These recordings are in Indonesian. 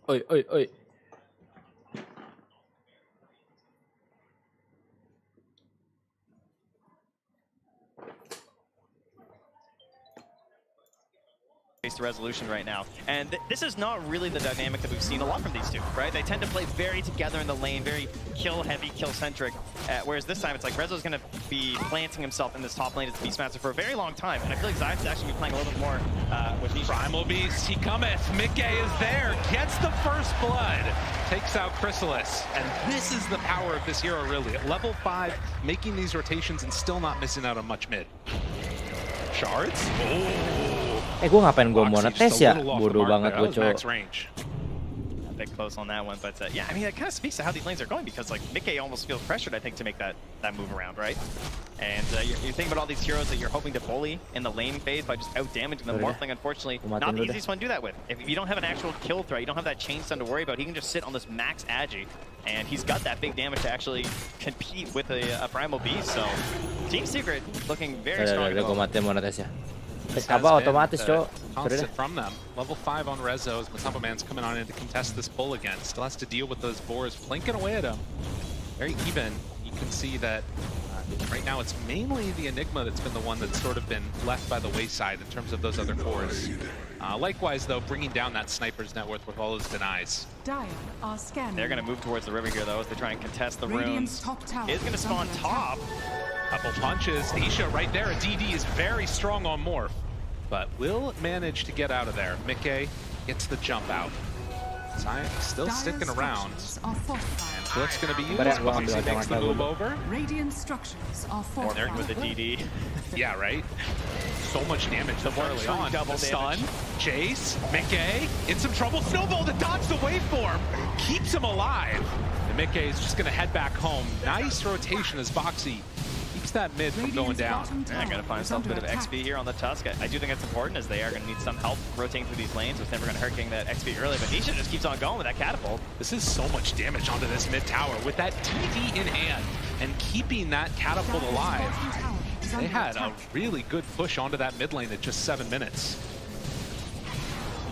Oi, oi, oi. The resolution right now, and this is not really the dynamic that we've seen a lot from these two, right? They tend to play very together in the lane, very kill heavy, kill centric, whereas this time it's like Rezo's going to be planting himself in this top lane as the Beastmaster for a very long time, and I feel like Zayak's actually be playing a little bit more with Nisha. Primal Beast, he cometh, Mickey is there, gets the first blood, takes out Chrysalis, and this is the power of this hero really. At level 5, making these rotations and still not missing out on much mid. Shards? Gue ngapain gue mau netes ya? Bodoh banget gue, cowok. A bit close on that one, but yeah, I mean, that kind of speaks to how these lanes are going because like Mickey almost feels pressured, I think, to make that move around, right? And you're thinking about all these heroes that you're hoping to bully in the lane phase by just out-damaging them. Morphling, unfortunately, not the easiest one to do that with. If you don't have an actual kill threat, you don't have that chain stun to worry about, he can just sit on this max agi, and he's got that big damage to actually compete with a Primal Beast, so Team Secret looking very strong. Gue mati mau netes ya. Apa otomatis, cowok. Constant from them. Level 5 on Rezo, as Masamba Man's coming on in to contest this pull again. Still has to deal with those boars flanking away at him. Very even. You can see that right now it's mainly the Enigma that's been the one that's sort of been left by the wayside in terms of those other cores. Likewise, though, bringing down that sniper's net worth with all those denies. They're going to move towards the river here, though, as they try and contest the runes. Is going to spawn top. Couple punches. Nisha right there. A DD is very strong on Morph, but will manage to get out of there. Mickey gets the jump out. Zayak still sticking around. And Blitz's going to be used. Boxy makes the move over. Morph with a DD. Yeah, right? So much damage early on. Double stun. Chase. Mickey in some trouble. Snowball to dodge the waveform. Keeps him alive. And Mickey is just going to head back home. Nice rotation as Boxy keeps that mid from going down. Yeah, gotta find himself a bit of XP here on the Tusk. I do think it's important as they are gonna need some help rotating through these lanes. It's never gonna hurt getting that XP early, but Nisha just keeps on going with that catapult. This is so much damage onto this mid tower with that DD in hand and keeping that catapult alive. They had a really good push onto that mid lane at just 7 minutes.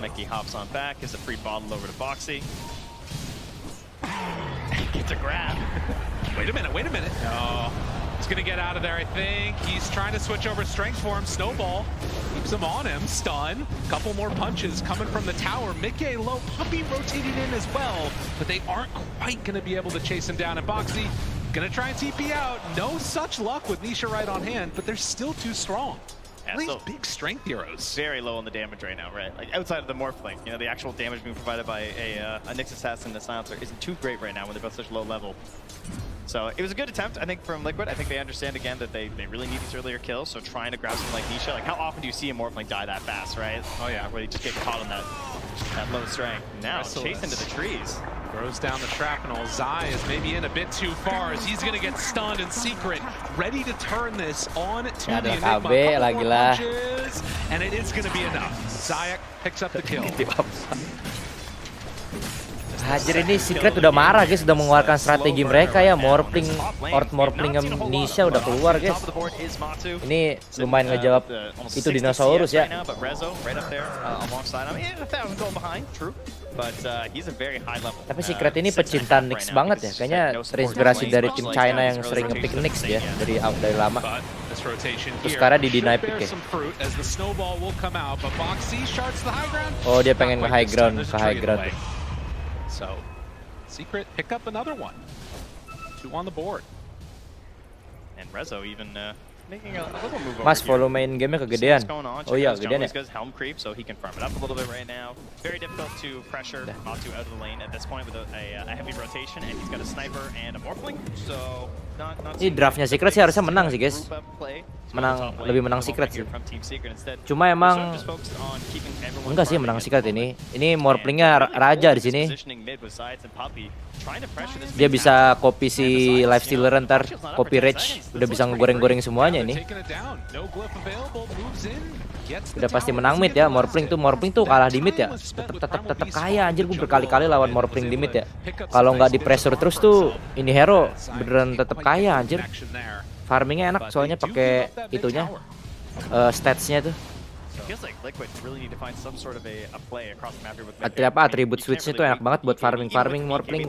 Mickey hops on back, gets a free bottle over to Boxy. Gets a grab. Wait a minute. No. He's gonna get out of there, I think. He's trying to switch over strength for him. Snowball keeps him on him. Stun. Couple more punches coming from the tower. Mickey low. Puppy rotating in as well, but they aren't quite gonna be able to chase him down. And Boxy gonna try and TP out. No such luck with Nisha right on hand, but they're still too strong. Yeah, these big strength heroes. Very low on the damage right now, right? Like outside of the Morphling, you know, the actual damage being provided by a Nyx Assassin and a Silencer isn't too great right now when they're both such low level. So it was a good attempt, I think, from Liquid. I think they understand, again, that they really need these earlier kills, so trying to grab something like Nisha. Like, how often do you see a Morphling die that fast, right? Oh, yeah. Where they just get caught on that low strength. Now, chase into the trees. Throws down the shrapnel. Zai is maybe in a bit too far as he's going to get stunned in secret. Ready to turn this on to the Enigma. Lagi lah. And it is going to be enough. Zayak picks up the kill. Hajar ini Secret udah marah guys, sudah mengeluarkan strategi mereka ya. Morphling, Morphling Nisha udah keluar guys. Ini lumayan ngejawab itu dinosaurus ya. Tapi Secret ini pecinta Nyx banget ya. Kayaknya terinspirasi dari tim China yang sering ngepick Nyx ya dari lama. Terus sekarang di deny pick ya. Oh, dia pengen ke high ground, So, Secret pick up another one. 2 on the board. And Rezo even making a little move over Mas here. follow main game-nya kegedean. Oh iya, kegedean ya. Goes helm creep, so he can farm it up a little bit right now. Very difficult to pressure Matu out of the lane at this point with a heavy rotation, and he's got a sniper and a Morphling. So not Ini draftnya Secret sih harusnya menang sih guys. Lebih menang Secret sih. Cuma emang enggak sih menang Secret ini. Ini Morphlingnya raja di sini. Dia bisa copy si Lifestealer ntar, copy Rage, udah bisa ngegoreng-goreng semuanya ini. Udah pasti menang mid ya. Morphling tuh kalah di mid ya. Tetap kaya anjir, gue berkali-kali lawan Morphling di mid ya. Kalau nggak di pressure terus tuh ini hero beneran tetap kaya anjir. Farmingnya enak soalnya pakai itunya, statsnya tuh. feels like Liquid really need to find some sort of a play across the map here with Atribut switch-nya tuh enak banget buat farming Morphling.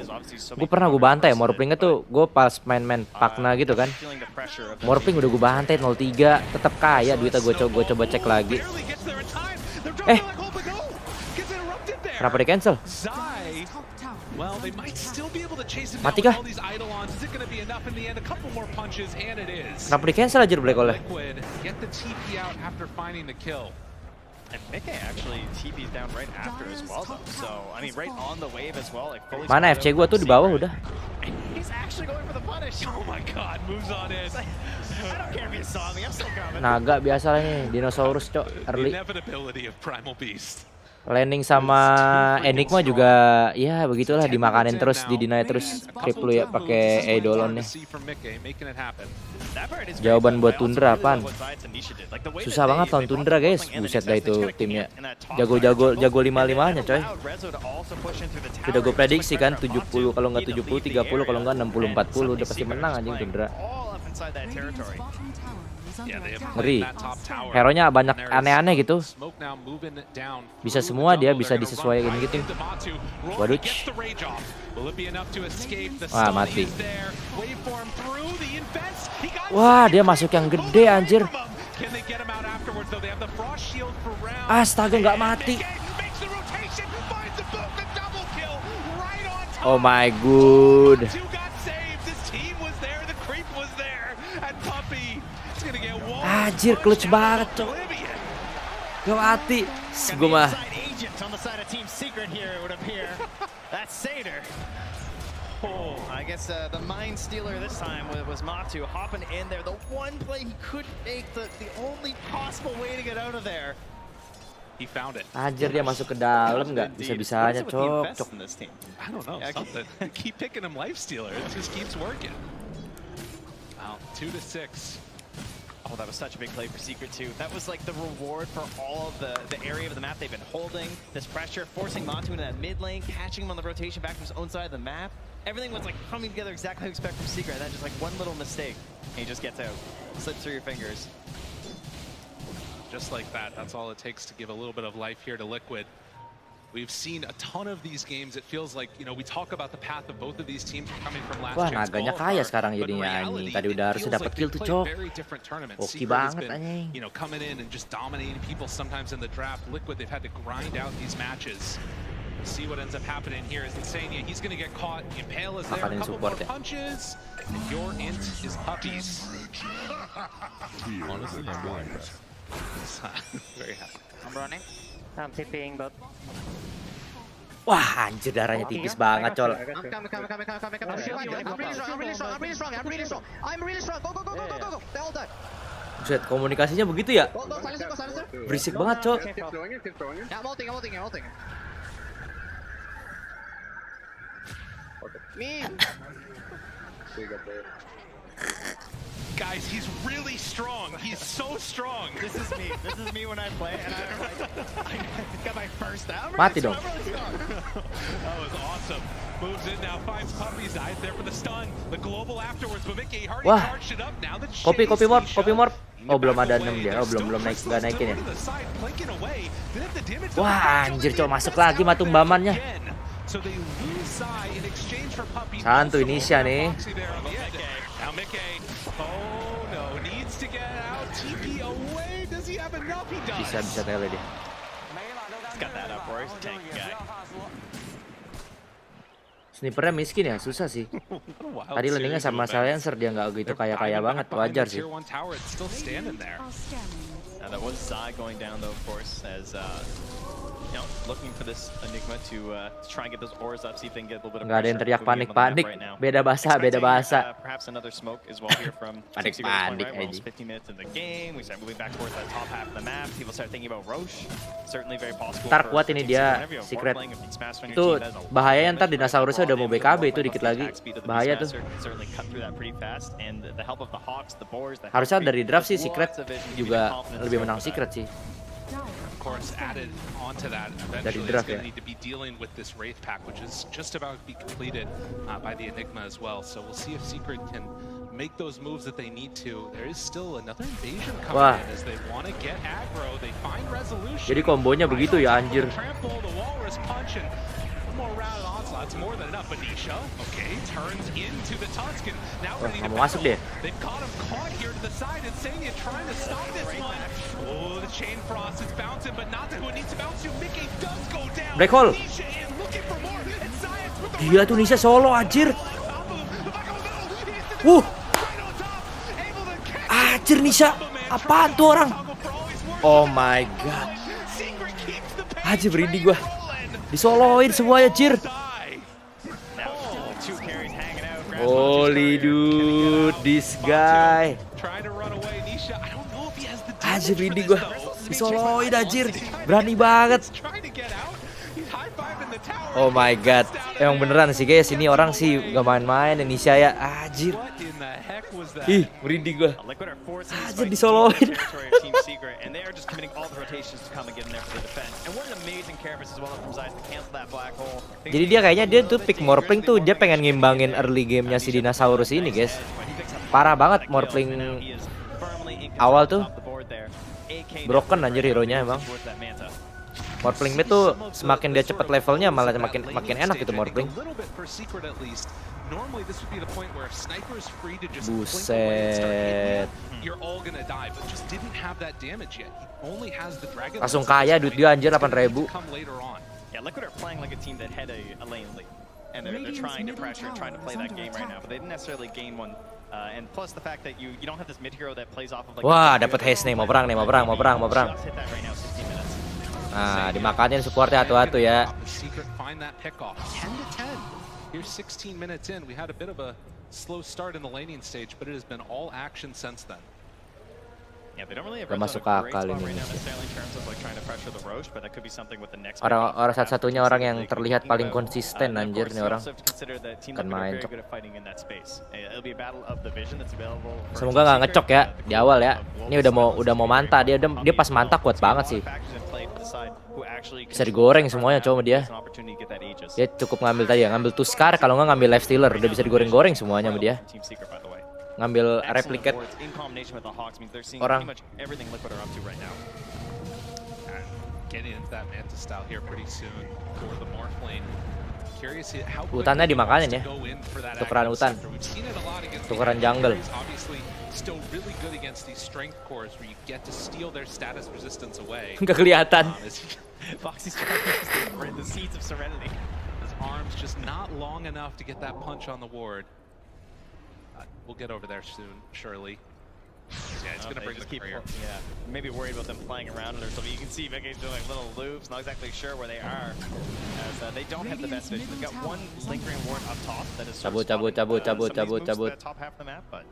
Gue pernah gue bantai Morphlingnya tuh, gue pas main Pakna gitu kan. Morphling udah gue bantai 0-3, tetap kaya duitnya. Gue coba cek lagi. Kenapa di cancel? Mati kah? Kenapa di cancel aja black hole-nya? And Mickey actually TP's down right after as well though. So, I mean right on the wave as well, like fully. Mana FC gua tuh di bawah udah. He's actually going for the punish. Oh my god, moves on in. I don't care if you saw me, I'm still coming. Naga biasa lah nih, dinosaurus cok, early. Inevitability of primal beast. Landing sama Enigma juga ya begitulah, dimakanin terus, didinai terus creep lu ya pakai Eidolonnya. Jawaban buat Tundra apaan? Susah banget lawan Tundra guys. Buset dah itu timnya. Jago 5-5-nya coy. Sudah gue prediksi kan 70 kalau nggak 70 30 kalau nggak 60 40 udah pasti menang anjing Tundra. Ngeri. Hero-nya banyak aneh-aneh gitu. Bisa semua dia, bisa disesuaikan gitu. Waduh. Wah, mati. Wah, dia masuk yang gede anjir. Astaga, nggak mati. Oh my god. Anjir, clutch banget, cok. Gak mati. Gue mah. I guess the Mind Stealer this time was Matu hopping in there. The one play he couldn't make, the only possible way to get out of there. He found it. Anjir, dia masuk ke dalam nggak bisa-bisanya, cok. I don't know, something. Keep picking him Life Stealer. It just keeps working. Wow, 2-6. Oh, that was such a big play for Secret too. That was like the reward for all of the area of the map they've been holding. This pressure, forcing Matu into that mid lane, catching him on the rotation back to his own side of the map. Everything was like coming together exactly how you expect from Secret. And then just like one little mistake, and he just gets out. Slips through your fingers. Just like that. That's all it takes to give a little bit of life here to Liquid. We've seen a ton of these games. It feels like, you know, we talk about the path of both of these teams coming from last Wah, chance naganya kaya sekarang jadinya anjing. Tadi udah harusnya dapat kill tuh, cok. Oke banget anjing. You know, coming in and just dominating people sometimes in the draft. Liquid, they've had to grind out these matches. See what ends up happening here is Insania. He's going to get caught. Impale is there. A couple more punches. And your int is puppies. Honestly, I'm really impressed. Very happy. I'm running. I'm TPing bot. Wah, anjir darahnya tipis banget, col. I'm really strong. Go. They're all dead. Buset, komunikasinya begitu ya? Go, silencer. Berisik banget, col. Yeah, I'm ulting. Me. Guys, he's really strong. He's so strong. This is me when I play, and I got my first down. Mati dong. That was awesome. Moves in now, finds puppies, dies there for the stun. The global afterwards, but Mickey Hardy charged it up now. The Kopi morp. Oh, belum ada 6 dia. Oh, belum naikin ya. Wah, anjir, cok, masuk lagi matung bamannya. Santuy Nisha nih. Bisa tele dia. Snipernya miskin ya, susah sih. Tadi landingnya sama silencer, dia nggak gitu kaya banget, wajar sih. That was Zai going down though, of course, as you know, looking for this Enigma to try and get those ores up, see if they can get a little bit of nggak ada yang teriak panik. Beda bahasa. Perhaps another smoke as well here from panik. We're almost 15 minutes in the game. We start moving back towards that top half of the map. People start thinking about Roche. Certainly very possible. Ntar kuat ini dia Secret. Itu bahayanya ntar dinosaurusnya udah mau BKB itu dikit lagi. Bahaya tuh. Harusnya dari draft sih Secret juga lebih menang Secret sih. course, added onto that. Dari Eventually, it's draft going ya. to need to be dealing with this Wraith pack, which is just about to be completed by the Enigma as well. So we'll see if Secret can make those moves that they need to. There is still another invasion coming Wah. in as they want to get aggro. They find resolution. Jadi kombonya begitu ya, anjir. Trample, the walrus punch, and one more round of onslaught. It's more than enough. Anisha, okay, turns into the Tuscan. Now Wah, ready to nggak mau masuk dia. They've got him caught here to the side. Insania trying to stop this one. Oh, the chain frost is bouncing, but not to who it needs to bounce to. Mickey does go down. Black hole. Anisha in looking for more. And Science with the Gila tuh Nisha solo anjir. Anjir Nisha, apaan tuh orang? Oh my god. Anjir berindi gua. Disoloin semuanya, Cir. Holy dude, this guy. Anjir berindi gua. Disoloin anjir. Berani banget. Oh my god. Emang beneran sih guys, ini orang sih gak main-main Indonesia ya. Anjir. Ih, merinding gua. Anjir disoloin. Jadi dia kayaknya dia tuh pick Morphling tuh dia pengen ngimbangin early gamenya si Dinosaurus ini guys. Parah banget Morphling awal tuh. Broken anjir hero-nya emang. Morphling mid tuh semakin dia cepet levelnya malah makin enak gitu Morphling. Buset. Langsung kaya duit dia anjir 8.000. Yeah, Liquid are playing like a team that had a lane lead. And they're trying to pressure, trying to play that game right now, but they didn't necessarily gain one. And plus the fact that you don't have this mid hero that plays off of like. Wah, dapat haste nih, mau perang. Nah, dimakanin supportnya atu-atu ya. Here's 16 minutes in. We had a bit of a slow start in the laning stage, but it has been all action since then. Gak masuk akal ini. Orang satu-satunya orang yang terlihat paling konsisten anjir nih orang. Kan main cok. Semoga nggak ngecok ya di awal ya. Ini udah mau manta dia pas manta kuat banget sih. Bisa digoreng semuanya coba dia. Dia cukup ngambil tadi ya, ngambil Tuskar kalau nggak ngambil Life Stealer udah bisa digoreng-goreng semuanya sama dia. Ngambil replicate orang. Hutannya dimakanin ya. Tukeran hutan. Tukeran jungle. Nggak kelihatan. We'll get over there soon, surely. Yeah, it's gonna bring the courier. Yeah, maybe worried about them playing around or something. You can see Mickey's doing little loops, not exactly sure where they are. As they don't have the best vision. They've got one lingering ward up top that is cabut. top half the map, but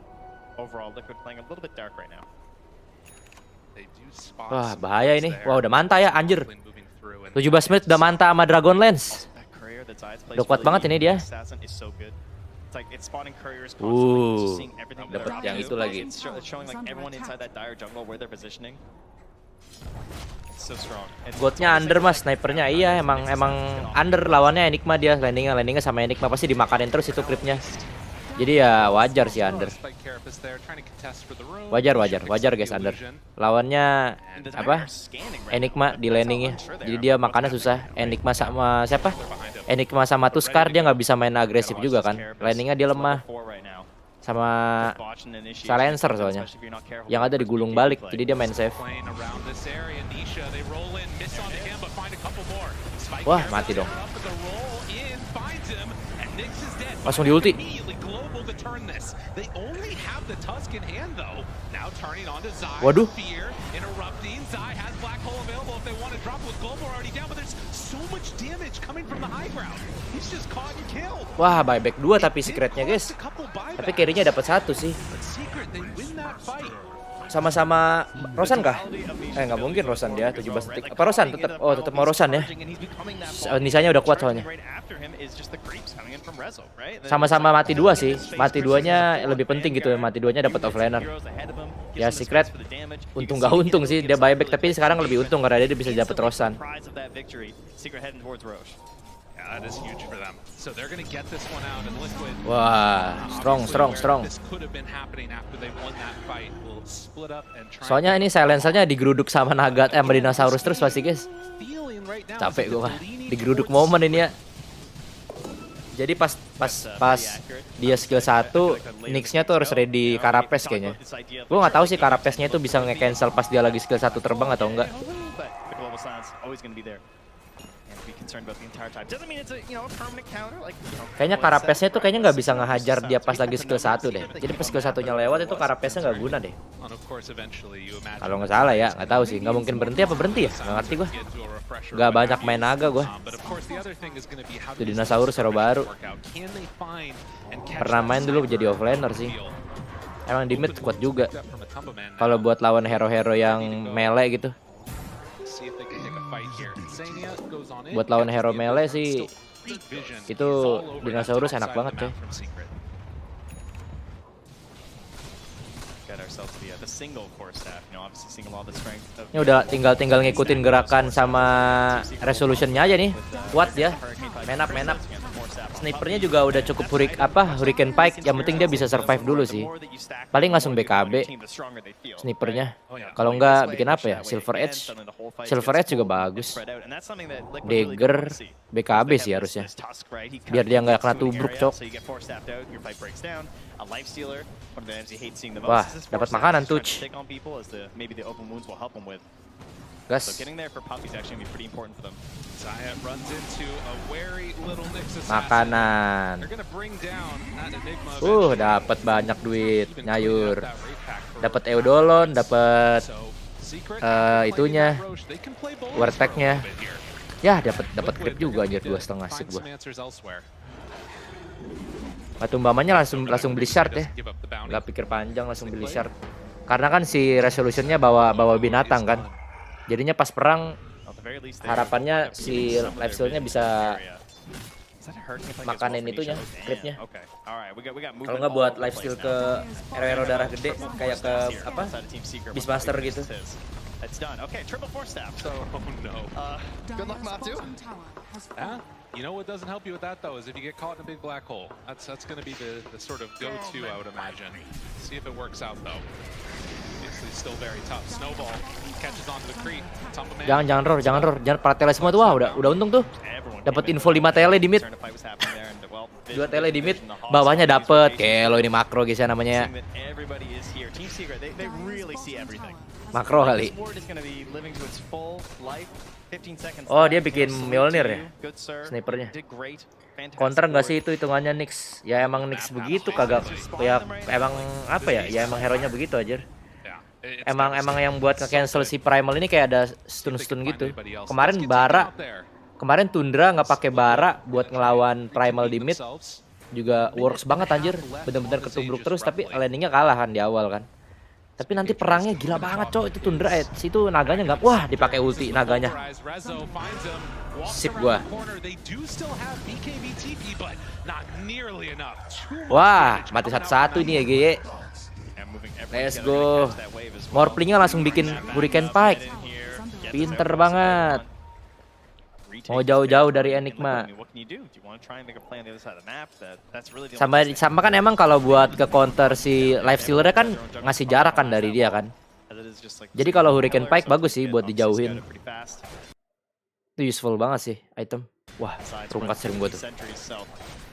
overall Liquid playing a little bit dark right now. Wah, bahaya ini. Wah, udah manta ya anjir. 17 menit udah manta sama Dragon Lance. Udah kuat banget ini dia. Dapat yang itu lagi. Godnya under mas, snipernya iya emang under lawannya Enigma dia landingnya sama Enigma pasti dimakanin terus itu creepnya. Jadi ya wajar sih under. Wajar guys under. Lawannya apa? Enigma di landingnya. Jadi dia makannya susah. Enigma sama siapa? Enigma sama Tuskar dia nggak bisa main agresif juga kan. Landingnya dia lemah. Sama silencer soalnya. Yang ada digulung balik. Jadi dia main safe. Wah mati dong. Langsung di ulti. Waduh. Wah, buyback 2 tapi secretnya guys. Tapi carry-nya dapat 1 sih. Sama-sama Rosan kah? Nggak mungkin Rosan dia 17 detik. Apa Rosan tetap? Oh, tetap mau Rosan ya. Nisanya udah kuat soalnya. Sama-sama mati 2 sih. Mati 2-nya lebih penting gitu. Mati 2-nya dapat offlaner. Ya Secret untung gak untung sih dia buyback, tapi sekarang lebih untung karena dia bisa dapat Rosan. Yeah, that is huge for them. So they're gonna get this one out, and Liquid. Wah, strong. This could have been happening after they won that fight. Will split up and try. Soalnya ini silencernya digeruduk sama Nagat sama dinosaurus terus pasti guys. Feeling right now Capek is that gua the Bellini digeruduk forces- momen ini ya. Jadi pas dia skill 1, Nix-nya tuh harus ready Karapes kayaknya. Gua nggak tahu sih Karapesnya itu bisa nge-cancel pas dia lagi skill 1 terbang atau enggak. Kayaknya Karapesnya tuh kayaknya nggak bisa ngehajar dia pas lagi skill 1 deh. Jadi pas skill 1-nya lewat itu Karapesnya nggak guna deh. And of course, eventually you imagine Kalau nggak salah ya, nggak tahu sih. Nggak mungkin berhenti apa berhenti ya? Nggak ngerti gua. get to a refresher Nggak when banyak they're main used. naga gua. But of course, the other thing is gonna be how Itu do dinosaurus hero baru. work out? Can they find and catch Pernah that main dulu sniper jadi offlaner sih. field? Emang di mid kuat juga. From a Tumba man now. Kalau buat lawan hero-hero yang melee gitu. See if they can take a fight here. Xenia goes on in, Buat lawan catches hero the melee other, sih, still good vision. itu He's all over that dinosaurus top enak side banget, of the coy. map from Secret. Ini udah tinggal ngikutin gerakan sama resolutionnya aja nih. Kuat dia. Menap. Snipernya juga udah cukup Hurricane Pike. Yang penting dia bisa survive dulu sih. Paling langsung BKB snipernya. Kalau enggak bikin apa ya? Silver Edge juga bagus. Dagger BKB sih harusnya. Biar dia nggak kena tubruk, cok. Wah, dapat makanan touch. Gas. Zaya runs into a wary little Nyx assassin. Makanan. They're gonna bring down that Enigma Dapat banyak duit, eventually. nyayur. That rate pack for- Dapat Eudolon, dapat So, Secret eh, can play itunya, that Roche. They can play bowls war for a tag-nya. little bit here. ya dapat Liquid, creep they're juga gonna anjir need to 2,5 sih find gua. some answers elsewhere. Batu mbamanya langsung beli shard ya. Doesn't give up the bounty. Nggak pikir panjang langsung beli shard. Karena kan si resolutionnya bawa binatang kan. Jadinya pas perang harapannya si lifesteal-nya bisa makanin itunya, creepnya. Kalau nggak buat lifesteal ke hero-hero darah gede kayak ke Beastmaster gitu. Oh no. Good luck, Matu. Yeah. You know what doesn't help you with that though is if you get caught in a big black hole. That's going to be the sort of go-to I would imagine. See if it works out though. Obviously still very tough. Snowball catches onto the creep. Tumba man. Jangan roar, jangan para tele semua tuh. Wah, udah untung tuh. Dapat info 5 tele di mid. 2 tele di mid, bawahnya dapet. Kayak lo ini makro guys ya namanya. Makro kali. Oh, dia bikin Mjolnir ya? Snipernya. Counter nggak sih itu hitungannya Nyx? Ya emang Nyx begitu kagak. Ya emang apa ya? Ya emang hero-nya begitu aja. Yeah. It's Emang devastating. yang buat nge-cancel si Primal ini kayak ada stun-stun gitu. Kemarin Let's get taken Bara, out there. kemarin Tundra nggak pakai Bara buat ngelawan Primal di mid Themselves. juga works banget anjir. Bener-bener ketubruk terus tapi landingnya kalah kan di awal kan. Tapi nanti perangnya gila banget cok, itu Tundra situ naganya nggak, wah dipakai ulti naganya. Sip gua. Wah, mati satu-satu ini ya GY. Let's go. Morplingnya langsung bikin Hurricane Pike. Pinter banget. Mau jauh-jauh dari Enigma. Sama kan emang kalau buat ke counter si life stealer-nya kan ngasih jarak kan dari dia kan. Jadi kalau Hurricane Pike bagus sih buat dijauhin. Itu useful banget sih item. Wah, perungkat sering gua tuh.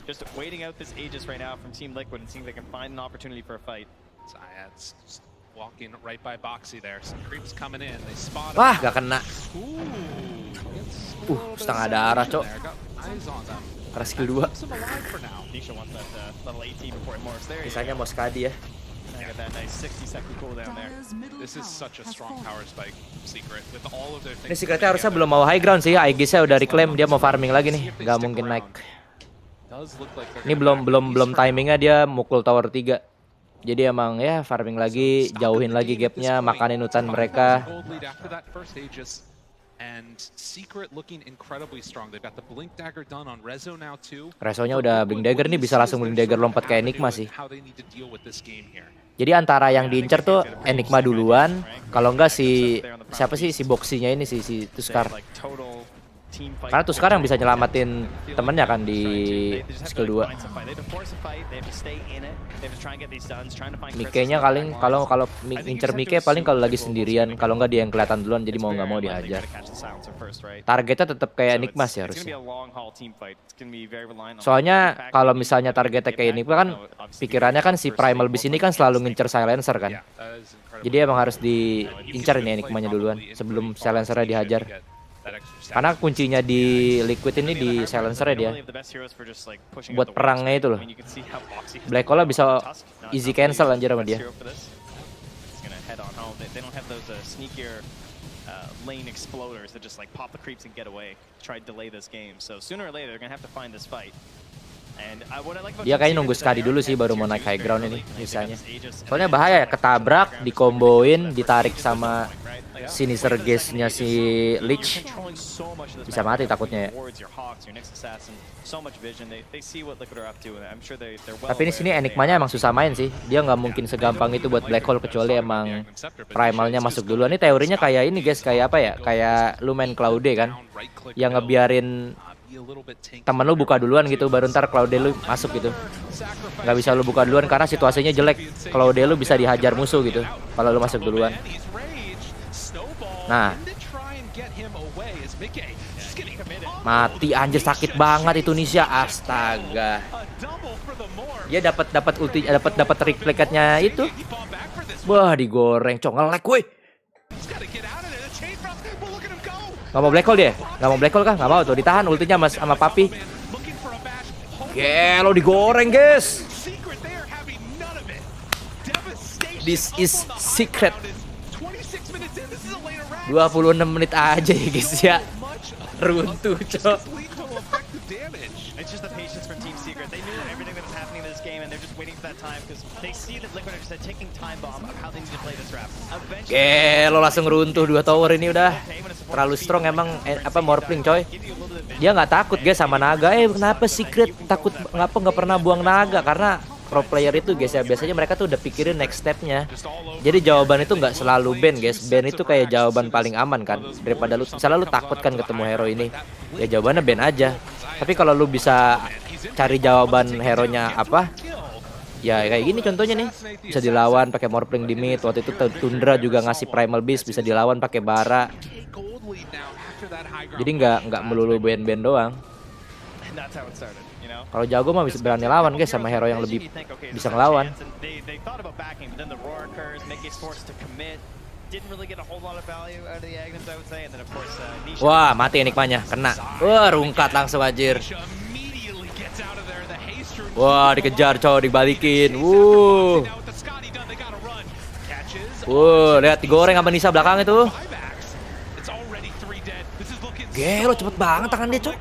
Just waiting out this Aegis right now from Team Liquid and seeing if they can find an opportunity for a fight. Zayad's just walking right by Boxy there. Some creeps coming in. They spot him. Wah, gak kena. Ooh, gets a little bit setengah of darah, damage Cok. there. Got eyes on them. Karena skill 2. Keeps him alive for now. Nisha wants that level 18 before it morphs. There you Sisanya go. Moskadi ya. Got that nice 60-second cooldown there. This is such a strong power spike Secret with all of their Ini things. secretnya harusnya belum mau high ground sih. Aegis-nya udah reclaim, dia mau farming lagi nih. Gak mungkin naik. Does look like they're Ini gonna back belum this timingnya dia mukul tower 3. Jadi emang ya farming lagi, jauhin lagi gapnya, makanin hutan mereka. And Secret looking incredibly strong. They've got the Blink Dagger done on Rezo now too. Rezonya udah Blink Dagger nih, bisa langsung Blink Dagger lompat ke Enigma sih. How they need to deal with this game here. Jadi antara yang diincer tuh Enigma duluan, kalau enggak si siapa sih si boxinya ini si Tuskar. Karena Tuskar yang bisa nyelamatin temennya kan di skill 2. Mike-nya kalau ngincer Mike paling kalau lagi sendirian, kalau nggak dia yang kelihatan duluan, jadi mau nggak mau dihajar. Targetnya tetap kayak Enigma sih harusnya. Soalnya kalau misalnya targetnya kayak Enigma kan pikirannya kan si Primal Beast ini kan selalu ngincer silencer kan. Jadi emang harus diincar ini Enigmanya duluan sebelum silencernya dihajar. Karena kuncinya di Liquid ini di silencer dia. Buat perangnya itu loh. Black Hole bisa easy cancel anjir sama dia. Lane exploders that just like pop the creeps and get away, try to delay this game. So sooner or later they're gonna have to find this fight. Dia kayaknya nunggu sekali dulu sih baru mau naik high ground ini misalnya. Soalnya bahaya ya, ketabrak, dikomboin, ditarik sama Sinister Gaze-nya si Lich. Bisa mati takutnya ya. Tapi ini sini Enigmanya emang susah main sih. Dia nggak mungkin segampang itu buat Black Hole kecuali emang Primalnya masuk duluan. Ini teorinya kayak ini guys, kayak apa ya? Kayak lu main Cloude kan, yang ngebiarin temen lu buka duluan gitu, baru ntar Cloude lu masuk gitu. Nggak bisa lu buka duluan karena situasinya jelek. Cloude lu bisa dihajar musuh gitu kalau lu masuk duluan. Nah, mati anjir, sakit banget itu Nisha, astaga. Dia dapat ulti, dapat replicate-nya itu. Wah, digoreng, cok, nge-lag woi. Gak mau black hole dia? Gak mau black hole kah? Gak mau tuh, ditahan ultinya sama Papi. Gelo digoreng guys. This is Secret. 26 menit aja ya guys ya. Runtuh cok. It's just the patience from Team Secret. They knew everything that was happening in this game, and they're just waiting for that time because they see that Liquid are just taking time bomb of how they need to play this rap. Lo langsung runtuh 2 tower ini udah. Terlalu strong emang Morphling coy. Dia nggak takut guys sama naga. Kenapa Secret takut? Nggak pernah buang naga? Karena pro player itu guys ya, biasanya mereka tuh udah pikirin next stepnya. Jadi jawaban itu nggak selalu ban guys. Ban itu kayak jawaban paling aman kan, daripada lu misalnya lu takut kan ketemu hero ini, ya jawabannya ban aja. Tapi kalau lu bisa cari jawaban hero-nya apa, ya kayak gini contohnya nih, bisa dilawan pakai Morphling di mid. Waktu itu Tundra juga ngasih Primal Beast, bisa dilawan pakai Bara. Jadi nggak melulu ban doang. Kalau jago mah bisa berani lawan guys sama hero yang lebih bisa ngelawan. Wah, mati Enigmanya, kena. Wah, rungkat langsung anjir. Wah, dikejar cow, dibalikin. Lihat digoreng sama Nisa belakang itu. Gelo cepet banget tangan dia, cok.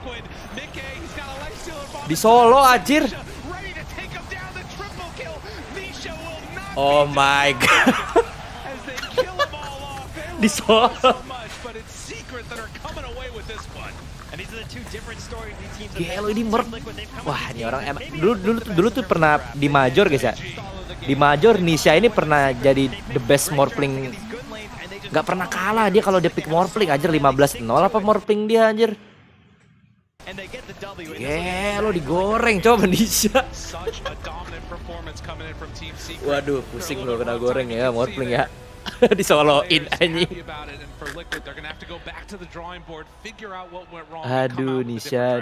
Di solo anjir. Oh my god. Di solo. Gelo ini wah, ini orang emang dulu tuh pernah di Major guys ya. Di Major Nisha ini pernah jadi the best Morphling. Gak pernah kalah dia kalau dia pick Morphling anjir. 15-0 apa Morphling dia anjir. Lo digoreng coba Nisha. Waduh, pusing lo kena goreng ya Morphling ya. Disoloin anjing. Aduh, Nisha.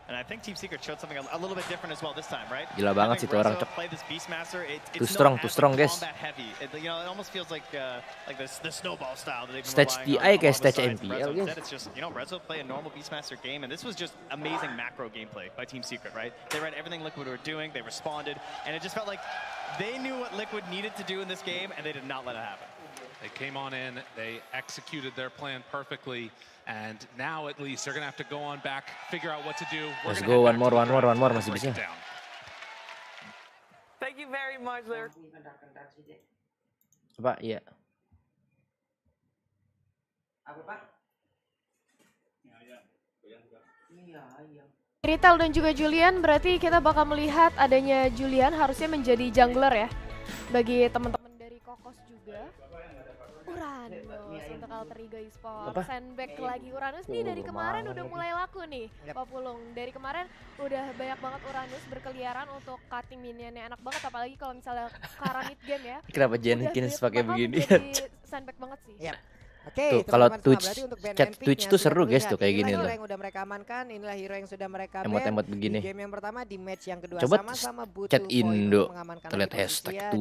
And I think Team Secret showed something a little bit different as well this time, right? Gila banget sih tuh orang, cok. Too strong guys. You know, it almost feels like the snowball style that they've been Stage TI kayak stage MPL guys. It's just, you know, Rezo play a normal Beastmaster game, and this was just amazing macro gameplay by Team Secret, right? They read everything Liquid were doing, they responded, and it just felt like they knew what Liquid needed to do in this game, and they did not let it happen. They came on in, they executed their plan perfectly, and now at least they're gonna have to go on back, figure out what to do. Let's go, one more masih bisa. Thank you very much, Lyric. Apa? Iya. Apa, Pak? Ritel dan juga Julian, berarti kita bakal melihat adanya Julian harusnya menjadi jungler ya bagi teman-teman dari Kokos juga. Uranus untuk Alter Ego Esports. Sandback lagi Uranus nih dari kemarin udah mulai laku nih Pak Pulung. Dari kemarin udah banyak banget Uranus berkeliaran untuk cutting minionnya, enak banget apalagi kalau misalnya Kara mid game ya. Kenapa Jenkins pakai begini? Sandback banget sih. Tuh kalau chat Twitch tuh seru guys tuh kayak gini Inilah tuh. hero yang udah mereka amankan, inilah hero yang sudah mereka ban. Emot-emot begini. Di game yang pertama, di match yang kedua Coba sama-sama butuh chat poin Indo, untuk mengamankan terlihat posisi hashtag ya 7.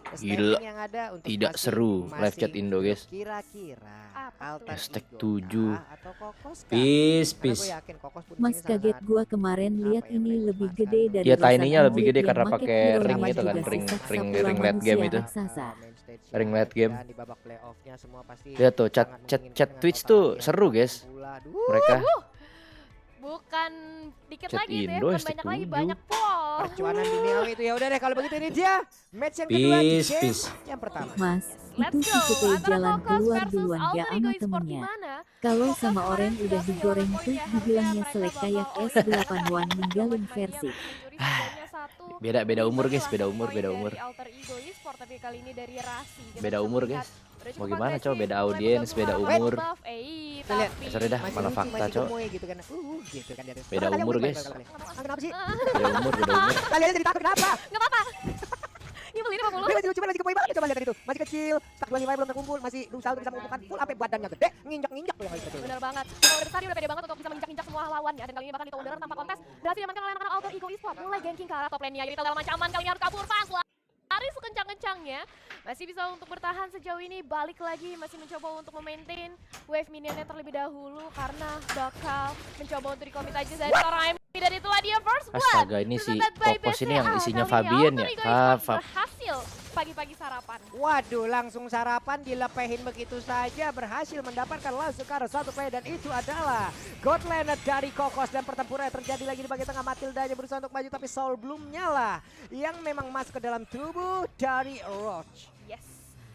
di Gila, standing yang ada untuk tidak seru live chat Indo guys. Kira-kira Alter Hashtag Ego 7. kah atau Kokos kah? Peace, Karena peace. gue yakin Kokos pun Mas ini kaget salah gua satu kemarin lihat apa yang ini mereka lebih cemaskan. gede dari Iya, Rosan tiny-nya lebih Android gede yang karena make pakai hero ring namanya itu kan, juga ring raksasa ring pula ring late game manusia itu. raksasa. main stage Ring yang late game. dan di babak playoff-nya semua pasti Lihat tuh chat sangat chat menginginkan chat dengan Twitch total tuh latihan seru guys. pula. Aduh, Mereka Bukan dikit Chat lagi itu ya, Indo bukan hashtag banyak lagi, 7. banyak pol. perjuangan duniawi itu ya udah deh kalau begitu ini dia match yang kedua di Peace, game peace. yang pertama. Mas, Let's itu go, si Putri antara jalan Kokos keluar versus duluan Alter gak Ego sama Esports temennya. dimana? Kalau Kokos sama kemarin orang sudah udah kehilangan digoreng poinnya, tuh harusnya dibilangnya mereka selek bakal kayak all in. S81 ninggalin Black Mania versi. mencuri setidaknya satu Beda umur guys, langsung beda umur, poin beda dari umur. Alter Ego Esports, tapi kali ini dari Rasi. Kita Beda bisa umur melihat guys. udah Mau cukup gimana agresif, coba, beda mulai audiens, mengganggu beda harapan umur. buff. Tuh lihat, Tapi sorry dah, masih malah lucu, fakta masih cok. gemoy gitu kan gitu kan dia. Beda umur, guys. Kenapa sih? Beda umur, beda umur. Kalian jadi takut kenapa? nggak apa-apa. Nyebelin apa Dia masih lucu banget, masih gemoy banget coba lihat itu. Masih kecil, tak 25 belum terkumpul, masih berusaha untuk bisa mengumpulkan full sampai badannya gede, nginjak-nginjak tuh yang lagi kecil. Bener banget. Kalau udah dia udah pede banget untuk bisa menginjak-injak semua lawannya, dan kali ini bahkan di Thunderer tanpa kontes berhasil diamankan oleh anak-anak Alter Ego Esports. Mulai ganking ke arah top lane-nya, jadi dalam ancaman kali ini harus kabur fast. Lari sekencang-kencangnya, masih bisa untuk bertahan sejauh ini, balik lagi masih mencoba untuk memaintain wave minionnya terlebih dahulu karena bakal mencoba untuk di-commit aja dari seorang MP, dan itulah dia first blood. Astaga, ini si Kokos ini yang isinya Fabian ya. Berhasil pagi-pagi sarapan. Waduh, langsung sarapan dilepehin begitu saja, berhasil mendapatkan langsung ke arah satu play, dan itu adalah God Laner dari Kokos. Dan pertempuran terjadi lagi di bagian tengah, Matildanya berusaha untuk maju tapi Soul belum nyala yang memang masuk ke dalam tubuh dari Roach. Yes,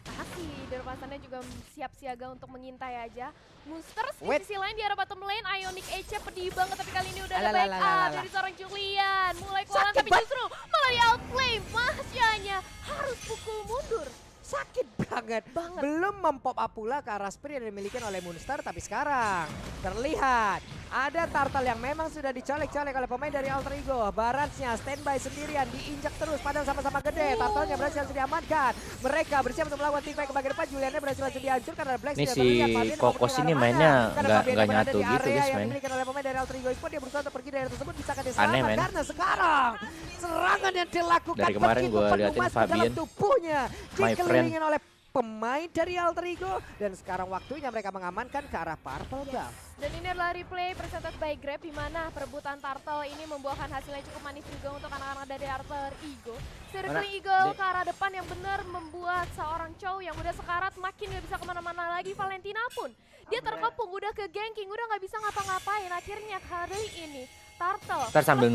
Haki Derpasannya juga siap siaga untuk mengintai aja. Moosters di Wait. sisi lain di arah bottom lane, Ionic Edge pedih banget, tapi kali ini udah ada Alah, backup dari seorang Julian. Mulai kewalahan Sakit tapi banget. justru malah di outplay. Masyanya harus pukul mundur. Sakit banget. Banget. Belum mempop up pula ke arah sprint yang dimiliki oleh Moonstar, tapi sekarang terlihat ada Turtle yang memang sudah dicolek-colek oleh pemain dari Alter Ego. Baratsnya standby sendirian, diinjak terus padahal sama-sama gede. Turtle-nya berhasil diamankan. Mereka bersiap untuk melakukan team fight ke bagian depan. Juliannya berhasil langsung dihancurkan karena Black Ini sudah si terlihat. Fabian Kokos mau ini ke arah mainnya mana? Karena nggak Fabian berada nyatu di gitu area guys yang main. dimiliki oleh pemain dari Alter Ego Esports. Dia berusaha untuk pergi dari tersebut, bisa kan Aneh, diselamat men. karena sekarang serangan yang dilakukan Dari kemarin begitu gua penuh liatin masuk ke dalam Fabian, tubuhnya, my dikelilingin oleh pemain dari Alter Ego, dan sekarang waktunya mereka mengamankan ke arah Purple Buff. Dan ini adalah replay presented by Grab, di mana perebutan Turtle ini membuahkan hasilnya cukup manis juga untuk anak-anak dari Alter Ego. Circling Eagle ke arah depan yang benar membuat seorang Chow yang udah sekarat makin gak bisa kemana-mana lagi. Valentina pun dia terkepung, udah ke ganking, udah gak bisa ngapa-ngapain. Akhirnya kali ini Turtle Ntar sambil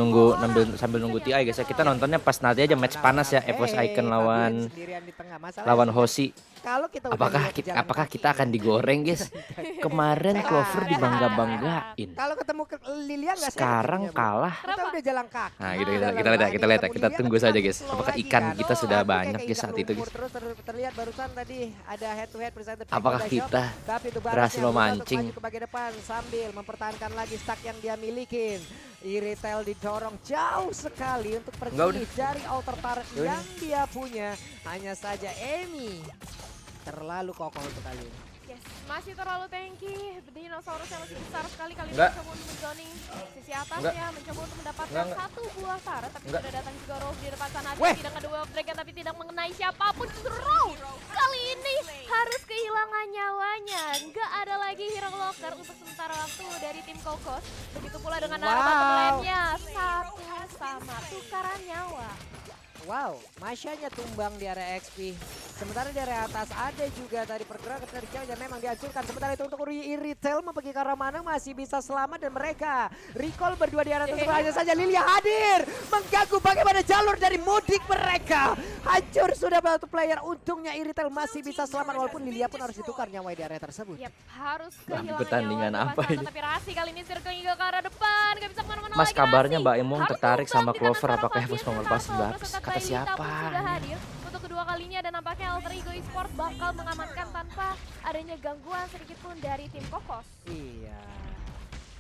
nunggu TI guys ya. Kita nontonnya pas nanti aja match panas ya, Evos Icon lawan Hoshi. Kalau kita udah Apakah lihat kita, jalan apakah kaki, kita akan digoreng guys? Kemarin Clover dibangga-banggain. kalau ketemu Lilia nggak Sekarang kalah. Kita udah jalan kaki. Nah gitu kita lihat ya. Kita tunggu saja guys. Apakah ikan kita sudah banyak guys saat itu guys? Terus terlihat barusan tadi ada head to head presented by Apakah Koda kita Shop, tapi itu berhasil Baratnya berusaha untuk memancing? maju ke bagian depan sambil mempertahankan lagi stack yang dia milikin. Iritel didorong jauh sekali untuk pergi Enggak, udah. dari altar turret Ya udah. yang dia punya. Hanya saja Emi terlalu kokoh untuk kali ini. Yes, masih terlalu tanky. Dinosaurus yang masih besar sekali, kali ini Enggak. mencoba untuk menzoning sisi atas Enggak. ya, mencoba untuk mendapatkan Enggak. satu buah turret, tapi Enggak. sudah datang juga Rose di depan sana. Dia Weh. tidak ada wave dragon, tapi tidak mengenai siapapun. Justru Rose kali ini harus kehilangan nyawanya. Enggak ada lagi hero locker untuk sementara waktu dari tim Kokos. Begitu pula dengan arah bottom lane-nya, satu sama tukaran nyawa. Wow, Masyanya tumbang di area XP. Sementara di area atas ada juga tadi pergerakan dari jauh yang memang dihancurkan. Sementara itu untuk Iritel pergi ke arah mana masih bisa selamat dan mereka recall berdua di area tersebut. Hanya saja Lilia hadir mengganggu bagaimana jalur dari mudik mereka. Hancur sudah satu player. Untungnya Iritel masih bisa selamat walaupun Lilia pun harus ditukar nyawa di area tersebut. Yap, harus kehilangan pertandingan nyawa apa ini? Tapi Rasi kali ini circle ke arah depan, gak bisa kemana-mana Mas, lagi. kabarnya Rasi. Mbak Emong Harus tertarik tumbang sama di Clover. tangan Apakah Fabian harus dan melepas Castle. Mbak? Beserta Kata Kailita siapa? pun sudah hadir untuk kedua kalinya dan nampaknya Alter Ego Esports bakal mengamankan tanpa adanya gangguan sedikit pun dari tim Kokos. Iya.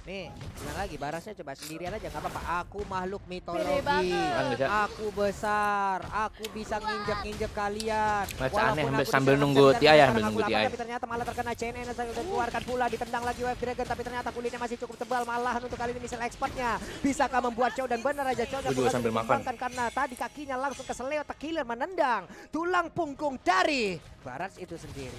Nih, gimana lagi? Barasnya coba sendirian aja, nggak apa-apa. Aku makhluk Pede mitologi. banget. Kan bisa. Aku besar. Aku bisa nginjek-nginjek kalian. Mas, Walaupun aneh, aku sambil diserang nunggu jam-jam TI ya, sekarang sambil aku nunggu lapar, TI. tapi ternyata malah terkena CNN dan dikeluarkan pula. Ditendang lagi Wave Dragon, tapi ternyata kulitnya masih cukup tebal. Malahan untuk kali ini misil expertnya. Bisakah membuat Chow dan benar aja Chow dan Gua juga sambil makan. karena tadi kakinya langsung keseleo tekiler menendang tulang punggung dari Barats itu sendiri.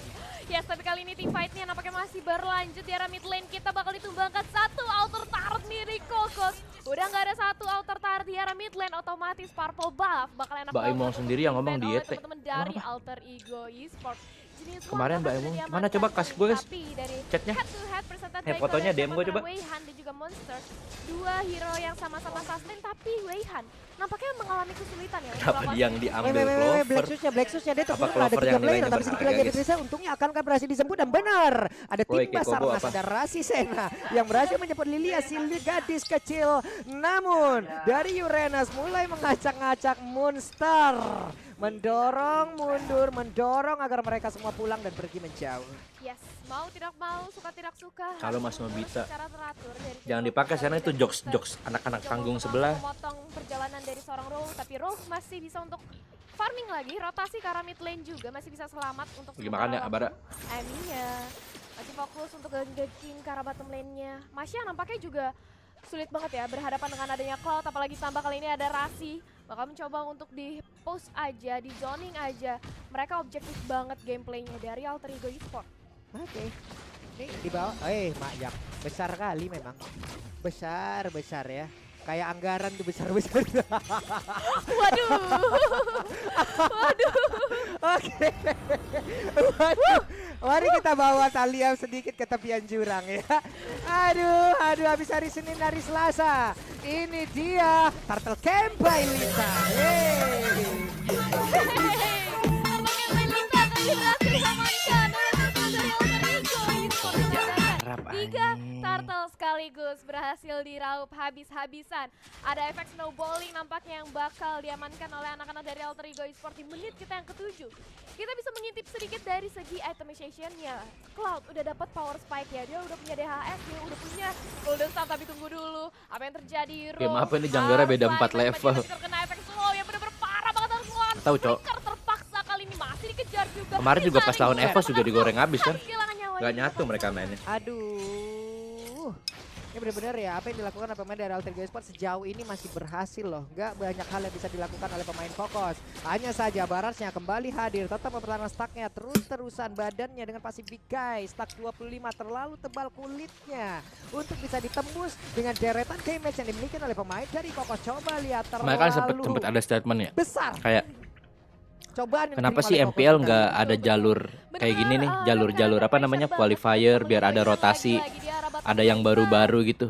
Yes, tapi kali ini team fight-nya nampaknya masih berlanjut di area mid lane. Kita bakal ditumbangkan satu alter turret nih Kokos. Udah nggak ada satu alter turret di area mid lane, otomatis purple buff bakal enak Mbak Emong sendiri yang ngomong oleh diet, Teh. teman-teman dari Kenapa? Alter Ego Esports. Jenis Kemarin one Mbak sudah Emong, diamankan mana coba kasih gue, guys, tapi dari chatnya. head to head presented baik fotonya oleh DM gue coba. Weihan dan juga Monster. Dua hero yang sama-sama sustain tapi Weihan nampaknya mengalami kesulitan ya. untuk Kenapa melakukan dia yang skill. diambil Black Clover? Shoes-nya dia Apa terus ada Clover 3 yang player nilainya tapi sedikit berharga, lagi guys? Indonesia untungnya akan berhasil disebut dan benar ada Woi, tim kayak Kobo Basarnas apa? dan Rasi Sena yang berhasil menjemput Lilia si gadis kecil. Namun dari Uranus mulai mengacak-ngacak Monster, mendorong mundur, mendorong agar mereka semua pulang dan pergi menjauh. Yes, mau tidak mau, suka tidak suka. Kalau harus Mas Nobita, secara teratur dari jangan tim dipakai Kokos karena itu dan jokes anak-anak Coba panggung untuk sebelah. memotong perjalanan dari seorang Rolf, tapi Rolf masih bisa untuk farming lagi, rotasi ke arah mid lane juga masih bisa selamat untuk Pergi makan ya, Abara. Eminya masih fokus untuk ganking ke arah bottom lane-nya. Masya nampaknya juga sulit banget ya berhadapan dengan adanya Cloud, apalagi tambah kali ini ada Rasi. Bakal mencoba untuk di post aja, di zoning aja. Mereka objektif banget gameplaynya dari Alter Ego Esports. Oke. Ini di bawah, Mak, besar kali memang. Besar ya. Kayak anggaran tuh besar-besar. Waduh. Waduh. Oke. Waduh. Mari kita bawa Talia sedikit ke tepian jurang ya. Aduh, habis hari Senin, hari Selasa. Ini dia Turtle Camp by Lisa. Yeay. Tiga turtle sekaligus berhasil diraup habis-habisan. Ada efek snowballing nampaknya yang bakal diamankan oleh anak-anak dari Alter Ego Esports di menit kita yang ke-7. Kita bisa mengintip sedikit dari segi itemization-nya. Cloud udah dapat power spike ya, dia udah punya DHS, dia udah punya golden star, tapi tunggu dulu apa yang terjadi. Game apa ini, janggarnya beda 4 level. Terkena efek slow yang bener-bener parah banget dan keluar. Tahu, Cok. Terpaksa kali ini masih dikejar juga. Kemarin juga pas lawan Evos juga digoreng habis kan. Kehilangan nyawanya. Gak nyatu mereka mainnya. Aduh. Ini benar-benar ya, apa yang dilakukan oleh pemain dari Alter Ego Esports sejauh ini masih berhasil loh. Nggak banyak hal yang bisa dilakukan oleh pemain Kokos. Hanya saja Barasnya kembali hadir, tetap mempertahankan stacknya terus-terusan badannya dengan Pacific Guy. Stack 25 terlalu tebal kulitnya untuk bisa ditembus dengan deretan damage yang dimiliki oleh pemain dari Kokos. Coba lihat terlalu Mereka sempet ada statement ya. besar. Kayak Cobaan yang kenapa diterima sih oleh Kokos MPL kali nggak ini. ada jalur kayak gini nih, jalur-jalur apa namanya, qualifier biar ada rotasi, ada yang baru-baru gitu.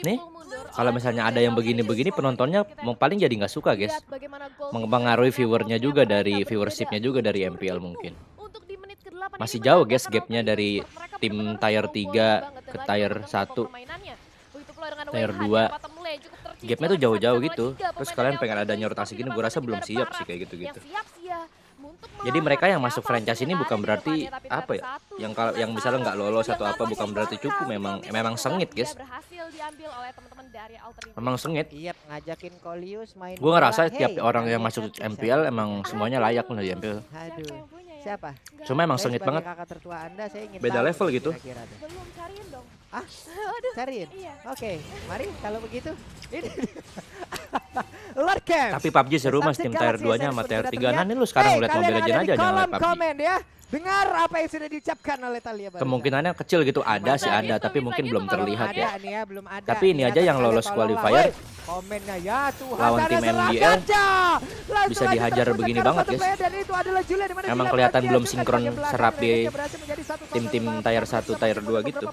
Nih, kalau misalnya ada yang begini-begini penontonnya mau paling jadi nggak suka guys. Mempengaruhi viewernya juga dari viewershipnya juga dari MPL mungkin. Masih jauh guys gapnya dari tim tier 3 ke tier 1, tier 2. Gapnya tuh jauh-jauh gitu. Terus kalian pengen adanya rotasi gini, gue rasa belum siap sih kayak gitu-gitu. Jadi mereka yang masuk franchise ini bukan berarti apa ya, yang misalnya nggak lolos atau apa bukan berarti cukup, memang sengit guys. Memang sengit. Iya, ngajakin Kolius main. Gue ngerasa bola. tiap Hey, orang yang kalian masuk kan bisa. MPL emang semuanya layak loh di MPL. Aduh. Siapa? Cuma emang Saya sengit sebagai banget. kakak tertua Anda, saya ingin Beda tahu level nih gitu. kira-kira deh. Belum cariin dong. Ah, Aduh. cariin. Iya. Oke, mari kalau begitu. Ini Lord Camp. Tapi PUBG seru mas, tim tier 2-nya sama tier 3. Nah ini lu sekarang lihat Mobile Legends aja, jangan lihat PUBG. Komen ya. Dengar apa yang sudah diucapkan oleh Thalia barusan. Kemungkinannya kecil gitu, ada sih ada, tapi mungkin belum terlihat ya. Nih ya, belum ada. Tapi ini aja yang lolos qualifier Komennya ya Tuhan, lawan tim MDL bisa aja dihajar begini banget guys. Dan itu adalah Julian, dimana Emang Julian kelihatan berhasil belum kan sinkron bagian belakang. serap di Mereka berhasil menjadi 1-0 tim-tim tier 1, tier 2 gitu.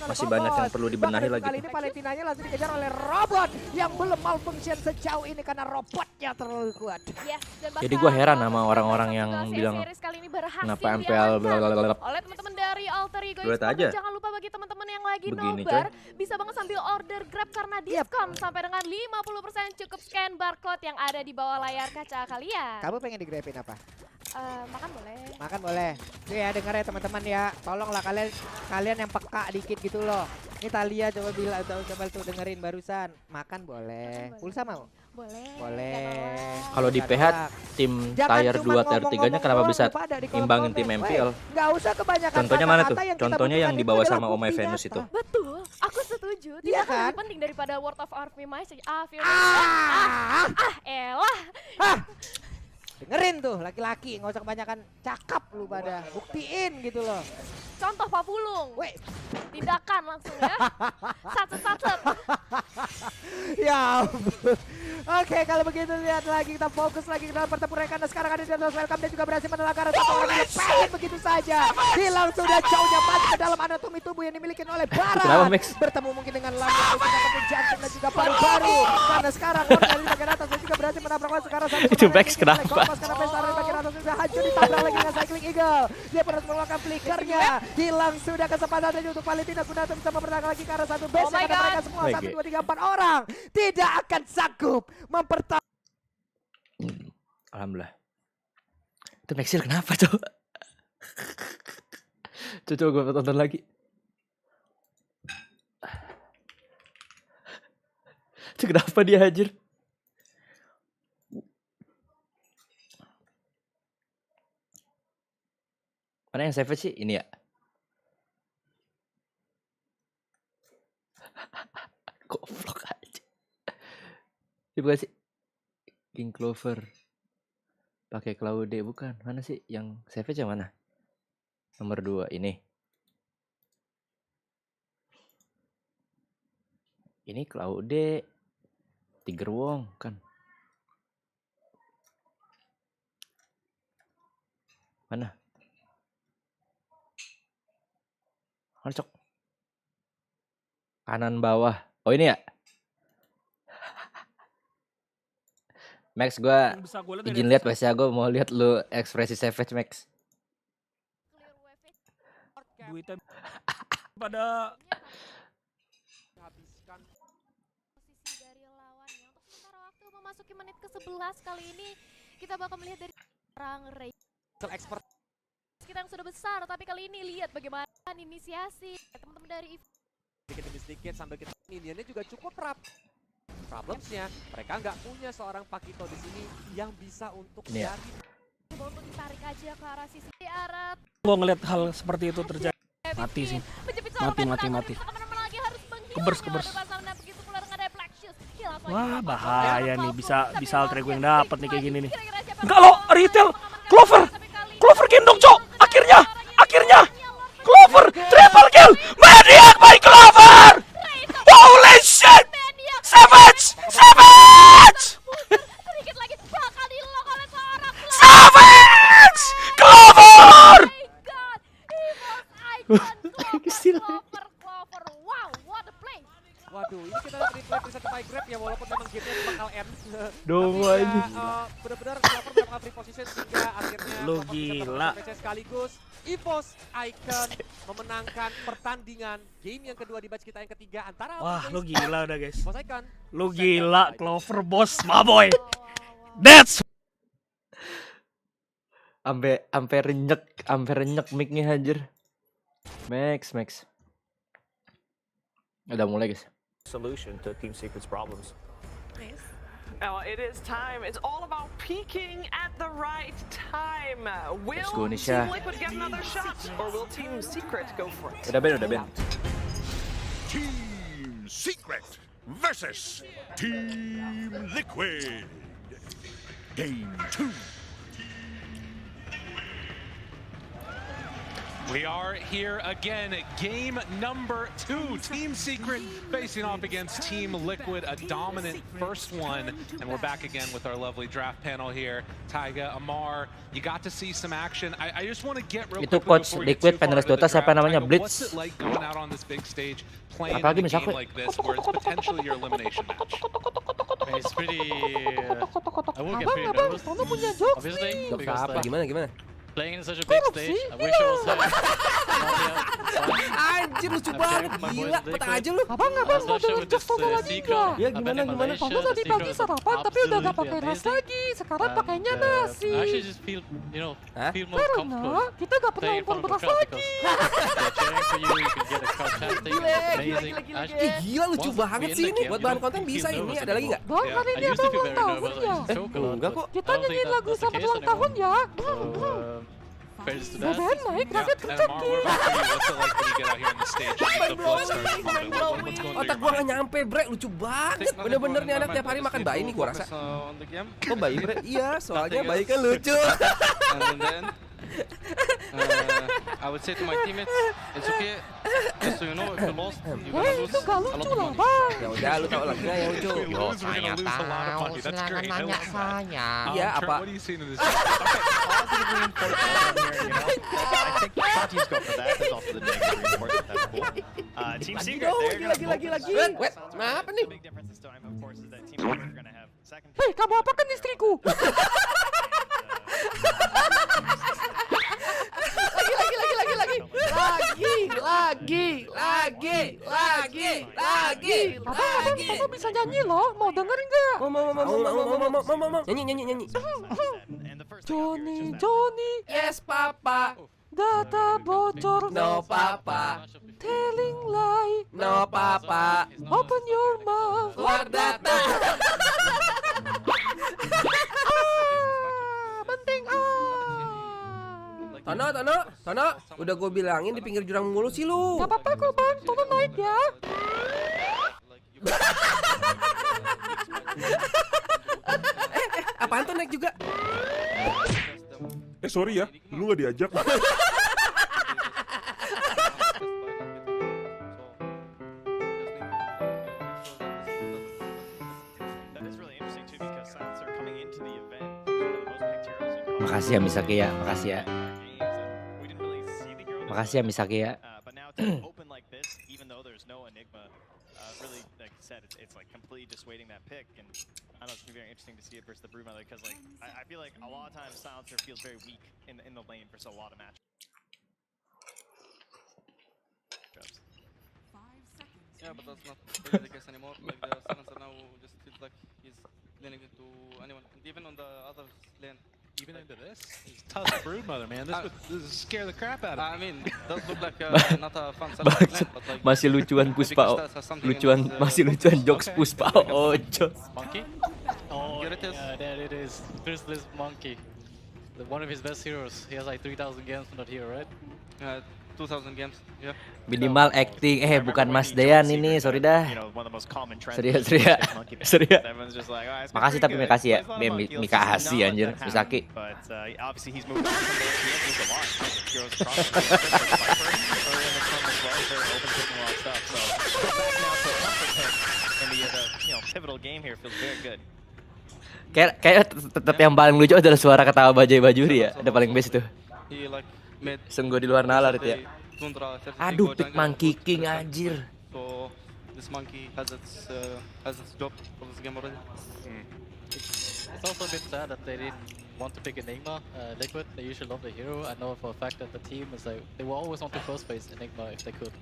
Masih banyak yang perlu dibenahi lagi. Kali ini Valentinanya langsung dikejar oleh robot yang belum malfunction sejauh ini karena robotnya terlalu kuat. Jadi gue heran sama orang-orang yang bilang kenapa MPL blablabla. Oleh teman-teman dari Alter Ego Lihat Esports, aja. jangan lupa bagi teman-teman yang lagi Begini, nobar bisa banget sambil order Grab karena diskon sampai dengan 50%, cukup scan barcode yang ada di bawah layar kaca kalian. Kamu pengen digrabin apa? Makan boleh. Makan boleh. Tuh ya denger ya teman-teman ya. Tolonglah kalian yang peka dikit gitu loh. Ini Thalia coba bilang coba tuh dengerin barusan. Makan boleh. Pulsa mau? Boleh. Boleh. Kalau di PH tim tier 2, tier 3-nya kenapa bisa imbangin tim MPL? Nggak usah kebanyakan Contohnya mana tuh? kata-kata yang kita Contohnya yang butuhkan dibawa itu sama adalah Omai bukti Venus nyata. itu. Betul, aku setuju. Tidak Iya akan kan? lebih penting daripada World of Army match. Ah! Elah. Ah! Dengerin tuh laki-laki, nggak usah kebanyakan cakap lu pada. Buktiin gitu loh. Contoh Pak Pulung. Weh. Tindakan langsung ya. Satset. Ya ampun. Oke, kalau begitu lihat lagi, kita fokus lagi ke dalam pertempuran karena sekarang ada di atas welcome dan juga berhasil menelakar satu orang yang pengen begitu saja. Hilang sudah jauhnya masuk ke dalam anatomi tubuh yang dimiliki oleh Barat. Kenapa, Max? Bertemu mungkin dengan lambung ataupun jantung dan juga paru-paru. Karena sekarang Lord dari bagian atas dan juga berhasil menabrak sekarang satu. Itu Max kenapa? Karena Pesta dari bagian atas sudah hancur ditabrak lagi dengan Cycling Eagle. Dia perlu mengeluarkan flickernya. Hilang sudah kesempatannya untuk Valentina Gunato bisa mempertahankan lagi ke arah satu base. Karena mereka semua 1, 2, 3, 4 orang tidak akan sanggup mempertahankan. Alhamdulillah. Itu Maxir kenapa tuh? Coba gue tonton lagi. Itu kenapa dia hajar? Mana yang savage sih? Ini ya? Goblok aja. Ini bukan sih? King Clover. Pakai Claude bukan. Mana sih yang savage yang mana? Nomor 2 ini. Ini Claude Tiger Wong kan. Mana? Cok. Kanan bawah. Oh ini ya? Max, gua izin lihat Wes ya, gua mau lihat lu ekspresi savage Max. Duitnya pada Posisi dari lawannya untuk sementara waktu memasuki menit ke-11 kali ini kita bakal melihat dari orang Ray. Expert Kita yang sudah besar, tapi kali ini lihat bagaimana inisiasi teman-teman dari sedikit sambil kita minionnya juga cukup problemsnya mereka nggak punya seorang Pakito di sini yang bisa untuk Ini ya. jadi untuk ditarik aja ke arah sisi di arah gua ngeliat hal seperti itu terjadi. Mati sih. Mati. Kebers. Wah, bahaya nih, bisa alter ego yang dapet nih kayak gini nih. Enggak lo, retail Clover gendong, Cok. Akhirnya Clover triple kill. Maniac by Clover. Holy shit. Savage. Clover. Wow, what a play. waduh ini kita replay bisa ke grab ya walaupun memang gamenya bakal end Dongo tapi aja. benar-benar Clover mendapatkan free position sehingga akhirnya Lu Clover bisa gila. mendapatkan match sekaligus EVOS Icon memenangkan pertandingan game yang kedua di batch kita yang ketiga antara Wah, lu gila udah guys. EVOS Icon Lu gila, Clover bos, my boy. That's Ampe renyek mic-nya hajar. Max. Udah mulai guys. solution to Team Secret's problems. Nice. Now it is time. It's all about peaking at the right time. Will go, Nisha. Team Liquid get another shot, or will Team Secret go for it? Udah Ben. Team Secret versus Team Liquid. Game 2. We are here again, game number 2. Team Secret facing off against Team Liquid, a dominant first one. And we're back again with our lovely draft panel here. Taiga, Amar, you got to see some action. I just want to get real Itu quickly coach before we get Liquid too far panelis into the Dota siapa draft. namanya? Taiga, Blitz. what's it like going out on this big stage, playing Apalagi in a misalku. game like this where it's potentially your elimination match? It's pretty. I will get pretty nervous. Obviously, because like, Gimana? playing in such a big stage, I wish I was there. Anjir lucu banget, gila, petang aja lu. Abang mau denger jokes Football juga. Ya gimana? Kamu tadi pagi sarapan tapi udah gak pakai nasi lagi. Sekarang pakainya nasi. I actually just feel, feel more comfortable. Kita gak pernah playing in impor front of the beras crowd lagi. because they're cheering for you. You can get a crowd chanting. It's amazing. Ih gila lucu banget sih ini. Buat bahan konten bisa ini. Ada lagi nggak? Bang, hari ini ada ulang tahun ya. Enggak kok. Kita nyanyiin lagu selamat ulang tahun ya. Praises to that. BBM naik, rakyat And kenceng. Amar, what about for you? What's it like when you get out here on the stage and the blood starts pumping? What's going through Otak your gua mind? nggak nyampe, bre. Lucu banget. Bener-bener nih anak tiap hari makan bayi nih gua rasa. Kok bayi, bre? Iya, soalnya bayi kan lucu. And then I would say to my teammates, it's okay. Just so you know, if you lost, you're gonna lose Itu gak a lot lucu of lah, money. Bang. Ya udah, lu tau lagi yang lucu. If we lose, we're gonna lose a lot of money. That's great. I love that. Iya, Trent, apa? what are you seeing in this? Positive reinforcement here, you know. I think Conti's go for that. There's also the negative reinforcement. That's cool. Team Secret, they're gonna focus. Wait, kenapa nih? The big difference this time, of course, is that Team Secret are gonna have second. Hei, kamu apakan istriku? Abang bisa nyanyi loh. Mau denger nggak? Mau. Nyanyi. And the first Johnny, Yes, papa. data bocor. No, papa. Telling lie. No, papa. Open your mouth. Keluar data. Penting Tono. Udah gue bilangin di pinggir jurang mulu sih lu. Gak apa-apa kok Bang, Tono naik ya. Apaan tuh naik juga? Sorry ya, lu gak diajak. That is really interesting too because Silence are coming into the event. One of the most picked heroes in Makasih ya Misaki ya, makasih ya. games, and we didn't really see the hero. Makasih ya Misaki ya. But now to open like this, even though there's no Enigma, really, like you said, it's like completely dissuading that pick. And I don't know, it's gonna be very interesting to see it versus the Broodmother because like I feel like a lot of times Silencer feels very weak in the lane versus a lot of matches. Yeah, but that's not really the case anymore. Like the Silencer now just feels like he's leaning into anyone, and even on the other lane. Even into this? It's tough Broodmother, man. This would scare the crap out of me. I mean, does look like not a fun Bangsat, but like masih lucuan Puspa. Masih lucuan jokes Puspa. Oh, jokes. Monkey? Oh, yeah, there it is. First Monkey. One of his best heroes. He has like 3,000 games from that hero, right? 2,000 games. Yeah. Minimal acting. Bukan Mas Dayan ini, sorry dah. You know, one of the most common trends. Serius. Everyone's just like, oh, it's Makasih tapi makasih ya. Mika Hasi anjir, Misaki. But obviously he's moved on from there. He has moved a lot. Heroes across the board. Viper, early in the term as well. Very open, taking a lot of stuff. So back now to a comfort pick in the pivotal game here feels very good. Kayak tetap yang paling lucu adalah suara ketawa Bajai Bajuri ya. Ada paling best tuh. He like made Sungguh di luar nalar itu ya. Tundra, Aduh, pick Monkey King anjir. So this monkey has its job for this game already. It's also a bit sad that they didn't want to pick Enigma. Liquid, they usually love the hero. I know for a fact that the team is like, they will always want to first face Enigma if they could.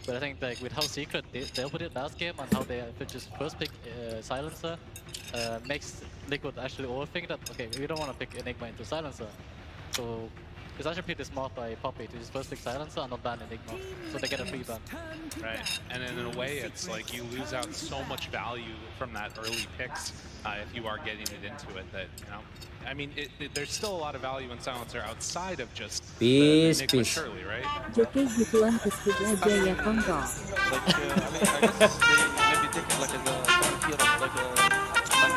But I think like with how Secret they put it last game and how they just first pick Silencer makes Liquid actually all think that, okay, we don't want to pick Enigma into Silencer. So it's actually pretty smart by Poppy to just first pick Silencer and not ban Enigma, so they get a free ban. Right, and in a way, it's like you lose out so much value from that early picks if you are getting it into it. That I mean, there's still a lot of value in Silencer outside of just Peace, Enigma, peace. surely, right? Like, I mean, I guess they maybe take it like as a hero, like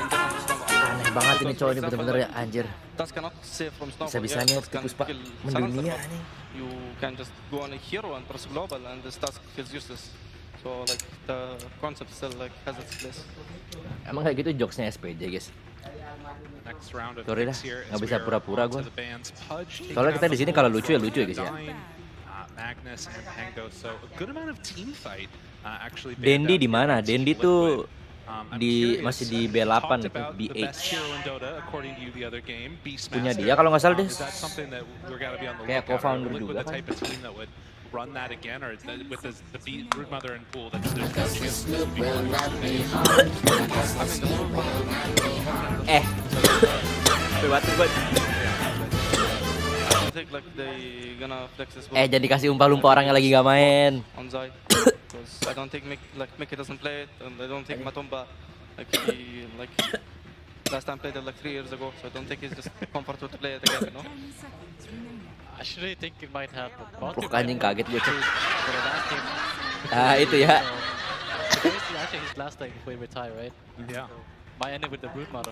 in general. banget ini cowok ini bener-bener ya anjir. Tusk cannot save from Snowball. Bisa-bisanya Tusk can tikus Pak kill mendunia Salazar, nih. you can just go on a hero and press global and this Tusk feels useless. So like the concept still like has its place. Emang kayak gitu jokesnya SPJ guys. Next round of Sorry dah, picks here nggak as bisa we are pura-pura onto gua. the bands. Pudge taking Soalnya kita out di sini the kalau ball lucu ya from lucu ya guys ya. Dine, Magnus and Pango, so a good amount of team fight actually. Dendi di mana? Dendi tuh di masih di B8 itu, BH. Punya dia kalau nggak salah deh. Kayak co-founder juga kan. Run that again, or with the Brood Mother and Pool, there's no chance this would be Batuk gue. I think like they gonna flex this Jangan dikasih umpah-lumpah orang yang lagi gak main. on Zai because I don't think Mickey doesn't play it and I don't think Matumba he last time played it like 3 years ago, so I don't think he's just comfortable to play it again, you know. I actually think it might happen. Blok anjing kaget gue cek. For the last game. Itu ya. This is actually his last time before he retire, right? Yeah. Might end it with the Brood Mother.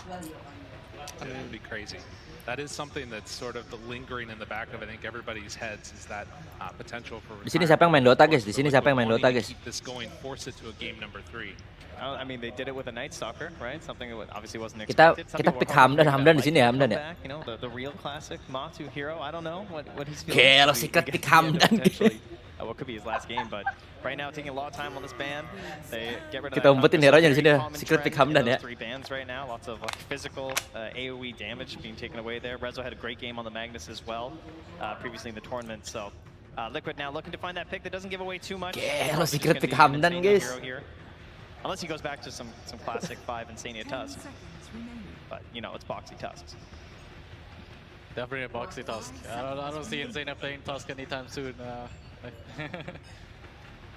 It would be crazy. That is something that's sort of the lingering in the back of I think everybody's heads is that potential for. Di sini siapa yang main Dota guys? Di sini siapa yang main Dota guys? Keep this going, force it to a game number 3. I mean, they did it with a Night Stalker, right? Something that obviously wasn't Kita expected. Some people pick were hoping Hamdan for di sini ya, that Hamdan ya. comeback, you know, the real classic Matu hero. I don't know what he's feeling. Gelo We secret get pick to the end of Hamdan. potentially, what could be his last game, but right now taking a lot of time on this ban. They get rid of Kita that umpetin counter, hero-nya di sini ya, common secret pick trend in Hamdan ya. those 3 bans right now. Lots of like physical AoE damage being taken away there. Rezo had a great game on the Magnus as well, previously in the tournament. So Liquid now looking to find that pick that doesn't give away too much. Gelo Probably just secret gonna pick be an Hamdan insane guys. hero here. Unless he goes back to some classic 5 Insania Tusk. But, you know, it's boxy Tusks. Definitely a boxy Tusk. I don't see Insania playing Tusk anytime soon.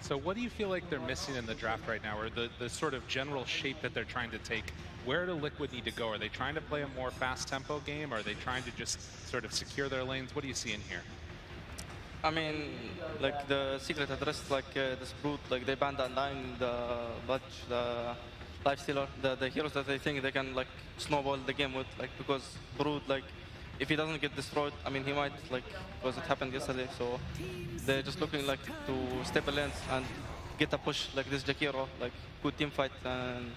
So what do you feel like they're missing in the draft right now, or the sort of general shape that they're trying to take? Where do Liquid need to go? Are they trying to play a more fast tempo game? Or are they trying to just sort of secure their lanes? What do you see in here? I mean, like the secret address, like this Brood, like they banned that line, the Budge, the Lifestealer, the heroes that they think they can like snowball the game with, like because Brood, like if he doesn't get destroyed, I mean he might, like because it happened yesterday, so they're just looking like to step a lanes and get a push like this Jakiro, like good team fight and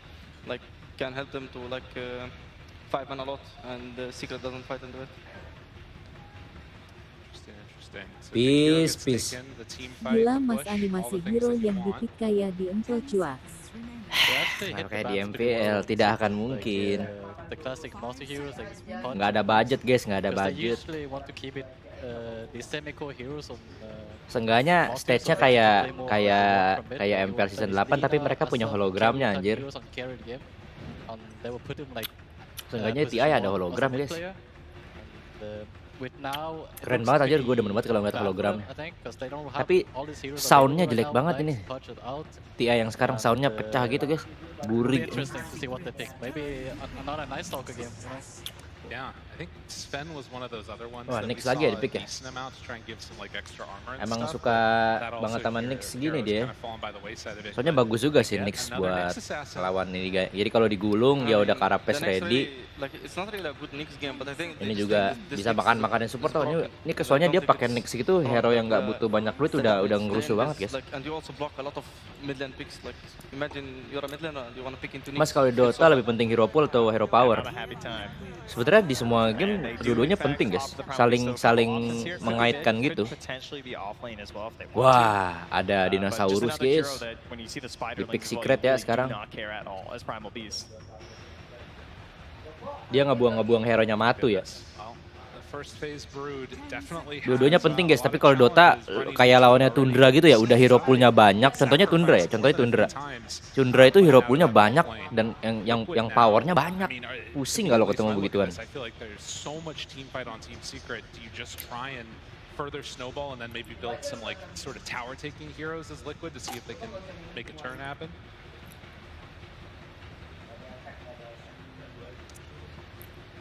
like can help them to like 5 man a lot, and the secret doesn't fight into it. Peace, peace. Gila mas animasi hero yang dipik kayak di Empel cuak. Nah, kayak di MPL tidak akan mungkin. Nggak ada budget guys, nggak ada budget. Seenggaknya stage-nya kayak MPL season 8 tapi mereka punya hologramnya anjir. Seenggaknya TI ada hologram guys. Keren banget anjir, gue demen banget kalau ngeliat hologram. Tapi soundnya jelek banget ini. TI yang sekarang soundnya pecah gitu guys. Burik. Yeah, I think Sven was one of those other ones. Wah, that we Nyx lagi ya saw di pick a ya? decent amount to try and give some, like, extra armor and Emang stuff, suka but that banget also sama here, Nyx gini heroes dia. kinda fallen by the wayside a bit, Soalnya but bagus juga they sih get Nyx another buat Nyx assassin. lawan ini guys. Jadi kalau digulung dia udah karapes The next ready. like it's not really a good Nyx game, but I think Ini they juga just think this bisa Nyx makan-makanin support is tau. broken. Ini soalnya dia pakai Nyx gitu, hero yang nggak the butuh banyak duit udah ngerusuh banget guys. Like, and you also block a lot of mid lane picks. Like imagine you're a mid laner and you wanna pick into Nyx. Mas kalau di Dota lebih penting hero pool atau hero power? Sebenarnya di semua game dua-duanya penting guys. Saling mengaitkan gitu. Wah, ada dinosaurus guys. Di pick secret ya sekarang. Dia ngebuang hero-nya Matu ya. Dua-duanya penting guys, tapi kalau Dota kayak lawannya Tundra gitu ya, udah hero poolnya banyak. Contohnya Tundra ya, Tundra itu hero poolnya banyak dan yang powernya banyak. Pusing kalau ketemu begituan. Further snowball and then maybe build some like sort of tower taking heroes as Liquid to see if they can make a turn happen.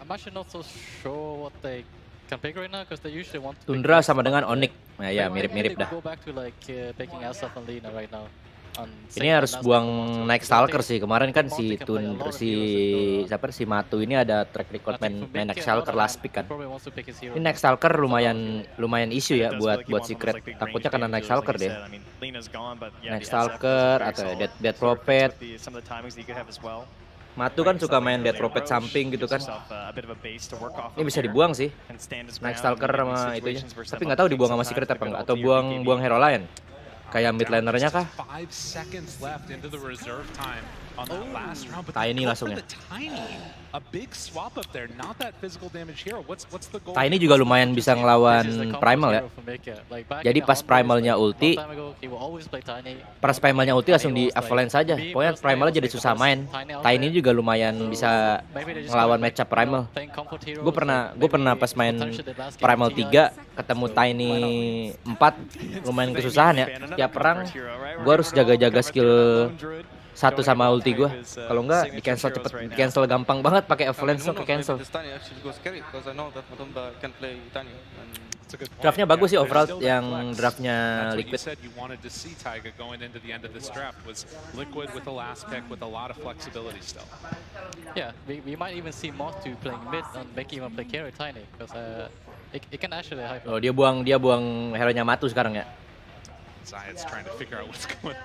I'm actually not so sure what they can pick right now because they usually want to Tundra sama dengan Onyx. Nah ya mirip-mirip dah. Go back to like picking Asaf and Lina right now. Ini harus buang naik stalker sih. Kemarin kan si Matu ini ada track record main naik stalker last pick kan. Ini naik stalker lumayan isu ya buat Secret. Takutnya karena naik stalker deh. Naik stalker atau dead prophet. Matu kan suka main dead prophet samping gitu kan. Ini bisa dibuang sih. Naik stalker sama itunya. Tapi nggak tahu dibuang sama Secret apa enggak, atau buang hero lain. Kayak mid lanernya kah? Tiny langsung ya. Tiny juga lumayan bisa ngelawan Primal ya. Jadi pas Primalnya ulti langsung di avalanche saja. Pokoknya Primalnya jadi susah main. Tiny juga lumayan bisa ngelawan matchup Primal. Gue pernah pas main Primal 3 ketemu Tiny 4 lumayan kesusahan ya. Tiap perang gue harus jaga-jaga skill satu sama ulti gue. Kalau enggak di cancel gampang banget pakai avalanche ke cancel. Draftnya bagus sih overall yang draftnya Liquid. Yeah, we might even see Motu playing mid and make even play carry Tiny because it can actually hype. Oh, dia buang hero-nya Matu sekarang ya.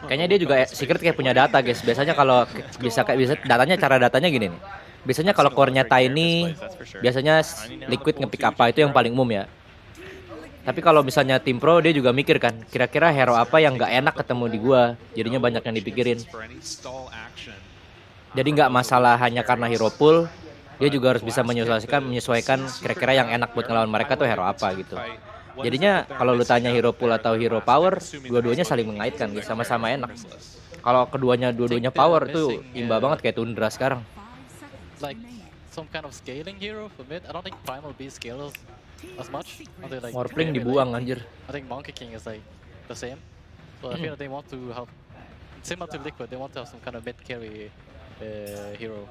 Kayaknya dia juga Secret kayak punya data guys. Biasanya kalau bisa cara datanya gini nih. Biasanya kalau core-nya Tiny, biasanya Liquid ngepick apa itu yang paling umum ya. Tapi kalau misalnya tim pro dia juga mikir kan, kira-kira hero apa yang nggak enak ketemu di gua. Jadinya banyak yang dipikirin. Jadi nggak masalah hanya karena hero pool, dia juga harus bisa menyesuaikan kira-kira yang enak buat ngelawan mereka tuh hero apa gitu. Jadinya kalau lu tanya hero pool atau hero power, dua-duanya saling mengaitkan guys, sama-sama enak. Kalau dua-duanya power itu imba banget kayak Tundra sekarang. Like some kind of scaling hero for mid. I don't think Primal B scales as much. Morphling dibuang anjir. I think Monkey King is like the same. So I feel they want to have similar to Liquid. They want to have some kind of mid carry hero.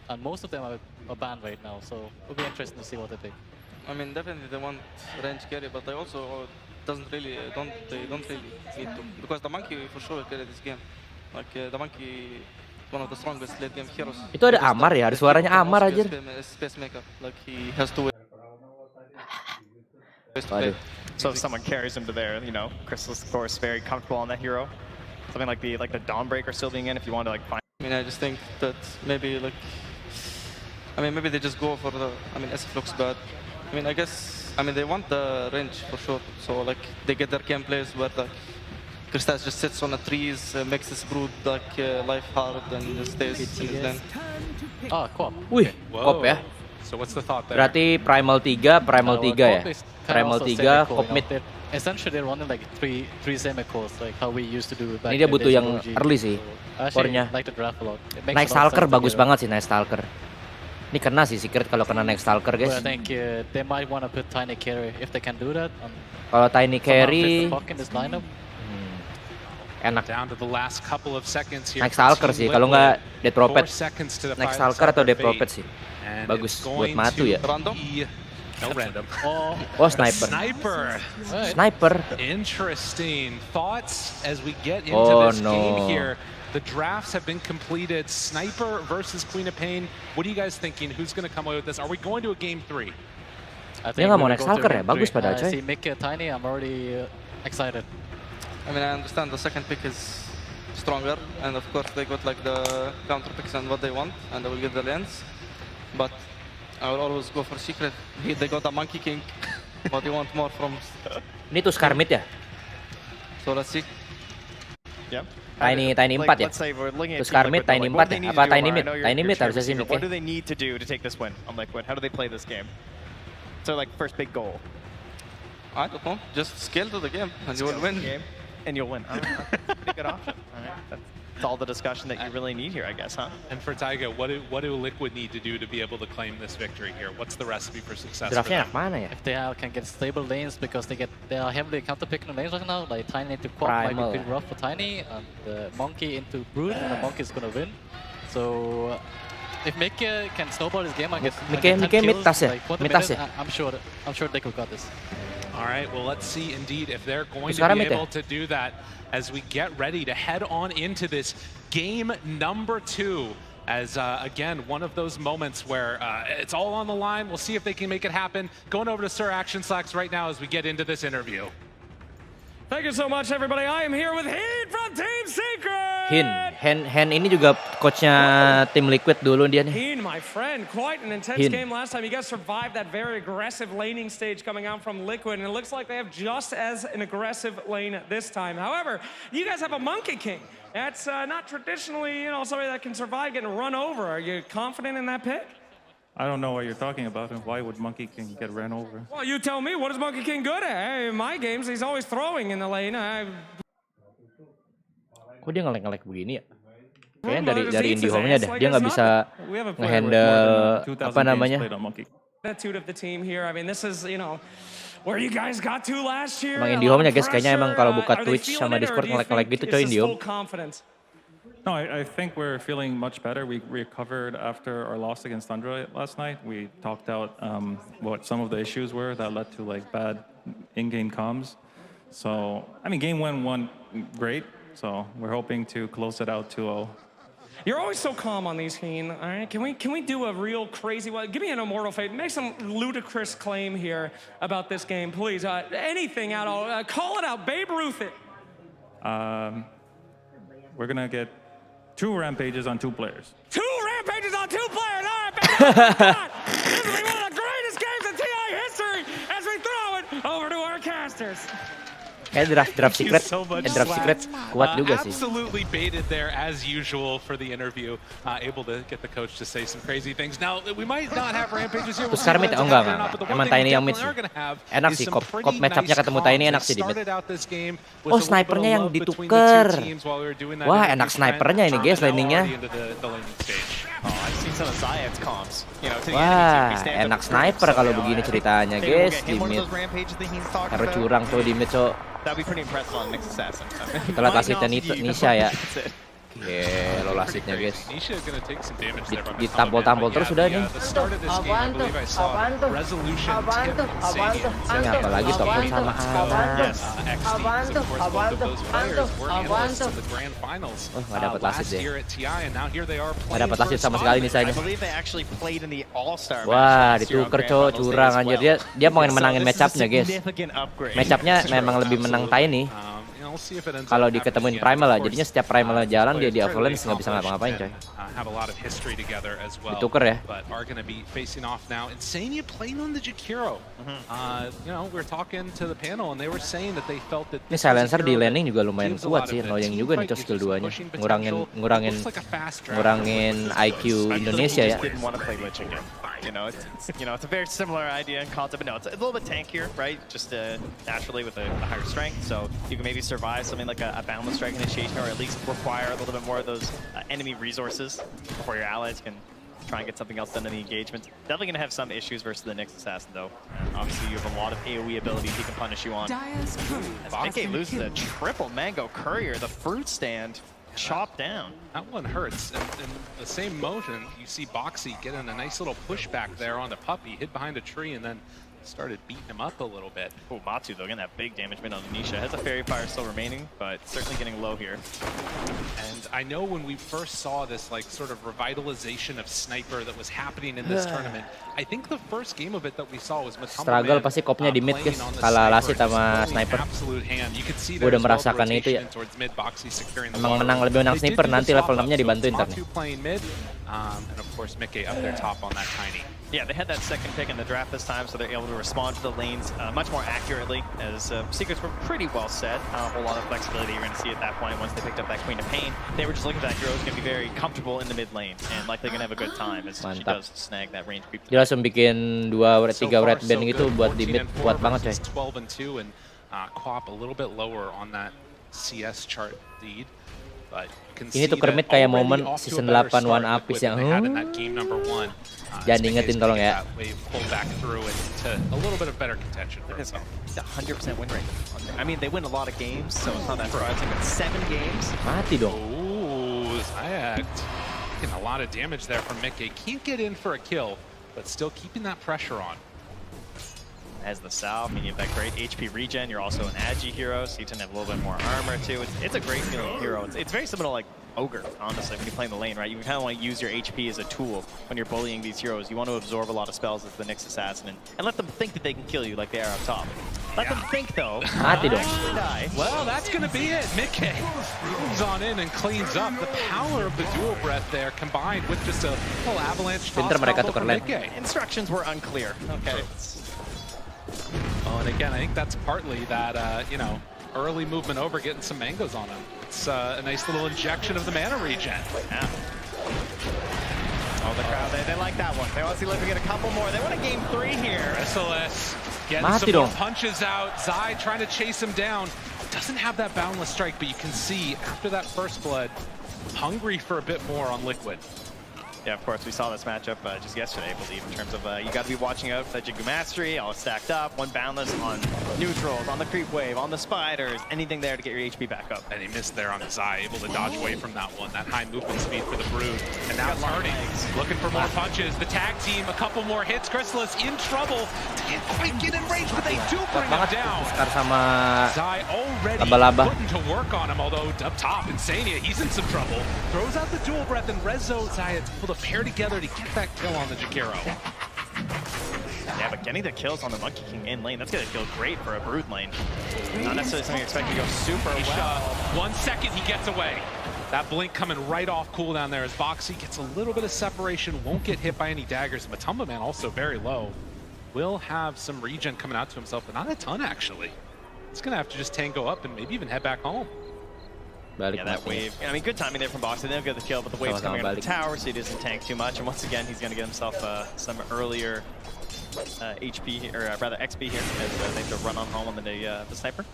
And most of them are banned right now, so it'll be interesting to see what they pick. I mean, definitely they want range carry, but they also don't really need to, because the monkey for sure carry this game. Like the monkey, one of the strongest late game heroes. Itu ada Amar ya, ada suaranya Amar aja. Space maker, like he has to. So if someone carries him to there, Crystal's of course very comfortable on that hero. Something like the Dawnbreaker still being in, if you want to find. I mean, I just think that maybe maybe they just go for the. SF looks bad. I guess they want the range for sure. So they get their gameplays where Kristas just sits on the trees, makes his brood life hard and just stays in his lane. Ah, Quap. Wih, Quap ya. So what's the thought there? Berarti Primal 3 ya. Primal 3 Quap mid. Essentially they're running like three semi-cores like how we used to do back. Ini dia butuh yang early sih. Core-nya. Naik Stalker bagus banget sih naik Stalker. Ini kena sih Secret kalau kena next Stalker guys. I think they might want to put Tiny carry if they can do that. Kalau Tiny carry enak. Next Stalker sih kalau nggak Dead Prophet. Next Stalker atau Dead Prophet sih. Bagus buat Matu ya. No random. Oh, sniper. Sniper. Interesting thoughts as we get into this game here. The drafts have been completed. Sniper versus Queen of Pain. What are you guys thinking? Who's going to come away with this? Are we going to a game 3? Dia nggak mau next Stalker ya? Bagus padahal coy. See Mickey Tiny, I'm already excited. I understand the second pick is stronger, and of course they got the counter picks and what they want, and they will get the lanes. But I will always go for Secret. They got a Monkey King, but they want more from. Ini tuh Skarmit ya? So let's see. Yeah. Tiny 4 ya? Terus Skarmit, Tiny 4 ya? Apa Tiny mid? Tiny mid harusnya sih mid ya? What do they need to do to take this win on Liquid? How do they play this game? So first big goal. I don't know. Just scale to the game and you will win. And you'll win. Pretty good option. All right. That's all the discussion that you really need here, I guess, huh? And for Taiga, what do Liquid need to do to be able to claim this victory here? What's the recipe for success? Draftnya mana ya? If they can get stable lanes because they are heavily counter-picking lanes right now. Like Tiny into Quap might be pretty rough for Tiny, and Monkey into Brood, and the Monkey is gonna win. So if Mickey can snowball this game, I guess. Mickey mid tas ya? Mid tas ya? I'm sure Liquid got this. All right, well, let's see indeed if they're going to Sekarang be mid ya? able to do that as we get ready to head on into this game number 2. As, again, one of those moments where it's all on the line. We'll see if they can make it happen. Going over to Sir Action Slacks right now as we get into this interview. Thank you so much, everybody. I am here with Hin from Team Secret. Hen ini juga coachnya tim Liquid dulu dia nih. Hin, my friend, quite an intense Hin. game last time. You guys survived that very aggressive laning stage coming out from Liquid, and it looks like they have just as an aggressive lane this time. However, you guys have a Monkey King. That's not traditionally, somebody that can survive getting run over. Are you confident in that pick? I don't know what you're talking about. Why would Monkey King get ran over? Well, you tell me. What is Monkey King good at? Hey, in my games, he's always throwing in the lane. Kok dia ngelek-ngelek begini ya? Kayaknya dari indie home-nya deh. Dia nggak bisa ngehandle apa namanya. Attitude of the team here. I mean, this is, where you guys got to last year. Emang indie home-nya guys, kayaknya emang kalau buka Twitch sama Discord ngelek-ngelek gitu coy indie home. No, I think we're feeling much better. We recovered after our loss against Thunder last night. We talked out what some of the issues were that led to like bad in-game comms. So, I mean, game 1 went great. So we're hoping to close it out 2-0. You're always so calm on these, Heen. All right, can we do a real crazy one? Give me an immortal fate. Make some ludicrous claim here about this game, please. Anything at all. Call it out. Babe Ruth it. We're gonna get 2 rampages on 2 players. 2 rampages on 2 players. All right, baby. This will be one of the greatest games in TI history as we throw it over to our casters. Kayak draft secret kuat juga sih. Absolutely baited there as usual for the interview, able to get the coach to say some crazy things. Now we might not have rampages here. Terus sekarang mid, enggak. Emang Tiny yang mid sih. Enak sih, kop matchupnya ketemu Tiny enak sih di mid. Oh, snipernya yang dituker. Wah, enak snipernya ini guys laningnya. Wah, enak sniper kalau begini ceritanya guys di mid. Taruh curang tuh di mid cok. That'd be pretty impressive on Mixed Assassin. Kita lihat lasitnya Nisha ya. Lo lasitnya guys. Ditampol-tampol terus udah nih. Apaan tuh? Ini apa lagi Topon sama Alan. Apaan tuh? Oh, nggak dapat lasit deh. Nggak dapat lasit sama sekali nih saya. Wah, dituker cowok curang anjir dia mau menangin matchupnya guys. Matchupnya memang lebih menang Tiny. Kalau diketemuin primal lah, jadinya setiap primal jalan dia di avalanche nggak bisa ngapa-ngapain coy. Dituker ya. Ini silencer di landing juga lumayan kuat sih, loyang juga nih skill 2-nya. Ngurangin IQ Indonesia ya. It's a very similar idea and concept, but no, it's a little bit tankier, right? Just naturally with a higher strength, so you can maybe survive something like a boundless strike initiation, or at least require a little bit more of those enemy resources before your allies can try and get something else done in the engagement. Definitely going to have some issues versus the Nyx Assassin, though. Obviously, you have a lot of AoE abilities he can punish you on. As Mickey loses a triple Mango Courier, the fruit stand chopped down. That one hurts. In the same motion, you see Boxy getting a nice little pushback there on the puppy, hid behind a tree, and then started beating him up a little bit. Oh, Matsu though, getting that big damage made on Nisha. Has a Fairy Fire still remaining, but certainly getting low here. And I know when we first saw this like sort of revitalization of Sniper that was happening in this tournament, I think the first game of it that we saw was struggle pasti kopnya di mid guys, kalah lasit sama Sniper. Gue udah merasakan itu ya. Emang lebih menang Sniper, nanti level 6-nya dibantuin ntar nih. And of course Mickey up there top on that Tiny. Yeah, they had that second pick in the draft this time, so they're able to respond to the lanes much more accurately, as Secrets were pretty well set. Not a whole lot of flexibility you're going to see at that point once they picked up that Queen of Pain. They were just looking at that hero who's going to be very comfortable in the mid lane, and likely going to have a good time as she does snag that range creep. Dia langsung bikin 2-3 red band gitu buat di mid, kuat banget coy. 12-2 and Quap a little bit lower on that CS chart lead. Ini tuh kermit kayak momen season 8 One Piece yang jangan diingetin tolong ya. A little bit of better contention. It's a 100% win rate. I mean, they win a lot of games, so it's not that surprising, but 7 games. Mati dong. Ooh, Zayat getting a lot of damage there from Mickey. Can't get in for a kill, but still keeping that pressure on. as the South. I mean, you have that great HP regen. You're also an Agi hero, so you tend to have a little bit more armor too. It's a great feeling hero. It's very similar to like Ogre, honestly, when you play in the lane, right? You kind of want to use your HP as a tool when you're bullying these heroes. You want to absorb a lot of spells as the Nyx Assassin and let them think that they can kill you like they are up top. Let them think, though. Mati dong. Die. Well, that's going to be it. Mickey moves on in and cleans up. The power of the dual breath there combined with just a little avalanche toss Pinter mereka combo tukar from lane. Mickey. Instructions were unclear. Okay. Oh, and again, I think that's partly that, you know, early movement over, getting some mangoes on him. It's a nice little injection of the mana regen. Yeah. Oh, the crowd, they like that one. They want to see Liquid get a couple more. They want a game 3 here. SLS getting Mati some more dong. punches out. Zai trying to chase him down. Doesn't have that boundless strike, but you can see after that first blood, hungry for a bit more on Liquid. Yeah, of course, we saw this matchup just yesterday, I believe, in terms of you got to be watching out for the Jigu Mastery, all stacked up, one boundless on neutrals, on the creep wave, on the spiders, anything there to get your HP back up. And he missed there on the Zai, able to dodge away from that one. That high movement speed for the Brood. And now Marty looking for more punches. The tag team, a couple more hits. Chrysalis in trouble. Can't quite get in range, but they do bring him down. Scar sama Zai already laba-laba. putting to work on him, although up top, Insania, he's in some trouble. Throws out the dual breath, and Rezo Zai is able to pair together to get that kill on the Jakiro. Yeah, but getting the kills on the Monkey King in lane, that's going to feel great for a Brood lane. Not necessarily something you expect to go super well. 1 second, he gets away. That blink coming right off cooldown there as Boxy gets a little bit of separation, won't get hit by any daggers. Matumba Man also very low. Will have some regen coming out to himself, but not a ton actually. He's going to have to just tango up and maybe even head back home. Yeah, that wave. I mean, good timing there from Boxy. They'll get the kill, but the wave's coming out of the tower, so he doesn't tank too much. And once again, he's going to get himself some earlier HP, or rather XP here, as they have to run on home on the sniper.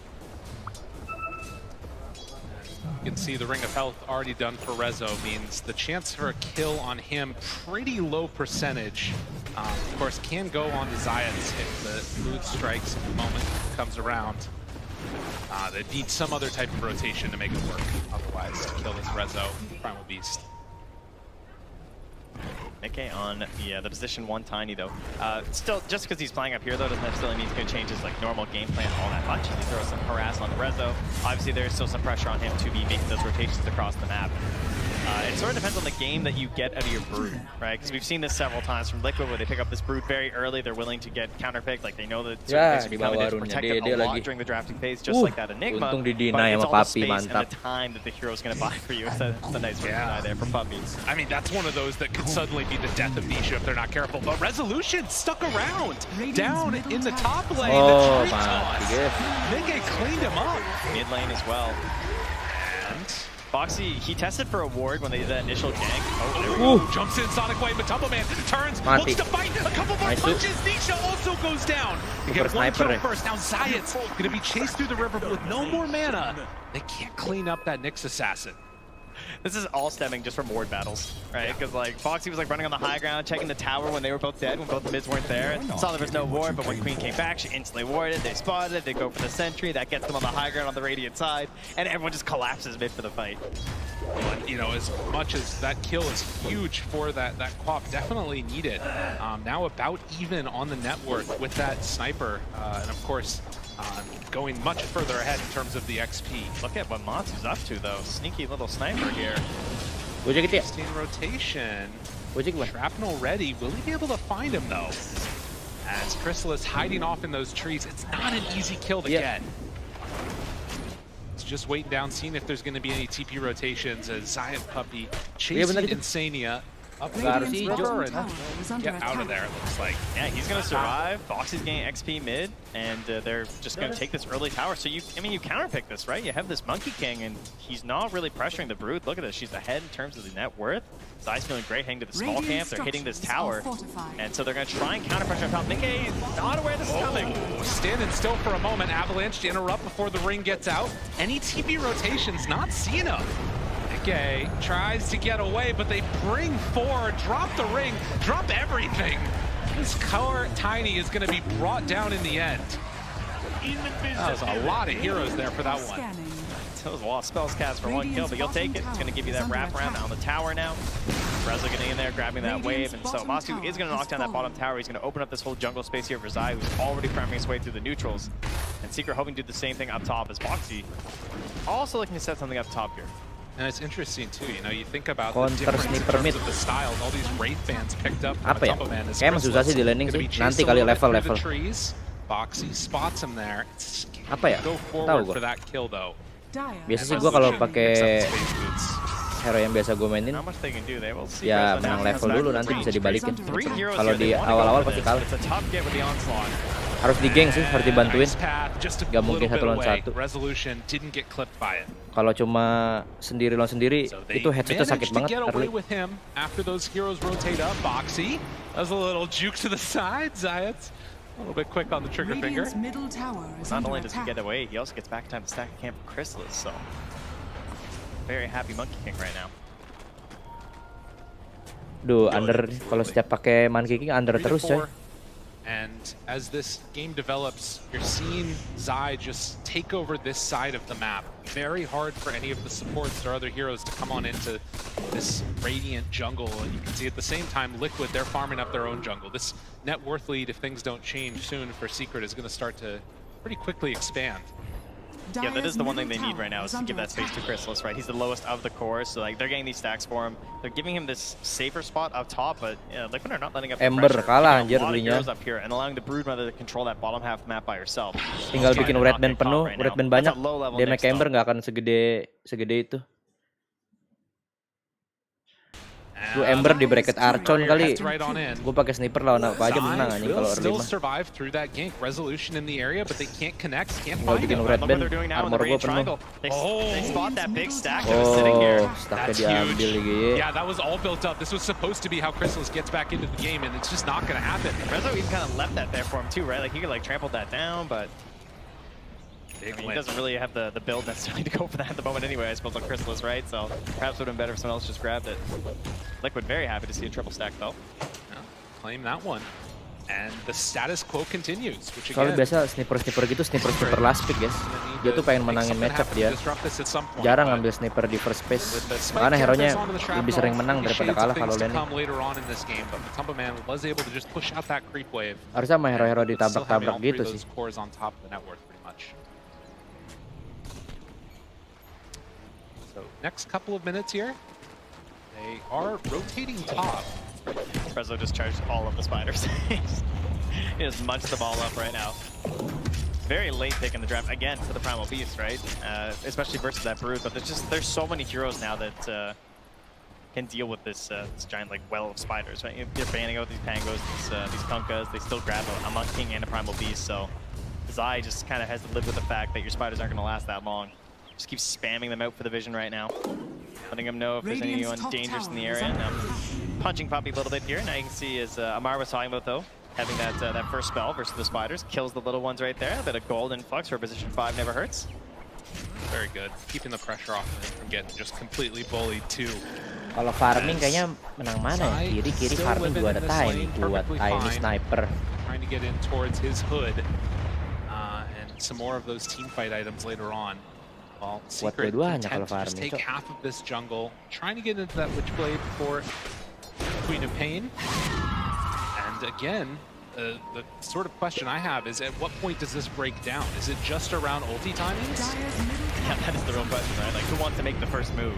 You can see the Ring of Health already done for Rezo means the chance for a kill on him, pretty low percentage. Of course, can go on the Zayats if the mood strikes if the moment comes around. They need some other type of rotation to make it work, otherwise to kill this Rezo Primal Beast. Mickey on the position 1 Tiny though. Still, just because he's playing up here though doesn't necessarily mean he's going to change his like normal game plan all that much. He throws some harass on Rezo. Obviously there's still some pressure on him to be making those rotations across the map. It sort of depends on the game that you get out of your Brood, right? Because we've seen this several times from Liquid where they pick up this Brood very early. They're willing to get counterpicked, like they know that certain picks are coming in to protect it a lot during the drafting phase, just like that Enigma. But it's all the space and the time that the hero's going to buy for you. It's a nice way to die there for puppies. I mean, that's one of those that could suddenly be the death of Nisha if they're not careful. But Resolution stuck around, down in the top lane. Oh, the tree toss. Mickey cleaned him up. Mid lane as well. And Boxy, he tested for a ward when they did that initial gank. Oh, there we go. Jumps in Sonic Wave, Matumba Man turns, looks to fight, a couple more punches, Nisha also goes down. You get one kill first, now Zayat's gonna be chased through the river, but with no more mana, they can't clean up that Nyx Assassin. This is all stemming just from ward battles, right? Because like Foxy was like running on the high ground, checking the tower when they were both dead, when both the mids weren't there. Saw there was no ward, but when Queen came back, she instantly warded. They spotted it. They go for the sentry. That gets them on the high ground on the Radiant side, and everyone just collapses mid for the fight. But, you know, as much as that kill is huge for that Quap, definitely needed. Now about even on the net worth with that sniper, and of course, going much further ahead in terms of the XP. Look at what Matsu's up to, though. Sneaky little sniper here. Interesting rotation. Shrapnel ready. Will he be able to find him, though? As Chrysalis hiding off in those trees, it's not an easy kill to get. It's just waiting down, seeing if there's going to be any TP rotations as Zion Puppy chasing Insania. Up the river and get out of there, it looks like. Yeah, he's going to survive. Foxy's getting XP mid, and they're just going to take this early tower. So you counterpick this, right? You have this Monkey King, and he's not really pressuring the Brood. Look at this. She's ahead in terms of the net worth. Zai's feeling great heading to the small camp. They're hitting this tower, and so they're going to try and counterpressure on top. Mickey not aware this is coming. Standing still for a moment. Avalanche to interrupt before the ring gets out. Any TP rotations, not seeing him. Mickey tries to get away, but they bring forward, drop the ring, drop everything. This core Tiny is going to be brought down in the end. That was a lot of heroes there for that one. That was a lot of spells cast for 1 kill, but you'll take it. It's going to give you that wraparound on the tower now. Rezo getting in there, grabbing that wave, and so Masu is going to knock down that bottom tower. He's going to open up this whole jungle space here for Zai, who's already farming his way through the neutrals. And Secret hoping to do the same thing up top as Boxy. Also looking to set something up top here. And it's interesting too, you know, you think about Counter the difference in sniper terms mid. of the styles, all these Wraith bands picked up from Apa ya? top of man. Kayak emang susah sih di landing sih. Nanti kali level-level. Boxy spots him there. Apa ya? Go Tahu forward gua. for that kill though. Biasa sih gua kalau pakai hero yang biasa gue mainin, ya menang level dulu nanti bisa dibalikin. Kalau di awal-awal pasti kalah. Harus di geng sih, harus dibantuin. Gak mungkin 1 lawan 1. Kalau cuma sendiri lawan sendiri, itu headsetnya sakit banget. A little bit quick on the trigger finger. Not only does he get away, he also gets back time to stack camp for Chrysalis, so very happy Monkey King right now. Duh, under kalau setiap pakai Monkey King under terus coy. And as this game develops, you're seeing Zai just take over this side of the map. Very hard for any of the supports or other heroes to come on into this Radiant jungle. And you can see at the same time, Liquid, they're farming up their own jungle. This net worth lead, if things don't change soon for Secret, is going to start to pretty quickly expand. Yeah, that is the one thing they need right now, is to give that space to Chrysalis, right? He's the lowest of the core, so like they're getting these stacks for him. They're giving him this safer spot up top, but Liquid are not letting up the Ember pressure. kalah A anjir lot of belinya. heroes up here and allowing the Broodmother to control that bottom half map by herself. Tinggal bikin red band penuh, red band banyak. That's a low-level Damage Nyx, Ember though. nggak akan segede itu. Gue Ember di bracket Archon kali. Gue pakai sniper lawan apa aja menang anjing kalau early mah. Survive through that gank. Resolution in the area, but they can't connect, can't Tinggal find bikin him. red band, armor gue penuh. They spot that big stack that was sitting here. Stacknya diambil gitu. Yeah, that was all built up. This was supposed to be how Chrysalis gets back into the game, and it's just not going to happen. Rezo even kind of left that there for him too, right? Like he could like trample that down, but I mean, he doesn't really have the build necessarily to go for that at the moment anyway, I suppose, on Chrysalis, right? So perhaps it would have been better if someone else just grabbed it. Liquid very happy to see a triple stack though. Yeah, claim that one. And the status quo continues, which Soalnya again, biasa sniper gitu, sniper last pick guys. Dia tuh pengen menangin matchup dia. Jarang ngambil sniper di first space. Karena hero-nya lebih sering menang daripada kalah kalau landing. Harusnya sama hero-hero ditabrak-tabrak gitu sih. So next couple of minutes here, they are rotating top. Rezo just charged all of the spiders. He just munched them all up right now. Very late pick in the draft again for the Primal Beast, right? Especially versus that Brood, but there's so many heroes now that can deal with this giant like well of spiders, right? They're banning out these Pangos, these Kunkas. They still grab a Monk King and a Primal Beast, so Zai just kind of has to live with the fact that your spiders aren't going to last that long. Just keep spamming them out for the vision right now, letting them know if there's anyone dangerous in the area. Now, punching Poppy a little bit here. Now you can see, as Amar was talking about though, having that first spell versus the spiders kills the little ones right there. A bit of gold influx for position 5 never hurts. Very good, keeping the pressure off them from getting just completely bullied too. Kalau farming kayaknya menang mana ya? Kiri farming gua ada tiny buat tiny sniper. Trying to get in towards his hood, and some more of those team fight items later on. Well, Secret dua-duanya kalau content to just farming, take half of this jungle, trying to get into that Witchblade for Queen of Pain. And again, the sort of question I have is, at what point does this break down? Is it just around ulti timings? Yeah, that is the real question, right? Like, who wants to make the first move?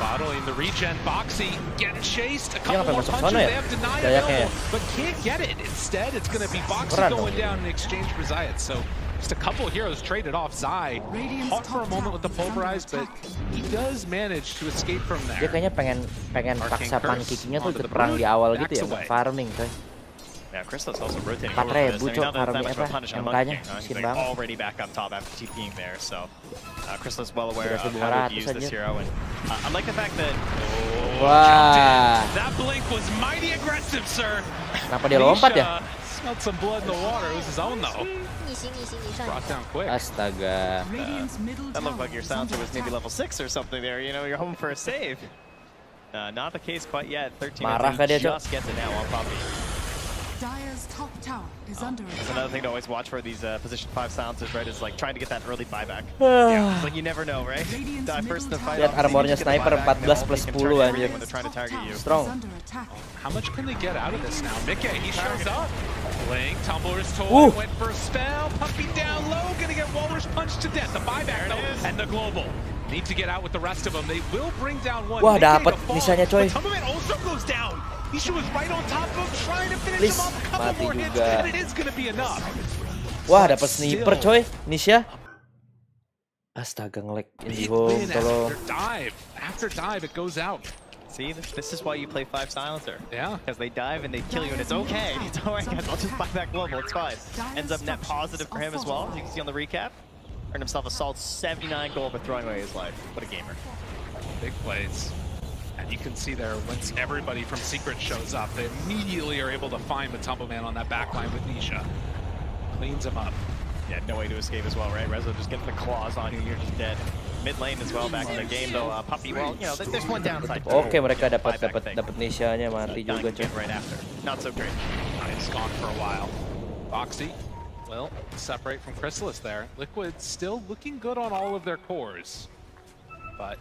Bottling the regen, Boxy getting chased. A Dia couple more ngapain masuk punches, sana ya? they have denied Kayaknya. but can't get it. Instead, it's going to be Boxy Keren going dong. down in exchange for Zayat. So just a couple heroes traded off. Zai caught for a moment with the pulverized, but he does manage to escape from Dia there. kayaknya pengen paksa pankikingnya tuh perang di awal gitu ya, farming coy. Yeah, Chrysalis also rotating 4.000 over this. I mean, cok not that farming much of a punish on Monkey MK-nya, King, huh? He's miskin like banget. already back up top after TPing there, so Chrysalis well aware of 3.500 how to use aja. this hero, and I like the fact that Wah, That blink was mighty aggressive, sir. kenapa dia lompat ya? Smelled some blood in the water. It was his own though. Brought down quick. Astaga. that looked like your silencer was maybe level 6 or something there. You know, you're hoping for a save. Not the case quite yet. 13 Marah kah dia, Cok? just gets it now on Poppy. That's another thing to always watch for these position 5 silencers, right? Is like trying to get that early buyback. Yeah, it's like you never know, right? Die first in the fight. Lihat armornya sniper 14 plus 10 anjir. When they're trying to target you. Strong. How much can they get out of this now? Mickey, he shows up. Blink, Tumbler's toy, went for a spell. Puppy down low, gonna get Walrus punched to death. The buyback though, and the global. Need to get out with the rest of them. They will bring down one. Wah, dapat nisanya coy. Tumbleman also goes down. Nisha was right on top of him, trying to finish him off. A couple more hits, and it is gonna be enough. Wah, dapat sniper coy, Nisha. Astaga, nge-lag IndiHome, tolong. After dive, it goes out. See, this is why you play 5 silencer. Yeah. Because they dive and they kill you, and it's okay. It's alright, guys. I'll just buy back global. It's fine. Ends up net positive for him as well. As you can see on the recap. Earned himself a solid 79 gold for throwing away his life. What a gamer. Big plays. And you can see there, once everybody from Secret shows up, they immediately are able to find the Tumbleman on that backline with Nisha. Cleans him up. Yeah, no way to escape as well, right? Rezo just getting the claws on you, you're just dead. Mid lane as well, back in the game though. Puppy, well, you know, there's one downside. Oke, mereka dapat Nisha-nya, mati juga coy. Right after. Not so great. It's gone for a while. Foxy, well, separate from Chrysalis there. Liquid still looking good on all of their cores, but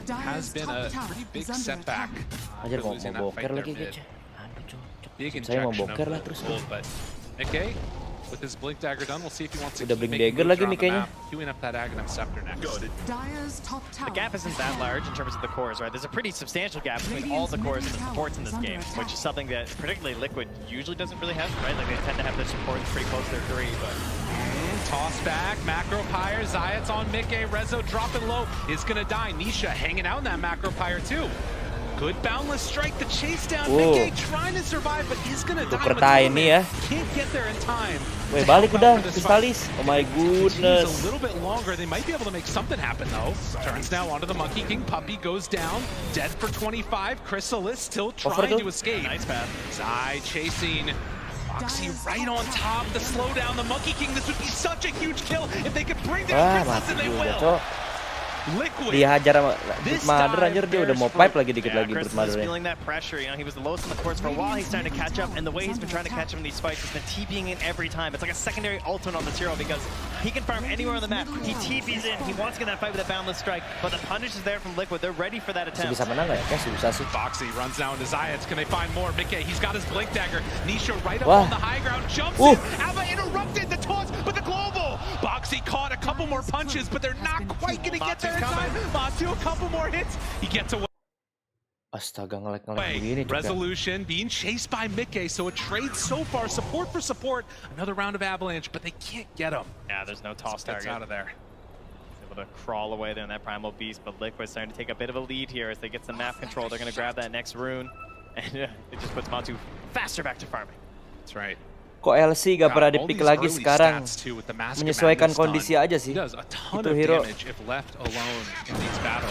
has been a pretty big setback. Anjir, mau boker lagi guys. Big Saya mau injection boker lah of terus. gold, but Mickey, with his blink dagger done, we'll see if he wants to Udah keep blink making dagger moves lagi around the Mickey-nya. map, queuing up that Aghanim Scepter next. The gap isn't that large in terms of the cores, right? There's a pretty substantial gap between all the cores and the supports in this game, which is something that particularly Liquid usually doesn't really have, right? Like they tend to have their supports pretty close to their 3, but... Toss back, Macro Pyre, Zayat's on Mickey, Rezo dropping low, is gonna die. Nisha hanging out in that Macro Pyre too. Good boundless strike, the chase down, Mickey trying to survive, but he's gonna die. Tuker ini ya. Can't get there in time. Weh, balik udah, Pistalis. Oh my A goodness. little bit longer, they might be able to make something happen though. Turns now onto the Monkey King, Puppy goes down, dead for 25, Chrysalis still trying to escape. Nice path. Zai chasing. Foxy right on top, the slow down, the Monkey King. This would be such a huge kill if they could bring down Chrysalis, and they will. Liquid. Dihajar sama Brute Mother anjir, dia udah mau pipe lagi dikit lagi Brute Mother. Feeling that pressure, you know, he was the lowest on the course for a while. He's starting to catch up, and the way he's been trying to catch him in these fights has been TPing in every time. It's like a secondary ultimate on the Tiro because he can farm anywhere on the map. He TPs in, he wants to get that fight with a boundless strike, but the punish is there from Liquid. They're ready for that attempt. Bisa menang nggak ya? Kayak susah sih. Foxy runs down to Zayats. Can they find more? Mickey, he's got his blink dagger. Nisha right up on the high ground, jumps in. Ava interrupted the toss, but the global. Boxy caught a couple more punches, but they're not quite going to get there in time. Matu, a couple more hits. He gets away. Astaga, nge-lag begini juga. Resolution being chased by Mickey, so a trade so far, support for support. Another round of Avalanche, but they can't get him. Yeah, there's no toss target. Out of there. Able to crawl away there in that Primal Beast, but Liquid's starting to take a bit of a lead here as they get some map control. They're going to grab that next rune, and it just puts Matu faster back to farming. That's right. Kok LC gak pernah di-pick lagi sekarang? Menyesuaikan kondisi aja sih. Itu hero.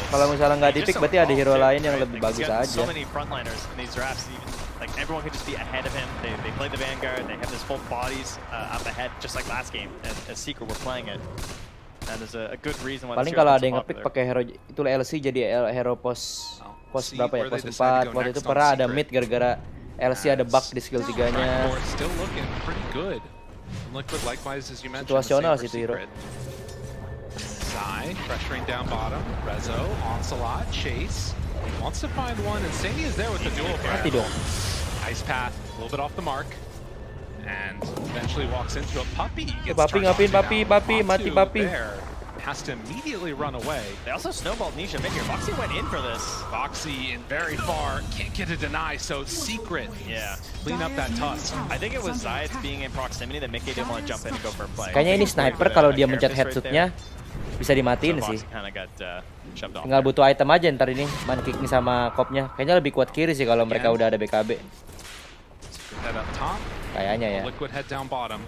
Kalau misalnya nggak di-pick berarti ada hero lain yang lebih bagus aja. So many frontliners in these drafts, even like everyone could just be ahead of him. They play the Vanguard, they have this full bodies up ahead, just like last game as Secret were playing it. And there's a good reason why. Paling kalau ada yang nge-pick pakai hero itu LC jadi hero pos berapa ya? Pos 4. Waktu itu pernah ada mid gara-gara LC ada bug di skill 3-nya. Situasional sih itu hero. Zai pressuring down bottom. Rezo, Onslaught, Chase. Wants to find one, and Sandy is there with the duel. Mati dong. Nice path, a little bit off the mark. And eventually walks into a Puppy. Papi ngapain Papi, mati Papi. Has to immediately run away. They also snowballed Nisha mid here. Foxy went in for this. Foxy in very far, can't get a deny, so Secret. Yeah. Clean up that tusk. I think it was Zayats being in proximity that Mickey didn't want to jump in and go for a play. Kayaknya ini sniper kalau dia mencet headshotnya bisa dimatiin sih. Tinggal butuh item aja ntar ini man kick sama kopnya. Kayaknya lebih kuat kiri sih kalau mereka udah ada BKB. Kayaknya ya. Liquid head down bottom.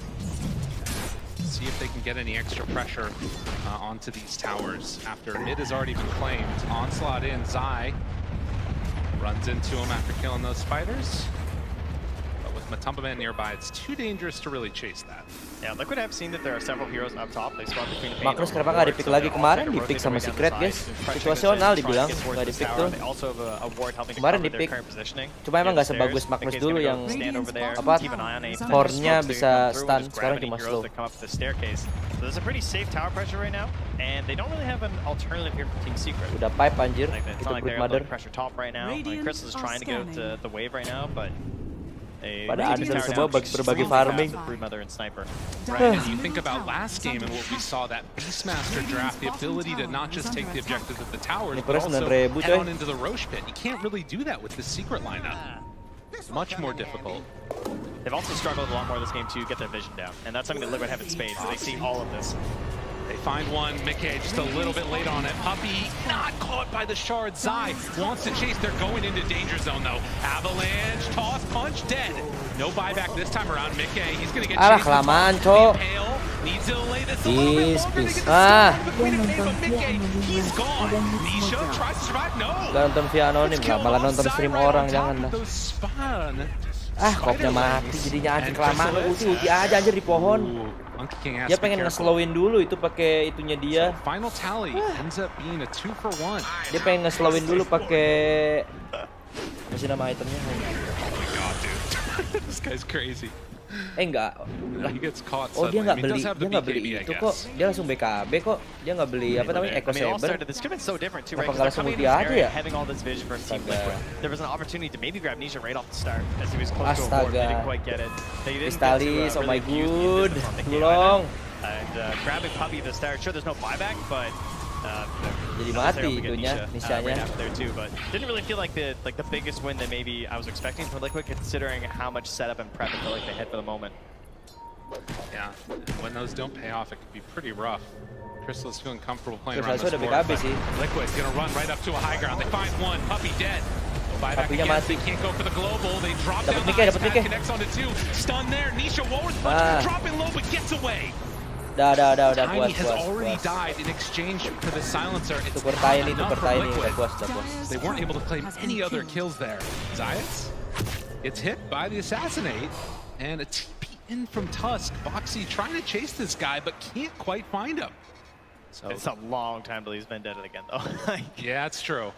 See if they can get any extra pressure onto these towers after mid has already been claimed. Onslaught in, Zai runs into him after killing those spiders. But with Matumba Man nearby, it's too dangerous to really chase that. Yeah, Liquid have seen that there are several heroes up top. They spawn between the Magnus kenapa nggak di-pick lagi kemarin? Di-pick sama Secret, guys. Situasional dibilang nggak di-pick tuh. Kemarin di-pick. Cuma emang nggak sebagus Magnus dulu yang apa hornya bisa stun. Sekarang cuma slow. There's a pretty safe tower pressure right now, and they don't really have an alternative here for Team Secret. Udah pipe anjir. It's not like they're able to pressure top right now. Crystal is trying to go to the wave right now, but pada ada semua berbagi farming. Right, and you think about last game and what we saw, that Beastmaster draft, the ability to not just take the objectives of the towers, but also head on into the Roche pit. You can't really do that with the Secret lineup. Much more difficult. They've also struggled a lot more this game to get their vision down, and that's something that Liquid have in spades. They see all of this. They find one, Mickey just a little bit late on it. Puppey not caught by the shard. Zai wants to chase. They're going into danger zone though. Avalanche, toss, punch, dead. No buyback this time around. Mickey, he's gonna get chased. Kelamaan, cok. Needs to delay this a little bit longer to get the Mickey. He's gone. Nisha tries to survive. No. Gak nonton via anonim lah, malah nonton stream orang, jangan lah. Kopnya mati jadinya anjing kelamaan. Ulti aja anjir di pohon. Dia pengen nge-slowin dulu itu pakai itunya dia. Final tally ends up being a 2-for-1. Dia pengen nge-slowin dulu pakai masih nama itemnya. Oh my god, dude. This guy's crazy. Enggak. He gets caught Oh dia nggak suddenly. beli itu kok. Dia langsung BKB kok. Dia nggak beli apa namanya Echo Saber. Apa nggak langsung ulti aja ya? There was an opportunity to maybe grab Nisha right off the start as he was close to a ward. They didn't quite get it. Kristalis, oh my god. Tolong. And grabbing Puppey at the start. Sure, there's no buyback, but jadi mati itunya Nishanya. But didn't really feel like the biggest win that maybe I was expecting for Liquid, considering how much setup and prep I feel like they had for the moment. Yeah, when those don't pay off, it can be pretty rough. Crystal is feeling comfortable playing around Terus this board. BKB Liquid gonna run right up to a high ground. They find one. Puppey dead. Buyback again. They can't go for the global. They drop down. Connects onto two. Stun there. Nisha War's punch dropping low, but gets away. Udah Tiny puas. has already died in exchange for the silencer. It's Super Tiny, enough for Liquid. puas. They weren't able to claim any other kills there. Zayas gets hit by the assassinate, and a TP in from Tusk. Boxy trying to chase this guy, but can't quite find him. So it's a long time till he's been dead again, though. Yeah, it's true.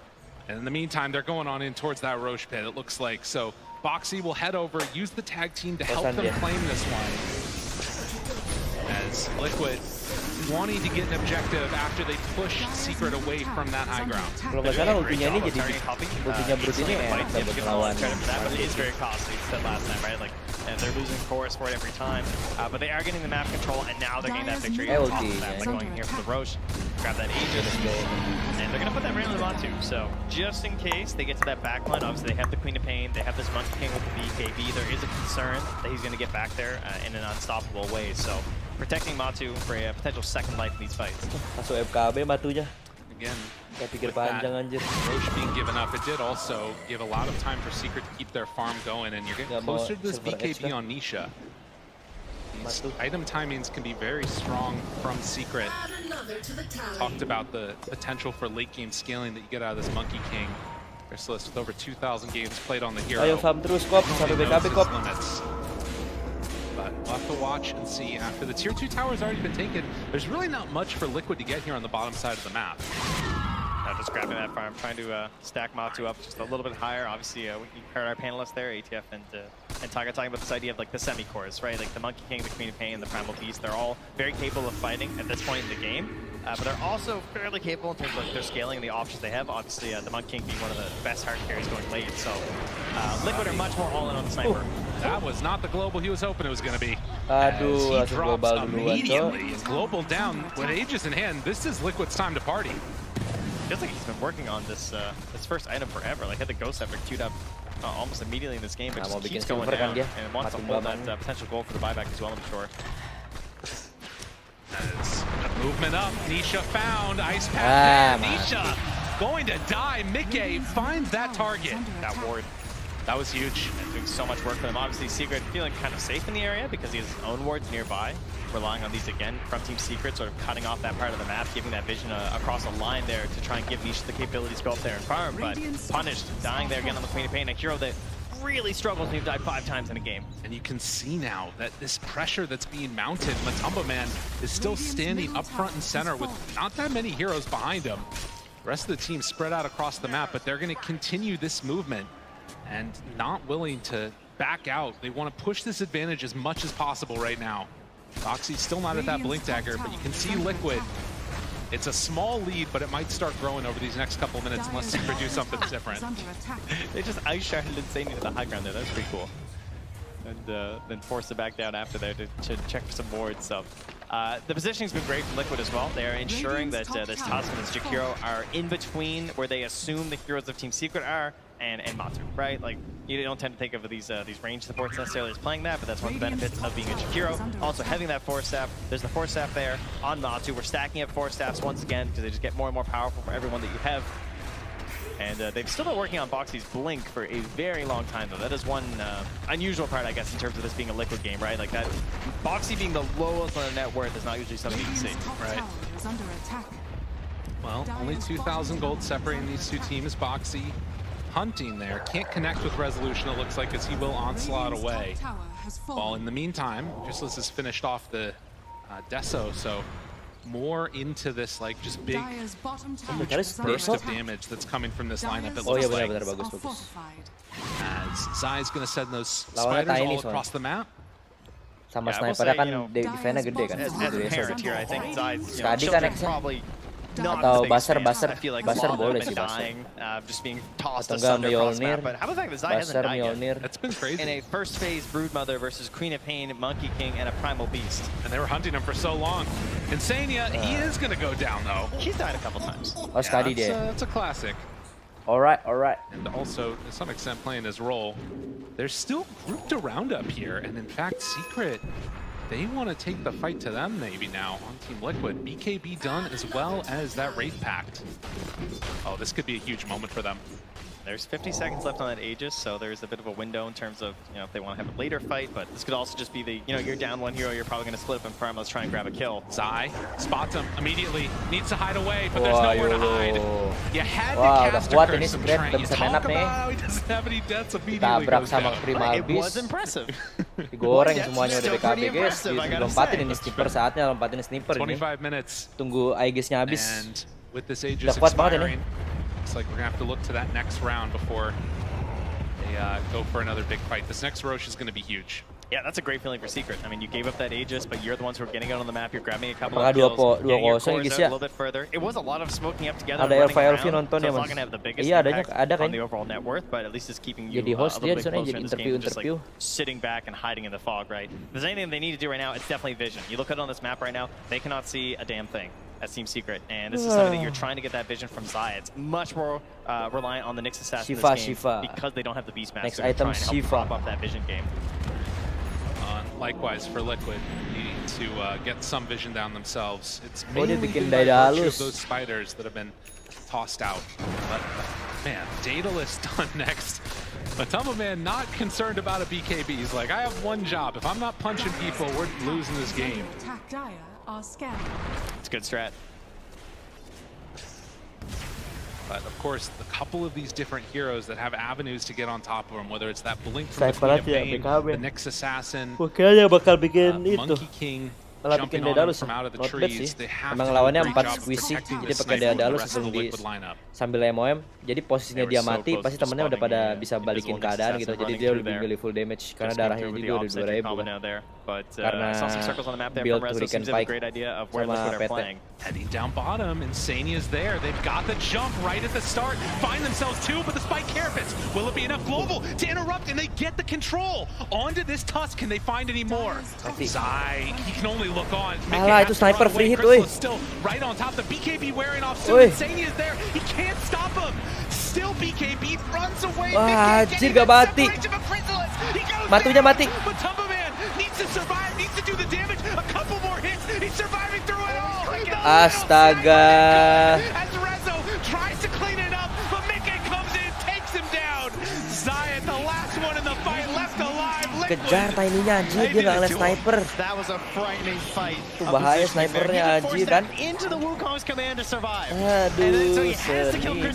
And in the meantime, they're going on in towards that Roche pit, it looks like. So Boxy will head over, use the tag team to help them claim this one. As Liquid wanting to get an objective after they push Secret away from that high ground. Kalau nggak salah ultinya ini jadi ultinya Brute ini enak buat melawan. But it is very costly. It's said last time, right? Like, and they're losing chorus for it every time. But they are getting the map control, and now they're getting that victory. Like going here for the Roche, grab that Aegis, and they're gonna put that random on too. So just in case they get to that backline, obviously they have the Queen of Pain, they have this Monkey King with the BKB. There is a concern that he's gonna get back there in an unstoppable way. So protecting Matu for a potential second life in these fights. Masuk FKB Matunya. Again, saya pikir panjang anjir. Roche being given up, it did also give a lot of time for Secret to keep their farm going, and you're getting closer to this BKB on Nisha. These item timings can be very strong from Secret. Talked about the potential for late game scaling that you get out of this Monkey King. Chrysalis with over 2,000 games played on the hero. Ayo farm terus kop, sampai BKB kop. But we'll have to watch and see after the tier 2 tower has already been taken. There's really not much for Liquid to get here on the bottom side of the map. Just grabbing that farm, trying to stack Matu up just a little bit higher. Obviously, we heard our panelists there, ATF and Taga, talking about this idea of like the semi-cores, right? Like the Monkey King, the Queen of Pain, the Primal Beast, they're all very capable of fighting at this point in the game. But they're also fairly capable in terms of like, their scaling and the options they have. Obviously, the Monkey King being one of the best hard carries going late. So Liquid are much more all in on the sniper. That was not the global he was hoping it was going to be. Aduh, he drops immediately. Global down with Aegis in hand. This is Liquid's time to party. Feels like he's been working on this this first item forever. Like had the Ghost Scepter queued up almost immediately in this game, but just keeps going down and wants to hold that potential goal for the buyback as well, I'm sure. As movement up, Nisha found Ice Path. Nisha going to die. Mickey finds that target. That ward. That was huge and doing so much work for them. Obviously, Secret feeling kind of safe in the area because he has his own wards nearby. Relying on these again from Team Secret, sort of cutting off that part of the map, giving that vision across a line there to try and give Nisha the capabilities to go up there and farm. But punished, dying there again on the Queen of Pain, a hero that really struggles when you die 5 times in a game. And you can see now that this pressure that's being mounted, Matumba Man is still standing up front and center with not that many heroes behind him. The rest of the team spread out across the map, but they're going to continue this movement and not willing to back out. They want to push this advantage as much as possible right now. Foxy's still not at that blink dagger, but you can see Liquid. It's a small lead, but it might start growing over these next couple of minutes unless Secret do something different. They just ice sharded Insane to the high ground there. That was pretty cool. And then forced it back down after there to check for some boards. So the positioning's been great from Liquid as well. They are ensuring that this Tusk and this Jakiro are in between where they assume the heroes of Team Secret are and Matu, right? Like, you don't tend to think of these range supports necessarily as playing that, but that's one of the benefits of being a Jakiro. Also having that Force Staff. There's the Force Staff there on Matu. We're stacking up Force Staffs once again because they just get more and more powerful for everyone that you have. And they've still been working on Boxy's Blink for a very long time, though. That is one unusual part, I guess, in terms of this being a Liquid game, right? Like that, Boxy being the lowest on the net worth is not usually something you can see. Right. Well, only 2,000 gold separating these two teams. Boxy hunting there. Can't connect with Resolution, it looks like, as he will onslaught away. While in the meantime, Useless has finished off the Deso, so more into this, like, just big burst of damage that's coming from this lineup, it looks like. bagus. As Zai's gonna send those spiders all across the map. Sama snipernya kan defense-nya gede kan. As a parent here, I think Zai's Skadi kan probably atau Basar boleh sih dying, just being tossed atau enggak asunder across the Mjolnir, map. But how about the fact that Zai hasn't Basar died yet? Mjolnir. That's been crazy. In a first phase Broodmother versus Queen of Pain, Monkey King, and a Primal Beast. And they were hunting him for so long. Insania, he is gonna go down though. He's died a couple times. Oh, Skadi dia. That's a classic. Alright. And also, to some extent, playing his role. They're still grouped around up here, and in fact, Secret, they want to take the fight to them maybe now on Team Liquid. BKB done as well as that Wraith Pact. Oh, this could be a huge moment for them. There's 50 seconds left on that Aegis, so there's a bit of a window in terms of, if they want to have a later fight, but this could also just be the, you're down one hero, you're probably going to split up in farm, let's try and grab a kill. Zai spots him immediately, needs to hide away, but there's nowhere to hide. You had to cast a curse from Trent. You talk about how he doesn't have any deaths immediately. Tabrak sama Prima It habis. was impressive. Digoreng semuanya udah BKB guys. Lompatin ini sniper saatnya, lompatin sniper ini. 25 minutes. Tunggu Aegisnya habis. And with this Aegis Udah kuat banget ini. expiring, looks like we're gonna have to look to that next round before they go for another big fight. This next Roche is gonna be huge. Yeah, that's a great feeling for Secret. I mean, you gave up that Aegis, but you're the ones who are getting out on the map. You're grabbing a couple of kills, getting your cores out a little bit further. It was a lot of smoking up together. Ada running LV around, nonton so ya it's not mas. going to have the biggest Iya impact kan. on the overall net worth, but at least it's keeping you Jadi a host little dia bit soalnya closer jadi in this game, just like interview. sitting back and hiding in the fog, right? If there's anything they need to do right now, it's definitely vision. You look at it on this map right now, they cannot see a damn thing. That's Team Secret, and this is something that you're trying to get that vision from Zai. It's much more reliant on the Nyx assassin in this game because they don't have the Beast Master to try and help prop up that vision game. Likewise for Liquid, needing to get some vision down themselves. It's Oh, dia mainly bikin by Daedalus. virtue of those spiders that have been tossed out. But man, Daedalus done next. Matumba Man not concerned about a BKB. He's like, I have one job. If I'm not punching people, we're losing this game. It's a good strat. But of course, a couple of these different heroes that have avenues to get on top of them, whether it's that Blink from the Sniper Queen of aja, Pain, BKB. the Nyx Assassin, Kayaknya bakal bikin itu. Monkey King, Malah jumping bikin on them Daedalus from out of the not bad trees. sih. They have Emang to do a lawannya great 4 job squishy, protecting jadi this pakai sniper from the Daedalus rest of the sebelum di Liquid lineup. sambil MOM. Jadi posisinya dia mati, pasti temennya udah pada bisa balikin keadaan gitu. Jadi dia lebih milih full damage karena darahnya juga udah 2000. But Karena I saw some circles on the map there build from Rezo. Hurricane Seems to have a Pike great idea of where sama Liquid are PT. playing. Heading down bottom, Insania's there. They've got the jump right at the start. Find themselves two, but the spike carpets. Will it be enough global to interrupt? And they get the control. Onto this Tusk, can they find any more? Zai, he can only look on. Alah, itu sniper free hit, woi. Still right on top. The BKB wearing off soon. Insania's there. He can't stop him. Still BKB runs away. Wah, anjir gak mati. Matunya mati. Matumba Man needs to survive, needs to do the damage. A couple more hits. He's surviving through it all. Astaga. As Rezo tries to clean it up, but Mickey comes in, takes him down. Zai at the last one in the fight, left alive, Dikejar Tiny-nya anjir, dia nggak ngeliat sniper. That was a frightening fight. Tuh bahaya snipernya anjir kan. Into the Wukong's command to survive. Aduh, sniper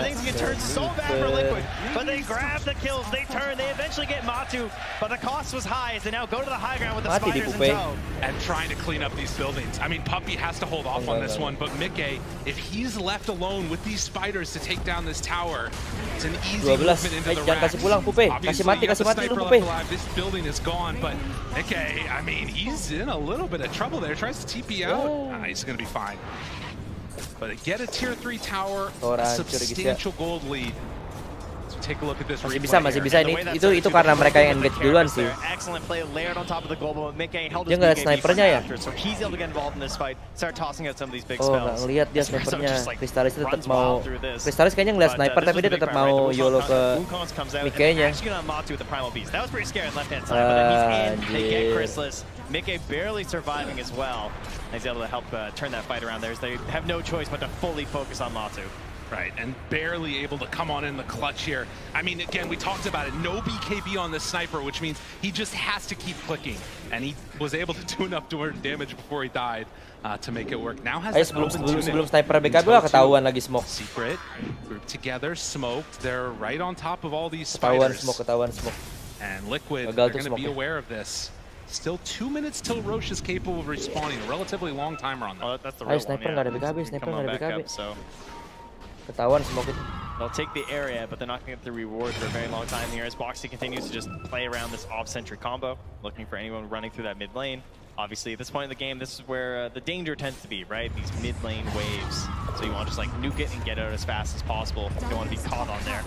things get turned so bad for Liquid, but they grab the kills, they turn, they eventually get Matu, but the cost was high as they now go to the high ground with the spiders in tow. And trying to clean up these buildings. I mean, Puppy has to hold off on this one, but Mickey, if he's left alone with these spiders to take down this tower, it's an easy movement into the rack. Kasih pulang Pupe, kasih mati lu Pupe. This building is gone, but Mickey, I mean, he's in a little bit of trouble there. Tries to TP out. He's gonna be fine. But get a tier 3 tower, a substantial gold lead. So take a look at this replay. Masih bisa ini. Itu karena mereka yang engage duluan sih. Excellent play layered on top of the global. Mickey held Dia nggak lihat snipernya ya? So he's able to get involved in this fight. Start tossing out some of these big Oh, nggak spells. ngeliat dia snipernya. Kristalis tetap mau. Kristalis kayaknya ngeliat sniper tapi dia tetap mau YOLO ke Mickey-nya. That was pretty scary on left hand side, but then he's in. They get Chrysalis. Mickey barely surviving as well. He's able to help turn that fight around there as they have no choice but to fully focus on Matu. Right, and barely able to come on in the clutch here. I mean, again, we talked about it. No BKB on the sniper, which means he just has to keep clicking. And he was able to do enough damage before he died to make it work. Now has sebelum sniper BKB lah ketahuan lagi smoke. Secret, group together, smoked. They're right on top of all these spiders. Ketahuan smoke. And Liquid, they're going to be aware of this. Still 2 minutes till Roche is capable of respawning. A relatively long timer on that. Oh, that's the real sniper nggak ada BKB, sniper nggak ada BKB. Ketahuan smoke itu. They'll take the area, but they're not going to get the reward for a very long time here as Boxy continues to just play around this off-centric combo, looking for anyone running through that mid lane. Obviously, at this point in the game, this is where the danger tends to be, right? These mid lane waves. So you want to just like nuke it and get out as fast as possible. You don't want to be caught on there.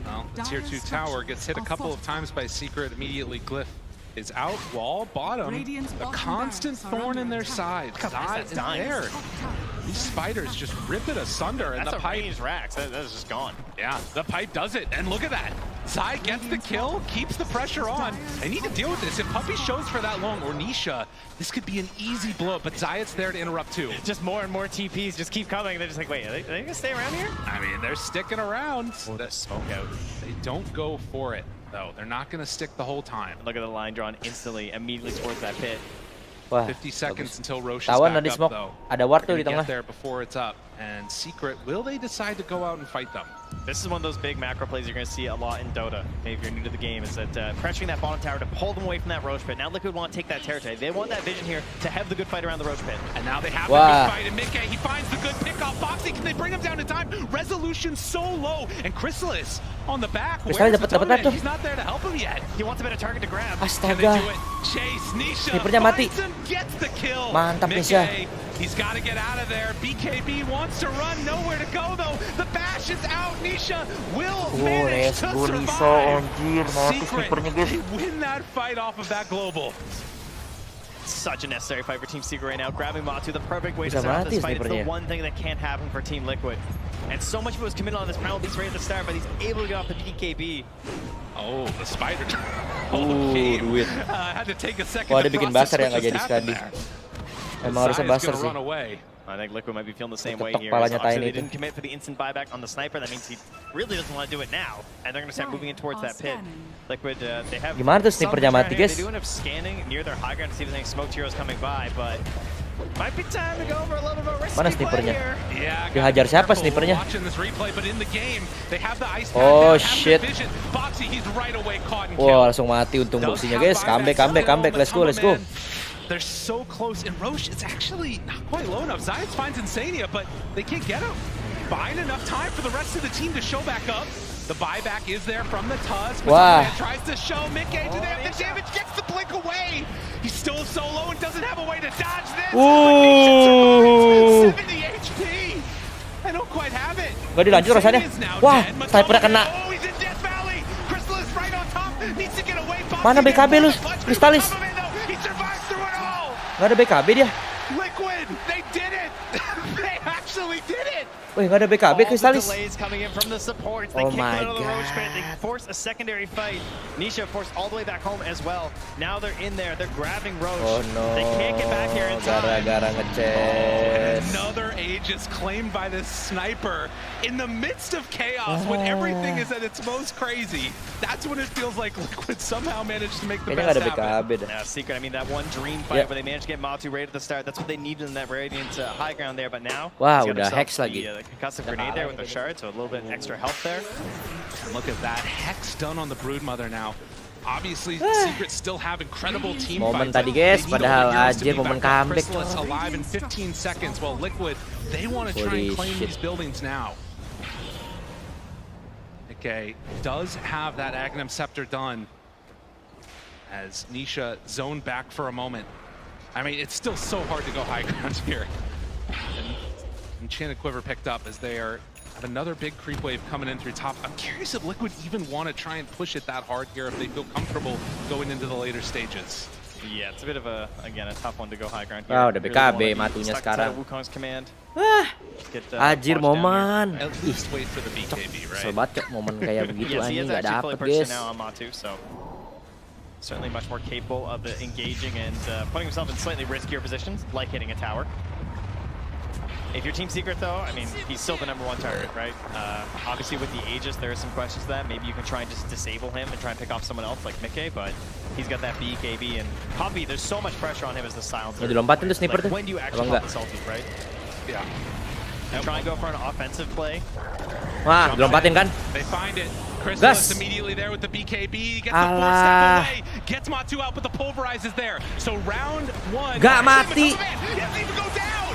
Well, the tier 2 tower gets hit a couple of times by Secret. Immediately Glyph is out. Wall bottom. A constant thorn in their side. Zai is there. These spiders just rip it asunder, and that's the pipe. Racks. That is just gone. Yeah, the pipe does it, and look at that. Zai gets the kill, keeps the pressure on. They need to deal with this. If Puppy shows for that long, or Nisha, this could be an easy blow. But Zayat's there to interrupt too. Just more and more TPs just keep coming. They're just like, wait, are they gonna stay around here? I mean, they're sticking around. Oh, that smoke out. They don't go for it though. They're not gonna stick the whole time. Look at the line drawn instantly, immediately towards that pit. Wah, 50 seconds until Roche is tawan back di up smoke. though. Ada ward tuh di Get tengah. there before it's up. And Secret, will they decide to go out and fight them? This is one of those big macro plays you're going to see a lot in Dota. Maybe if you're new to the game, is that pressuring that bottom tower to pull them away from that Roche pit. Now Liquid want to take that territory. They want that vision here to have the good fight around the Roche pit. And now they have the good fight. And Mickey, he finds the good pick off. Boxy, can they bring him down in time? Resolution so low. And Chrysalis on the back. He's not there to help him yet. He wants a bit of target to grab. Astaga. Chase, Nisha Snipernya mati. gets the kill. Mantap Nisha. He's got to get out of there. BKB wants to run, nowhere to go though. The bash is out. Nisha will manage to survive. Secret, they win that fight off of that global. Such a necessary fight for Team Secret right now. Grabbing Matu, the perfect way to start off this fight. It's the one thing that can't happen for Team Liquid. And so much of it was committed on this Primal Beast right at the start, but he's able to get off the BKB. Oh, the spider. Duit. Had to take a second. Wah, dia bikin buzzer yang nggak jadi sekali. Emang harusnya buzzer sih. I think Liquid might be feeling the same way here. Palanya Obviously, Tiny they didn't commit for the instant buyback on the sniper. That means he really doesn't want to do it now. And they're going to start moving in towards that pit. Liquid, they have Gimana tuh snipernya mati, guys? They do end up scanning near their high ground to see if there's any smoke heroes coming by, but might be time to go over a little bit of risky Mana play snipernya? here. Dihajar siapa snipernya? Oh shit. Wah, langsung mati untung boxinya, guys. Comeback. Let's go. They're so close, and Roche is actually not quite low enough. Zayat finds Insania, but they can't get him. Buying enough time for the rest of the team to show back up. The buyback is there from the Tusk. Wow. Tries to show Mickey. Do they have the damage? Gets the blink away. He's still so low and doesn't have a way to dodge this. Ooh. 70 HP. I don't quite have it. Gak dilanjut rasanya. Wah, snipernya kena. Oh, he's in Death Valley. Chrysalis right on top. Needs to get away. Mana BKB lu? Kristalis. Gak ada BKB dia. Liquid, they did it. They absolutely did it. Wih, nggak ada BKB Kristalis. Delays coming in from the supports. They Oh kicked my it out of the Roach pit. They God. forced a secondary fight. Nisha forced all the way back home as well. Now they're in there. They're grabbing Roach. Oh no. They can't get back here in time. Gara-gara ngeces. Another Aegis claimed by this sniper in the midst of chaos when everything is at its most crazy. That's when it feels like Liquid somehow managed to make the Kayaknya nggak best ada happen. BKB dah. Yeah, Secret, I mean, that one dream fight Yeah. where they managed to get Matu right at the start, that's what they needed in that Radiant high ground there, but now... Wah, he's got udah himself Hex lagi. The concussive grenade there with the shard, so a little bit extra health there. And look at that. Hex done on the Broodmother now. Obviously, Secret still have incredible team Momen fights. tadi guys, They need padahal all the heroes to aja be momen back up. comeback. Chrysalis alive in 15 seconds, while Liquid, they want to try Holy and claim shit. these buildings now. Okay, does have that Aghanim Scepter done as Nisha zoned back for a moment. I mean, it's still so hard to go high ground here. And Enchanted Quiver picked up as they have another big creep wave coming in through top. I'm curious if Liquid even want to try and push it that hard here, if they feel comfortable going into the later stages. Yeah, it's a bit of a, again, a tough one to go high ground here. Wah, udah Really BKB wanna be Matunya stuck inside of sekarang. Wukong's command. Get, Anjir washed down momen. At least wait for the BKB, Kesel right? banget Cok, momen kayak begitu Yes, he anjing is nggak actually fully dapet perched guys. now on Matu, so certainly much more capable of engaging and putting himself in slightly riskier positions, like hitting a tower. If you're Team Secret, though, I mean, he's still the #1 target, right? Obviously, with the Aegis, there are some questions to that. Maybe you can try and just disable him and try and pick off someone else like Mickey, but he's got that BKB, and Poppy, there's so much pressure on him as the silencer. Mau dilompatin tuh sniper tuh. Like, when do you Apa actually pop enggak? the salty, right? Yeah. You try and go for an offensive play. Wah, dilompatin kan? They find it. Gas. Chrysalis immediately there with the BKB. Gets the 4-step away. Gets Matu out, but the pulverize is there. So round 1. Gak mati. He doesn't even go down.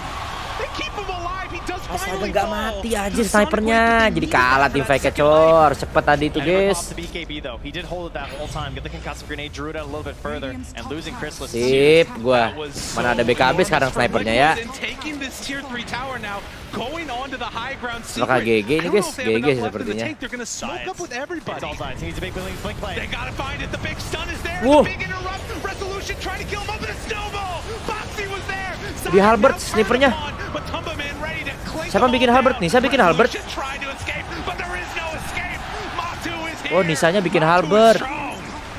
They keep him alive. He does Astaga finally nggak fall. mati anjir snipernya. Jadi kalah tim Fake Cor. Cepet tadi itu And he guys. popped the BKB though. He did hold it that whole time. Get the concussive grenade, drew it out a little bit further, and losing Chrysalis. Sip, gua. Mana ada BKB sekarang snipernya ya. Taking this tier 3 tower now, going on to the high ground. Apakah GG ini guys? GG sepertinya. They're gonna smoke up with everybody. It's all sides. He needs a big blink play. They gotta find it. The big stun is there. Whoa. The big interrupt. Resolution trying to kill him up with a snowball. Foxy was there. Di Halbert snipernya. But Tumbaman ready to clink Siapa bikin Halbert? Nisa bikin Halbert. Trying to escape, but there is no escape. Matu is here. Oh, Nisanya bikin Halbert.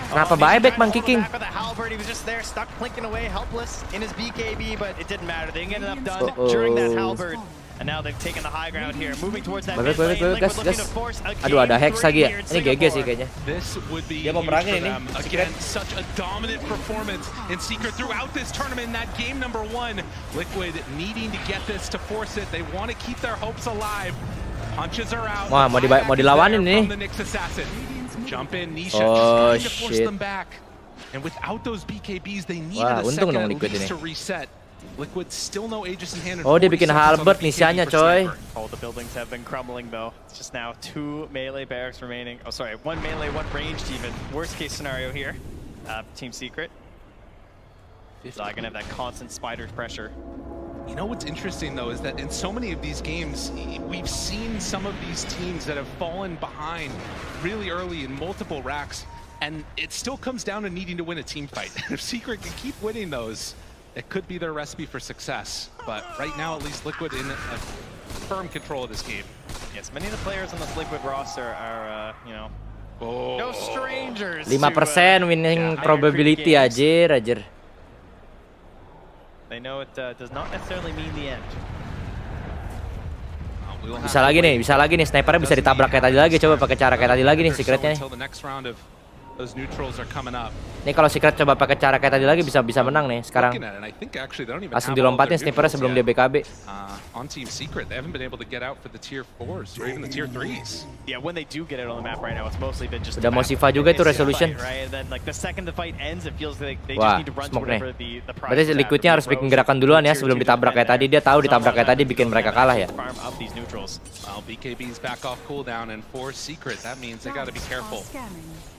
Kenapa buyback Mang Kicking? Back with the halberd, he was just there, stuck, plinking away, helpless in his BKB, but it didn't matter. They didn't get enough done during that halberd. And now they've taken the high ground here, moving towards that mid lane. Liquid gas, looking gas. to force a Aduh, ada game Hex lagi ya. 3 here in Ini GG sih Singapore. kayaknya. This would be Dia mau huge perangin for ini. them. Again, such a dominant performance in Secret throughout this tournament. In that game #1, Liquid needing to get this to force it. They want to keep their hopes alive. Punches are out. Wah, mau dilawanin nih. From the Nyx assassin. Jump in, Nisha Oh, just trying to force shit. them back. And without those BKBs, they needed Wah, a untung second dong at Liquid least ini. to reset. Liquid still no Aegis in hand. and Oh, dia 40 bikin seconds on the Halbert BKB Nisanya for coy. Sniper. All the buildings have been crumbling though. It's just now 2 melee barracks remaining. Oh, sorry, 1 melee, 1 ranged even. Worst case scenario here. Team Secret. So I'm gonna have that constant spider pressure. You know what's interesting though is that in so many of these games, we've seen some of these teams that have fallen behind really early in multiple racks, and it still comes down to needing to win a team fight. If Secret can keep winning those, it could be their recipe for success. But right now, at least Liquid in a firm control of this game. Yes, many of the players on this Liquid roster are, you know, no strangers. 5% winning probability anjir. They know it does not necessarily mean the end. Bisa lagi nih snipernya bisa ditabrak kayak tadi lagi. Coba pakai cara kayak tadi lagi nih secretnya nih. Those neutrals are coming up. Nih kalau secret coba pakai cara kayak tadi lagi bisa menang nih sekarang. Looking at it, and I think actually they don't even Langsung have all dilompatin their snipernya neutrals sebelum yet. dia BKB. On Team Secret, they haven't been able to get out for the tier 4s or even the tier 3s. Yeah, when they do get it on the map right now, it's mostly been just Udah mau Siva juga itu resolution. Right, and then like the second the fight ends, it feels like they Wah, just need to run to smoke nih. whatever the prize. Berarti Liquidnya harus bikin gerakan duluan ya sebelum ditabrak kayak tadi. Dia tahu ditabrak kayak tadi bikin mereka kalah ya. Farm up these neutrals. Well, BKB's back off cooldown, and for Secret, that means they got to be careful.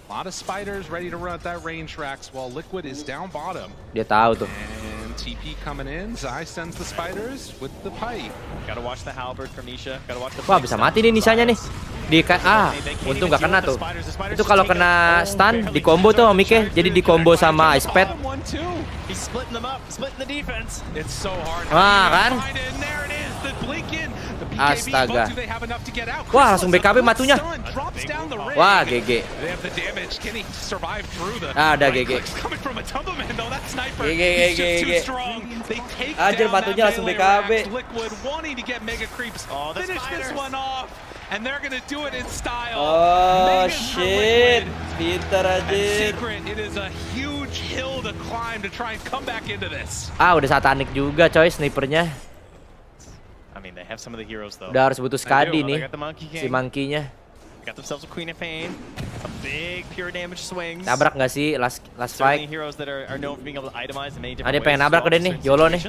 A lot of spiders ready to run at that range racks while Liquid is down bottom. Dia tahu tuh. And TP coming in. Zai sends the spiders with the pipe. Gotta watch the halberd from Nisha. Gotta watch the. Wah, bisa mati nih Nisanya nih. Untung gak kena tuh. Itu kalau kena stun di combo tuh sama Mike, jadi di combo sama Ice Pet. Wah kan? Astaga. Wah, langsung BKB matunya. Wah, GG. Ada GG. GG. Anjir, matunya langsung BKB. And they're gonna do it in style. Oh shit, pintar anjir. It is a huge hill to climb to try and come back into this. Udah satanik juga coy snipernya. I mean, they have some of the heroes though. Udah harus butuh Skadi nih, si monkey-nya. Got themselves a Queen of Pain, a big pure damage swings. Tabrak nggak sih last fight? Heroes that are known for being able to itemize in many different Ada pengen nabrak udah nih, YOLO nih.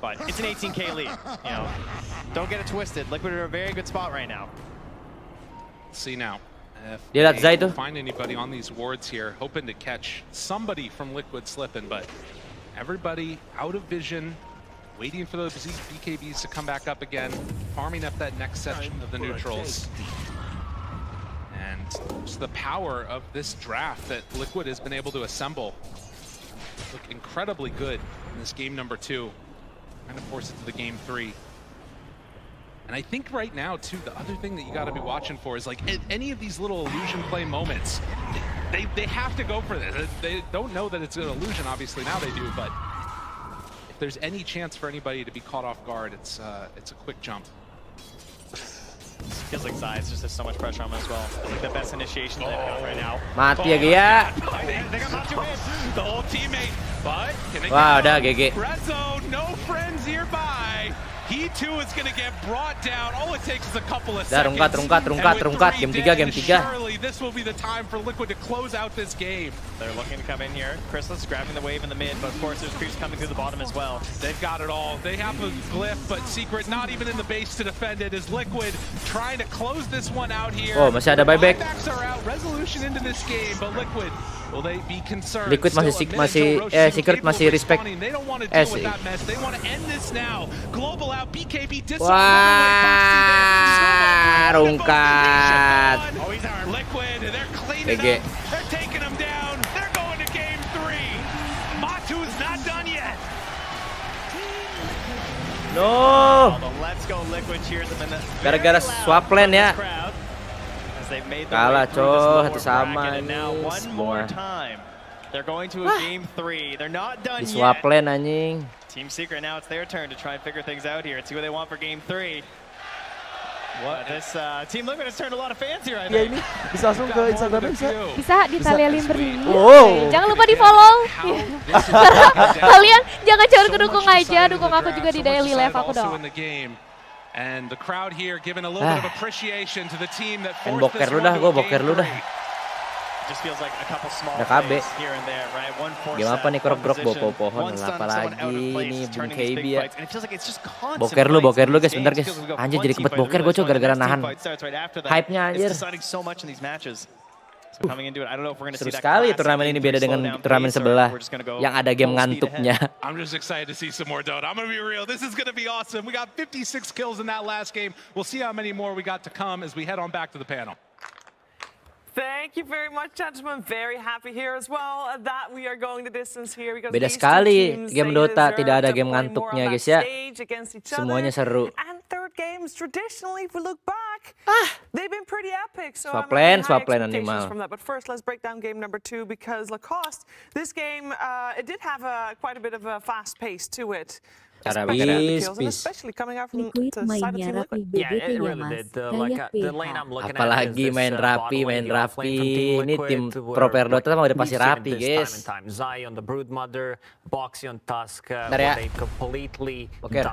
But it's an 18k lead, you know. Don't get it twisted. Liquid are in a very good spot right now. See now. Dia lihat Zai tuh. Find anybody on these wards here, hoping to catch somebody from Liquid slipping, but everybody out of vision, waiting for those BKBs to come back up again, farming up that next section of the neutrals. And just the power of this draft that Liquid has been able to assemble. Look incredibly good in this game number 2. Kind of force it to the game 3. And I think right now too, the other thing that you got to be watching for is like any of these little illusion play moments, they have to go for this. They don't know that it's an illusion, obviously now they do, but if there's any chance for anybody to be caught off guard, it's a quick jump. Feels like Zai just has so much pressure on him as well. It's like the best initiation they've got right now. Mati ya dia. They got Matu in. The whole teammate, but can they Wah, udah GG. Red zone, no friends nearby. He too is going to get brought down. All it takes is a couple of seconds. Rungkat. Game 3. Surely this will be the time for Liquid to close out this game. They're looking to come in here. Chrysalis grabbing the wave in the mid, but of course there's creeps coming through the bottom as well. They've got it all. They have a glyph, but Secret not even in the base to defend it. Is Liquid trying to close this one out here? Oh, masih ada buyback. Buybacks are out. Resolution into this game, but Liquid, will they be concerned? Liquid Secret masih respect. They don't want to deal with that mess. They want to end this now. Global out. BKB disarmed. Wah, rungkat. Liquid, they're cleaning up. They're taking them down. They're going to game 3. Matu's not done yet. No. Let's go Liquid cheers them in the Gara-gara swap lane ya. Kalah coy, satu sama ini semua. They're going to a game 3. They're not done Di yet. swap lane anjing. Team Secret, now it's their turn to try and figure things out here and see what they want for game 3. What this Team Liquid has turned a lot of fans here, I think. Iya ini bisa langsung ke Instagram Bisa ditalialin berlima. Wow. Jangan lupa di follow. Kalian jangan cuma dukung aja, dukung aku juga di daily live aku dong. And the crowd here giving a little bit of appreciation to the team that forced this one to boker lu dah. Just feels like a couple small KB. plays here and there, right? One force Game apa nih krok-krok bawa pohon apalagi nih Bung KB ya. Boker lu guys, bentar guys. Anjir jadi kebet boker gue coy gara-gara nahan hype-nya anjir. Seru sekali turnamen ini beda dengan turnamen sebelah yang ada game ngantuknya. I'm just excited to see some more Dota. I'm gonna be real. This is gonna be awesome. We got 56 kills in that last game. We'll see how many more we got to come as we head on back to the panel. Thank you very much, gentlemen. Very happy here as well that we are going the distance here because beda sekali game Dota, tidak ada game ngantuknya guys ya. Semuanya seru. And third games traditionally, if we look back, they've been pretty epic. So swap lane animal. From that. But first, let's break down game number 2 because Lacoste, this game, it did have quite a bit of a fast pace to it. Liquid mainnya rapi BBT ya mas, kayak PH. Apalagi main rapi. Ini tim pro player Dota mah udah pasti rapi guys. Bentar ya. Boker.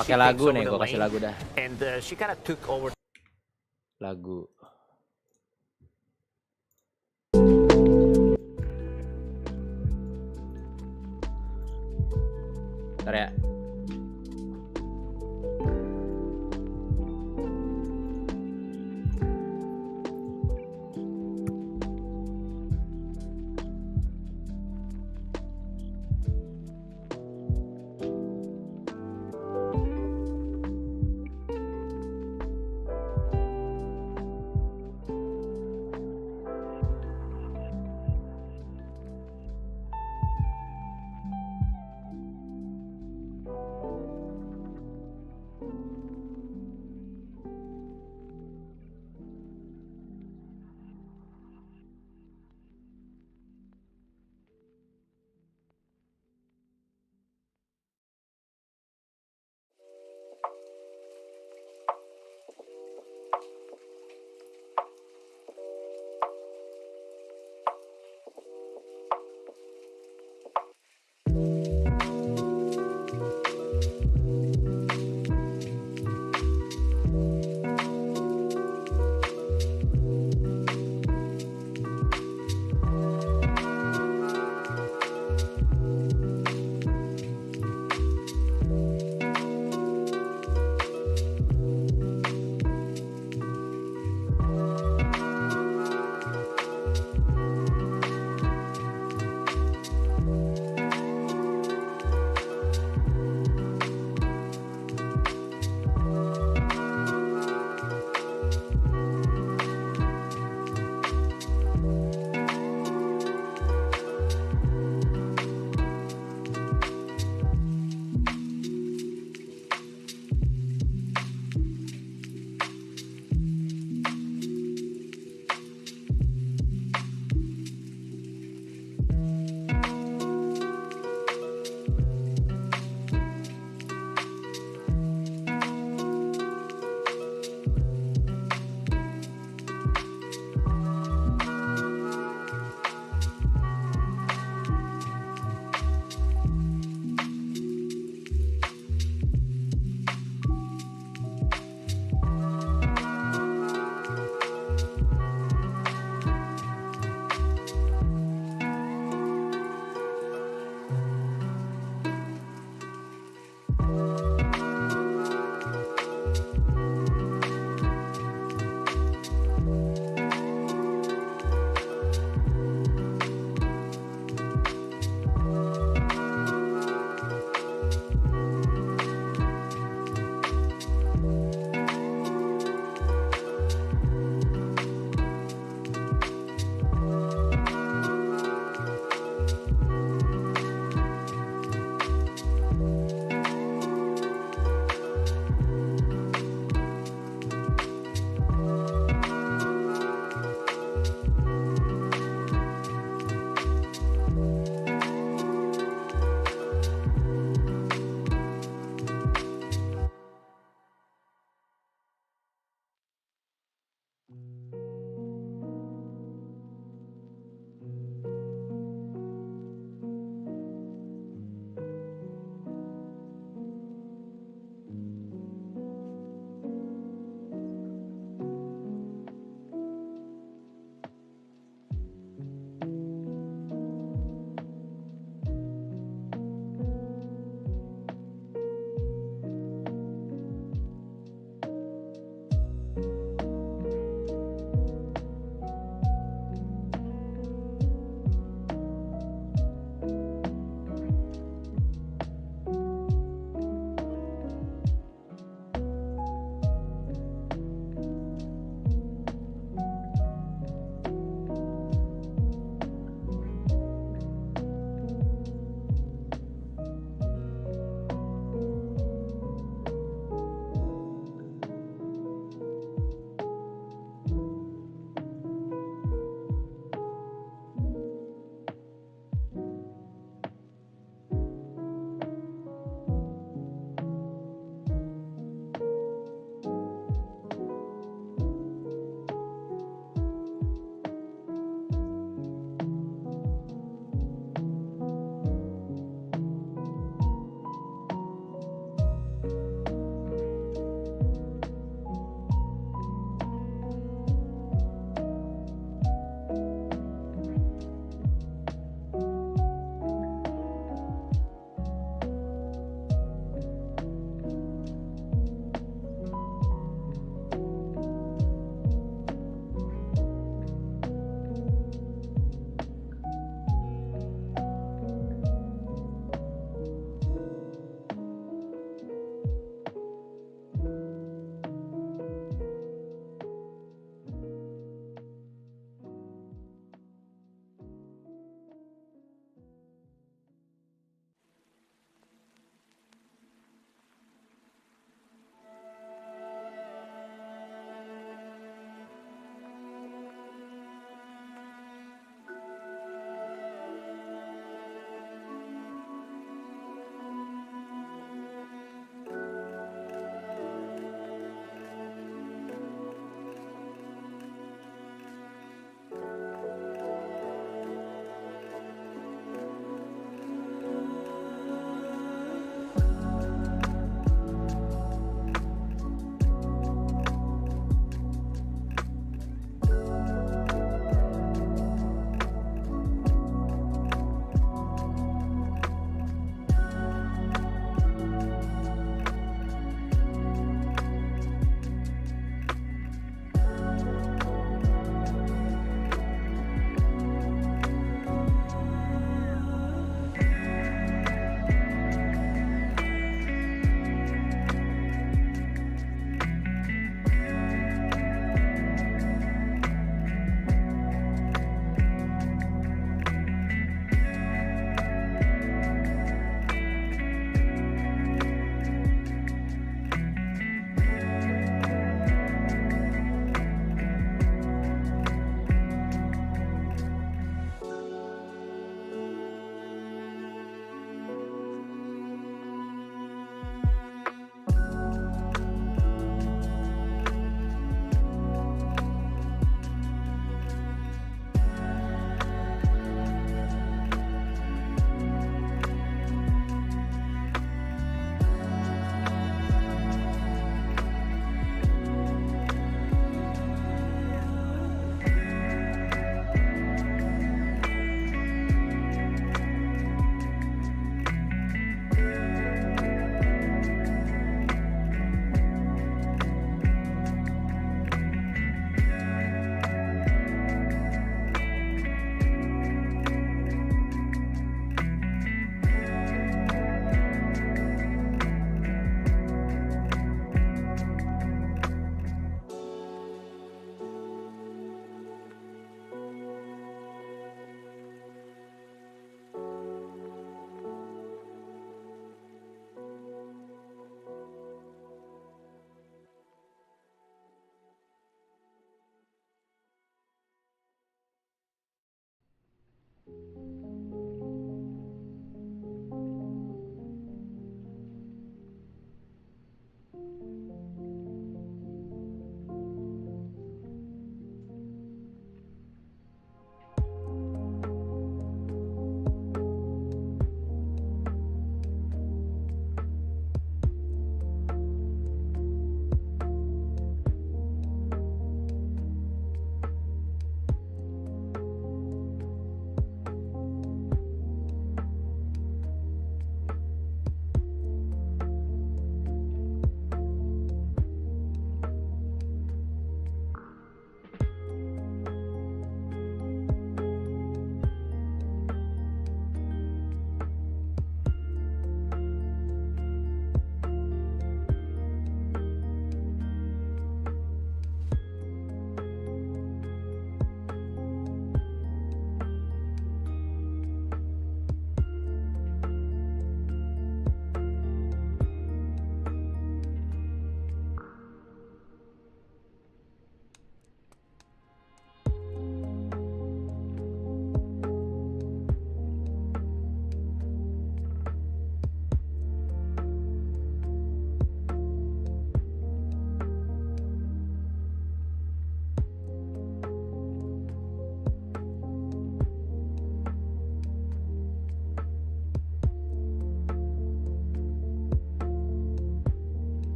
Pakai lagu nih, gue kasih lagu dah. Lagu. Bentar ya.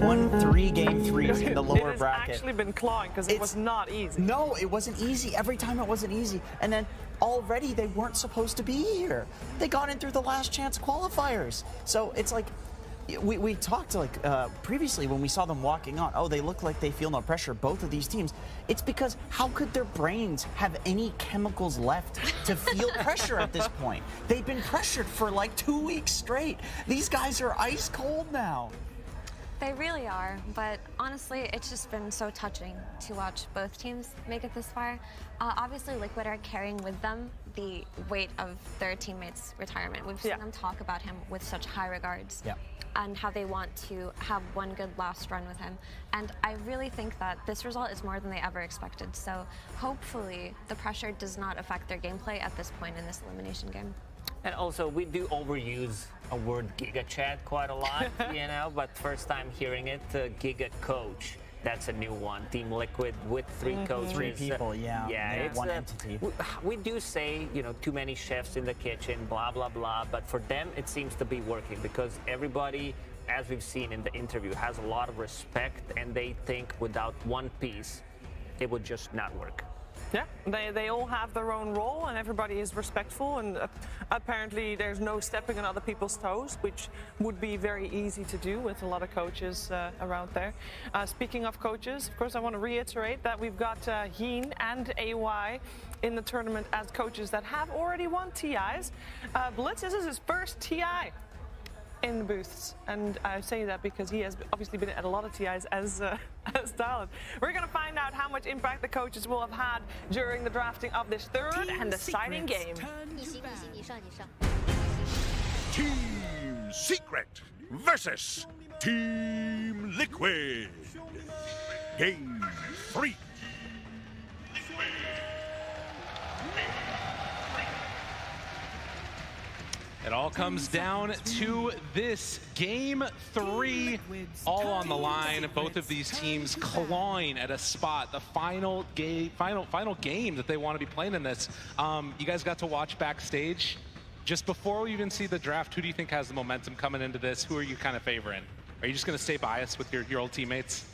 won 3 game 3s in the lower It has bracket. actually been clawing because it was not easy. No, it wasn't easy. Every time it wasn't easy. And then already they weren't supposed to be here. They got in through the last chance qualifiers. So it's like, we talked like previously when we saw them walking on, oh, they look like they feel no pressure, both of these teams. It's because how could their brains have any chemicals left to feel pressure at this point? They've been pressured for like 2 weeks straight. These guys are ice cold now. They really are, but honestly, it's just been so touching to watch both teams make it this far. Obviously, Liquid are carrying with them the weight of their teammates' retirement. We've seen them talk about him with such high regards. And how they want to have one good last run with him. And I really think that this result is more than they ever expected. So hopefully the pressure does not affect their gameplay at this point in this elimination game. And also, we do overuse a word Giga Chat quite a lot, you know, but first time hearing it, Giga Coach. That's a new one. Team Liquid with 3 coaches. 3 people, yeah. It's one entity. We do say, you know, too many chefs in the kitchen, blah, blah, blah. But for them, it seems to be working because everybody, as we've seen in the interview, has a lot of respect and they think without one piece, it would just not work. Yeah, they all have their own role and everybody is respectful, and apparently there's no stepping on other people's toes, which would be very easy to do with a lot of coaches around there. Speaking of coaches, of course, I want to reiterate that we've got Heen and AY in the tournament as coaches that have already won TIs. Blitz, this is his first TI in the booths, and I say that because he has obviously been at a lot of TIs as talent. We're going to find out how much impact the coaches will have had during the drafting of this third and deciding game. Team Secret versus Team Liquid. Game 3. It all comes down to this game 3, all on the line. Both of these teams clawing at a spot, the final game that they want to be playing in this. You guys got to watch backstage. Just before we even see the draft, who do you think has the momentum coming into this? Who are you kind of favoring? Are you just going to stay biased with your old teammates?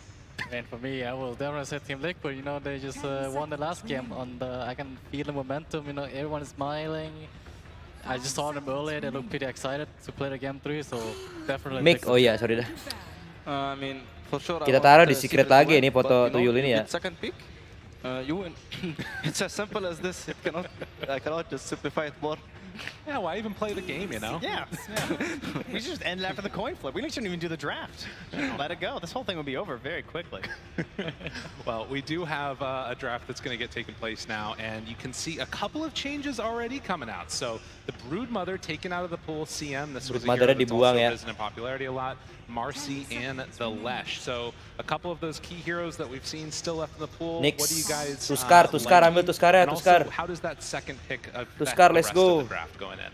And for me, I will definitely say Team Liquid. You know, they just won the last game. I can feel the momentum. You know, everyone is smiling. I just saw them earlier. They look pretty excited to play the game 3, so definitely. Mick, oh iya, sorry dah. I mean, for sure. Kita taruh di secret lagi ini foto tuyul ini ya. Second pick, you win. It's as simple as this. I cannot just simplify it more. Yeah, why even play the game, you know? Yeah. We should just end it after the coin flip. We shouldn't even do the draft. Let it go. This whole thing will be over very quickly. Well, we do have a draft that's going to get taken place now, and you can see a couple of changes already coming out. So the Broodmother taken out of the pool, CM. This was a hero that's also risen in popularity a lot. Marcy and the Lesh. So a couple of those key heroes that we've seen still left in the pool. Next. What do you guys Tuskar, ambil Tuskar ya, Tuskar. How does that second pick of Tuskar, let's go. The draft going in?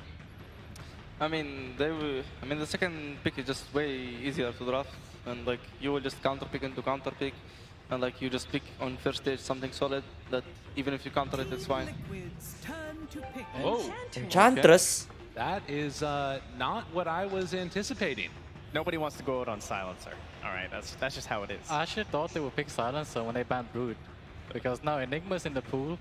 I mean, the second pick is just way easier to draft, and like you will just counter pick into counter pick, and like you just pick on first stage something solid that even if you counter it, it's fine. Whoa, Enchantress. That is not what I was anticipating. Nobody wants to go out on Silencer. All right, that's just how it is. I actually thought they would pick Silencer when they banned Brood, because now Enigma's in the pool.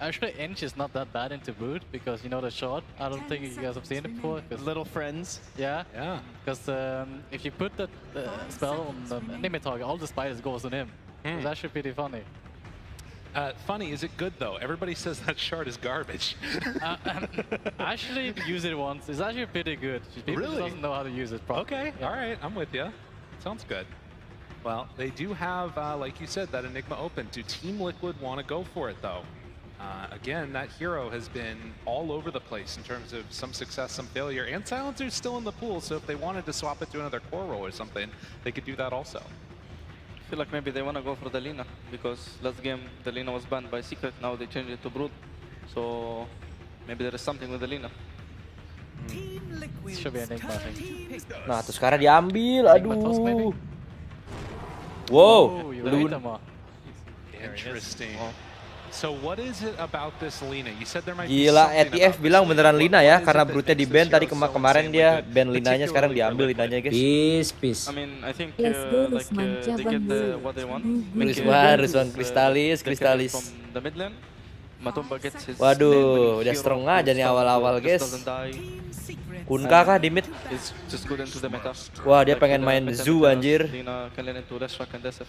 Actually, Inch is not that bad into Brood because you know the shot. I don't think you guys have seen it before. Little friends. Yeah. Yeah. Because if you put that spell on the enemy target, all the spiders goes on him. It's actually pretty funny. Funny, is it good though? Everybody says that shard is garbage. I actually used it once. It's actually pretty good. People just doesn't know how to use it properly. Okay, all right, I'm with you. Sounds good. Well, they do have, like you said, that Enigma open. Do Team Liquid want to go for it though? Again, that hero has been all over the place in terms of some success, some failure, and Silencer's still in the pool, so if they wanted to swap it to another core role or something, they could do that also. I feel like maybe they want to go for the Lina, because last game the Lina was banned by Secret, now they changed it to Brood. So maybe there is something with the Lina. Should be Enigma, I think. Nah, terus sekarang diambil, aduh. Wow, Luna. Interesting. So what is it about this Lina? You said there might be Gila, something ETF about bilang this beneran Lina. Lina ya, What is karena it that Brute di makes ban this tadi hero so kemarin insanely dia good, ban Linanya, sekarang particularly for diambil Liquid? Linanya guys. Peace. I mean, I think Let's go, like Rusman they get Cabang what they want. Rusman Kristalis. From the mid lane, Matumba gets his Waduh, lane udah winning strong hero, aja nih just awal-awal doesn't guys. die. Kunka kah di mid? It's just good into the meta. Wah, dia Like, pengen the main meta Zoo because anjir. Lina can lane into Leshrac and SF.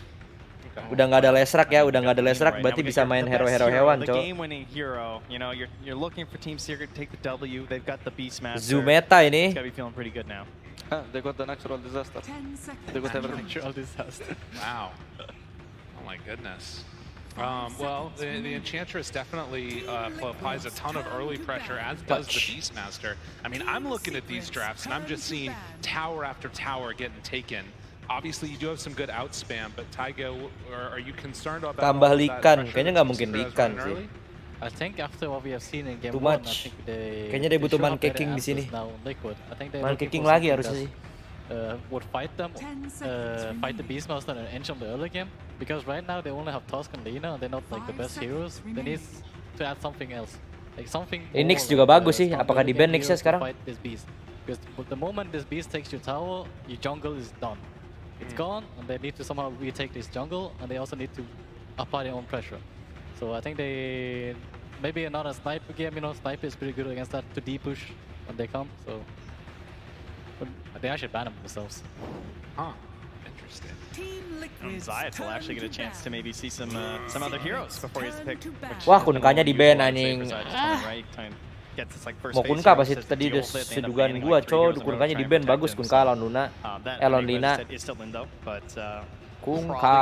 Udah nggak ada Lesrak ya, udah nggak ada Lesrak berarti bisa main hero-hero hewan, the cowok. game-winning hero. You know, you're looking for Team Secret to take the W. They've got the Beastmaster. Zoo meta ini. It's gotta be feeling pretty good now. They got the natural disaster. They got everything. Natural disaster. Wow. Oh my goodness. Well, the Enchantress definitely applies a ton of early pressure, as does the Beastmaster. I mean, I'm looking at these drafts, and I'm just seeing tower after tower getting taken. Obviously, you do have some good outspam, but Taiga, are you concerned about Tambah all of that Likan, pressure kayaknya that nggak mungkin Team Secret has Likan run sih. early? I think after what we have seen in game Too 1, I much. think they Kayaknya dia butuh should man have better kicking di sini. answers now on Liquid. I think they're Man looking kicking for lagi something harusnya sih. that, would fight them, fight the Beastmaster and Enchant the early game. Because right now they only have Tusk and Lina, and they're not like the best heroes. They need to add something else, like something. Nix more, juga like, bagus sih. strong Apakah early di ban game Nixnya heroes to sekarang? fight this beast. Because the moment this beast takes your tower, your jungle is done. It's gone, and they need to somehow retake this jungle, and they also need to apply their own pressure. So I think they maybe another sniper game. You know, sniper is pretty good against that to D-push when they come. So but they actually ban them themselves. Huh. Interesting. Zayat will actually get a chance to maybe see some other heroes before he has to pick. Wah, Kunkanya di ban anjing. Mau Kunka pasti tadi udah sedugaan gua, cow. Kunkanya di ban bagus Kunka lawan Luna. Lawan Lina. Kunka.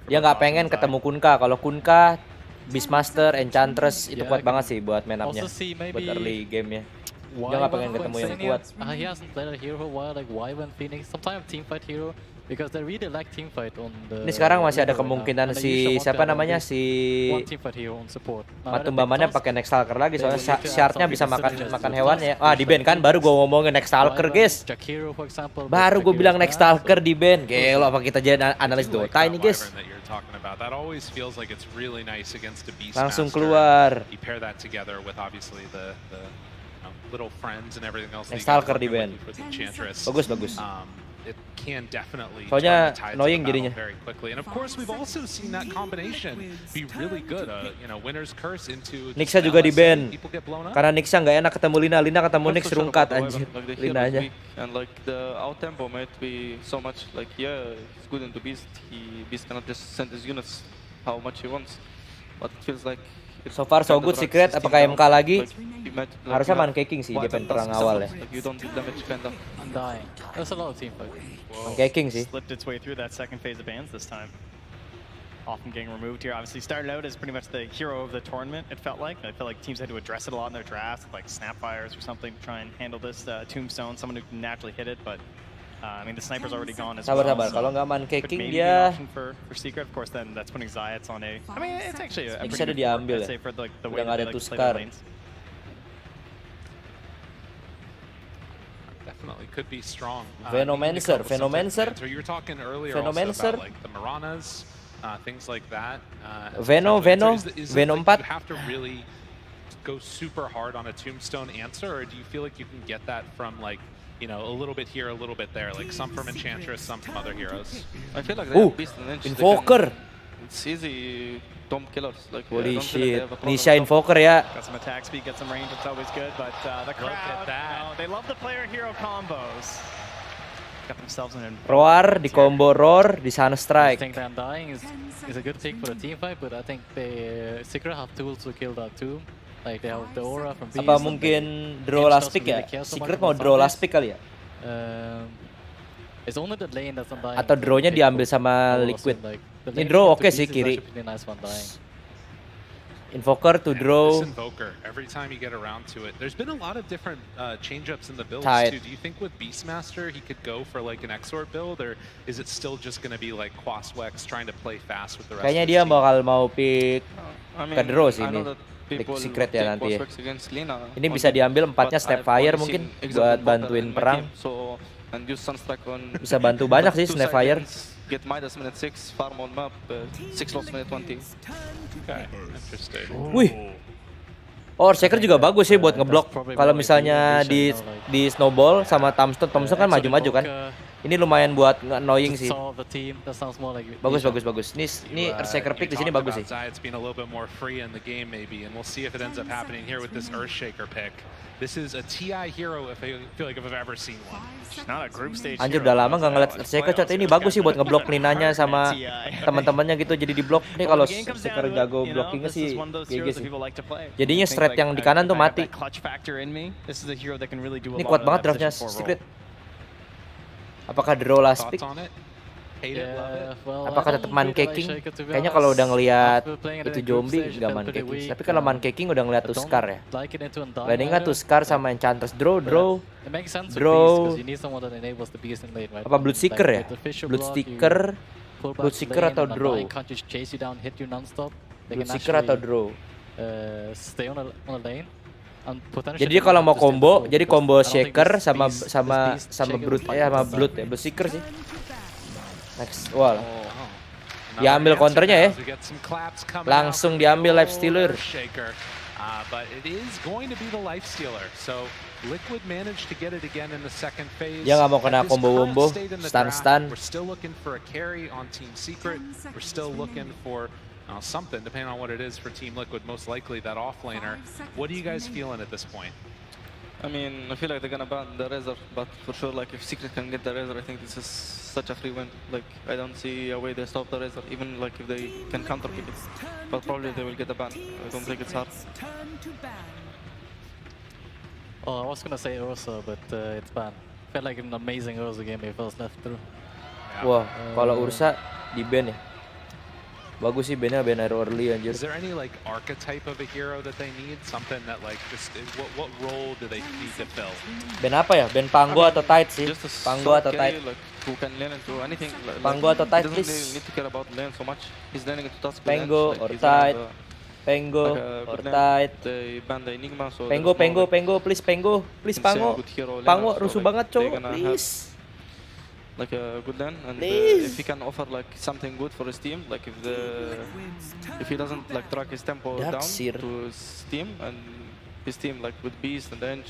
Dia nggak pengen ketemu Kunka. Kalau Kunka, Beastmaster, Enchantress itu kuat banget sih buat main up-nya, buat early game-nya. Dia nggak pengen ketemu yang kuat. He hasn't played a hero for a while, like Wyvern, Phoenix, sometimes teamfight hero, because they really like teamfight on the. Ini sekarang masih ada kemungkinan si siapa namanya si Matumbamannya pakai Next Stalker lagi soalnya shardnya bisa makan hewannya. Ah di ban kan, baru gua ngomongin Next Stalker guys. Baru gua bilang Next Stalker di ban. Gelo apa kita jadi analis Dota ini guys. Langsung keluar. Next Stalker di ban. Bagus. It can definitely soalnya turn the tides annoying of the battle jadinya. very quickly. And of course, we've also seen that combination be really good. You know, Winner's Curse into Nixa juga di ban. people get blown up. Karena Nixa nggak enak ketemu Lina ketemu Nix rungkat anjir. Lina aja. And like the out tempo might be so much like he's good into Beast. Beast cannot just send his units how much he wants. But it feels like so far so good Secret. Apakah MK lagi? Harusnya man kicking sih dia perang awal ya. I'm dying. There's a lot of teamfight. Man kicking sih. Slipped its way through that second phase of bans this time. Often getting removed here. Obviously started out as pretty much the hero of the tournament, it felt like. I felt like teams had to address it a lot in their drafts, like Snapfires or something to try and handle this Tombstone, someone who can naturally hit it, but I mean the sniper's already gone as well. Sabar. Kalau nggak man kicking dia for Secret, of course, then that's putting Zayats on a. I mean, it's actually a Nix pretty ada good diambil I'd ya. say for the way Udah nggak ada they like to play their Tuskar. lanes. Definitely could be strong. Venomancer. You were talking earlier Venomancer. also about like the Maranas, things like that. Veno, is Veno it 4. like you have to really go super hard on a Tombstone answer, or do you feel like you can get that from like, you know, a little bit here, a little bit there, like some from Enchantress, some from other heroes? I feel like they have Beast and Lynch. Invoker. It's easy tomb killers. Like holy shit. Nisha Invoker ya. Got some attack speed, got some range, it's always good, but the crowd, they love the player hero combos. Got themselves an Roar di combo Roar di Sun I Strike. think them dying is a good pick for the teamfight, but I think the Secret have tools to kill that too. Like they have the aura from Beast. Apa mungkin draw last pick ya? Secret mau draw last pick kali ya? It's only the lane that's undying. Atau drawnya diambil sama Liquid. Ini draw oke sih kiri. Invoker to draw. This Invoker, every time you get around to it, there's been a lot of different change-ups in the builds Tight. too. Do you think with Beastmaster he could go for like an Exort build, or is it still just going to be like Quaswex trying to play fast with the rest Kayaknya of dia the team? bakal mau pick ke draw sih ini. Pick people Secret ya take nanti ya. Quaswex against Lina Ini on bisa game, diambil 4-nya but Snapfire I've only mungkin seen buat example bantuin in my perang. team, so and use Sunstrike on Bisa bantu banyak sih two Snapfire. sidelines. get minus minute 6, farm on map, 6 loss minute 20. Okay, interesting. Wih. Oh, Earthshaker juga bagus sih buat ngeblok. Kalau misalnya di snowball sama Tombstone kan maju-maju kan. Ini lumayan buat annoying sih. Bagus. Ini Earthshaker pick di sini bagus sih. It's been a little bit more free in the game maybe, and we'll see if it ends up happening here with this Earthshaker pick. This is a TI hero if I feel like if I've ever seen one. Not a group stage. Anjir udah lama nggak ngeliat Earthshaker, cot. Ini bagus sih buat ngeblok Linanya sama teman-temannya gitu, jadi di blok. Ini kalau Earthshaker jago blockingnya sih GG sih. Jadinya straight yang di kanan tuh mati. Ini kuat banget draftnya Secret. Apakah draw last pick? Apakah tetap mancaking? Kayaknya kalau udah ngelihat itu zombie nggak mancaking. Tapi kalau mancaking udah ngelihat Tuskar ya. Landing kan Tuskar sama Enchantress draw. Apa Bloodseeker ya? Bloodseeker atau draw? Bloodseeker atau draw? Jadi kalau mau combo, jadi combo Shaker sama Blood ya, Bloodseeker sih. Next wall. Diambil counternya ya. Langsung diambil Life Stealer. But it is going to be the Life Stealer. So Liquid managed to get it again in the second phase. Dia nggak mau kena combo-wombo, stun. We're still looking for a carry on Team Secret. We're still looking for something, depending on what it is for Team Liquid, most likely that offlaner. What are you guys feeling at this point? I mean, I feel like they're gonna ban the Razor, but for sure, like if Secret can get the Razor, I think this is such a free win. Like I don't see a way they stop the Razor, even like if they can counter pick it. But probably they will get a ban. I don't think it's hard. Oh, I was gonna say Ursa, but it's banned. Felt like an amazing Ursa game if I was left through. Wah, kalau Ursa di ban ya. Bagus sih ban early anjir. Is there any like archetype of a hero that they need? Something that like just what role do they need to fill? Ban apa ya? Ban Pango atau Tide sih? Pango atau Tide? Like, who can lane into anything? Pango atau Tide please? Doesn't need to care about lane so much. He's laning into task. Pango or Tide? Pango or Tide? They ban the Enigma, so Pango, please Pango, Pango rusuh banget cowok, please. Like a good lane, and if he can offer like something good for his team, like if he doesn't like track his tempo down to his team, and his team like with Beast and Ench,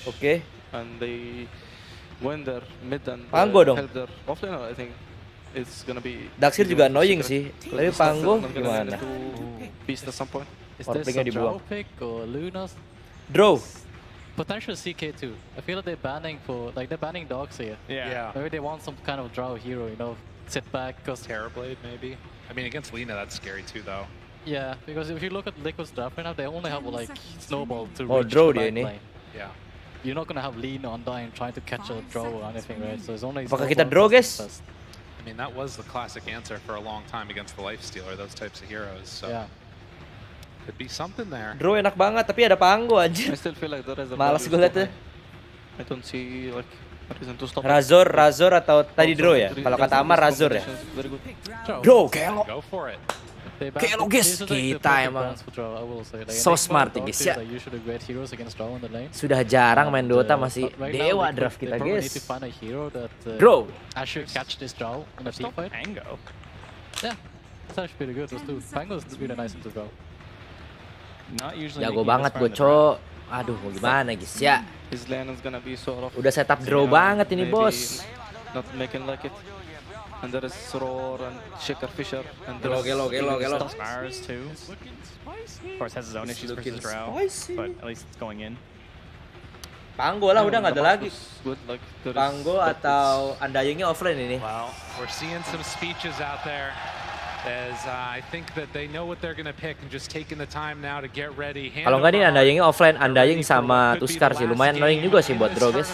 and they win their mid and help their offlaner, I think it's gonna be. Daxir juga annoying sih, tapi Pango gimana? Beast at some point. Is this a draw pick or Lunas? Draw. Potential CK2. I feel like they're banning dogs here. Yeah. Maybe they want some kind of draw hero, you know, sit back. Cause Terrorblade maybe. I mean against Lina that's scary too though. Yeah, because if you look at Liquid's draft right now, they only have like Snowball to reach draw the back dia ini. lane. Yeah. You're not gonna have Lina Undying trying to catch a draw or anything, right? So it's only. Apakah kita draw, guys? I mean that was the classic answer for a long time against the Lifestealer, those types of heroes. So. Yeah. Could be something there. Draw enak banget, tapi ada Pango anjir. I still feel like the Razor. Malas gue liatnya. I don't see like a reason to stop. Razor atau tadi draw ya? Kalau kata Amar Razor ya. Draw, Kelo. Go for it. Kelo guys, kita emang so smart guys ya. Sudah jarang main Dota, masih dewa draft kita guys. Draw. I should catch this draw in a team fight. Pango. Yeah, it's actually pretty good. Those two. Pango's really nice to draw. Jago banget Boco. Aduh, mau gimana guys ya. His lane is gonna be so rough. Udah setup draw banget ini bos. Not making like it. And there is Roar and Shaker Fisher and Gelo. Spires too. Of course has his own issues versus Drow, but at least it's going in. Pango lah, udah nggak ada lagi. Pango atau Undyingnya offline ini. Well, we're seeing some speeches out there. As I think that they know what they're gonna pick and just taking the time now to get ready. Kalau nggak nih Undyingnya offline, Undying sama Tuskar sih lumayan annoying juga sih buat draw guys.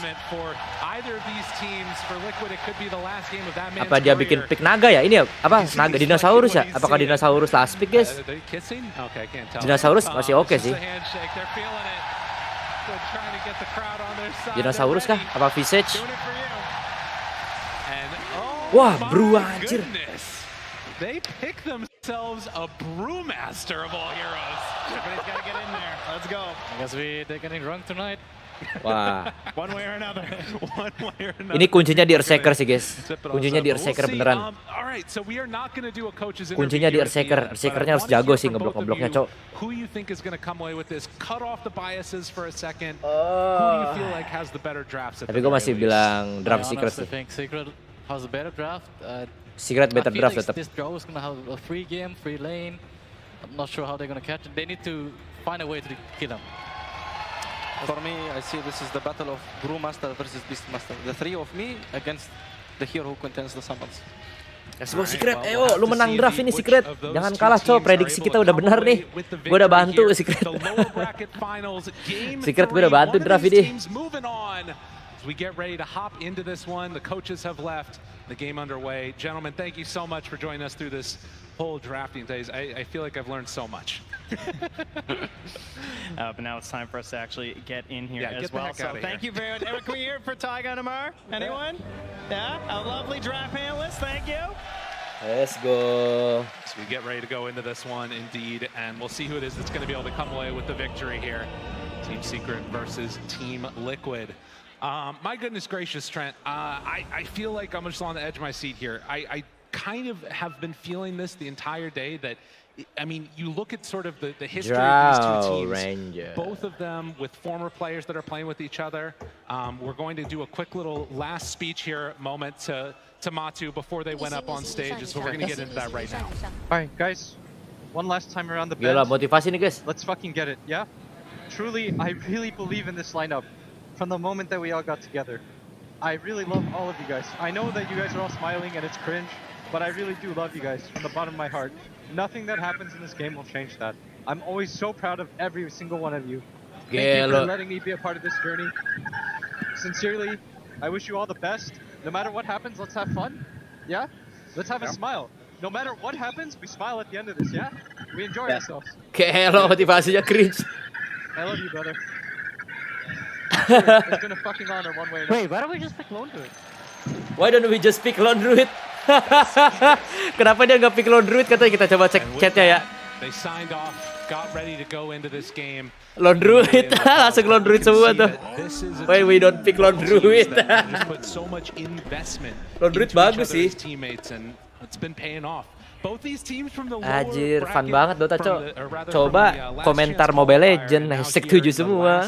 Apa dia bikin pick naga ya? Ini apa? Naga dinosaurus ya? Apakah dinosaurus last pick guys? Dinosaurus masih oke sih. Dinosaurus kah? Apa Visage? Wah, bro anjir. They pick themselves a brewmaster of all heroes. Everybody's got to get in there. Let's go. I guess they're getting drunk tonight. Wah. One way or another. One way or another. Ini kuncinya di Earthshaker sih guys. Kuncinya di Earthshaker beneran. Alright, so we are not going to do a coaches Kuncinya di Earthshaker. Earthshakernya harus jago sih ngeblok-ngebloknya, Cok. Who you think is going to come away with this? Cut off the biases for a second. Who do you feel like has the better drafts? Tapi gue masih bilang draft Secret sih. I think Secret has a better draft. Secret better draft like tetap. This draw is going to have a free game, free lane. I'm not sure how they're going to catch it. They need to find a way to kill them. For me, I see this is the battle of Brewmaster versus Beastmaster. The three of me against the hero who contains the summons. Let's go Secret, ayo lu menang draft ini Secret. Jangan kalah Cok, prediksi kita udah benar nih. Gue udah bantu Secret. Secret gue udah bantu draft ini. As we get ready to hop into this one, the coaches have left, the game underway. Gentlemen, thank you so much for joining us through this whole drafting days. I feel like I've learned so much. But now it's time for us to actually get in here Yeah, as get the well. heck So outta thank here. you very much. Can we hear it for Tyga Namar? Anyone? Yeah, a lovely draft analyst. Thank you. Let's go. So we get ready to go into this one indeed, and we'll see who it is that's going to be able to come away with the victory here. Team Secret versus Team Liquid. My goodness gracious, Trent. I feel like I'm just on the edge of my seat here. I kind of have been feeling this the entire day that, I mean, you look at sort of the history of these two teams, Ranger. both of them with former players that are playing with each other. We're going to do a quick little last speech here moment to Matu before they went up on stage, so we're going to get into that right now. Alright guys, one last time around the bend. Gila motivasi nih guys. Let's fucking get it, yeah? Truly, I really believe in this lineup from the moment that we all got together. I really love all of you guys. I know that you guys are all smiling and it's cringe, but I really do love you guys from the bottom of my heart. Nothing that happens in this game will change that. I'm always so proud of every single one of you. Thank you for letting me be a part of this journey. Sincerely, I wish you all the best. No matter what happens, let's have fun. Yeah? Let's have a smile. No matter what happens, we smile at the end of this, yeah? We enjoy ourselves. Kayak lo motivasinya cringe. I love you, brother. It's been a fucking honor one way or another. Wait, why don't we just pick Lone Druid? Why don't we just pick Lone Druid? Kenapa dia nggak pick Lone Druid? Katanya kita coba cek chatnya ya. They signed off, got ready to go into this game. Lone Druid, langsung Lone Druid semua tuh. Why we don't pick Lone Druid? Put so much investment Lone Druid bagus sih. teammates and it's been paying off. Both these teams from the Anjir, fun banget Dota, Cok. Coba komentar Mobile Legend, #7 semua.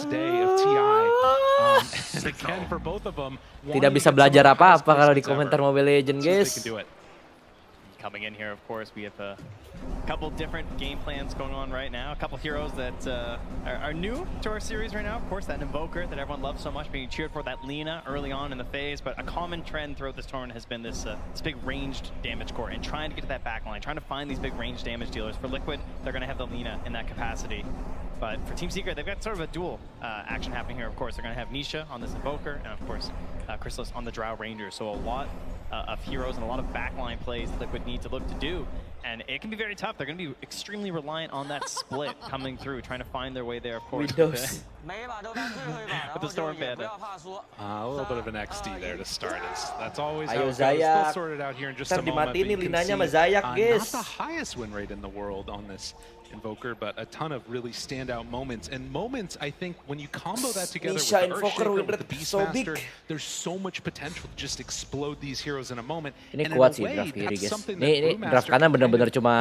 Tidak bisa belajar apa-apa kalau di komentar Mobile Legend, guys. Coming in here, of course, we have a couple different game plans going on right now. A couple heroes that are new to our series right now. Of course, that Invoker that everyone loves so much, being cheered for, that Lina early on in the phase. But a common trend throughout this tournament has been this big ranged damage core and trying to get to that back line, trying to find these big ranged damage dealers. For Liquid, they're going to have the Lina in that capacity. But for Team Secret, they've got sort of a dual action happening here. Of course, they're going to have Nisha on this Invoker, and of course, Chrysalis on the Drow Ranger. So a lot of heroes and a lot of backline plays Liquid need to look to do. And it can be very tough. They're going to be extremely reliant on that split coming through, trying to find their way there, of course. With the Storm Bandit. A little bit of an XD there to start us. That's always how Ayo it goes. We'll Zayak. sort it out here in just Ntar a moment. dimatiin nih but you can Linanya sama see, Zayak, not guys. the highest win rate in the world on this Invoker, but a ton of really standout moments. And moments, I think, when you combo that together with Nisha the Invoker Earthshaker, win with the rate so big. Beastmaster, there's so much potential to just explode these heroes in a moment. Ini And in kuat a sih way, draft kiri, that's guys. something Ini that draft Brewmaster kanan can benar-benar kind of, cuma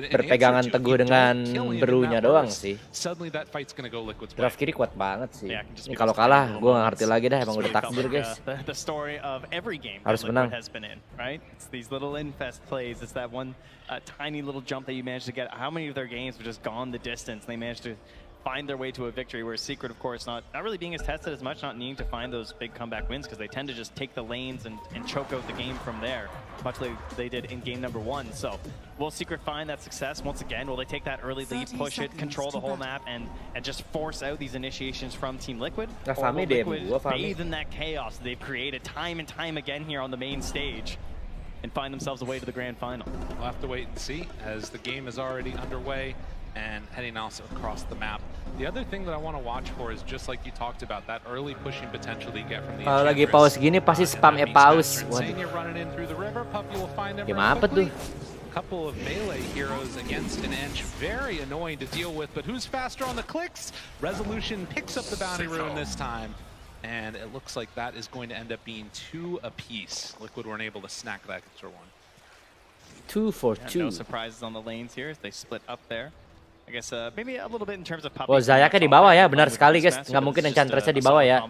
berpegangan teguh dengan berunya doang sih. Suddenly that fight's gonna go Liquid's way. Draft kiri kuat banget sih. Yeah, I can just Ini be kalau those kalah, tiny gue little nggak ngerti lagi dah. Emang udah Just takdir, like, guys. the story of every game Harus that menang. Liquid has been in, right? It's these little infest plays. It's that one tiny little jump that you managed to get. How many of their games have just gone the distance? And they managed to find their way to a victory, where Secret, of course, not really being as tested as much, not needing to find those big comeback wins, because they tend to just take the lanes and choke out the game from there, much like they did in game number 1. So will Secret find that success once again? Will they take that early lead, push it, control the whole map, and just force out these initiations from Team Liquid? Or will Liquid bathe in that chaos they've created time and time again here on the main stage and find themselves a way to the grand final? We'll have to wait and see, as the game is already underway and heading also across the map. The other thing that I want to watch for is, just like you talked about, that early pushing potential that you get from the Kalau lagi pause gini pasti spam pause. Saying you're running in through the river, Puppy will find them Game very apa tuh? quickly. couple of melee heroes against an Ench. Very annoying to deal with, but who's faster on the clicks? Resolution picks up the bounty rune this time. And it looks like that is going to end up being 2 apiece. Liquid weren't able to snack that extra one. 2 for 2. No surprises on the lanes here as they split up there. I guess maybe a little bit in terms of puppy. Oh, Zayaknya di bawah ya, benar sekali guys. Nggak mungkin Enchantressnya di bawah ya.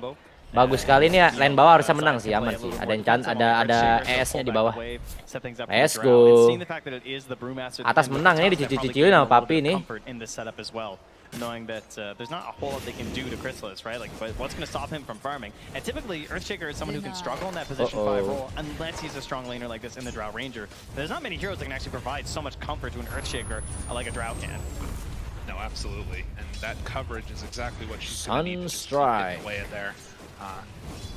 Bagus sekali nih ya, lane bawah harusnya menang sih, aman sih. Ada ES-nya di bawah. Let's go. Atas menang ini dicicil sama Papi nih. Knowing that there's not a whole lot they can do to Chrysalis, right? Like, but what's going to stop him from farming? And typically, Earthshaker is someone who can struggle in that position 5 role unless he's a strong laner like this in the Drow Ranger. There's not many heroes that can actually provide so much comfort to an Earthshaker like a Drow can. No, absolutely, and that coverage is exactly what she's going to need to just get away in there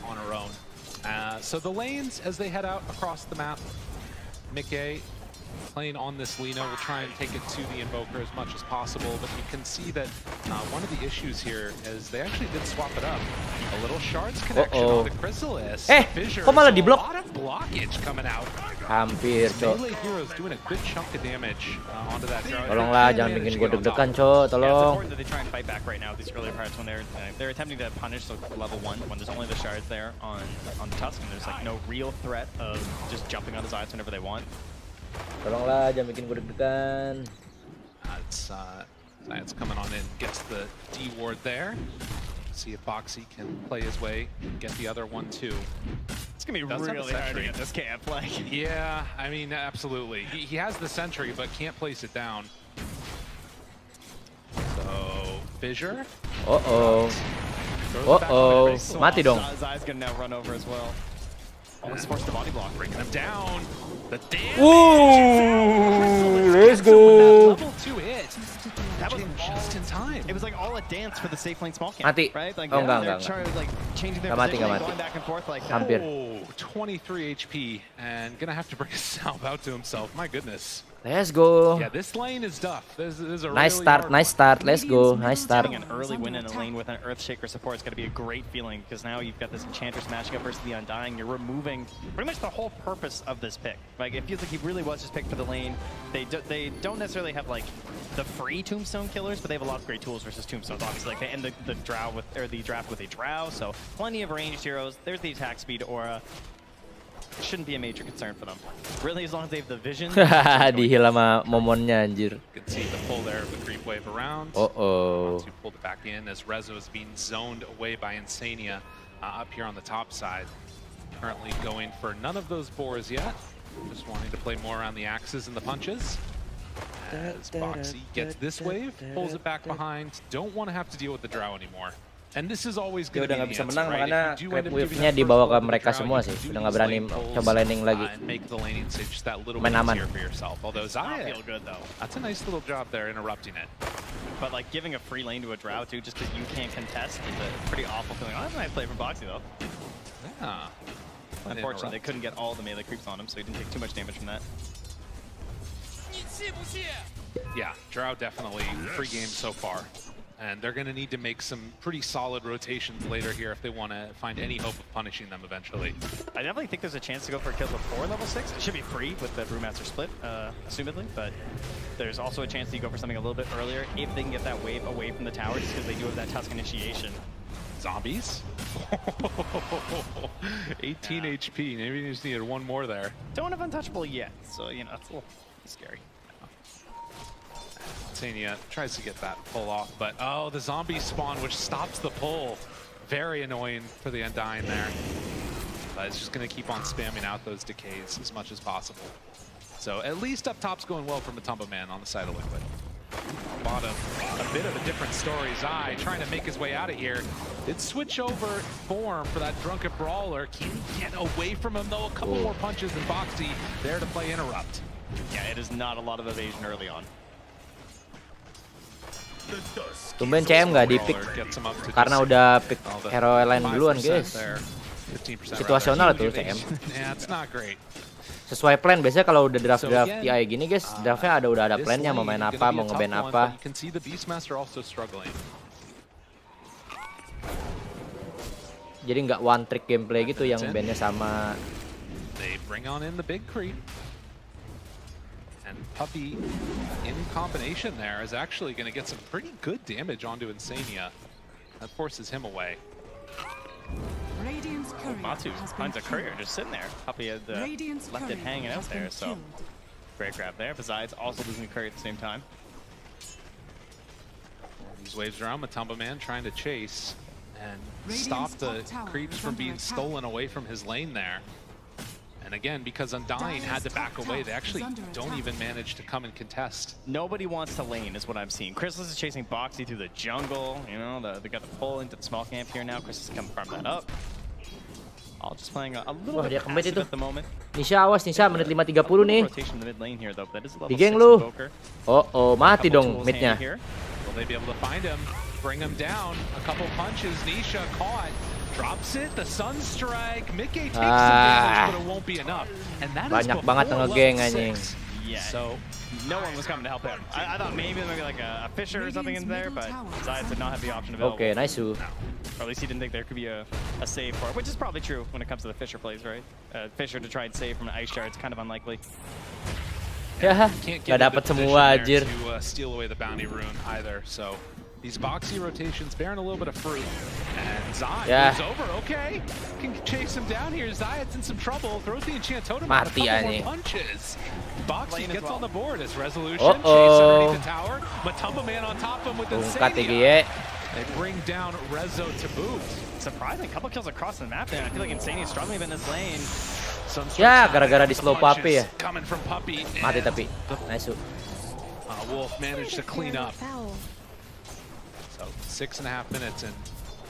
on her own. So the lanes, as they head out across the map, Mickey playing on this Lina will try and take it to the Invoker as much as possible, but you can see that one of the issues here is they actually did swap it up. A little shards connection on the Chrysalis. Kok malah di blok? A lot of blockage coming out. Hampir, Cok. Melee heroes doing a good chunk of damage onto that Drow. Tolonglah, jangan bikin gue deg-degan, Cok. Tolong. Yeah, it's important that they try and fight back right now these earlier parts when they're attempting to punish level 1 when there's only the shards there on the Tusk and there's like no real threat of just jumping on his eyes whenever they want. Tolonglah, jangan bikin gue deg-degan. It's coming on in, gets the D ward there. See if Boxy can play his way, get the other one too. It's gonna be really hard to get this camp. Like, yeah, I mean, absolutely. He has the sentry, but can't place it down. So Fissure. Mati dong. Zai's gonna now run over as well. Almost forced the body block, breaking him down. The damage. Let's go. Level 2 hit. That was just in time. It was like all a dance for the safe lane small camp. Mati. Right? Like, Oh, they're enggak. trying to, like, changing their Nggak mati, position, nggak going mati. back and forth like that. Hampir. Oh, 23 HP and gonna have to bring a salve out to himself. My goodness. Let's go. Yeah, this lane is tough. This is a Nice really start, hard nice start. Let's go. Nice start. Getting an early win in a lane with an Earthshaker support is going to be a great feeling because now you've got this Enchantress matching up versus the Undying. You're removing pretty much the whole purpose of this pick. Like, it feels like he really was just picked for the lane. They don't necessarily have like the free Tombstone killers, but they have a lot of great tools versus Tombstones. Obviously, like they end the draft with a Drow, so plenty of ranged heroes. There's the attack speed aura. Shouldn't be a major concern for them. Really, as long as they have the vision. Dihil sama Momonnya anjir. You can see the pull there of the creep wave around. Oh. To pulled it back in as Rezo is being zoned away by Insania up here on the top side. Currently going for none of those boars yet. Just wanting to play more around the axes and the punches. As Boxy gets this wave, pulls it back behind. Don't want to have to deal with the Drow anymore. And this is always Dia going to udah be nggak the bisa answer, menang, right? makanya If you do creep end up giving wave-nya that dibawa first ke blood to the mereka Drow, semua you sih. can do Udah nggak these berani lane pulls, coba laning lagi. and make the laning stage just that little Main bit aman. easier for yourself. Although Zaya, feel good though. That's a nice little job there interrupting it. But like giving a free lane to a Drow too, just because you can't contest, is a pretty awful feeling. Oh, that's a nice play from Boxy though. Yeah. Unfortunately, they couldn't get all the melee creeps on him, so he didn't take too much damage from that. Yeah, Drow definitely free game so far. And they're going to need to make some pretty solid rotations later here if they want to find any hope of punishing them eventually. I definitely think there's a chance to go for kills before level 6. It should be free with the Brewmaster split, assumedly, but there's also a chance that you go for something a little bit earlier if they can get that wave away from the tower, just because they do have that Tusk initiation. Zombies? 18 HP, maybe you just needed one more there. Don't have Untouchable yet, so, you know, it's a little scary. Insania tries to get that pull off, but oh, the zombie spawn, which stops the pull. Very annoying for the Undying there. But it's just going to keep on spamming out those decays as much as possible. So at least up top's going well for Matumba Man on the side of Liquid. Bottom, a bit of a different story. Zai trying to make his way out of here. Did switch over form for that Drunken Brawler. Can he get away from him though? A couple more punches than Boxy there to play interrupt. Yeah, it is not a lot of evasion early on. Tumben CM nggak di pick karena udah pick hero lain duluan guys. Situasional tuh CM. Yeah, it's not great. Sesuai plan, biasanya kalau udah draft TI gini guys, draftnya udah ada plannya, mau main apa, mau ngeband apa. Jadi nggak one trick gameplay gitu yang bandnya sama. They bring on in the big creep. And Puppy, in combination there, is actually going to get some pretty good damage onto Insania. That forces him away. Matu finds a courier just sitting there. Puppy had left it hanging out there, so great grab there. Besides, also losing the courier at the same time. These waves around, Matumba Man trying to chase and stop the creeps from being stolen away from his lane there. And again, because Undying had to back away, they actually don't even manage to come and contest. Nobody wants to lane is what I'm seeing. Chrysalis is chasing Boxy through the jungle. You know, they got the pull into the small camp here now. Chrysalis can farm that up. All just playing a little bit passive at the moment. Nisha, awas Nisha, menit 5.30 nih. Rotation in the mid lane here though, but that is a level Digeng 6 lu. invoker. Oh, mati dong midnya. Will they be able to find him, bring him down? A couple punches, Nisha caught. Drops it, the Sunstrike. Mickey takes some damage, but it won't be enough. And that banyak is banget ngegeng anjing. Yeah, so no one was coming to help him. I thought maybe there might be like a Fisher or something in there, but Zayas did not have the option available. Okay, nice. Or at least he didn't think there could be a save for it, which is probably true when it comes to the Fisher plays, right? Fisher to try and save from an ice shard, it's kind of unlikely. Ya, nggak dapat semua anjir. To steal away the bounty rune either, so these Boxy rotations bearing a little bit of fruit. And Zayas moves over, okay. Can chase him down here. Zayas in some trouble. Throws the enchant totem out, a couple more punches. Boxy gets on the board as Resolution. Chase underneath the tower. Matumba Man on top of him with Insania. They bring down Rezo to boot. Surprising, couple kills across the map there. I feel like Insania is struggling a bit in this lane. Ya, gara-gara di slow Puppy ya. Coming from Puppy. Mati tapi. Nice. Wolf managed to clean up. So 6.5 minutes and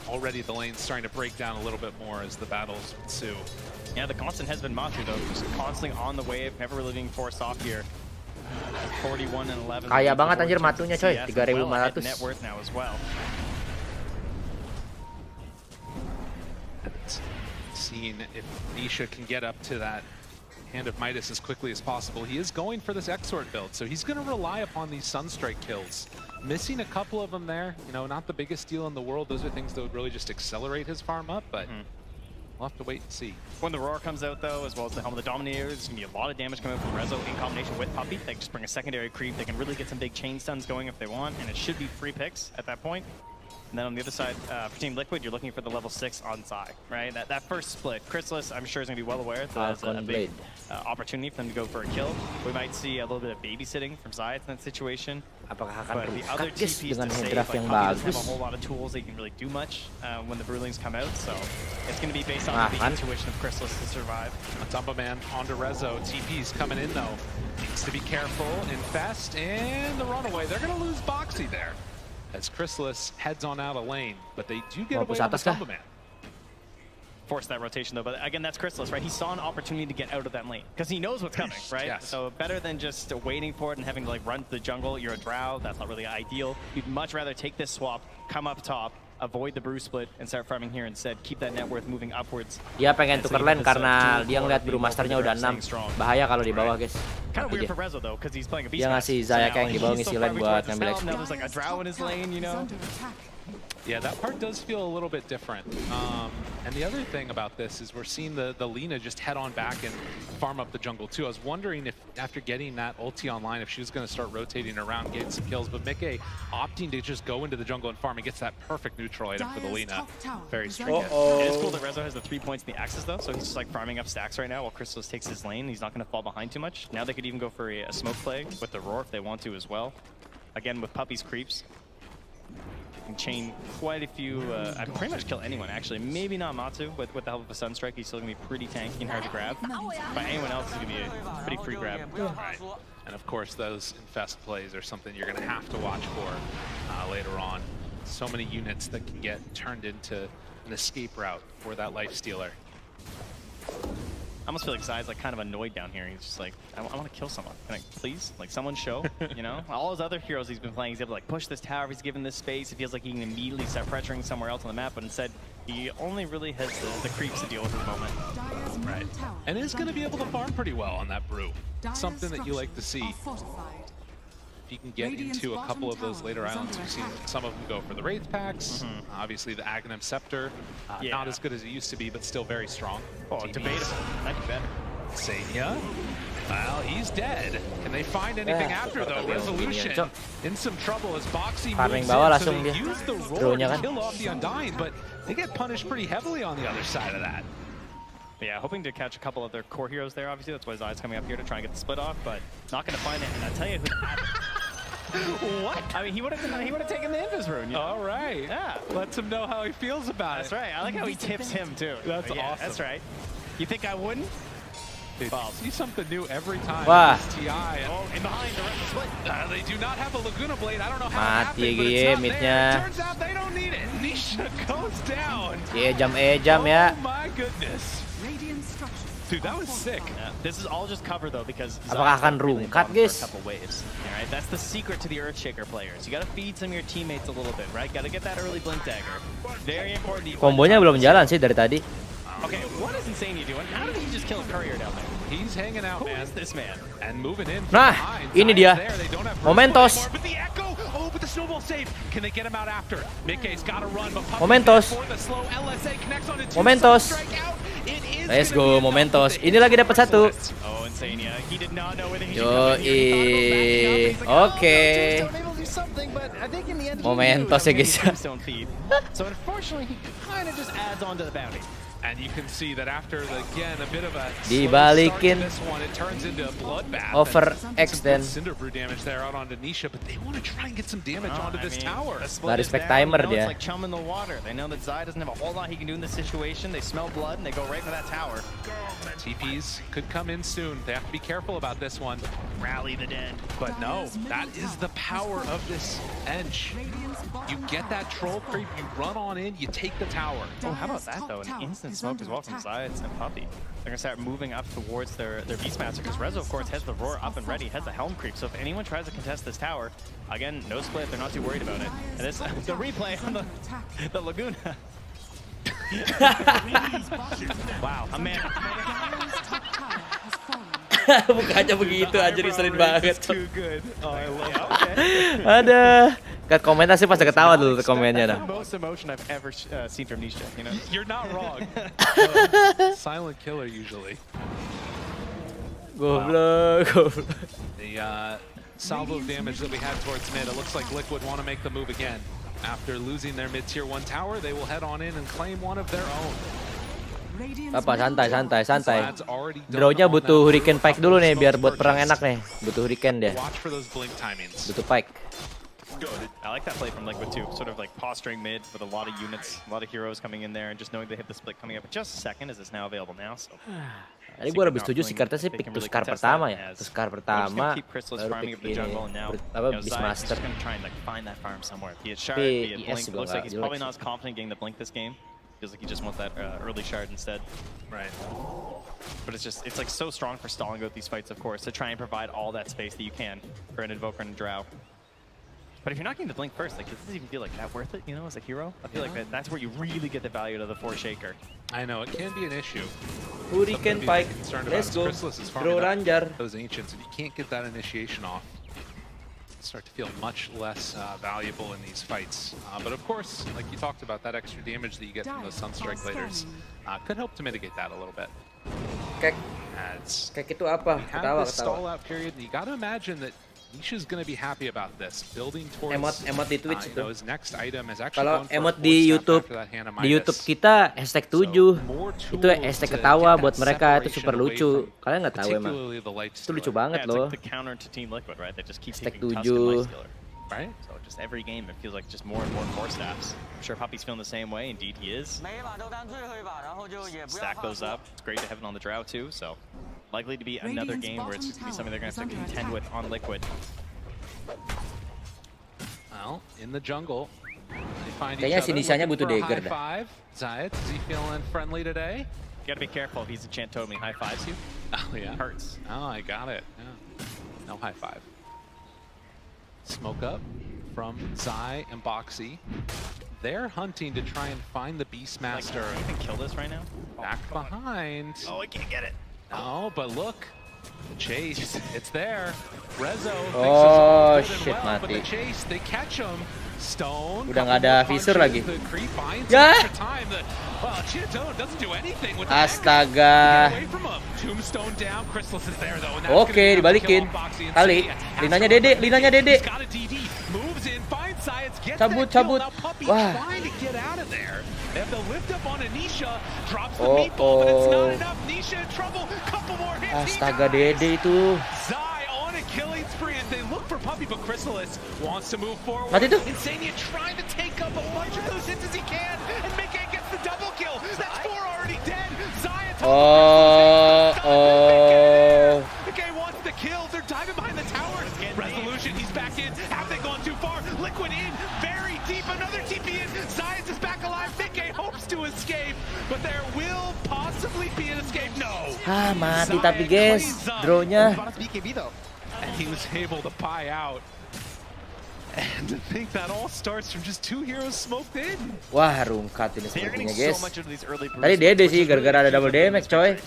already the lane's starting to break down a little bit more as the battles ensue. Yeah, the constant has been Matu though, just constantly on the wave, never really being forced off here. 41 and 11. Kaya banget anjir Matunya coy, 3.500. Net worth now as well. Seeing if Nisha can get up to that Hand of Midas as quickly as possible. He is going for this Exort build, so he's going to rely upon these Sunstrike kills. Missing a couple of them there, you know, not the biggest deal in the world. Those are things that would really just accelerate his farm up, but we'll have to wait and see. When the Roar comes out though, as well as the Helm of the Dominator, there's going to be a lot of damage coming from Rezo in combination with Puppy. They can just bring a secondary creep. They can really get some big chain stuns going if they want, and it should be free picks at that point. And then on the other side, for Team Liquid, you're looking for the level 6 on Zai, right? That first split, Chrysalis, I'm sure is going to be well aware that there's a big opportunity for them to go for a kill. We might see a little bit of babysitting from Zai in that situation. Apakah But akan the other terkakis TPs dengan to save, draft like, yang Puppy doesn't have a bagus? whole lot of tools that you can really do much when the Brewlings come out, so it's going to be based on the kan? intuition of Chrysalis to survive. Matumba Man onto Rezo. TP's coming in though. Needs to be careful. Infest and the runaway. They're going to lose Boxy there as Chrysalis heads on out of lane, but they do get away with Matumba Man. Force that rotation though, but again, that's Chrysalis, right? He saw an opportunity to get out of that lane because he knows what's coming, right? Yes. So better than just waiting for it and having to like run to the jungle. You're a drow, that's not really ideal. You'd much rather take this swap, come up top, avoid the brew split, and start farming here instead. Keep that net worth moving upwards. Dia pengen tuker lane karena dia ngeliat Brewmasternya udah 6. Bahaya kalau di bawah, guys. Kind of weird for Rezo though, because he's playing a beast. Dia ngasih Zaya yang di bawah ngisi lane buat ngambil XP. Now there's like a drow in his lane, you know. Yeah, that part does feel a little bit different. And the other thing about this is we're seeing the Lina just head on back and farm up the jungle too. I was wondering if after getting that ulti online, if she was going to start rotating around, getting some kills, but Mickey opting to just go into the jungle and farm and gets that perfect neutral item for the Lina. Very strong. It is cool that Rezo has the 3 points in the axis though, so he's just like farming up stacks right now while Chrysalis takes his lane. He's not going to fall behind too much. Now they could even go for a smoke play with the Roar if they want to as well. Again, with Puppy's creeps. Can chain quite a few, I can pretty much kill anyone actually. Maybe not Matsu with the help of a Sunstrike. He's still going to be pretty tanky and hard to grab. But anyone else is going to be a pretty free grab. Right. And of course those infest plays are something you're going to have to watch for later on. So many units that can get turned into an escape route for that life stealer. I almost feel like Zai's like kind of annoyed down here. He's just like, I want to kill someone. Can I please? Like someone show, you know? All his other heroes he's been playing, he's able to like push this tower, he's given this space. It feels like he can immediately start pressuring somewhere else on the map, but instead he only really has the creeps to deal with at the moment. Right. And is going to be able to farm pretty well on that brew. Something that you like to see. If you can get into a couple of those later islands, we've seen some of them go for the Wraith packs. Obviously the Aghanim Scepter, not as good as it used to be, but still very strong. Oh, debatable. Might be better. Sanya Well, he's dead. Can they find anything after though? Resolution in some trouble as Boxy Farming moves bawah in, so langsung they dia. use the roar Drawnya to kan. kill off the Undying, but they get punished pretty heavily on the other side of that. Yeah, hoping to catch a couple of their core heroes there, obviously. That's why Zai's coming up here to try and get the split off, but not going to find it. And I tell you who... What? I mean, he would have taken the Invis rune. You know? All right. Yeah. Lets him know how he feels about That's it. right. I like how he tips him, too. That's yeah, awesome. That's right. You think I wouldn't? Dude, you see something new every time. Wah. This TI. Oh, in behind the rest of the split. They do not have a Laguna Blade. I don't know how it Mati happened, but GG it's not midnya. there. It turns out they don't need it. Nisha goes down. Ejam ya. Oh my goodness. Dude, that was sick. Yeah, this is all just cover though because Apakah akan rungkat, guys? a couple waves. All right, that's the secret to the Earthshaker players. You got to feed some of your teammates a little bit, right? Got to get that early blink dagger. Very important. Kombonya belum jalan sih dari tadi. Okay, what is Insane doing? How did he just kill Courier down there? He's hanging out, man. Who is this man? And moving in. Nah, ini dia. Momentos. But the echo. Oh, but the snowball save. Can they get him out after? Mickey's got to run, but Momentos. for the slow LSA connects on it. Momentos. Let's go, Momentos. Ini lagi dapat satu. Oh, Insane. He did not know whether he Yoi. Oke. Momentos ya guys. So unfortunately, he kind of just adds on to the bounty. And you can see that after, again, a bit of a Dibalikin. this one, it turns into a bloodbath. Over And extend. some good Cinder Brew damage there out onto Nisha, but they want to try and get some damage onto this tower. Nggak respect timer It's dia. like chum in the water. They know that Zai doesn't have a whole lot he can do in this situation. They smell blood and they go right for that tower. TPs could come in soon. They have to be careful about this one. Rally the dead. But no, that is the power of this Ench. You get that troll creep, you run on in, you take the tower. Oh, how about that though? An instant smoke as well from Zayats and Puppy. They're gonna start moving up towards their Beastmaster because Rezo, of course, has the roar up and ready, has the helm creep. So if anyone tries to contest this tower, again, no split. They're not too worried about it. And this the replay on the Laguna. Wow, a man. Mukanya begitu aja diselin banget. Too good. Oh, I love it. Ada. Kat komennya sih pas ketawa dulu komennya dah. Most emotion I've ever seen from Nisha, you know. You're not wrong. Silent killer usually. Goblok. The salvo of damage that we had towards mid, it looks like Liquid want to make the move again. After losing their mid-tier 1 tower, they will head on in and claim one of their own. Apa santai. Drawnya butuh Hurricane Pike dulu nih biar buat perang enak nih. Butuh Hurricane dia. Watch for those blink timings. Butuh Pike. I like that play from Liquid too, sort of like posturing mid with a lot of units, a lot of heroes coming in there, and just knowing they hit the split coming up in just a second as it's now available now. So. Tadi gue lebih setuju sih karena sih pick Tuskar pertama ya. Tuskar pertama, baru pick ini Beastmaster. Tapi IS juga nggak He's probably not as confident getting the blink this game. Feels like he just wants that early shard instead. Right. But it's like so strong for stalling out these fights, of course, to try and provide all that space that you can for an Invoker and a Drow. But if you're not getting the blink first, like, does this even feel like that worth it, you know, as a hero? I feel like that's where you really get the value out of the 4 Shaker. I know, it can be an issue. Hurricane Pike, let's go. Draw Ranger. Those ancients, and you can't get that initiation off. Start to feel much less valuable in these fights. But of course, like you talked about, that extra damage that you get from those Sunstrike Bladers could help to mitigate that a little bit. Kek itu apa? Ketawa. Stall out period, and you got to imagine that Nisha's going to be happy about this. Building towards emot di Twitch itu. His next item is actually kalau emot di YouTube kita #7 itu hashtag ketawa buat mereka itu super lucu. Kalian nggak tahu emang? Itu lucu banget loh. #7. Right? So just every game it feels like just more and more core staffs. I'm sure Puppy's feeling the same way. Indeed he is. Stack those up. It's great to have it on the Drow too, so likely to be another game where it's going to be something they're going to have to contend with on Liquid. Well, in the jungle, they find kayaknya si Nisanya butuh dagger dah. Zayat, is he feeling friendly today? You gotta be careful if he's a chant totally high fives you. Oh yeah. Hurts. Oh, I got it. Yeah. No high five. Smoke up from Zai and Boxy. They're hunting to try and find the Beastmaster. Like, you can kill this right now? Back behind. Oh, I can't get it. No, but look. The chase, it's there. Rezo Oh shit, mati. Udah nggak ada visor lagi. Ya. Astaga. Oke, dibalikin. Kali. Linanya Dede. Cabut. Wah. Oh. Astaga, Dede itu. Mati tuh. Oh. Resolution, he's back in. Have they gone too far? Liquid in, very deep. Another TP in. Science is back alive. Mickey hopes to escape, but there will possibly be an escape. No. Mati tapi guys, draw-nya. And he was able to pie out. And to think that all starts from just 2 heroes smoked in. Wah, rungkat ini sepertinya guys. Tadi Dede sih gara-gara ada double damage coy.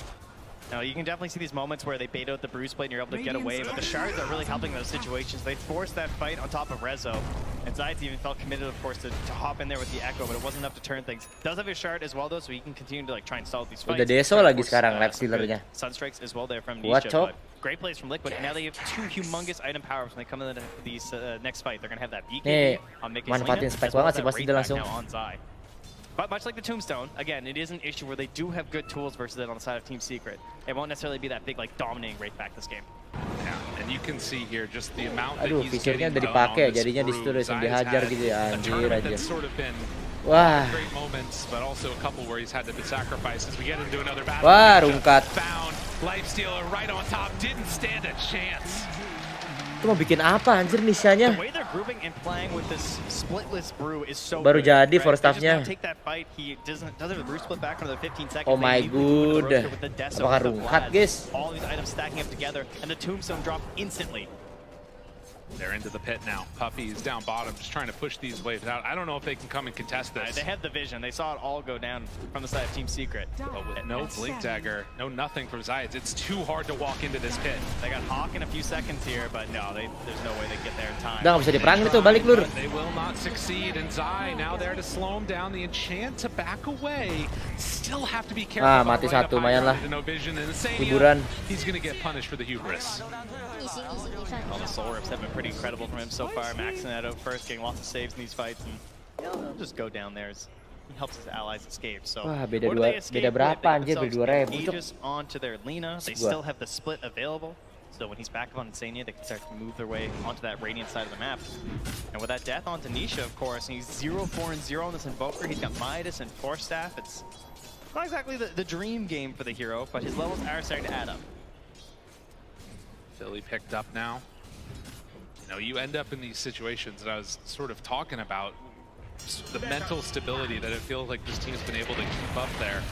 Now, you can definitely see these moments where they bait out the Bruce plate and you're able to get away, but the shards are really helping those situations. They forced that fight on top of Rezo, and Zayt even felt committed, of course, to hop in there with the Echo, but it wasn't enough to turn things. Does have his shard as well, though, so he can continue to try and stall these fights. Udah deso lagi sekarang life stealernya. Sunstrikes as well there from What, Nisha, Chop? but great plays from Liquid, and now they have 2 humongous item powers when they come into these next fight. They're going to have that Nih, BKB on Mickey's manfaatin Lina, spike as well banget as sih that pasti rate dia back langsung. now on Zai. But much like the Tombstone, again, it is an issue where they do have good tools versus it on the side of Team Secret. It won't necessarily be that big, like, dominating rate back this game. Yeah, and you can see here just the amount Aduh, that he's visornya getting udah done dipakai, on this jadinya di situ Brew. langsung Zai's dihajar had gitu ya, a anjir tournament aja. that's sort of been Wah. great moments, but also a couple where he's had to sacrifice as we get into another battle. Wah, rungkat. Found life stealer right on top, didn't stand a chance. Itu mau bikin apa anjir Nishanya? The way they're grouping and playing with this splitless Brew is so Baru good, jadi right? first They just half-nya. now take that fight. He doesn't have the Brew split back another 15 seconds. Oh They my immediately move to the god. roaster with the Deso, Apakah with the rungkat Vlad. guys? All these items stacking up together, and the Tombstone drop instantly. They're into the pit now. Puppy is down bottom, just trying to push these waves out. I don't know if they can come and contest this. They had the vision. They saw it all go down from the side of Team Secret. But with no Blink Dagger, no nothing from Zayt, it's too hard to walk into this pit. They got Hawk in a few seconds here, but no, there's no way they get there in time. Udah nggak bisa diperangin itu, balik lur. They will not succeed, and Zai now there to slow him down. The enchant to back away. Still have to be careful. Mati satu, lumayan lah. Hiburan. He's gonna get punished for the hubris. All the soul rips have been pretty incredible from him so far, maxing that out first, getting lots of saves in these fights, and he'll just go down there as he helps his allies escape. So Wah, what do they escape with? berapa They get anjir, beda themselves 2.000 cok. Aegis onto their Lina. They Gua. still have the split available. So when he's back up on Insania, they can start to move their way onto that Radiant side of the map. And with that death onto Nisha, of course, and he's 0-4-0 on this Invoker. He's got Midas and Force Staff. It's not exactly the dream game for the hero, but his levels are starting to add up. Philly picked up now. You know, you end up in these situations that I was sort of talking about, the mental stability that it feels like this team's been able to keep up there.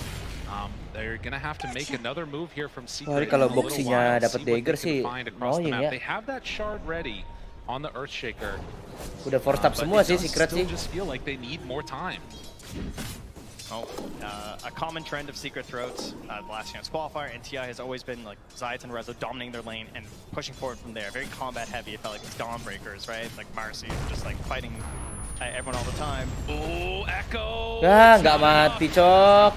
They're gonna have to make another move here from Secret. Kalau boxingnya dapat dagger sih annoying ya. They have that shard ready on the Earthshaker. Udah force up semua sih Secret sih. Just feel like they need more time. Oh, a common trend of Secret Throats, the last chance qualifier, and TI has always been like Zayt and Rezo dominating their lane and pushing forward from there. Very combat heavy. It felt like it's Dawnbreakers, right? Like Marcy, just like fighting everyone all the time. Oh, Echo! Nggak mati cok.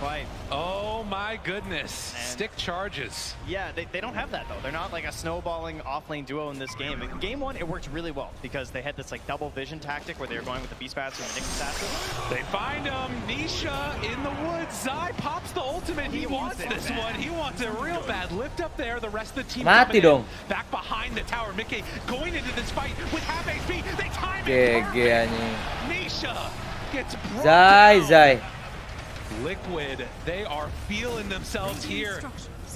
Oh my goodness! Stick charges. Yeah, they don't have that though. They're not like a snowballing off-lane duo in this game. In game 1, it worked really well because they had this like double vision tactic where they were going with the Beast Bastard and the Nyx Assassin. They find him, Nisha in the woods. Zai pops the ultimate. He wants this one. He wants it real bad. Lift up there. The rest of the team mati dong. Back behind the tower. Mickey going into this fight with half HP. They time it. GG anjing. Nisha gets Zai. Liquid, they are feeling themselves here.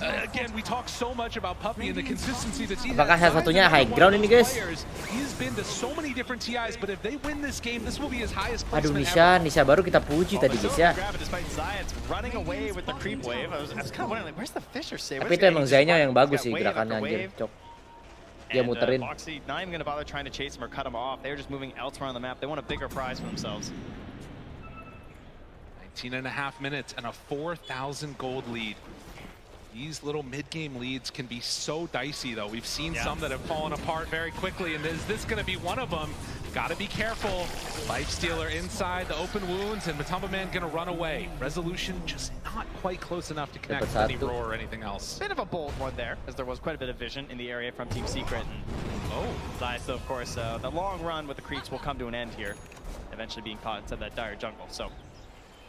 Again, we talk so much about Puppy and the consistency that he has. Apakah salah satunya high ground ini guys? He's been to so many different TIs, but if they win this game, this will be his highest Aduh placement Nisha baru kita puji tadi guys ya. Running away with the creep wave. I was kind of wondering, like, where's the Fisher save? Tapi itu emang Zainya yang bagus sih gerakannya anjir, cok. Dia muterin. Foxy not even gonna bother trying to chase him or cut him off. They were just moving elsewhere on the map. They want a bigger prize for themselves. 19.5 minutes and a 4,000 gold lead. These little mid-game leads can be so dicey, though. We've seen some that have fallen apart very quickly, and is this going to be one of them? Got to be careful. Lifestealer inside the open wounds, and Matumba Man going to run away. Resolution just not quite close enough to connect with any roar or anything else. Bit of a bold one there, as there was quite a bit of vision in the area from Team Secret. And Zai, so of course, the long run with the creeps will come to an end here, eventually being caught inside that dire jungle. So.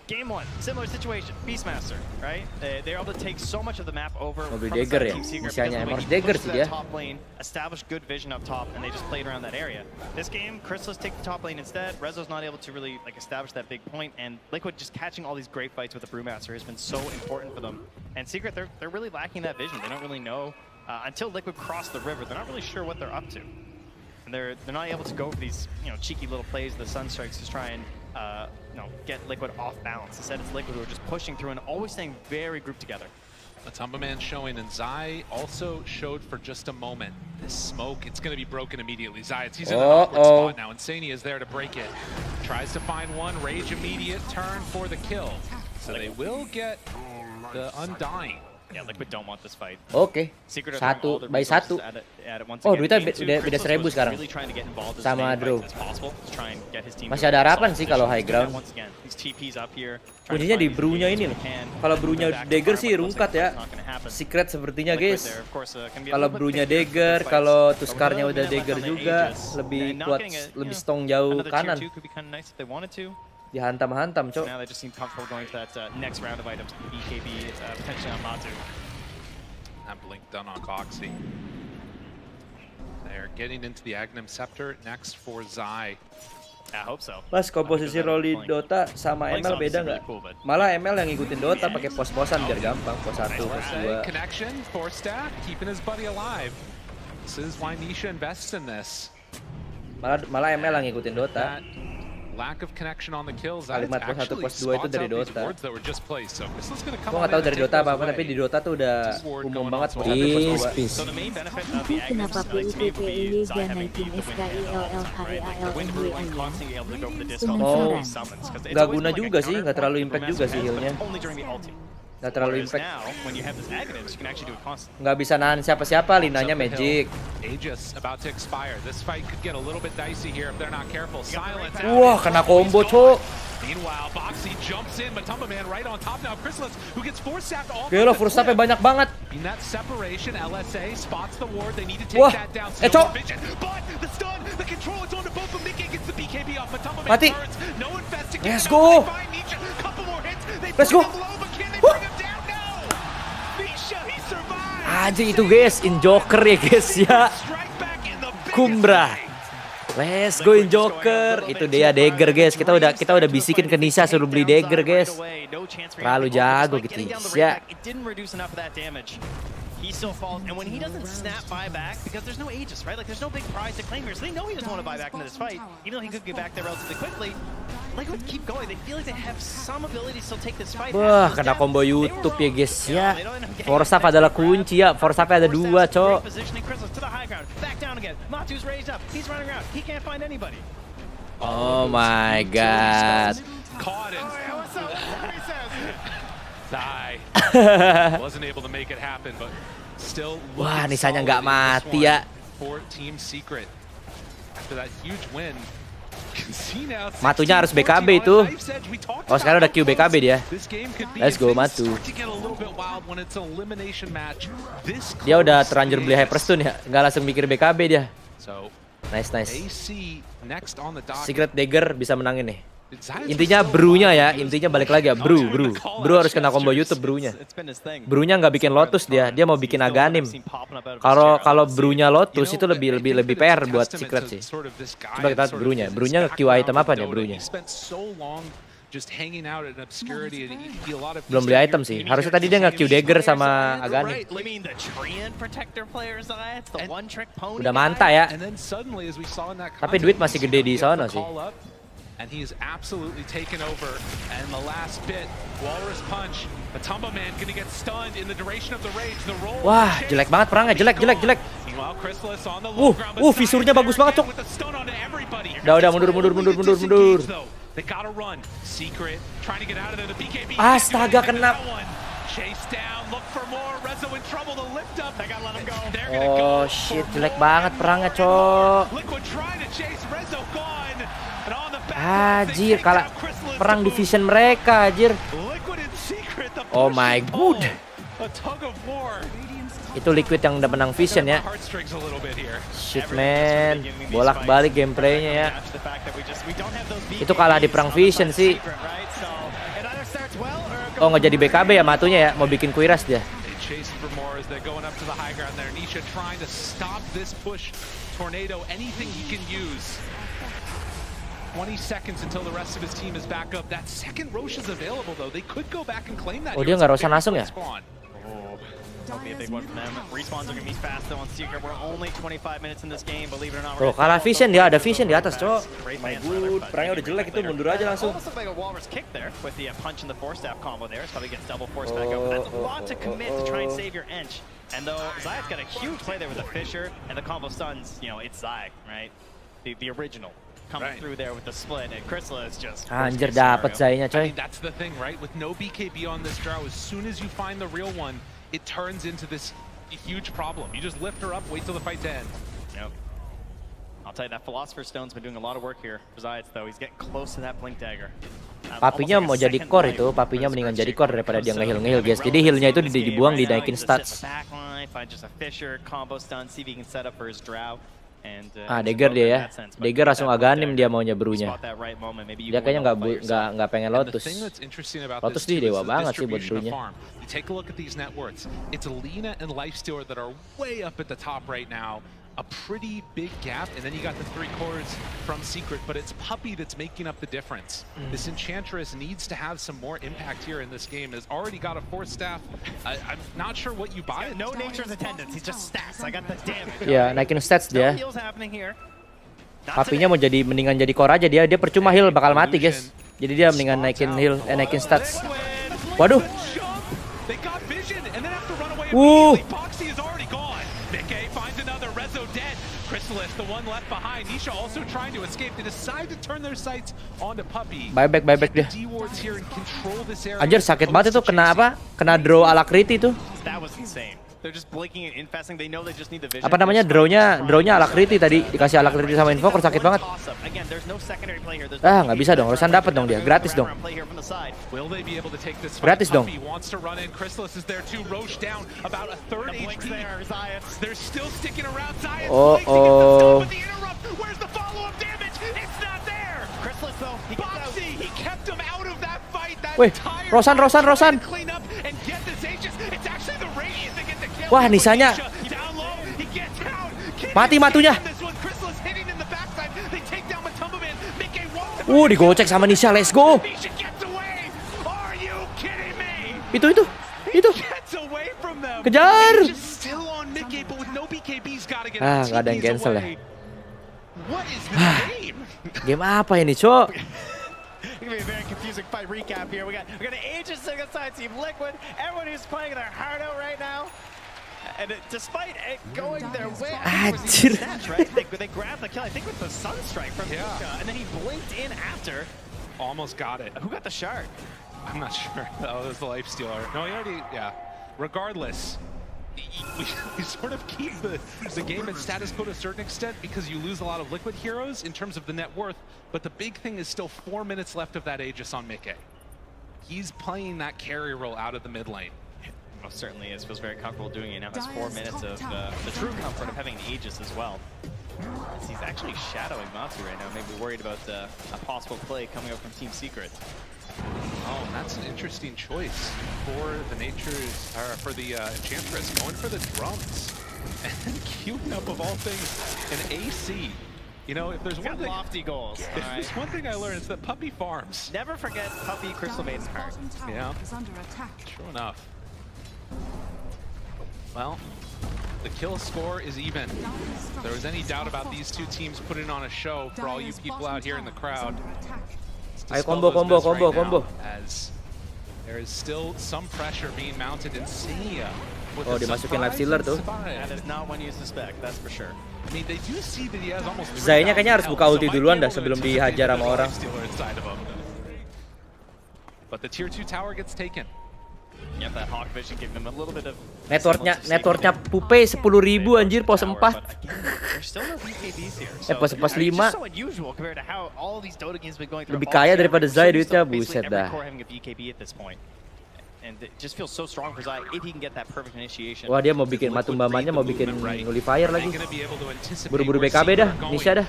Game 1, similar situation, Beastmaster, right? They're able to take so much of the map over Mobil from Dagger ya, Team Secret misalnya because harus they Dagger pushed sih that dia. top lane, established good vision up top, and they just played around that area. This game, Chrysalis take the top lane instead. Rezo's not able to really establish that big point, and Liquid just catching all these great fights with the Brewmaster has been so important for them. And Secret, they're really lacking that vision. They don't really know until Liquid cross the river. They're not really sure what they're up to, and they're not able to go for these cheeky little plays, the Sunstrikes, to try and get Liquid off balance. Instead, it's Liquid who are just pushing through and always staying very grouped together. Matumba Man showing, and Zai also showed for just a moment. This smoke, it's going to be broken immediately. Zai, he's in an awkward spot now. Insania is there to break it. Tries to find one, Rage immediate turn for the kill. So they will get the Undying. Yeah, Liquid don't want this fight. Oke, 1 by 1. Oh, duitnya beda 1000 sekarang. Sama Draw. Masih ada harapan sih kalau high ground. Kuncinya di Brew-nya ini loh. Kalau Brew-nya Dagger sih rungkat ya. Secret sepertinya guys. Kalau Brew-nya Dagger, kalau Tuskarnya udah Dagger juga, lebih kuat, lebih strong jauh kanan. Dihantam-hantam, cok. Now they just seem comfortable going to that next round of items. BKB potentially on Matu. That blink done on Boxy. They're getting into the Aghanim Scepter next for Zai. I hope so. Pas komposisi role di Dota sama ML beda nggak? Malah ML yang ngikutin Dota pakai pos-posan biar gampang. Pos 1, pos 2. Connection for Stack, keeping his buddy alive. This is why Nisha invests in this. Malah ML yang ngikutin Dota. Lack of connection on the kills. Kalimat pos 1, pos 2 itu dari Dota. Gua nggak tahu dari Dota apa tapi di Dota tuh udah umum banget pos 1, pos 2. Tapi kenapa PUBG gak naikin SKILLHIALNWIA? Oh, nggak guna juga sih, nggak terlalu impact juga sih healnya. Nggak terlalu impact. Nggak bisa nahan siapa-siapa, linanya Magic. Wah, kena combo, cok. Gila, first step-nya banyak banget. Wah, cok. Mati. Let's go. Let's go. Anjing itu guys, Injoker ya guys ya. Kumbra. Let's go Injoker. Itu dia Dagger guys. Kita udah bisikin ke Nisa suruh beli Dagger guys. Terlalu jago gitu ya. He still falls, and when he doesn't snap buy back, because there's no Aegis, right? Like, there's no big prize to claim here, so they know he doesn't want to buy back into this fight. Even though he could get back there relatively quickly, Liquid keep going. They feel like they have some ability to still take this fight. Wah, kena combo YouTube ya guys ya. Force up adalah kunci ya. Force up ada 2, cok. Oh my god. Wasn't able to make it happen, but still. Wah, Nisanya nggak mati ya. Matunya harus BKB itu. Oh, sekarang udah Q BKB dia. Let's go Matu. Dia udah terlanjur beli Hyperstone ya, nggak langsung mikir BKB dia. Nice. Secret Dagger bisa menangin nih. Intinya Brew-nya ya, intinya balik lagi ya, Brew harus kena combo YouTube Brew-nya. Brew-nya nggak bikin Lotus dia mau bikin Aghanim. Kalau Brew-nya Lotus itu lebih PR buat Secret sih. Coba kita lihat Brew-nya Q item apa nih Brew-nya? Belum beli item sih. Harusnya tadi dia nggak Q Dagger sama Aghanim. Udah mantap ya. Tapi duit masih gede di sana sih. And he's absolutely taken over. And the last bit, Walrus Punch. Matumba Man gonna get stunned in the duration of the rage. The roll. Wah, jelek banget perangnya, jelek. Visurnya bagus banget, cok. Udah mundur. They gotta run. Secret trying to get out of there. The BKB. Astaga, kena. Chase down, look for more. Rezo in trouble to lift up. They gotta let him go. Oh shit, jelek banget perangnya, Cok. Liquid trying to chase Rezo gone. And on the back, Anjir, kalah perang division mereka, anjir. Liquid and Secret, the Oh my god. a tug of war. Itu Liquid yang udah menang vision ya. Heartstrings a little bit here. Shit man, bolak-balik gameplaynya ya. Itu kalah di perang vision sih. Oh nggak jadi BKB ya matunya ya, mau bikin kuiras dia. Chasing for more as they're going up to the high ground there. Nisha trying to stop this push. Tornado, anything he can use. 20 seconds until the rest of his team is back up. That second Roche is available though. They could go back and claim that. Oh dia nggak Rosa langsung ya? That'll be a big one for them. Respawns are gonna be fast though on Secret. We're only 25 minutes in this game, believe it or not. Oh kalah vision dia, ada vision di atas, Cok. My god, perangnya udah jelek itu, mundur aja langsung. Almost looked like a walrus kick there with the punch and the force staff combo there. It's probably gets double force back up. That's a lot to commit to try and save your Ench. And though Zayat's got a huge play there with the Fisher and the combo stuns, you know, it's Zay, right? The original. Coming through there with the split, and Crystal is just Anjir dapat Zaynya, coy. I mean, that's the thing, right? With no BKB on this draw, as soon as you find the real one, it turns into this huge problem. You just lift her up, wait till the fight to end. Yep. I'll tell you that Philosopher's Stone's been doing a lot of work here for Zayat though. He's getting close to that Blink Dagger. Papinya mau jadi core itu, papinya mendingan jadi core daripada dia nge-heal guys. Jadi healnya itu dibuang, dinaikin stats. Dagger dia ya. Dagger langsung Aganim dia maunya Brunya. Dia kayaknya nggak pengen Lotus. Lotus dia dewa banget sih buat Brunya. Take a look at these net worths. It's Alina and Lifestealer that are way up at the top right now. A pretty big gap, and then you got the 3 cores from Secret, but it's Puppy that's making up the difference. This Enchantress needs to have some more impact here in this game. Has already got a force staff. I'm not sure what you buy. No nature's attendance, he's just stats. I got the damage. Ya, naikin stats dia. Papinya mau jadi mendingan jadi core aja dia percuma heal bakal mati guys. Jadi dia mendingan naikin heal, naikin stats. Waduh. Chrysalis, the one left behind. Nisha also trying to escape. They decide to turn their sights onto Puppy. Buyback dia. Anjir sakit banget itu kena apa? Kena draw ala kriti tuh. That was insane. They're just blinking and infesting. They know they just need the vision. Apa namanya drawnya ala kriti tadi dikasih ala kriti sama invoker sakit banget. Nggak bisa dong, Rosan dapat dong dia, gratis dong. Gratis dong. Oh. Wih, Rosan. Wah, Nisanya mati matunya. Digocek sama Nisha, let's go. Itu. Kejar. Nggak ada yang cancel ya. Game apa ini, Cok? It's gonna be a very confusing fight recap here. We got Aegis alongside Team Liquid. Everyone who's playing their heart out right now. And despite it going their way, right? They grabbed the kill, I think with the Sunstrike from Nisha, and then he blinked in after. Almost got it. Who got the shard? I'm not sure. That was the Lifestealer. No, he already, Regardless, we sort of keep the game at status quo to a certain extent because you lose a lot of Liquid heroes in terms of the net worth, but the big thing is still 4 minutes left of that Aegis on Mickey. He's playing that carry role out of the mid lane. Most certainly is. Feels very comfortable doing it. Now has 4 minutes of the true comfort of having an Aegis as well. He's actually shadowing Matsu right now, maybe worried about a possible play coming up from Team Secret. Oh, and that's an interesting choice for the for the Enchantress, going for the drums and then queuing up of all things an AC. You know, if there's one thing, lofty goals. If there's one thing I learned, it's that Puppy farms. Never forget Puppy Crystal Maiden's heart. Yeah, true enough. Well, the kill score is even. If there was any doubt about these two teams putting on a show for all you people out here in the crowd. Ayo combo. As there is still some pressure being mounted in Senia. Dimasukin Lifestealer tuh. That is not one you suspect, that's for sure. I mean, they do see that he has almost. Zaynya kayaknya harus buka ulti duluan dah sebelum dihajar sama orang. But the tier 2 tower gets taken. Yeah, that hawk vision gave them a little bit of Networknya Pupe 10.000 anjir pos 4. There's still no BKBs here. Pos 5. Just so unusual compared to how all these Dota games been going through. Lebih kaya daripada Zai duitnya, buset dah. Having a BKB at this point. And it just feels so strong for Zai if he can get that perfect initiation. Wah, dia mau bikin Matumbamannya, mau bikin nullifier lagi. Buru-buru BKB dah, Nisha dah.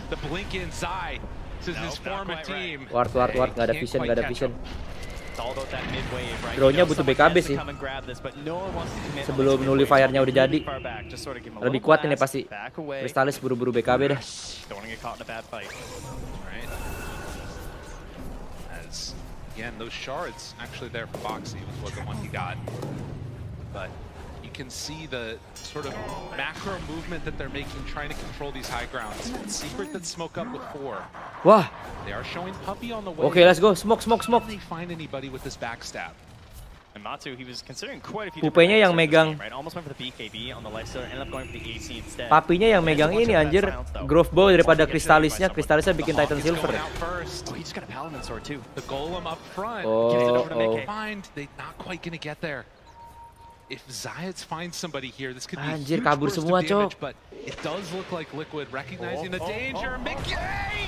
Ward, nggak ada vision. Bro-nya butuh BKB sih. Sebelum nullifiernya udah jadi. Lebih kuat ini pasti. Kristalis buru-buru BKB dah. Again, those shards actually there for Boxy was the one he got. But you can see the sort of macro movement that they're making trying to control these high grounds. Secret that smoke up with 4. Wah. They are showing Puppy on the way. Okay, let's go. Smoke. Can they find anybody with this backstab? And Matsu, he was considering quite a few Pupenya yang megang. right? Almost went for the BKB on the lifestealer, ended up going for the AC instead. Papinya yang megang ini anjir. Growth Bow daripada Kristalisnya bikin Titan Silver. Oh, he just got a Paladin sword too. The golem up front. Oh. They're not quite gonna get there. If Zayats finds somebody here, this could be anjir, a huge kabur burst semua, of damage, Cok. but it does look like Liquid recognizing the danger. Mickey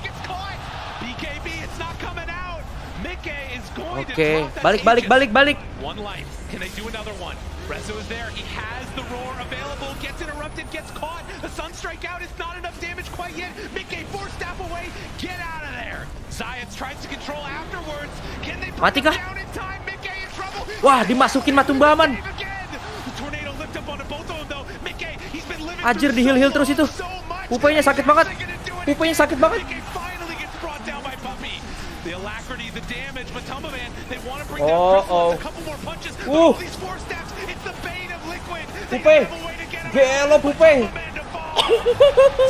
gets caught. BKB, it's not coming out. Mickey is going to drop that balik. One life. Can they do another one? Rezo is there. He has the roar available. Gets interrupted. Gets caught. The Sunstrike out. It's not enough damage quite yet. Mickey 4 staff away. Get out of there. Zayats tries to control afterwards. Can they bring him down in time? Mickey in trouble. Wah, dimasukin Matumbaman. Anjir di heal terus itu. Pupenya sakit banget. The alacrity, the damage, Matumbaman, they want to bring Oh. a couple more punches. All these 4 steps, it's the bane of Liquid. Pupe. Gelo Pupe.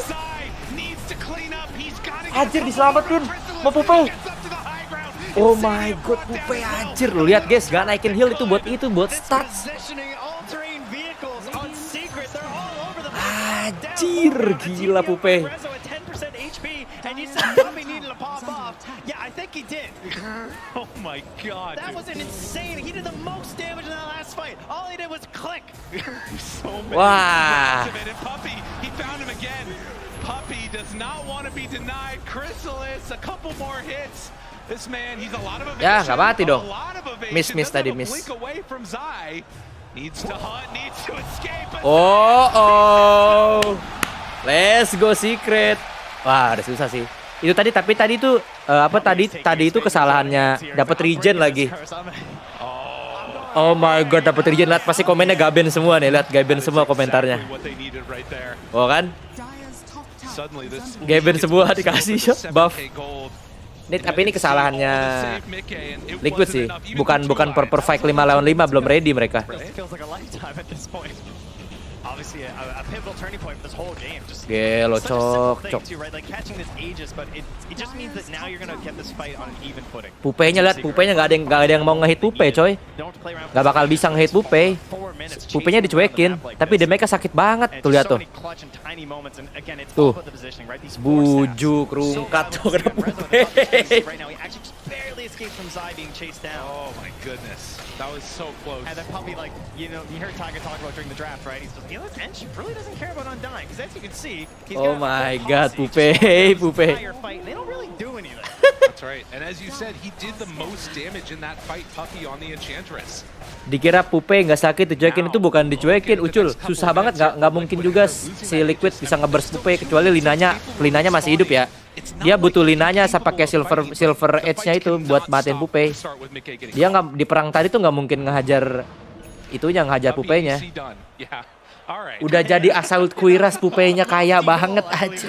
Zai needs to clean up. He's got to Anjir diselamatin. Mau Pupe. Oh my god, Pupe anjir. Lu lihat guys, gak naikin heal itu buat start. Anjir, gila Pupe. And you said Puppy needed to pop off. Yeah, I think he did. Oh my god. That was an insane. He did the most damage in that last fight. All he did was click. So many. Wow. Puppy, he found him again. Puppy does not want to be denied. Chrysalis, a couple more hits. This man, he's a lot of evasion. Ya, nggak mati dong. A lot of evasion. Miss tadi, miss. Blink away from Zai. Needs to hunt, needs to escape. Oh. Let's go Secret. Wah, udah susah sih. Itu tadi itu tadi itu kesalahannya dapat regen lagi. Oh my god, dapat regen. Lihat pasti komennya Gaben semua nih, lihat Gaben semua komentarnya. Oh kan? Gaben semua dikasih buff. Tapi ini kesalahannya Liquid sih. Bukan per fight 5 lawan 5, belum ready mereka. Obviously a pivotal turning point for this whole game. Just Gelo, such a simple thing cok. too, right? Like catching this aegis, but it just means that now you're gonna get this fight on an even footing. Pupenya lihat, Pupenya nggak ada yang mau ngehit Pupe, coy. Nggak bakal bisa ngehit Pupe. Pupenya dicuekin, tapi damage-nya sakit banget. Tuh lihat tuh. Tuh. Bujuk, rungkat tuh kena Pupe. Oh my goodness. That was so close. And then Puppy, like, you heard Tiger talk about during the draft, right? He's just, Ench really doesn't care about undying, because as you can see, he's Oh got my full god, hostage Pupe, the Pupe. entire fight. They don't really do anything. That's right. And as you said, he did the most damage in that fight, Puppy, on the Enchantress. Dikira Pupe nggak sakit, dicuekin itu bukan dicuekin, Ucul. Susah banget, nggak mungkin juga si Liquid bisa nge-burst Pupe kecuali linanya masih hidup ya. Dia butuh linanya sampai pakai silver edge-nya itu buat matiin Pupe. Dia nggak di perang tadi tuh nggak mungkin ngehajar Pupenya. Udah jadi assault kuiras, Pupenya kaya banget aja.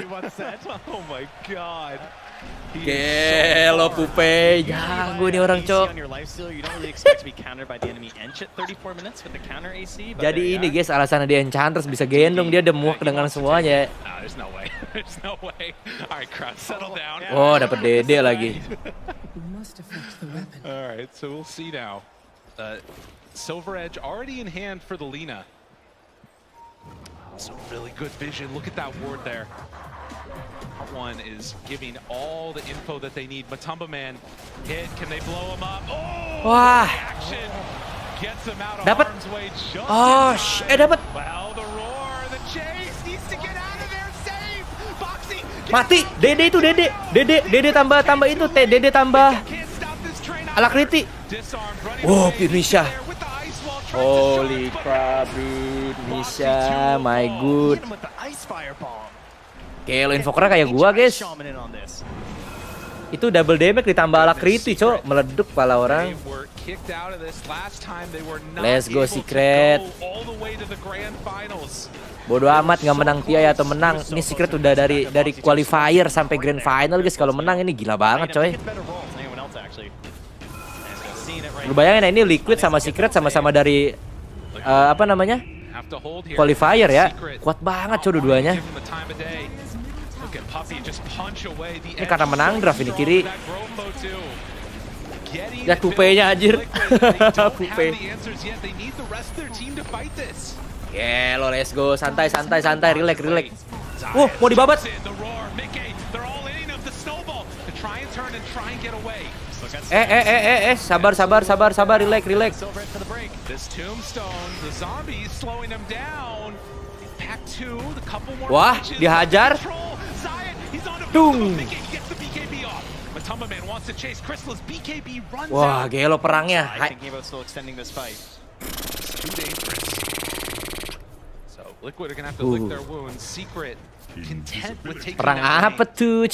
Oh my god. Gelo Pupe, jago nih orang, cok. Jadi ini guys alasannya dia Enchantress bisa gendong, dia udah muak dengan semuanya. Oh, dapat DD lagi. Alright, so we'll see now. Silver Edge already in hand for the Lina. Some really good vision. Look at that ward there. One is giving all the info that they need. Matumbaman hit. Can they blow him up? Oh! Wah. Action. Dapat. Oh, dapat. Mati. Dede itu Dede tambah itu Dede tambah Alakriti. Wow, Misha. Holy crap, dude. Misha, my good. Kayak lo invokernya kayak gua, guys. Itu double damage ditambah Alakriti, cok. Meleduk kepala orang. Let's go, Secret. Bodoh amat nggak menang TI atau menang. Ini Secret udah dari qualifier sampai grand final, guys. Kalau menang ini gila banget, coy. Lu bayangin ini Liquid sama Secret sama-sama dari apa namanya? Qualifier ya. Kuat banget, coy, dua-duanya. Ini karena menang draft ini kiri. Lihat pupenya anjir. Pupe. Lo let's go, santai, relax. Mau dibabat. Sabar, relax. Wah, dihajar. Dung. Wah, gelo perangnya. Perang apa tuh?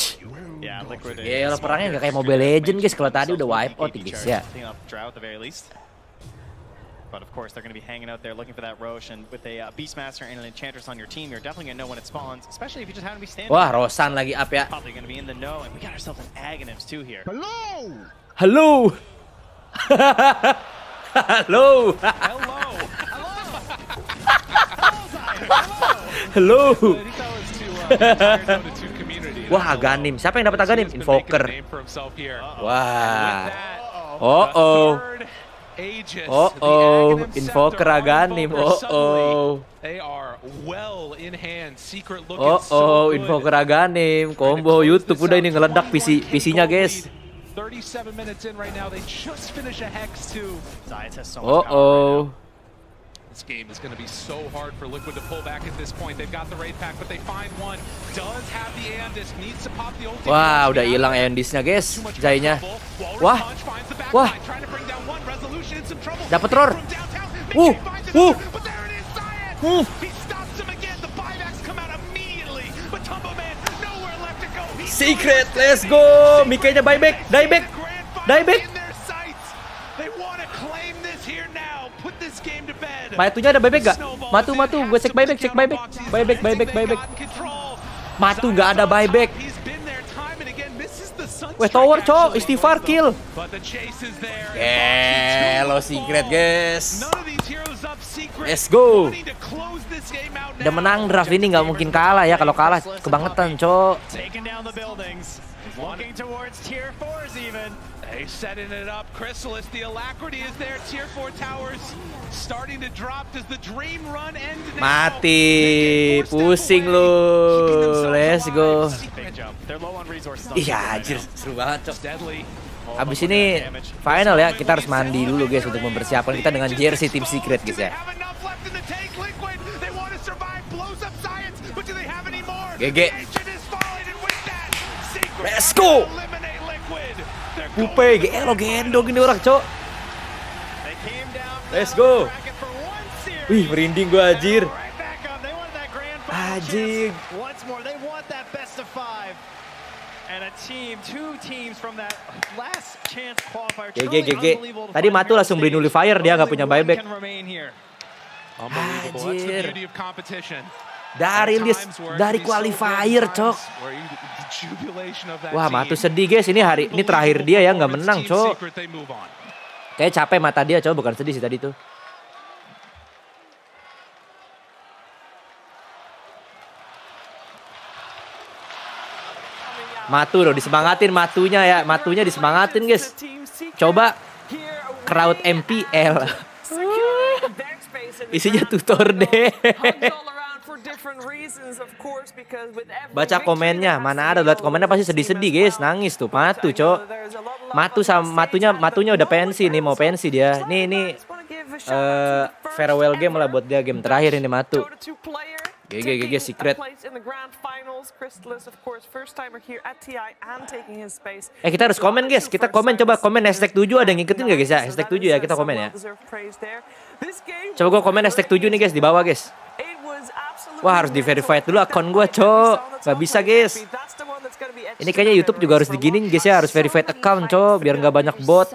Gelo perangnya nggak kayak Mobile Legends, guys. Kalau tadi udah wipe out, guys ya. But of course, they're going to be hanging out there looking for that Roche, and with a Beastmaster and an Enchantress on your team, you're definitely going to know when it spawns, especially if you just happen to be standing. Wah, Rosan lagi up ya. Probably going to be in the know, and we got ourselves an Aghanims too here. Halo. Wah, Aghanim. Siapa yang dapat Aghanim? Invoker. Wah. Invoker Aghanim. Invoker Aghanim. Combo YouTube udah ini ngeledak PC-nya, guys. 37 minutes in right now, they just finish a Hex too. This game is going to be so hard for Liquid to pull back at this point. They've got the raid pack, but they find one. Does have the Aeondis, needs to pop the ulti. Wah, udah hilang Aeondisnya, guys. Jainya. Wah. Dapat roar. Secret, let's go. Mikanya buyback, dieback. Matunya ada buyback gak? Matu, gue cek buyback. Buyback. Matu gak ada buyback. Weh, tower, cok, istighfar, kill. Lo Secret, guys. Let's go. Udah menang draft ini nggak mungkin kalah ya. Kalau kalah kebangetan, cok. Setting it up, Chrysalis, the alacrity is there, tier 4 towers starting to drop. Does the dream run end now? Mati, pusing lu. Let's go. Iya, anjir, seru banget, cok. Abis ini final ya, kita harus mandi dulu, guys, untuk mempersiapkan kita dengan jersey tim Secret, guys ya. GG. Let's go. Pupe, lo gendong ini orang, cok. Let's go. Wih, merinding gua, anjir. GG. Tadi Matu langsung beli nullifier, dia nggak punya buyback. Anjir. Dari qualifier, cok. Wah, Matu sedih, guys. Ini terakhir dia ya, nggak menang, cok. Kayak capek mata dia, cok. Bukan sedih sih tadi tuh. Matu loh, disemangatin Matunya ya. Matunya disemangatin, guys. Coba crowd MPL. Isinya tutor deh. Baca komennya, mana ada lihat komennya pasti sedih-sedih, guys, nangis tuh Matu, cok. Matunya udah pensi nih, mau pensi dia. Nih farewell game lah buat dia, game terakhir ini Matu. GG Secret. Kita harus komen guys, kita komen, coba komen hashtag 7, ada yang ngikutin gak guys ya? Hashtag 7 ya, kita komen ya. Coba gua komen hashtag 7 nih guys di bawah guys. Wah, harus di verified dulu akun gua, cok. Gak bisa guys. Ini kayaknya YouTube juga harus diginin guys ya, harus verified account cok, biar gak banyak bot.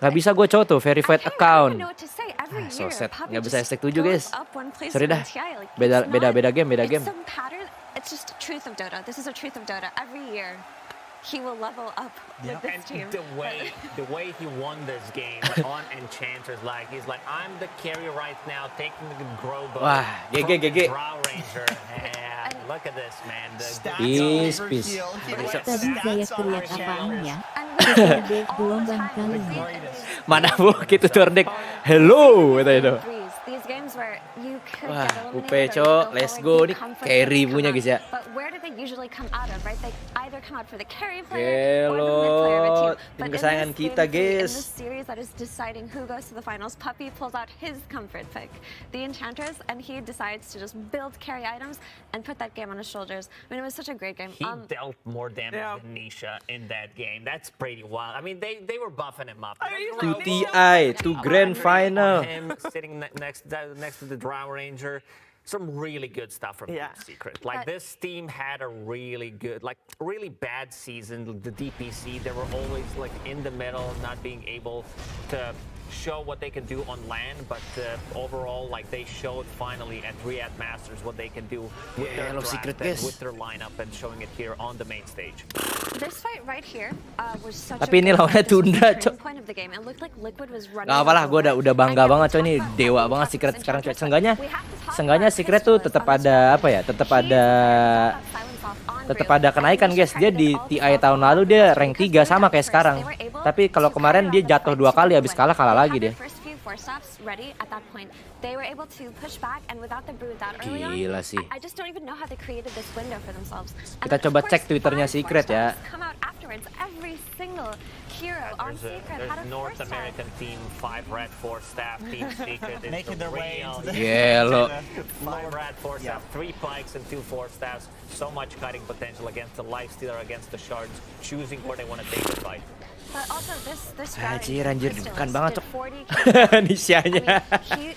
Gak bisa gue cowok tuh, verified account. So sad, gak bisa hashtag 7 guys. Sorry dah, beda game. It's just the truth of Dota. This is a truth of Dota. Every year, he will level up with this team. The way he won this game on Enchantress, like he's like, I'm the carry right now, taking the grow bow. Wah, GG. Draw Ranger. Yeah, look at this man. Peace. Tadi saya teriak apaan ya? Deck gelombang kali ini. Mana bu, gitu turdek. Hello, itu. These games where you could Wah, get UP eliminated, cok, or let's go go and nih, come for carry the punya come guys ya. out. But where do they usually come out of, right? They either come out for the carry player or the mid player of a team. Tim kesayangan kita in guys. this series that is deciding who goes to the finals, Puppy pulls out his comfort pick, the Enchantress, and he decides to just build carry items and put that game on his shoulders. I mean, it was such a great game. He dealt more damage than Nisha in that game. That's pretty wild. I mean, they were buffing him up. 2 TI, 2 grand final. Him sitting next to the Drow Ranger. Some really good stuff from Team Secret. Like this team had a really good, like really bad season. The DPC, they were always like in the middle, not being able to show what they can do on land, but overall, like they showed finally at Riyadh Masters what they can do with their draft and with their lineup, and showing it here on the main stage. This fight right here was such Tapi ini lawannya Tundra, cok. point of the game. It looked like Liquid was running. Gak apalah, gue udah bangga banget cok, ini dewa banget Secret sekarang cok. Seenggaknya Secret tuh tetap ada apa ya? Tetap ada kenaikan guys. Dia di TI tahun lalu dia rank 3 sama kayak sekarang. Tapi kalau kemarin dia jatuh 2 kali, habis kalah lagi dia. Gila sih. Kita coba cek Twitternya Secret ya. There's North American team, 5 red, 4 staff, Team Secret is making their way into the Yellow. 5 red, 4 staff, 3 pikes and 2 4 staffs. So much cutting potential against the Lifestealer, against the Shards, choosing where they want to take the fight. But also this Anjir, bukan banget cok. Nisianya.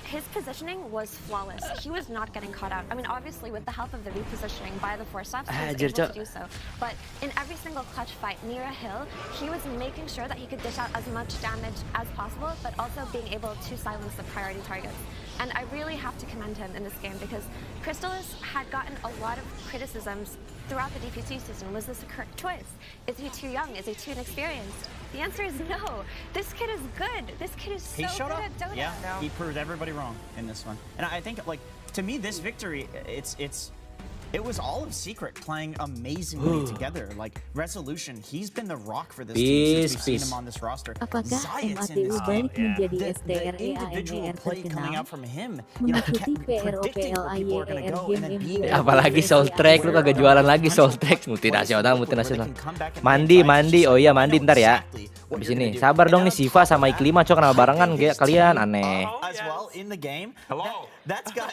His positioning was flawless. He was not getting caught out. I mean, obviously with the help of the repositioning by the 4 staffs, he was able to do so. But in every single clutch fight near a hill, he was making sure that he could dish out as much damage as possible, but also being able to silence the priority targets. And I really have to commend him in this game, because Crystallis had gotten a lot of criticisms throughout the DPC season. Was this a correct choice? Is he too young? Is he too inexperienced? The answer is no. This kid is good. This kid is so good at Dota. Yeah, he proved everybody wrong in this one. And I think, like, to me, this victory, it was all of Secret playing amazingly together. Like Resolution, he's been the rock for this team since we've seen him on this roster. Apakah Zayat's in MATU this balik game. menjadi The individual STREANER play coming out terkenal? from him, Mengikuti PROPLAYER game Apalagi Soul Track, lu kagak jualan lagi Soul Track. Multinasional. Mandi. Oh iya, mandi ntar ya. Habis ini, sabar dong nih Siva sama Iklima cok, kenapa barengan kalian, aneh. As well in the game. Hello. That's got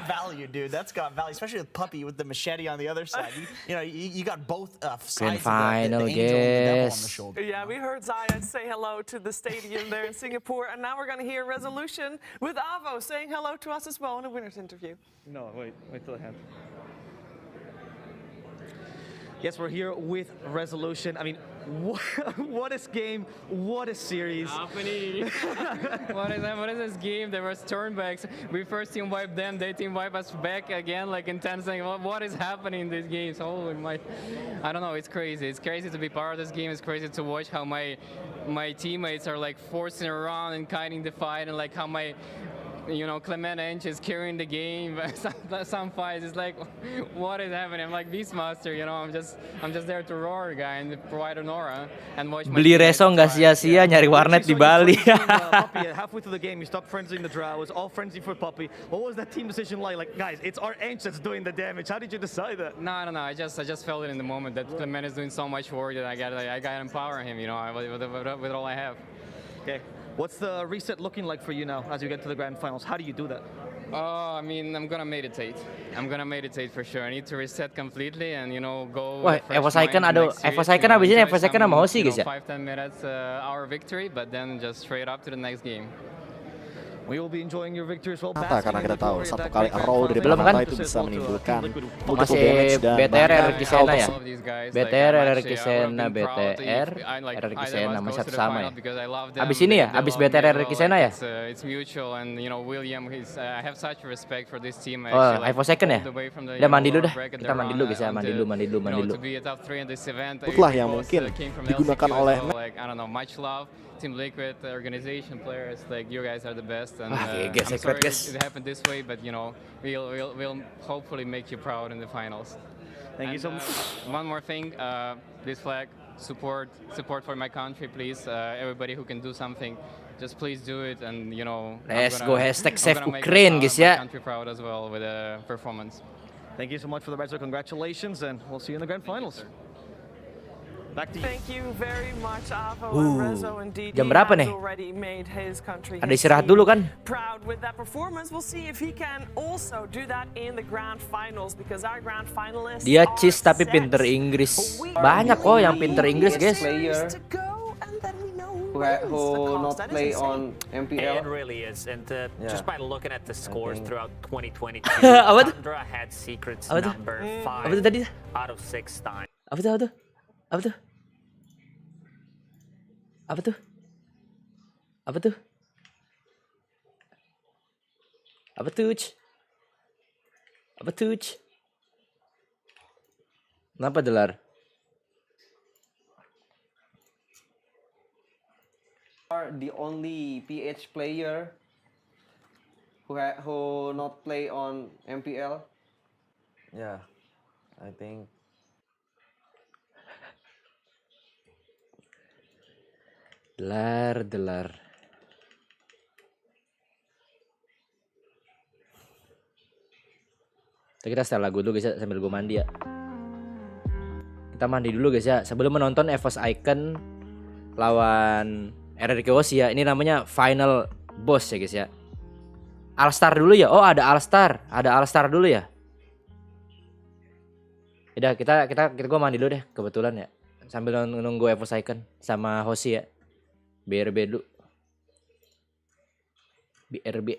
value, dude. That's got value, especially with Puppy with the machete on the other side. You got both sides Grand of final, the angel and the devil on the guys. shoulder. Yeah, we heard Zaya say hello to the stadium there in Singapore, and now we're going to hear Resolution with Avo saying hello to us as well in a winner's interview. No, wait till I have. Yes, we're here with Resolution. I mean, what is game? What is series? Happening. What is this game? There was turnbacks. We first team wiped them. They team wipe us back again, like in 10 seconds. What is happening in these games? Holy my! I don't know. It's crazy. It's crazy to be part of this game. It's crazy to watch how my teammates are like forcing around and kiting the fight, and like how my Clement Ench is carrying the game. Some fights, it's like, what is happening? I'm like Beastmaster, I'm just there to roar, guy, and provide an aura and watch. Beli reso nggak sia-sia nyari warnet di Bali. Puppy, halfway through the game, you stopped frenzying the Drow. It was all frenzy for Puppy. What was that team decision like? Like, guys, it's our Ench that's doing the damage. How did you decide that? No. I just felt it in the moment that Clement is doing so much work that I got to empower him. With all I have. Okay. What's the reset looking like for you now as you get to the grand finals? How do you do that? I mean, I'm gonna meditate. I'm gonna meditate for sure. I need to reset completely and go. Wah, with a fresh Evo Icon mind ada next series, Evo Icon abis ini enjoy Evo Icon sama some, Hoshi guys ya. 5-10 minutes our victory, but then just straight up to the next game. We will be enjoying your victory as well. Mata, karena kita tahu satu kali row dari belum belakang kan itu bisa menimbulkan multiple masih damage dan BTR bahkan RRQ Sena ya. All of these guys, BTR like, RRQ Sena BTR RRQ Sena masih satu sama ya. Abis ini ya, abis BTR RRQ Sena ya. It's mutual and William, I have such respect for this team. Oh, Evo Second ya. Udah mandi dulu dah. Kita mandi dulu guys ya, mandi dulu. itulah yang mungkin digunakan oleh I don't know, much love. Team Liquid, the organization, players, like you guys are the best. And guys, I'm sorry it happened this way, but we'll hopefully make you proud in the finals. Thank you so much. One more thing, this flag, support for my country, please. Everybody who can do something, just please do it. And let's go hashtag save make Ukraine guys ya. my country proud as well with the performance. Thank you so much for the Rezo. Congratulations, and we'll see you in the grand finals. Back to you. Thank you very much, Avo and Rezo. Indeed, jam berapa nih? Ada istirahat dulu kan? Proud with that performance. We'll see if he can also do that in the grand finals because our grand finalists Dia cheese tapi pinter Inggris. Banyak kok yang pinter Inggris guys. Who not play on It MPL. really is, and just by looking at the scores throughout 2022, Apa tuh? Sandra had secrets Apa tuh? number Apa tuh 5 tadi? out of 6 times. Apa tuh? Apa tuh? Apa tuh? Apa tuh? Apa tuh? Apa tuh? Kenapa Delar? Are the only PH player who not play on MPL. Yeah, I think. Delar. Kita setel lagu dulu guys ya, sambil gue mandi ya. Kita mandi dulu guys ya, sebelum menonton EVOS Icon lawan RRQ Hoshi ya. Ini namanya final boss ya guys ya. All-Star dulu ya. Oh ada All-Star dulu ya. Udah kita gue mandi dulu deh kebetulan ya. Sambil nunggu EVOS Icon sama Hoshi ya. BRB dulu. BRB.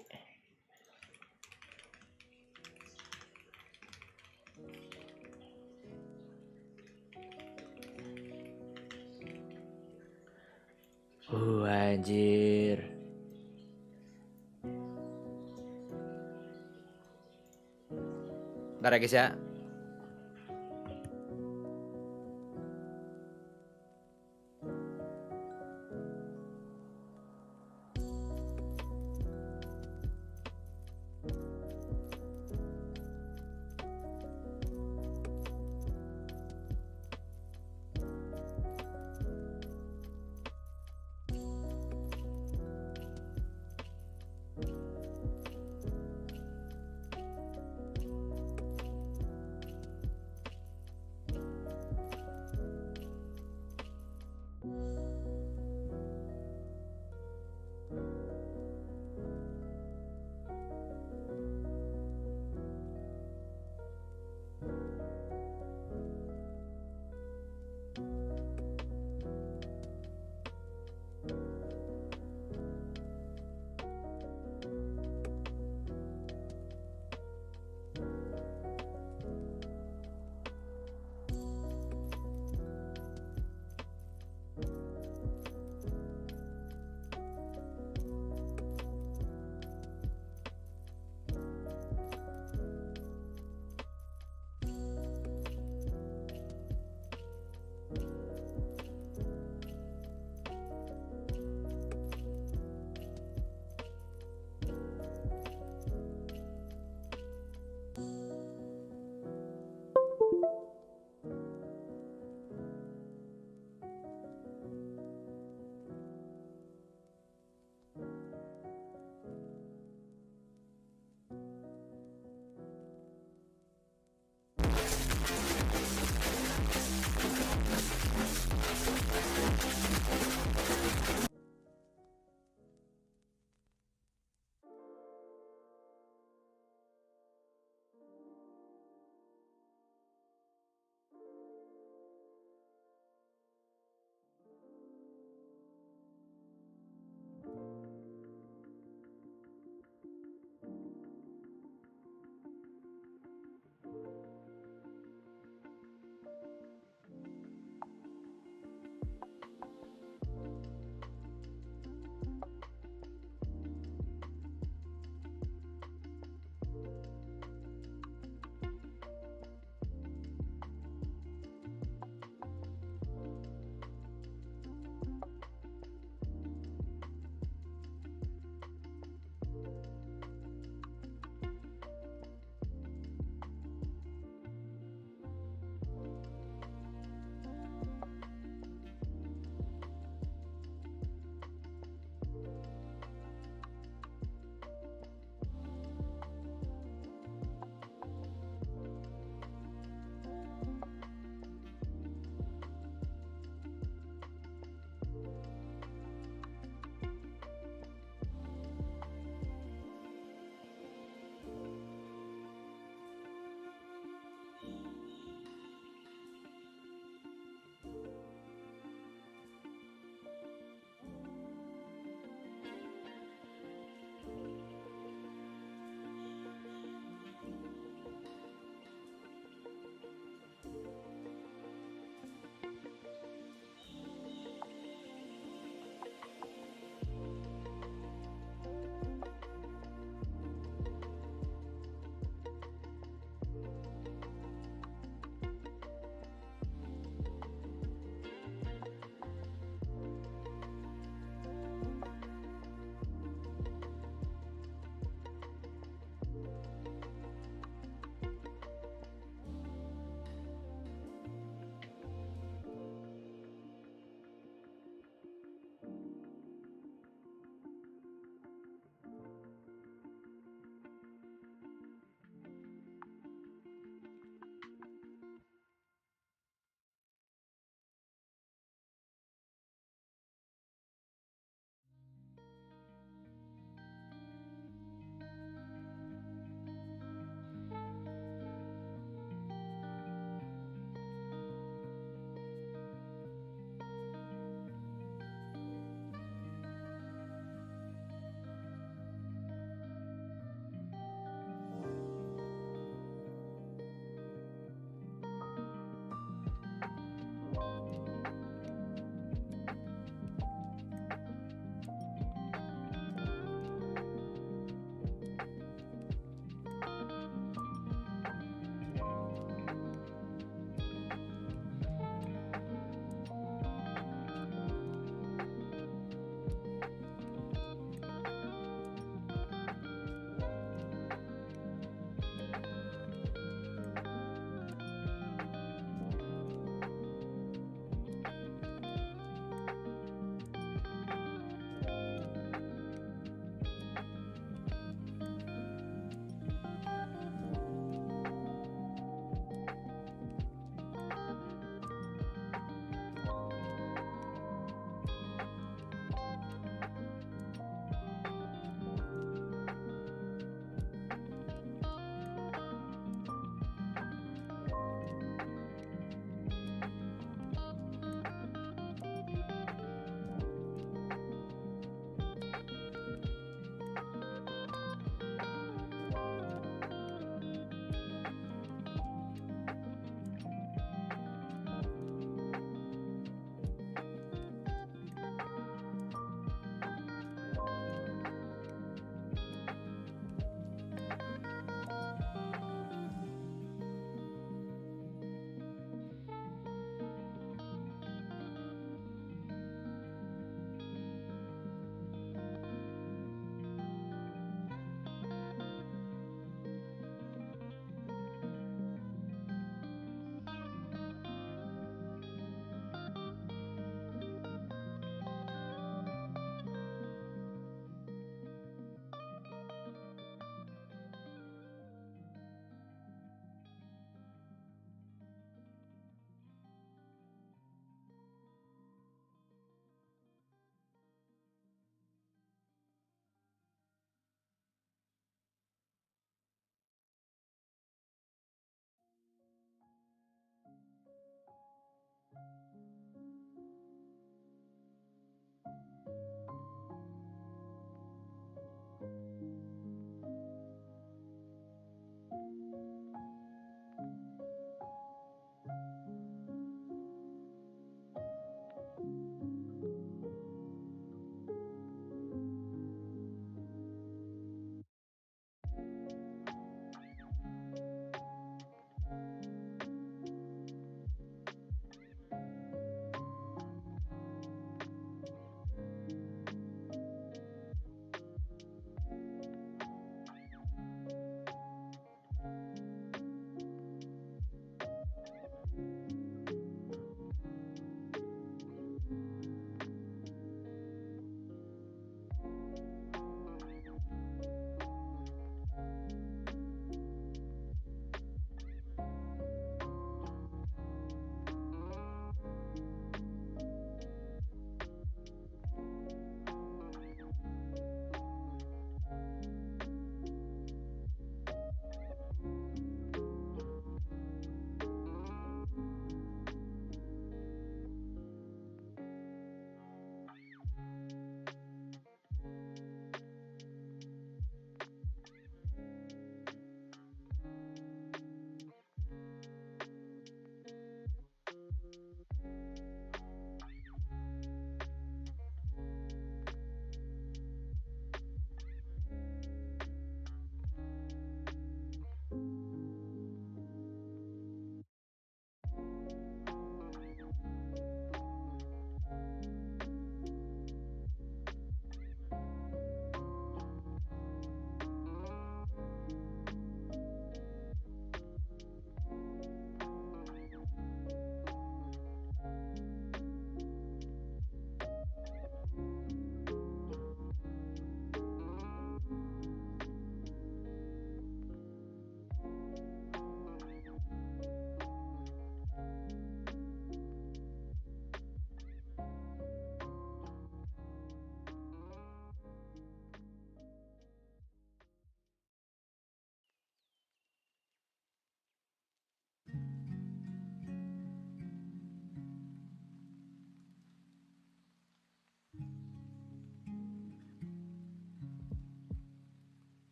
Anjir. Bentar ya guys ya.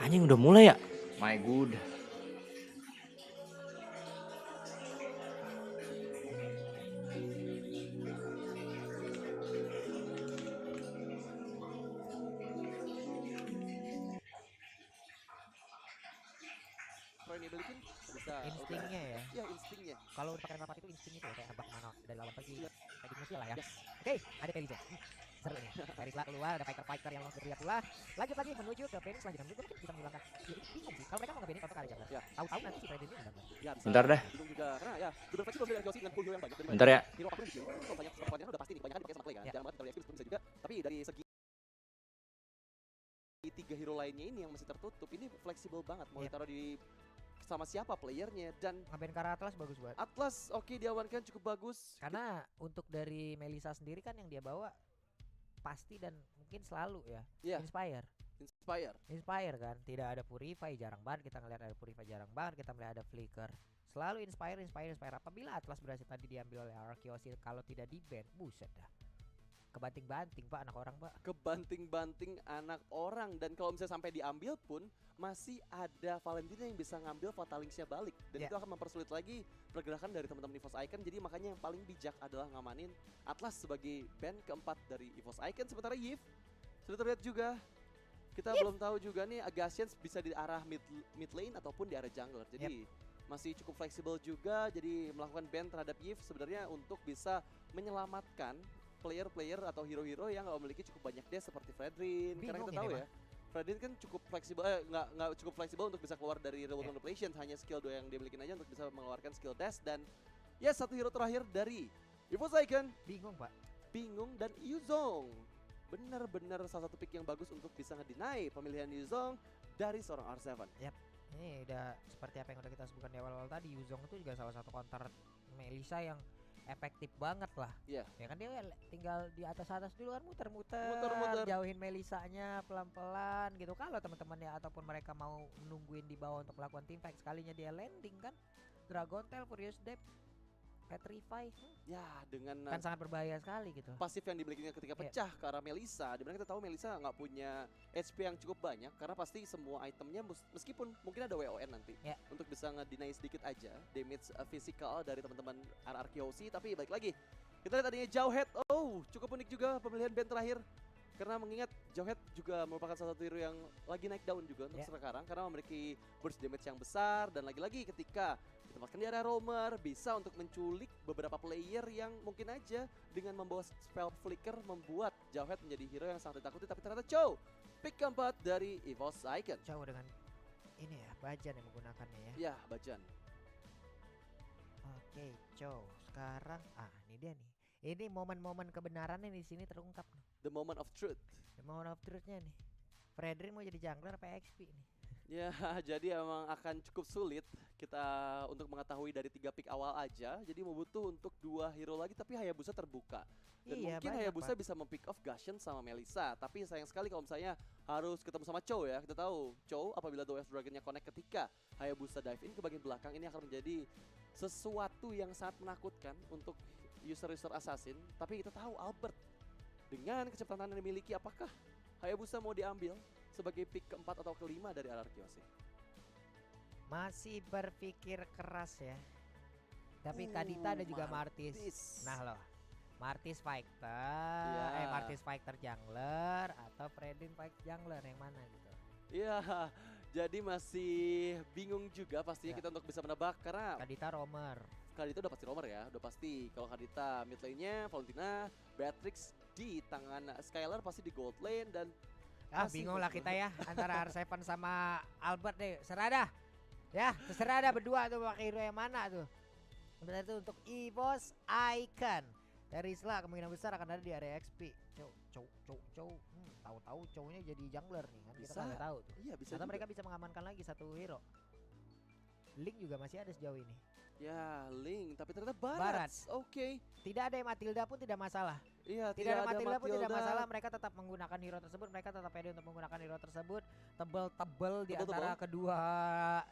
Anjing udah mulai ya? My good. Ini balikin bisa Instingnya ya. Iya, instingnya. Kalau pakai rapat itu insting itu ya kayak nebak mana dari lawan pergi. Kayak gitu lah ya. Oke, ada Pelizo. Seru ini. Perisla keluar, ada fighter yang berteriak pula. Lanjut lagi menuju ke finish selanjutnya. Mungkin bisa menghilangkan. Ya, bingung sih. Kalau mereka mau ngebenin kali aja. Ya. Tahu-tahu nanti si Freddy ini menang. Ya, bisa. Bentar dah. Bingung juga karena ya double fight itu dari dengan full hero yang banyak. Bentar ya. Hero apapun di game itu banyak performanya udah pasti nih. Banyak kan dipakai sama play kan. Jarang banget dari experience pun bisa juga. Tapi dari segi tiga hero lainnya ini yang masih tertutup, ini fleksibel banget mau ditaruh di sama siapa playernya. Dan ngambilin ke arah Atlas bagus banget. Atlas oke, diawankan cukup bagus. Karena untuk dari Melisa sendiri kan yang dia bawa pasti dan mungkin selalu ya. Inspire kan, tidak ada Purify jarang banget kita ngeliat, ada Purify jarang banget kita melihat, ada Flicker Selalu inspire. Apabila Atlas berhasil tadi diambil oleh Arkeosi, kalau tidak di-ban, buset dah. Kebanting-banting Pak, anak orang Pak. Kebanting-banting anak orang. Dan kalau misalnya sampai diambil pun, masih ada Valentina yang bisa ngambil Fatalingsnya balik. Dan itu akan mempersulit lagi pergerakan dari teman-teman EVOS Icon. Jadi makanya yang paling bijak adalah ngamanin Atlas sebagai band keempat dari EVOS Icon. Sementara Yves sudah terlihat juga. Kita belum tahu juga nih Agasians bisa di arah mid lane ataupun di arah jungler. Jadi masih cukup fleksibel juga. Jadi melakukan ban terhadap Yves sebenarnya untuk bisa menyelamatkan player-player atau hero-hero yang nggak memiliki cukup banyak dash seperti Fredrin. Karena kita tahu ya, Fredrin kan cukup fleksibel, nggak cukup fleksibel untuk bisa keluar dari real world manipulation. Hanya skill 2 yang dia milikin aja untuk bisa mengeluarkan skill dash. Dan ya satu hero terakhir dari EVOS Icon. Bingung Pak. Bingung dan Yuzong. Benar-benar salah satu pick yang bagus untuk bisa ngedeny pemilihan Yuzong dari seorang R7. Yap. Ini udah seperti apa yang udah kita sebutkan di awal-awal tadi. Yuzong itu juga salah satu counter Melissa yang efektif banget lah. Ya kan dia tinggal di atas dulu kan muter-muter, jauhin Melissanya pelan-pelan gitu. Kalau teman-temannya ataupun mereka mau nungguin di bawah untuk melakukan team fight, sekalinya dia landing kan Dragon Tail, Furious Depth, Petrify. Ya dengan kan sangat berbahaya sekali gitu. Pasif yang dimilikinya ketika pecah ke arah Melissa, dimana kita tahu Melissa nggak punya HP yang cukup banyak karena pasti semua itemnya meskipun mungkin ada WON nanti untuk bisa nge-deny sedikit aja damage physical dari teman-teman RRQC. Tapi balik lagi kita lihat tadinya Jauhead. Cukup unik juga pemilihan band terakhir karena mengingat Jauhead juga merupakan salah satu hero yang lagi naik daun juga untuk sekarang karena memiliki burst damage yang besar. Dan lagi-lagi ketika ditempatkan di area roamer bisa untuk menculik beberapa player yang mungkin aja dengan membawa spell flicker membuat Jauhead menjadi hero yang sangat ditakuti. Tapi ternyata Chow pick keempat dari EVOS Icon. Chow dengan ini ya, Bajan yang menggunakannya ya. Ya, Bajan. Oke, Chow. Sekarang ini dia nih. Ini momen-momen kebenarannya di sini terungkap nih. The moment of truth. The moment of truthnya nih. Fredrin mau jadi jungler apa XP nih? Ya, jadi emang akan cukup sulit kita untuk mengetahui dari 3 pick awal aja. Jadi membutuh untuk 2 hero lagi, tapi Hayabusa terbuka. Dan mungkin Hayabusa bisa mempick off Gusion sama Melissa. Tapi sayang sekali kalau misalnya harus ketemu sama Chow ya. Kita tahu Chow apabila The West Dragon-nya connect ketika Hayabusa dive in ke bagian belakang, ini akan menjadi sesuatu yang sangat menakutkan untuk user-user assassin. Tapi kita tahu Albert dengan kecepatan yang dimiliki, apakah Hayabusa mau diambil sebagai pick keempat atau kelima dari RRQC? Masih berpikir keras ya. Tapi Kadita ada juga Martis. Nah loh, Martis fighter, Martis fighter jungler atau Fredin fight jungler, yang mana gitu? Iya, jadi masih bingung juga pastinya kita untuk bisa menebak karena Kadita roamer. Kadita udah pasti roamer ya, udah pasti. Kalau Kadita mid lane-nya Valentina, Beatrix di tangan Skylar pasti di gold lane. Dan bingung lah kita ya antara R7 sama Albert deh. Serah dah. Ya, terserah dah berdua tuh pakai hero yang mana tuh. Sebenarnya itu untuk EVOS Icon. Dari Isla kemungkinan besar akan ada di area XP. Chow. Tahu-tahu Chow-nya jadi jungler nih kan. Kita nggak tahu tuh. Iya, bisa. Atau mereka bisa mengamankan lagi satu hero. Link juga masih ada sejauh ini. Ya, Link, tapi ternyata Barat. Oke. Tidak ada yang Matilda pun tidak masalah. Iya, tidak ada Matilda pun tidak masalah. Mereka tetap menggunakan hero tersebut. Mereka tetap pede untuk menggunakan hero tersebut. Tebel-tebel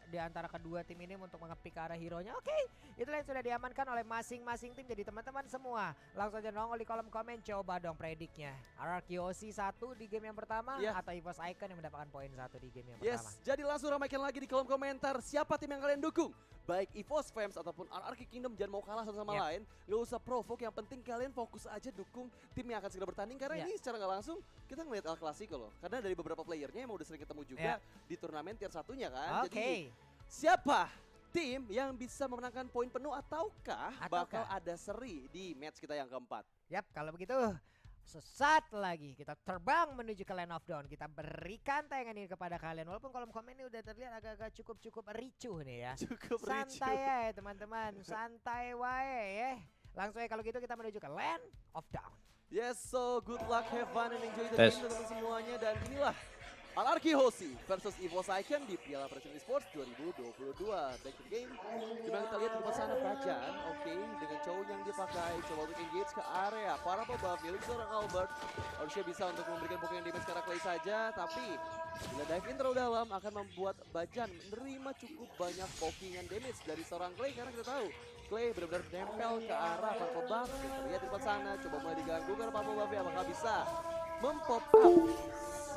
di antara kedua tim ini untuk mengepick ke arah hero-nya. Oke, itulah yang sudah diamankan oleh masing-masing tim. Jadi teman-teman semua langsung aja nongol di kolom komen. Coba dong prediknya. RRQC 1 di game yang pertama atau EVOS Icon yang mendapatkan poin 1 di game yang pertama. Jadi langsung ramaikan lagi di kolom komentar siapa tim yang kalian dukung. Baik EVOS Fams ataupun RRQ Kingdom, jangan mau kalah satu sama lain. Gak usah provoke, yang penting kalian fokus aja dukung tim yang akan segera bertanding. Karena ini secara gak langsung kita ngeliat El Clasico loh. Karena dari beberapa playernya yang udah sering ketemu juga di turnamen tier 1-nya kan. Jadi siapa tim yang bisa memenangkan poin penuh ataukah bakal ada seri di match kita yang keempat? Yap, kalau begitu sesaat lagi kita terbang menuju ke Land of Dawn. Kita berikan tayangan ini kepada kalian. Walaupun kolom komen ini udah terlihat agak-agak cukup ricuh nih ya. Santai ya teman-teman, santai wae ya. Langsung ya kalau gitu kita menuju ke Land of Dawn. Yes, so good luck, have fun and enjoy the game teman-teman semuanya. Dan inilah RRQ Hosi versus EVOS Icon di Piala Presiden Esports 2022. Back to the game. Dimana kita lihat di depan sana Bajan, oke, dengan cowok yang dipakai, coba untuk engage ke area. Para pembalap milik seorang Albert harusnya bisa untuk memberikan pokoknya damage ke arah Clay saja, tapi bila dive in terlalu dalam akan membuat Bajan menerima cukup banyak pokingan damage dari seorang Clay, karena kita tahu Clay benar-benar nempel ke arah Purple Buff. Terlihat di depan sana, coba mulai diganggu karena Purple Buff apakah bisa mempop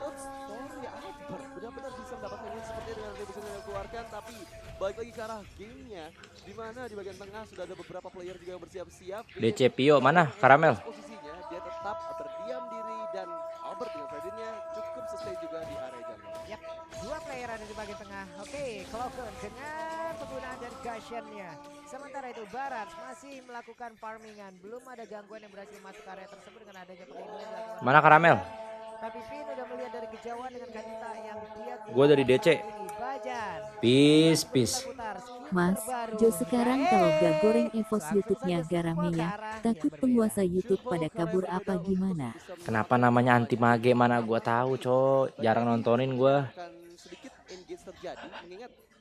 up story Albert. Benar-benar bisa mendapatkan win seperti dengan retribution yang dikeluarkan, tapi balik lagi ke arah gamenya, di mana di bagian tengah sudah ada beberapa player juga yang bersiap-siap. DC Pio mana? Karamel. Posisinya dia tetap berdiam diri dan Albert dengan Fredinnya cukup sustain juga di area jungle. Yap, dua player ada di bagian tengah. Oke, Cloven dengan penggunaan dari Gashennya. Sementara itu Barat masih melakukan farmingan. Belum ada gangguan yang berhasil masuk area tersebut dengan adanya perlindungan dilakukan. Mana Karamel? Tapi Vin udah melihat dari kejauhan dengan Kadita yang dia Gua dari DC. Peace. Mas, Jo sekarang kalau gak goreng EVOS YouTube-nya garame ya, takut penguasa YouTube pada kabur apa gimana? Kenapa namanya anti mage, mana gua tahu, Cok. Jarang nontonin gua.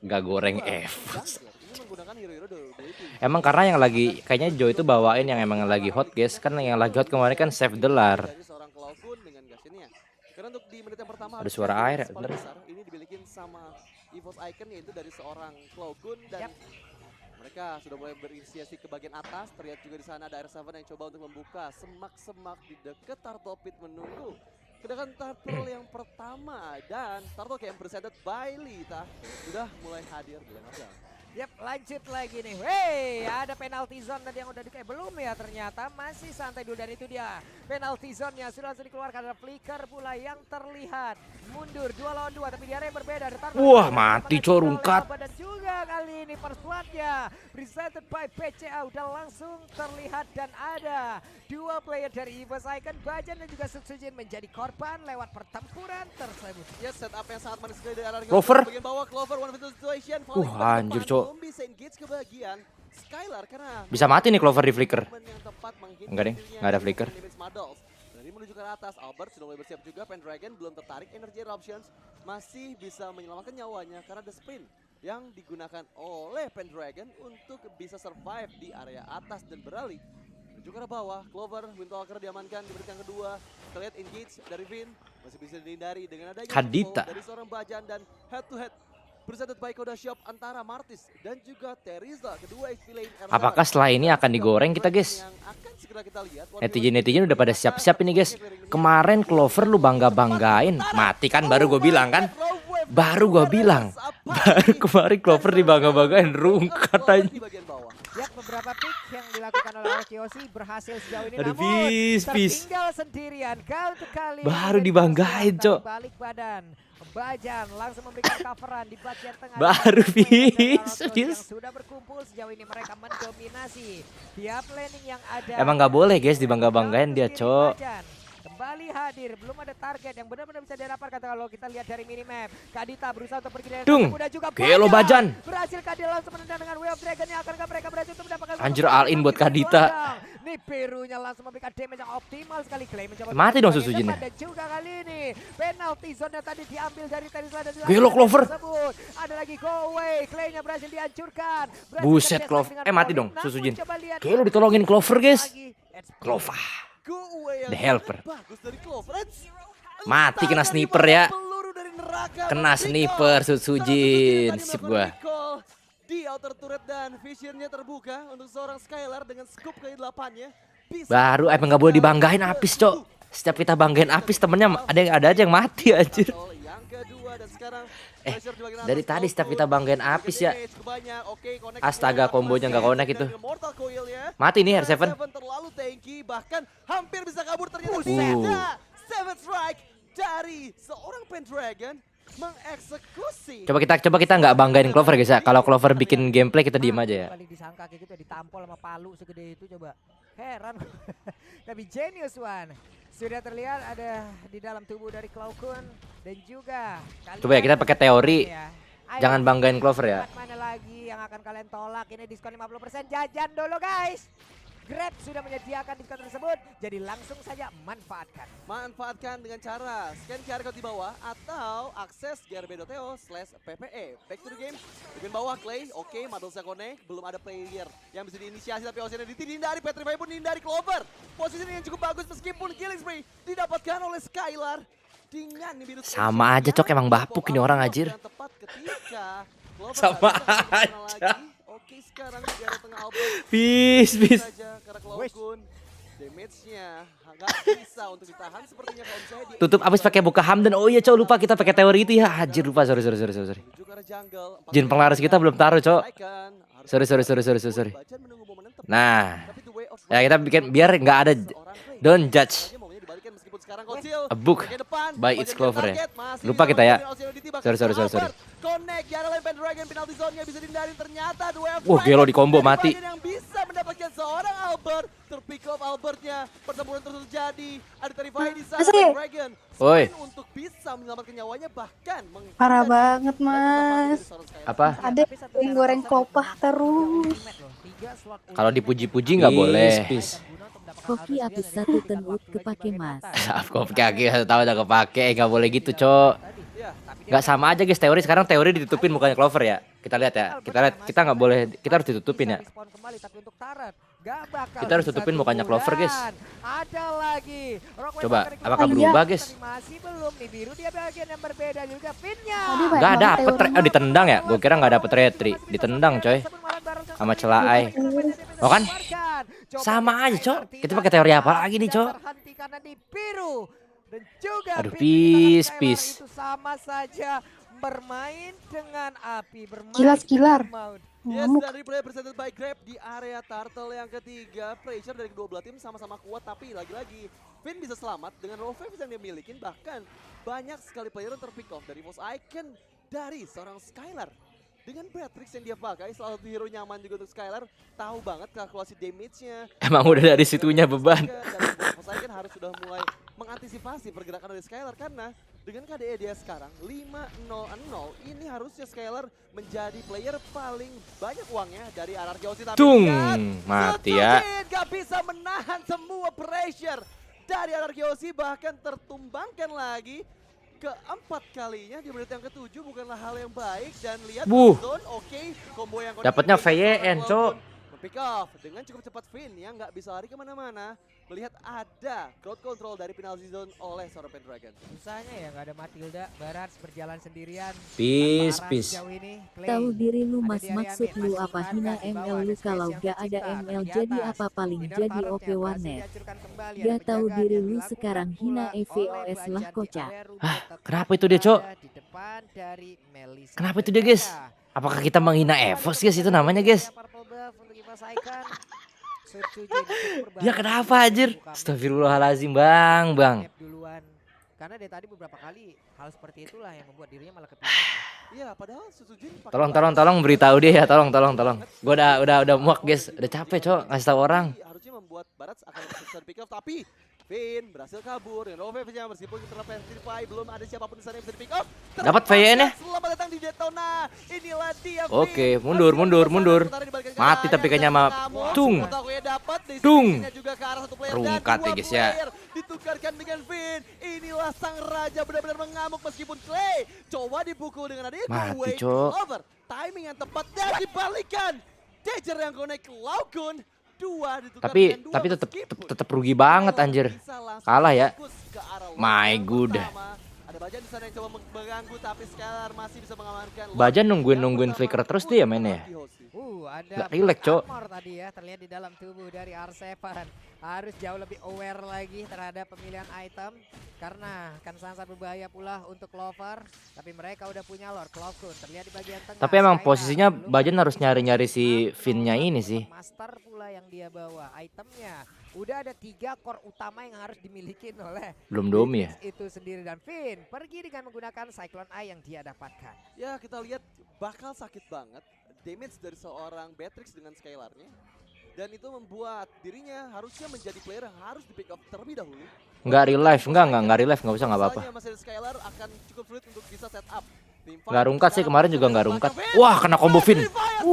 Gak goreng EVOS. Emang karena yang lagi kayaknya Jo itu bawain yang emang lagi hot, guys. Kan yang lagi hot kemarin kan Save the Lar. Karena untuk di menit yang pertama ada suara air, bener. Ini dibilikin sama EVOS Icon, yaitu dari seorang Clogun, dan mereka sudah mulai berinisiasi ke bagian atas. Terlihat juga di sana ada R7 yang coba untuk membuka semak-semak di dekat Turtle Pit menunggu kedatangan Turtle yang pertama, dan Turtle yang presented by Lita sudah mulai hadir di lane. Yap, lanjut lagi nih. Wey, ada penalty zone tadi yang udah belum ya, ternyata masih santai dulu, dan itu dia penalty zone-nya sudah langsung dikeluarkan. Ada flicker pula yang terlihat mundur 2 lawan 2, tapi di area yang berbeda. Wah, mati corungkat. Dan juga kali ini first blood-nya presented by PCA udah langsung terlihat, dan ada dua player dari EVOS Icon, Bajan dan juga Sutsujin menjadi korban lewat pertempuran tersebut. Ya, setup yang sangat manis sekali dari arah Clover. bagian bawah. Clover one of the situation. Anjir, Cok. Belum bisa engage ke bagian Skylar karena Bisa mati nih Clover di flicker. Enggak deh, nggak ada flicker. Dari menuju ke atas, Albert sudah mulai bersiap juga. Pendragon belum tertarik. Energy Eruptions masih bisa menyelamatkan nyawanya karena ada sprint yang digunakan oleh Pendragon untuk bisa survive di area atas dan beralih menuju ke bawah. Clover, Windwalker diamankan di menit yang kedua. Kita lihat engage dari Vin masih bisa dihindari dengan adanya Kadita dari seorang Bajan, dan head to head presented by Koda Shop antara Martis dan juga Teriza, kedua XP lane. Apakah setelah ini akan digoreng kita, guys? Netizen udah pada siap-siap ini, guys. Kemarin Clover lu bangga-banggain, mati kan, baru gue bilang kan. Baru kemarin Clover dibangga-banggain, rungkat aja. Ya, beberapa pick yang dilakukan oleh Kiyoshi berhasil sejauh ini, aduh, namun peace. tertinggal sendirian. Kali baru dibanggain, Cok. Balik badan. Bajan langsung memberikan coveran di bagian tengah. Baru peace. Sudah berkumpul sejauh ini, mereka mendominasi tiap landing yang ada. Emang nggak boleh, guys, dibangga-banggain dia, Cok. Kembali hadir, belum ada target yang benar-benar bisa didapatkan. Kalau kita lihat dari minimap, Kadita berusaha untuk pergi dari Dung, Gelo Bajan. Berhasil Kadita langsung menendang dengan Way of Dragon, yang akankah mereka berhasil untuk mendapatkan Anjir, all-in buat Kadita. Nih Perunya langsung memberikan damage yang optimal sekali. Clay mencoba mati dong Susujinnya. Dan juga kali ini penalty zone-nya tadi diambil dari Terisla dan Gelo Clover. Ada lagi go away, Clay-nya berhasil dihancurkan. Buset Clover, mati dong Susujin. Gelo ditolongin Clover, guys. Clover, the helper. Mati kena sniper ya. Kena sniper Susujin. Sip gua. Di outer turret, dan visionnya terbuka untuk seorang Skylar dengan scoop ke-8-nya. Baru emang nggak boleh dibanggain Apis, Cok. Setiap kita banggain Apis, temennya ada aja yang mati anjir. Dari tadi setiap kita banggain Apis ya. Astaga, kombonya nggak connect itu. Mati nih R7. Terlalu tanky, bahkan hampir bisa kabur ternyata. Seven strike dari seorang Pendragon mengeksekusi. Coba kita nggak banggain Clover, guys ya. Kalau Clover bikin gameplay kita diem aja ya. Paling disangka kayak gitu, ditampol sama palu segede itu, coba. Heran. Tapi genius one. Sudah terlihat ada di dalam tubuh dari Cloakun, dan juga coba ya kita pakai teori. Jangan banggain Clover ya. Mana lagi yang akan kalian tolak? Ini diskon 50%. Jajan dulu, guys. Grab sudah menyediakan diskon tersebut, jadi langsung saja manfaatkan. Manfaatkan dengan cara scan QR code di bawah atau akses grb.to/ppe. Back to the game. Bagian bawah Clay, oke, Madolsa connect, belum ada player yang bisa diinisiasi tapi Ocean dihindari, Petrify pun dihindari Clover. Posisi yang cukup bagus meskipun killing spree didapatkan oleh Skylar. Dengan Sama aja Cok, emang bapuk ini orang anjir. Sama aja. Oke, sekarang di area tengah Albert. Peace. Damage-nya nggak bisa untuk ditahan sepertinya kalau misalnya di Tutup abis pakai buka Hamdan. Oh iya Cok, lupa kita pakai teori itu ya. Anjir lupa, sorry. Jin penglaris kita belum taruh Cok. Sorry. Nah, ya kita bikin biar nggak ada don't judge a book by its cover ya. Lupa kita ya. Sorry. Connect di area lane Dragon, penalty zone-nya bisa dihindarin ternyata 2 Wah, Gelo di combo mati. yang bisa mendapatkan seorang Albert, terpick off Albertnya. Pertempuran terus terjadi. Ada Terrify di sana Dragon. Oi. Untuk bisa menyelamatkan nyawanya bahkan Parah banget mas. Apa? Ada yang goreng kopah terus. Kalau dipuji-puji nggak boleh. Koki habis satu tenut kepake mas. Kopi kaki tahu udah kepake, nggak boleh gitu Cok. Nggak sama aja guys, sekarang teori ditutupin mukanya Clover ya. Kita lihat ya, kita nggak boleh, kita harus ditutupin ya. Kita harus tutupin mukanya Clover guys. Ada lagi. Coba, apakah berubah guys? Masih belum nih, biru dia bagian yang berbeda juga pinnya. Nggak dapet, ditendang ya? Gue kira nggak dapet retri, ditendang coy. Sama Celaai. Oh kan? Sama aja Cok. Kita pakai teori apa lagi nih Cok? Dan juga aduh, peace. Itu sama saja bermain dengan api, bermain Kilar. Yes, dari player presented by Grab di area turtle yang ketiga. Pressure dari kedua belah tim sama-sama kuat, tapi lagi-lagi Finn bisa selamat dengan roll wave yang dia milikin. Bahkan banyak sekali player yang terpick off dari Force Icon dari seorang Skylar. Dengan Beatrix yang dia pakai, salah satu hero nyaman juga untuk Skylar, tahu banget kalkulasi damage-nya. Emang udah dari situnya beban. Force Icon harus sudah mulai mengantisipasi pergerakan dari Skylar karena dengan KDE dia sekarang 5-0-0, ini harusnya Skylar menjadi player paling banyak uangnya dari RRQ Aussie. Tung, mati ya. Gak bisa menahan semua pressure dari RRQ Aussie, bahkan tertumbangkan lagi. Keempat kalinya di menit yang ketujuh bukanlah hal yang baik dan lihat zone, oke, combo yang dapatnya VYN Cok. Pick off dengan cukup cepat Finn yang nggak bisa lari kemana-mana. Melihat ada crowd control dari penalty zone oleh seorang Pendragon. Susahnya ya nggak ada Matilda, Barat berjalan sendirian. Peace. Tahu diri lu mas, maksud lu apa? Hina ML lu, kalau gak ada ML jadi apa, paling jadi OP warnet. Gak tahu diri lu sekarang, hina EVOS lah kocak. Hah, kenapa itu dia Cok? Kenapa itu dia guys? Apakah kita menghina EVOS guys, itu namanya guys? Dia kenapa anjir? Astagfirullahaladzim bang. Karena dari tadi beberapa kali hal seperti itulah yang membuat dirinya malah kepilih. Iya, padahal Sujin Tolong beritahu dia ya, tolong. Gua udah muak guys, udah capek Cok ngasih tahu orang. Harusnya membuat Barat akan bisa pick up, tapi Finn berhasil kabur dengan Rove-nya meskipun terpentify, belum ada siapapun di sana yang bisa di pick off. Dapat VN-nya. Selamat datang di Daytona. Inilah dia. Oke, mundur. Mati tapi kayaknya sama Tung. Rungkat ya guys ya. Ditukarkan dengan Finn. Inilah sang raja benar-benar mengamuk meskipun Clay coba dipukul dengan adanya mati Cok. Timing yang tepat dan dibalikan. Danger yang connect Laukun. Tapi tetap rugi banget anjir. Kalah ya. My god. Ada Bajan di sana yang coba mengganggu tapi Skylar masih bisa mengamankan. Bajan nungguin flicker terus dia mainnya. Ada relax Cok. Tadi ya terlihat di dalam tubuh dari R7. Harus jauh lebih aware lagi terhadap pemilihan item karena akan sangat berbahaya pula untuk Clover. Tapi mereka udah punya Lord Clover terlihat di bagian tengah. Tapi emang posisinya Bajan harus nyari si Finn-nya ini sih. Master pula yang dia bawa itemnya. Udah ada 3 core utama yang harus dimiliki oleh belum Domi ya. Itu sendiri dan Finn pergi dengan menggunakan Cyclone Eye yang dia dapatkan. Ya kita lihat bakal sakit banget damage dari seorang Beatrix dengan Skylar-nya. Dan itu membuat dirinya harusnya menjadi player yang harus di pick up terlebih dahulu. Enggak revive, enggak revive, enggak usah, enggak apa-apa. Skylar akan cukup sulit untuk bisa set up. Enggak rungkat sih, kemarin juga enggak rungkat. Wah, kena combo Finn.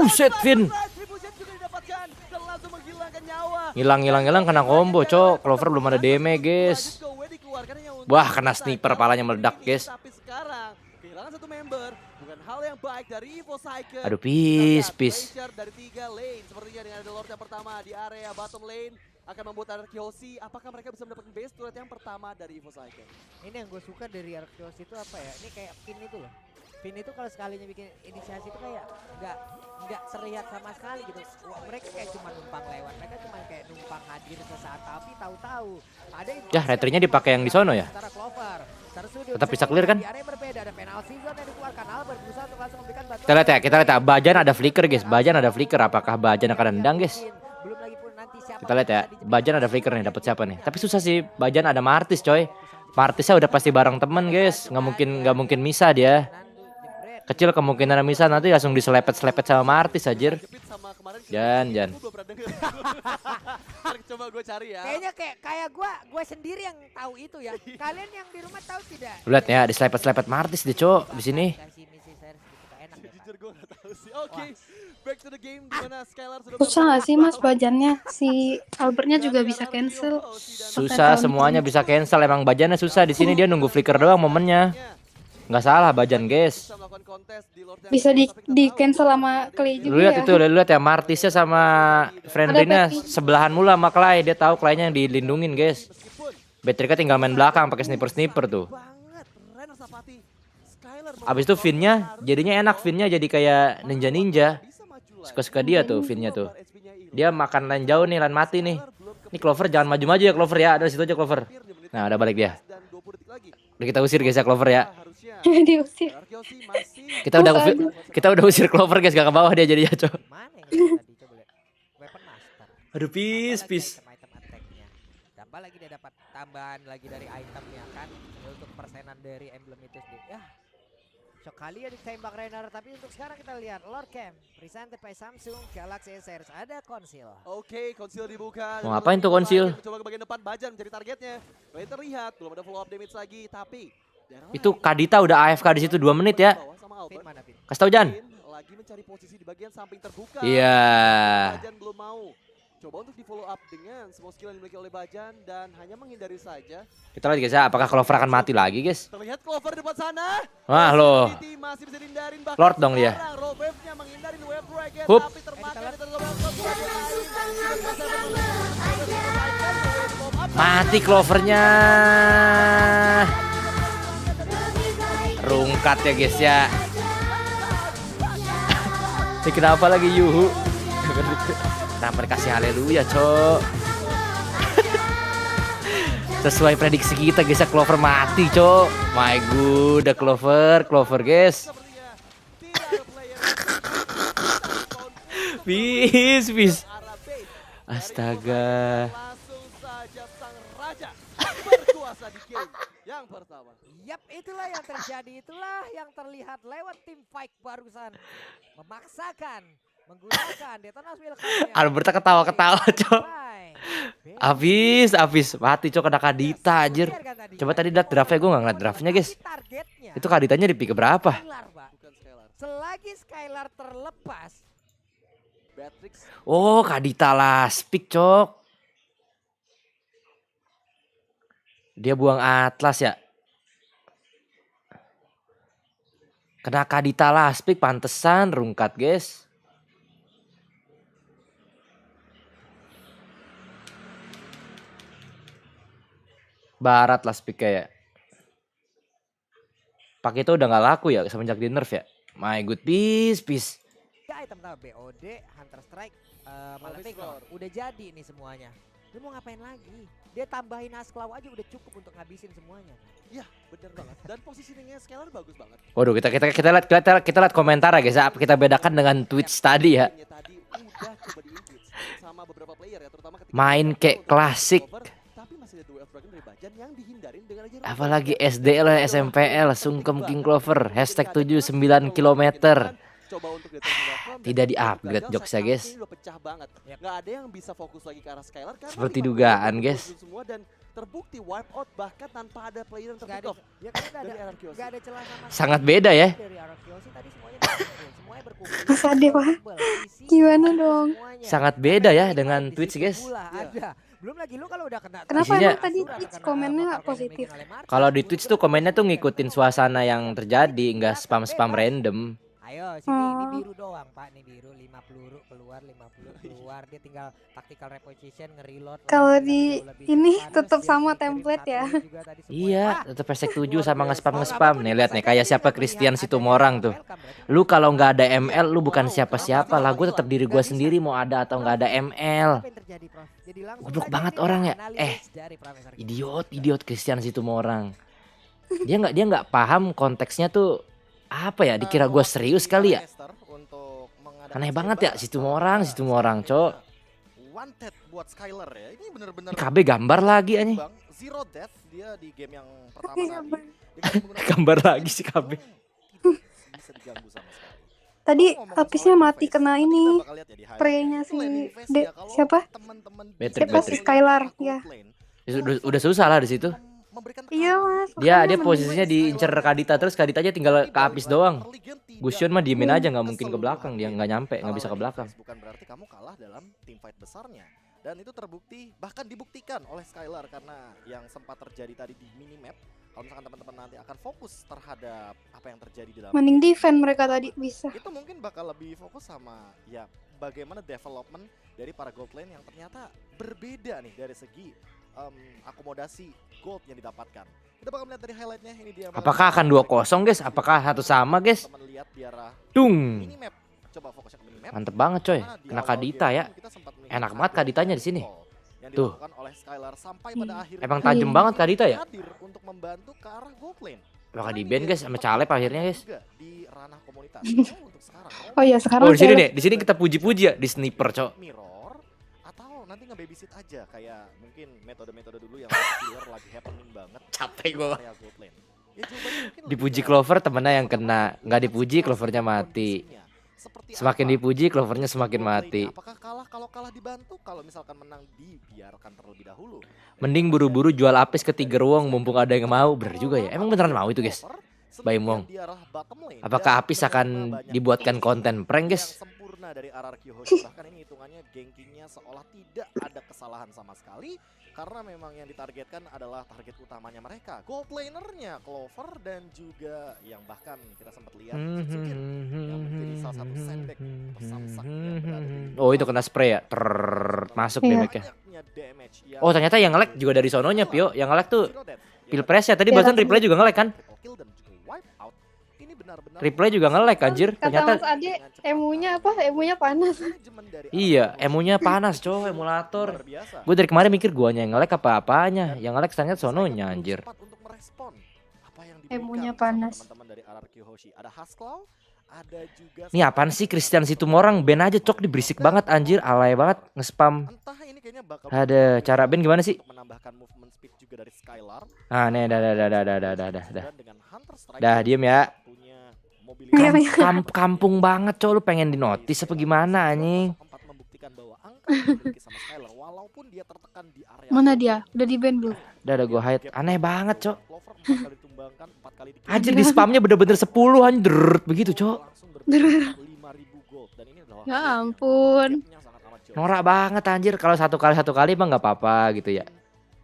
Set Finn. Dan langsung menghilangkan nyawa Ngilang kena combo, cok. Clover belum ada damage, guys. Wah, kena sniper, palanya meledak, guys. Tapi sekarang kehilangan satu member bukan hal yang baik dari Evo Cycle. Aduh, peace. Dari 3 lane sepertinya dengan ada Lord yang pertama di area bottom lane akan membuat Arkeosi. Apakah mereka bisa mendapatkan base turret yang pertama dari Evo Cycle? Ini yang gue suka dari Arkeosi itu apa ya? Ini kayak Pin itu loh. Pin itu kalau sekalinya bikin inisiasi itu kayak nggak terlihat sama sekali gitu. Mereka kayak cuma numpang lewat, mereka cuma kayak numpang hadir sesaat, tapi tahu-tahu ada Ya, retrinya dipakai yang di sono ya. Tetap bisa clear kan? Kita lihat ya, Bajan ada flicker, guys. Bajan ada flicker, apakah Bajan akan nendang, guys? Kita lihat ya, Bajan ada flicker nih, dapat siapa nih? Tapi susah sih, Bajan ada Martis, coy. Martisnya udah pasti bareng temen, guys. Nggak mungkin misa dia. Kecil kemungkinan misa, nanti langsung diselepet sama Martis anjir. Jan. Coba gue cari ya. Kayaknya kayak gue sendiri yang tahu itu ya. Kalian yang di rumah tahu tidak? Lihat ya, diselepet Martis deh, cok, di sini. Jujur gue nggak tahu sih. Oke, back to the game dimana Skylar sudah. Susah nggak sih mas Bajannya? Si Albertnya juga bisa cancel. Susah, semuanya bisa cancel. Emang Bajannya susah di sini, dia nunggu flicker doang momennya. Nggak salah Bajan, guys. Bisa di cancel sama Clay juga. Lihat ya, Martisnya sama friendly-nya sebelahan mula sama Clay. Dia tahu Clay-nya yang dilindungin, guys. Betrika tinggal main belakang pakai sniper tuh. Abis itu Finn-nya jadinya enak, Finn-nya jadi kayak ninja. Suka-suka dia tuh Finn-nya tuh. Dia makan lane jauh nih, lane mati nih. Ini Clover jangan maju-maju ya, Clover ya. Ada situ aja Clover. Nah, udah balik dia. Udah kita usir, guys ya, Clover ya. Diusir. Kita udah usir Clover, guys, gak ke bawah dia jadinya, cok. Aduh, peace. Tambah lagi dia dapat tambahan lagi dari itemnya kan untuk persenan dari emblem itu sendiri. Ya. Sekali ya ditembak Rainer, tapi untuk sekarang kita lihat Lord Camp presented by Samsung Galaxy S series, ada konsil. Oke, konsil dibuka. Mau ngapain tuh konsil? Coba ke bagian depan, Bajan menjadi targetnya. Baik terlihat, belum ada follow up damage lagi, tapi Itu Kadita udah AFK di situ 2 menit ya. Kasih tau Jan. Lagi mencari posisi di bagian samping terbuka. Iya. Bajan belum mau. Coba untuk di follow up dengan semua skill yang dimiliki oleh Bajan dan hanya menghindari saja. Kita lihat, guys ya, apakah Clover akan mati lagi, guys? Terlihat Clover di depan sana. Wah, loh. Masih bisa dihindarin, Lord dong dia. Hup. Mati Clovernya. Rungkat ya, guys ya. Ini kenapa lagi Yuhu? Kenapa dikasih haleluya, cok? Sesuai prediksi kita, guys ya, Clover mati, cok. My god, Clover, guys. Peace. Astaga. Yang pertama. Yap, itulah yang terjadi, itulah yang terlihat lewat tim fight barusan. Memaksakan, menggunakan detonasi miliknya. Alberta ketawa-ketawa, cok. Habis mati, cok, kena Kadita anjir. Coba tadi lihat draftnya, gue gak ngeliat draftnya, guys. Itu Kaditanya di pick berapa? Selagi Skylar terlepas. Oh, Kadita last pick, cok. Dia buang Atlas ya. Kena Kadita last pick, pantesan rungkat, guys. Barat last pick ya. Pakai itu udah nggak laku ya semenjak di nerf ya. My good, peace. Ya, item pertama BOD, Hunter Strike, Malefico. Udah jadi nih semuanya. Dia mau ngapain lagi? Dia tambahin Asklaw aja udah cukup untuk ngabisin semuanya. Iya, bener banget. Dan positioningnya Skylar bagus banget. Waduh, kita lihat komentar ya, guys. Kita bedakan dengan Twitch tadi ya. Main kayak klasik. Apalagi SDL SMPL, sungkem King Clover, #79 km. coba untuk determinasi Tidak di-upgrade jokesnya, guys. Ini udah pecah banget. Nggak ada yang bisa fokus lagi ke arah Skylar karena Seperti 5 dugaan, player guys. berkumpul semua dan terbukti wipe out bahkan tanpa ada player yang Nggak terpick off. ya kan nggak ada celah sama Sangat beda ya. dari Arkeosi tadi semuanya berkumpul. Mas Ade, Pak. Gimana dong? Sangat beda ya dengan Twitch, guys. Ada. Belum lagi lu kalau udah kena. Kenapa Isinya- emang tadi Twitch komennya nggak positif? Kalau di Twitch tuh komennya tuh ngikutin suasana yang terjadi, nggak spam-spam random. Ayo sini ini biru doang Pak, nih biru 5 peluru keluar 5 peluru keluar, dia tinggal tactical reposition nge-reload. Kalau di ini tetap sama template ya. Iya, tetap hashtag 7 sama nge-spam. Nih lihat nih kayak siapa Christian Situmorang tuh. Lu kalau nggak ada ML lu bukan siapa-siapa lah. Gue tetap diri gue sendiri mau ada atau nggak ada ML. Goblok banget orang ya. Idiot Christian Situmorang. Dia nggak paham konteksnya tuh apa ya, dikira gue serius kali ya. Aneh banget ya Situmorang cok. Wanted buat Skylar ya. Ini bener-bener KB gambar lagi anjing. Zero death dia di game yang pertama tadi. Gambar lagi si KB. Bisa diganggu sama sekali. Tadi apisnya mati kena ini. Prey-nya si siapa? Siapa si Skylar ya. Udah susah lah di situ. Iya Mas. Dia posisinya diincer Kadita terus Kaditanya tinggal ke apis doang. Gusion mah diemin aja, nggak mungkin ke belakang, dia nggak nyampe, nggak bisa ke belakang. Bukan berarti kamu kalah dalam team fight besarnya. Dan itu terbukti, bahkan dibuktikan oleh Skylar karena yang sempat terjadi tadi di minimap. Kalau misalkan teman-teman nanti akan fokus terhadap apa yang terjadi di dalam Mending defend mereka tadi bisa. itu mungkin bakal lebih fokus sama ya bagaimana development dari para gold lane yang ternyata berbeda nih dari segi akomodasi gold yang didapatkan. Kita bakal melihat dari highlightnya ini dia. Apakah akan 2-0 guys? Apakah satu sama guys? Dung. Coba fokusnya ke minimap. Mantep banget coy. Kena Kadita ya. Enak banget Kaditanya di sini. Tuh. Emang tajam banget Kadita ya? Untuk membantu ke arah gold lane. Bakal di ban guys sama Caleb akhirnya guys. Di ranah komunitas. Oh ya sekarang. Oh di sini deh, di sini kita puji-puji ya di sniper cok. Mirror atau nanti nge-babysit aja kayak mungkin metode-metode dulu yang killer lagi happening banget. Capek gua. Ya, Dipuji Clover temennya yang kena, nggak dipuji Clovernya mati. Semakin dipuji Clovernya semakin mati. Apakah kalah? Kalau kalah dibantu, kalau misalkan menang dibiarkan terlebih dahulu. Mending buru-buru jual apis ke Tiger Wong mumpung ada yang mau. Bener juga ya. Emang beneran mau itu guys? Baim Wong. Apakah apis akan dibuatkan konten prank guys? Sempurna dari RRQ Hoshi. Bahkan ini hitungannya gankingnya seolah tidak ada kesalahan sama sekali. Karena memang yang ditargetkan adalah target utamanya mereka. Gold lanernya Clover dan juga yang bahkan kita sempat lihat yang menjadi salah satu sandbag atau samsak yang berada di Oh itu kena spray ya. Masuk damage-nya. Oh ternyata yang nge-lag juga dari sononya Pio. Yang nge-lag tuh Pilpres ya. Tadi barusan replay juga nge-lag kan? Replay juga nge-lag anjir. Kata Ternyata Mas Ade, emunya apa? Emunya panas. iya, emunya panas coy, emulator. Gue dari kemarin mikir guanya yang nge-lag apa-apanya. Yang nge-lag ternyata sononya anjir. Emunya panas. Nih apaan sih Christian Situmorang? Ben aja cok, diberisik banget anjir, alay banget nge-spam. Ada cara ben gimana sih? Ah nih dah diem ya. Kampung banget cok, lu pengen di notice apa gimana anjing? Mana dia? Udah di ban belum? Udah ada gua hide. Aneh banget cok. Anjir di spamnya bener-bener 10 anjir begitu cok. Ya ampun. Norak banget anjir, kalau satu kali emang nggak apa-apa gitu ya.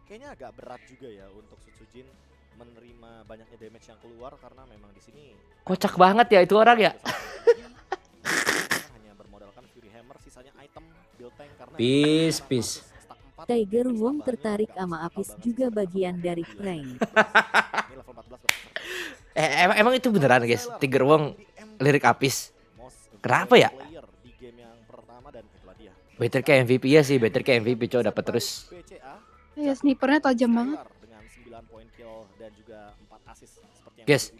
Kayaknya agak berat juga ya untuk Sutsujin menerima banyaknya damage yang keluar karena memang di sini kocak banget ya itu orang ya. hanya bermodalkan Fury Hammer, sisanya item build tank karena Peace. Tiger Wong tertarik sama Apis juga bagian dari prank. Emang itu beneran guys, Tiger Wong lirik Apis. Kenapa ya? Better ke MVP ya sih, better ke MVP cow dapat terus. Ya snipernya tajam banget. Guys,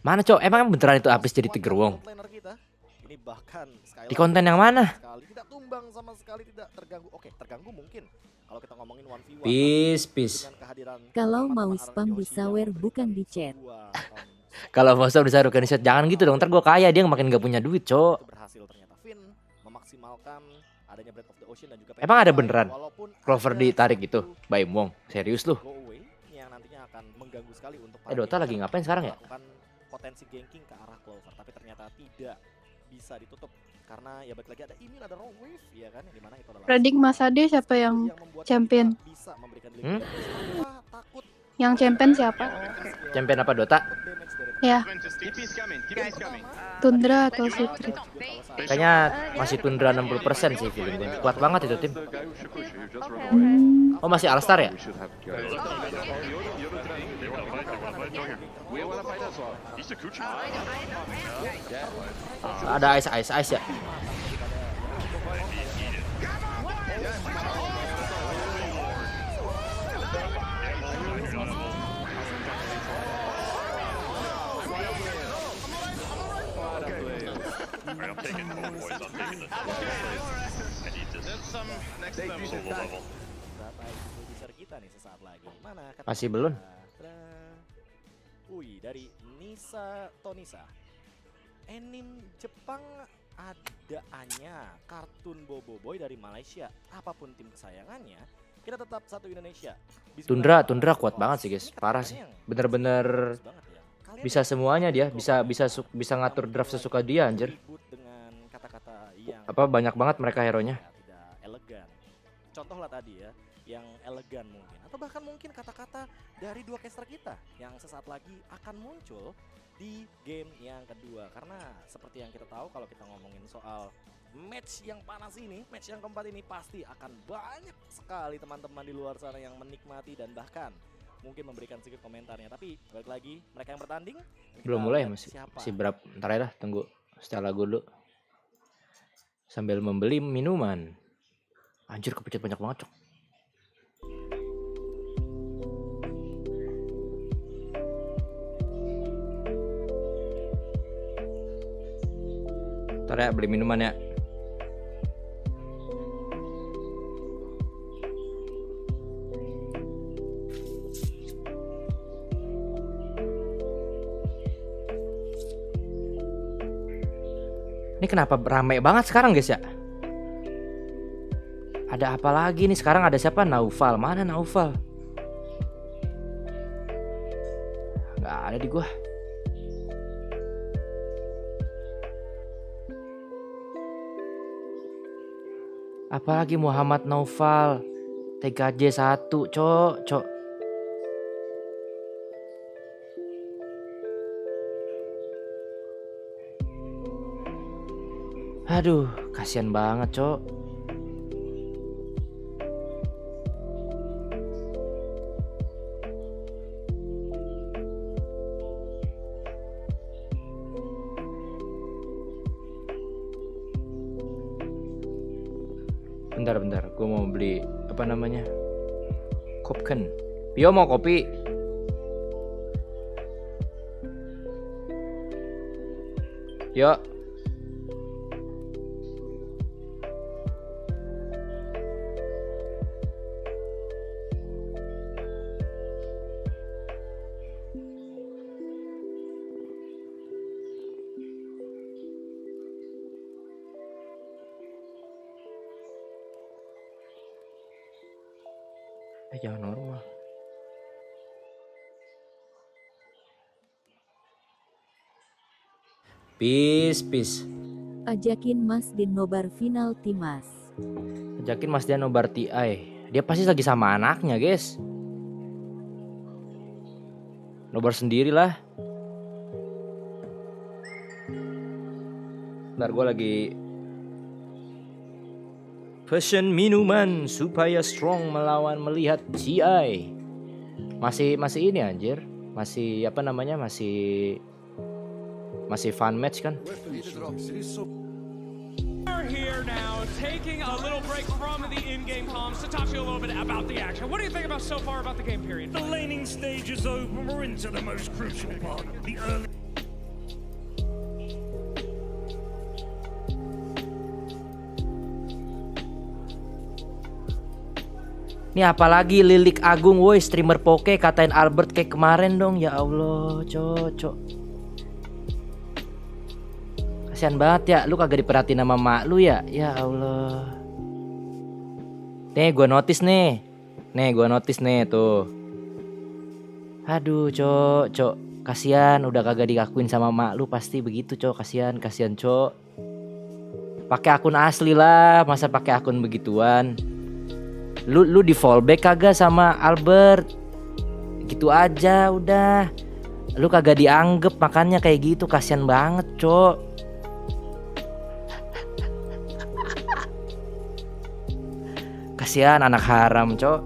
mana cow? Emang beneran itu Apis jadi Tiger Wong? Di konten yang mana? Tidak tumbang sama sekali, tidak terganggu. Oke, terganggu mungkin. Kalau kita ngomongin 1v1. Peace. Kalau mau spam di sawer bukan di chat. Kalau Mosa bisa organizer jangan gitu dong, ntar gue kaya dia makin gak punya duit, cok. Berhasil ternyata Finn memaksimalkan adanya Breath of the Ocean dan juga Emang ada Petrified, beneran walaupun Clover ada ditarik gitu, satu by Wong, serius lu? go away yang nantinya akan mengganggu sekali untuk Dota lagi ngapain sekarang ya? melakukan potensi ganking ke arah Clover, tapi ternyata tidak bisa ditutup karena ya balik lagi ada immune, ada wrong wave ya kan, yang dimana itu adalah Predik Mas Ade siapa yang champion? bisa memberikan takut Yang champion siapa? Champion apa Dota? Ya, Tundra atau Secret? Kayaknya masih Tundra 60% sih feeling gue. Kuat banget itu tim. Oh masih Alstar ya? Ada ice ya? Masih belum. Wih, dari Nisa Tonisa. Anime Jepang ada Anya, kartun Boboiboy dari Malaysia. Apapun tim kesayangannya, kita tetap satu Indonesia. Tundra kuat banget sih guys, parah sih. Bener-bener bisa semuanya dia, bisa ngatur draft sesuka dia anjir. Apa banyak banget mereka hero-nya. Tidak elegan. Contoh lah tadi ya, yang elegan mungkin, atau bahkan mungkin kata-kata dari dua caster kita yang sesaat lagi akan muncul di game yang kedua. Karena seperti yang kita tahu, kalau kita ngomongin soal match yang panas ini, match yang keempat ini pasti akan banyak sekali teman-teman di luar sana yang menikmati dan bahkan mungkin memberikan sedikit komentarnya. Tapi balik lagi, mereka yang bertanding belum mulai masih berapa, ntar ya dah, tunggu setel lagu dulu sambil membeli minuman. Anjir kepencet banyak banget cok. Ntar ya beli minuman ya. Ini kenapa ramai banget sekarang guys ya? Ada apa lagi nih sekarang? Ada siapa? Naufal. Mana Naufal? Nggak ada di gua. Apalagi Muhammad Naufal. TKJ 1, cok. Aduh, kasihan banget, cok. Bentar, gue mau beli apa namanya? Kopken. Yo mau kopi. Yo. Jangan normal. Peace. Ajakin Mas di Nobar final Timas. Ajakin Mas dia Nobar TI. Dia pasti lagi sama anaknya, guys. Nobar sendirilah. Bentar gue lagi pesen minuman supaya strong melawan melihat TI. Masih ini anjir. Masih apa namanya? Masih fun match kan? We're here now, taking a little break from the in-game comms to talk to you a little bit about the action. What do you think about so far about the game period? The laning stage is over. We're into the most crucial part, the early. Ini apalagi Lilik Agung, woi streamer poke katain Albert kayak kemarin dong, ya Allah, cocok. Kasian banget ya, lu kagak diperhatiin sama mak lu ya. Ya Allah. Nih gua notice nih. Gua notice nih tuh. Aduh, Cok. Kasian udah kagak diakuin sama mak lu, pasti begitu, Cok. Kasian, Cok. Pakai akun asli lah, masa pakai akun begituan. Lu di fallback kagak sama Albert? Gitu aja udah. Lu kagak dianggap, makanya kayak gitu, kasian banget, Cok. Kasihan anak haram, Cok.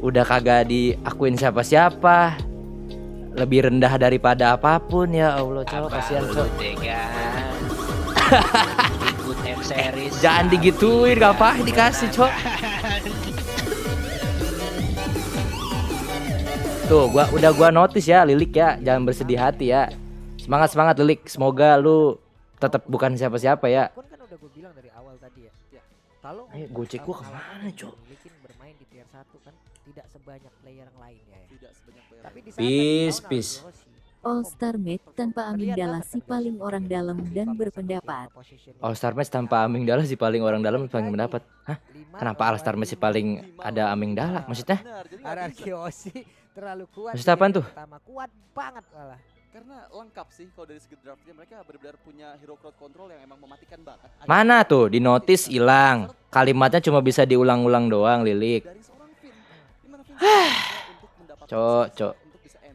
Udah kagak diakuin siapa-siapa. Lebih rendah daripada apapun, ya Allah, Cok. Kasihan, Cok. Ikut M-Series. Jangan digituin, ngapain dikasih, Cok. Tuh, gua notice ya, Lilik ya. Jangan bersedih hati ya. Semangat Lilik. Semoga lu tetap bukan siapa-siapa ya. Kan udah gue bilang dari awal tadi ya. Kalau Gojek gua kemana, Cok? Milikin bermain di tier 1 kan tidak sebanyak player yang lain ya. Tidak sebanyak player. Tapi di Peace. All Star Match tanpa amigdala si paling orang dalam dan berpendapat. All Star Match tanpa amigdala si paling orang dalam paling mendapat. Hah? Kenapa All Star Match si paling ada amigdala? Maksudnya? Ararkiosi terlalu kuat. Maksudnya apaan tuh? Pertama kuat banget malah. Karena lengkap sih kalau dari segi draftnya, mereka benar-benar punya hero crowd control yang emang mematikan banget. Mana tuh di notice hilang. Kalimatnya cuma bisa diulang-ulang doang, Lilik. Cok.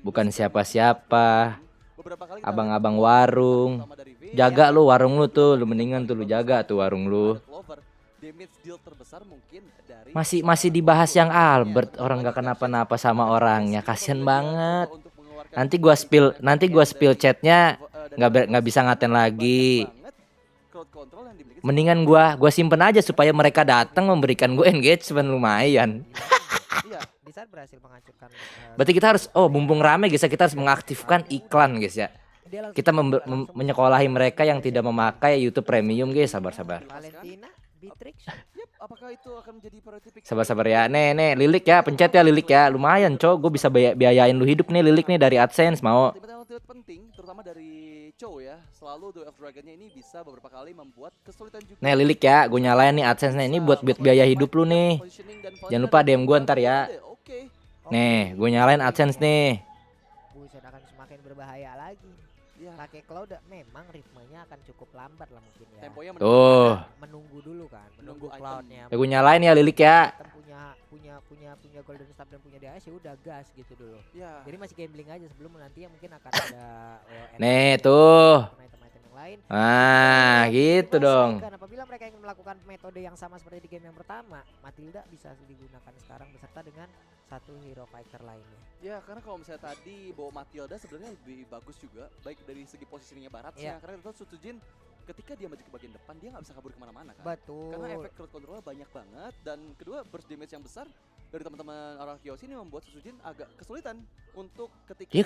Bukan siapa-siapa. Abang-abang warung. Jaga lu warung lu tuh, lu mendingan tuh lu jaga tuh warung lu. Masih dibahas yang Albert, orang gak kenapa-napa sama orangnya, kasian banget. Nanti gua spill chatnya nggak bisa ngaten lagi. Mendingan gua simpen aja supaya mereka datang memberikan gue engagement lumayan. Berarti kita harus mumpung rame guys ya, kita harus mengaktifkan iklan guys ya. Kita menyekolahi mereka yang tidak memakai YouTube Premium guys, sabar. Apakah itu akan menjadi priority pick? Sabar ya. Nih Lilik ya, pencet ya Lilik ya. Lumayan, Cok. Gue bisa biayain lu hidup nih Lilik nih dari AdSense mau. Penting terutama dari Cho ya. Selalu Duel of Dragon-nya ini bisa beberapa kali membuat kesulitan juga. Nih Lilik ya, gue nyalain nih AdSense nih. Ini buat biaya hidup lu nih. Jangan lupa DM gue ntar ya. Nih, gue nyalain AdSense nih. Buset, akan semakin berbahaya lagi. Pakai cloud memang ritmenya akan cukup lambat lah mungkin ya. Temponya Tuh. Menunggu dulu kan, menunggu cloudnya. Gue nyalain ya Lilik ya. Punya golden staff dan punya DAS ya udah gas gitu dulu. Ya. Jadi masih gambling aja sebelum nanti mungkin akan ada nih tuh. item-item yang lain. Nah, gitu dong. Apabila mereka ingin melakukan metode yang sama seperti di game yang pertama, Matilda bisa digunakan sekarang beserta dengan satu hero fighter lainnya. Ya, karena kalau misalnya tadi bawa Matilda sebenarnya lebih bagus juga, baik dari segi posisinya baratnya. Karena itu Sutujin ketika dia maju ke bagian depan dia nggak bisa kabur kemana-mana kan. Betul. Karena efek crowd controlnya banyak banget, dan kedua burst damage yang besar dari teman-teman Ararkiosi ini membuat Sutujin agak kesulitan untuk ketika dia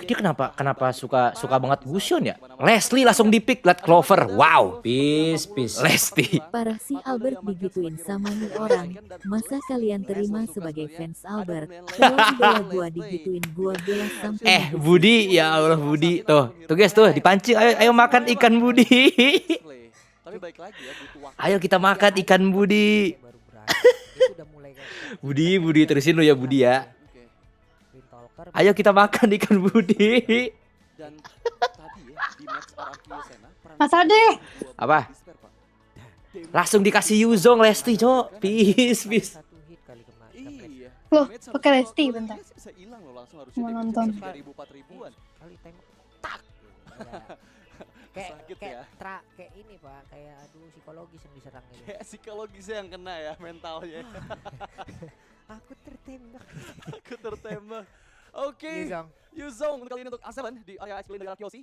kenapa suka banget Gusion ya? Leslie langsung dipick, liat Clover. Wow, peace. Lesti. Parah si Albert digituin sama nih orang. Masa kalian terima sebagai fans Albert? Kalau idola gua digituin gua bela sampai. Budi, ya Allah Budi. Tuh guys tuh dipancing. Ayo makan ikan Budi. Tapi baik lagi ya, butuh waktu. Ayo kita makan ikan Budi. Budi terusin lu ya Budi ya. Ayo kita makan ikan Budi. Dan tadi ya di match Ararkio Sena Mas Ade. Apa? Langsung dikasih Yuzong Lesti, Cok. Peace. Iya. Loh, pakai Lesti bentar. Bisa hilang loh langsung harusnya. Mau nonton. 3.000-4.000-an. Kali tembak tak. Kayak ini Pak, kayak psikologis yang diserang ini. Kayak psikologisnya yang kena ya, mentalnya. Aku tertembak. Oke. Yuzong kali ini untuk A7 di area ice dari Ararkiosi.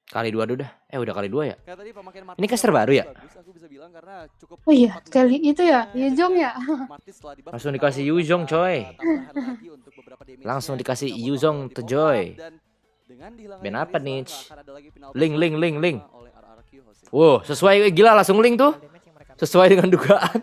Kali 2 udah. Udah kali 2 ya? Kayak tadi pemakaian Martis. Ini caster baru ya? Bagus, aku bisa bilang karena cukup. Oh iya, sekali itu ya, Yuzong ya. Langsung dikasih Yuzong, coy. Langsung dikasih Yuzong tuh, Joy. Ben apa nih? Link. Wow, sesuai gila langsung link tuh. Sesuai dengan dugaan.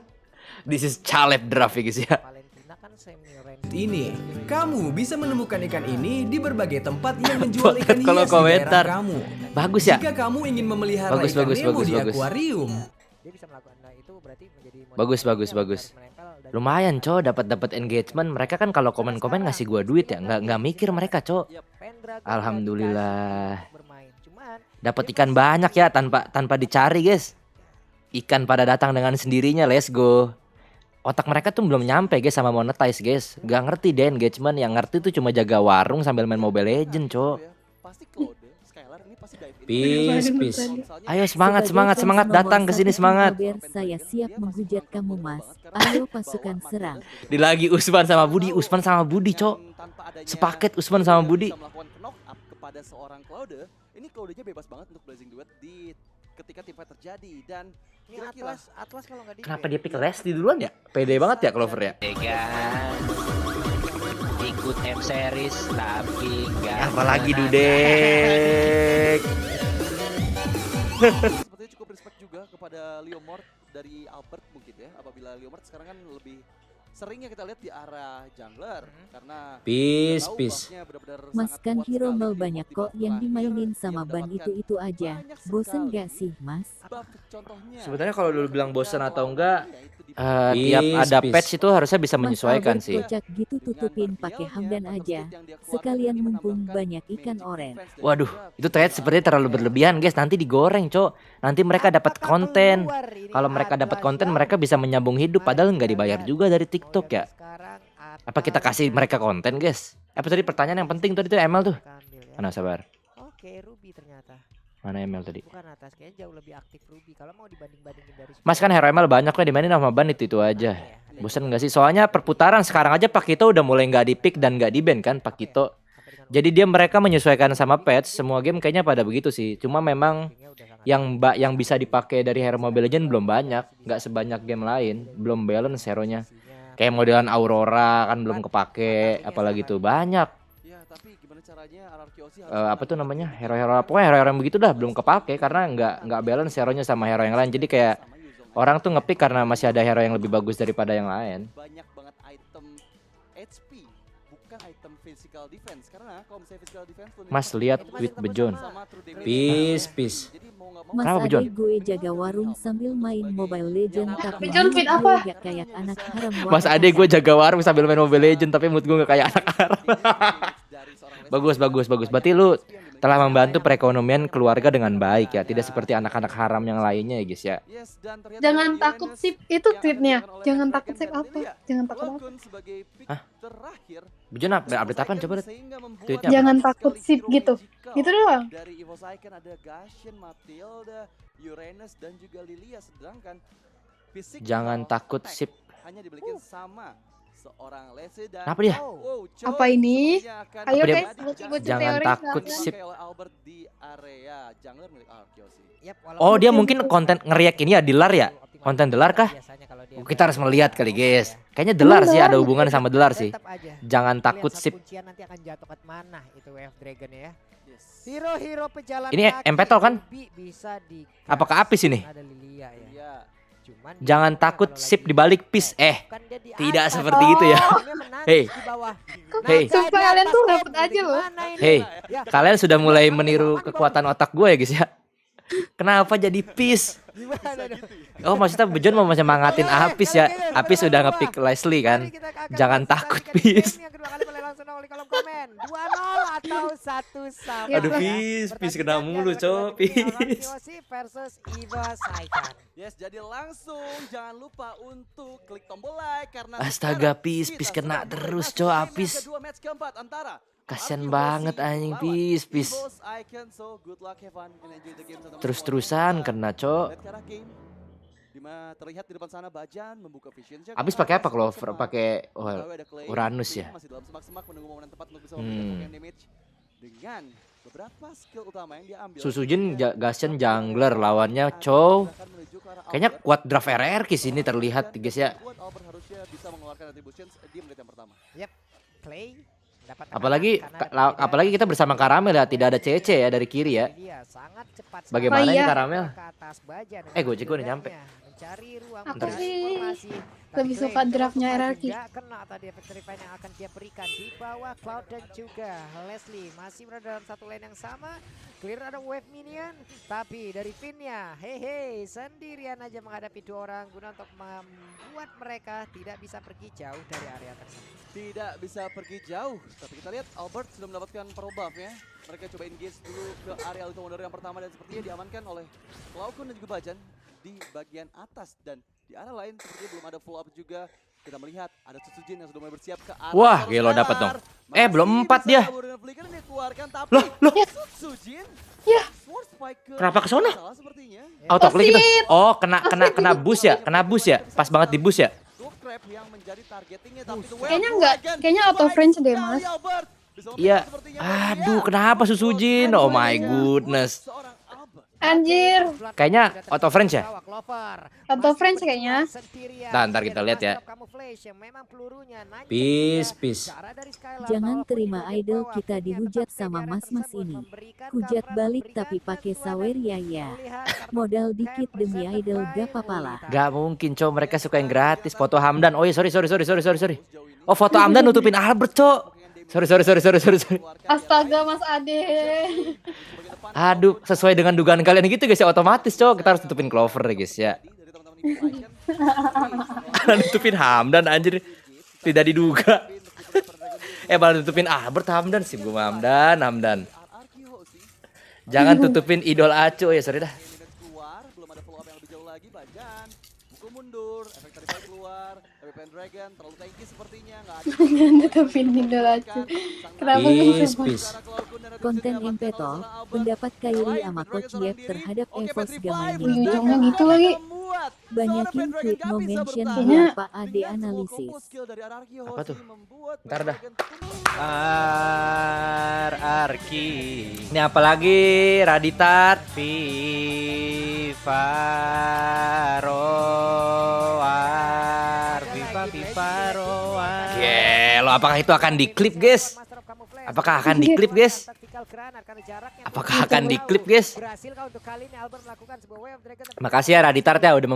This is Caleb draft guys ya. Valentina kan semi range Duit ini. Kamu bisa menemukan ikan ini di berbagai tempat yang menjual ikan Kalau hias di komentar. daerah kamu. Bagus ya? Jika kamu ingin memelihara Bagus, ikan bagus, Nemo bagus, di bagus. akuarium, Dia bisa melakukan itu berarti menjadi Bagus. Lumayan, Cok, dapat engagement. Mereka kan kalau komen-komen ngasih gua duit ya, nggak mikir mereka, Cok. Alhamdulillah. Dapat ikan banyak ya tanpa dicari, guys. Ikan pada datang dengan sendirinya, let's go. Otak mereka tuh belum nyampe, guys, sama monetize, guys. Gak ngerti deh engagement, yang ngerti tuh cuma jaga warung sambil main Mobile Legend, Cok. Peace. Ayo semangat datang ke sini semangat. Saya siap menghujat kamu, Mas. Ayo pasukan serang. Di lagi Usman sama Budi, Cok. Sepaket Usman sama Budi. Kepada seorang Claude, ini Claude-nya bebas banget untuk blazing duet di ketika tim fight terjadi dan ini Atlas kalau nggak di Kenapa dia pick Leslie duluan ya? Pede banget ya Clover ya? Ikut M series tapi nggak. Apalagi Dudek. Sepertinya cukup respect juga kepada Leomord dari Albert mungkin ya. Apabila Leomord sekarang kan lebih seringnya kita lihat di arah jungler karena Peace. Mas kan hero nol banyak kok yang dimainin sama ban itu aja. Bosen gak sih, Mas? Sebenarnya kalau dulu bilang bosen atau enggak, tiap ada patch itu harusnya bisa menyesuaikan sih. Kocak gitu tutupin pakai Hamdan aja. Sekalian mumpung banyak ikan oren. Waduh, itu thread sepertinya terlalu berlebihan, guys. Nanti digoreng, Cok. Nanti mereka dapat konten. Kalau mereka dapat konten, mereka bisa menyambung hidup. Padahal nggak dibayar juga dari TikTok ya. Apa kita kasih mereka konten, guys? Apa tadi pertanyaan yang penting tadi tuh ML tuh? Mana sabar? Oke, Ruby ternyata. Mana ML tadi? Bukan atas, kayaknya jauh lebih aktif Ruby. Kalau mau dibanding-bandingin dari Mas kan hero ML banyak kok dimainin sama ban itu aja. Bosan nggak sih? Soalnya perputaran sekarang aja Pakito udah mulai nggak di pick dan nggak di ban kan Pakito. Jadi mereka menyesuaikan sama patch. Semua game kayaknya pada begitu sih. Cuma memang yang bisa dipakai dari hero Mobile Legends belum banyak, nggak sebanyak game lain, belum balance hero-nya. Kayak modelan Aurora kan belum kepake, apalagi tuh banyak. Apa tuh namanya? Hero-hero pokoknya hero-hero yang begitu dah belum kepake karena nggak balance hero-nya sama hero yang lain. Jadi kayak orang tuh ngepick karena masih ada hero yang lebih bagus daripada yang lain. Banyak banget item HP, bukan item physical defense karena kalau misalnya physical defense Mas lihat tweet Bejon. Peace. Mas Kenapa, Bejon? adek gue jaga warung sambil main Mobile Legend tapi Bejon tweet apa? gak kayak anak haram. Mas adek gue jaga warung sambil main Mobile Legend tapi mood gue gak kayak anak haram. Bagus. Berarti lu telah membantu perekonomian keluarga dengan baik ya, tidak seperti anak-anak haram yang lainnya ya guys ya. Jangan takut sip itu tweetnya. Jangan takut sip apa? Jangan takut apa? Hah? Bejon update apaan coba lihat tweetnya. Jangan takut sip gitu. Gitu doang. Dari EVOS Icon ada Gashen, Matilda, Uranus dan juga Lilia sedangkan fisik Jangan takut sip. hanya dibelikan sama seorang Lese dan Apa dia? Apa ini? Ayo dia? guys, bocil Jangan teori takut silakan. sip. Albert di area jungler milik Arkeos. Oh dia mungkin konten ngeriak ini ya Delar ya? Konten Delar kah? Kita harus melihat kali guys. Kayaknya Delar sih, ada hubungan sama Delar sih. Jangan takut sip. Kuncian nanti akan jatuh ke mana itu Wave Dragon ya. Hero-hero pejalan Ini Empetol kan? Bisa di Apakah Apis ini? ada Lilia ya. Cuman Jangan takut sip dibalik pis. Tidak seperti itu ya. Hei. Sumpah kalian tuh dapet aja loh. Hei, kalian sudah mulai meniru kekuatan otak gue ya guys ya. Kenapa jadi pis? Oh maksudnya Bejon mau menyemangatin Apis ya. Apis sudah ngepick Leslie kan. Jangan takut pis. 2-0 atau 1-1. Aduh pis kena mulu cok pis. Versus EVOS Icon. Yes, jadi langsung jangan lupa untuk klik tombol like karena Astaga pis kena terus cok Apis. Kasian banget anjing pis. Terus-terusan kena cok. Dimana terlihat di depan sana Bajan membuka vision check. Abis pakai apa Clover? Pakai Uranus ya. Masih dalam semak-semak menunggu momen tepat untuk bisa memberikan damage dengan beberapa skill utama yang diambil. Susujin Gashen jungler lawannya Chow. Kayaknya kuat draft RRQ sini terlihat guys ya. Albert harusnya bisa mengeluarkan attributions di menit yang pertama. Yep. Clay Apalagi kita bersama Karamel ya, tidak ada CC ya dari kiri ya. Bagaimana ini Karamel? Gue cek gue udah nyampe. mencari ruang, Aku mencari sih informasi. lebih suka draftnya RRQ. Nggak kena tadi victory point yang akan dia berikan di bawah Cloud dan juga Leslie masih berada dalam satu lane yang sama. Clear ada wave minion, tapi dari Finnya, hehe, sendirian aja menghadapi 2 orang guna untuk membuat mereka tidak bisa pergi jauh dari area tersebut. Tidak bisa pergi jauh, tapi kita lihat Albert sudah mendapatkan pro buff ya. Mereka coba engage dulu ke area Little Wonder yang pertama dan sepertinya diamankan oleh Klaukun dan juga Bajan di bagian atas. Dan di arah lain sepertinya belum ada follow up juga. Kita melihat ada Susujin yang sudah mulai bersiap ke arah. Wah, gelo dapat dong. Belum 4 dia. Loh. Susujin. Ya. Kenapa ke sana? Auto klik gitu. Oh, kena boost ya. Kena boost ya. Pas banget di boost ya. Kayaknya enggak, kayaknya auto French deh, Mas. Iya. Aduh, kenapa Susujin? Oh my goodness. Anjir. Kayaknya auto French ya? Auto French kayaknya. Nah, ntar kita lihat ya. Peace. Jangan terima idol kita dihujat sama mas-mas ini. Hujat balik tapi pakai sawer ya. Modal dikit demi idol gak papalah. Gak mungkin, cowok, mereka suka yang gratis. Foto Hamdan. Oh iya, sorry. Oh, foto Hamdan nutupin Albert, cowok. Sorry. Astaga, Mas Ade. Aduh, sesuai dengan dugaan kalian gitu guys ya, otomatis cowok kita harus tutupin Clover ya guys ya. Tutupin Hamdan anjir. Tidak diduga. Malah tutupin Albert Hamdan sih gue Hamdan. Jangan tutupin idol Acu ya, sorry dah. Mundur, efek tadi keluar, tapi Pendragon terlalu tanky sepertinya, nggak ada. Tutupin idol Acu. Kenapa Peace. Konten Empetol, pendapat Kyrie sama Coach Jeff terhadap Evos gak mainin ujungnya gitu lagi. Banyakin tweet no mention biar Pak Ade analisis. Apa tuh? Ntar dah. Arki. Ini apa lagi? Raditat. Vivaroar. Gelo, apakah itu akan diklip guys? Apakah akan diklip guys? Makasih ya Raditart ya udah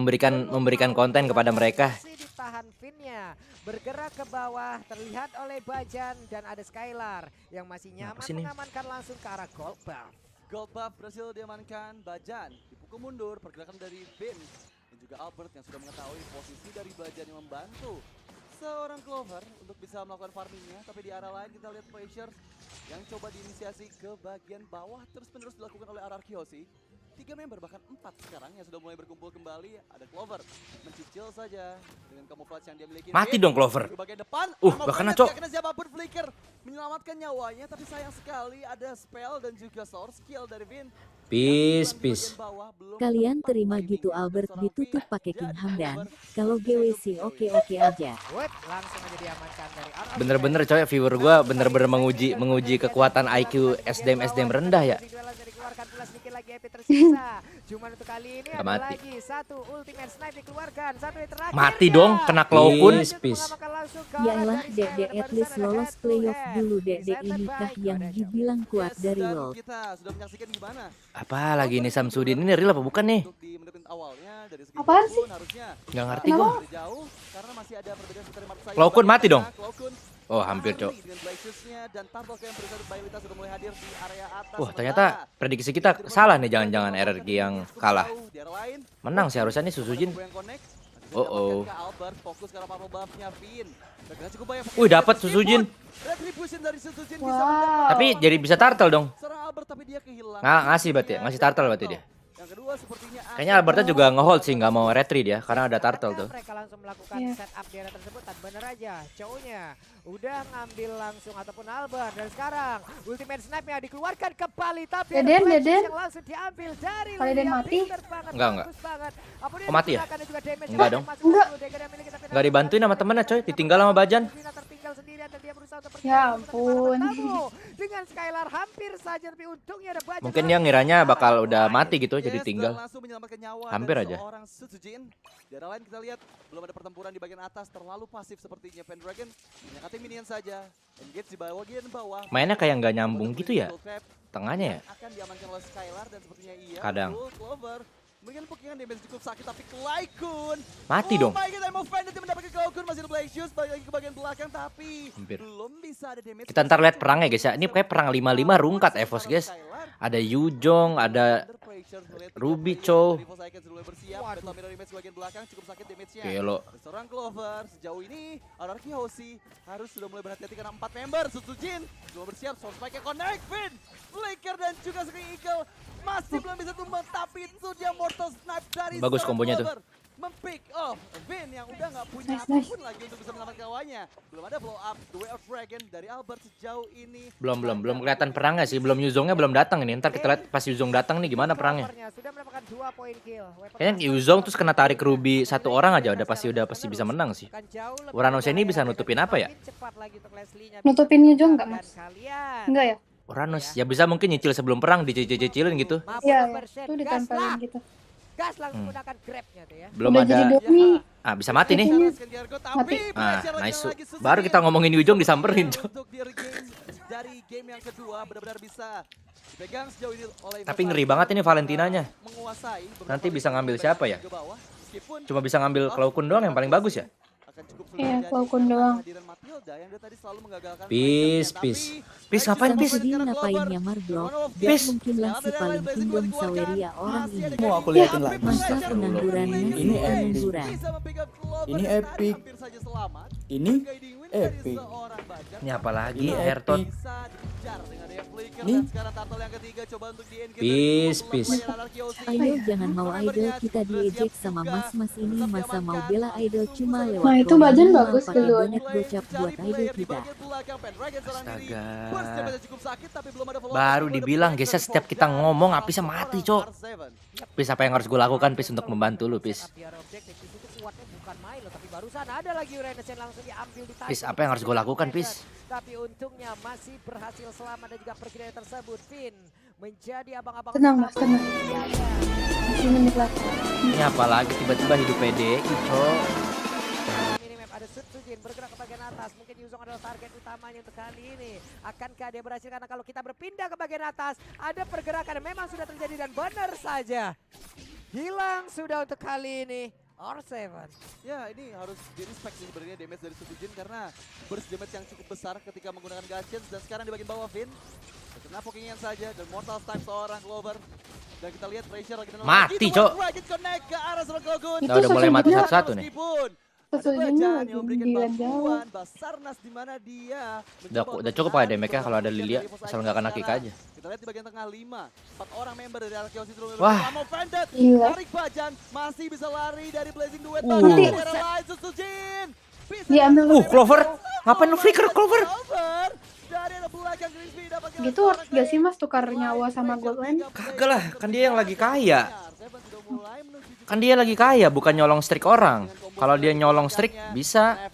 memberikan konten kepada mereka. Bergerak ke bawah terlihat oleh Bajan dan ada Skylar yang masih nyaman mengamankan langsung ke arah gold buff. Gold buff berhasil diamankan. Bajan dipukul mundur, pergerakan dari Vin dan juga Albert yang sudah mengetahui posisi dari Bajan yang membantu seorang Clover untuk bisa melakukan farmingnya. Tapi di arah lain kita lihat pressure yang coba diinisiasi ke bagian bawah terus-menerus dilakukan oleh RRQ sih. 3 member bahkan 4 sekarang yang sudah mulai berkumpul kembali. Ada Clover mencicil saja dengan camouflage yang dia miliki. Mati dong Clover. Di bagian depan, gak kena cok. Kena siapapun flicker menyelamatkan nyawanya, tapi sayang sekali ada spell dan juga source skill dari Vin. Peace. Kalian terima gitu Albert ditutup pakai King Hamdan. Kalau GWC oke aja. Bener-bener coy, viewer gue bener-bener menguji kekuatan IQ SDM rendah ya. Gak mati. Mati dong, kena Klaukun. Yaelah Dede at least lolos playoff dulu Dede ini kah yang dibilang kuat dari World. Apa lagi ini Samsudin ini real apa bukan nih? Apaan sih? Gak ngerti gue. Klaukun mati dong. Oh hampir cok. Wah ternyata prediksi kita salah nih, jangan-jangan RRQ yang kalah. Menang sih harusnya nih Susujin. Wih dapat Susujin. Wow. Tapi jadi bisa turtle dong. Ngasih berarti ya, ngasih turtle berarti dia. Kayaknya Alberta juga ngehold sih, nggak mau retry dia karena ada turtle tuh. Mereka langsung melakukan setup di area tersebut dan bener aja cowoknya udah ngambil langsung ataupun Albert, dan sekarang ultimate snipe-nya dikeluarkan kembali tapi Deden yang langsung diambil dari Deden mati? Enggak. Oh mati ya? Enggak dong. Enggak dibantuin sama temennya coy, ditinggal sama Bajan. Ya ampun. Dengan Skylar hampir saja, tapi untungnya ada Bajan. Mungkin dia ngiranya bakal udah mati gitu jadi tinggal. Hampir aja. Di arah lain kita lihat belum ada pertempuran di bagian atas, terlalu pasif sepertinya Pendragon. Menyekati minion saja. Engage di bagian bawah. Mainnya kayak nggak nyambung gitu ya. Tengahnya ya. Akan diamankan oleh Skylar dan sepertinya iya. Kadang. Clover Mungkin Pokingan damage cukup sakit, tapi Klaikun. Mati Oh dong. my god, Emo Bandit yang mendapatkan Klaikun. Masih ada Black Shoes, balik lagi ke bagian belakang, tapi Hampir. belum bisa ada damage. Kita ntar lihat perangnya guys ya. Ini kayak perang 5-5 rungkat EVOS guys. Ada Yujong, ada Ruby Cho. Gelo. Seorang Clover sejauh ini RRQ Hoshi harus sudah mulai berhati-hati karena 4 member. Sutujin belum bersiap, Source Spike connect, Vin, Flicker dan juga Screen Eagle masih belum bisa tumbang, tapi itu dia Mortal Snipe dari Bagus seorang kombonya tuh. Clover. Mempick off Vin yang udah nggak punya apapun lagi untuk bisa menyelamatkan kawannya. Belum ada blow up, The Way of Dragon dari Albert sejauh ini. Belum kelihatan perangnya sih. Belum Yuzongnya belum datang ini. Ntar kita lihat pas Yuzong datang nih gimana perangnya. Sudah mendapatkan 2 poin kill. Kayaknya Yuzong terus kena tarik Ruby satu orang aja udah pasti bisa menang sih. Uranos ini bisa nutupin apa ya? Nutupin Yujong nggak mas? Enggak ya? Uranos ya bisa mungkin nyicil sebelum perang dicicil-cicilin gitu. Iya, itu ditempelin gitu. Gas langsung gunakan grabnya tuh ya. Belum Udah ada. jadi Doni. Ah bisa mati nih. Mati. Ah nice. Baru kita ngomongin Yujong disamperin. Dari game yang kedua benar-benar bisa dipegang sejauh ini oleh. Tapi ngeri banget ini Valentinanya. Menguasai. Nanti bisa ngambil siapa ya? Cuma bisa ngambil Klaukun doang yang paling bagus ya? Iya, Klaukun doang. Peace. Ngapain Peace? Jadi ngapain nyamar bro? Dia mungkinlah si paling kingdom Saweria orang ini. Mau aku liatin lagi. Masa penganggurannya Ini pengangguran. Ini epic. Ini epic. Ini apa lagi? Airton. Nih. Peace. Ayo jangan mau idol kita diejek sama mas-mas ini, masa mau bela idol cuma lewat. Nah, itu Bajan bagus dulu. banyak gocap buat idol kita. Astaga. Baru dibilang guys, setiap kita ngomong Apisnya mati, Cok. Pis, apa yang harus gue lakukan Pis untuk membantu lu, Pis? Pis, apa yang harus gue lakukan, Pis? Tapi untungnya masih berhasil selamat dan juga pergi dari tersebut. Vin menjadi abang-abang. Tenang mas, tenang. Masih menit lagi. Ini apa lagi tiba-tiba hidup PDI, Cok. Minimap ada Sutujin bergerak ke bagian atas. Mungkin Yuzong adalah target utamanya untuk kali ini. Akankah dia berhasil? Karena kalau kita berpindah ke bagian atas, ada pergerakan yang memang sudah terjadi dan benar saja. Hilang sudah untuk kali ini. R7. Ya ini harus di-respect sih sebenarnya damage dari Sutujin karena burst damage yang cukup besar ketika menggunakan gadgets. Dan sekarang di bagian bawah Vin kena pokingan saja dan Mortal Time seorang Clover. Dan kita lihat pressure lagi mati, Cok. Udah mulai mati satu-satu nih. Sutujinnya lagi di jauh. Basarnas di mana dia. Udah cukup lah damage-nya kalau ada Lilia, asal nggak kena kick aja. Kita lihat di bagian tengah 4 orang member dari Arkeos itu. Wah. Gila. Tarik Bajan masih bisa lari dari Blazing Duet. Nanti. Diambil. Clover. Ngapain lu flicker Clover? Gitu worth gak sih mas tukar nyawa sama gold line? Kagak lah, kan dia yang lagi kaya. Kan dia lagi kaya, bukan nyolong streak orang. Kalau dia nyolong streak bisa.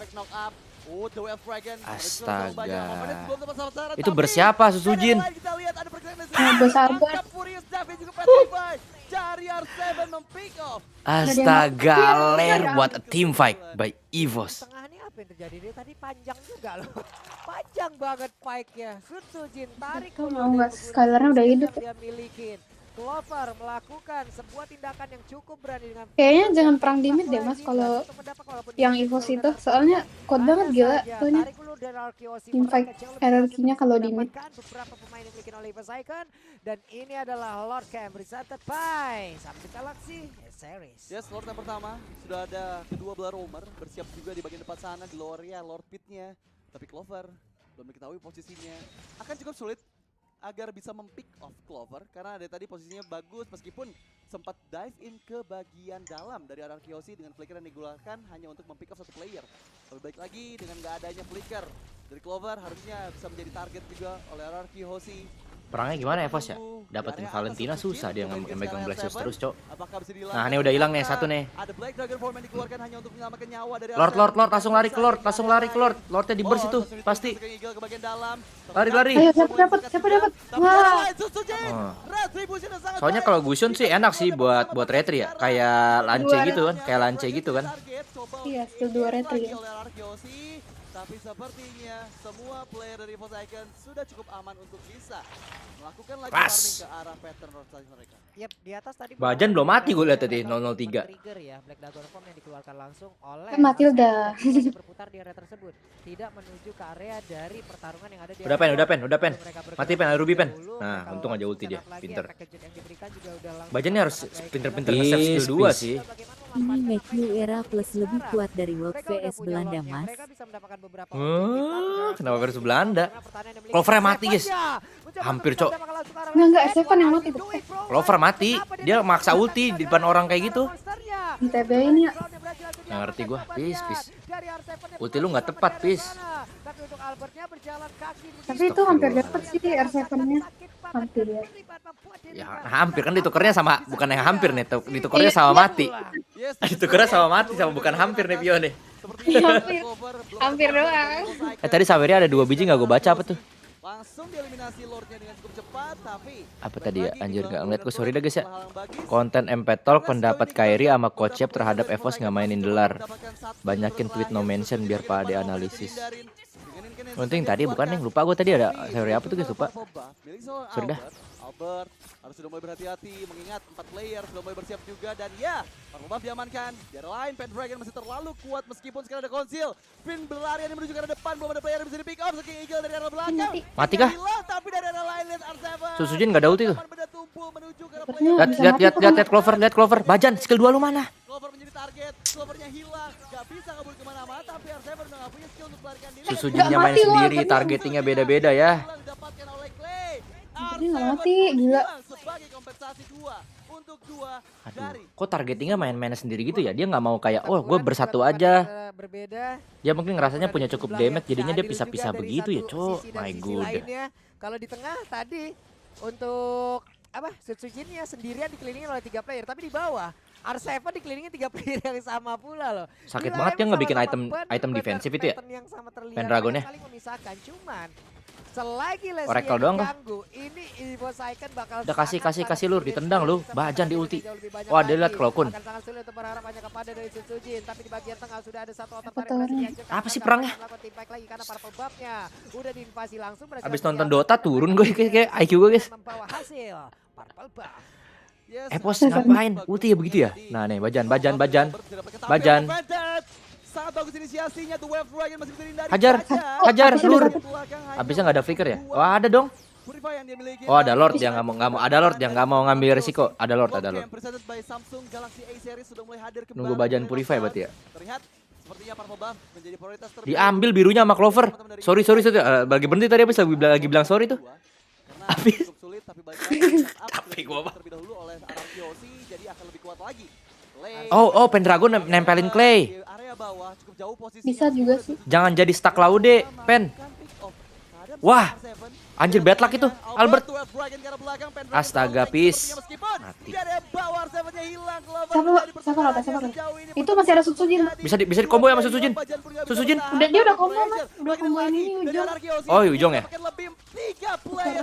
Astaga. Itu bersiapa Susujin? Bersahabat. Astaga, ler buat a team fight by EVOS. Tengah ini apa yang terjadi? Dia tadi panjang juga loh. Panjang banget fight-nya. Sutujin tarik Itu mau nggak Skylarnya udah hidup. Dia milikin. Clover melakukan sebuah tindakan yang cukup berani dengan. Kayaknya jangan perang di mid deh mas kalau yang EVOS itu. Soalnya kuat banget gila tuhnya. Teamfight RRQ-nya kalau di mid. Beberapa pemain yang dimiliki oleh EVOS Icon. Dan ini adalah Lord Cam presented by Samsung Galaxy Series. Yes, Lord yang pertama sudah ada kedua belah roamer bersiap juga di bagian depan sana di lowernya Lord Pit-nya. Tapi Clover belum diketahui posisinya. Akan cukup sulit agar bisa mempick off Clover karena dari tadi posisinya bagus meskipun sempat dive in ke bagian dalam dari RRQ Hoshi dengan flicker yang digunakan hanya untuk mempick off satu player. Lebih baik lagi dengan nggak adanya flicker dari Clover harusnya bisa menjadi target juga oleh RRQ Hoshi. Perangnya gimana EVOS ya? Dapetin Valentina susah dia megang Blasters terus, Cok. Nah, ini udah hilang nih satu nih. Lord, langsung lari ke Lord. Lordnya di burst itu, pasti. Lari. Ayo, siapa dapat? Wah. Soalnya kalau Gusion sih enak sih buat retri ya, kayak lance gitu kan, Iya, skill 2 retri ya. Tapi sepertinya semua player dari Force Icon sudah cukup aman untuk bisa melakukan lagi farming ke arah pattern rotation mereka. Yep, di atas tadi Bajan belum mati gue lihat tadi 003. trigger ya, Black Dragon Form yang dikeluarkan langsung oleh Matilda. yang berputar di area tersebut, tidak menuju ke area dari pertarungan yang ada di Udah pen. Mati pen, Ruby pen. Nah, untung aja ulti dia, pinter. Bajan ini harus pinter-pinter nge-save skill 2 sih. Ini make you era plus lebih kuat dari World vs Belanda, Mas. Kenapa versus Belanda? Clover mati, guys. Hampir, Cok. Enggak, S7 yang mati tuh. Clover mati. Dia maksa ulti di depan orang kayak gitu. Di TB-in ya. Nggak ngerti gua. Pis. Ulti lu nggak tepat, Pis. Tapi itu hampir dapet sih R7-nya. Hampir ya. Ya hampir kan ditukernya sama, bukan yang hampir nih, ditukernya sama mati. Ditukernya sama mati, sama bukan hampir nih Pio nih. Hampir doang. Tadi Saweria ada 2 biji nggak gue baca apa tuh? Langsung dieliminasi Lordnya dengan cukup cepat, tapi Apa tadi ya? Anjir nggak ngeliat gue, sorry dah guys ya. Konten MP Talk pendapat Kairi sama Coach Yap terhadap EVOS nggak mainin delar. Banyakin tweet no mention biar Pak Ade analisis. Penting tadi bukan nih, lupa gue tadi ada Saweria apa tuh guys, lupa. Sorry dah. Albert harus sudah mulai berhati-hati mengingat 4 player sudah mulai bersiap juga, dan ya Parmobam diamankan. Di arah lain Pet Dragon masih terlalu kuat meskipun sekarang ada konsil. Pin berlari menuju ke arah depan, belum ada player yang bisa di pick off. King Eagle dari arah belakang. Mati kah? Hilang, tapi dari arah lain lihat R7. Susujin nggak ada ulti tuh. Lihat Clover. Bajan skill 2 lu mana? Clover menjadi target, Clovernya hilang, gak bisa kabur kemana-mana, tapi R7 udah gak punya skill untuk melarikan diri. Susujinnya main sendiri, targetingnya beda-beda ya. Dapatkan oleh Clay. Ini nggak mati, gila. Sebagai kompensasi 2 untuk 2 dari. Kok targetingnya main-main sendiri gitu ya? Dia nggak mau kayak, oh gue bersatu aja. Dia mungkin ngerasanya punya cukup damage, jadinya dia pisah-pisah begitu ya, Cok. My god. Kalau di tengah tadi untuk apa? Sujinnya sendirian dikelilingi oleh 3 player, tapi di bawah R7 dikelilingi 3 player yang sama pula loh. Sakit banget dia nggak bikin item defensif itu ya? Pendragonnya. Cuman selagi Oracle doang kah? Ini Evo Icon bakal Udah kasih lur, ditendang lu. Bajan di ulti. Wah, dia liat Klokun. Sangat sulit untuk berharap hanya kepada dari Sujin, tapi di bagian tengah sudah ada satu otot Apa sih perangnya? lagi karena para pebabnya udah diinvasi langsung. Abis nonton Dota turun gue kayak IQ gue guys. Membawa hasil Purple Buff. Pos ngapain? Ulti ya begitu ya? Nah nih, Bajan. Sangat bagus inisiasinya, The Wave Dragon masih bisa dihindari. Hajar, lur. Abisnya nggak ada flicker ya? Oh ada dong. Oh ada Lord yang nggak mau ngambil resiko. Ada Lord. Nunggu Bajan Purify berarti ya. Diambil birunya sama Clover. Sorry. Lagi berhenti tadi abis lagi bilang sorry tuh. Tapi gua Oh, Pendragon nempelin Clay. Bisa juga sih. Jangan jadi stuck laude, Pen. Wah, anjir bad luck itu, Albert. Astaga, Pis. Mati. Siapa? Itu masih ada Susujin. Bisa di combo ya sama Susujin. Dia udah combo, Mas. Udah combo ini Ujong. Oh, Ujong ya?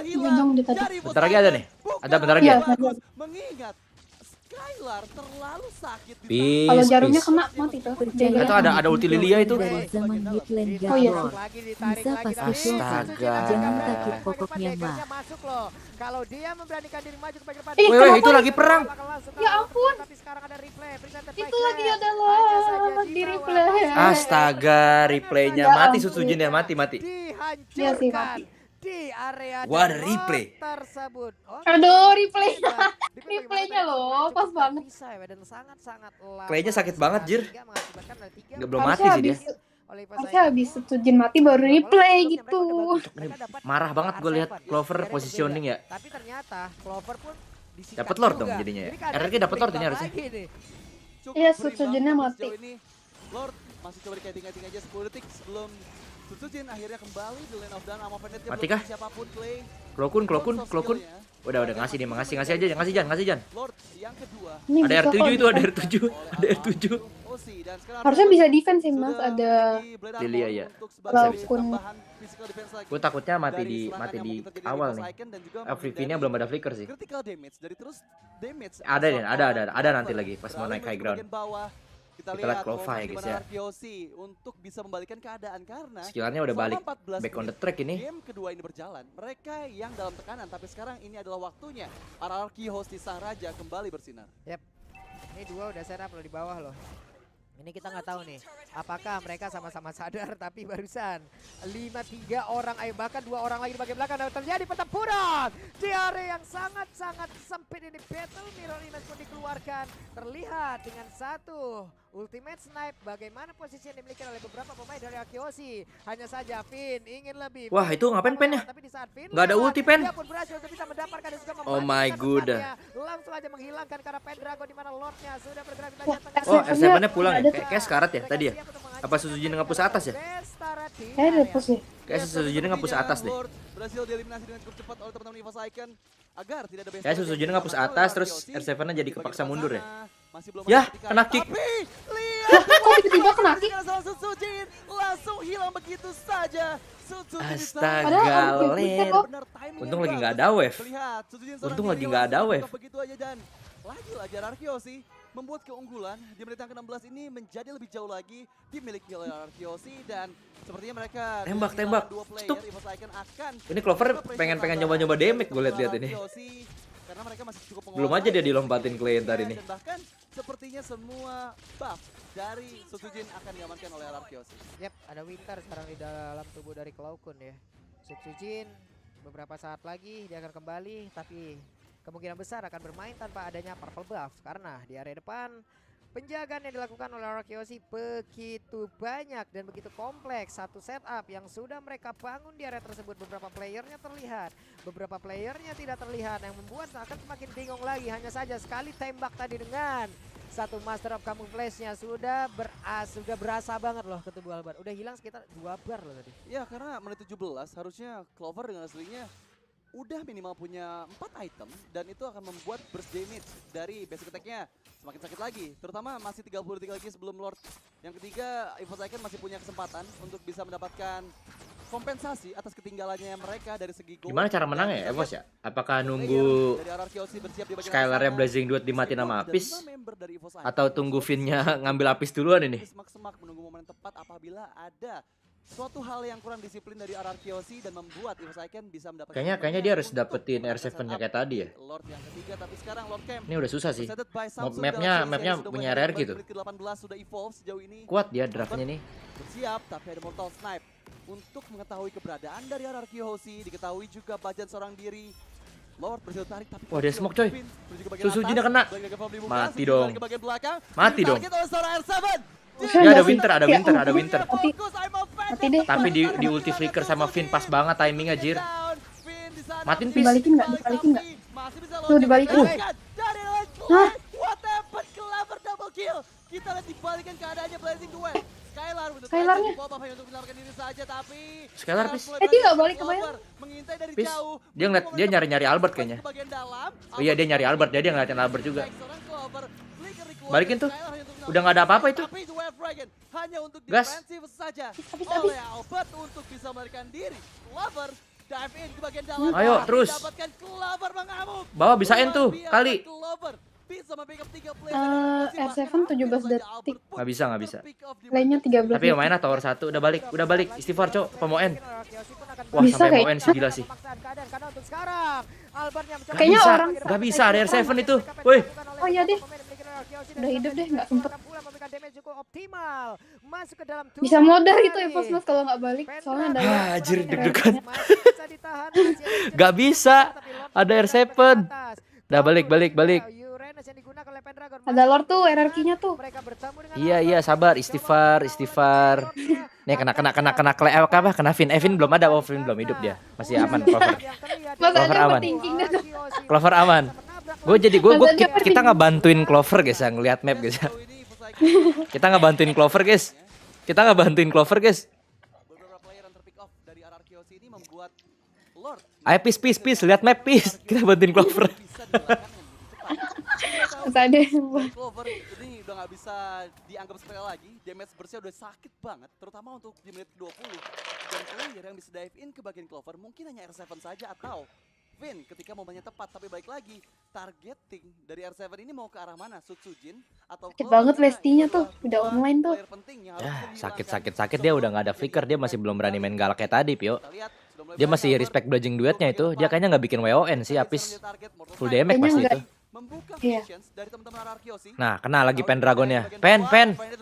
Ujong di tadi. Bentar lagi ada nih. Bentar lagi ya? Mengingat Skylar terlalu sakit. Kalau jarumnya kena mati tuh. Itu ada ulti Lilia itu. Zaman Hitler Oh iya. Bisa pasti Astaga. Jangan takut pokoknya mah. Kalau dia memberanikan diri maju ke bagian depan. Weh, itu lagi perang. Ya ampun. Tapi sekarang ada replay. Itu lagi adalah di replay. Astaga, replaynya mati Susujin ya, mati. Iya sih mati. Di area Wah, ada replay tersebut. Aduh, replaynya loh, pas banget. Dan sangat-sangat Playnya sakit banget, Jir. Nggak belum mati sih dia. Harusnya habis Sujin mati baru replay gitu. Marah banget gue lihat Clover positioning ya. Tapi ternyata Clover pun dapat Lord dong jadinya ya. RRQ dapat Lord ini harusnya. Iya, Sujinnya mati. Lord masih coba dikaiting-kaiting aja 10 detik sebelum Susujin akhirnya kembali di lane of down sama Venetnya. Mati kah? Siapapun Clay. Klokun. Udah ngasih nih, ngasih aja, ngasih Jan. Lord yang kedua. Ada R7 itu, ada R7. Harusnya bisa defense sih, Mas. Ada Lilia ya. Laukun. Gue takutnya mati di awal nih. VV-nya belum ada flicker sih. Critical damage dari terus damage. Ada nanti lagi pas mau naik high ground. Kita Kita lihat lihat Clova ya, guys, gimana ya. Arkeosi untuk bisa membalikan keadaan karena Skillannya udah selama balik 14 back on the menit track ini. game kedua ini berjalan, mereka yang dalam tekanan, tapi sekarang ini adalah waktunya RRQ host di Sang Raja kembali bersinar. Yep. Ini dua udah setup loh di bawah loh. Ini kita nggak tahu nih, apakah mereka sama-sama sadar, tapi barusan 5-3 orang, bahkan 2 orang lagi di bagian belakang, dan terjadi pertempuran di area yang sangat-sangat sempit ini. Battle Mirror Image pun dikeluarkan, terlihat dengan satu ultimate snipe. Bagaimana posisi yang dimiliki oleh beberapa pemain dari Akiosi. Hanya saja Finn ingin lebih. Wah, itu ngapain Pen ya? Tapi di saat Finn Nggak ada ulti Pen. dia pun berhasil untuk bisa mendapatkan dan juga Oh my god. langsung aja menghilangkan karena Pendragon di mana Lordnya sudah bergerak di bagian tengah. Oh, R7-nya pulang ya? Kayak sekarat ya tadi ya? Apa Suzujin ngapus atas ya? Kayak udah push ya. Kayak Suzujin ngapus atas deh. Berhasil dieliminasi dengan cukup cepat oleh teman-teman EVOS Icon agar tidak ada Kayak Suzujin ngapus atas terus R7-nya jadi kepaksa mundur ya? Masih belum Yah, memperhatikan. kena kick. Tapi lihat Kok tiba-tiba kena kick? Sujin langsung hilang begitu saja. Astaga, led. Untung lagi nggak ada wave. Untung lagi nggak ada wave. Begitu aja dan lagi-lagi Arkeosi membuat keunggulan di menit yang ke-16 ini menjadi lebih jauh lagi dimiliki oleh Arkeosi dan sepertinya mereka Tembak. dua player Stop. EVOS Icon akan Ini Clover pengen nyoba-nyoba damage gue liat ini. karena mereka masih cukup Belum aja dia dilompatin ke lane tadi nih. dan bahkan sepertinya semua buff dari Sujin akan diamankan oleh Arkeosi. Yep, ada Winter sekarang di dalam tubuh dari Klaukun ya. Sujin beberapa saat lagi dia akan kembali, tapi kemungkinan besar akan bermain tanpa adanya purple buff karena di area depan penjagaan yang dilakukan oleh Arkeosi begitu banyak dan begitu kompleks. Satu setup yang sudah mereka bangun di area tersebut, beberapa playernya terlihat, beberapa playernya tidak terlihat, yang membuat akan semakin bingung lagi. Hanya saja sekali tembak tadi dengan satu Master of Camouflage-nya sudah berasa banget loh ke tubuh Albert. Udah hilang sekitar 2 bar loh tadi. Ya karena menit 17 harusnya Clover dengan aslinya udah minimal punya 4 item dan itu akan membuat burst damage dari basic attack-nya semakin sakit lagi. Terutama masih 30 detik lagi sebelum Lord. Yang ketiga, EVOS Icon masih punya kesempatan untuk bisa mendapatkan kompensasi atas ketinggalannya mereka dari segi gold. Gimana cara menang ya EVOS ya? Apakah nunggu Skylar-nya Blazing Duet dimatiin sama Apis? Atau tunggu Finn-nya ngambil Apis duluan ini? Semak-semak menunggu momen tepat apabila ada suatu hal yang kurang disiplin dari Arkeosi dan membuat EVOS Icon bisa mendapatkan. Kayaknya dia harus dapetin R7-nya kayak tadi ya. Lord yang ketiga, tapi sekarang Lord Camp. Ini udah susah sih. Mapnya punya RR gitu. Kuat dia draftnya nih. Bersiap, tapi ada Mortal Snipe untuk mengetahui keberadaan dari Arkeosi. Diketahui juga Bajan seorang diri. Lord berhasil tarik tapi wah dia smoke coy. Susujinnya kena. Mati dong. Mati dong. Ya ada winter. Mati deh. Tapi di ulti flicker sama Finn pas banget timingnya jir. Matiin Pis. Dibalikin nggak? Tuh dibalikin. Hah? Kita lihat dibalikan keadaannya Blazing Duel. Skylar-nya. Untuk menyelamatkan diri saja tapi Skylar Pis. Dia nggak balik ke bayang. Mengintai dari Pis. jauh. Dia nyari Albert kayaknya. Oh iya dia nyari Albert, dia ngeliatin Albert juga. Balikin tuh. Udah nggak ada apa-apa itu. Hanya untuk gas saja oleh Albert untuk bisa melarikan diri. Clover dive in ke bagian dalam. Ayo terus. Bawah bisain tuh kali. R7 17 detik. Nggak bisa. Lainnya 13 Tapi main lah tower 1 udah balik. Istighfar cok, pemoen. Wah Bisa sampai kayak moen sih gila sih. Kayaknya orang nggak bisa ada R7 itu. Woi. Oh iya deh. Udah hidup deh, nggak sempet. Bisa modar itu ya Mas kalau nggak balik. Soalnya ada. Anjir deg-degan. Nggak bisa. Ada R7. Udah balik. Ada Lord tuh RRQ-nya tuh. Iya sabar istighfar. Nih kena Finn belum ada. Oh Finn belum hidup dia. Masih aman Clover. Clover aman. Kita nggak bantuin Clover guys ya, ngelihat map guys ya. Kita nggak bantuin Clover guys. Ayo peace, lihat map peace. Kita bantuin Clover. Tadi Clover ini udah nggak bisa dianggap sepele lagi. Damage bersih udah sakit banget, terutama untuk di menit 20. Dan player yang bisa dive in ke bagian Clover mungkin hanya R7 saja atau Vin ketika momennya tepat, tapi baik lagi targeting dari R7 ini mau ke arah mana? Sutsujin atau Sakit banget Lestinya tuh, udah online tuh. Sakit dia udah nggak ada flicker, dia masih belum berani main galak kayak tadi, Pio. Dia masih respect bridging duetnya itu. Dia kayaknya nggak bikin WON sih, Apis. Full damage pasti itu. Iya. Dari teman-teman Anarkiosi. Nah, kena lagi Pendragonnya. Pen.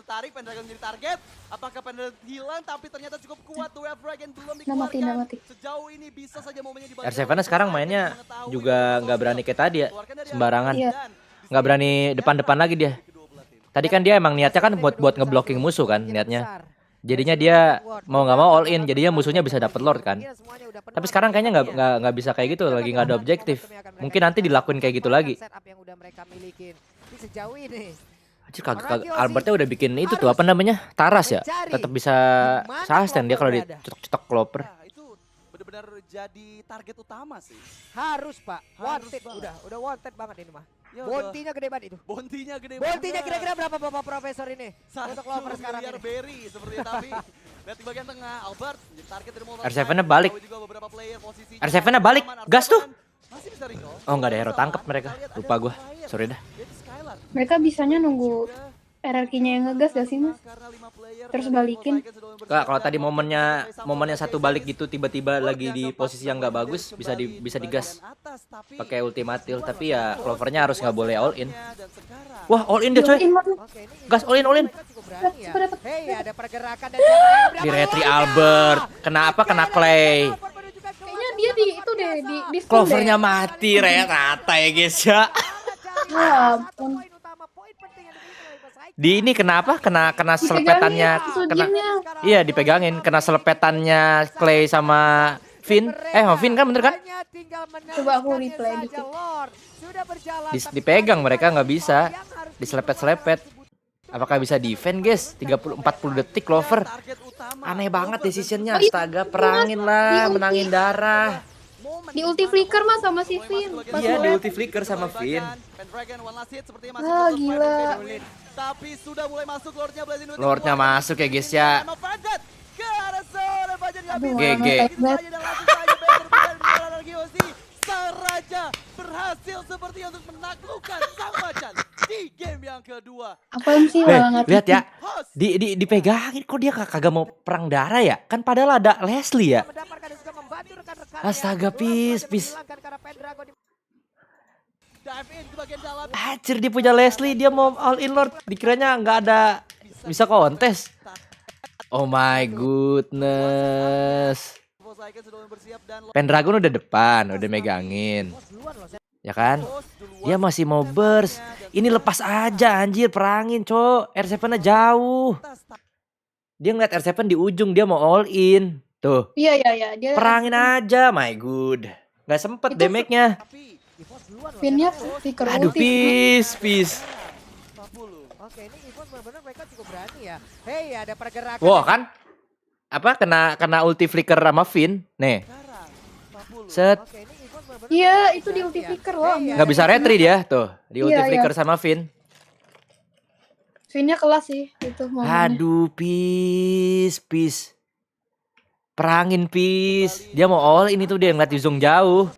Tarik Pendragon jadi target. Apakah Pendragon hilang tapi ternyata cukup kuat tuh Wave Dragon belum Nah, mati. Sejauh ini bisa saja momennya dibantu. R7 sekarang mainnya juga nggak berani kayak tadi ya, sembarangan. Iya. Nggak berani depan-depan lagi dia. Tadi kan dia emang niatnya kan buat ngeblocking musuh kan niatnya. Jadinya dia mau nggak mau all in, jadinya musuhnya bisa dapet Lord kan. Tapi sekarang kayaknya nggak bisa kayak gitu, lagi nggak ada objektif. Mungkin nanti dilakuin kayak gitu lagi. Anjir, kagak Albertnya udah bikin itu tuh apa namanya, taras ya, tetap bisa sustain dia kalau dicetok clover. Benar-benar jadi target utama sih. Harus Pak, wanted udah wanted banget ini mah. Bontinya gede banget itu. Bontinya kira-kira berapa Bapak Profesor ini? Untuk lover sekarang ini. Berry sepertinya tapi lihat di bagian tengah Albert jadi target dari Mobile. R7-nya balik. R7-nya balik. Gas tuh. Oh, nggak ada hero tangkap mereka. Lupa gua. Sorry dah. Mereka bisanya nunggu RRQ-nya yang ngegas gak sih, Mas? Terus balikin. Kak, kalau tadi momennya satu balik gitu tiba-tiba lagi di posisi yang nggak bagus, bisa digas pakai ultimatil, tapi ya clovernya harus nggak boleh all in. Wah, all in dia coy. Gas all in. Hei, ada pergerakan dan Di retri Albert. Kenapa kena Clay? Kayaknya dia di Clovernya mati rata ya guys ya. Ya ampun. Di ini kenapa kena selepetannya iya dipegangin, kena selepetannya Clay sama Vin. Vin kan bener kan? Coba aku replay dikit. Dipegang mereka nggak bisa, diselepet. Apakah bisa defend guys? 30-40 detik Clover. Aneh banget decisionnya, astaga, perangin lah, menangin darah. Di ulti flicker mas sama si Vin. Iya, di ulti flicker sama Vin. Ah, gila. Tapi sudah mulai masuk Lordnya masuk ya guys ya. GG. Saraja berhasil seperti untuk menaklukkan sang macan di game yang kedua. Apaan sih banget? Lihat ya, dipegangin kok dia kagak mau perang darah ya? Kan padahal ada Leslie ya. Astaga, pis. Anjir, dia punya Leslie, dia mau all in Lord. Dikiranya nggak ada bisa kontes. Oh my goodness. Pendragon udah depan, udah megangin. Ya kan? Dia masih mau burst. Ini lepas aja anjir, perangin cok. R7-nya jauh. Dia ngeliat R7 di ujung, dia mau all in. Tuh. Iya. Dia perangin aja, my good. Nggak sempet damage-nya. Pinnya flicker Aduh, peace. Oke, ini Evos benar-benar mereka cukup berani ya. Hei, ada pergerakan. Wah, kan? Apa kena ulti flicker sama Vin. Nih. Set. Iya, itu di ulti flicker loh. Nggak bisa retry dia tuh. Di ulti flicker sama Vin. Vinnya kelas sih itu momennya. Aduh, peace. Perangin, peace. Dia mau all ini tuh, dia ngeliat Yuzong jauh.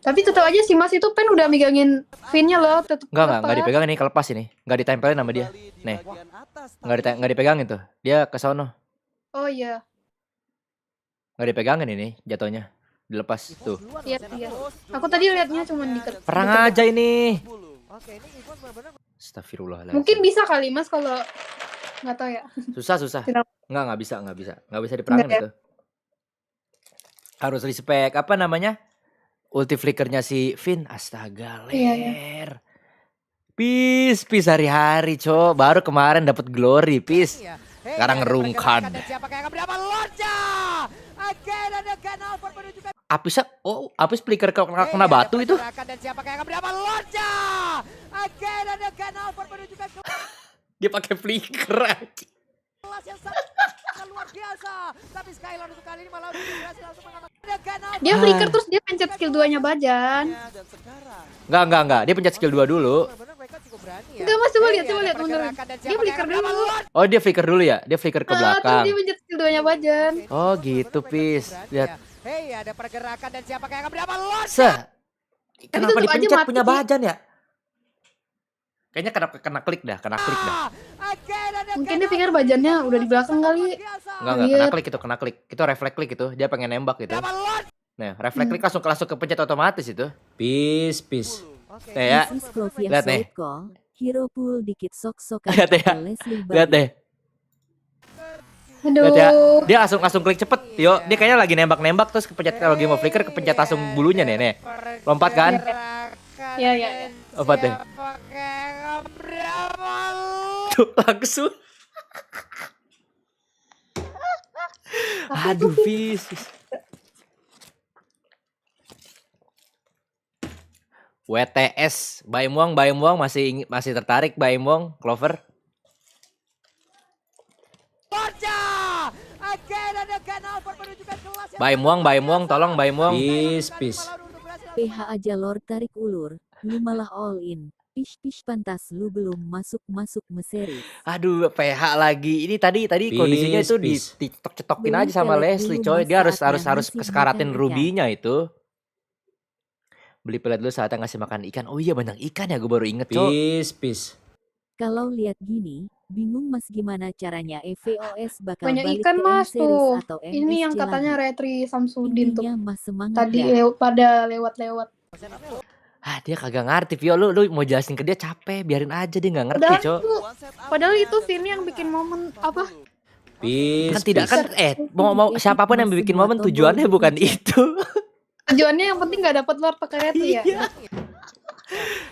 Tapi tetap aja si Mas itu Pen udah megangin Vinnya loh. Enggak dipegang ini, kelepas ini. Enggak ditempelin sama dia. Nih. Enggak dipegangin tuh. Dia ke sono. Oh iya. Enggak dipegangin ini jatuhnya. Dilepas tuh. Iya. Aku tadi liatnya cuma dikit. Perang aja ini. Oke, ini Evos benar-benar. Astagfirullahaladzim. Mungkin bisa kali Mas kalau nggak tahu ya. Susah. Enggak bisa. Enggak bisa diperangin itu. Harus respect apa namanya? Ulti flickernya si Vin, astaga, ler. Iya. Peace hari-hari, co. Baru kemarin dapat glory, peace. Sekarang ngerungkad. Apis flicker kena batu itu. Dia pakai flicker aja. Luar biasa. Tapi Skylar untuk kali ini malah dia flicker terus dia pencet skill 2-nya Bajan. Enggak. Dia pencet skill 2 dulu. Enggak Mas, coba lihat bener. Dia flicker dulu. Oh, dia flicker dulu ya? Dia flicker ke belakang. Terus dia pencet skill 2-nya Bajan. Oh, gitu, Pis. Lihat. Hey, ada pergerakan dan siapa yang akan berapa lot? Kenapa tetep aja dipencet mati, punya Ki. Bajan ya? Kayaknya kena klik dah, kena klik dah. Mungkin dia pikir Bajannya udah di belakang kali. Enggak, kena klik. Itu refleks klik itu. Dia pengen nembak gitu. Nah, refleks klik langsung kepencet otomatis itu. Peace. Nih ya. Lihat nih. Hero pool dikit sok-sokan. Lihat ya. Lihat deh. Aduh. Lihat ya. Dia langsung klik cepet. Yo, dia kayaknya lagi nembak terus kepencet kalau game of flicker kepencet langsung bulunya nih. Lompat kan? Ya. Lompat deh. Tuh, langsung. Aduh, Fis. WTS, Baimwong masih tertarik Baimwong, Clover. Baimwong, tolong Baimwong. Peace. PH aja Lord tarik ulur, lu malah all in. Pish pantas lu belum masuk meseri. Aduh, PH lagi. Ini tadi kondisinya itu dicetokin aja sama Leslie, coy. Dia harus kesekaratin rubinya itu. Beli pelet dulu saatnya ngasih makan ikan. Oh iya, banyak ikan ya, gue baru inget, coy. Peace. Kalau lihat gini, bingung Mas gimana caranya EVOS bakal Banyak balik ikan ke Mas M-series tuh. atau MSC Ini yang katanya lagi. Retri Samsudin tuh. Intinya Mas semangat Tadi dah. pada lewat-lewat. Dia kagak ngerti, Vio. Lu mau jelasin ke dia capek, biarin aja dia nggak ngerti, coy. Padahal itu Vin yang bikin momen apa? Kan tidak kan mau siapapun yang bikin momen tujuannya bukan itu. Tujuannya yang penting nggak dapat Lord pakai Retri ya.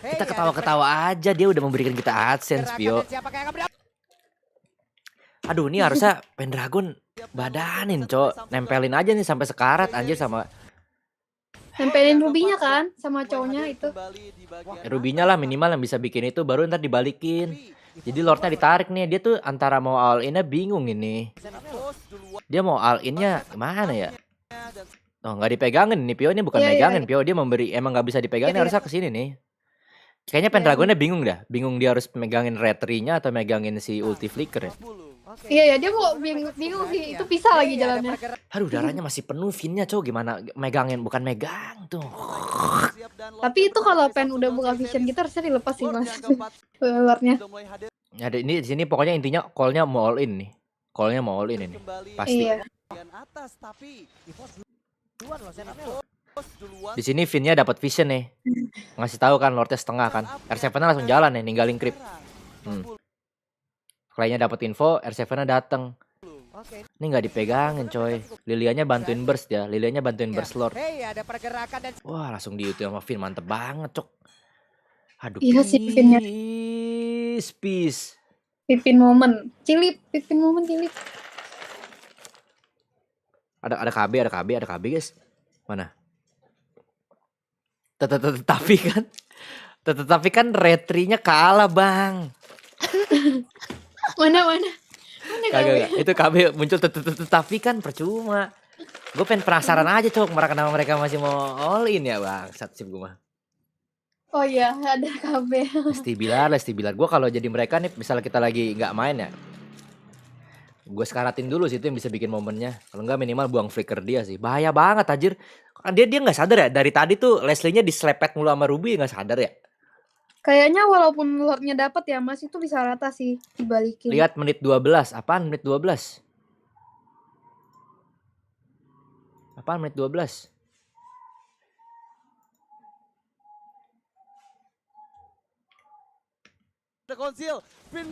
Kita ketawa-ketawa aja, dia udah memberikan kita AdSense, Vio. Aduh, ini harusnya Pendragon badanin, cok. Nempelin aja nih sampai sekarat anjir sama Nempelin rubinya kan sama cowoknya itu. rubinya lah minimal yang bisa bikin itu, baru ntar dibalikin. Jadi Lordnya ditarik nih, dia tuh antara mau all in-nya bingung ini. Dia mau all in-nya kemana ya? Oh, nggak dipegangin nih, Pio. Ini bukan megangin, Pio. Dia memberi, emang nggak bisa dipegangin, harusnya kesini nih. Kayaknya Pendragonnya bingung dah. Bingung dia harus megangin Retri-nya atau megangin si ulti flicker ya. Iya, dia mau bingung sih. Itu pisah lagi jalannya. Aduh, darahnya masih penuh Vinnya, cow. Gimana megangin? Bukan megang tuh. Tapi itu kalau Pen udah buka vision gitu harusnya dilepas sih, Mas. Lordnya. Ada ini di sini pokoknya intinya call-nya mau all in nih. Call-nya mau all in ini. Pasti. Iya. Di sini Vinnya dapat vision nih. Ngasih tahu kan Lordnya setengah kan. R7-nya langsung jalan nih, ninggalin creep. Kliennya dapat info, R7-nya dateng. Ini nggak dipegangin, coy. Lilianya bantuin burst ya. Lilianya bantuin burst Lord. Wah, langsung di itu sama Vin, mantep banget, cok. Aduh, iya sih Vinnya. Peace. Pipin momen. Cilip. Ada KB guys. Mana? Tetapi kan Retri-nya kalah, Bang. Mana? Kagak. Itu KB muncul tetapi kan percuma. Gue pengen penasaran aja, cok. Kenapa mereka masih mau all in ya, Bang? Sip gue mah. Oh iya, ada KB. Lesti Bilar. Gue kalau jadi mereka nih, misalnya kita lagi nggak main ya, gue sekaratin dulu sih, itu yang bisa bikin momennya. Kalau nggak minimal buang flicker dia sih. Bahaya banget anjir. Dia nggak sadar ya. Dari tadi tuh Leslie-nya diselepet mulu sama Ruby, nggak sadar ya. Kayaknya walaupun Lordnya dapat ya, Mas, itu bisa rata sih dibalikin. Lihat menit 12. Apaan menit 12? Apaan menit 12? Ada konsil, Finn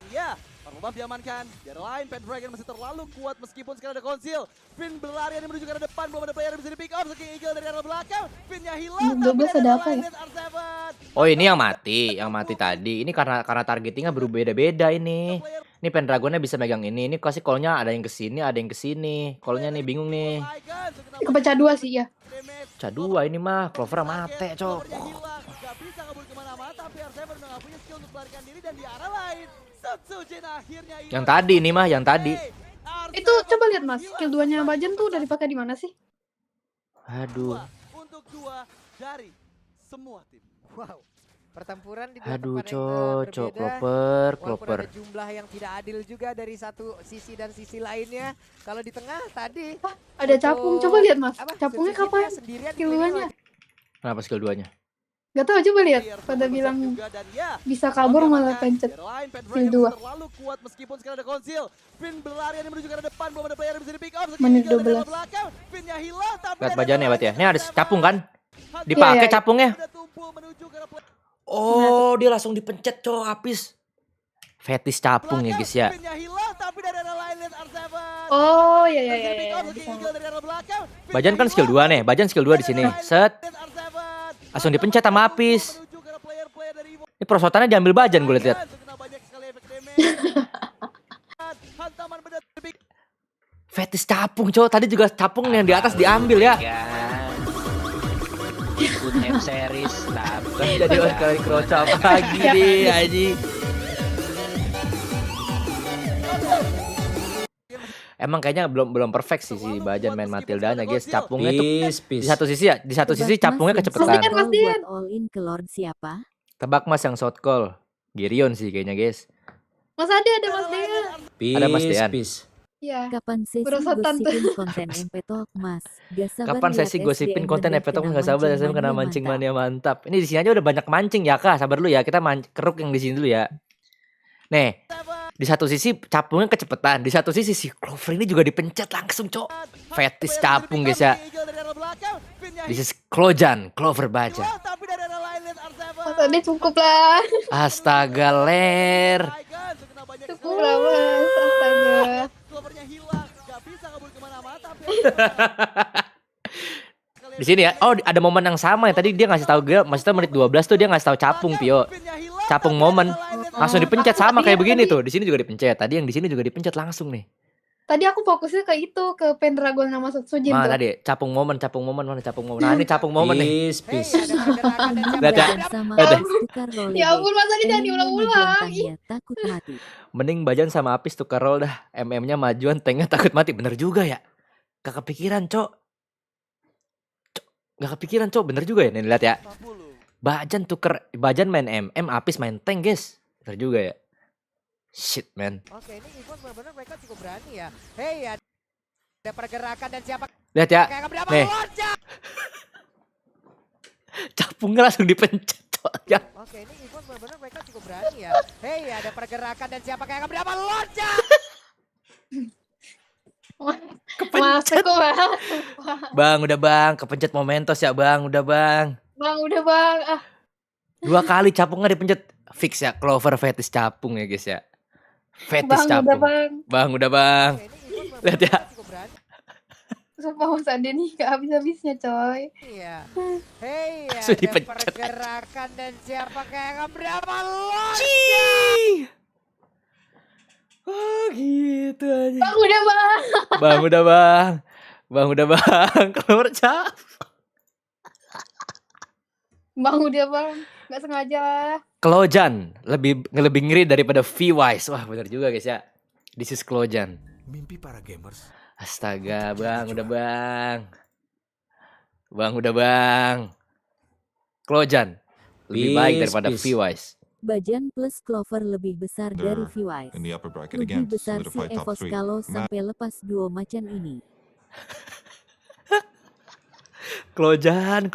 ya, Parmobam diamankan. Di arah lain, Pendragon masih terlalu kuat meskipun sekarang ada konsil. Finn berlari menuju ke arah depan, belum ada player yang bisa di pick off. King Eagle dari arah belakang, Finn-nya hilang. 12 ada apa ya? Oh, ini yang mati tadi. Ini karena targetingnya berbeda-beda ini. Ini Pendragonnya bisa megang ini. Ini kasih call-nya ada yang kesini, ada yang kesini. Call-nya nih bingung nih. Kepecah 2 sih ya. Pecah 2 ini mah, Clover mate, cok. Gak bisa kabur kemana-mana, tapi R7 udah gak punya skill untuk melarikan diri dan di arah lain. Yang tadi nih mah, yang tadi. Itu coba lihat Mas, skill 2-nya Bajan tuh udah dipakai di mana sih? Aduh. Untuk 2 dari semua tim. Wow. Pertempuran di dua Aduh, tempat yang cocok. berbeda. Kloper. Walaupun ada jumlah yang tidak adil juga dari satu sisi dan sisi lainnya. Kalau di tengah tadi Ada capung, coba lihat Mas. apa, Capungnya Sip-Sipnya kapan? sendirian Skill 2-nya. Kenapa skill 2-nya? Gak tau, coba lihat. Pada bilang bisa kabur malah pencet skill 2. Terlalu kuat meskipun sekarang ada konsil. Finn berlari menuju ke arah depan, belum ada player yang bisa di pick off. Menit 12. Finnya hilang tapi Lihat bajannya berarti ya. Ini ada capung kan? Iya, Dipakai iya. capungnya. Oh, dia langsung dipencet, cowok habis. Fetis capung ya, guys ya. Oh, ya. Bisa. Bajan kan skill 2 nih. Bajan skill 2 di sini. Set. Langsung dipencet sama Apis. Ini perosotannya diambil Bajan gue lihat. Fetis capung, cowok. Tadi juga capung yang di atas diambil ya. Ikut M series tapi Jadi kali kerocap lagi nih, Aji. Emang kayaknya belum perfect sih si Bajan main Matildanya, guys. Capungnya tuh di satu sisi ya, di satu sisi capungnya kecepatan. Buat all in ke Lord siapa? Tebak Mas yang shot call. Girion sih kayaknya, guys. Mas ada Mas Dean. Ada Mas Dean. Iya. Kapan sesi Berosotan tuh. gosipin konten MP Talk, Mas? Gak sabar Kapan liat sesi gosipin SDM konten dan FP Talk, kena nggak sabar saya kena mancing mania mantap. Ini di sini aja udah banyak mancing ya, Kak. Sabar dulu ya, kita keruk yang di sini dulu ya. Nih, di satu sisi capungnya kecepatan, di satu sisi si Clover ini juga dipencet langsung, cok. Fetis capung, guys ya. This is Klojan, Clover Baja. Mas Ade cukup lah. Astaga, ler. Cukup lah Mas. Astaga. Di sini ya. Oh, ada momen yang sama ya. Tadi dia ngasih tahu gue, maksudnya menit 12 tuh dia ngasih tahu capung, Pio. Capung momen. Langsung dipencet sama kayak begini tuh. Di sini juga dipencet. Tadi yang di sini juga dipencet langsung nih. Tadi aku fokusnya ke itu, ke Pendragon sama Sujin tuh. Tadi capung momen mana capung momen. Nah, ini capung momen nih. Peace. Lihat ya. Ya ampun, Mas Ade jangan diulang-ulang. Takut mati. Mending Bajan sama Apis tukar roll dah. MM-nya majuan, tanknya takut mati. Bener juga ya. Gak kepikiran, cok. Gak kepikiran, cok. Bener juga ya. Nih lihat ya. Bajan main MM, Apis main tank, guys. Bener juga ya. Shit, man. Oke, ini Evos benar-benar mereka cukup berani ya. Hey, ada pergerakan dan siapa? Lihat ya. Nih. Capungnya langsung dipencet, cok. Ya. Oke, ini Evos benar-benar mereka cukup berani ya. Hey, ada pergerakan dan siapa kayak berapa loncat? Kepencet. Bang, udah bang. Kepencet Momentos ya, bang. Udah bang. Bang, udah bang. 2 kali capungnya dipencet. Fix ya, Clover fetis capung ya, guys ya. Fetis capung. Bang, udah bang. Lihat ya. Sumpah Mas Ade nih gak habis-habisnya, coy. Iya. Hey, Langsung ada dipencet. pergerakan dan siapa kayak berapa loncat? Oh gitu aja. Bang, udah bang. Bang, udah bang. Bang, udah bang. Clover cap. Bang, udah bang. Gak sengaja lah. Klojan lebih ngeri daripada V-Wise. Wah, benar juga, guys ya. This is Klojan. Mimpi para gamers. Astaga, bang, udah bang. Bang, udah bang. Klojan lebih baik daripada V-Wise. Bajan plus Clover lebih besar dari V-Wise. Lebih besar si Evos kalau sampai lepas duo macan ini. Klojan.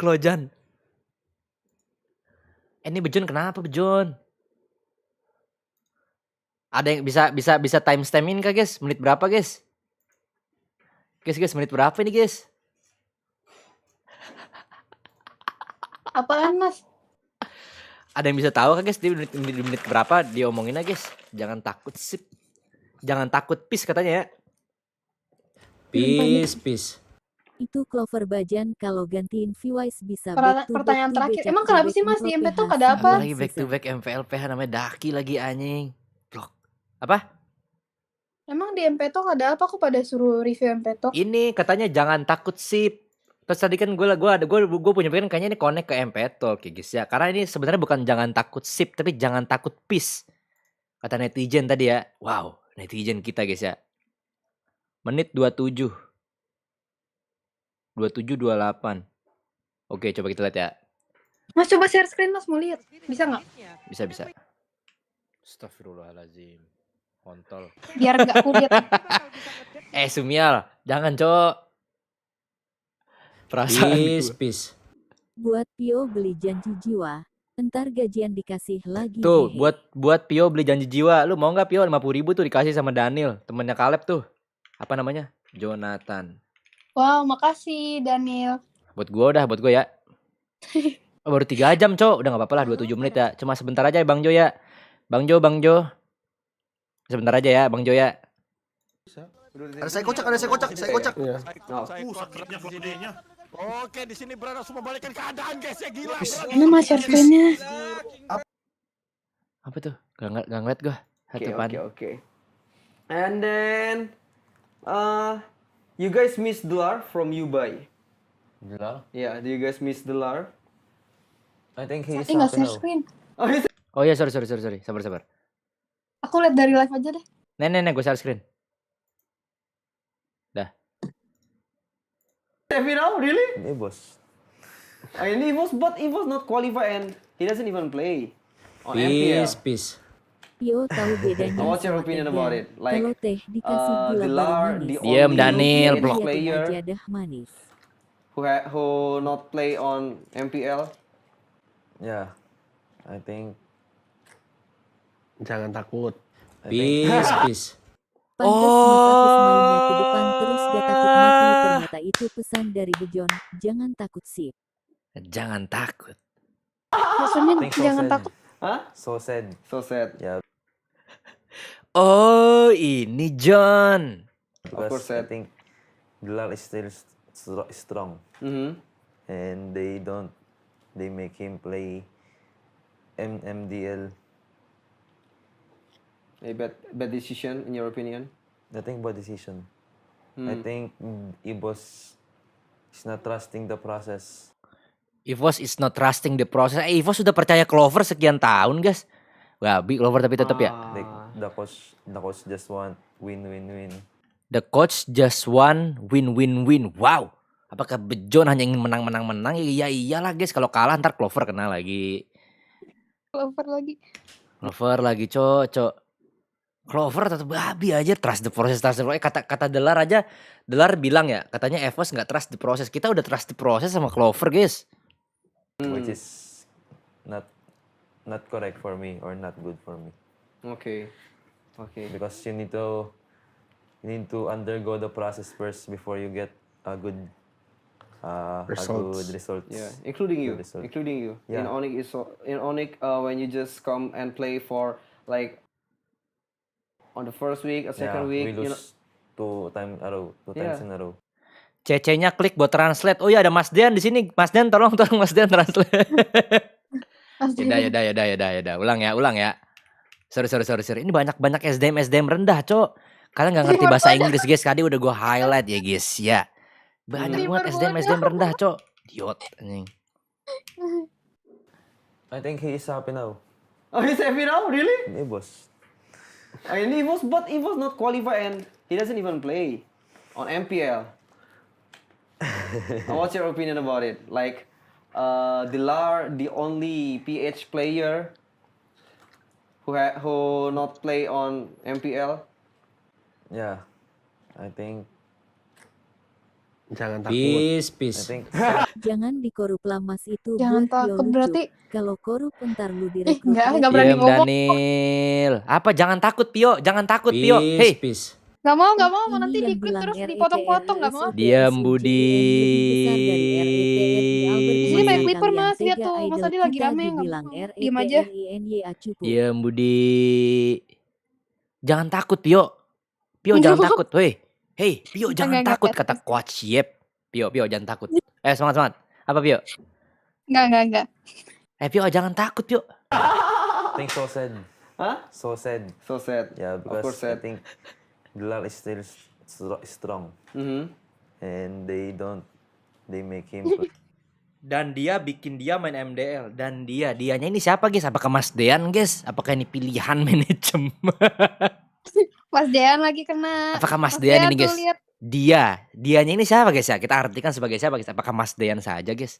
Ini Bejon kenapa Bejon? Ada yang bisa timestamp-in kah, guys? Menit berapa, guys? Guys, menit berapa ini, guys? Apaan, Mas? Ada yang bisa tahu kah, guys? Di menit berapa diomongin aja, guys? Jangan takut sip. Jangan takut peace katanya ya. Peace. Itu Clover Bajan kalau gantiin V-Wise bisa back to Pertanyaan back to terakhir. back Emang to kenapa back sih Mas Pro di MP PH tuh ada apa? Lagi back to back MVLPH namanya Daki lagi anjing. Blok. Apa? Emang di MP Talk ada apa? Kok pada suruh review MP Talk? Ini katanya jangan takut sip. Terus tadi kan gue punya pikiran kayaknya ini connect ke MP Talk ya guys ya. Karena ini sebenarnya bukan jangan takut sip tapi jangan takut peace. Kata netizen tadi ya. Wow, netizen kita guys ya. Menit 27. 27 28. Oke, coba kita lihat ya. Mas coba share screen Mas, mau lihat. Bisa nggak? Bisa. Astagfirullahaladzim. Kontol. Biar nggak kulihat. Sumial, jangan cok. Perasaan Peace. Buat Pio beli janji jiwa, entar gajian dikasih lagi. Tuh, hehe. buat Pio beli janji jiwa. Lu mau nggak Pio 50.000 tuh dikasih sama Daniel, temennya Caleb tuh. Apa namanya? Jonathan. Wow, makasih Daniel. Buat gua ya. Oh, baru 3 jam, cok. Udah nggak apa-apa lah 27 menit ya. Cuma sebentar aja ya, Bang Jo ya. Bang Jo. Sebentar aja ya, Bang Jo ya. Ada saya kocak. Iya. Sakitnya flash-nya. Oke, di sini berada semua balikan keadaan guys ya, gila. Mana Mas share screen-nya? Apa tuh? Gak ngeliat gua. Okay. And then, you guys miss Delar from Dubai. Bilal? Yeah, do you guys miss Delar? I think he's Nggak happy share now. screen. Oh iya, sorry. Sabar. Aku lihat dari live aja deh. Nih, gue share screen. Dah. Happy now, really? It was. I mean, he was not qualified and he doesn't even play on MPL. Peace. Pio tahu bedanya What's your sama opinion teh about dan it? Like, kalau teh dikasih gula Delar, baru the manis. Diam, only Daniel, PH blok. player aja dah manis. who not play on MPL. Yeah, I think. Jangan takut. Peace. Pantes Mas Apis mainnya ke depan terus gak takut mati. Ternyata itu pesan dari Bejon. Jangan takut sip. Jangan takut. Maksudnya Think so jangan sad. takut. Huh? So sad. Yeah, Oh, ini John. because course, I sad. think Bilal is still strong, and they make him play MDL. A bad decision in your opinion? I think bad decision. Hmm. I think Ibos is not trusting the process. Evos is not trusting the process. Evos sudah percaya Clover sekian tahun, guys. Wabi Clover tapi tetap ya. The coach just want win. The coach just want win. Wow. Apakah Bejon hanya ingin menang? Ya iyalah, guys. Kalau kalah ntar Clover kena lagi. Clover lagi, cok. Clover tetap babi aja, trust the process. Kata Delar aja, Delar bilang ya, katanya Evos nggak trust the process. Kita udah trust the process sama Clover, guys. Which is not correct for me or not good for me. Okay. Because you need to undergo the process first before you get a good results. Yeah, including you. Yeah. In Onyx, when you just come and play for like on the first week, a second week, we lose two times in a row. CC-nya klik buat translate. Oh iya, ada Mas Dian di sini. Mas Dian tolong Mas Dian translate. Ya. Ulang ya. Sorry. Ini banyak SDM rendah, Cok. Kalian nggak ngerti bahasa Inggris, guys. Tadi udah gue highlight ya, guys. Ya. Banyak banget SDM rendah, Cok. Idiot anjing. I think he is happy now. Oh, he's happy now, really? He was. I mean, he was not qualified and he doesn't even play on MPL. What's your opinion about it? Like, Delar, the only PH player who not play on MPL. Yeah, I think. Jangan takut. Peace. I think. Jangan dikorup lamas itu. Jangan buat Pio takut, lucu. berarti- Kalau korup entar lu direkrut. Nggak berani Diam, ngomong. Daniel. Apa? Jangan takut, Pio. Hey. Peace. Nggak mau, Ini nanti yang diklip bilang terus RETRS dipotong-potong, nggak mau. Diam, Budi. Besar dari RETRI Albert Di sini Einstein. banyak clipper, Kalian Mas. Lihat tega tuh, Mas idol Adi lagi kita rame, nggak dibilang mau. Diem aja. RETRINY acupu. Diam, Budi. Jangan takut, Pio. Jangan takut. Hey, Pio jangan Enggak, takut, kata Coach Yep. Pio jangan takut. Semangat. Apa, Pio? Enggak. Pio jangan takut, Pio. I think so sad. Huh? So sad. Yeah, Of course because I sad. think Bilal is still strong, and they make him. Dan dia bikin dia main MDL. Dan dianya ini siapa, guys? Apakah Mas Dean, guys? Apakah ini pilihan manajemen? Mas Dean lagi kena. Apakah Mas Dean ini, tuh, guys? lihat. Dianya ini siapa, guys ya? Kita artikan sebagai siapa, guys? Apakah Mas Dean saja, guys?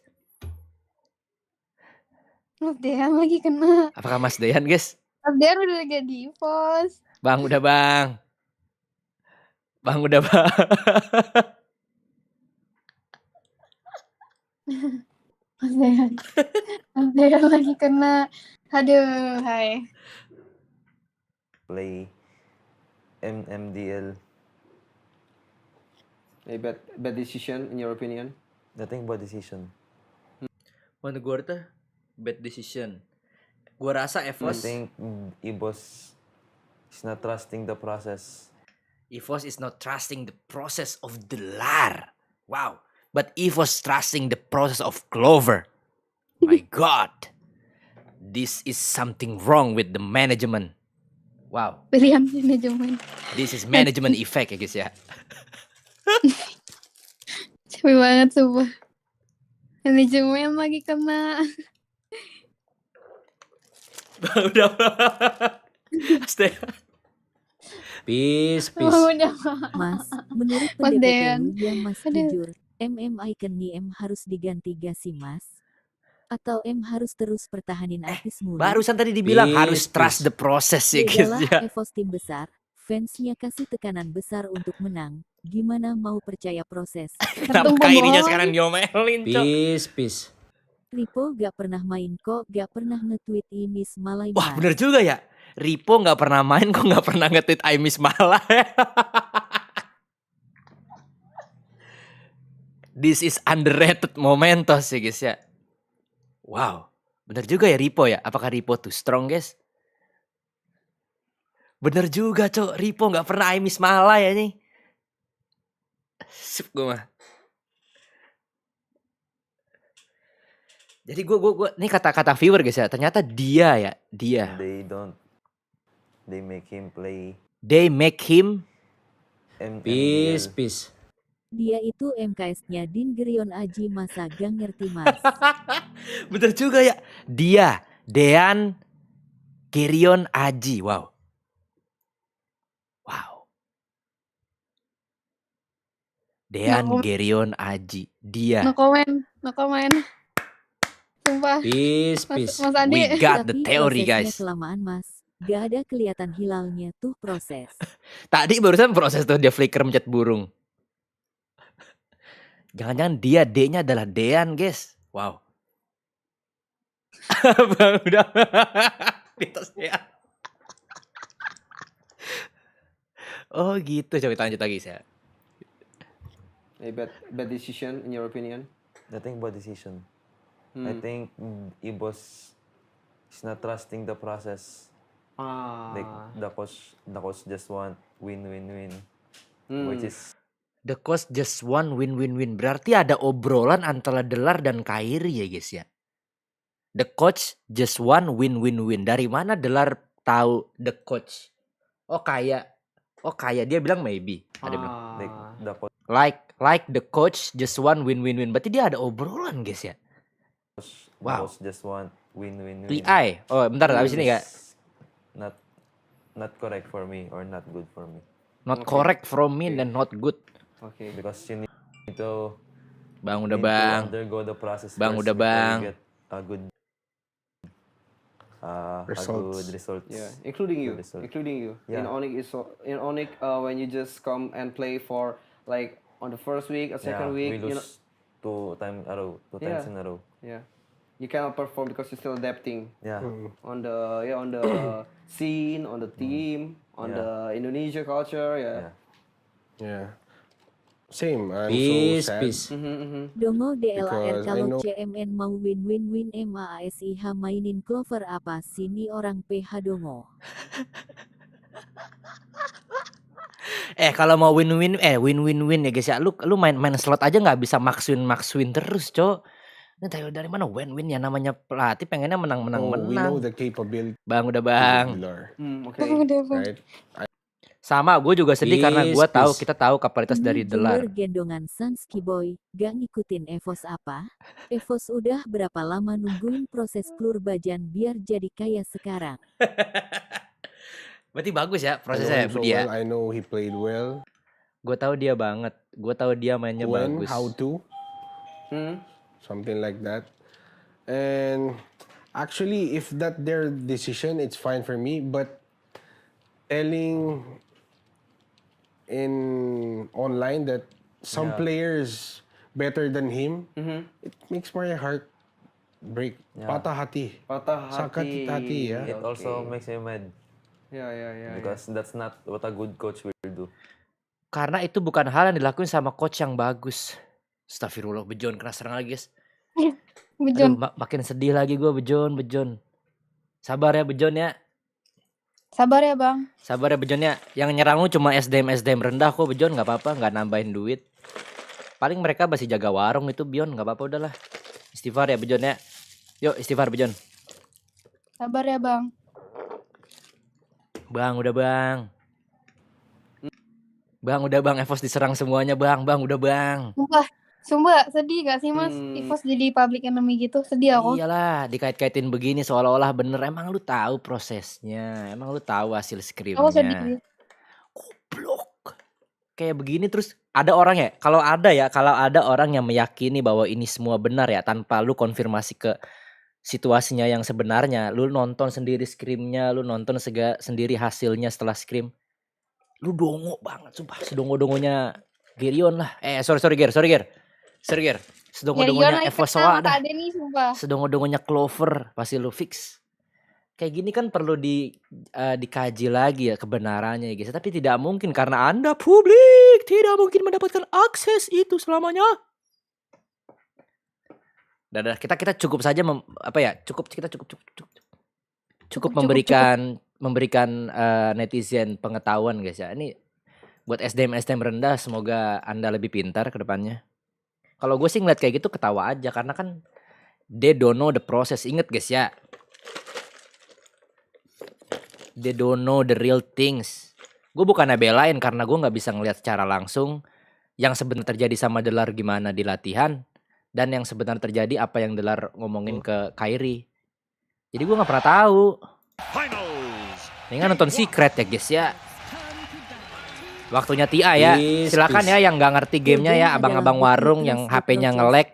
Mas Dean lagi kena. Apakah Mas Dean, guys? Mas Dean udah gak di EVOS. Bang, udah bang. Bang, udah bang. Mas Dean. Mas Dean lagi kena. Aduh, hai. Play MMDL. A bad decision in your opinion? Nothing bad decision. Menurut gue tuh bad decision. Gue rasa I EVOS think EVOS is not trusting the process. EVOS is not trusting the process of the LAR. Wow. But EVOS trusting the process of Clover. My God. This is something wrong with the management. Wow. Pilihan manajemen. This is management effect ya guys ya. Capek banget sumpah. Manajemen lagi kena. Udah. Stay. Peace. Udah. Mas, menurut Mas pendapat Dean. lu yang Mas Aduh. jujur, icon nih harus diganti gak sih Mas? Atau harus terus pertahanin artis mulu? Barusan tadi dibilang harus trust the process ya guys Yaudahlah, ya. EVOS tim besar, fansnya kasih tekanan besar untuk menang. Gimana mau percaya proses? Kenapa Kairinya sekarang diomelin, Cok? Peace. Ripo gak pernah main kok, gak pernah nge-tweet Imis Malay. Wah, bener juga ya. Ripo nggak pernah main kok nggak pernah nge-tweet I miss Mala. This is underrated momentos ya guys ya. Wow, bener juga ya Ripo ya. Apakah Ripo too strong guys? Bener juga Cok, Ripo nggak pernah I miss Mala ya nih. Sip gue mah. Jadi gue ini kata-kata viewer guys ya. Ternyata dia. They make him play. They make him. MMDL. Peace. Dia itu MKS-nya Din Gerion Aji masa gak ngerti Mas. Bener juga ya. Dia, Dean Gerion Aji. Wow. Dean Gerion Aji. Dia. No comment. Sumpah. Peace. Mas Andi. We got the Tapi theory prosesnya guys. kelamaan Mas. Gak ada kelihatan hilalnya tuh proses. Tadi barusan proses tuh dia flicker mencet burung. Jangan-jangan dia D-nya adalah Dean guys. Wow. Bang udah. Mitos Dean. Oh gitu. Coba kita lanjut lagi saya. A bad decision in your opinion? Nothing bad decision. I think EVOS is not trusting the process. Like the coach just want win. Which is The coach just one win. Berarti ada obrolan antara Delar dan Kairi ya guys ya. The coach just one win. Dari mana Delar tahu the coach? Oh kayak dia bilang maybe. Ada bilang like the coach. Like the coach just one win. Berarti dia ada obrolan guys ya. Wow. The coach just want win. TI. Oh bentar abis ini gak? Not correct for me or not good for me. Not correct from me dan not good. Okay. Because you need to undergo the process. Bang first udah before bang. you get a good result. Yeah, including you. Yeah. In Onyx, when you just come and play for like on the first week or second week, we lose two times in a row. Yeah, you cannot perform because you're still adapting. Yeah. On the scene, on the team, on the Indonesia culture. Yeah. Same. I'm Peace. so sad. Dongo DLAR Because I kalau know- CMN mau win MASIH mainin Clover apa sini orang PH Dongo. Kalau mau win ya guys ya. Lu main slot aja nggak bisa max win terus, Cok. Ini tahu dari mana win ya, namanya pelatih pengennya menang. We know the capability. Bang udah bang. Okay. Right. Sama gue juga sedih karena kita tahu kapasitas dari Delar. Gendongan Sanski Boy, gak ngikutin EVOS apa? EVOS udah berapa lama nungguin proses klur bajan biar jadi kaya sekarang? Berarti bagus ya I prosesnya know him so dia. well. I know he played well. Gue tahu dia banget. Gue tahu dia mainnya When, bagus. how to, something like that. And Actually, if that their decision, it's fine for me. But telling in online that some Yeah. players better than him, it makes my heart break. Yeah. Patah hati. Patah Sakit hati, ya. It also makes me mad. Yeah. Because that's not what a good coach will do. Karena itu bukan hal yang dilakuin sama coach yang bagus. Astagfirullah, Bejon kena serang lagi, guys. Bejon. Aduh, makin sedih lagi gue, Bejon. Sabar ya, Bejon ya. Sabar ya, Bang. Sabar ya, Bejon ya. Yang nyerang lu cuma SDM rendah kok, Bejon. Gak apa-apa, gak nambahin duit. Paling mereka masih jaga warung itu, Bion. Gak apa-apa, udahlah. Istighfar ya, Bejon ya. Yuk, istighfar, Bejon. Sabar ya, Bang. Bang, udah bang. Bang, udah bang. Evos diserang semuanya, bang. Bang, udah bang. Sumpah, sedih gak sih, Mas? EVOS jadi public enemy gitu, sedih aku. Iyalah, dikait-kaitin begini seolah-olah bener. Emang lu tahu prosesnya? Emang lu tahu hasil Aku skripnya? sedih. Goblok. Kayak begini terus ada orang ya? Kalau ada orang yang meyakini bahwa ini semua benar ya, tanpa lu konfirmasi ke situasinya yang sebenarnya, lu nonton sendiri skrimnya, lu nonton sendiri hasilnya setelah skrim, lu dongo banget, sumpah. Sedongo-dongonya Gerion lah. Sorry Ger. Sedongo-dongonya Evosoa dah. Sedongo-dongonya Clover pasti lu fix. Kayak gini kan perlu dikaji lagi ya kebenarannya ya guys. Tapi tidak mungkin karena Anda publik tidak mungkin mendapatkan akses itu selamanya. Dadah, kita cukup saja cukup memberikan netizen pengetahuan guys ya. Ini buat SDM rendah, semoga Anda lebih pintar ke depannya. Kalau gue sih ngeliat kayak gitu ketawa aja karena kan they don't know the process. Ingat guys ya, they don't know the real things. Gue bukannya belain karena gue nggak bisa ngeliat secara langsung yang sebenarnya terjadi sama Delar gimana di latihan dan yang sebenarnya terjadi apa yang Delar ngomongin ke Kyrie. Jadi gue nggak pernah tahu. Ini nonton Secret ya guys ya. Waktunya TI ya. Silakan ya yang nggak ngerti gamenya ya, abang-abang warung yang HP-nya nge-lag,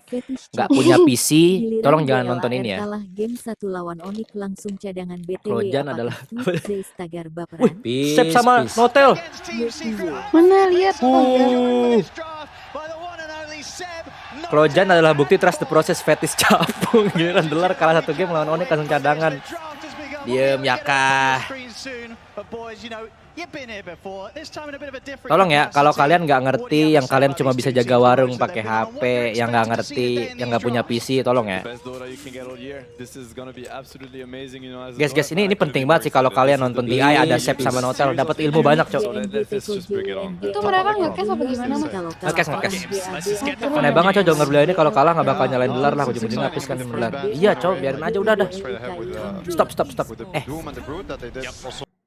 nggak punya PC, tolong jangan nonton ini ya. Kalah game 1 lawan Onyx langsung cadangan BTW. Klojan adalah Sep sama Notel. Mana lihat Klojan adalah bukti trust the process fetish capung. Giliran Delar kalah 1 game lawan Onyx langsung cadangan. Diem ya kah. Tolong ya, kalau kalian nggak ngerti, yang kalian cuma bisa jaga warung pakai HP, yang nggak ngerti, yang nggak punya PC, tolong ya. Guys, ini penting banget sih kalau kalian nonton TI ada Sep sama Notel, dapat ilmu banyak, Cok. Itu mereka nge-case apa gimana, Mas? Nge-case. Aneh banget, Cok, denger beliau ini kalau kalah nggak bakal nyalain Delar lah, ujung-ujungnya habis kan Delar. Iya, Cok, biarin aja udah dah. Stop.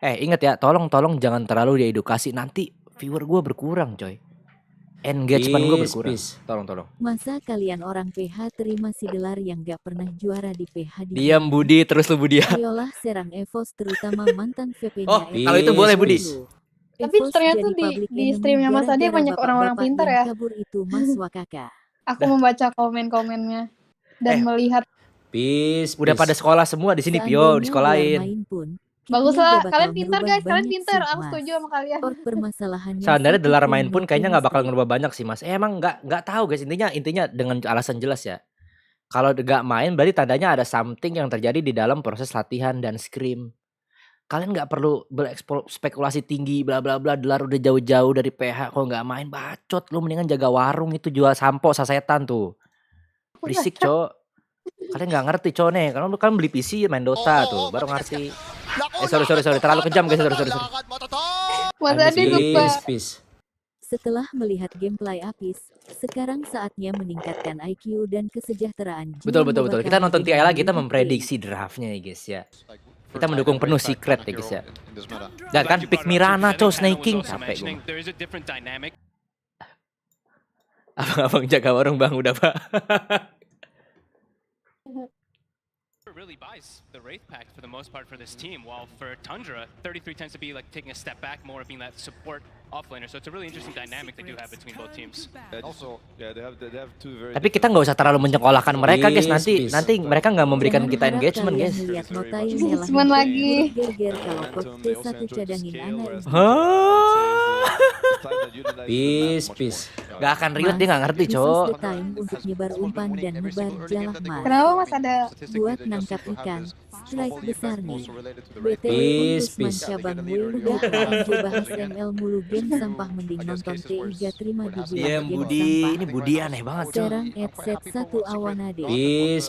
Ingat ya, tolong jangan terlalu diedukasi, nanti viewer gue berkurang, coy. Engagement gue berkurang. Tolong. Masa kalian orang PH terima si Delar yang gak pernah juara di PH di Diam Budi, terus lu Budi. Ayolah serang EVOS terutama mantan VP-nya. Oh, kalau itu boleh Budi. Tapi ternyata di streamnya Mas Ade banyak orang-orang pintar ya. Kabur itu Mas Wakaka. Aku membaca komen-komennya dan melihat. Udah pada sekolah semua di sini, Pio, di sekolahin. Bagus lah, kalian pintar guys, kalian pintar. Aku setuju sama kalian. Permasalahannya seandainya Delar main pun kayaknya nggak bakal ngerubah banyak sih Mas. Emang nggak tahu guys, intinya dengan alasan jelas ya. Kalau nggak main berarti tandanya ada something yang terjadi di dalam proses latihan dan scrim. Kalian nggak perlu berspekulasi tinggi bla bla bla. Delar udah jauh-jauh dari PH, kok nggak main, bacot. Lu mendingan jaga warung itu, jual sampo sasetan tuh. Berisik, Cok. Kalian nggak ngerti, Cok nih. Karena lu kan beli PC main Dota tuh, baru ngerti. Sorry. Terlalu kejam guys, sorry. Mas Ade lupa. Setelah melihat gameplay Apis, sekarang saatnya meningkatkan IQ dan kesejahteraan. Betul. Kita nonton TI lagi, kita memprediksi draftnya ya guys ya. Kita mendukung penuh Secret ya guys ya. Dan kan pick Mirana, Cow, Snaking. Capek gue. Abang jaga warung bang, udah pak. Really buys the Wraith Pact for the most part for this team, while for Tundra, 33 tends to be like taking a step back more, being that support offlaner. So it's a really interesting dynamic they do have between both teams. Tapi kita nggak usah terlalu menyekolahkan mereka guys, nanti mereka nggak memberikan kita engagement guys. Engagement lagi. Geger kalau coach D1 cadangin anak. Peace. Gak akan relate, dia gak ngerti, Cok. Time untuk nyebar umpan dan nebar jalah mas. Kenapa Mas ada Buat nangkap ikan. Strike besar nih. BTW Peace. Usman cabang gue udah lanjut bahas ML mulu game sampah mending nonton TI terima di bulan Iya, game Budi. sampah. Ini Budi aneh banget, Cok. Serang headset 1 awanade.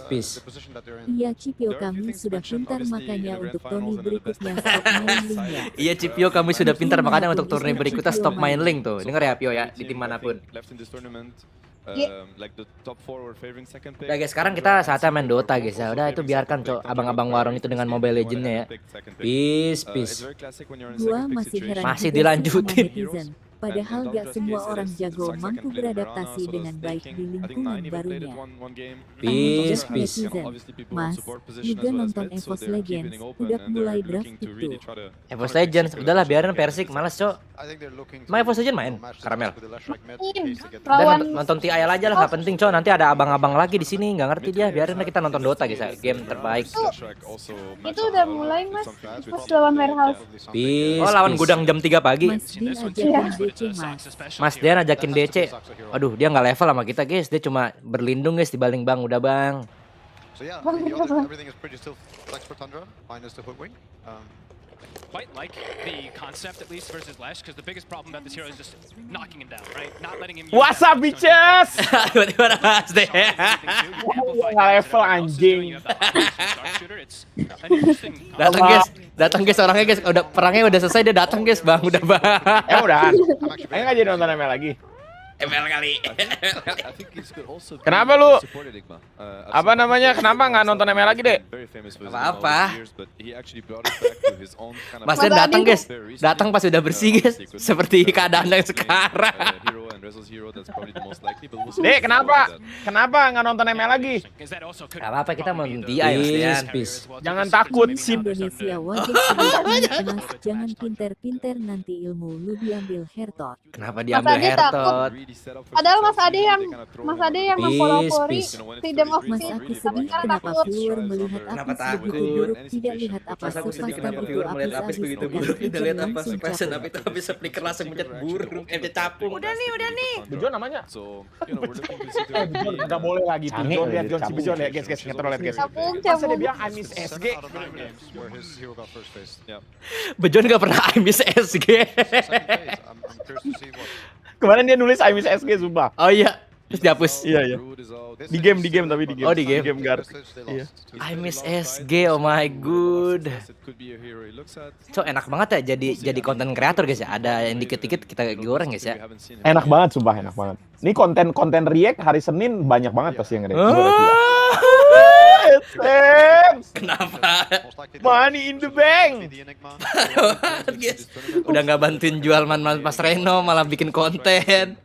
Peace. Iya Cipio kami sudah pintar makanya untuk Tony berikutnya stop main link ya. Iya, Cipio, kami sudah pintar makanya untuk turnamen berikutnya stop main link tuh. Dengar ya, Pio ya, di tim manapun. Udah guys, sekarang kita saatnya main Dota guys ya. Udah itu biarkan Cok abang-abang warung itu dengan Mobile Legends-nya ya. Peace. Gua masih heran Masih juga dilanjutin. sama netizen. Padahal gak semua orang jago mampu beradaptasi dengan baik di lingkungan barunya. Peace. Netizen, Mas, juga nonton EVOS Legends, udah mulai draft itu. EVOS Legends, udahlah biarin Persik, males Cok. Emang EVOS Legends main? Karamel. Udah nonton TI aja lah, gak penting Cok. Nanti ada abang-abang lagi di sini, nggak ngerti dia. Biarin lah kita nonton Dota guys ya, game terbaik. Itu udah mulai Mas, pas lawan Warehouse. Peace. Oh, lawan gudang jam 3 pagi. Mas Dian ajakin DC. Aduh, dia nggak level sama kita guys. Dia cuma berlindung guys di baling bang. Udah bang. Quite like the concept, at least versus Lash, because the biggest problem about this hero is just knocking him down, right? Not letting him. What's up, bitches? Tiba-tiba nangis deh. Nggak level anjing. Datang guys orangnya guys. Udah perangnya udah selesai, dia datang guys bang. Udah bang. Udahan. Ayo nggak jadi nonton ML lagi. ML kali. Kenapa lu? Apa namanya? Kenapa nggak nonton ML lagi deh? Apa? Mas Dan datang guys. Datang pas udah bersih guys. Seperti keadaan yang sekarang. Dek, kenapa? Kenapa nggak nonton ML lagi? Gak apa-apa, kita mau TI Mas. Jangan takut sih. Indonesia wajib Mas, jangan pinter-pinter nanti ilmu lu diambil Hertot. Kenapa diambil Hertot? Padahal Mas Ade yang mempelopori Freedom of Mas aku sedih kenapa viewer melihat Apis begitu buruk, tidak lihat apa sedih kenapa viewer melihat Apis begitu buruk, tidak lihat apa surprise tapi itu Apis flicker langsung mencet burung, capung. Udah nih. Bejon namanya. Bejon nggak boleh lagi. Bejon lihat si Bejon ya guys, ngetrol lihat guys. Masa dia bilang I miss SG. Bejon nggak pernah I miss SG. Kemarin dia nulis I miss SG sumpah. Oh iya, terus dihapus. Iya. Di game tapi di game. Oh di game. Guard. Iya. I miss SG, oh my god. So enak banget ya jadi konten kreator guys ya. Ada yang dikit-dikit kita goreng guys ya. Enak banget sumpah, enak banget. Ini konten react hari Senin banyak banget pasti yang react. Kenapa? Money in the bank. Udah nggak bantuin jual Mas Reno, malah bikin konten.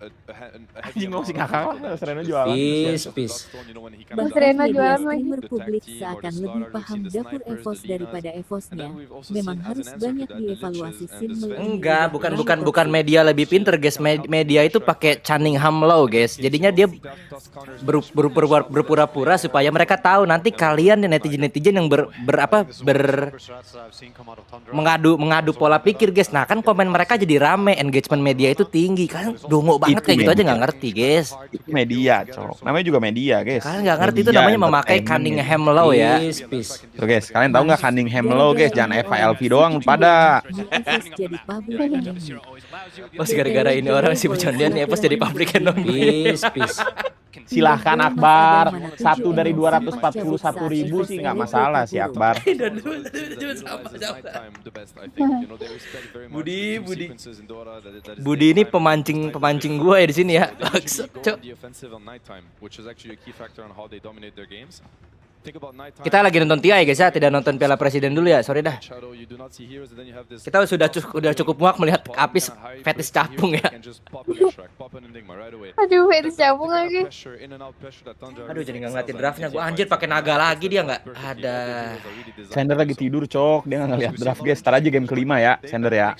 Anjing ngomong si kakak Mas Reno jualan. Peace. Mas Reno jualan lagi. Streamer publik seakan lebih paham dapur EVOS daripada EVOS-nya. Memang harus banyak dievaluasi sim. Enggak, bukan media lebih pinter guys. Media itu pakai Cunningham Law guys. Jadinya dia berpura-pura supaya mereka tahu nanti kalian netizen yang mengadu pola pikir guys. Nah kan komen mereka jadi rame, engagement media itu tinggi kan. Dongo banget kayak gitu aja nggak ngerti guys. Media cok, namanya juga media guys. Kalian nggak ngerti itu namanya memakai Cunningham Law ya. Tuh guys, kalian tahu nggak Cunningham Law guys? Jangan Eva LV doang pada. Pas gara-gara ini orang si Bejondian nih pas jadi pabrik peace. Silahkan Akbar, 1 dari 241.000 sih nggak masalah sih Akbar. Budi ini pemancing gua ya di sini ya. Kita lagi nonton TI guys ya, tidak nonton Piala Presiden dulu ya, sorry dah. Kita udah cukup muak melihat Apis fetis capung ya. Aduh, fetis capung lagi. Aduh, jadi nggak ngeliatin draftnya. Gua anjir pakai naga lagi dia nggak ada. Sander lagi tidur, Cok. Dia nggak ngeliat draft, guys. Ntar aja game kelima ya, Sander ya.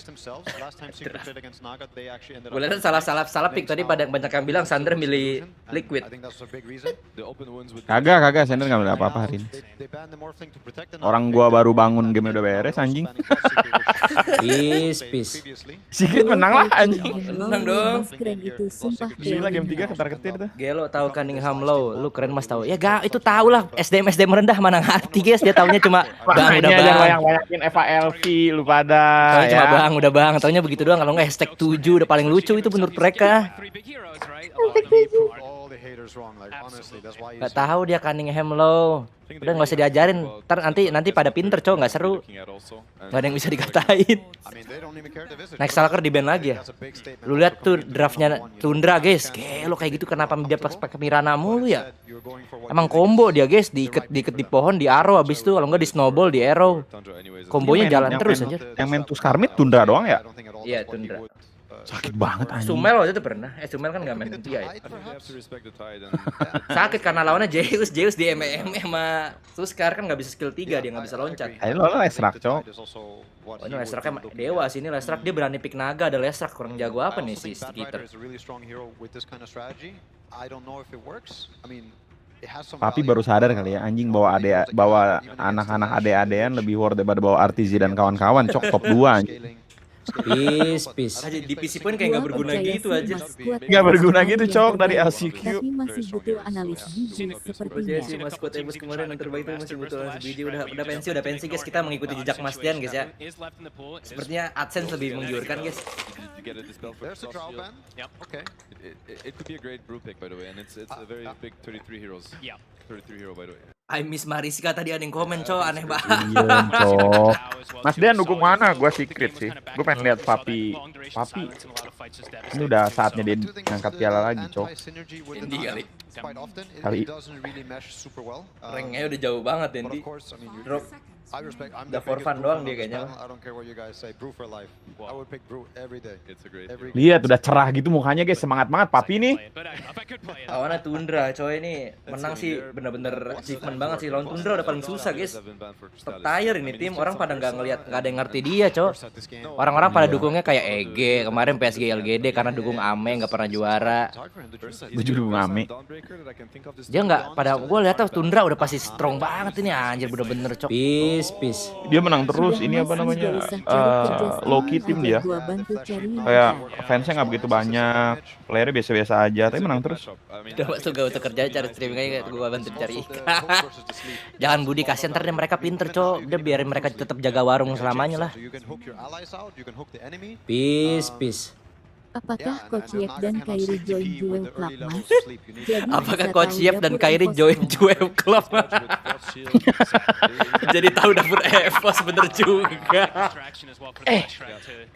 Gue lihat salah pick tadi, pada banyak yang bilang Sander milih Liquid. Kagak, Sander nggak ada apa-apa hari ini. Orang gua baru bangun game udah beres, anjing. Peace. Secret menang lah, anjing. Menang dong. Keren itu, sumpah. Gila game 3 ketar-ketir tuh. Gelo tahu Cunningham Low, lu keren Mas tahu. Ya itu tahu lah, SDM rendah mana ngerti guys, dia taunya cuma bang udah bang. Banyakin FALV lu pada. Taunya cuma bang udah bang, taunya begitu doang, kalau nggak hashtag 7 udah paling lucu itu menurut mereka. Gak tahu dia Cunningham Low. Udah nggak usah diajarin. Ntar nanti pada pinter cowok, nggak seru. Gak ada yang bisa dikatain. Next Stalker di band lagi ya. Lu lihat tuh draftnya Tundra guys. Lo kayak gitu kenapa dia pas pakai Mirana mulu ya? Emang combo dia guys, diikat di pohon di arrow, abis itu kalau nggak di snowball di arrow. Kombonya jalan terus aja. Yang main Tuskarmit Tundra doang ya? Iya Tundra. Sakit banget anjing. Sumel waktu itu pernah. Sumel kan nggak main TI. Sakit karena lawannya Zeus di MM sama Tuskar kan nggak bisa skill 3, dia nggak bisa loncat. Ayo lo Lesrak, Cok. Oh, ini Lesraknya dewa sih, ini Lesrak dia berani pick naga, ada Lesrak kurang jago apa nih si Skitter. Papi baru sadar kali ya, anjing bawa anak-anak ade-adean lebih worth daripada bawa Artizi dan kawan-kawan, Cok, top 2 anjing. Peace. Di PC pun kayak nggak berguna gitu aja. Nggak berguna gitu, Cok, dari LCQ. Tapi masih butuh analis biji sepertinya. Si Mas Quote Ebus kemarin yang terbaik itu masih butuh analis biji. Udah pensi guys, kita mengikuti jejak Mas Tian guys ya. Sepertinya AdSense lebih menggiurkan guys. I miss Mariska tadi ada yang komen cowok, aneh banget. Iya, Cok. Mas Dian dukung mana? Gua Secret sih. Gue pengen lihat Papi. Ini udah saatnya dia ngangkat piala lagi, Cok. Indi Kali. Ranknya udah jauh banget Indi. Drop. Udah for fun doang dia kayaknya. Lihat udah cerah gitu mukanya guys, semangat banget Papi nih. Lawannya Tundra, coy ini menang sih bener-bener achievement banget sih. Lawan Tundra udah paling susah guys. Top tier ini tim, orang pada nggak ada yang ngerti dia, coy. Orang-orang pada dukungnya kayak EG kemarin PSG LGD karena dukung Ame nggak pernah juara. Gue juga dukung Ame. Dia nggak pada, gue lihat tuh Tundra udah pasti strong banget ini anjir bener-bener coy. Peace. Dia menang terus, ini apa namanya? Low key tim dia. Kayak fansnya nggak begitu banyak, playernya biasa-biasa aja, tapi menang terus. Udah masuk gak usah kerja cari streaming aja, gue bantu cari ikan. Jangan Budi, kasihan ntar deh mereka pinter cok, udah biarin mereka tetap jaga warung selamanya lah. Peace. Apakah Coach Yep dan Kyrie join Jewel Club, Mas? Apakah Coach Yep dan Kyrie join Jewel Club? Jadi tahu dapur EVOS bener juga.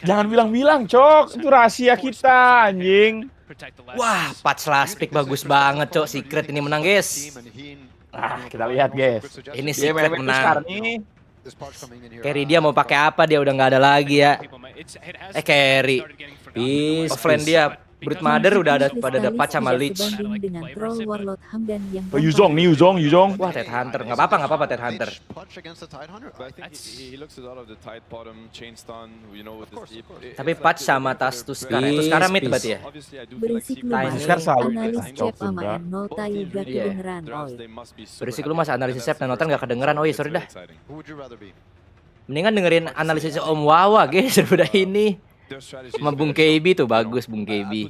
Jangan bilang-bilang, Cok. Itu rahasia kita, anjing. Wah, patch last pick bagus banget, Cok. Secret ini menang, guys. Kita lihat, guys. Ini Secret menang. Carry dia mau pakai apa, dia udah nggak ada lagi ya. Carry. Peace. Offline dia. Brute Mother udah ada pada dapat sama Lich. Yuzong. Wah, Ted Hunter. Nggak apa-apa Ted Hunter. Tapi patch sama tas Tuskar. Tuskar mid berarti ya? Tuskar selalu berisik lu mas, analisis Sep dan Notan nggak kedengeran. Oh iya, sorry dah. Mendingan dengerin analisis Om Wawa guys daripada ini. Sama Bung KB tuh bagus, Bung KB.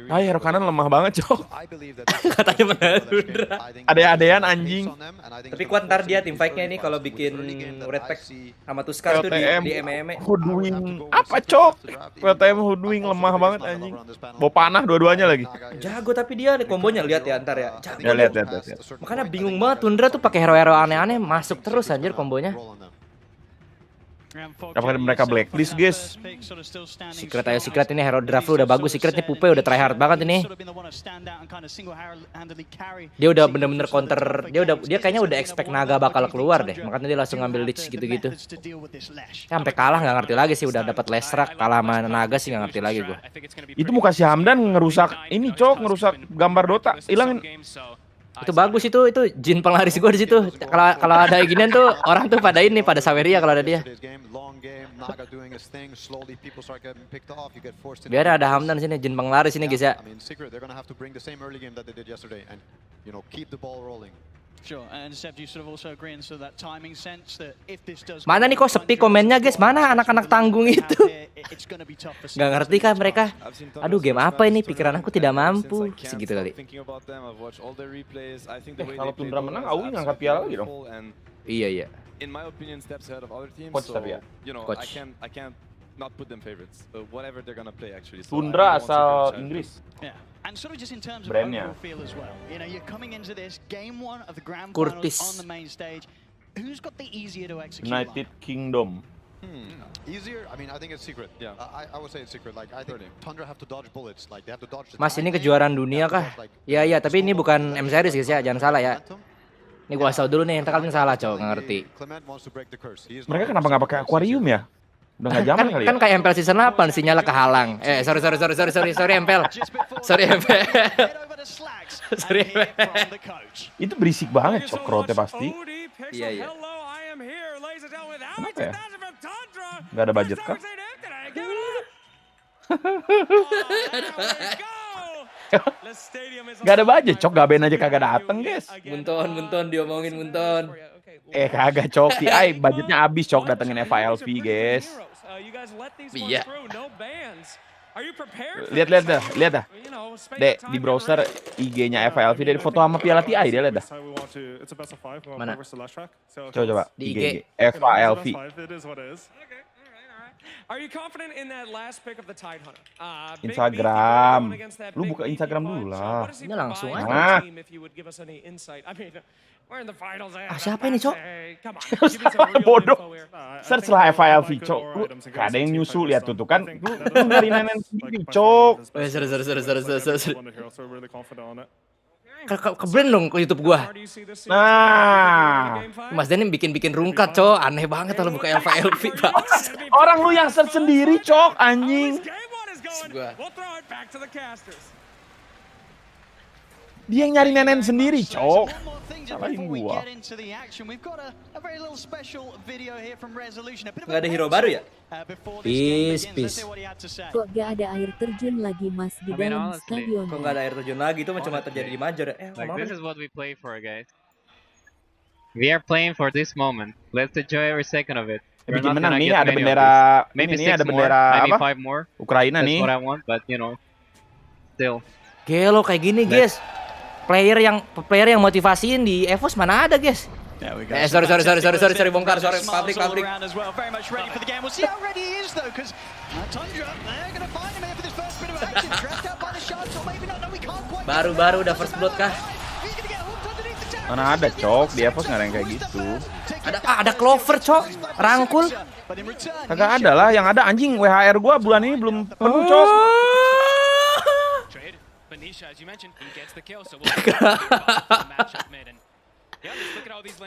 Hero kanan lemah banget, Cok. Katanya menang Tundra. Ade-adean anjing. Tapi kuat ntar dia tim fight-nya ini kalau bikin Red Pack sama Tuskar tuh di MMA. Hoodwing. Apa, Cok? PTM Hoodwing lemah banget anjing. Bawa panah dua-duanya lagi. Jago tapi dia kombonya lihat ya ntar ya. Jago. Ya lihat. Makanya bingung banget Tundra tuh pakai hero-hero aneh-aneh masuk terus anjir kombonya. Apakah mereka blacklist, guys? Secret ayo Secret, ini hero draft lu udah bagus. Secret nih Pupe udah tryhard banget ini. Dia udah bener-bener counter. Dia kayaknya udah expect Naga bakal keluar deh. Makanya dia langsung ngambil leech gitu-gitu. Sampai kalah nggak ngerti lagi sih, udah dapat lestrak, kalah sama Naga sih nggak ngerti lagi gua. Itu muka si Hamdan ngerusak ini, Cok, ngerusak gambar Dota. Hilangin. Itu bagus itu jin penglaris gue di situ. Kalau ada ginian tuh orang tuh pada ini pada Saweria kalau ada dia. Biar ada Hamdan sini jin penglaris ini guys ya. Mana nih kok sepi komennya guys? Mana anak-anak tanggung itu? Gak ngerti kan mereka? Aduh game apa ini? Pikiran aku tidak mampu. Segitu kali. Kalau Tundra menang, Awi ngangkat piala lagi dong. Iya. Coach tapi ya. Coach. Tundra asal Inggris. Brandnya. Curtis. United Kingdom. Mas ini kejuaraan dunia kah? Iya tapi ini bukan M series guys ya, jangan salah ya. Ini gua asal dulu nih, entar kalian salah cowok, nggak ngerti. Mereka kenapa nggak pakai aquarium ya? Udah nggak zaman kali ya? Kan kayak MPL season 8 sinyalnya kehalang. Sorry MPL. Sorry MPL. Itu berisik banget cok crowd-nya pasti. Iya. Kenapa ya? Gak ada budget kah? Gak ada budget cok, Gaben aja kagak dateng guys. Munton diomongin Munton. Kagak cok, TI budgetnya habis cok datengin FILV guys. Iya. Lihat dah. Dek, di browser IG-nya FILV dari foto sama Piala TI dia lihat dah. Mana? Coba Di IG. IG. FILV. Instagram. Lu buka Instagram dulu lah. Ini langsung aja. Nah. Siapa ini, Cok? Bodoh. Search lah FILV, Cok. Lu gak ada yang nyusul, lihat tuh kan. Lu dari nenek sendiri, Cok. Sorry. Keblend dong ke YouTube gua. Nah. Mas Denim bikin rungkat, Cok. Aneh banget kalau buka FILV, Pak. Orang lu yang search sendiri, Cok, anjing. Dia yang nyari nenen sendiri, Cok. Salahin gua. Gak ada hero baru ya? Peace. Kok gak ada air terjun lagi mas di dalam stadion? Kok gak ada air terjun lagi? Itu cuma terjadi di Major. This is what we play for, guys. We are playing for this moment. Let's enjoy every second of it. Bikin menang nih, ada bendera. Ini ada bendera apa? Ukraina nih. That's what I want, but you know, still. Gelo kayak gini, guys. Player yang motivasiin di EVOS mana ada, guys? Sorry bongkar, sorry pabrik. Baru udah first blood kah? Mana ada, Cok, di EVOS nggak ada yang kayak gitu. Ada Clover, Cok, rangkul. Kagak ada lah, yang ada anjing WHR gua bulan ini belum penuh, Cok.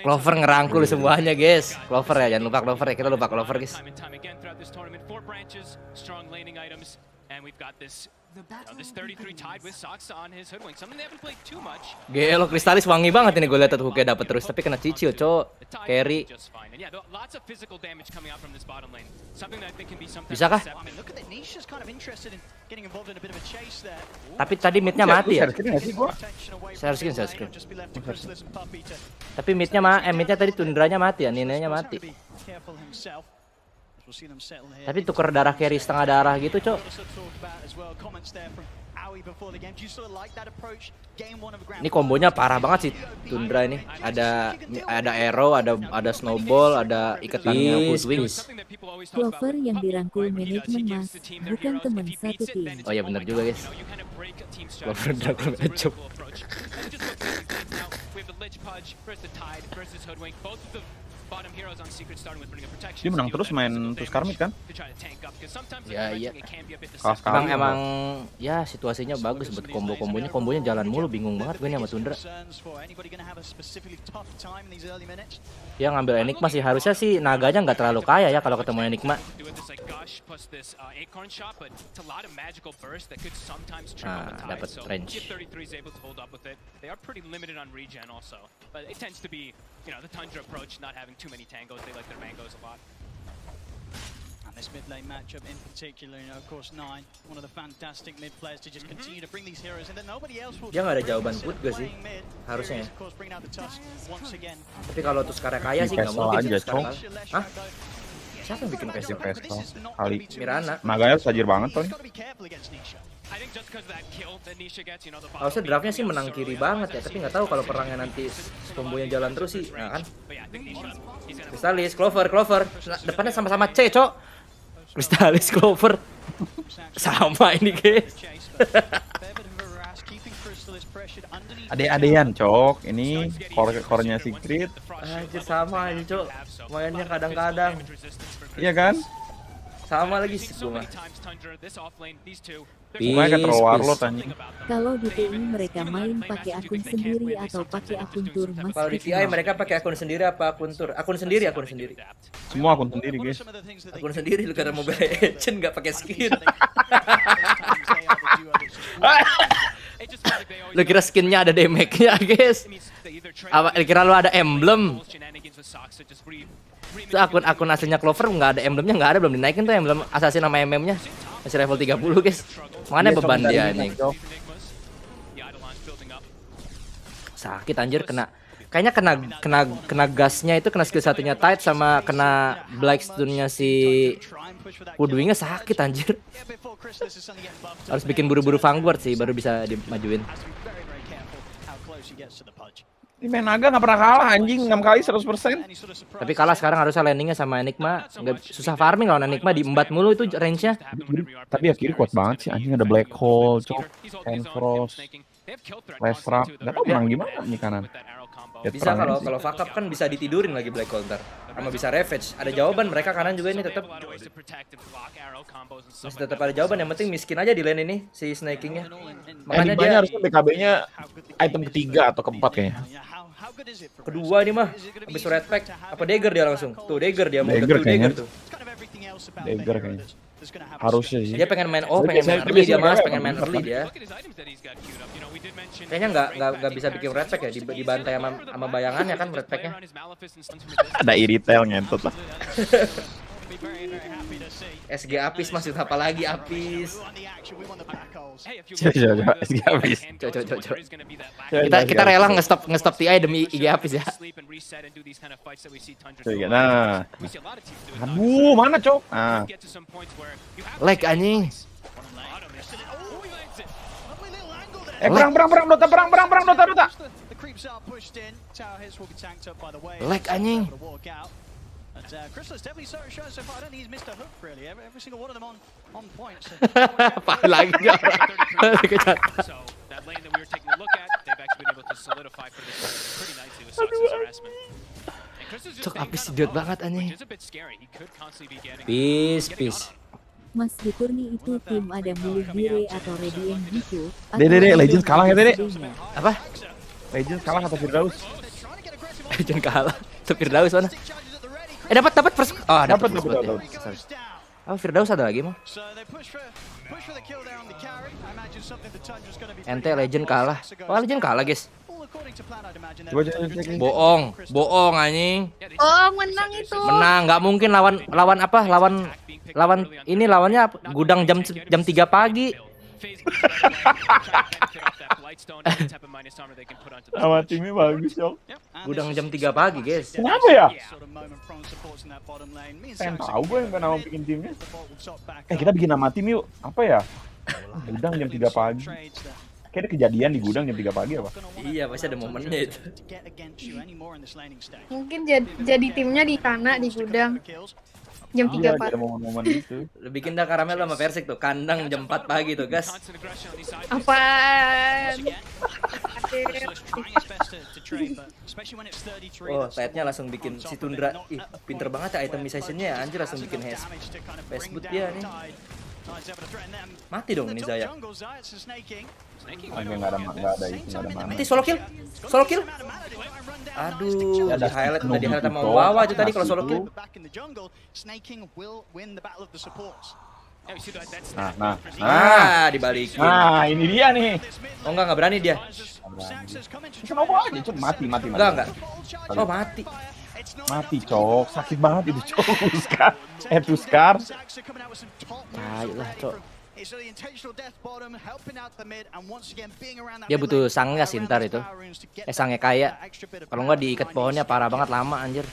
Clover ngerangkul semuanya, guys. Clover ya, jangan lupa Clover ya. Kita lupa Clover, guys. Gelo Kristalis wangi banget ini, gue liat tuh hooknya dapet terus, tapi kena cicil, Cok. Carry. Bisa kah? Tapi tadi midnya mati ya? Share screen. Tapi midnya tadi Tundranya mati ya, Ninenya mati. Tapi tuker darah carry setengah darah gitu, Cok. Ini kombonya parah banget sih Tundra ini. Ada arrow, ada snowball, ada ikatannya Footwings. Clover yang dirangkul manajemen mas, bukan teman satu tim. Oh ya benar juga, guys. Clover dirangkul manajemen. Dia menang terus main terus karmit kan? Ya iya. Kalah sekali. Emang ya situasinya bagus buat kombonya jalan mulu, bingung banget gue nih sama Tundra. Ya ngambil Enigma sih, harusnya sih naganya nggak terlalu kaya ya kalau ketemu Enigma. Nah, dapat range. And this mid lane matchup in particular, you know, of course, Nine, one of the fantastic mid players to just continue to bring these heroes in that nobody else will. Dia nggak ada jawaban put gue sih, harusnya ya. Tapi kalau tuh sekarang kaya sih nggak mungkin aja, sekarang. Hah? Siapa yang bikin Pestol Pestol? kali. Mirana. Naganya tajir banget tuh. Harusnya draftnya sih menang kiri banget ya, tapi nggak tahu kalau perangnya nanti kombonya jalan terus sih, nah kan? Kristalis, Clover, nah, depannya sama-sama C, cok. Kristalis, Clover, sama ini guys. Ade-adean cok, ini core-nya Secret. Anjir sama ini cok, mainnya kadang-kadang. Iya kan? Sama lagi sih cuma. Kalau di TI mereka main pakai akun sendiri atau pakai akun tur, Mas? Kalau di TI mereka pakai akun sendiri apa akun tur? Akun sendiri. Semua akun sendiri guys. Akun sendiri lu karena Mobile Legends nggak pakai skin. Lu kira skinnya ada damage-nya guys? Apa kira lu ada emblem? Itu akun aslinya Clover nggak ada emblemnya, nggak ada, belum dinaikin tuh emblem assassin sama MM-nya. Masih level 30 guys. Makanya beban dia anjing. Sakit anjir, kayaknya kena gasnya itu, kena skill satunya tight sama kena black stun-nya si Woodwingnya sakit anjir. Harus bikin buru-buru Vanguard sih baru bisa dimajuin. Ini main naga nggak pernah kalah anjing, 6 kali 100%. Tapi kalah sekarang harusnya landingnya sama Enigma. Nggak susah farming lawan Enigma, diembat mulu itu range-nya. Tapi ya kiri kuat banget sih anjing, ada Black Hole, cok, Frost, Last Trap. Nggak tau menang gimana nih kanan. Bisa kalau fuck up kan bisa ditidurin lagi Black Hole ntar. Sama bisa Ravage. Ada jawaban mereka kanan juga ini tetap. Masih tetap ada jawaban, yang penting miskin aja di lane ini si snakingnya. Makanya dia harusnya BKB-nya item ketiga atau keempat kayaknya. Kedua ini mah habis red pack apa dagger dia langsung. Tuh dagger dia mau Dagger kayaknya. tuh. Dagger kayaknya. Harusnya sih. Dia pengen main early dia Mas, pengen main early dia. Kayaknya nggak bisa bikin red pack ya, dibantai sama bayangannya kan red packnya. Ada iritel ngentot lah. SG Apis maksud apa lagi Apis? Coba SG Apis. Kita rela nge-stop TI demi IG Apis ya. Nah. Aduh, mana cok? Nah. Lag anjing. Perang Dota. Lag anjing. Apa lagi dia orang? Cok Apis idiot banget anjing. Peace. Mas Dikurni itu tim ada mulu dire atau ready yang gitu. Dede, Legends kalah ya Dede? Apa? Legends kalah atau Firdaus? Legends kalah. Itu Firdaus mana? Dapat first. Oh, dapat. Oh, Firdaus ada lagi mah. Ente Legend kalah. Oh, Legend kalah, guys. Bohong anjing. Oh, menang itu. Menang, nggak mungkin lawan apa? Lawannya gudang jam 3 pagi. Nama timnya bagus, Cok. Gudang jam 3 pagi, guys. Kenapa ya? Pengen tahu gue yang nama bikin timnya. Kita bikin nama tim yuk. Apa ya? Gudang jam 3 pagi. Kayaknya kejadian di gudang jam 3 pagi apa? Iya, pasti ada momennya itu. Mungkin jadi timnya di sana di gudang. Jam 3 pagi. Ada momen-momen gitu. Lu bikin dah karamel sama Persik tuh, kandang jam 4 pagi tuh, guys. Apaan? Oh, Tide-nya langsung bikin si Tundra. Ih, pinter banget ya itemization-nya ya. Anjir langsung bikin fast boot dia nih. Mati dong ini Zaya. Enggak ada mana. Mati solo kill. Solo kill. Aduh, di highlight udah di highlight sama Wawa itu tadi kalau solo kill. Nah, dibalikin. Nah, ini dia nih. Oh enggak berani dia. Kenapa aja, Cok? Mati. Enggak. Oh, mati. Mati, Cok. Sakit banget itu, Cok. Scar. Itu Scar. Ayolah, Cok. Dia butuh sangnya sih ntar itu. Sangnya kaya. Kalau nggak diikat pohonnya parah banget lama anjir.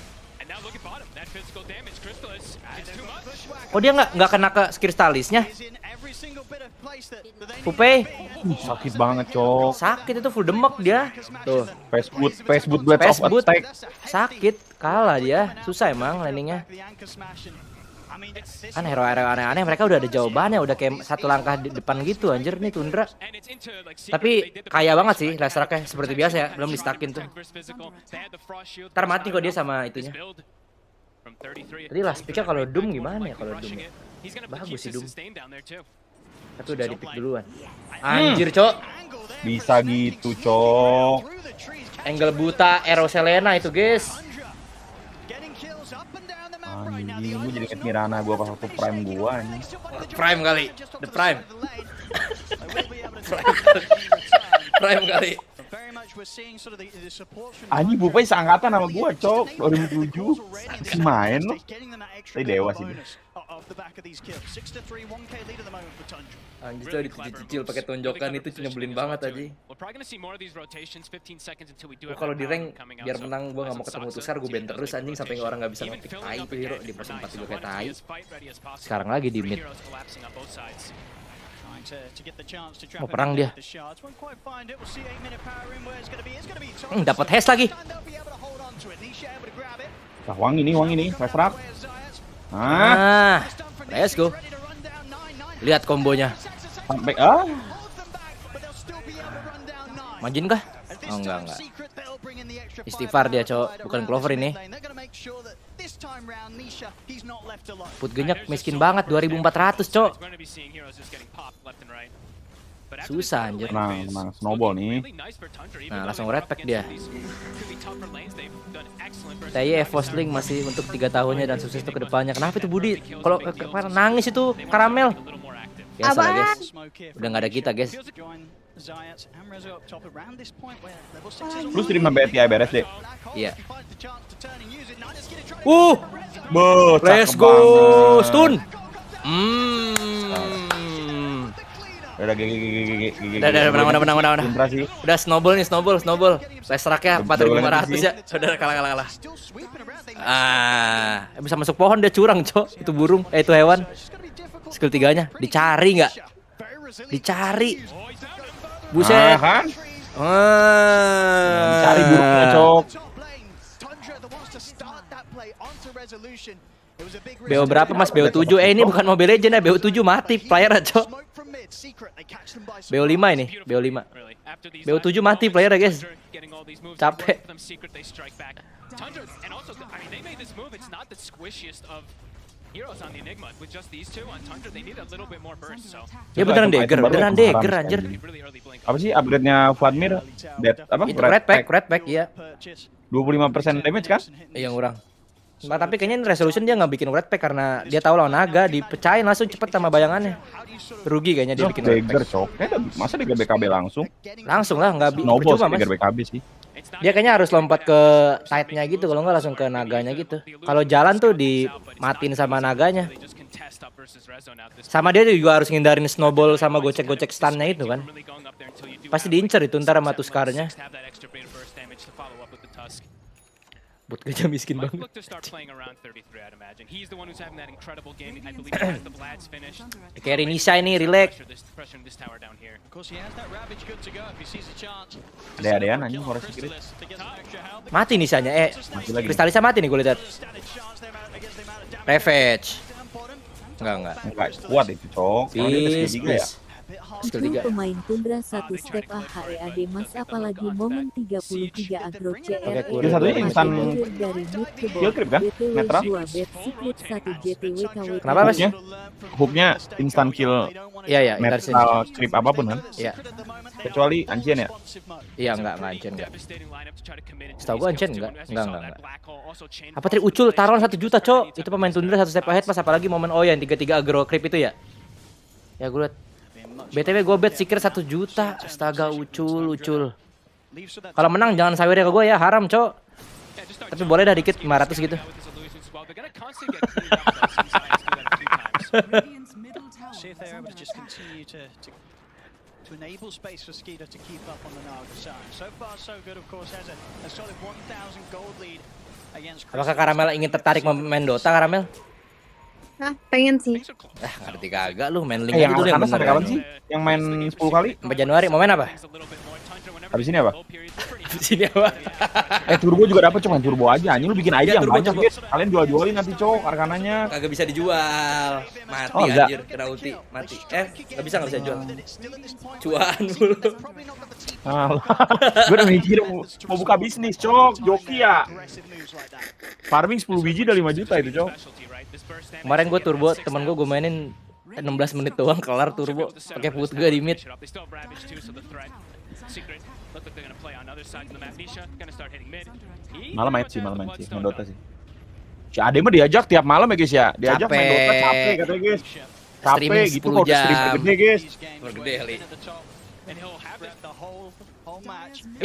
Oh dia nggak kena ke kristalisnya? Pupe. Sakit banget, Cok. Sakit itu full demek dia. Tuh. Facebook blast of attack. Sakit. Kalah dia. Susah emang landingnya. Kan hero-hero aneh-aneh mereka udah ada jawabannya, udah kayak satu langkah di depan gitu anjir nih Tundra. Tapi kaya banget sih Lestraknya seperti biasa ya, belum di-stackin tuh. Ntar mati kok dia sama itunya. Tadi last pick-nya kalau Doom gimana ya kalau Doom? Bagus sih Doom. Tapi udah di-pick duluan. Anjir, Cok. Bisa gitu, Cok. Angle buta Arrow Selena itu, guys. Anjing, gue jadi inget Mirana gue pas waktu prime gue anjing. Prime kali, the prime. Prime kali. Anjing Bupai seangkatan sama gue, Cok. 2007. Main loh. Tapi dewa sih. Anjir tuh dicicil pakai tonjokan itu nyebelin banget aja. Kalau di rank biar menang gue nggak mau ketemu Tuskar, gue ban terus anjing sampai orang nggak bisa ngepick Tai itu hero di pos 4 juga kayak Tai. Sekarang lagi di mid. Mau perang dia. Dapat haste lagi. Nah, wangi nih, Lestrak. Ah, let's go. Lihat kombonya. Sampai Majin kah? Oh enggak. Istighfar dia, Cok. Bukan Clover ini. Put genyak miskin banget 2400, Cok. Susah anjir. Menang snowball nih. Nah, langsung red pack dia. TI Evos Link masih untuk 3 tahunnya dan sukses untuk kedepannya. Kenapa itu Budi? Kalau nangis itu karamel. Biasa lah, guys. Udah nggak ada kita, guys. Lu stream sama BTI beres deh. Iya. Let's go stun. Udah menang. Udah snowball nih, snowball. Lestraknya 4500 ya. Udah kalah. Bisa masuk pohon dia curang, Cok. Itu burung, itu hewan. Skill 3-nya dicari nggak? Dicari. Buset. Cari burungnya, Cok. BO berapa mas? BO 7. Ini bukan Mobile Legends ya. BO 7 mati player, Cok. BO 5 ini. BO 5. BO 7 mati player, guys. Capek. Ya beneran dagger anjir. Apa sih upgrade-nya Vladimir? Itu red pack iya. 25% damage kan? Iya ngurang. Nah, tapi kayaknya resolution dia nggak bikin red pack karena dia tahu lawan naga, dipecahin langsung cepet sama bayangannya. Rugi kayaknya dia bikin red pack. Cok. Masa dagger BKB langsung? Langsung lah, nggak percuma mas. Dagger BKB sih. Dia kayaknya harus lompat ke side-nya gitu, kalau nggak langsung ke naganya gitu. Kalau jalan tuh dimatiin sama naganya. Sama dia juga harus ngindarin snowball sama gocek-gocek stunnya itu kan. Pasti diincer itu ntar sama Tuskarnya. Buat gajah miskin banget. Carry Nisha ini, relax. Ada-adaan anjing Forest Secret. Mati Nishanya, Kristalisnya mati nih gue lihat. Ravage. Enggak. Kuat itu, Cok. Skill Itu 3. pemain Tundra satu step AHEAD mas apalagi momen 33 agro CRE Oke, satunya instan dari mid ke skill bot creep kan? BTW Netral? 2 bet secret 1 JTW KW. Kenapa, Mas? Hooknya instan kill Iya ya, intersin. netral creep apapun kan? Iya. Kecuali Ancien ya? Iya enggak Ancien enggak. Setahu gua Ancien enggak. Apa tadi Ucul taruhan 1 juta, Cok. Itu pemain Tundra 1 step ahead pas apalagi momen yang 33 agro creep itu ya. Ya gue liat. BTW gue bet secret 1 juta. Astaga Ucul. Kalau menang jangan sawernya ke gue ya, haram, Cok. Tapi boleh dah dikit 500 gitu. To enable space for Skeeter to keep up on the Naga side. So far, so good, of course, has a solid 1,000 gold lead against. Apakah Karamel ingin tertarik main Dota, Karamel? Nah, pengen sih. Ngerti kagak lu main link Yang dulu yang Alakana sampai kapan bener. sih? Yang main 10 kali? Sampai Januari mau main apa? Habis ini apa? Di sini apa? Turbo juga dapat, cuma turbo aja. Anjing lu bikin aja Iya, yang turbo, banyak, turbo. guys. Kalian jual-jualin nanti, Cok, arkananya. Kagak bisa dijual. Mati Oh, enggak. anjir, kena ulti, mati. Enggak bisa jual. Cuan mulu. Alah, gue udah mikir mau buka bisnis, Cok. Joki ya. Farming 10 biji udah 5 juta itu, Cok. Kemarin gue turbo, temen gue mainin 16 menit doang kelar turbo pakai put gue di mid. Malam main sih, main Dota sih. Si Ade mah diajak tiap malam ya guys ya. Diajak main Dota capek katanya guys. Capek Streaming gitu 10 kalau jam. stream gede guys. Gede kali.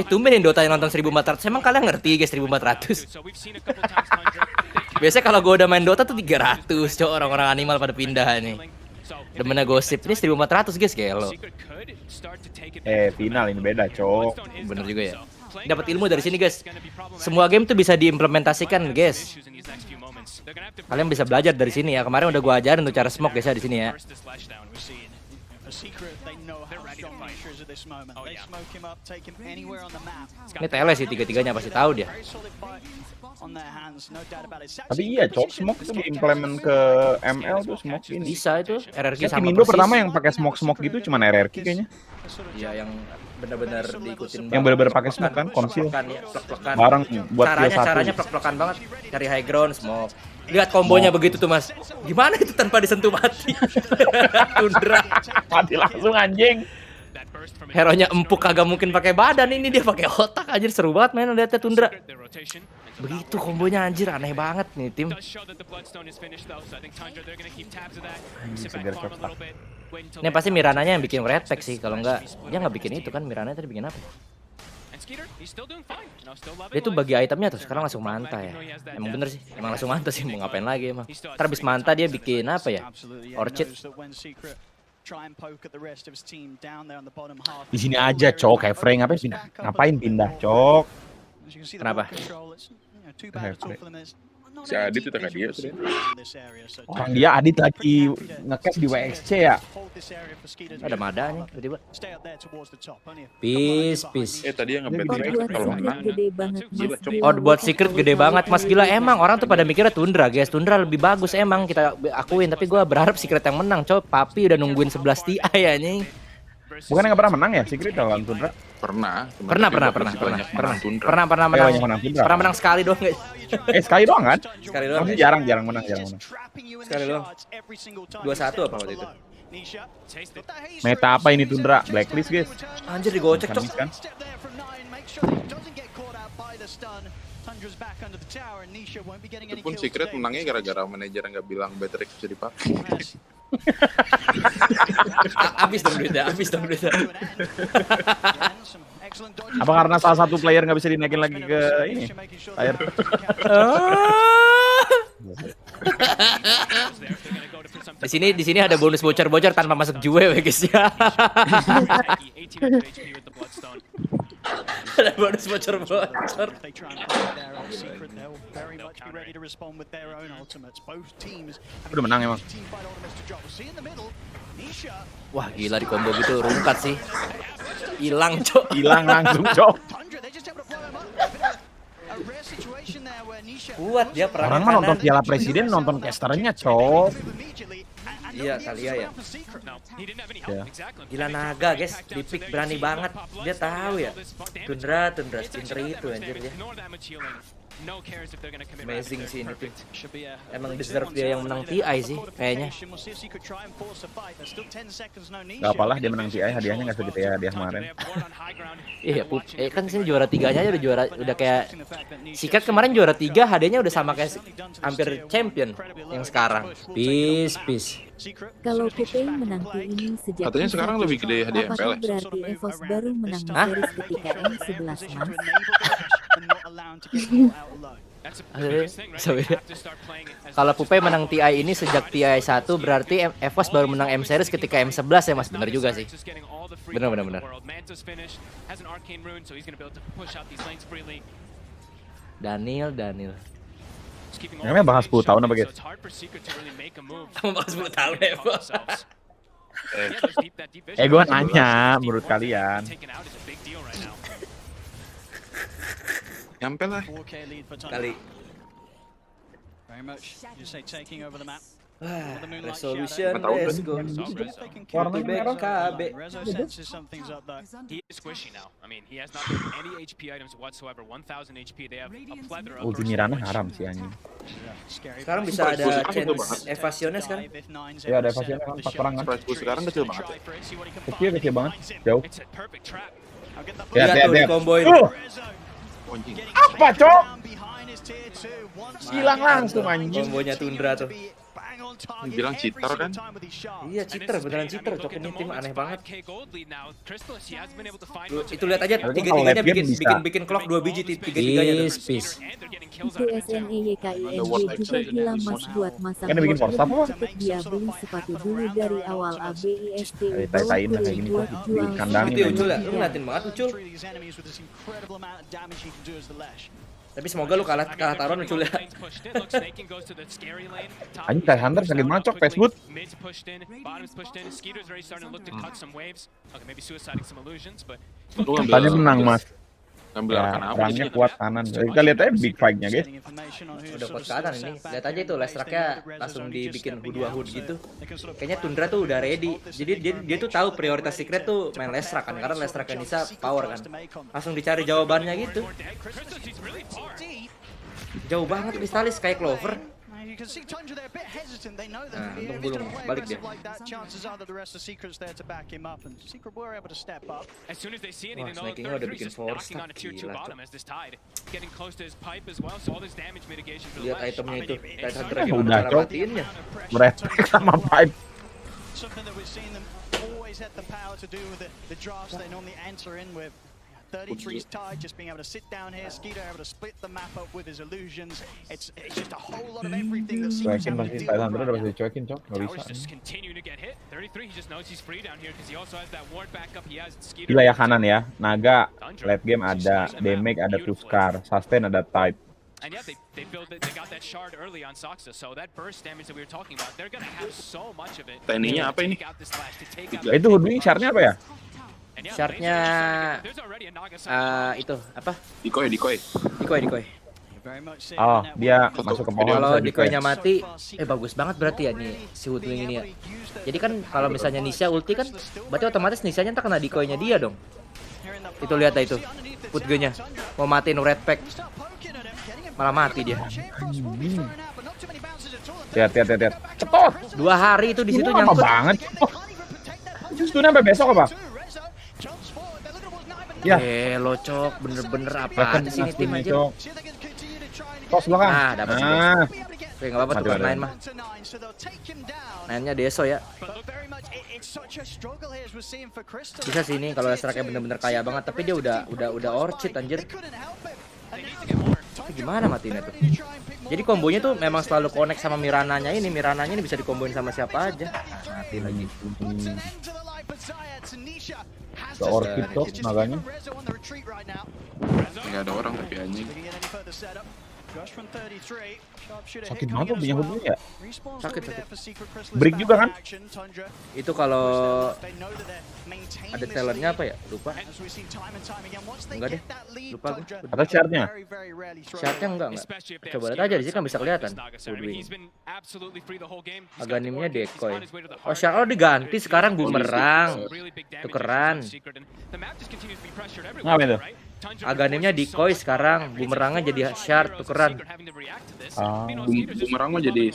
Tumbenin Dota yang nonton 1400. Emang kalian ngerti guys 1400? Biasanya kalau gue udah main Dota tuh 300, cok, orang-orang animal pada pindah nih. Demennya gosip ini 1400 guys kayak lo. Final ini beda, Cok. Bener juga ya. Dapat ilmu dari sini guys. Semua game tuh bisa diimplementasikan guys. Kalian bisa belajar dari sini ya. Kemarin udah gua ajarin tuh cara smoke guys ya di sini ya. Ini tele sih tiga-tiganya pasti tahu dia. Tapi iya, Cok, smoke itu diimplement ke ML tuh smoke ini. Bisa itu RRQ Kan sama tim Indo persis. pertama yang pakai smoke gitu cuman RRQ kayaknya. Iya yang benar-benar diikutin. Yang benar-benar pakai smoke kan, konsil. Plek-plekan. Bareng buat kill satu. Caranya plek-plekan banget. Cari high ground smoke. Lihat kombonya begitu tuh Mas. Gimana itu tanpa disentuh mati? Tundra. Mati langsung anjing. Hero-nya empuk kagak mungkin pakai badan, ini dia pakai otak anjir, seru banget main lihatnya Tundra. Begitu kombonya anjir, aneh banget nih tim. Ini pasti Mirananya yang bikin red pack sih, kalau enggak dia nggak bikin itu kan. Mirananya tadi bikin apa? Dia tuh bagi itemnya tuh sekarang langsung manta ya. Emang bener sih, emang langsung manta sih, mau ngapain lagi emang. Ntar abis manta dia bikin apa ya? Orchid. Di sini aja, Cok, kayak Frank ngapain pindah, Cok? Kenapa? Si Adit itu kan dia tuh. Orang dia Adit lagi nge-cash di WXC ya. Ada madanya tiba-tiba. Peace. Tadi yang ngebet Buat kalau secret menang. gede banget mas. Buat secret gede banget Mas, gila emang orang tuh pada mikirnya Tundra guys. Tundra lebih bagus emang kita akuin, tapi gua berharap secret yang menang, coy. Papi udah nungguin 11 TI ya anjing. Bukan nggak pernah menang ya Secret lawan Tundra? Pernah. Pernah menang sekali doang guys. Sekali doang kan? Sekali doang. Jarang menang. Sekali doang. 2-1 apa waktu itu? Meta apa ini Tundra? Blacklist guys. Anjir digocek cok. Kan? Itu pun Secret menangnya gara-gara manajer nggak bilang battery bisa dipakai. Habis dong duitnya. Apa karena salah satu player nggak bisa dinaikin lagi ke ini? Air. Di sini ada bonus bocor tanpa masuk juwe guys ya. Ada bonus bocor. Udah menang emang. Wah gila di combo gitu rungkat sih. Hilang cok. Hilang langsung cok. Kuat dia perang. Orang mah nonton Piala Presiden nonton casternya cok. Iya kali ya. Ya. Gila naga guys, di pick berani banget. Dia tahu ya. Tundra pinter itu anjir dia. Amazing sih ini tim. Emang deserve dia yang menang TI sih kayaknya. Gak apalah dia menang TI, hadiahnya nggak segede ya hadiah kemarin. Iya, kan sini juara 3-nya aja udah kayak Sikat kemarin juara 3, hadiahnya udah sama kayak hampir champion yang sekarang. Peace. Kalau Pupe menang ini sejak Katanya sekarang lebih gede hadiah apakah MPL. berarti EVOS baru menang Hah? series ketika M11 Mas? Kalau Pupe menang TI ini sejak TI 1 berarti EVOS baru menang M series ketika M11 ya Mas, bener juga sih. Bener. Daniel. Namanya bahas 10 tahun apa guys? Bahas 10 tahun EVOS. Gue nanya menurut kalian. Nyampe lah. Kali. Resolution, let's go. Warnanya merah. KB. Ulti Mirana haram sih anjing. Sekarang bisa ada chance evasionnya sekarang. Ya ada evasionnya kan 4 orang kan. Price sekarang kecil banget. Kecil banget, jauh. Lihat tuh di komboin. Apa cok? Hilang langsung anjing. Kombonya Tundra tuh. Bilang cheater kan? Iya cheater, beneran cheater. Cok ini tim aneh banget. Itu lihat aja tiga-tiganya bikin clock 2 biji tiga-tiganya tuh. Itu SNEYKING juga gila Mas buat masang Kan bikin Forza apa? cepet dia beli sepatu dulu dari awal ABIST Tai-tain lah kayak gini tuh. Bikin kandangin. Itu Ucul ya, lu ngeliatin banget Ucul. Tapi semoga lu kalah taruhan Ucul ya. Anjing kayak Hunter sakit banget cok, Facebook. Tanya menang Mas. Ngambil Ya, arkan apa orangnya sih? kuat kanan. Kita lihat aja big fight-nya guys. Udah kuat kanan ini. Lihat aja tuh Lestraknya langsung dibikin hood gitu. Kayaknya Tundra tuh udah ready. Jadi dia tuh tahu prioritas Secret tuh main Lestrak kan, karena Lestraknya Nisa power kan. Langsung dicari jawabannya gitu. Jauh banget Kristalis kayak Clover. Nah, untung belum balik dia. Wah, snackingnya udah bikin force gila tuh. Lihat itemnya itu, Titan Dragon Udah cara cok. matiinnya. Merespek sama pipe. Always had the power to do with the drafts they normally enter in with. 33's tied, just being able to sit down here. Skeeter able to split the map up with his illusions. It's just a whole lot of everything that Secret's Cuekin able pasti to do. Titan Hunter udah pasti dicuekin cok, nggak bisa. Wilayah kanan ya, Naga, late game ada, damage ada Tuskar, sustain ada type. And yeah, they got that shard early on Soxa, so that burst damage that we were talking about, they're gonna have so much of it. Tekniknya apa ini? Itu hoodwing shardnya apa ya? Shardnya itu apa? Decoy. Oh, dia masuk ke pohon. Kalau bisa decoy-nya mati, bagus banget berarti ya nih si Hoodwing ini ya. Jadi kan kalau misalnya Nisha ulti kan, berarti otomatis Nishanya entar kena decoy-nya dia dong. Itu lihat itu, Putge-nya mau matiin Red Pack, malah mati dia. Lihat. Cetot. 2 hari itu di situ Lama nyangkut. banget. Justru sampai besok apa? Ya. Lo cok, bener-bener apa di sini tim aja. Tos belakang. Nah, dapat sih. Oke, enggak apa-apa tukar 9 mah. 9-nya Deso ya. Bisa sini kalau Lestraknya bener-bener kaya banget, tapi dia udah orchid anjir. Tapi gimana matinya tuh? Jadi kombonya tuh memang selalu connect sama Mirananya ini. Mirananya ini bisa dikomboin sama siapa aja. Mati lagi. Ke orchid cok naganya. Nggak ada orang tapi anjing. Sakit banget tuh punya hoodwing ya. Sakit. Break juga kan? Itu kalau ada talentnya apa ya? Lupa. Enggak deh. Lupa gue. Atau shardnya? Shardnya enggak. Coba lihat aja di sini kan bisa kelihatan. Woodwing. Aganimnya decoy. Oh, shard diganti sekarang bumerang. Tukeran. Ngapain tuh? Aganimnya decoy sekarang, bumerangnya jadi shard tukeran. Bumerang mah jadi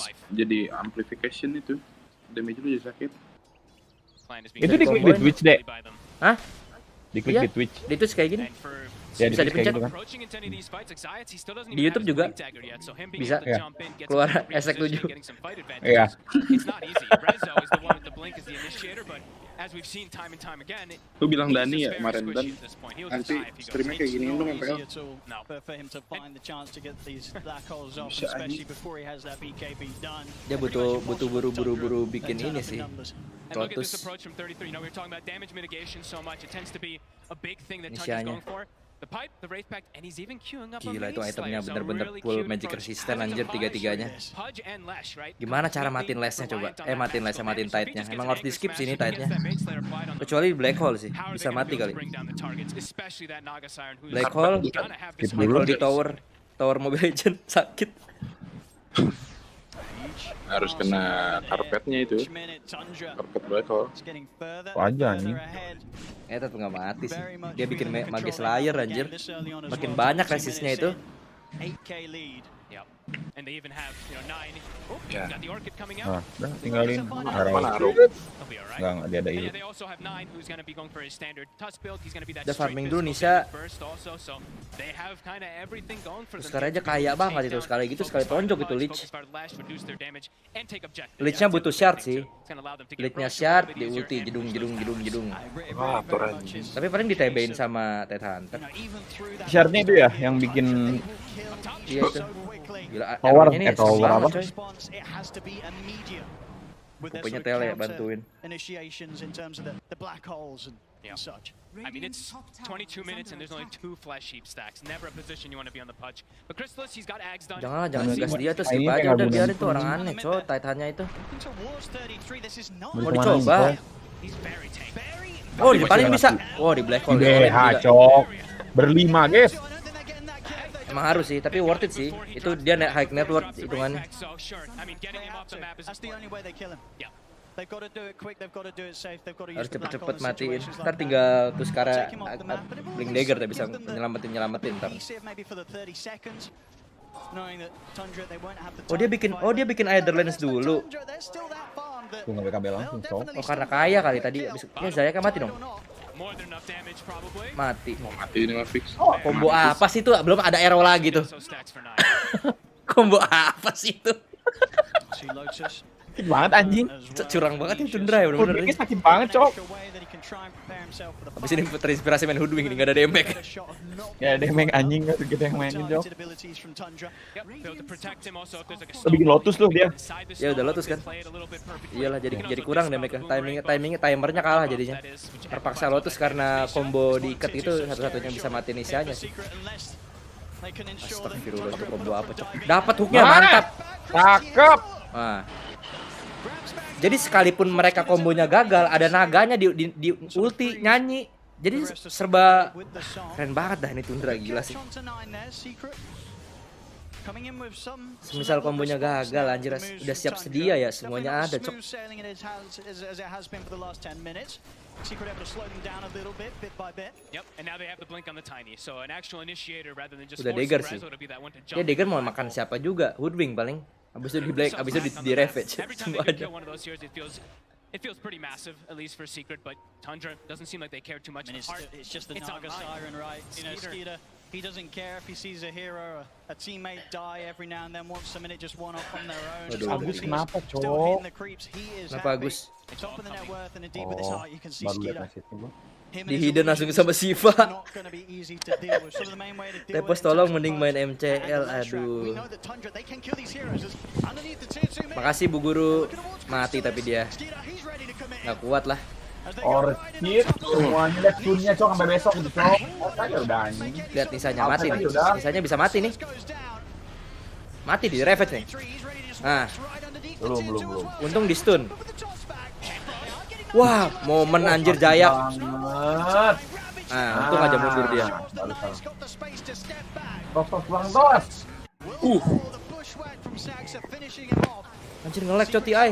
amplification itu. Damage lu jadi sakit. Itu diklik di Twitch, Dek. Hah? Diklik Iya, di Twitch. di Twitch kayak gini. Ya, Bisa di Twitch kayak dipencet. gitu kan. Di YouTube juga bisa Ya. keluar esek 7. Iya. Lu bilang Dani ya kemarin, Dan nanti streamnya kayak gini dong MPL. Dia butuh buru-buru bikin ini sih. Lotus. Inisianya. Gila itu itemnya bener-bener full magic resistant anjir tiga-tiganya. Gimana cara matiin lesnya coba? Matiin lesnya, matiin tightnya. Emang harus di skip sini tightnya. Kecuali black hole sih, bisa mati kali. Black hole di tower Mobile Legend sakit. Harus kena karpetnya itu. Karpet black hole. Aja anjing. Tetep nggak mati sih. Dia bikin Mage Slayer anjir. Makin banyak resistnya itu. Ya. Nah, udah tinggalin Arrow. Enggak dia ada ini. Udah farming dulu Nisha. Sekali aja kaya banget itu, sekali gitu sekali tonjok itu Lich. Lichnya butuh shard sih. Lichnya shard di ulti jedung. Tapi paling ditebein sama Ted Hunter. Shardnya itu ya yang bikin Iya itu. Gila, tower ini tower apa? Kupenya tele ya bantuin. I mean, it's 22 minutes and there's only 2 flash heap stacks. Never a position you want to be on the punch. But Chrysalis, he's got Ags done. Jangan ngegas dia tuh, skip aja udah, biarin tuh orang aneh, coy, Titannya itu. Mau dicoba. Oh, di depanin bisa. Oh, di black hole. Cok. Berlima, guys. Emang harus sih, tapi worth it sih. Itu dia high net worth hitungannya. Harus cepet-cepet matiin. Ntar tinggal tuh sekarang Blink Dagger udah bisa nyelamatin ntar. Oh dia bikin Netherlands dulu. Gue nggak BKB langsung, cok. Oh karena kaya kali tadi. Ya Zaya kan mati dong. Mati ini mah fix. Combo apa sih itu? Belum ada arrow lagi tuh. Combo apa sih itu? Sakit banget anjing. Curang banget itu Tundra ya bener-bener. Hoodwingnya sakit banget, cok. Habis ini terinspirasi main Hoodwing ini, gak ada damage. Ya damage anjing gak kita yang mainin, cok. Bikin Lotus tuh dia. Ya udah Lotus kan. Iyalah jadi kurang damage. Timernya kalah jadinya. Terpaksa Lotus karena combo diikat itu satu-satunya bisa matiin Nisanya sih. Astagfirullah, itu combo apa, cok. Dapat hooknya, mantap. Cakep. Nah. Jadi sekalipun mereka kombonya gagal, ada naganya di ulti nyanyi. Jadi serba keren banget dah ini Tundra, gila sih. Semisal kombonya gagal anjir, udah siap sedia ya, semuanya ada, cok. Udah Dagger sih. Ya Dagger mau makan siapa juga, Hoodwing paling. Abis itu di Black, abis itu di Ravage. Semua aja. It feels pretty massive, at least for Secret, but Tundra doesn't seem like they care too much. It's just the Naga Siren, right? You know, Skeeter, he doesn't care if he sees a hero or a teammate die every now and then, wants a minute just one off on their own. Agus kenapa, Still cok? hitting the creeps, he is Kenapa happy. Agus? Top of the net worth and a deep with his heart, you can see Skeeter. Di hidden langsung sama Siva. Tepos tolong mending main MCL, aduh. Makasih Bu Guru. Mati tapi dia nggak kuat lah. Orchid semuanya lihat tunnya, cok, sampai besok gitu, cok. Aja udah anjing. Lihat Nisanya mati nih. Nisanya bisa mati nih. Mati di ravage nih. Nah, Belum. untung di stun. Wah, momen anjir Jayak. Banget. Nah, untung aja mundur dia. Baru salah. Tos bang tos. Anjir nge-lag Cow TI.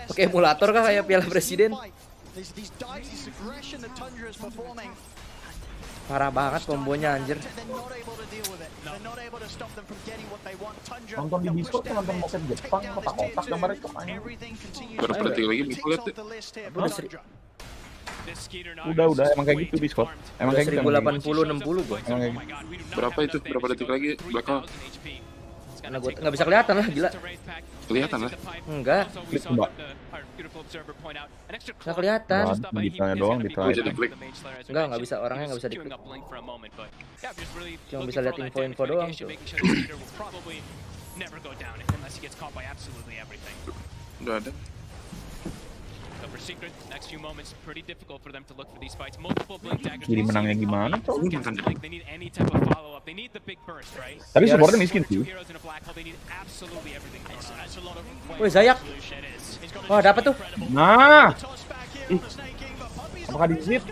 Pakai emulator kah kayak Piala Presiden? Parah banget kombonya anjir. Nonton di Discord tuh nonton bokep Jepang, kotak-kotak gambar itu. Berapa detik lagi mau lihat deh. Udah, emang kayak gitu Discord. Emang kayak gitu. 1080 60 gua. Emang kayak gitu. Berapa itu? Berapa detik lagi blackout? Karena gua nggak bisa kelihatan lah, gila. Kelihatan lah. Enggak. Klik mbak. Nggak kelihatan. Ditanya doang, ditanya. Jadi klik. Nggak bisa, orangnya nggak bisa diklik. Cuma bisa lihat info-info doang tuh. Udah ada. Jadi menangnya gimana Cok? Tapi Tapi supportnya miskin sih. Woi Zayak. Wah dapat tuh. Nah. Ih. Apakah di sip?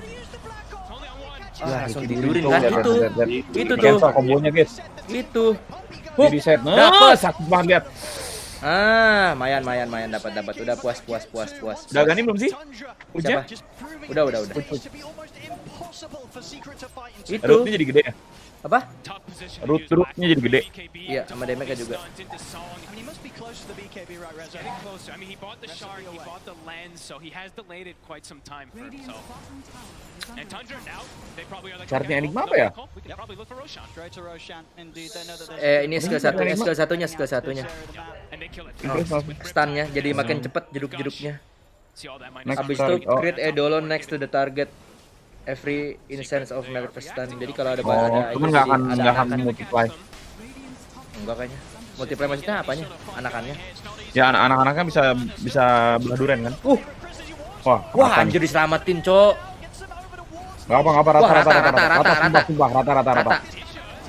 Langsung tidurin kan itu. Itu tuh. Cancel kombonya guys. Itu. Jadi set. Nah, Dapet. sakit banget lihat. Mayan dapat. Udah puas. Udah gani belum sih? Uja? Siapa? Udah. Itu. Rootnya jadi gede ya? Apa? Rootnya jadi gede. Iya, sama damage-nya juga. Chartnya Enigma apa ya? Ini skill satunya. Stunnya jadi makin cepet jeduk-jeduknya. Habis itu create a dollar next to the target every instance of nervous stun. Jadi kalau ada cuman nggak akan multiply. Enggak kayaknya. Multiply maksudnya apanya? Anakannya? Ya anak-anaknya bisa belah duren kan? Wah anjir diselamatin, Cok. Gak apa rata.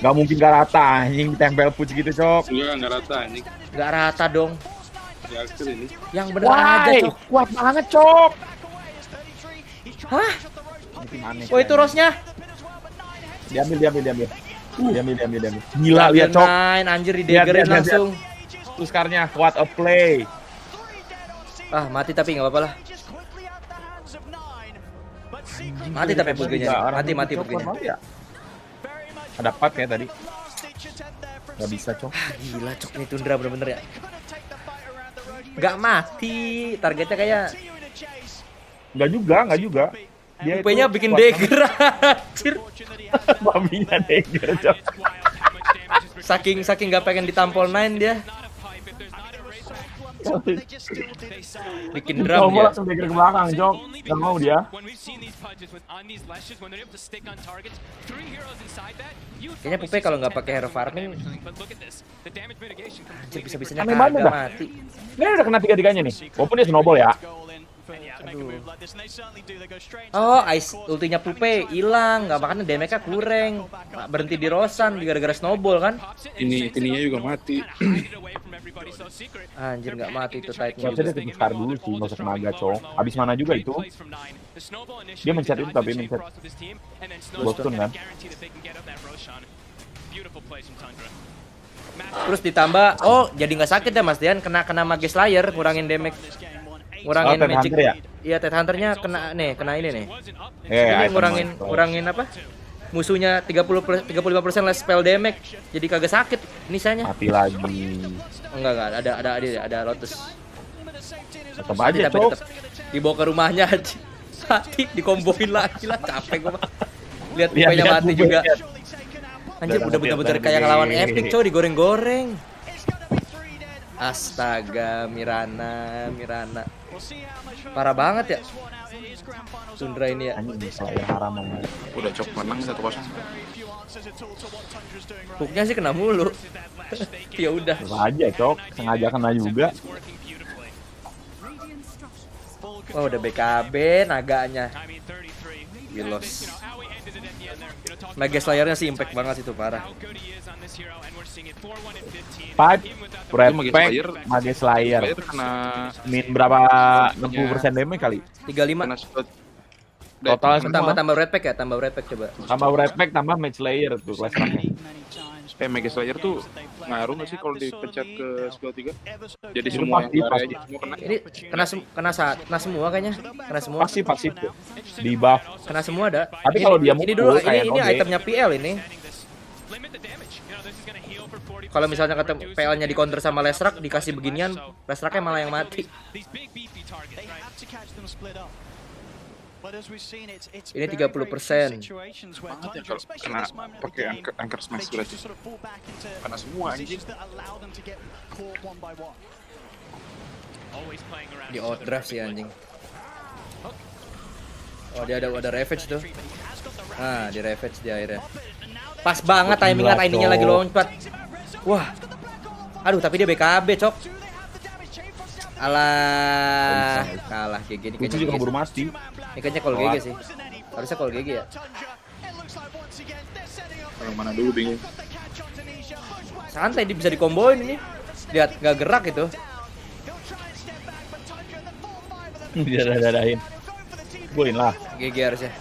Gak mungkin gak rata anjing, ditempel push gitu Cok. Iya nggak rata anjing. Gak rata dong. Yakin ini. Yang bener aja, Cok. Kuat banget Cok. Hah? Oh itu rosnya. Diambil. Gila lihat Cok. Anjir didegerin langsung. Tuskarnya, what a play. Mati tapi nggak apa-apa lah. Mati tapi pugenya. Mati pugenya. Ada 4 ya tadi. Gak bisa Cok. Gila Cok nih Tundra bener-bener ya. Gak mati. Targetnya kayak. Gak juga. Dia UP-nya bikin dagger anjir. Babinya dagger Cok. Saking gak pengen ditampol 9 dia. Bikin drum dia. Langsung dagger ke belakang Cok. Gak mau dia. Kayaknya Pupe kalau nggak pakai hero farming anjir bisa-bisanya aneh banget kagak dah. mati. Ini udah kena 3-3-nya nih. Walaupun dia snowball ya. Oh, ice ultinya Pupe hilang, nggak makanya damage-nya kurang. Berhenti di Rosan gara-gara snowball kan? Ininya juga mati. Anjir nggak mati itu Titan. Harusnya dia tetep star dulu sih, nggak usah tenaga Cok. Abis mana juga itu. Dia mencet itu tapi mencet Boston kan. Terus ditambah, jadi nggak sakit ya Mas Dian, kena Mage Slayer, ngurangin damage. Ngurangin Ted magic. Hunter ya? Iya, Ted Hunter-nya kena ini nih. Ini ngurangin apa? Musuhnya 35% less spell damage. Jadi kagak sakit nisanya. Mati lagi. Enggak, ada Lotus. Tetep aja Cok. Dibawa ke rumahnya aja. Mati, dikomboin lagi lah, capek gua. Lihat Pupe-nya mati juga. Anjir, udah bener-bener kayak ngelawan Epic, Cok, digoreng-goreng. Astaga, Mirana. Parah banget ya. Tundra ini ya. Udah Cok menang 1-0. Hooknya sih kena mulu. Ya udah. Aja Cok, sengaja kena juga. Udah BKB naganya. We lost. Mega Slayer-nya sih impact banget itu parah. Pipe, Red Mage Pack, Slayer. Mage Slayer. Kena Min berapa? 60% damage kali? 35. kena slot. Total semua. Tambah red pack ya, tambah red pack coba. Tambah Red Pack, tambah Mage Slayer tuh kelas rank-nya. Mage Slayer tuh ngaruh nggak sih kalau dipencet ke skill 3? Jadi Itu semua pasti, yang pasti. aja semua kena. Ini kena semua kayaknya. Kena semua. Pasif tuh. Di buff. Kena semua ada. Tapi kalau dia ini mukul, dulu kayak ini Nobe. itemnya PL ini. Kalau misalnya kata PL-nya di counter sama Lesrak dikasih beginian, Lesraknya malah yang mati. Ini 30%. Banget ya kalau kena pakai anchor smash berarti. Kena semua anjing. Di outdraft sih anjing. Oh dia ada ravage tuh. Nah di ravage dia akhirnya. Pas banget timingnya lagi lompat. Wah. Aduh tapi dia BKB cok. Alah kalah GG ini Itu juga keburu mati. Ini kayaknya call GG sih. Harusnya call GG ya. Yang mana dulu bingung. Santai dia bisa dikomboin ini. Lihat gak gerak itu. Dia dadahin. Boleh lah. GG harusnya.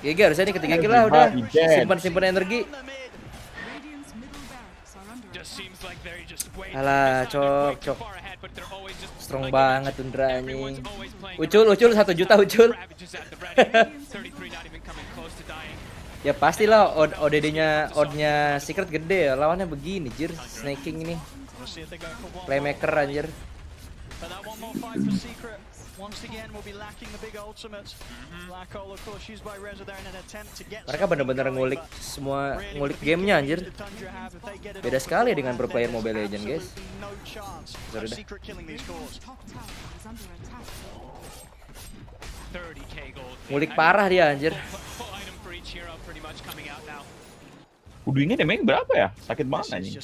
GG harusnya nih ketiga kill lah udah. Simpan energi. Alah cok. Strong banget Tundra anjing. Ucul 1 juta Ucul. Ya pastilah odd-nya Secret gede ya. Lawannya begini jir, snaking ini. Playmaker anjir. Mereka bener-bener ngulik gamenya anjir. Beda sekali dengan pro player Mobile Legends guys. Sorry dah. Ngulik parah dia anjir. Udingnya damage berapa ya? Sakit banget anjing.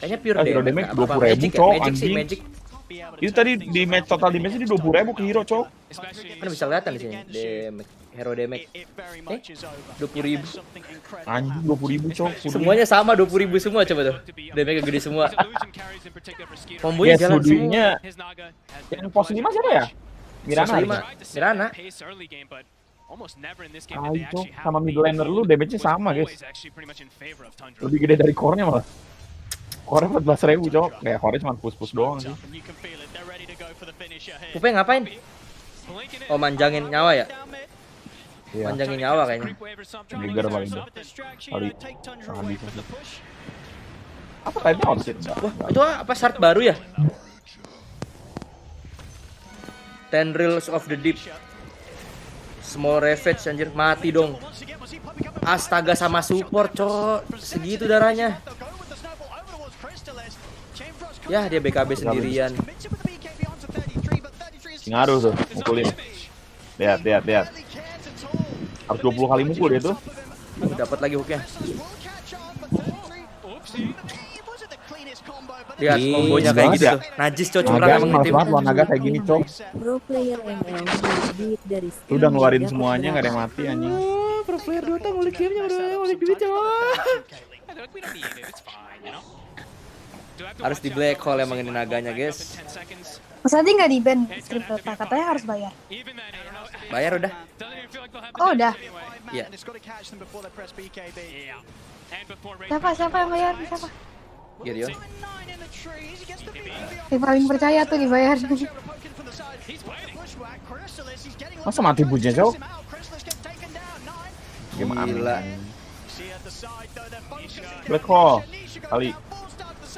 Kayaknya pure damage 20.000 cok anjing. Magic. Itu tadi di match total damage di 20.000 ke hero cok. Kan bisa kelihatan di sini. Hero damage. 20.000. Anjing 20.000 cok. Semuanya sama 20.000 semua coba tuh. Damage gede semua. Kombonya jalan semua. Yang pos 5 siapa ya? Mirana. Ayo sama mid laner lu damage-nya sama guys. Lebih gede dari core-nya malah. Core 14.000 cok. Kayak core cuma push doang sih. Pupe ngapain? Oh manjangin nyawa ya? Iya. Manjangin nyawa kayaknya. Trigger paling deh. Kali. Apa kayaknya outfit? Wah itu apa shard baru ya? Tendrils of the Deep. Small Ravage anjir mati dong. Astaga sama support cok. Segitu darahnya. Ya dia BKB sendirian. Ngaruh tuh mukulin. Lihat. Harus 20 kali mukul dia tuh. Dapat lagi hooknya. Lihat kombonya kayak gitu tuh. Najis cok curang emang tim. Naga kayak gini cok. Pro player ML duit dari Udah ngeluarin semuanya nggak ada yang mati anjing. Pro player Dota ngulik gamenya udah ngulik duit cok. Harus di black hole emang ini naganya guys. Mas Adi nggak di ban script Dota, katanya harus bayar. Bayar udah. Oh udah. Iya. Siapa yang bayar? Siapa? Gideon. Yang paling percaya tuh dibayar. Masa mati punya cok? Gimana? Gila. Black hole kali.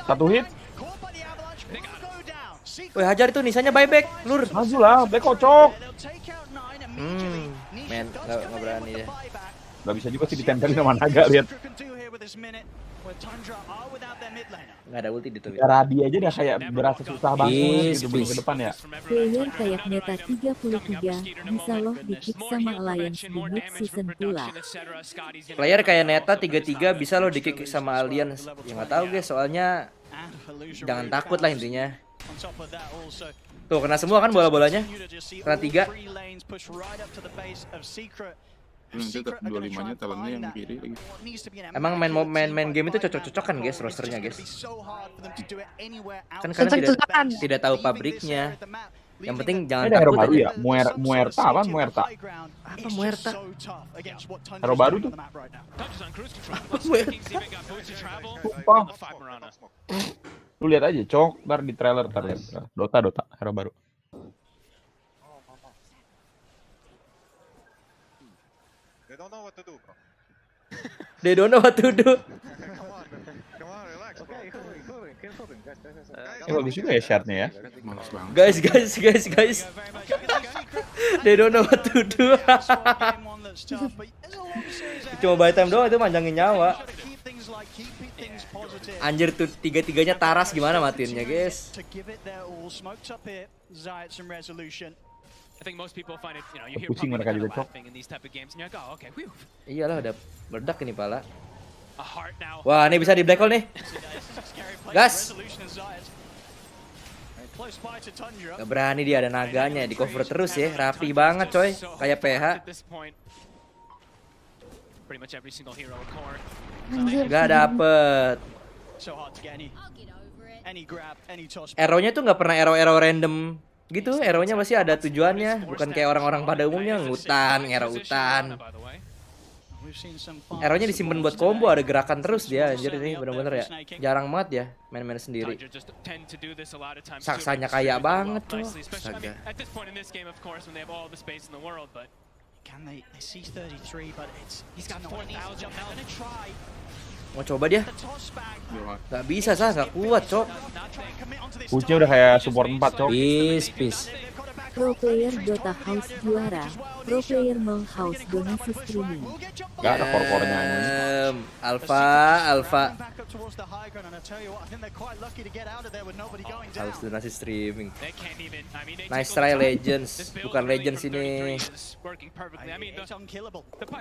1 hit. Woi hajar itu nisanya buyback, lur. Maju lah, Black hole cok. Men, nggak berani ya. Gak bisa juga sih ditempelin sama naga, lihat. Nggak ada ulti di tuh. Radi aja dah kayak berasa susah banget gitu ke depan ya. Player kayak Neta 33 bisa loh di-kick sama Alliance di mid-season pula. Player kayak Neta 33 bisa loh di-kick sama Alliance. Ya nggak tahu guys, soalnya jangan takut lah intinya. Tuh kena semua kan bola-bolanya. Kena 3. Nanti 25-nya talentnya yang kiri lagi. Emang main game itu cocok-cocokan guys rosternya guys. Kan kalian tidak tahu pabriknya. Yang penting jangan Ada hero takut baru aja. ya? Muerta apa? Muerta? Apa Muerta? Hero baru tuh. Sumpah. Lu lihat aja, Cok. Ntar di trailer, Dota, hero baru. They don't know what to do. Bagus juga ya shardnya ya. Guys. They don't know what to do. Cuma buy time doang itu manjangin nyawa. Anjir tuh 3-3-nya taras gimana matiinnya guys. Pusing mereka juga, Cok. Iyalah udah meledak ini pala. Wah ini bisa di black hole nih. Gas. Gak berani dia, ada naganya, di cover terus ya, rapi banget coy, kayak PH. Gak dapet. Arrow-nya tuh gak pernah arrow random gitu, arrow-nya masih ada tujuannya, bukan kayak orang-orang pada umumnya ngutan, arrow hutan. Arrow-nya disimpan buat combo, ada gerakan terus dia, anjir ini bener-bener ya. Jarang banget ya main-main sendiri. Saksanya kaya banget tuh. Astaga. Mau coba dia? Gak bisa sah, gak kuat cok. Punya udah kayak support 4 Cok. Peace. Pro player Dota House juara, pro player Mall House donasi streaming. Gak ada core-corenya. Alpha. Harus donasi streaming. Nice try Legends, bukan Legends ini.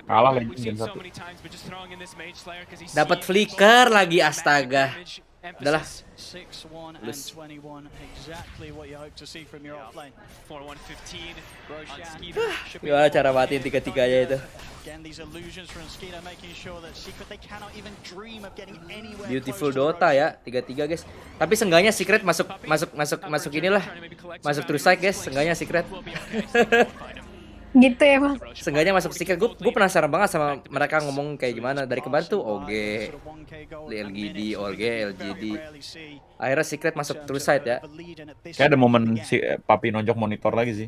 Kalah lagi game 1. Dapat flicker lagi, astaga. Udahlah. Gimana cara matiin 3-3-nya itu? Beautiful Dota ya, 3-3 guys. Tapi seenggaknya Secret masuk inilah. Masuk true strike guys, seenggaknya Secret. Gitu ya mas. Seenggaknya masuk Secret. Gue penasaran banget sama mereka ngomong kayak gimana. Dari kemarin tuh OG, LGD, LGD. Akhirnya Secret masuk true side ya. Kayak ada momen si Papi nonjok monitor lagi sih.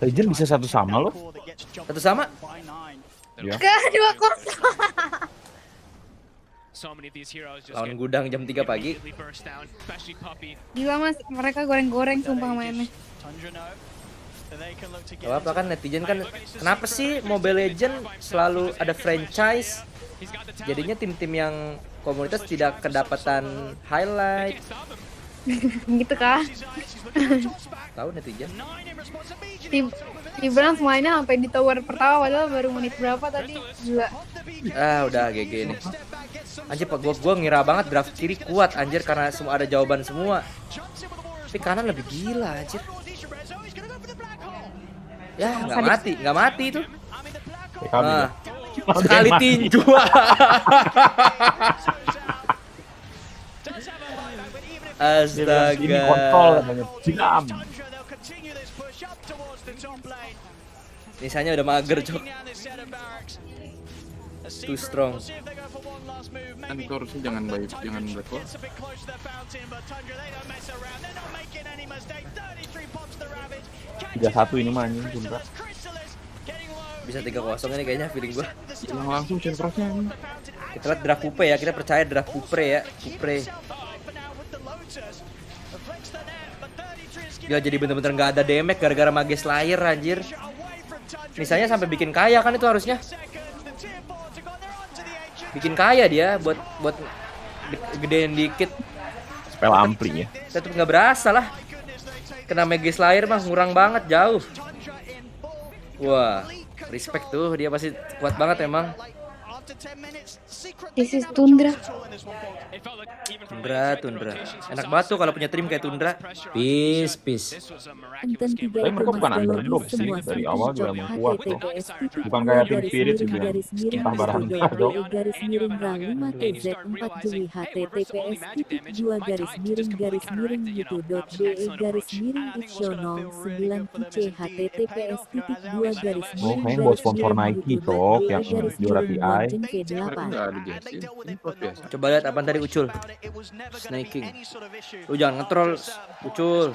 Legend bisa 1-1 loh. 1-1? Ya. Ke 2-0. Lawan gudang jam 3 pagi. Gila mas, mereka goreng-goreng sumpah mainnya. Gak apa-apa kan, netizen kan, kenapa sih Mobile Legends selalu ada franchise? Jadinya tim-tim yang komunitas tidak kedapatan highlight. Gitu kah? Tahu netizen. Ibrahim mainnya sampai di tower pertama padahal baru menit berapa tadi. Gila. Udah GG ini. Anjir pak, gua ngira banget draft kiri kuat anjir karena semua ada jawaban semua. Tapi kanan lebih gila anjir. Ya nggak mati itu. Nah, sekali tinju. Astaga. Ini kontrol namanya. Jam. Nisanya udah mager cok. Too strong. Kan itu harusnya jangan black hole. Tiga satu ini mah anjing Tundra. Bisa 3-0 ini kayaknya feeling gua. Yang langsung chain crossnya. Kita lihat draft Pupe ya, kita percaya draft Pupe ya. Pupe. Dia jadi bener-bener nggak ada damage gara-gara Mage Slayer anjir. Misalnya sampai bikin kaya kan itu harusnya. Bikin kaya dia buat gedein dikit. Spell ampli ya. Tetep nggak berasa lah. Kena Mage Slayer mah ngurang banget jauh. Wah, respect tuh dia pasti kuat banget emang. This is Tundra. Tundra. Enak banget tuh kalau punya tim kayak Tundra. Peace. Enten 3 Tapi mereka bukan ekomastologi underdog sih, semua dari tim awal juga cok emang kuat kok. https Bukan kayak tim garis Spirit miring juga yang garis miring entah barang distro entah dong. garis miring ra 5 tz 4 juli https titik 2 garis miring youtube.de garis miring itcho 09 kice https titik 2 garis Oh, miring kayaknya buat garis sponsor miring Nike cok yang garis juara miring TI. Longjen V8. Nggak ada Jasin. Ini plot biasa. Coba lihat apa tadi Ucul. Snaking. Lu jangan ngetrol Ucul.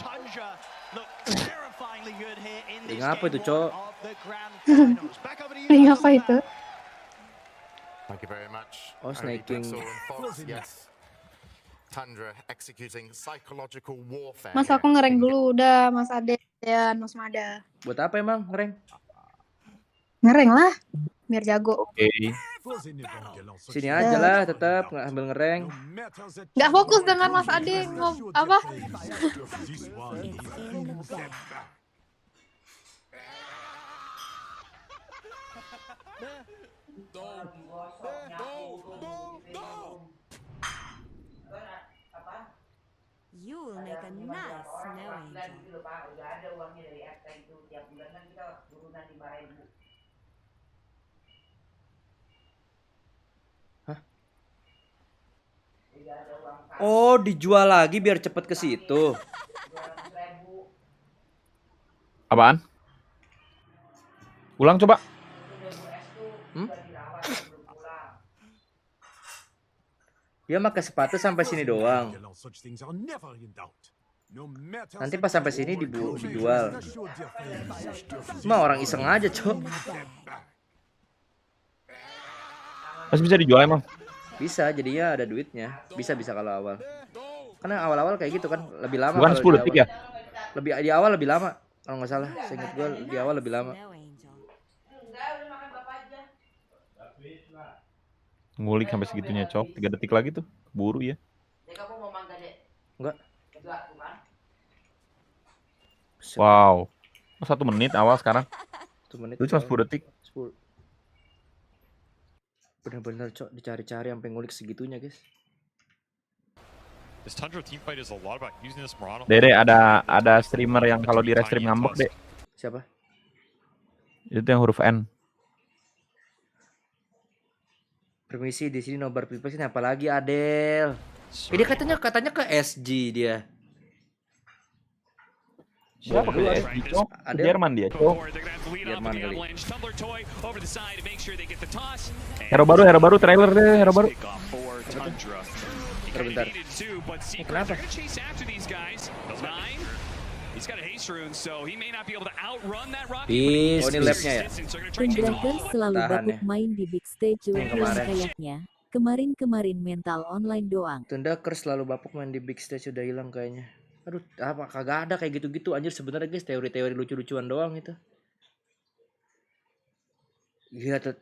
Link apa itu, Cok? Link apa itu? Thank you very much. Oh, snaking. Yes. Tundra executing psychological warfare. Mas aku ngereng dulu udah Mas Ade dan Mas Mada. Buat apa emang ngereng? Ngereng lah biar jago. Oke. Sini aja lah tetap nggak ambil ngereng. Nggak fokus dengan Mas Ade apa? You will make a nice snow angel. Oh, dijual lagi biar cepet ke situ. Apaan? Ulang coba. Dia pakai sepatu sampai sini doang. Nanti pas sampai sini dijual. Cuma orang iseng aja, Cok. Masih bisa dijual emang? Bisa, jadinya ada duitnya. Bisa kalau awal. Karena awal-awal kayak gitu kan lebih lama. Bukan 10 detik ya? Lebih di awal lebih lama. Kalau nggak salah, seingat gue di awal lebih lama. Ngulik sampai segitunya, Cok. 3 detik lagi tuh. Buru ya. Enggak. Wow. 1 menit awal sekarang. 1 menit. Itu cuma 10 detik. 10. Bener-bener, Cok, dicari-cari sampai ngulik segitunya, guys. Dede, ada streamer yang kalau di restream ngambek, Dek. Siapa? Itu yang huruf N. Permisi, di sini nobar pilpres ini apalagi Adel. Ini katanya ke SG dia. Siapa ke SG, Cok? Adel. Jerman dia, Cok. Jerman kali. Hero baru trailer deh, hero baru. Bentar. Kenapa? Peace. Oh, ini labnya ya? Pendragon selalu bapuk main di big stage kayaknya. Kemarin mental online doang. Tundakers selalu bapuk main di big stage udah hilang kayaknya. Aduh, apa kagak ada kayak gitu-gitu anjir sebenarnya guys, teori-teori lucu-lucuan doang itu. Gila tuh.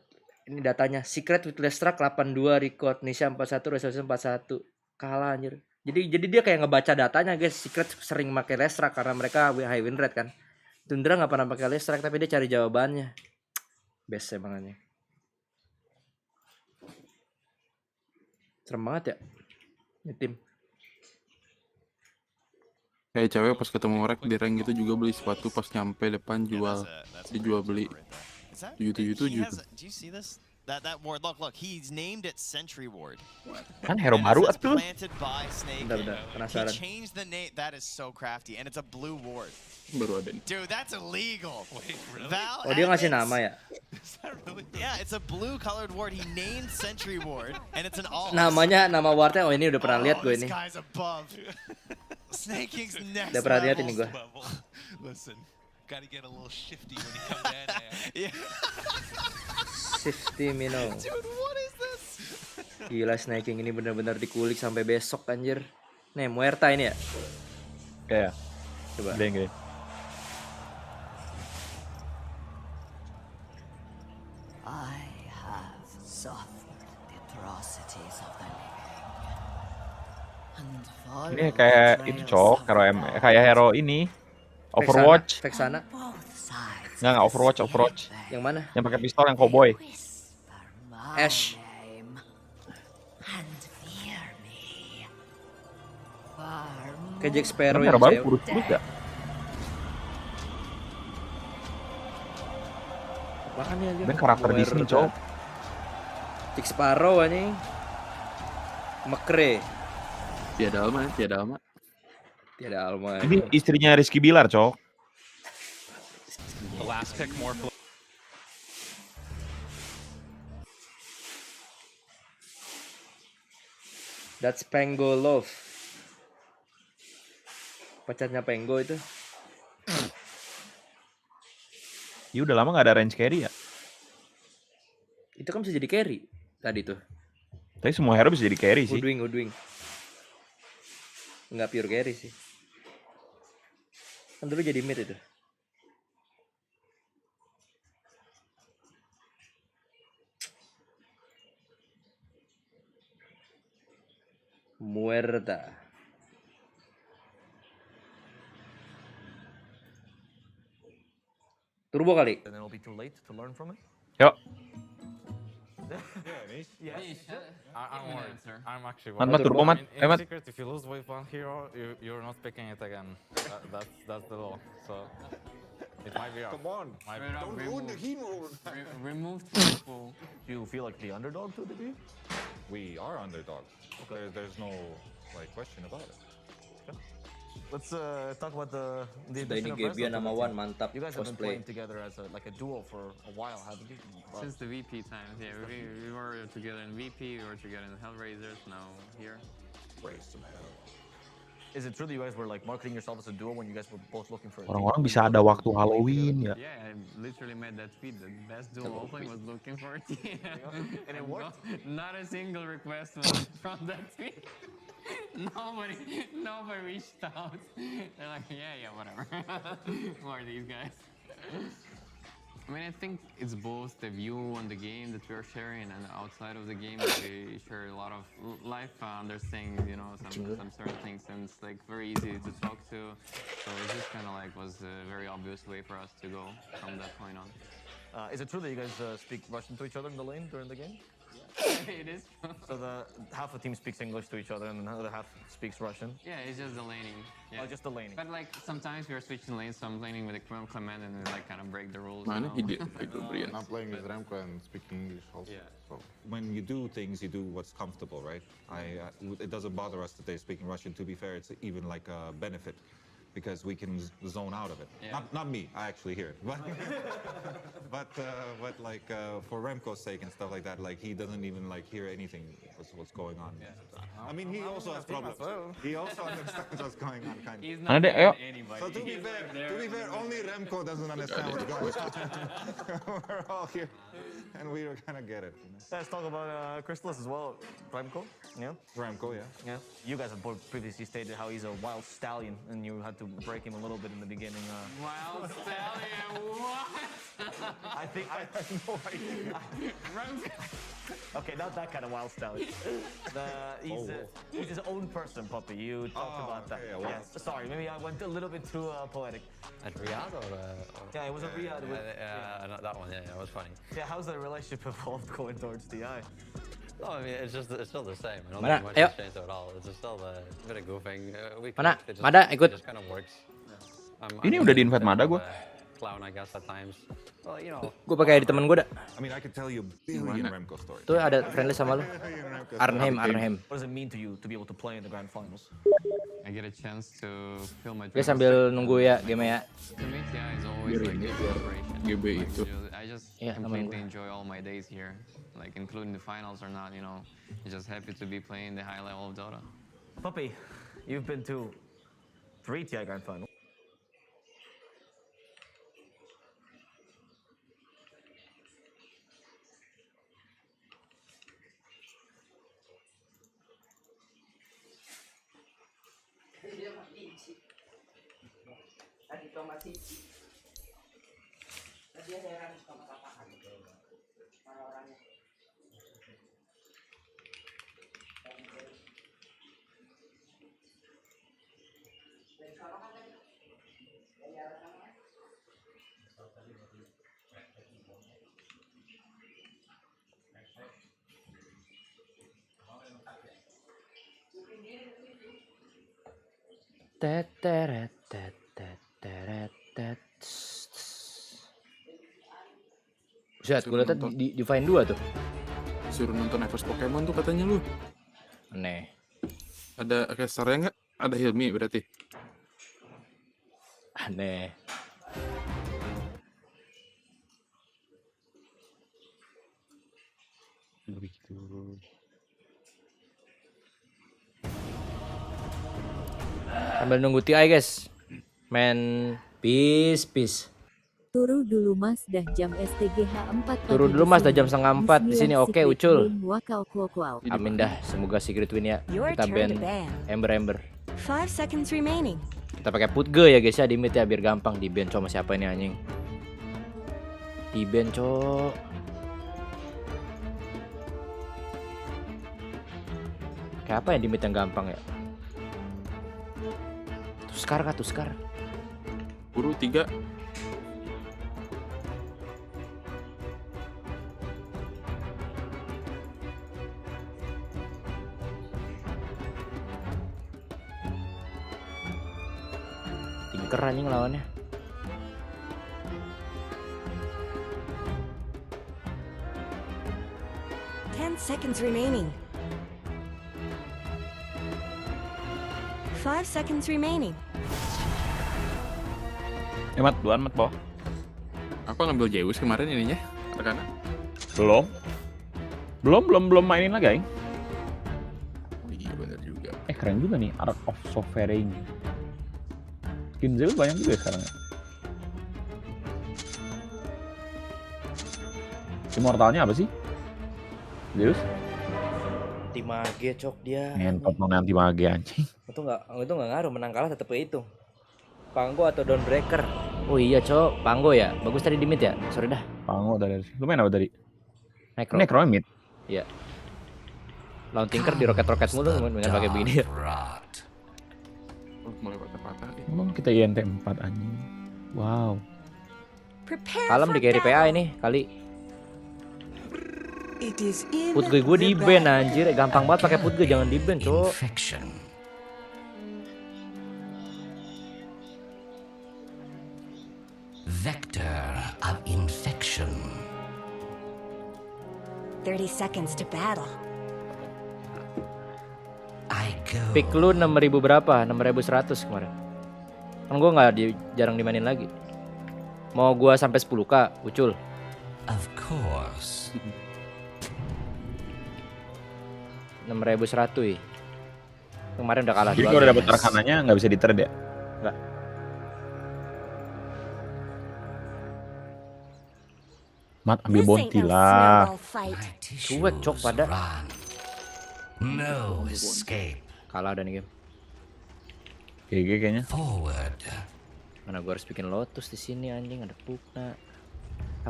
Ini datanya Secret with Lestrak 82 record, Nisha 41, Resolution 41. Kalah anjir. Jadi dia kayak ngebaca datanya guys. Secret sering pakai Lestrak karena mereka high win rate kan. Tundra nggak pernah pakai Lestrak tapi dia cari jawabannya. Best emangnya. Serem banget ya. Ini tim. Kayak cewek pas ketemu rek di rank gitu juga beli sepatu pas nyampe depan dijual beli 777. That ward, look, he's named it Sentry Ward. Kan hero baru atuh. Bentar, penasaran. He changed the name. That is so crafty, and it's a blue ward. Baru ada nih. Dude, that's illegal. Wait, really? Oh, dia ngasih nama ya? Yeah, it's a blue colored ward. He named Sentry Ward, and it's an all. Nama wardnya, oh ini udah pernah lihat gue ini. This guy's above. Snake King's next. Udah pernah lihat ini gue. Listen, gotta get a little shifty when you come down there. Yeah. Shifty Mino. Dude, what is this? Gila, Snake King ini benar-benar dikulik sampai besok anjir. Nih, Muerta ini ya? Kayak. Coba. Gede. I have suffered the atrocities of the living. Ini kayak itu, Cok, kayak hero ini. Overwatch. Vexana. Enggak Overwatch. Yang mana? Yang pakai pistol yang cowboy. Ash. Kayak Jack Sparrow Merah yang baru cewek. kurus ya. Apaan ya dia? Dan karakter Disney, cowok. Jack Sparrow anjing. Mekre. Tiada Alma. Tiada Alma. Ini istrinya Rizky Bilar, cowok. The last pick more. That's Pengo Love. Pacarnya Pengo itu. Ya udah lama gak ada range carry ya. Itu kan bisa jadi carry tadi tuh. Tapi semua hero bisa jadi carry sih. Woodwing. Nggak pure carry sih. Kan dulu jadi mid itu. Muerta. Turbo kali. Yuk. Mat turbo mat. Mat. If you lose with one hero, you're not picking it again. That's the law. So it might be up. Come on. Don't ruin the hero. Remove people. Do you feel like the underdog to the team? We are underdogs. There's no question about it. Let's talk about the Sudah ini Gebian sama Wan mantap You guys have been cosplay. playing together as a duo for a while, haven't you? Since the VP times, yeah, we were together in VP, we were together in Hellraisers, now here. Raise some hell. Is it true that you guys were like marketing yourself as a duo when you guys were both looking for a team? Orang-orang bisa ada waktu Halloween ya. Yeah, I literally made that tweet. The best duo opening was looking for a team. And it worked? Not a single request was from that tweet. Nobody reached out. They're like, yeah, whatever. Who are these guys? I mean, I think it's both the view on the game that we're sharing and outside of the game that we share a lot of life understanding, some certain things, and it's like very easy to talk to. So it just kind of like was a very obvious way for us to go from that point on. Is it true that you guys speak Russian to each other in the lane during the game? It is. So half the team speaks English to each other and the other half speaks Russian? Yeah, it's just the laning. Yeah. Oh, just the laning. But like sometimes we're switching lanes, so I'm laning with a Clement and then like kind of break the rules. Mana ide itu I'm playing with Remco and speaking English also. Yeah. So when you do things, you do what's comfortable, right? It doesn't bother us that they're speaking Russian. To be fair, it's even like a benefit because we can zone out of it. Yeah. Not me, I actually hear it. But like for Remco's sake and stuff like that, like he doesn't even like hear anything what's going on. Yeah. I mean, he also has problems. He also understands what's going on, kind of. He's not anybody. So to be fair, only Remco doesn't understand what's going on. We're all here, and we kind of get it. Let's talk about Chrysalis as well, Remco. Yeah. Remco, yeah. Yeah. You guys have both previously stated how he's a wild stallion, and you had to break him a little bit in the beginning. Wild stallion, what? I have no idea. Okay, not that kind of wild stallion. He's his own person, Puppy. You talked about that. Okay, well. Yes. Sorry, maybe I went a little bit too poetic. At Riyadh or? Yeah, it was a Riyadh. Not that one. Yeah, it was funny. Yeah, how's the relationship evolved going towards TI? No, I mean it's still the same. I don't Mana? think much Ayo. has changed at all. It's still a bit of goofing. Mana? Mada, ikut. It just kind of works. Ini udah di-invite Mada gua. Clown, I guess at times. Well, you know. Gue pakai di temen gue dah. I mean, I could tell you a billion Remco stories. Tuh ada friendly sama lu. Arnhem. What does it mean to you to be able to play in the grand finals? I get a chance to feel my Dia dreams. sambil nunggu ya game ya. To me, yeah, it's always like a celebration. GB itu. I just Iya, temen completely gue. enjoy all my days here, like including the finals or not. Just happy to be playing the high level of Dota. Puppy, you've been to 3 TI grand finals. Teteret, teteret, tet. Buset, gue liat di Vine 2 tuh. Suruh nonton Evos Pokemon tuh katanya lu. Aneh. Ada casternya nggak? Ada Hilmi berarti. Aneh. Begitu. Sambil nunggu TI guys. Men, peace. Turu dulu Mas dah jam STGH 4 Turu dulu Mas dah jam 3:30 di sini. Oke, Ucul. Amin dah, semoga secret win ya. Kita ban Ember. 5 seconds remaining. Kita pakai putge ya guys ya di mid ya biar gampang di ban sama siapa ini anjing. Di ban cok. Kayak apa ya di mid yang gampang ya? Tuskar. Buru 3. Tinker anjing lawannya. Seconds remaining. 5 seconds remaining. Mat, duluan Mat, bawah. Aku ngambil Zeus kemarin ininya, rekan. Belum mainin lagi, Aing. Oh iya benar juga. Keren juga nih Art of Sovereign. Skin Zeus banyak juga sekarang ya. Immortalnya apa sih? Zeus? Anti mage cok dia. Ngentot anti mage anjing. Itu nggak ngaruh, menang kalah tetap itu. Panggo atau Dawnbreaker? Oh iya cok, Panggo ya. Bagus tadi di mid ya. Sorry dah. Panggo tadi. Lu main apa tadi? Necro mid. Iya. Lawan Tinker di roket mulu dengan pakai begini ya. Mulai patah-patah. Emang kita INT 4 anjing. Wow. Kalem di carry PA ini kali. Putge gue di ban anjir, gampang banget pakai Putge, jangan di ban cok. Vector of infection. 30 seconds to battle. Pick lu 6.000 berapa? 6.100 kemarin. Kan gue jarang dimainin lagi. Mau gue sampai 10k, Ucul. Of course. 6.100 ya. Kemarin udah kalah. Jadi kalau udah dapet arkananya nggak bisa di-trade ya? Nggak. Mat ambil bounty lah. Cuek cok pada. No escape. Kalah udah nih game. GG kayaknya. Forward. Mana gue harus bikin Lotus di sini anjing, ada Pukna.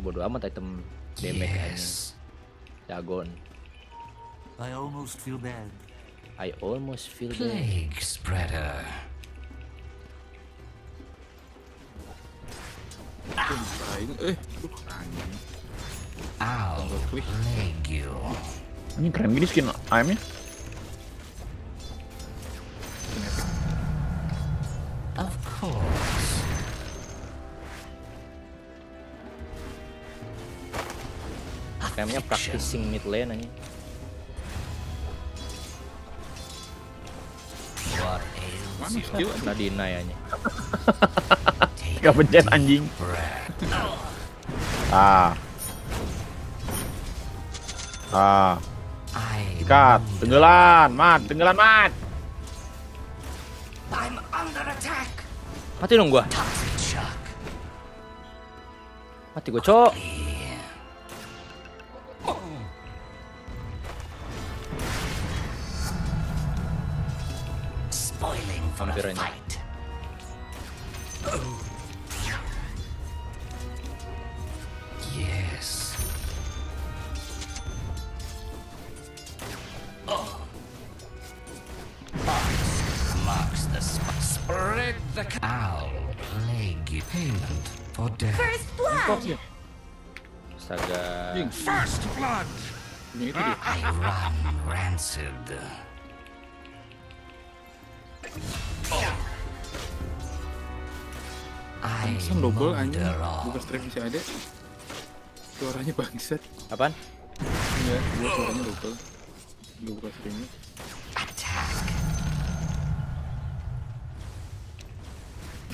Bodo amat item damage anjing. Dagon. I almost feel bad. Plague spreader. I'll plague you. Ini keren gini skin AM-nya. Of course. Kayaknya practicing mid lane aja. Mana skill ada deny aja. Gak pencet anjing. Ikat, tenggelan mat. I'm under attack. Mati dong gua. Mati gua, cok. Spoiling for a fight. Yes. Marks the spot. Spread the I'll plague you. Payment for death. First blood. Astaga. First blood. I run rancid. Langsung double anjing. Buka stream si Ade. Suaranya bangsat. Apaan? Iya, gua suaranya double. Gua buka streamnya.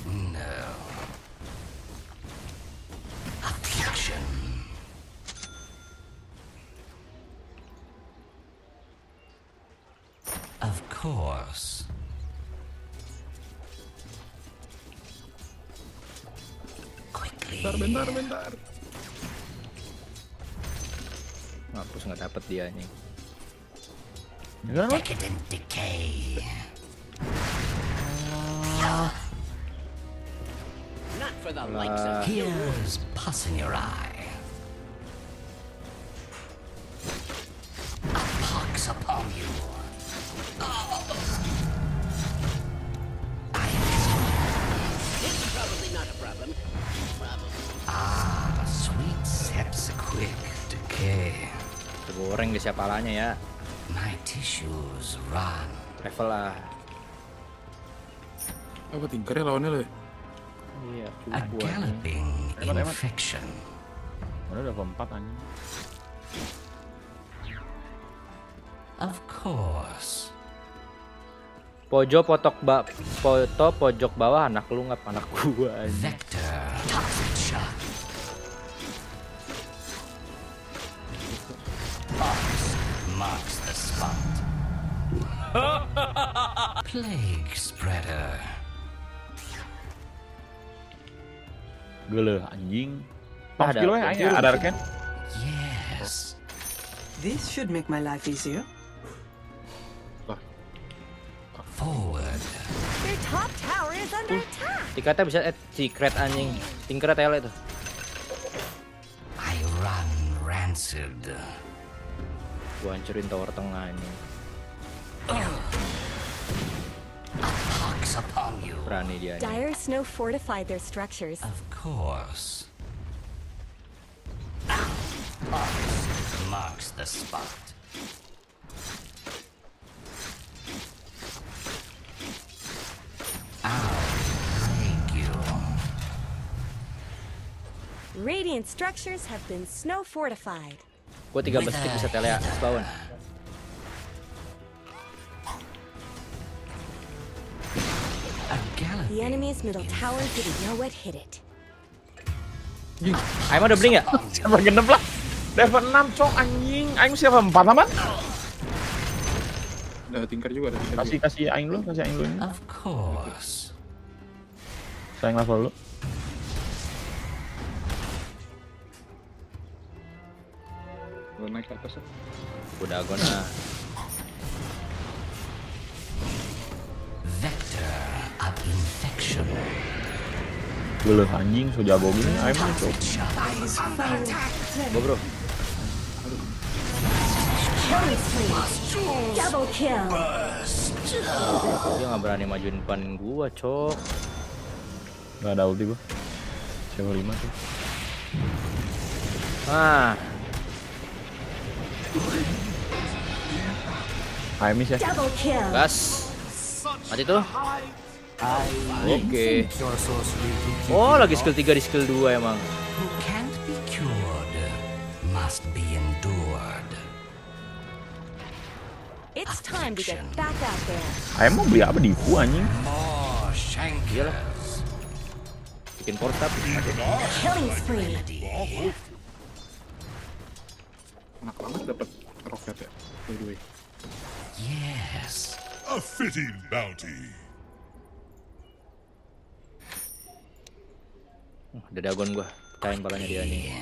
No. Affliction. Of course. Quickly. Bentar. Mampus nggak dapet dia nih. Decadent decay. Not for the likes of Here's pus in your eye. A pox upon you. It's probably not a problem. Ah, sweet sep's quick decay. Goreng di siapa palanya ya. My tissues run. Level lah. Apa tingkarnya lawannya lo ya? Iya, A galloping infection. Udah keempat anjing. Of course. Pojok foto pojok bawah anak lu ngap anak gua anjing. Vector toxic shock. Fox marks the spot. Plague spreader. Geleh anjing. Ada Skill ada kan? Yes. This should make my life easier. Forward. Their top tower is under attack. Tiketnya bisa secret anjing. Tingkret tele itu. I run rancid. Gua hancurin tower tengah ini. A pox upon you. Berani dia. Dire Snow fortified their structures. Of course. Fox marks the spot. Radiant structures have been snow fortified. Gua 13 detik bisa tele spawn. The enemy's middle tower didn't know what hit it. Aing udah beli nggak? Siapa genep lah. Level 6 cok anjing. Aing siapa 4 aman? Ada tingkar juga ada tingkar. Kasih aing lu ini. Of course. Sayang level lu. Lo naik ke atas. Udah gona. Vector of infection. Geleh anjing so jago gini. Aing mah cok. Gua bro. Double kill. Dia nggak berani majuin depan gua, cok. Gak ada ulti gua. Level 5 tuh. Ah. Miss ya. Double kill. Gas. Mati tuh. Oke. Oh, lagi skill 3 di skill 2 emang. Who can't be cured must be endured. It's time to get back out there. Aing mau beli apa di Fu anjing? More shankers. Bikin portab. Killing spree. Enak banget dapat roket ya. By the way. Yes. A fitting bounty. Ada dagon gua. Pecahin palanya dia nih.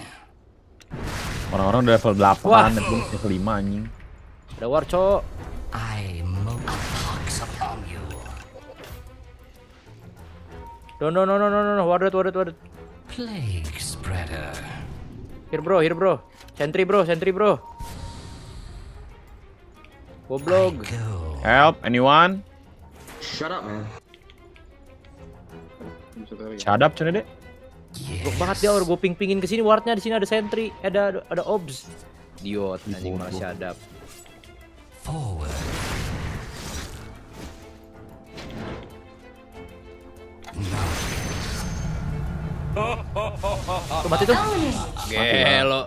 Orang-orang udah level 8 dan gua level 5 anjing. Ada war, cok. I mow a pox upon you. No. Warded. Plague spreader. Here bro. Sentry bro. Goblok. Help, anyone? Shut up, man. Shut up, cene deh. Blok banget dia, gue pingin ke sini wardnya, di sini ada sentry, ada obs. Idiot, anjing malah shadap. Forward. Tuh mati tuh. Gelo.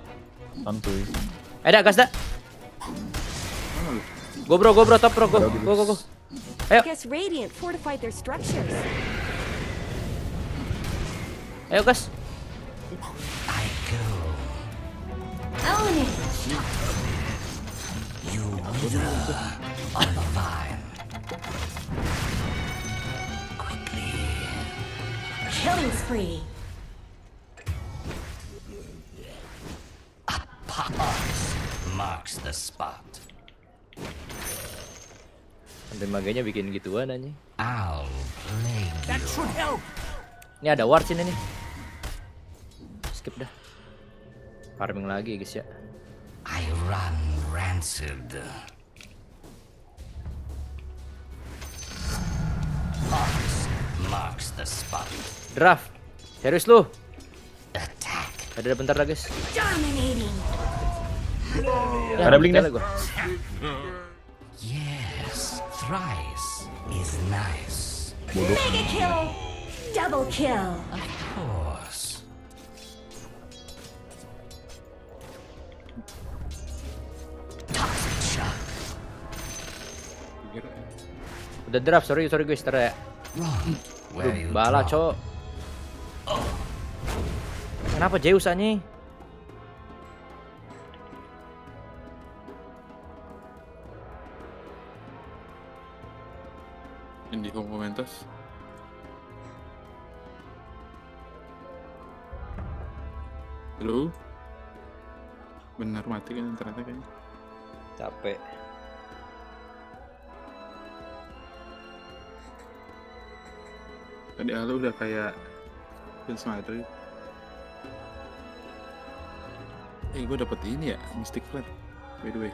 Santuy. Dah gas dah. Go bro, top bro, go. Ayo. Guess Radiant fortified their structures. Ayo gas. Own it. You wither on the vine. Killing spree. Pause marks the spot. Nanti maganya bikin gituan aja. I'll play That should help. Ini ada ward sini nih. Skip dah. Farming lagi guys ya. I run rancid. Pause marks the spot. Draft. Serius lu? Attack. Ada bentar lagi guys. Dominating. Ya, ada blink dah. Yes, thrice is nice. Mega kill. Double kill. Of course. Toxic shock. Udah draft, sorry guys, ya. Bala, cok. Kenapa Zeus anjing? Yang di home komentas. Halo? Benar mati kan ternyata kayaknya. Capek. Tadi halo udah kayak Vince Madrid. Gue dapet ini ya, Mystic Flare. By the way.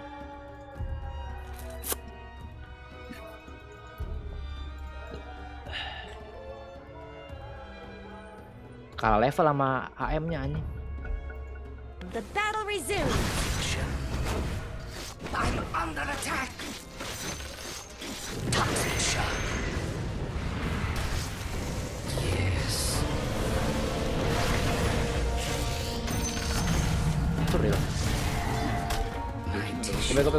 Kalah level sama AM-nya anjing. The battle resumes. I'm under attack. Toxic shock. Yes. Itu real. Go.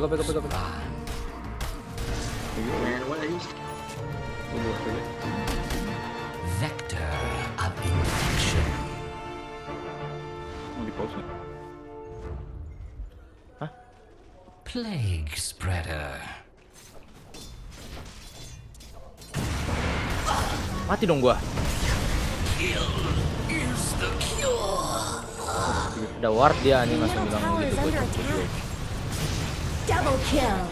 Vector of infection. Mau di pause? Hah? Plague spreader. Mati dong gua. Kill is the cure. Udah ward dia anjing langsung bilang gitu gua. Double kill.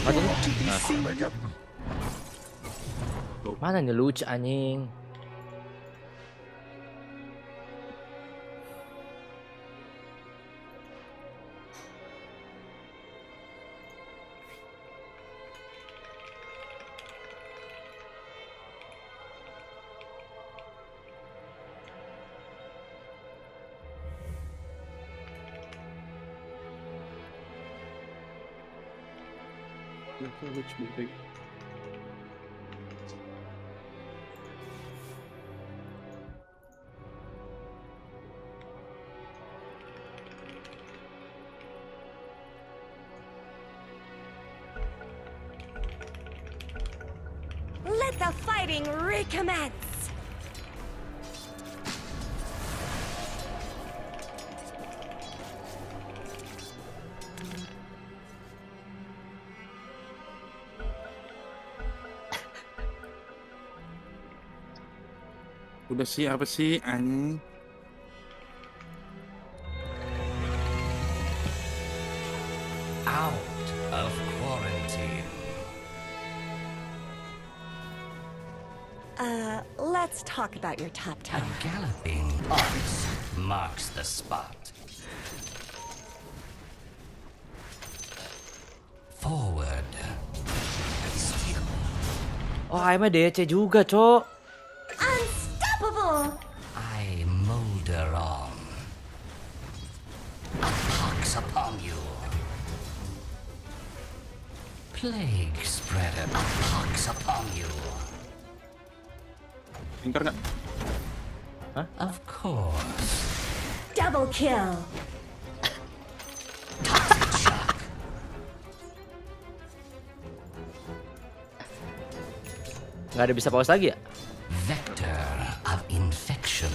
Mati nih. Mana nih lucu anjing? Let the fighting recommence. Udah sih apa sih anjing? Out of quarantine. Let's talk about your top A tower. galloping ox marks the spot. Forward. Still. Oh, AM-nya DC juga, Cok. Unstoppable! I molder on. A pox upon you. Plague spreader. A pox upon you. Lingkar nggak? Hah? Of course. Double kill. Nggak ada bisa pause lagi ya? Vector of infection.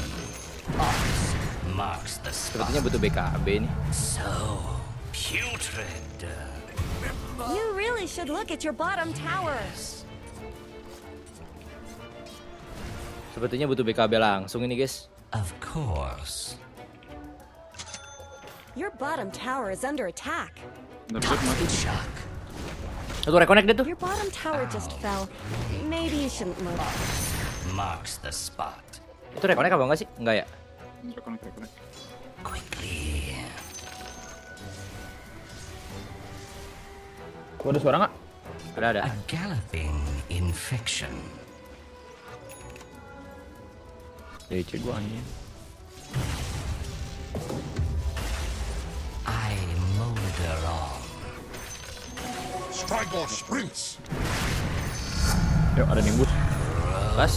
Ox marks the spot. Sepertinya butuh BKB nih. So putrid. You really should look at your bottom towers. Sepertinya butuh BKB langsung ini guys. Of course. Your bottom tower is under attack. Satu reconnect dia tuh. Your bottom tower just fell. Maybe you shouldn't look. Marks the spot. Itu reconnect apa enggak sih? Enggak ya? Reconnect. Quickly. Gua ada suara nggak? Ada. A galloping infection. DC gua anjing. I molder on. Striker sprints. Yuk, ada nimbus. Pas.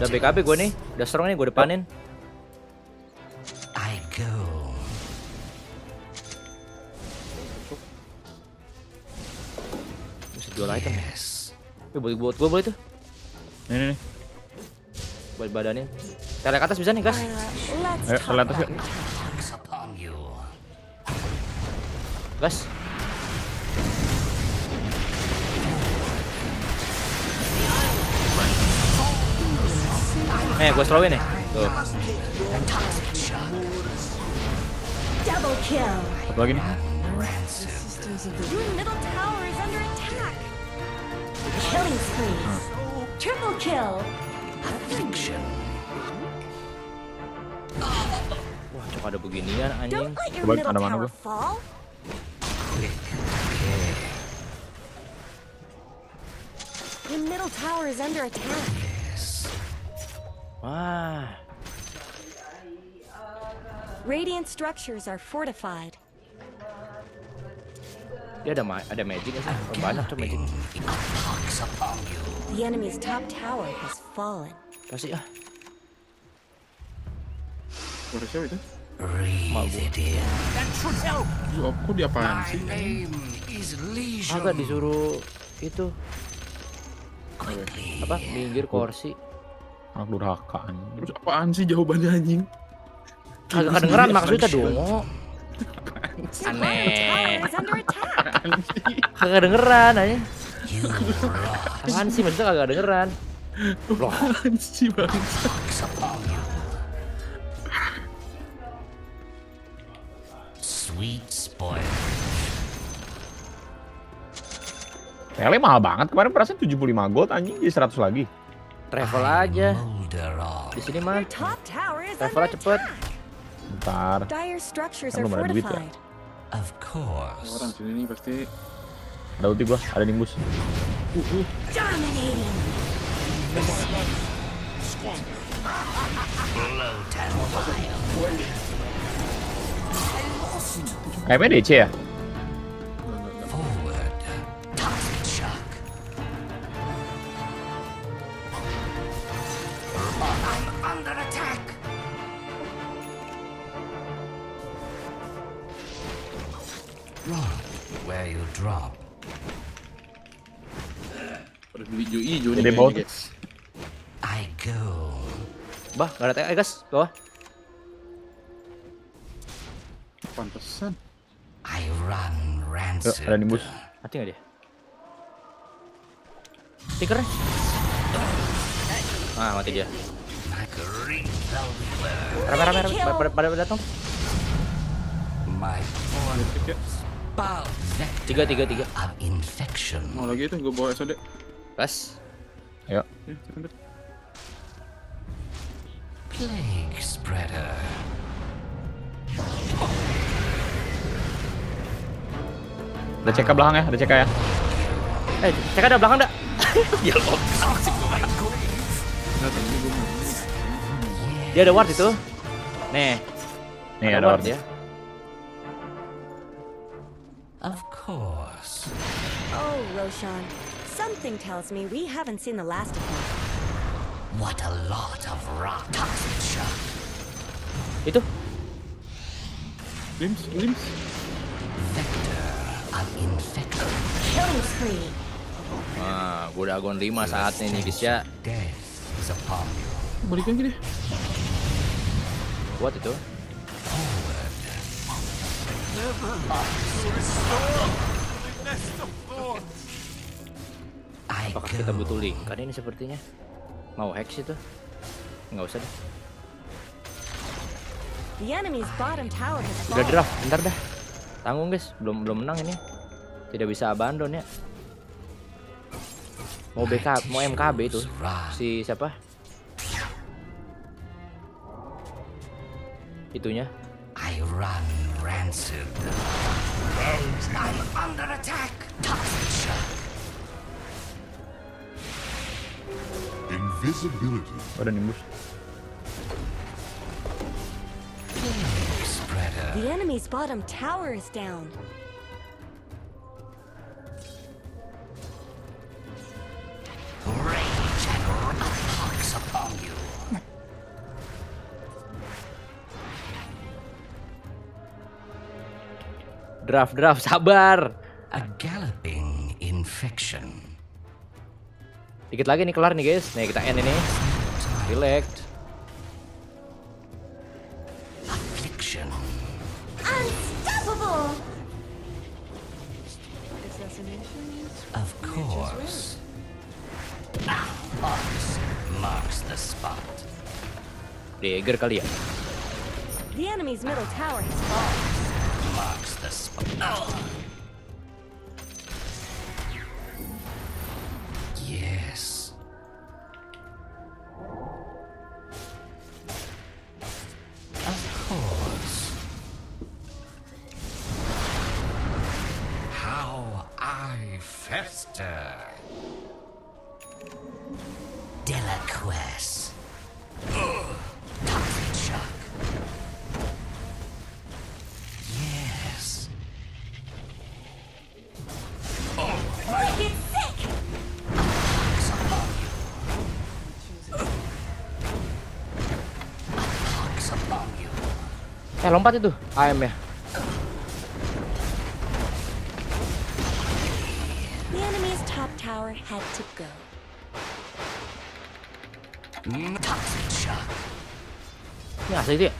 Udah BKB gue nih. Udah strong nih gue depanin. I go. Bisa jual item. Yes. Buat gue boleh tuh. Nih. Buat badannya. Tele ke atas bisa nih guys. Ayo, ke atas yuk. Gas. Gue slowin nih. Tuh. Double kill. Satu lagi nih. Your middle tower is under attack. Killing spree. Triple kill. Affliction. Wah, cok ada beginian anjing. Don't let your Coba middle ada mana tower gua? fall. Your middle tower is under attack. Wah. Radiant structures are fortified. Dia ada magic nggak sih? Oh, banyak tuh magic. The enemy's top tower has fallen. Pasti ah. Suara siapa itu? Aku diapaan sih? Agak disuruh itu. Apa? Minggir kursi. Anak durhaka anjing. Terus apaan sih jawabannya anjing? Kagak kedengeran maksudnya dong. Aneh. Kagak kedengeran aja. Apaan sih maksudnya kagak kedengeran? Loh. Apaan sih bang? Sweet spoil. Tele mahal banget kemarin perasaan 75 gold anjing jadi 100 lagi. Travel aja. Di sini mah. Travelnya cepet. Bentar. Dire structures Kan are belum ada duit ya. fortified. Of course. Orang sini nih pasti. Ada ulti gua, ada nimbus. Dominating. Kayaknya DC ya? Forward. Toxic shock. I'm under attack. Run where you drop. Ada hijau nih Gede kayaknya, banget. guys. I go. Bah, nggak ada TK guys. Bawah. Pantesan. I run Yuk, rancid. ada nimbus. Mati nggak dia? Stikernya. Ah, mati dia. Rame pada datang. My Tiga. of infection. Mau lagi itu gue bawa SOD. Gas. Ayo. Plague spreader. Ada CK belakang ya, ada CK ya. CK ada belakang enggak? Ya Allah. Dia ada ward itu. Nih. Nih ada ward ya. Of course. Oh, Roshan. Something tells me we haven't seen the last of him. What a lot of rock. Toxic shock. Itu. Glimpse. Vector of infection. Killing spree. Nah, gue udah Agon 5 saatnya nih guys ya. Death is upon you. Balik lagi deh. Buat itu. Apakah kita butuh lingkar ini sepertinya? Mau hex itu? Nggak usah deh. The enemy's bottom tower has Udah fallen. draft, bentar dah. Tanggung guys, belum menang ini. Tidak bisa abandon ya. Mau backup, mau MKB itu. Si siapa? Itunya. I run rancid. I'm under attack. Toxic shock. Invisibility. Ada nimbus. The enemy's bottom tower is down. Rage and pox upon you. Draft, sabar. A galloping infection. Dikit lagi nih kelar nih guys. Nih kita end ini. Relax. Affliction. Unstoppable! Of course. Fox marks the spot. Dagger kali ya. The enemy's middle tower has fallen. Marks the spot. Yes. Of course. How I fester. Delaquest. Toxic shock. Yes. Make it sick! Lompat itu AM ya. The enemy's top tower had to go. Toxic shock. Ini asli itu ya.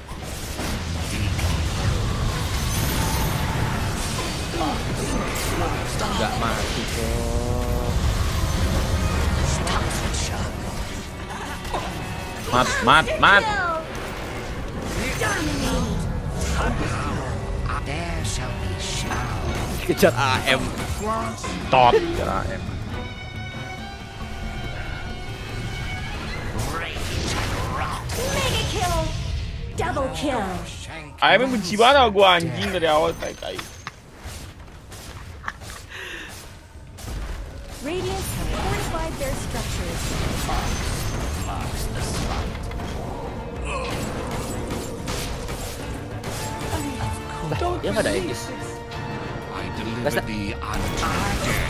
Enggak mati kok. Toxic shock. Mat. There shall be shout. Kejar AM. Tot. Kejar AM. Mega kill! Double kill! AM benci banget gua anjing dari awal tai. Radiant have fortified their structures. Marks the spot. Dia nggak ada Aegis. I deliver thee unto death.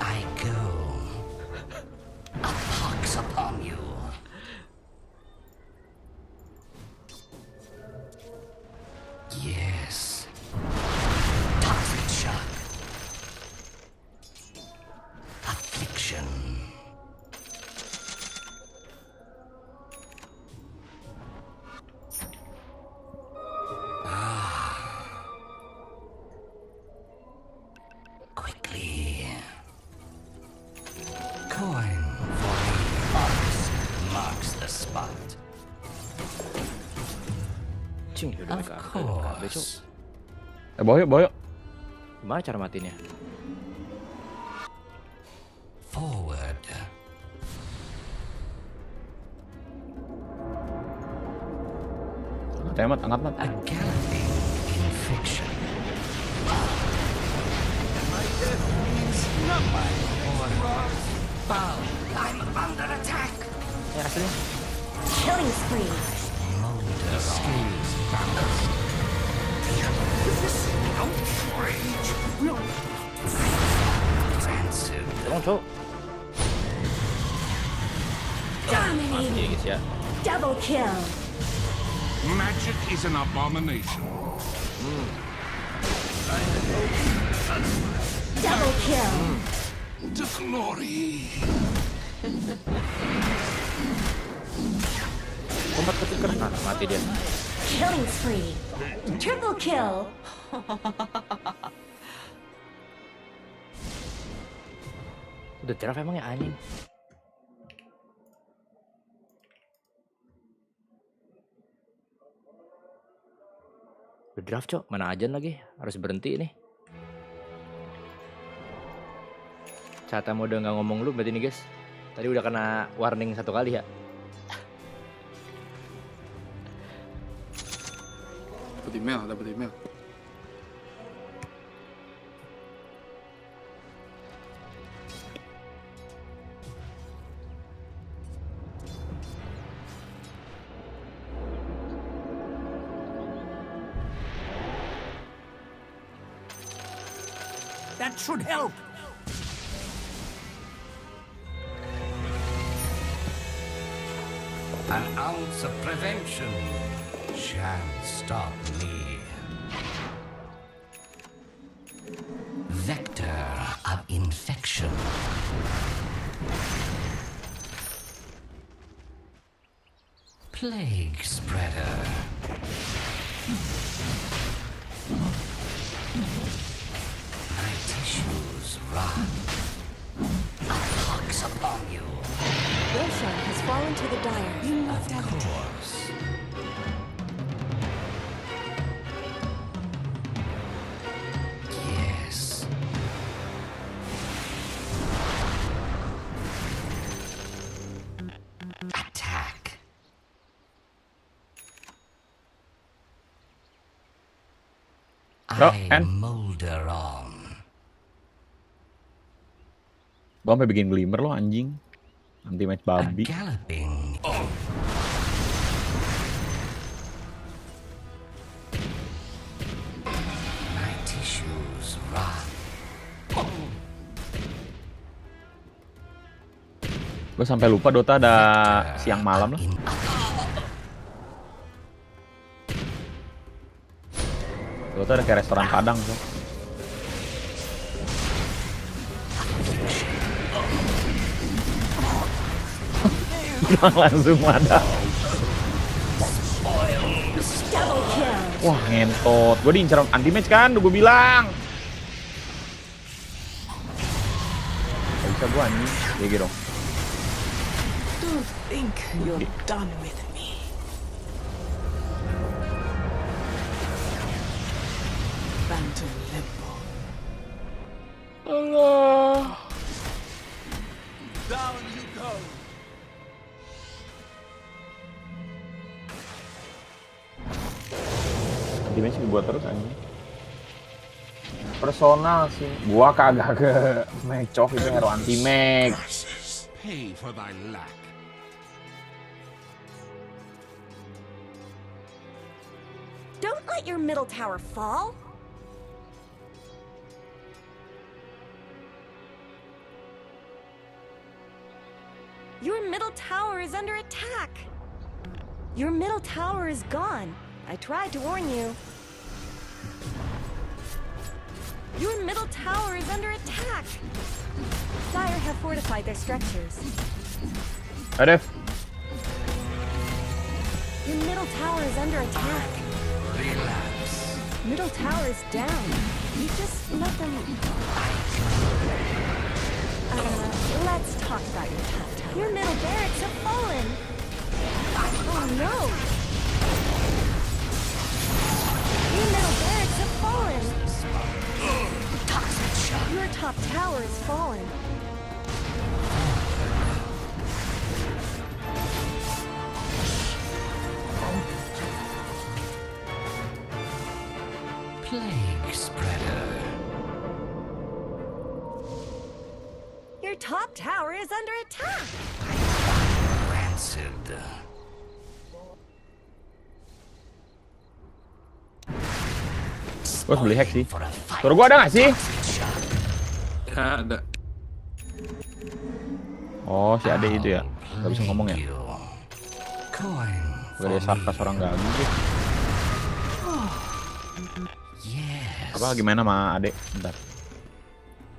I go. A pox upon you. Yes. Toxic shock. Affliction. Quickly. Coin for the fox marks the spot. Cing, udah Of course. Bawa yuk. Gimana cara matinya? Forward. Angkat mat. A galloping infection. My order. Bow. I'm under attack. Ya aslinya. Killing spree! Molder scales balanced. Is this outrage? Rancid. Tolong cowok. guys ya. Double kill. Magic is an abomination. Double kill. To glory. Kombat ketuker, nah mati dia. Killing spree. Triple kill. Udah cerah emangnya anjing. Udah draft cok, mana ajan lagi, harus berhenti nih. Cata mode nggak ngomong lu berarti nih guys. Tadi udah kena warning 1 kali ya. Dapat email. That should help. An ounce of prevention shan't stop me. Vector of infection. Plague spreader. My tissues run. A pox upon you. Roshan has fallen to the dire. You must Of course. Yes. Attack. I molder on. Gua sampai bikin glimmer lo anjing. Anti match babi. Galloping. My tissues run. Gue sampai lupa Dota ada siang malam lah. Dota ada kayak restoran Padang tuh. Langsung ada. Wah ngentot. Gue diincar anti match kan, udah gue bilang. Gak bisa gue anjing. Ya gitu dong. Don't think you're done with me. Phantom limbo. Allah. Down you go. Anti match buat terus anjing. Personal sih. Gua kagak ke mecok itu hero anti match. Pay for thy lack. Don't let your middle tower fall. Your middle tower is under attack. Your middle tower is gone. I tried to warn you. Your middle tower is under attack. Dire have fortified their structures. Adef. Your middle tower is under attack. Relapse. Middle tower is down. You just let them... let's talk about your top tower. Your middle barracks have fallen. Oh no! Your middle barracks have fallen. Your top tower is fallen. Plague spreader. Your top tower is under attack. Rancid. Gue harus beli hack sih. Suruh gue ada gak sih? Ya, ada. Oh si Ade itu ya. Gak bisa ngomong ya. coin. Gak ada sarkas orang ganggu deh. Yes. Apa gimana sama adek? Bentar.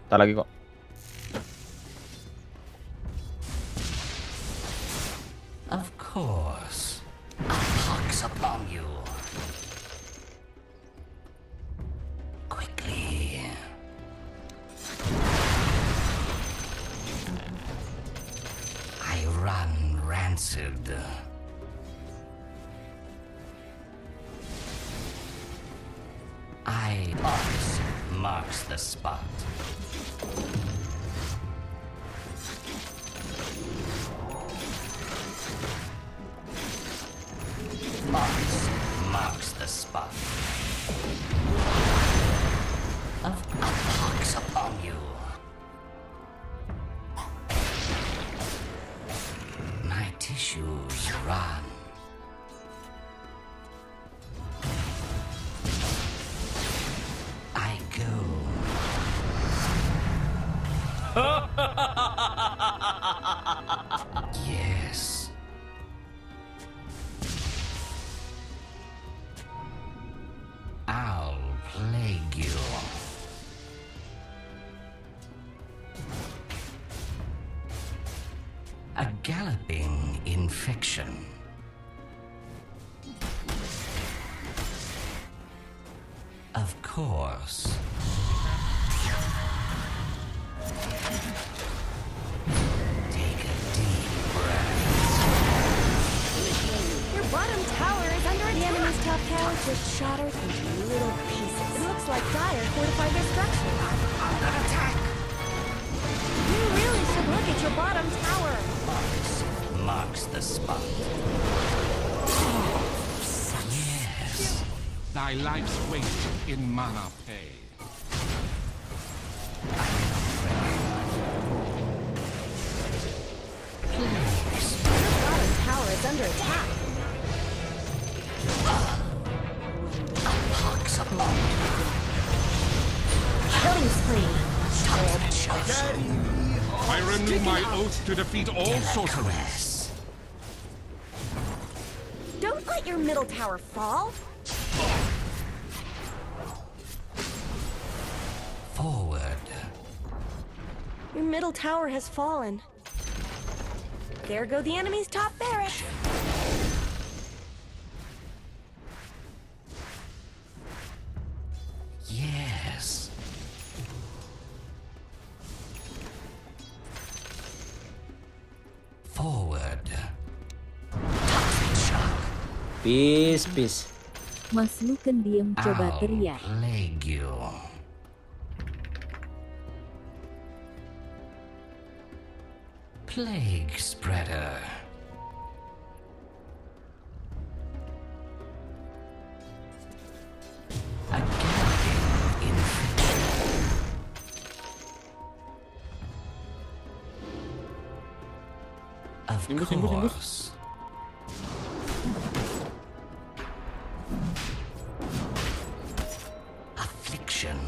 Bentar lagi kok. Of course. A pox upon you. Quickly. I run rancid. Pox marks the spot. Pox marks the spot. A pox upon you. My tissues run. I go. Yes. I'll plague you. A galloping infection. Of course. Take a deep breath. Your bottom tower is under attack. The enemy's top tower just shattered into little pieces. It looks like Dire fortified their structure. Under attack. You really should look at your bottom tower. Pox marks the spot. Yes. Thy life's waste in mana pay. Your bottom tower is under attack. Pox upon you. Killing spree. I renew my oath to defeat all sorcerers. Don't let your middle tower fall. Forward. Your middle tower has fallen. There go the enemy's top barracks. Yes. Forward. Toxic shock. Peace. Mas Luken diem coba teriak. Plague you. Plague spreader. A galloping infection. Of course. Affliction.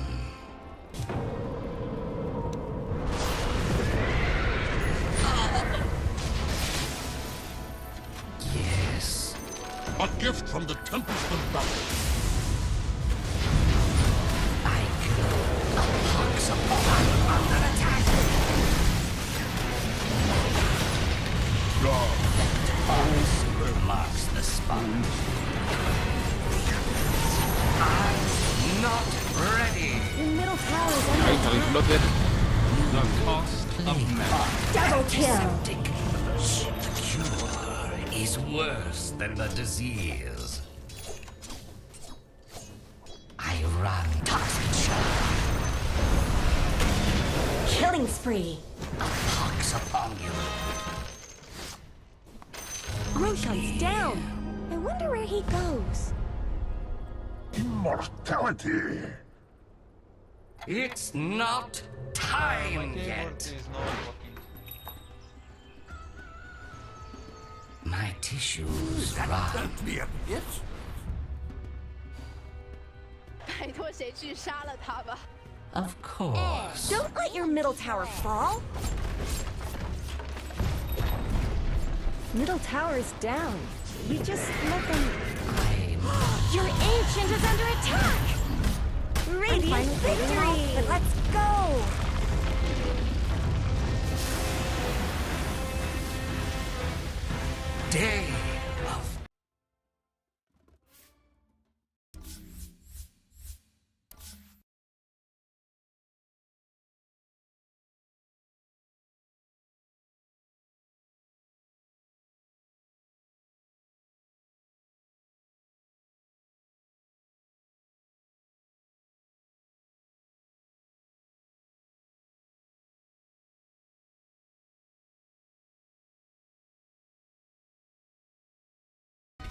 Yes. A gift from the Tempest of Battle. I go. A pox upon under attack. Pox marks the spot. I'm not ready. Your middle tower is under attack. The cost of man. Double kill. The cure is worse than the disease. I run toxic shock. Killing spree. A pox upon you. Roshan's down. I wonder where he goes. Immortality. It's not time yet. My tissues run. 拜托，谁去杀了他吧？ Of course. Don't let your middle tower fall. Middle tower is down. We just let them... Your ancient is under attack! Radiant victory! Let's go! Day of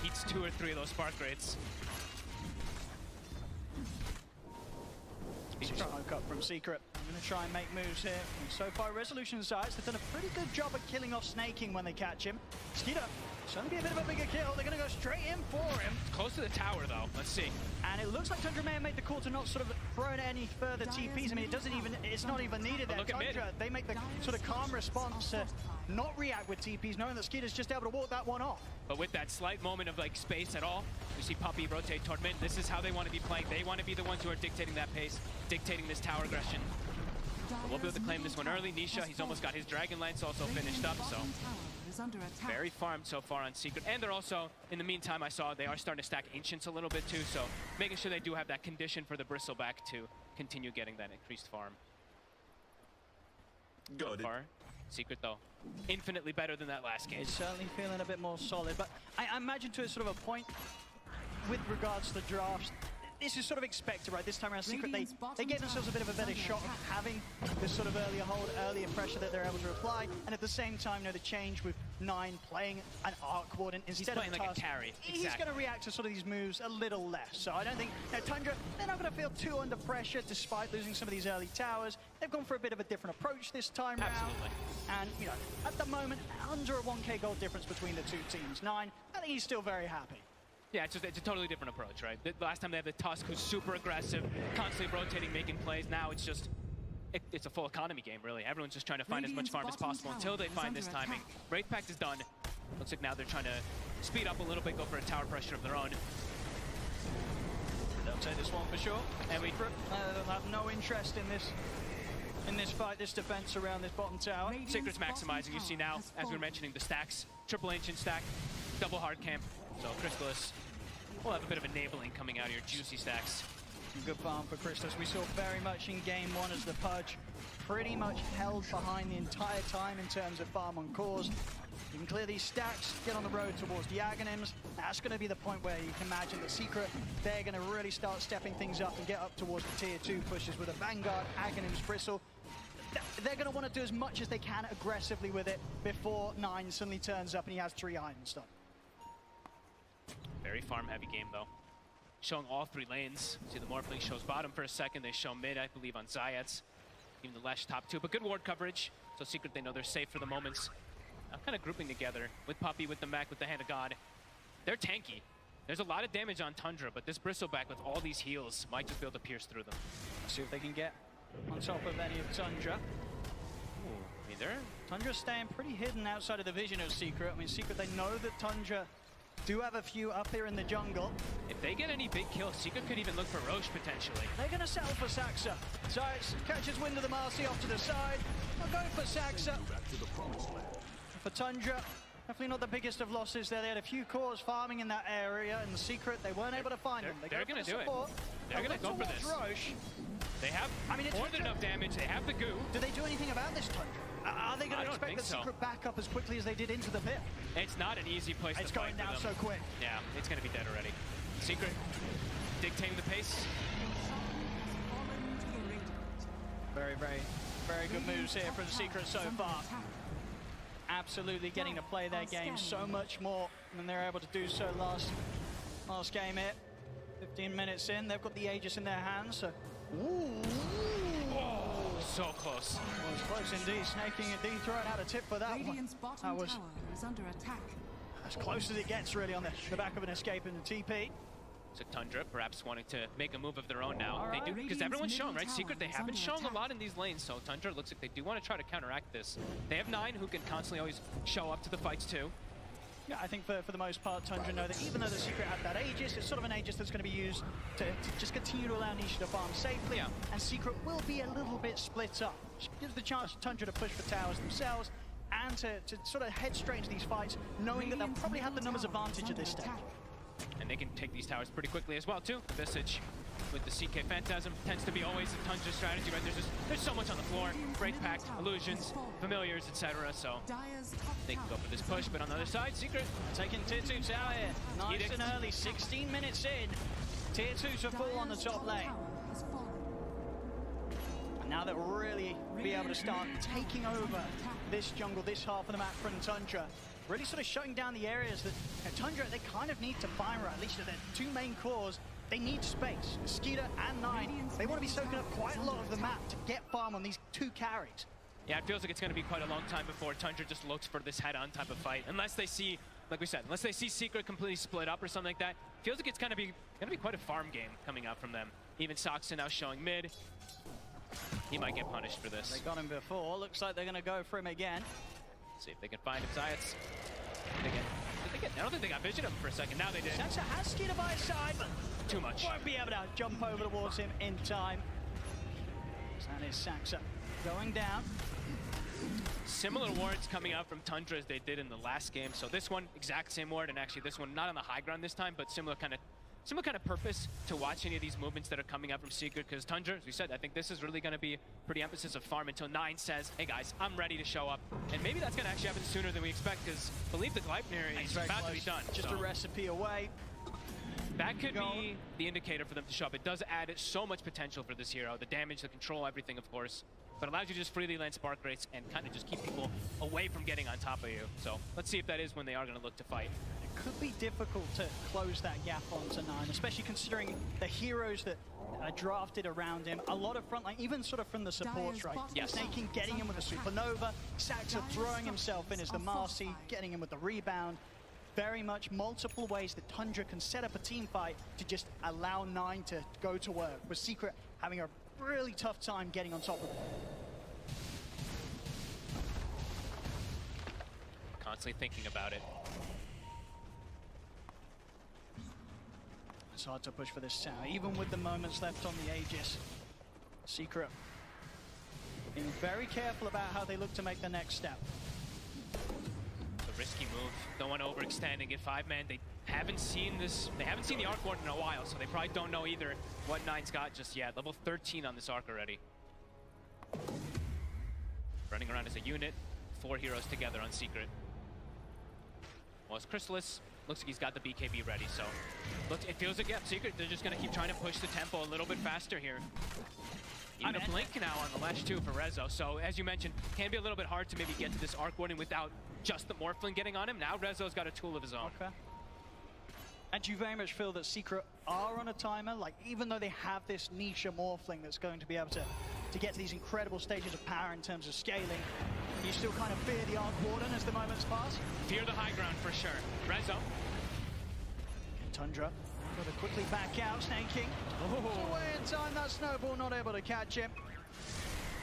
Eats 2 or 3 of those spark rates. Strike up from Secret. I'm going to try and make moves here. And so far, Resolution Sides, they've done a pretty good job at killing off Snaking when they catch him. Skeeter, it's going to be a bit of a bigger kill. They're going to go straight in for him. It's close to the tower, though. Let's see. And it looks like Tundra may have made the call to not sort of throw in any further TPs. I mean, it's not even needed there. Look at Tundra, mid. they make the sort of calm response to not react with TPs, knowing that Skeeter's just able to walk that one off. But with that slight moment of like space at all, we see Puppey rotate toward mid. This is how they want to be playing. They want to be the ones who are dictating that pace, dictating this tower aggression. But we'll be able to claim this one early. Nisha, he's almost got his Dragon Lance also finished up, so very farmed so far on Secret. And they're also, in the meantime, I saw they are starting to stack Ancients a little bit too, so making sure they do have that condition for the Bristleback to continue getting that increased farm. Good. So far, Secret though, infinitely better than that last game. It's certainly feeling a bit more solid, but I imagine to a sort of a point with regards to the drafts, this is sort of expected, right? This time around, Secret, they gave themselves a bit of a better shot of having this sort of earlier hold, earlier pressure that they're able to apply, and at the same time, the change with 9 playing an Arc Warden instead playing of like Tusk, a carry. He's going to react to sort of these moves a little less. So I don't think Tundra, they're not going to feel too under pressure despite losing some of these early towers. They've gone for a bit of a different approach this time round. And, at the moment, under a 1k gold difference between the two teams. 9, I think he's still very happy. Yeah, it's a totally different approach, right? The last time they had the Tusk, who's super aggressive, constantly rotating, making plays. Now it's just, it's a full economy game, really. Everyone's just trying to find as much farm as possible until they find this timing. Wraith Pact is done. Looks like now they're trying to speed up a little bit, go for a tower pressure of their own. They'll take this one for sure. And they'll have no interest in this fight, this defense around this bottom tower. Secret's maximizing. You see now, as we were mentioning, the stacks. Triple Ancient stack, double hard camp. So Crystallis will have a bit of enabling coming out here. Juicy stacks. Good farm for Crystallis. We saw very much in game 1 as the Pudge pretty much held behind the entire time in terms of farm on cores. You can clear these stacks, get on the road towards the Aghanims. That's going to be the point where you can imagine that Secret, they're going to really start stepping things up and get up towards the tier 2 pushes with a Vanguard, Aghanims, Bristle. They're going to want to do as much as they can aggressively with it before 9 suddenly turns up and he has 3 Iron Stone. Very farm-heavy game, though. Showing all 3 lanes. See, the Morphling shows bottom for a second. They show mid, I believe, on Zayats. Even the Lesh top 2, but good ward coverage. So Secret, they know they're safe for the moments. I'm kind of grouping together with Puppey, with the mech, with the Hand of God. They're tanky. There's a lot of damage on Tundra, but this Bristleback with all these heals might just be able to pierce through them. Let's see if they can get on top of any of Tundra. Ooh, either. Tundra's staying pretty hidden outside of the vision of Secret. I mean, Secret, they know that Tundra do have a few up here in the jungle. If they get any big kills, Secret could even look for Roche potentially. They're going to settle for Saxa. Zayats catches wind of the Marcy off to the side. They're going for Saxa. For Tundra, definitely not the biggest of losses there. They had a few cores farming in that area, and the Secret, they weren't able to find them. They're going to do it. They're going to go for this. Roche. They have more than enough damage. They have the goo. Do they do anything about this Tundra? Are they going to expect the Secret back up as quickly as they did into the pit? It's not an easy place to fight. It's going down so quick. Yeah, it's going to be dead already. Secret dictating the pace. Very, very good moves here from the Secret so far. Absolutely getting to play their game so much more than they were able to do so last game here. 15 minutes in, they've got the Aegis in their hands, so... Ooh. Oh, so close. Well, it's close indeed. Snaking indeed throwing out a tip for that one. That was under attack. As close as it gets, really, on the back of an escape in the TP. So Tundra perhaps wanting to make a move of their own now. They do, because everyone's shown, right? Secret, they haven't shown a lot in these lanes, so Tundra looks like they do want to try to counteract this. They have 9 who can constantly always show up to the fights too. Yeah, I think for the most part, Tundra know that even though the Secret have that Aegis, it's sort of an Aegis that's going to be used to just continue to allow Nisha to farm safely, and Secret will be a little bit split up. Which gives the chance to Tundra to push for towers themselves, and to sort of head straight into these fights, knowing that they'll probably have the numbers advantage at this stage. And they can take these towers pretty quickly as well, too. Visage with the CK Phantasm tends to be always the Tundra strategy, right? There's so much on the floor. Break Pact, illusions, familiars, etc. So they can go for this push, but on the other side, Secret taking Tier 2 tower here. Nice and early, 16 minutes in. Tier 2 to fall on the top lane. And now they'll really be able to start taking over this jungle, this half of the map from Tundra. Really sort of shutting down the areas that Tundra, they kind of need to fire at least at their two main cores. They need space. Skeeter and Nine, they want to be soaking up quite a lot of the map to get farm on these two carries. Yeah, it feels like it's going to be quite a long time before Tundra just looks for this head-on type of fight. Unless they see, like we said, unless they see Secret completely split up or something like that, feels like it's going to be quite a farm game coming out from them. Even Soxon now showing mid. He might get punished for this. They got him before. Looks like they're going to go for him again. See if they can find him. Zayats. I don't think they got vision of him for a second. Now they did. Saxa has Skeeter by his side, but too much. Won't be able to jump over towards him in time. So that is Saxa going down. Similar wards coming out from Tundra as they did in the last game. So this one, exact same ward, and actually this one not on the high ground this time, but similar kind of purpose to watch any of these movements that are coming out from Secret, because Tundra, as we said, I think this is really going to be pretty emphasis of farm until Nine says, hey guys, I'm ready to show up. And maybe that's going to actually happen sooner than we expect, because I believe the Gleipnir is about to be done. Just a recipe away. That could be the indicator for them to show up. It does add so much potential for this hero. The damage, the control, everything, of course. But allows you to just freely land spark rates and kind of just keep people away from getting on top of you. So let's see if that is when they are going to look to fight. It could be difficult to close that gap onto Nine, especially considering the heroes that are drafted around him. A lot of frontline, even sort of from the supports, right? Yes. Snaking, getting him with a supernova. Saxa throwing himself in as the Marcy, getting him with the rebound. Very much multiple ways that Tundra can set up a team fight to just allow Nine to go to work, with Secret having a really tough time getting on top of it. Constantly thinking about it. It's hard to push for this tower, even with the moments left on the Aegis. Secret being very careful about how they look to make the next step. A risky move. Don't want to overextend and get 5-man. They haven't seen this. They haven't seen the Arc Warden in a while, so they probably don't know either what Nine's got just yet. Level 13 on this Arc already. Running around as a unit. 4 heroes together on Secret. Well, it's Chrysalis. Looks like he's got the BKB ready, so look, it feels like, yeah, Secret, they're just going to keep trying to push the tempo a little bit faster here. Even a blink now on the Lash 2 for Rezo, so as you mentioned, can be a little bit hard to maybe get to this Arc Warden without just the Morphling getting on him. Now Rezo's got a tool of his own. Okay. And do you very much feel that Secret are on a timer? Like, even though they have this niche Morphling that's going to be able to get to these incredible stages of power in terms of scaling, you still kind of fear the Arc Warden as the moments pass? Fear the high ground for sure. Rezo. Tundra got to quickly back out, snaking. Away in time, that snowball not able to catch him.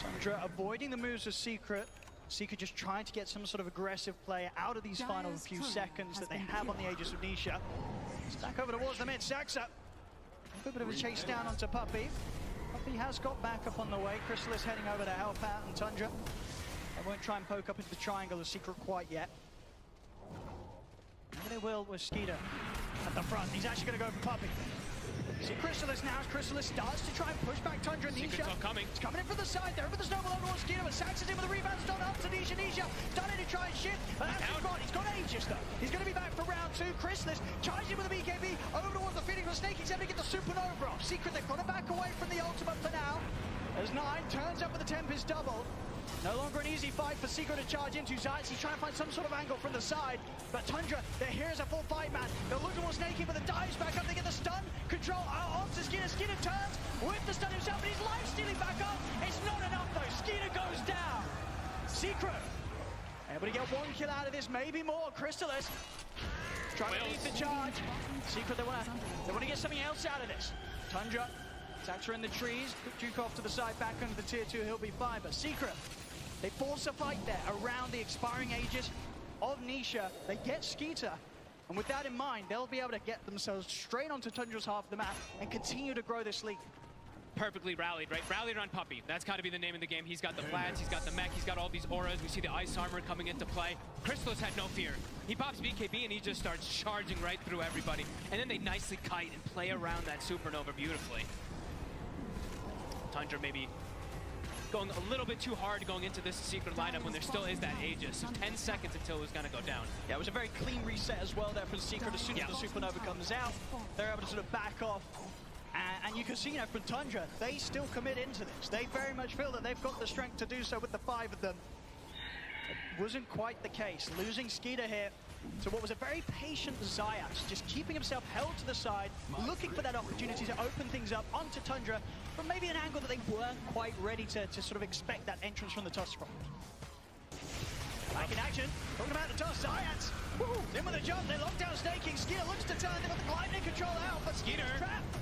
Tundra avoiding the moves of Secret. Secret just trying to get some sort of aggressive play out of these final few seconds that they have on the Aegis of Nisha. It's back over towards the mid. Saxa. A bit of a chase down onto Puppey. Puppey has got back up on the way. Chrysalis heading over to help out, and Tundra, they won't try and poke up into the triangle of Secret quite yet. Maybe they will with Skeeter at the front. He's actually going to go for Puppey. See Chrysalis now as Chrysalis starts to try and push back Tundra. Nisha. It's coming in from the side there, but the snowball over towards Skeeter, but Saxon's in with the rebound, stone up to Nisha. Nisha starting to try and shift, but that's gone. He's got Aegis though. He's going to be back for round 2. Chrysalis charging with the BKB over towards the Phoenix, but Snake is able to get the supernova off. Secret, they've got to back away from the ultimate for now. As Nine turns up with the Tempest double. No longer an easy fight for Secret to charge into. Zayats, he's trying to find some sort of angle from the side. But Tundra, they're here as a full 5-man. They'll look towards Snakey, but the dives back up. They get the stun. Control onto Skeeter. Skeeter turns with the stun himself, but his life stealing back up. It's not enough though. Skeeter goes down. Secret able to get 1 kill out of this, maybe more. Chrysalis trying to lead the charge. Secret, they want to get something else out of this. Tundra, Saxa in the trees. Duke off to the side, back under the tier 2. He'll be fine, but Secret, they force a fight there around the expiring Aegis. of Nisha. They get Skeeter. And with that in mind, they'll be able to get themselves straight onto Tundra's half of the map and continue to grow this lead. Perfectly rallied, right? Rallied on Puppy. That's got to be the name of the game. He's got the flats, he's got the mech, he's got all these auras. We see the ice armor coming into play. Crystal's had no fear. He pops BKB and he just starts charging right through everybody. And then they nicely kite and play around that supernova beautifully. Tundra maybe going a little bit too hard going into this secret lineup when there still is that Aegis. So 10 seconds until it was going to go down. Yeah, it was a very clean reset as well there from Secret. As soon as the supernova comes out, they're able to sort of back off. And you can see, from Tundra, they still commit into this. They very much feel that they've got the strength to do so with the 5 of them. It wasn't quite the case. Losing Skeeter here to what was a very patient Zayas, just keeping himself held to the side, looking for that opportunity to open things up onto Tundra from maybe an angle that they weren't quite ready to sort of expect that entrance from the toss from. Back in action, talking about the toss, Zayas. In with a jump, they lock down staking. Skeeter looks to turn, they've got the gliding control out, but Skeeter's trapped.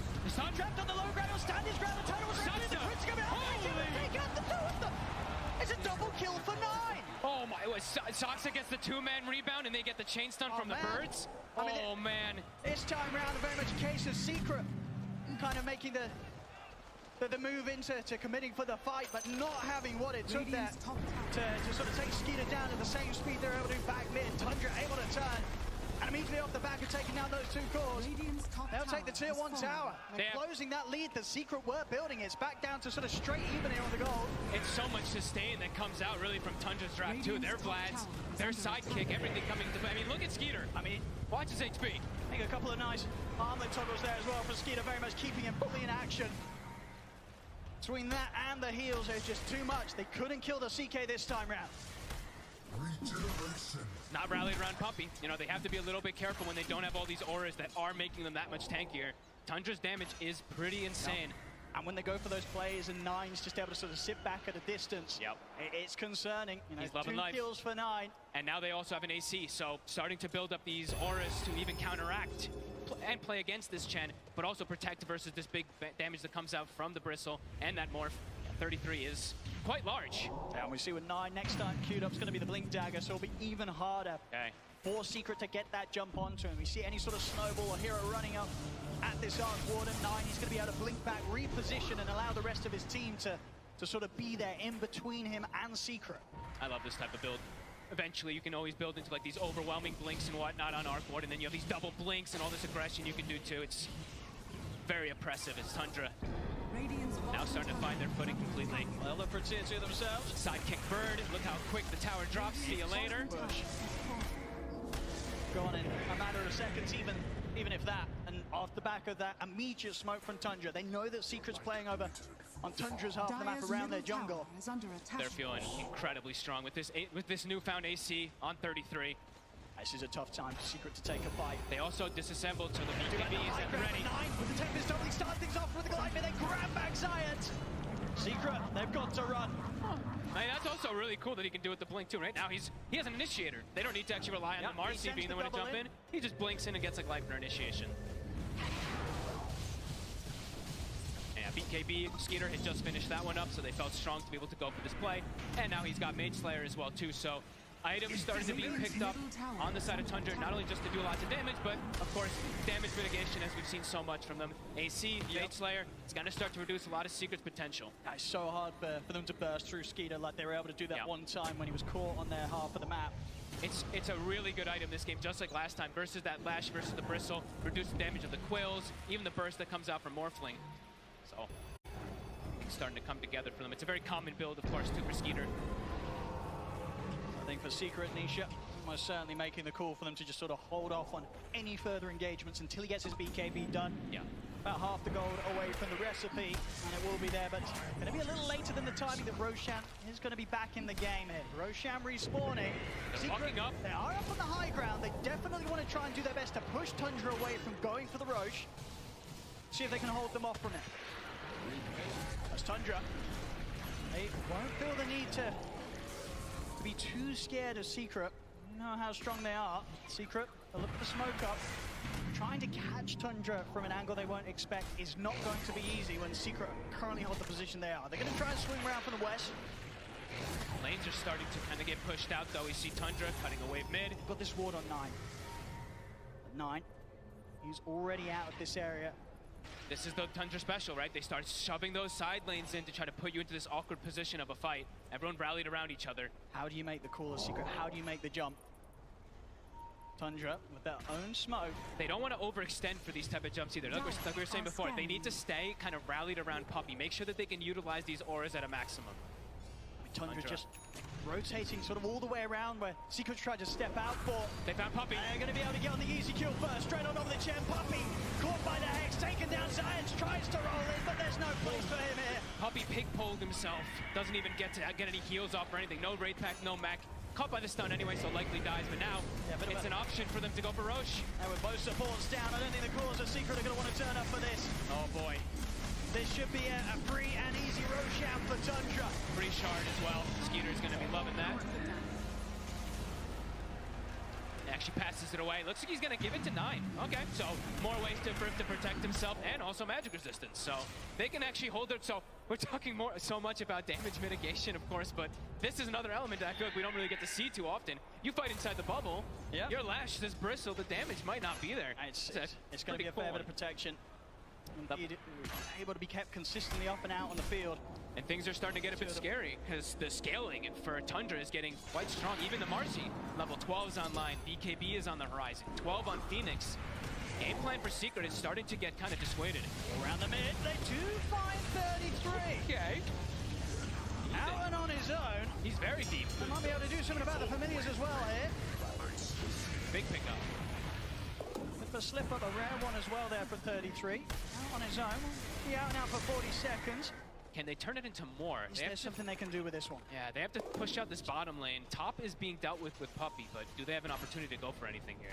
Trapped on the low ground, he'll stand his ground, the turtle was ready, the crits go behind, take out the 2 of them. It's a double kill for 9. Oh my, Soxa gets the 2-man rebound and they get the chain stun from the birds. Man. This time round, very much a case of Secret kind of making the move into committing for the fight, but not having what it took there to sort of take Skeeter down at the same speed they're able to do back mid. Tundra able to turn. And immediately off the back of taking down those 2 cores, they'll take the tier 1 tower. And closing that lead, the Secret were building. It's back down to sort of straight even here on the gold. It's so much sustain that comes out really from Tundra's draft too. Their Vlads, their sidekick, everything coming to play. I mean, look at Skeeter. I mean, watch his HP. I think a couple of nice armlet toggles there as well for Skeeter, very much keeping him fully in action. Between that and the heals, there's just too much. They couldn't kill the CK this time round. Not rallied around Puppy. They have to be a little bit careful when they don't have all these auras that are making them that much tankier. Tundra's damage is pretty insane. And when they go for those plays and 9's just able to sort of sit back at a distance, it's concerning. He's loving 2 life. kills for 9. And now they also have an AC, so starting to build up these auras to even counteract and play against this Chen, but also protect versus this big damage that comes out from the Bristle and that Morph. 33 is quite large. Yeah, and we see with 9 next time queued up is going to be the Blink Dagger, so it'll be even harder for Secret to get that jump onto him. We see any sort of snowball or hero running up at this Arc Warden. 9, he's going to be able to blink back, reposition, and allow the rest of his team to sort of be there in between him and Secret. I love this type of build. Eventually, you can always build into like these overwhelming blinks and whatnot on Arc Warden, and then you have these double blinks and all this aggression you can do too. It's very oppressive as Tundra now starting to find their footing completely. They'll look for tier 2 themselves. Sidekick Bird, look how quick the tower drops. See you later. Push. Gone in a matter of seconds, even if that. And off the back of that, immediate smoke from Tundra. They know that Secret's playing over on Tundra's half of the map around their jungle. They're feeling incredibly strong with this newfound AC on 33. This is a tough time for Secret to take a fight. They also disassembled, so the BKB isn't ready. 9 with the Tempest doubling, start things off with the Glide, they grab back Zayat. Secret, they've got to run. Hey, that's also really cool that he can do with the blink too. Right now, he has an initiator. They don't need to actually rely on the Marcy being the one to jump in. He just blinks in and gets a Gleipnir initiation. Yeah, BKB, Skeeter had just finished that one up, so they felt strong to be able to go for this play. And now he's got Mage Slayer as well too, so items started to be picked up on the side of Tundra, not only just to do lots of damage, but of course, damage mitigation, as we've seen so much from them. AC, Mage Slayer, it's going to start to reduce a lot of Secret's potential. It's so hard for them to burst through Skeeter like they were able to do that one time when he was caught on their half of the map. It's a really good item this game, just like last time, versus that Lash versus the Bristle, reducing damage of the Quills, even the burst that comes out from Morphling. So, it's starting to come together for them. It's a very common build, of course, too, for Skeeter. I think for Secret, Nisha most certainly making the call for them to just sort of hold off on any further engagements until he gets his BKB done. Yeah. About half the gold away from the recipe, and it will be there, but going to be a little later than the timing that Roshan is going to be back in the game here. Roshan respawning. They're locking up. They are up on the high ground. They definitely want to try and do their best to push Tundra away from going for the Roche. See if they can hold them off from it. As Tundra, they won't feel the need to be too scared of Secret. You know how strong they are. Secret, they'll look at the smoke up. Trying to catch Tundra from an angle they won't expect is not going to be easy when Secret currently hold the position they are. They're going to try and swing around from the west. Lanes are starting to kind of get pushed out, though. We see Tundra cutting a wave mid. Got this ward on 9. 9. He's already out of this area. This is the Tundra special, right? They start shoving those side lanes in to try to put you into this awkward position of a fight. Everyone rallied around each other. How do you make the call of secret? How do you make the jump? Tundra with their own smoke. They don't want to overextend for these type of jumps either. Like we were saying before, they need to stay kind of rallied around Puppey. Make sure that they can utilize these auras at a maximum. Tundra just rotating sort of all the way around where Secret's tried to step out for. They found Puppey. They're going to be able to get on the easy kill first. Straight on over the chair. Puppey caught by the Hex, taken down. Science tries to roll in, but there's no place for him here. Puppey pig-poled himself. Doesn't even get any heals off or anything. No Wraith Pack, no mech. Caught by the stun anyway, so likely dies. But now it's an option for them to go for Roche. And with both supports down, I don't think the cause of Secret are going to want to turn up for this. Oh boy. This should be a free and easy Roche out for Tundra. Free shard as well. Skeeter's going to be loving that. Actually passes it away. Looks like he's going to give it to 9. Okay, so more ways for him to protect himself and also magic resistance. So they can actually hold it. So we're talking so much about damage mitigation, of course, but this is another element that I feel like we don't really get to see too often. You fight inside the bubble, your lash, this bristle, the damage might not be there. It's going to be a fair bit of protection. Indeed, able to be kept consistently up and out on the field. And things are starting to get a bit scary because the scaling for Tundra is getting quite strong. Even the Marcy, level 12 is online. BKB is on the horizon. 12 on Phoenix. Game plan for Secret is starting to get kind of dissuaded. Around the mid, they do find 33. Okay. Out and on his own. He's very deep. They might be able to do something about the familiars as well here. Big pickup. With the slip up, a rare one as well there for 33. Out on his own. Be out now for 40 seconds. Can they turn it into more? Is there something they can do with this one? Yeah, they have to push out this bottom lane. Top is being dealt with Puppey, but do they have an opportunity to go for anything here?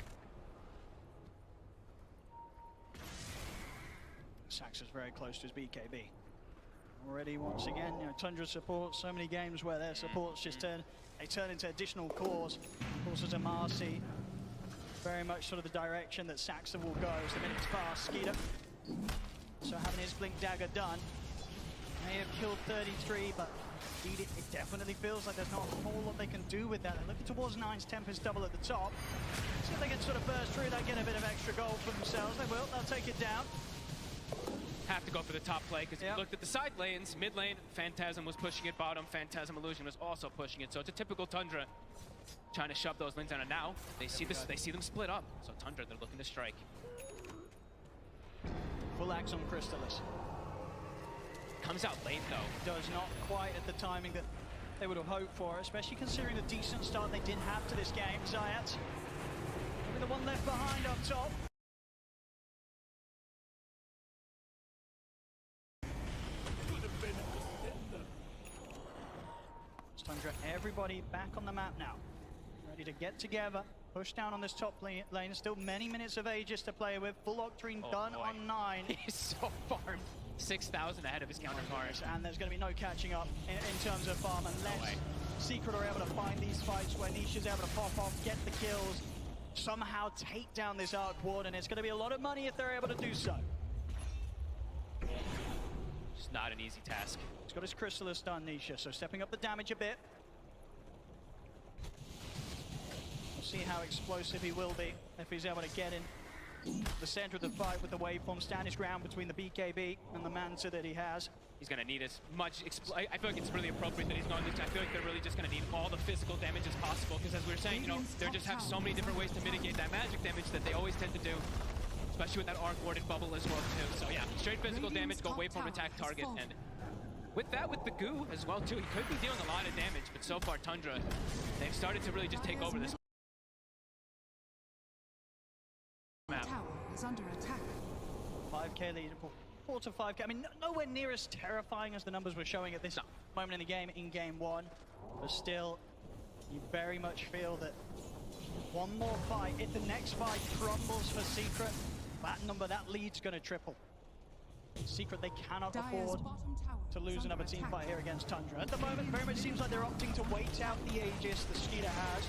Sax is very close to his BKB. Already, once again, Tundra support. So many games where their supports just turn into additional cores. Also to Marcy. Very much sort of the direction that Saxon will go as the minute's pass. Skeeter. So having his blink dagger done. May have killed 33, but indeed it definitely feels like there's not a whole lot they can do with that. They're looking towards 9's Tempest double at the top. See if they can sort of burst through that, get a bit of extra gold for themselves. They will, they'll take it down. Have to go for the top play because if you looked at the side lanes, mid lane, Phantasm was pushing it, bottom, Phantasm Illusion was also pushing it. So it's a typical Tundra trying to shove those lanes down, and now they see this, they see them split up. So Tundra, they're looking to strike. Full axe on Crystallis. Comes out late though. Does not quite at the timing that they would have hoped for, especially considering the decent start they did have to this game. Zayat, maybe the one left behind up top. Tundra, everybody back on the map now. Ready to get together, push down on this top lane. Still many minutes of Aegis to play with. Full Octarine done on 9. He's so far 6,000 ahead of his counterpart. And there's going to be no catching up in terms of farm unless Secret are able to find these fights where Nisha's able to pop off, get the kills, somehow take down this Arc Ward, and it's going to be a lot of money if they're able to do so. It's not an easy task. He's got his Crystallis done, Nisha, so stepping up the damage a bit. We'll see how explosive he will be if he's able to get in the center of the fight with the waveform, stand his ground between the BKB and the Manta that he has. He's going to need as much. I feel like it's really appropriate that he's going this. I feel like they're really just going to need all the physical damage as possible because, as we were saying, you know, they just have so many different ways to mitigate that magic damage that they always tend to do, especially with that Arc Warded bubble as well too. So yeah, straight physical damage, go waveform attack target, and with that, with the goo as well too, he could be dealing a lot of damage. But so far, Tundra, they've started to really just take over this map. Is under attack. 5k lead, 4 to 5k. I mean, nowhere near as terrifying as the numbers were showing at this moment in the game, in game 1. But still, you very much feel that one more fight, if the next fight crumbles for Secret, that number, that lead's going to triple. Secret, they cannot afford to lose another team fight here against Tundra. At the moment, very much seems like they're opting to wait out the Aegis that Skeeter has.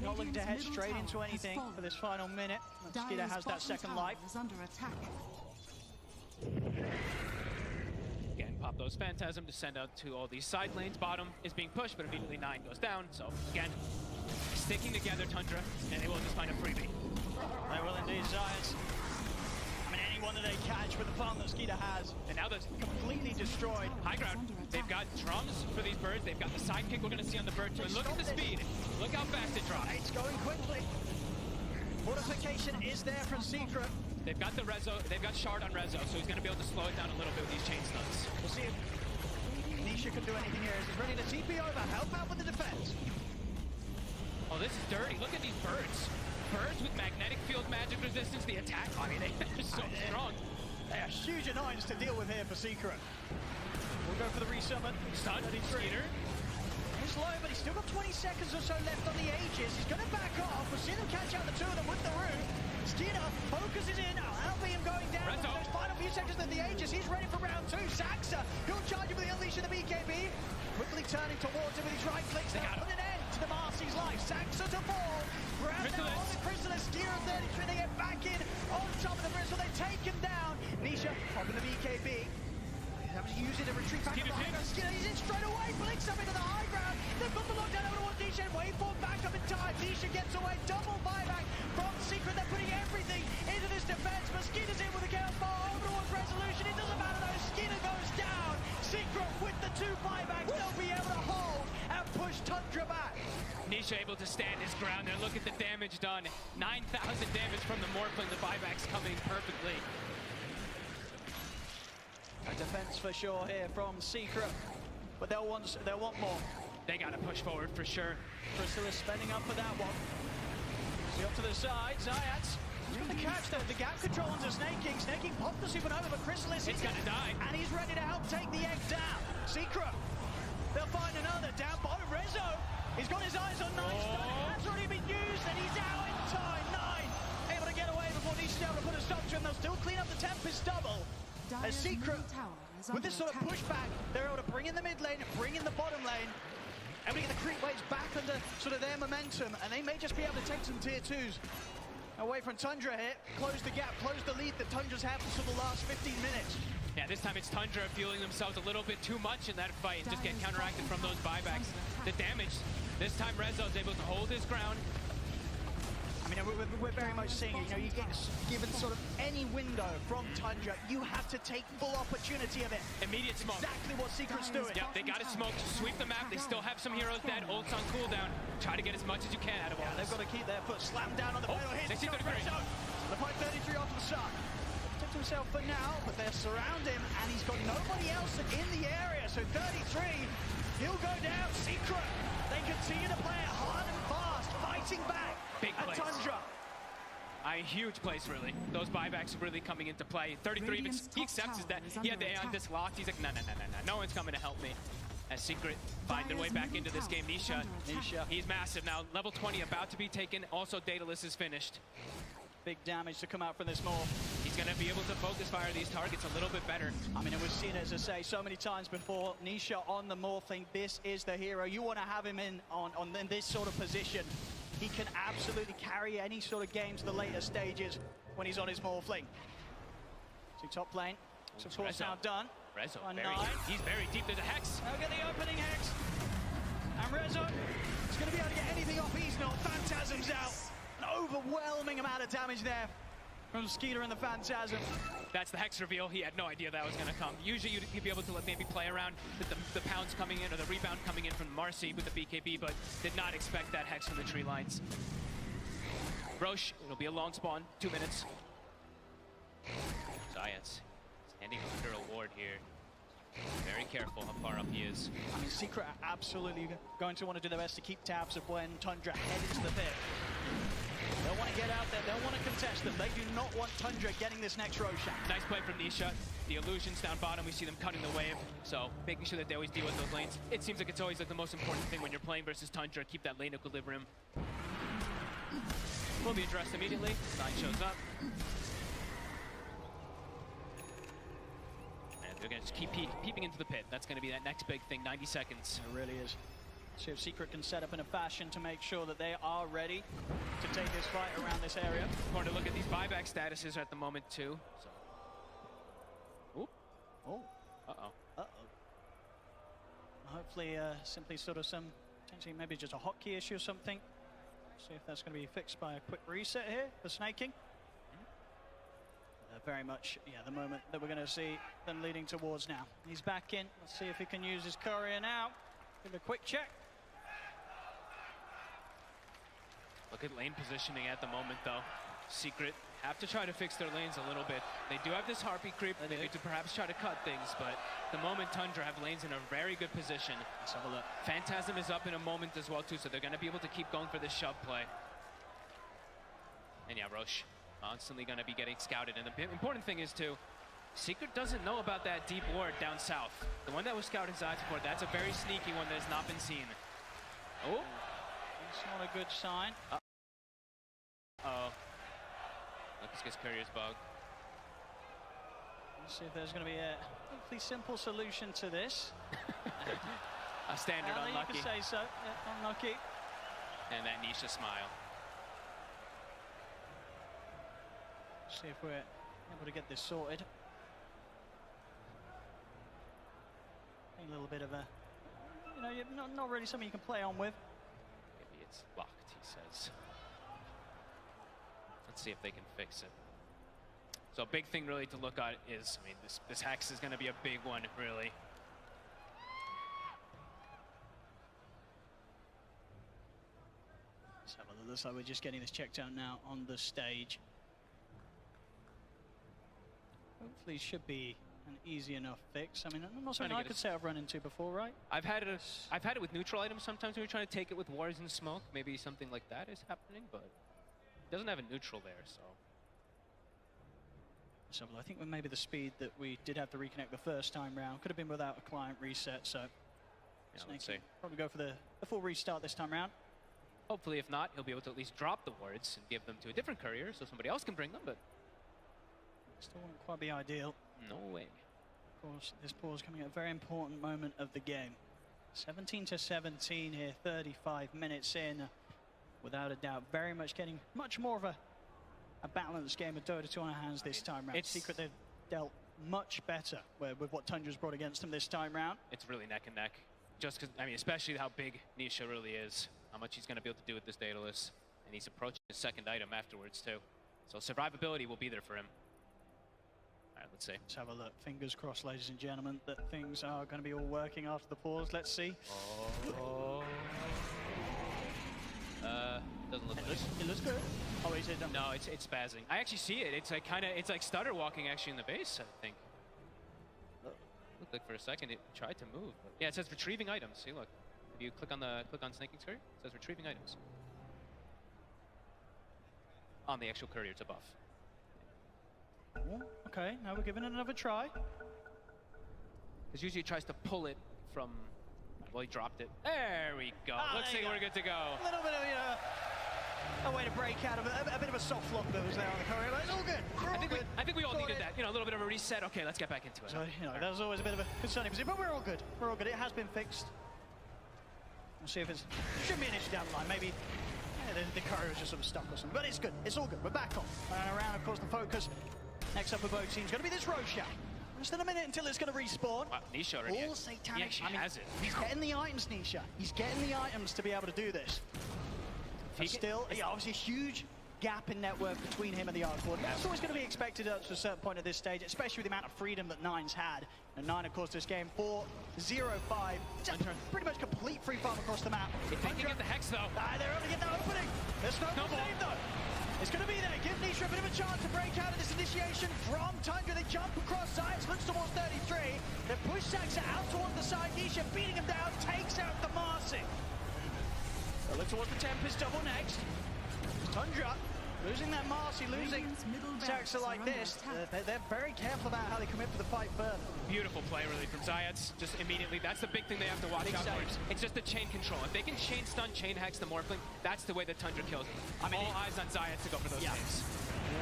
Not looking to head straight into anything for this final minute. Skeeter has that second life. Is under attack. Again, out those Phantasm to send out to all these side lanes. Bottom is being pushed, but immediately 9 goes down. So again, sticking together Tundra, and they will just find a freebie. They will indeed, Giants. I mean, anyone that they catch with the farm that Skeeter has. And now that's completely destroyed. High ground. They've got drums for these birds. They've got the sidekick we're going to see on the bird too. And look at the speed. Look how fast it drops. It's going quickly. Fortification is there from Secret. They've got the Rezo. They've got Shard on Rezo, so he's going to be able to slow it down a little bit with these chain stuns. We'll see if Nisha can do anything here. He's ready to TP over. Help out with the defense. Oh, this is dirty. Look at these birds. Birds with magnetic field magic resistance. The attack. I mean, they're so strong. They are huge annoyance to deal with here for Secret. We'll go for the resummon. Stun. Skeeter. He's low, but he's still got 20 seconds or so left on the Aegis. He's going to back off. We'll see them catch out the two of them with the root. Skeeter focuses in. Albion going down. Rezo. Those final few seconds of the Aegis. He's ready for round 2. Saxa, he'll charge him with the unleash of the BKB. Quickly turning towards him with his right clicks. They put an end to the Marcy's life. Saxa to fall. Grab now on the Chrysalis. Skeeter 33. They get back in on top of the Bristol. They take him down. Nisha popping the BKB. Having to use it to retreat back to the high ground. Skeeter, he's in straight away, blinks up into the high ground. They've got the lockdown over towards Nisha and waveform back up in time. Nisha gets away, double buyback from Secret. They're putting everything into this defense, but Skeeter's in with a chaos ball over towards Resolution. It doesn't matter though, Skeeter goes down. Secret with the 2 buybacks, they'll be able to hold and push Tundra back. Nisha able to stand his ground there. Look at the damage done. 9,000 damage from the Morphling. The buybacks coming perfectly. A defense for sure here from Secret, but they'll want more. They gotta push forward for sure. Priscilla spending up for that one. See up to the side, Zayats. He's got the catch though, the gap control onto Snake King. Snake King popped the supernova, but Chrysalis is gonna die. And he's ready to help take the egg down. Secret, they'll find another down bottom. Rezo, he's got his eyes on 9 stun. That's already been used, and he's out in time. 9 able to get away before Nisha's able to put a stop to him. They'll still clean up the Tempest double. A Secret, with this sort of pushback, they're able to bring in the mid lane, bring in the bottom lane, and we get the creep waves back under sort of their momentum, and they may just be able to take some tier 2s away from Tundra here, close the gap, close the lead that Tundra's had for the last 15 minutes. Yeah, this time it's Tundra fueling themselves a little bit too much in that fight and just get counteracted from those buybacks. The damage, this time Rezo's able to hold his ground. I mean, we're very much seeing it. You know, you get given sort of any window from Tundra, you have to take full opportunity of it. Immediate smoke. Exactly what Secret's doing. Yeah, they got to smoke, sweep the map. They still have some heroes dead. Ult's on cooldown. Try to get as much as you can out of all they've got to keep their foot slammed down on the final hit. They see the fight 33 off to the start. Protect himself for now, but they're surrounding him, and he's got nobody else in the area. So 33, he'll go down. Secret, they continue to play it hard and fast, fighting back. Big place. Tundra. A huge place, really. Those buybacks are really coming into play. 33, he accepts that he had the Aeon disc locked. He's like, no one's coming to help me. As Secret find their way back into this game. Nisha, he's massive now. Level 20 about to be taken. Also, Daedalus is finished. Big damage to come out from this morph. He's going to be able to focus fire these targets a little bit better. I mean, it was seen, as I say, so many times before. Nisha on the morphling. This is the hero. You want to have him in this sort of position. He can absolutely carry any sort of game to the later stages when he's on his morphling. So top lane, so of course now done. Rezo, he's very deep. There's a Hex. Look at the opening Hex. And Rezo is going to be able to get anything off. He's not. Phantasm's out. An overwhelming amount of damage there from Skeeter and the Phantasm. That's the Hex reveal. He had no idea that was going to come. Usually you'd be able to maybe play around with the pounds coming in or the rebound coming in from Marcy with the BKB, but did not expect that Hex from the tree lines. Roche, it'll be a long spawn, 2 minutes. Giants standing under a ward here. Very careful how far up he is. I mean, Secret are absolutely going to want to do their best to keep tabs of when Tundra head into the pit. They'll want to get out there, they'll want to contest them. They do not want Tundra getting this next Roshan. Nice play from Nisha. The illusions down bottom, we see them cutting the wave. So making sure that they always deal with those lanes. It seems like it's always like the most important thing when you're playing versus Tundra, keep that lane equilibrium. Will be addressed immediately. Sign shows up. And they're going to just keep peeping into the pit. That's going to be that next big thing, 90 seconds. It really is. See if Secret can set up in a fashion to make sure that they are ready to take this fight around this area. Important to look at these buyback statuses at the moment too. So. Ooh. Oh. Uh-oh. Uh-oh. hopefully simply sort of some, potentially maybe just a hotkey issue or something. See if that's going to be fixed by a quick reset here for snaking. Very much, yeah, the moment that we're going to see them leading towards now. He's back in. Let's see if he can use his courier now. Give it a quick check. Look at lane positioning at the moment, though. Secret have to try to fix their lanes a little bit. They do have this Harpy creep, maybe to perhaps try to cut things, but the moment Tundra have lanes in a very good position. Let's have a look. Phantasm is up in a moment as well, too, so they're going to be able to keep going for this shove play. And yeah, Roche constantly going to be getting scouted. And the important thing is, too, Secret doesn't know about that deep ward down south. The one that was scouted inside support, that's a very sneaky one that has not been seen. Oh. That's not a good sign. Uh-oh. Lucas gets Courier's bug. Let's see if there's going to be a hopefully simple solution to this. A standard unlucky. You can say so. Yeah, unlucky. And that Nisha smile. See if we're able to get this sorted. A little bit of a, you know, not really something you can play on with. Maybe it's locked, he says. Let's see if they can fix it. So a big thing really to look at is, I mean, this hex is going to be a big one, really. So it looks like we're just getting this checked out now on the stage. Hopefully should be an easy enough fix. I mean, not something I could say I've run into before, right? I've had it with neutral items sometimes when you're trying to take it with wars and smoke. Maybe something like that is happening, but it doesn't have a neutral there, so. So I think with maybe the speed that we did have to reconnect the first time round, could have been without a client reset, so. Yeah, let's see. Probably go for the full restart this time round. Hopefully, if not, he'll be able to at least drop the wards and give them to a different courier so somebody else can bring them, but. Still wouldn't quite be ideal. No way. Of course, this pause coming at a very important moment of the game. 17-17 here, 35 minutes in. Without a doubt, very much getting much more of a balanced game of Dota 2 on our hands this time round. Secret, they've dealt much better with what Tundra's brought against them this time round. It's really neck and neck. Just because, I mean, especially how big Nisha really is, how much he's going to be able to do with this Daedalus. And he's approaching his second item afterwards, too. So survivability will be there for him. All right, let's see. Let's have a look. Fingers crossed, ladies and gentlemen, that things are going to be all working after the pause. Let's see. Oh. Doesn't look like it looks good. Oh, is it? No, it's spazzing. I actually see it. It's like it's like stutter walking actually in the base, I think. Looked like for a second it tried to move. But yeah, it says retrieving items. See, look. If you click on snaking courier, it says retrieving items. On the actual courier, it's a buff. Oh, okay, now we're giving it another try. Because usually it tries to pull it from. Well, he dropped it. There we go. Looks like we're good to go. A little bit of, a way to break out of a bit of a soft lock that was there on the courier, but it's all good. I think we all needed that. A little bit of a reset. Okay, let's get back into it. So, that was always a bit of a concerning position, but we're all good. We're all good. It has been fixed. We'll see if it's. Shouldn't be an issue down the line. Maybe the courier was just sort of stuck or something, but it's good. It's all good. We're back on. And around, of course, the focus. Next up for both teams going to be this Roshan. Just in a minute until it's going to respawn. Wow, Nisha already. All satanic. He has it. He's getting the items, Nisha. He's getting the items to be able to do this. But still, obviously a huge gap in net worth between him and the Arc-Lord. That's always going to be expected up to a certain point at this stage, especially with the amount of freedom that Nine's had. And Nine, of course, this game 4-0-5. Pretty much complete free farm across the map. If they can get the Hex, though. They're able to get that opening. There's no save, though. It's going to be there. Give Nisha a bit of a chance to break out of this initiation from Tundra. They jump across sides, looks towards 33. They push Saxa out towards the side. Nisha beating him down, takes out the Marcy. They look towards the Tempest double next. Tundra losing that Marcy, losing Saxa like this. They're very careful about how they commit to the fight further. Beautiful play, really, from Zayats. Just immediately, that's the big thing they have to watch out for. It's just the chain control. If they can chain stun, chain hex the Morphling, that's the way that Tundra kills. I mean, all eyes on Zayats to go for those chains.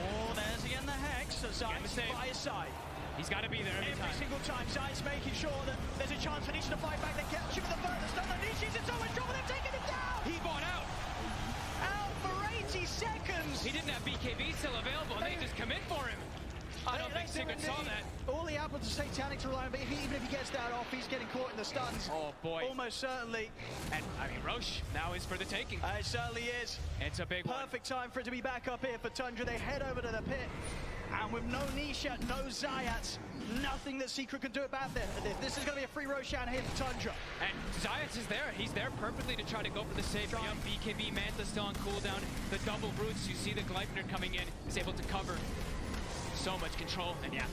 Oh, there's again the hex. So Zayats by his side. He's got to be there every single time. Zayats making sure that there's a chance for Nisha to fight back. They get shoot the furthest. No, Nisha's in so much trouble. They're taking it down. He bought out. Out for 80 seconds. He didn't have BKB still available, and they just commit for him. I don't think Secret saw that. All he the apple to Satanic to rely on, but even if he gets that off, he's getting caught in the stuns. Oh boy. Almost certainly. And I mean, Roche now is for the taking. It certainly is. It's a big one. Perfect time for it to be back up here for Tundra. They head over to the pit. And with no Nisha, no Zayats, nothing that Secret can do about this. This is going to be a free Roshan here for Tundra. And Zayats is there. He's there perfectly to try to go for the save. Young BKB, Manta still on cooldown. The double roots, you see the Gleipnir coming in. He's able to cover. So much control. And yeah,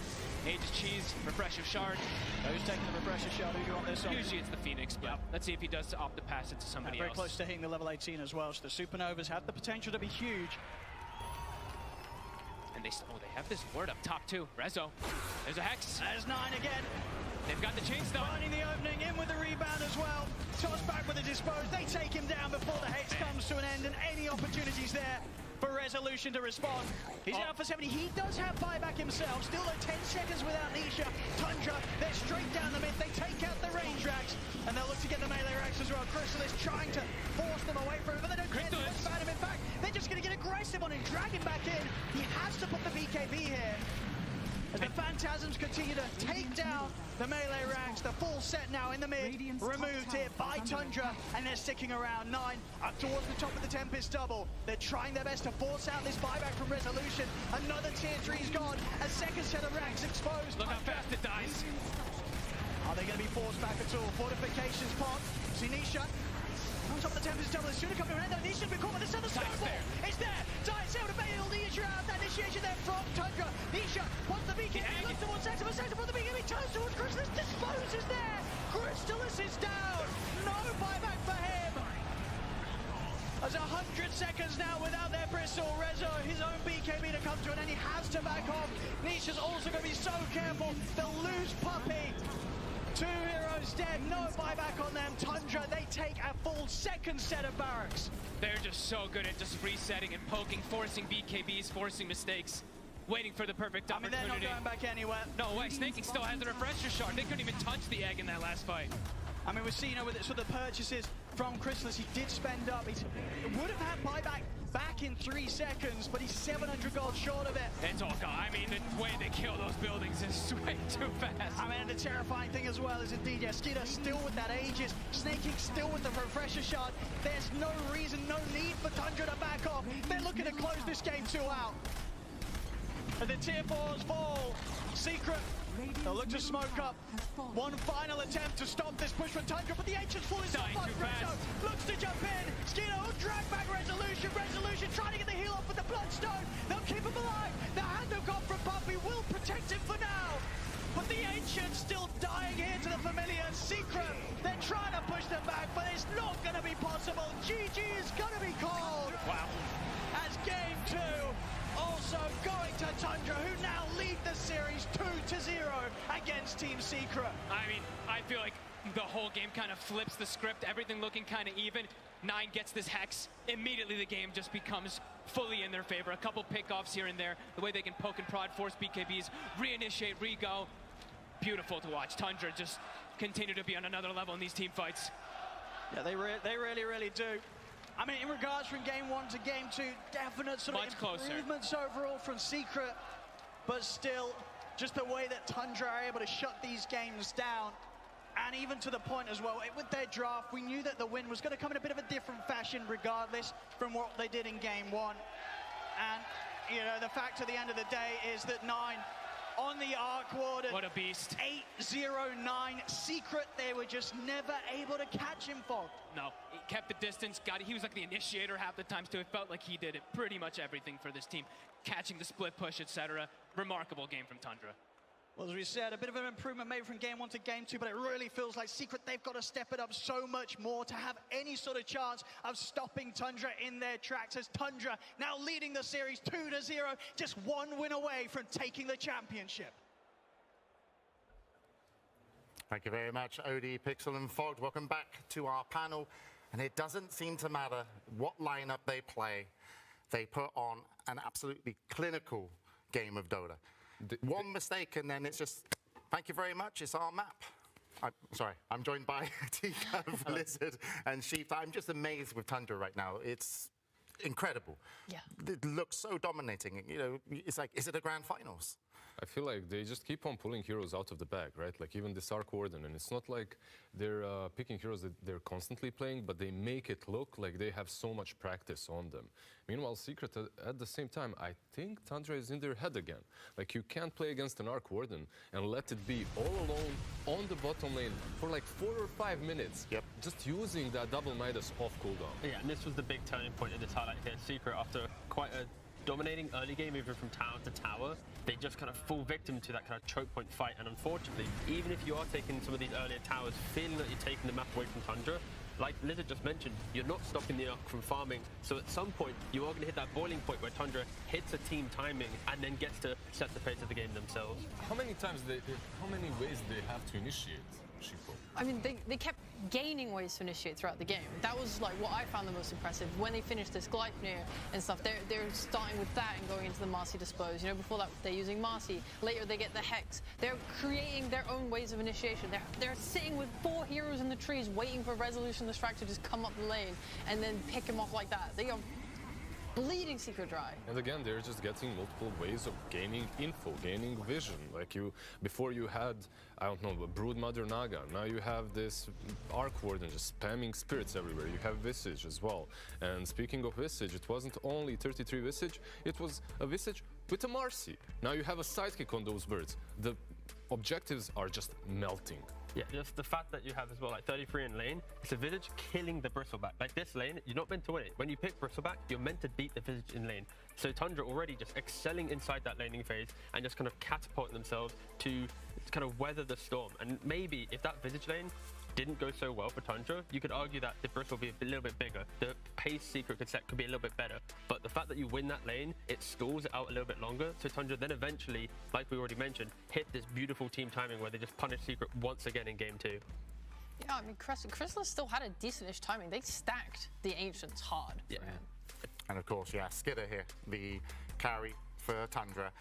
Aegis Cheese, Refresher Shard. Who's taking the Refresher Shard? Who do you want this on? Usually it's the Phoenix, but let's see if he does opt to pass it to somebody very else. Close to hitting the level 18 as well. So the Supernovas have the potential to be huge. And they have this ward up top too. Rezo, there's a Hex. There's 9 again. They've got the chain stun. Finding the opening, in with the rebound as well. Toss back with the dispose. They take him down before the Hex comes to an end, and any opportunities there for Resolution to respond. He's out for 70. He does have buyback himself. Still at 10 seconds without Nisha. Tundra, they're straight down the mid. They take out the range racks, and they'll look to get the melee racks as well. Crystal is trying to force them away from him, but they don't care too much about him. In fact, they're just going to get aggressive on him, drag him back in. He has to put the BKB here. As the Phantasms continue to take down the melee ranks, the full set now in the mid, removed here by Tundra, and they're sticking around. 9 up towards the top of the Tempest double. They're trying their best to force out this buyback from Resolution. Another tier 3's gone, a second set of ranks exposed. Look how fast it dies. Are they going to be forced back at all? Fortifications pop. See Nisha on top of the Tempest double. It's soon to come around. Nisha's been caught with this other snowball. It's there. Dice able to bail Nisha out. That initiation there from Tundra. Nisha wants the BKB. Looks towards Saxon, but Saxon for the BKB. Turns towards Chrysalis. Disposes there. Chrysalis is down. No buyback for him. There's 100 seconds now without their Bristle. Rezo, his own BKB to come to, and then he has to back off. Nisha's also going to be so careful. They'll lose Puppey. 2 heroes dead, no buyback on them. Tundra, they take a full second set of barracks. They're just so good at just resetting and poking, forcing BKBs, forcing mistakes, waiting for the perfect opportunity. They're not going back anywhere. No way, Snaking still has the Refresher Shard. They couldn't even touch the egg in that last fight. I mean, we've seen with it, so the purchases from Chrysalis, he did spend up. He would have had buyback back in 3 seconds, but he's 700 gold short of it. It's all gone. I mean, the way they kill those buildings is way too fast. I mean, the terrifying thing as well is indeed, yeah, Skidder still with that Aegis, Snaking still with the Refresher Shard. There's no reason, no need for Tundra to back off. They're looking to close this game 2 out. And the tier 4s fall. Secret, they'll look to smoke up. One final attempt to stop this push from Tundra, but the Ancient's falling so much. Rezo looks to jump in. Skidder will drag back Resolution. Resolution trying to get the heal off with the Bloodstone. They'll keep him alive. The hand of God from Puppey will protect him for now. But the Ancient's still dying here to the familiar. Secret, they're trying to push them back, but it's not going to be possible. GG is going to be called. Wow. As game 2 also going to Tundra, who now lead the series 2-0 against Team Secret. I mean, I feel like the whole game kind of flips the script, everything looking kind of even. 9 gets this Hex, immediately the game just becomes fully in their favor. A couple pickoffs here and there, the way they can poke and prod, force BKBs, reinitiate, re-go. Beautiful to watch. Tundra just continue to be on another level in these team fights. Yeah, they really, really do. I mean, in regards from game 1 to game 2, definite sort of improvements overall from Secret, but still, just the way that Tundra are able to shut these games down, and even to the point as well, with their draft, we knew that the win was going to come in a bit of a different fashion regardless from what they did in game 1. And, you know, the fact at the end of the day is that 9 on the Arc Warden. What a beast. 8-0-9 Secret, they were just never able to catch him, Fog. No, he kept the distance, he was like the initiator half the times too. It felt like he did it pretty much everything for this team. Catching the split push, etc. Remarkable game from Tundra. Well, as we said, a bit of an improvement made from game 1 to game 2, but it really feels like Secret, they've got to step it up so much more to have any sort of chance of stopping Tundra in their tracks, as Tundra now leading the series 2-0, just 1 win away from taking the championship. Thank you very much, Odie, Pixel and Fogged. Welcome back to our panel. And it doesn't seem to matter what lineup they play. They put on an absolutely clinical game of Dota. One mistake and then it's just, thank you very much, it's our map. I'm joined by Tika, Blizzard and Sheep. I'm just amazed with Tundra right now. It's incredible. Yeah. It looks so dominating. You know, it's like, is it a grand finals? I feel like they just keep on pulling heroes out of the bag, right? Like even this Arc Warden, and it's not like they're picking heroes that they're constantly playing, but they make it look like they have so much practice on them. Meanwhile, Secret, at the same time, I think Tundra is in their head again. Like you can't play against an Arc Warden and let it be all alone on the bottom lane for like 4 or 5 minutes. Yep. Just using that double Midas off cooldown. Yeah, and this was the big turning point in this highlight here. Secret, after quite a dominating early game, even from tower to tower, they just kind of fall victim to that kind of choke point fight. And unfortunately, even if you are taking some of these earlier towers, feeling that you're taking the map away from Tundra, like Lizard just mentioned, you're not stopping the Arc from farming. So at some point, you are going to hit that boiling point where Tundra hits a team timing and then gets to set the pace of the game themselves. How many ways they have to initiate? I mean, they kept gaining ways to initiate throughout the game. That was like what I found the most impressive. When they finished this Gleipnir and stuff, they're starting with that and going into the Marcy Dispose. You know, before that they're using Marcy. Later they get the Hex. They're creating their own ways of initiation. They're sitting with 4 heroes in the trees waiting for Resolution the Strike to just come up the lane and then pick him off like that. They are bleeding Secret dry. And again, they're just getting multiple ways of gaining info, gaining vision. Like before you had, I don't know, a Brood Mother Naga. Now you have this Arc Warden just spamming spirits everywhere. You have Visage as well. And speaking of Visage, it wasn't only 33 Visage, it was a Visage with a Marcy. Now you have a sidekick on those birds. The objectives are just melting. Yeah, just the fact that you have as well, like 33 in lane, it's a Visage killing the Bristleback. Like this lane, you're not meant to win it. When you pick Bristleback, you're meant to beat the Visage in lane. So Tundra already just excelling inside that laning phase and just kind of catapulting themselves to kind of weather the storm. And maybe if that Visage lane didn't go so well for Tundra, you could argue that the Bristle will be a little bit bigger. The pace Secret could set could be a little bit better. But the fact that you win that lane, it stalls it out a little bit longer. So Tundra then eventually, like we already mentioned, hit this beautiful team timing where they just punish Secret once again in game 2. Yeah, I mean, Chrysalis still had a decentish timing. They stacked the Ancients hard. Yeah. And of course, yeah, Skidder here, the carry for Tundra.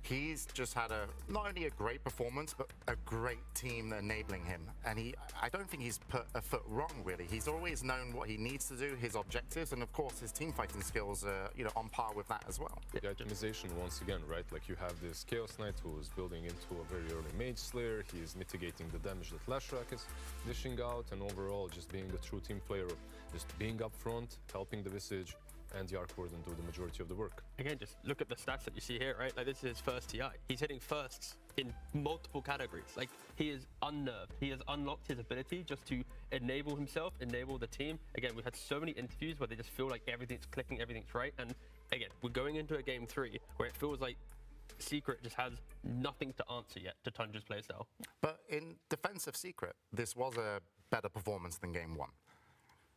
He's just had not only a great performance, but a great team enabling him. And I don't think he's put a foot wrong, really. He's always known what he needs to do, his objectives, and of course, his team fighting skills are, on par with that as well. The itemization, once again, right? Like you have this Chaos Knight who is building into a very early Mage Slayer. He is mitigating the damage that Lashrak is dishing out, and overall just being a true team player, just being up front, helping the Visage, and the Arc Warden do the majority of the work. Again, just look at the stats that you see here, right? Like this is his first TI. He's hitting firsts in multiple categories. Like he is unnerved. He has unlocked his ability just to enable himself, enable the team. Again, we've had so many interviews where they just feel like everything's clicking, everything's right. And again, we're going into a game 3 where it feels like Secret just has nothing to answer yet to Tundra's playstyle. But in defense of Secret, this was a better performance than game 1.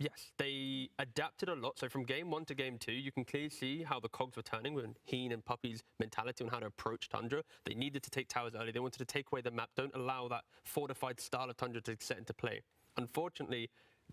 Yes, they adapted a lot. So from game 1 to game 2, you can clearly see how the cogs were turning with Heen and Puppy's mentality on how to approach Tundra. They needed to take towers early. They wanted to take away the map. Don't allow that fortified style of Tundra to set into play. Unfortunately,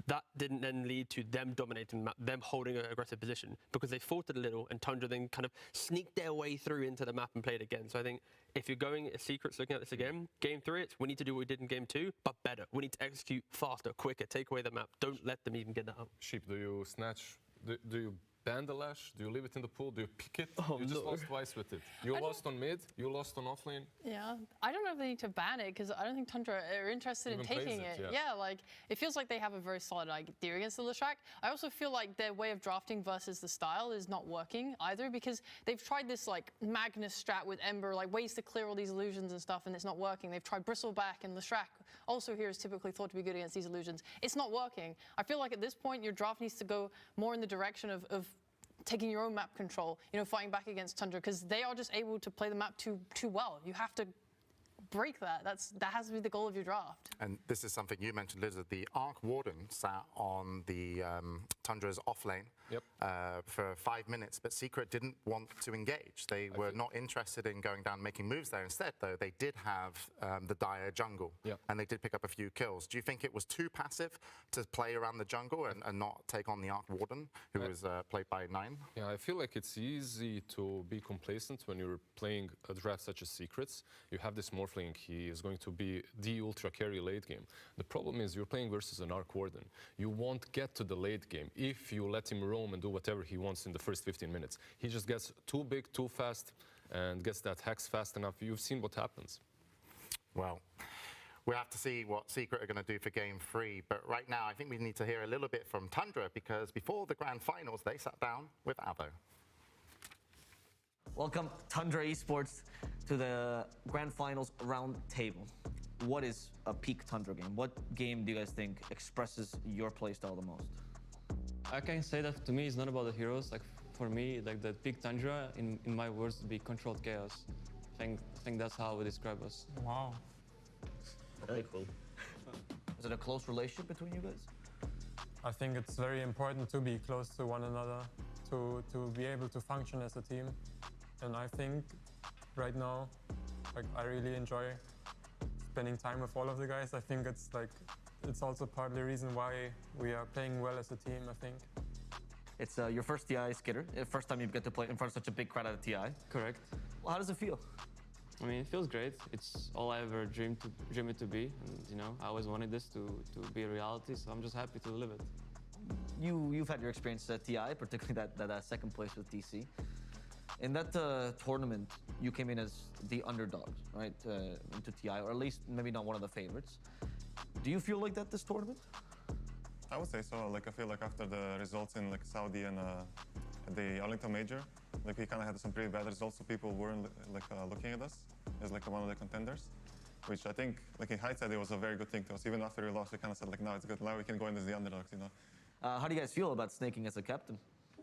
that didn't then lead to them dominating the map, them holding an aggressive position, because they faltered a little and Tundra then kind of sneaked their way through into the map and played again. So I think if you're going Secrets looking at this again, game 3, we need to do what we did in game 2, but better. We need to execute faster, quicker, take away the map. Don't let them even get that up. Sheep, do you snatch, do you ban the Lash? Do you leave it in the pool? Do you pick it? Oh, you just no. lost twice with it. You lost on mid, you lost on offlane. Yeah, I don't know if they need to ban it because I don't think Tundra are interested in taking it. Yeah, like it feels like they have a very solid idea against the Lashrak. I also feel like their way of drafting versus the style is not working either because they've tried this like Magnus strat with Ember, like ways to clear all these illusions and stuff, and it's not working. They've tried Bristleback and Lashrak. Also here is typically thought to be good against these illusions. It's not working. I feel like at this point your draft needs to go more in the direction of taking your own map control, fighting back against Tundra, because they are just able to play the map too well. You have to break that. That has to be the goal of your draft. And this is something you mentioned, Lizard. The Arc Warden sat on the Tundra's off lane for 5 minutes, but Secret didn't want to engage. They were not interested in going down and making moves there. Instead, though, they did have the Dire jungle, and they did pick up a few kills. Do you think it was too passive to play around the jungle and not take on the Arc Warden, who was played by 9? Yeah, I feel like it's easy to be complacent when you're playing a draft such as Secrets. You have this Morphling, he is going to be the ultra carry late game. The problem is you're playing versus an Arc Warden. You won't get to the late game if you let him roam and do whatever he wants in the first 15 minutes. He just gets too big, too fast, and gets that hex fast enough, you've seen what happens. Well, we'll have to see what Secret are going to do for Game 3. But right now, I think we need to hear a little bit from Tundra, because before the Grand Finals, they sat down with Avo. Welcome, Tundra Esports, to the Grand Finals round table. What is a peak Tundra game? What game do you guys think expresses your playstyle the most? I can say that to me, it's not about the heroes. Like for me, like the peak Tundra, in my words, would be controlled chaos. I think that's how we describe us. Wow. Very cool. Is it a close relationship between you guys? I think it's very important to be close to one another, to be able to function as a team. And I think right now, like, I really enjoy spending time with all of the guys. I think it's also partly the reason why we are playing well as a team, I think. It's your first TI skitter, first time you get to play in front of such a big crowd at a TI. Correct. Well, how does it feel? I mean, it feels great. It's all I ever dreamed it to be. And, you know, I always wanted this to be a reality, so I'm just happy to live it. You've had your experience at TI, particularly that second place with DC. In that tournament, you came in as the underdogs, right, into TI, or at least maybe not one of the favorites. Do you feel like that this tournament? I would say so. Like, I feel like after the results in like Saudi and the Arlington Major, like we kind of had some pretty bad results, so people weren't like looking at us as like one of the contenders, which I think, like in hindsight, it was a very good thing to us. Even after we lost, we kind of said like, no, it's good. Now we can go in as the underdogs, you know. How do you guys feel about snaking as a captain?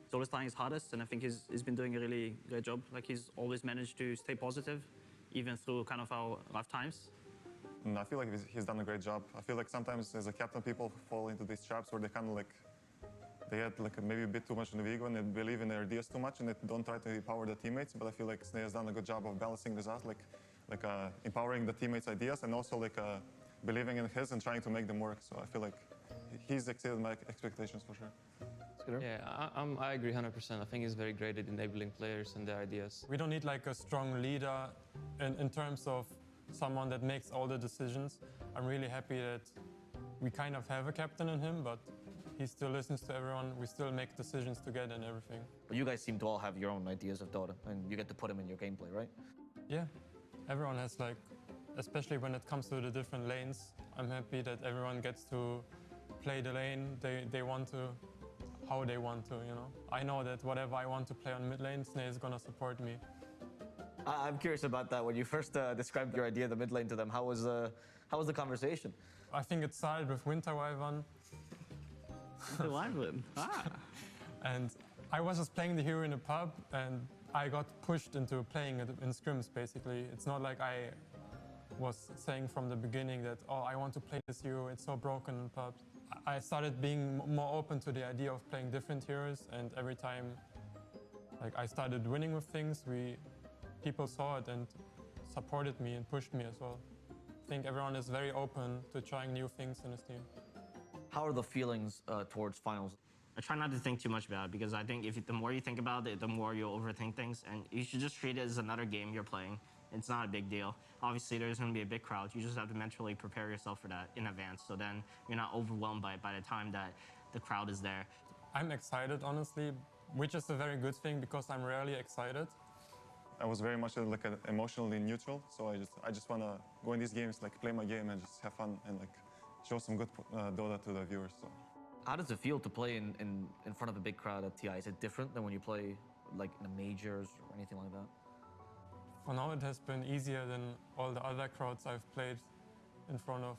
He's always trying his hardest, and I think he's been doing a really great job. Like, he's always managed to stay positive, even through kind of our rough times. And I feel like he's done a great job. I feel like sometimes as a captain, people fall into these traps where they kind of like, they had like maybe a bit too much in the ego and they believe in their ideas too much and they don't try to empower the teammates. But I feel like Sneh has done a good job of balancing this out, like empowering the teammates' ideas and also like believing in his and trying to make them work. So I feel like he's exceeded my expectations for sure. Yeah, I agree 100%. I think he's very great at enabling players and their ideas. We don't need like a strong leader in terms of someone that makes all the decisions. I'm really happy that we kind of have a captain in him, but he still listens to everyone. We still make decisions together and everything. You guys seem to all have your own ideas of Dota, and you get to put them in your gameplay, right? Yeah, everyone has like, especially when it comes to the different lanes, I'm happy that everyone gets to play the lane they want to, how they want to, you know. I know that whatever I want to play on mid lane, Sneh is gonna support me. I'm curious about that. When you first described your idea of the mid lane to them, how was the conversation? I think it started with Winter Wyvern. Winter Wyvern? Ah. And I was just playing the hero in a pub, and I got pushed into playing it in scrims, basically. It's not like I was saying from the beginning that, oh, I want to play this hero, it's so broken in pubs. I started being more open to the idea of playing different heroes, and every time like I started winning with things, people saw it and supported me and pushed me as well. I think everyone is very open to trying new things in his team. How are the feelings towards finals? I try not to think too much about it, because I think the more you think about it, the more you'll overthink things, and you should just treat it as another game you're playing. It's not a big deal. Obviously, there's going to be a big crowd. You just have to mentally prepare yourself for that in advance, so then you're not overwhelmed by it by the time that the crowd is there. I'm excited, honestly, which is a very good thing because I'm rarely excited. I was very much like emotionally neutral, so I just want to go in these games, like play my game and just have fun and like show some good Dota to the viewers. So. How does it feel to play in front of a big crowd at TI? Is it different than when you play like in the majors or anything like that? For now, it has been easier than all the other crowds I've played in front of.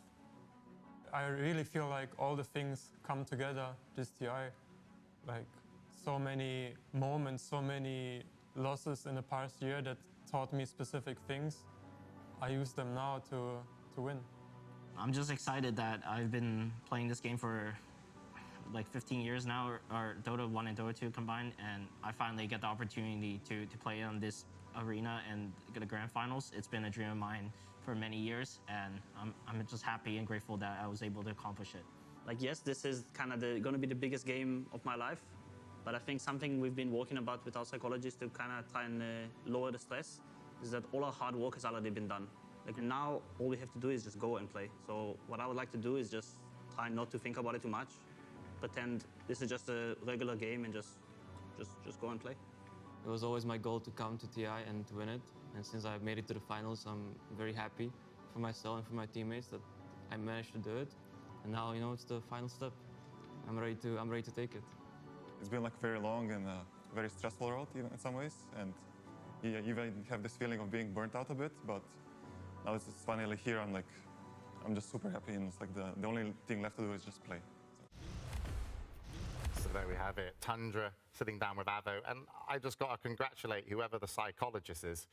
I really feel like all the things come together this TI. Like so many moments, so many losses in the past year that taught me specific things. I use them now to win. I'm just excited that I've been playing this game for like 15 years now, or Dota 1 and Dota 2 combined, and I finally get the opportunity to play on this arena and get the grand finals. It's been a dream of mine for many years, and I'm just happy and grateful that I was able to accomplish it. Like, yes, this is kind of going to be the biggest game of my life, but I think something we've been working about with our psychologists to kind of try and lower the stress is that all our hard work has already been done. Like, now all we have to do is just go and play. So what I would like to do is just try not to think about it too much, pretend this is just a regular game and just go and play. it was always my goal to come to TI and to win it. And since I made it to the finals, I'm very happy for myself and for my teammates that I managed to do it. And now, you know, it's the final step. I'm ready to take it. It's been like very long and very stressful road even in some ways. And you even have this feeling of being burnt out a bit, but now it's finally here. I'm just super happy, and it's like the only thing left to do is just play. So there we have it, Tundra sitting down with Avo, and I just got to congratulate whoever the psychologist is.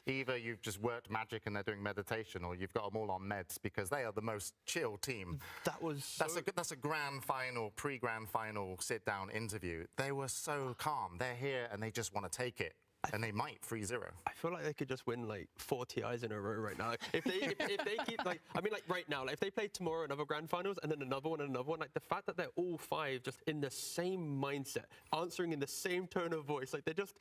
Either you've just worked magic and they're doing meditation, or you've got them all on meds, because they are the most chill team. That's a grand final, pre-grand final sit-down interview. They were so calm. They're here and they just want to take it. And they might 3-0. I feel like they could just win like 4 TIs in a row right now. Like, if they keep like, I mean, like right now, like if they play tomorrow another grand finals and then another one and another one, like the fact that they're all 5 just in the same mindset, answering in the same tone of voice, like they're just.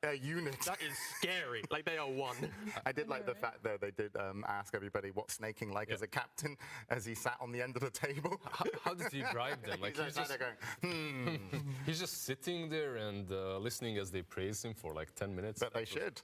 A unit. That is scary. Like they are one. I did like the fact though they did ask everybody what snaking like as a captain as he sat on the end of the table. How does he drive them? Like he's just going, he's just sitting there and listening as they praise him for like 10 minutes. But they should.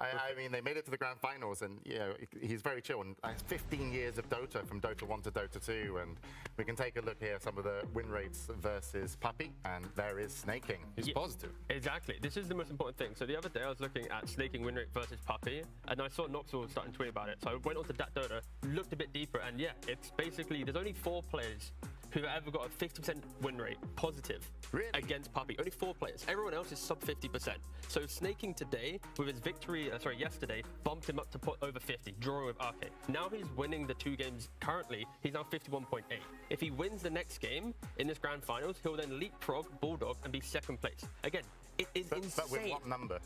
I mean, they made it to the grand finals, and you know he's very chill. And 15 years of Dota, from Dota 1 to Dota 2, and we can take a look here at some of the win rates versus Puppy, and there is snaking. He's positive. Exactly. This is the most important thing. So the other day I was looking at snaking win rate versus Puppy, and I saw Noxel starting to tweet about it. So I went onto that Dota, looked a bit deeper, and yeah, it's basically there's only 4 players who've ever got a 50% win rate positive against Puppy. Only 4 players. Everyone else is sub 50%. So snaking today with his victory, yesterday, bumped him up to over 50, drawing with RK. Now he's winning the 2 games currently. He's now 51.8. If he wins the next game in this grand finals, he'll then leapfrog Bulldog and be 2nd place. Again, it is insane. But with what number?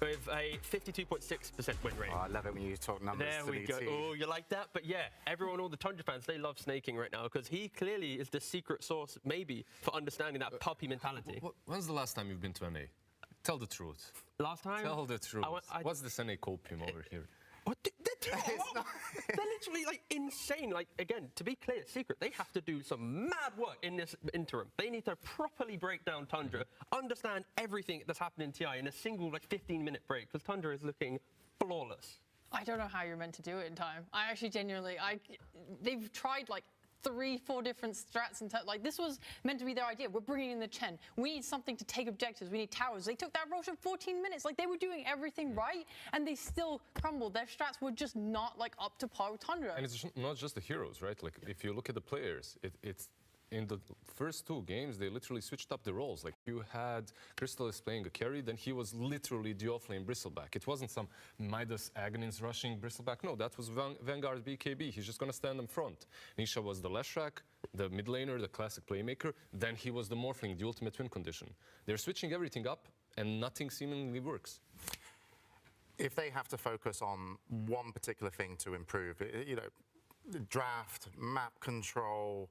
With a 52.6% win rate. Oh, I love it when you talk numbers. There we go. Oh, you like that? But yeah, everyone, all the Tundra fans, they love snaking right now because he clearly is the secret source, maybe, for understanding that Puppy mentality. When's the last time you've been to NA? Tell the truth. Last time? Tell the truth. What's this NA copium over here? What? They're literally like insane. Like again, to be clear, secret, they have to do some mad work in this interim. They need to properly break down Tundra, understand everything that's happened in TI in a single like 15-minute break, because Tundra is looking flawless. I don't know how you're meant to do it in time. I actually genuinely, they've tried like 3-4 different strats and like this was meant to be their idea. We're bringing in the Chen. We need something to take objectives. We need towers. They took that Roche in 14 minutes. Like they were doing everything right, and they still crumbled. Their strats were just not like up to par with Tundra. And it's not just the heroes, right? Like if you look at the players, it's in the first 2 games, they literally switched up the roles. Like you had Crystallis playing a carry, then he was literally dual-flame Bristleback. It wasn't some Midas Aghanim's rushing Bristleback. No, that was Vanguard BKB. He's just going to stand in front. Nisha was the Leshrac, the mid laner, the classic playmaker. Then he was the Morphling, the ultimate win condition. They're switching everything up, and nothing seemingly works. If they have to focus on one particular thing to improve, you know, draft, map control,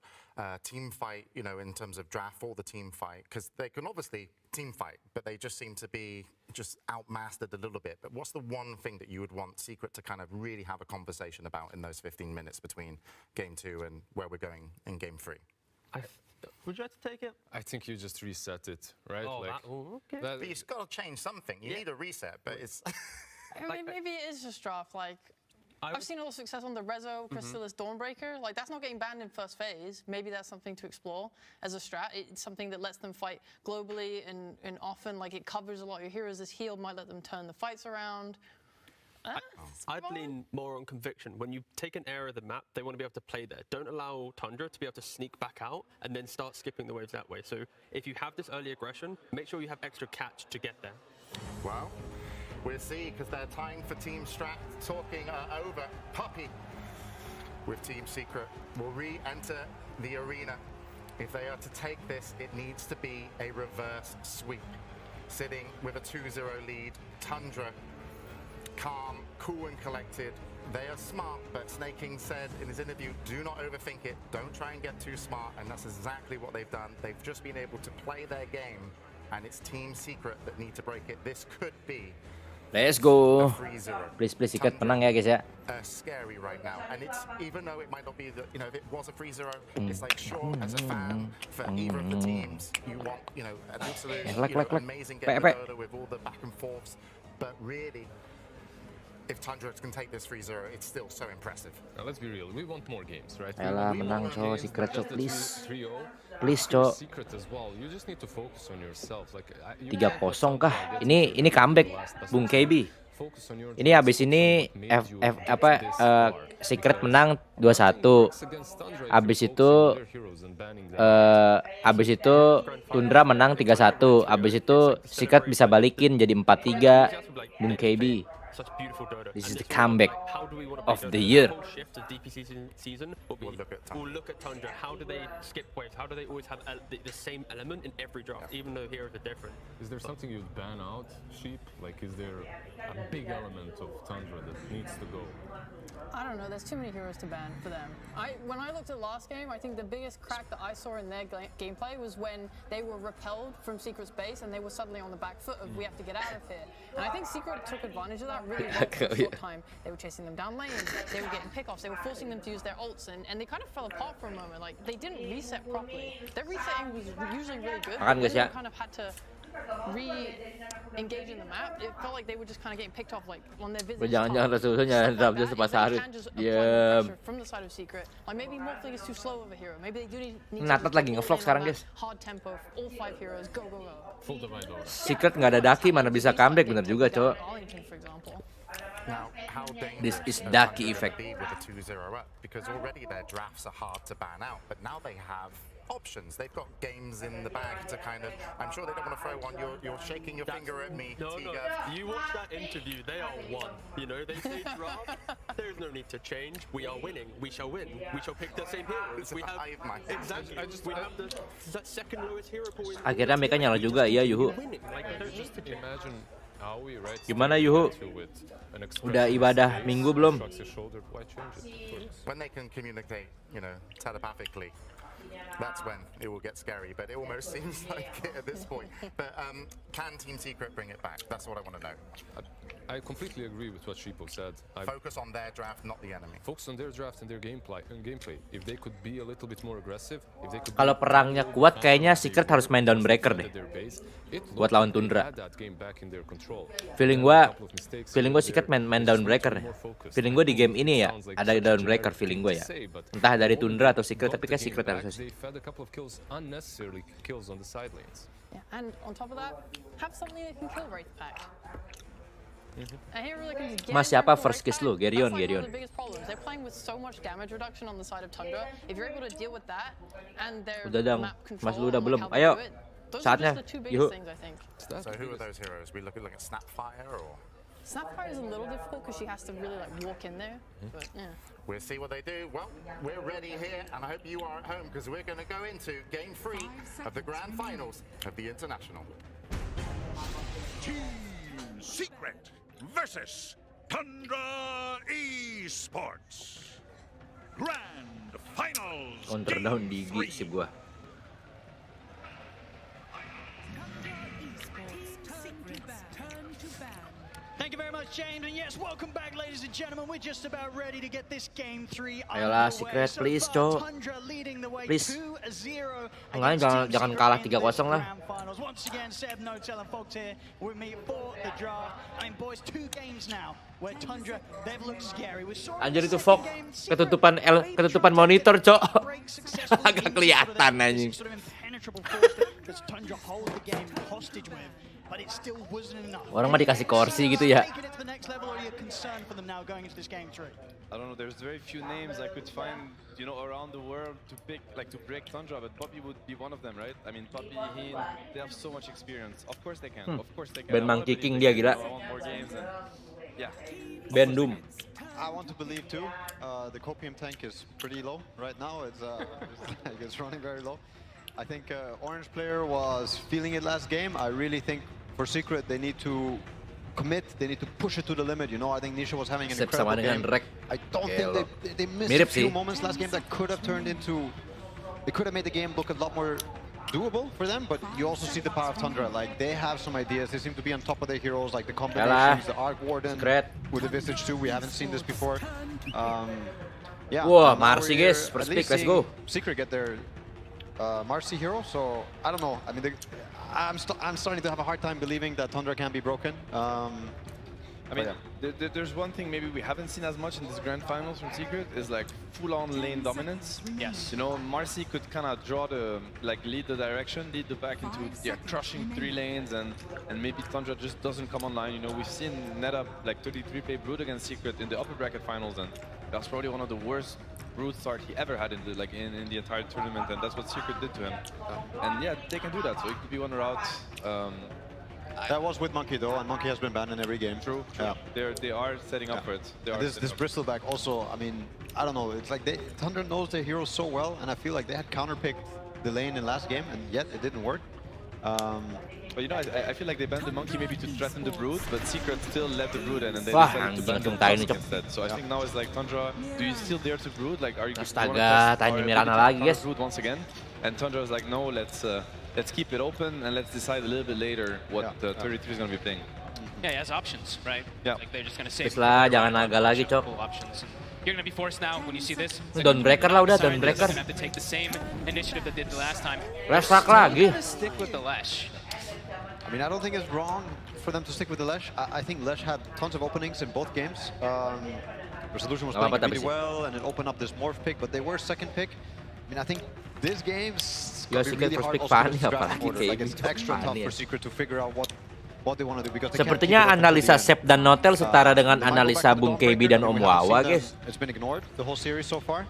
team fight, you know, in terms of draft for the team fight, because they can obviously team fight, but they just seem to be just outmastered a little bit. But what's the one thing that you would want Secret to kind of really have a conversation about in those 15 minutes between game 2 and where we're going in game 3? Would you like to take it? I think you just reset it, right? Oh, like, okay. But you've got to change something. You need a reset, but it's... I mean, maybe it is just draft, like... I've seen a lot of success on the Rezo, Crystallis, Dawnbreaker. Like, that's not getting banned in first phase. Maybe that's something to explore as a strat. It's something that lets them fight globally and often, like, it covers a lot of your heroes. This heal might let them turn the fights around. I'd lean more on conviction. When you take an area of the map, they want to be able to play there. Don't allow Tundra to be able to sneak back out and then start skipping the waves that way. So if you have this early aggression, make sure you have extra catch to get there. Well, we'll see, because they're tying for Team Strat, talking over. Puppy with Team Secret will re-enter the arena. If they are to take this, it needs to be a reverse sweep. Sitting with a 2-0 lead, Tundra, calm, cool and collected. They are smart, but Snaking said in his interview, do not overthink it. Don't try and get too smart, and that's exactly what they've done. They've just been able to play their game, and it's Team Secret that need to break it. This could be Let's go. A 3-0. Please Secret menang ya guys ya. Scary right now, and it's even though it might not be the, you know, if it was a 3-0, it's like sure as a fan for either of the teams you want, you know, an absolute amazing game of Dota with all the back and forths, but really if Tundra can take this 3-0, it's still so impressive. Now let's be real, we want more games, right? Ayolah menang cowok Secret cowok please. 3-0. Please cowok. Secret as well. You just need to focus on yourself. Like 3-0 kah? Ini comeback Bung KB. Ini habis ini Secret menang 2-1. Habis itu Tundra menang 3-1. Habis itu Secret bisa balikin jadi 4-3 Bung KB. This is the comeback of the year. We'll look at Tundra. How do they skip waves? How do they always have the same element in every draft, even though heroes are different? Is there something you'd ban out, Sheep? Like, is there a big element of Tundra that needs to go? I don't know, there's too many heroes to ban for them. When I looked at last game, I think the biggest crack that I saw in their gameplay was when they were repelled from Secret's base and they were suddenly on the back foot of we have to get out of here. And I think Secret took advantage of that really well for a short time. They were chasing them down lanes, they were getting pickoffs, they were forcing them to use their ults, and they kind of fell apart for a moment. Like, they didn't reset properly. Their resetting was usually really good, but then they kind of had to re-engage in the map. It felt like they were just kind of getting picked off like on their visits. Jangan Rasulnya drop just pas hari. From the side of Secret. Like maybe Morphling is too slow of a hero. Maybe they do need Natat lagi ngevlog sekarang guys. Hard tempo, all 5 heroes, go go go. Full divide order. Secret nggak ada Daki mana bisa comeback, bener juga cowok. Now, how This is Daki effect. with a 2-0 up, because already their drafts are hard to ban out, but now they have options. They've got games in the bag to kind of. I'm sure they don't want to throw one. You're shaking your finger at me, No, Tiga. you watch that interview. They are one. You know, they say draft. There's no need to change. We are winning. We shall win. We shall pick the same heroes. We have exactly. We have the second lowest hero pool. Akhirnya mereka nyala juga ya Yuhu. Imagine Aoi, right? Gimana Yuhu? Udah ibadah minggu belum? When they can communicate, you know, telepathically, that's when it will get scary. But it almost seems like it at this point. But can Team Secret bring it back? That's what I want to know. I completely agree with what Sheepo said. Focus on their draft, not the enemy. Focus on their draft and their gameplay. If they could be a little bit more aggressive, if they could. Kalau perangnya kuat, kayaknya Secret harus main Dawnbreaker deh. Buat lawan Tundra. Feeling gua Secret main Dawnbreaker deh. Feeling gua di game ini ya ada Dawnbreaker feeling gua ya. Entah dari Tundra atau Secret, tapi kayak Secret harusnya sih. Yeah, and on top of that, have something that can kill Wraith Pack. Mas siapa first kiss lu? Gerion. They're playing with so much damage reduction on the side of Tundra. If you're able to deal with that and their Udah map control, Mas lu udah belum? and how they Ayo. do it, those Saatnya. are just the two Yuhu. biggest things I think. So who are those heroes? We looking at Snapfire or? Snapfire is a little difficult because she has to really like walk in there. But yeah. We'll see what they do. Well, we're ready here, and I hope you are at home because we're going to go into Game 3 of the Grand Finals of the International. Team Secret versus Tundra Esports. Grand Finals. Counter down di sih gua. Thank you very much, James. And yes, welcome back, ladies and gentlemen. We're just about ready to get this game 3 Ayolah Secret, please cowok. Please. Jangan kalah 3-0 lah. Once again, Seb, Notel, and Fox here with me for the draft. I mean, boys, 2 games now where Tundra, they've looked scary. Anjir itu Fox ketutupan monitor, cok. Agak kelihatan anjing. Orang mah dikasih kursi gitu ya. I don't know, there's very few names I could find, you know, around the world to pick, like to break Tundra, but Poppy would be one of them, right? I mean, Poppy, Heen, they have so much experience. Of course they can. Of course they can. Ben monkey king dia gila. Yeah. Ben Doom. I want to believe too. The copium tank is pretty low right now. It's running very low. I think Orange player was feeling it last game. I really think for Secret they need to commit. They need to push it to the limit. You know, I think Nisha was having an incredible game. I don't think they missed a few moments last game that could have turned into. They could have made the game look a lot more doable for them, but you also see the power of Tundra. Like, they have some ideas. They seem to be on top of their heroes, like the combinations, the Arc Warden with the Visage too. We haven't seen this before. Yeah. Wah, Marcy guys, first pick, let's go. Secret get their Marcy hero, so I don't know. I mean, I'm starting to have a hard time believing that Tundra can be broken. I mean, there's one thing maybe we haven't seen as much in this grand finals from Secret is like full-on lane dominance. Yes. You know, Marcy could kind of draw the, like lead the direction, lead the back into crushing 3 lanes, and maybe Tundra just doesn't come online. You know, we've seen Neta like 33 play Brood against Secret in the upper bracket finals, and that's probably one of the worst Brood start he ever had in the in the entire tournament, and that's what Secret did to him. And yeah, they can do that, so it could be one route. That was with Monkey though, and Monkey has been banned in every game. True. Yeah. They are setting up for it. This Bristleback also, I mean, I don't know, it's like Tundra knows their heroes so well, and I feel like they had counterpicked the lane in last game, and yet it didn't work. But you know, I feel like they banned the Monkey maybe to threaten the Brood, but Secret still let the Brood in, and they decided to ban the Tusk instead. So I think now it's like, Tundra, do you still dare to Brood? Like, are you going to test our ability to Brood once again? And Tundra is like, no, let's keep it open and let's decide a little bit later what 33 is going to be playing. Yeah, he has options, right? Yeah. Like they're just going to say. Lah, jangan naga lagi, Cok. You're going to be forced now when you see this. Dawnbreaker lah udah, Dawnbreaker. Have to take the same initiative that did the last time. Resak lagi. Stick with the Lesh. I mean, I don't think it's wrong for them to stick with the Lesh. I think Lesh had tons of openings in both games. Resolution was playing really well, and it opened up this Morph pick, but they were second pick. I mean, I think this game's gonna be really hard also to draft order. Like, it's extra tough for Secret to figure out what they want to do, because they sepertinya analisa Sep dan Notel setara dengan analisa Bung KB dan Om Wawa, guys. It's been ignored the whole series so far.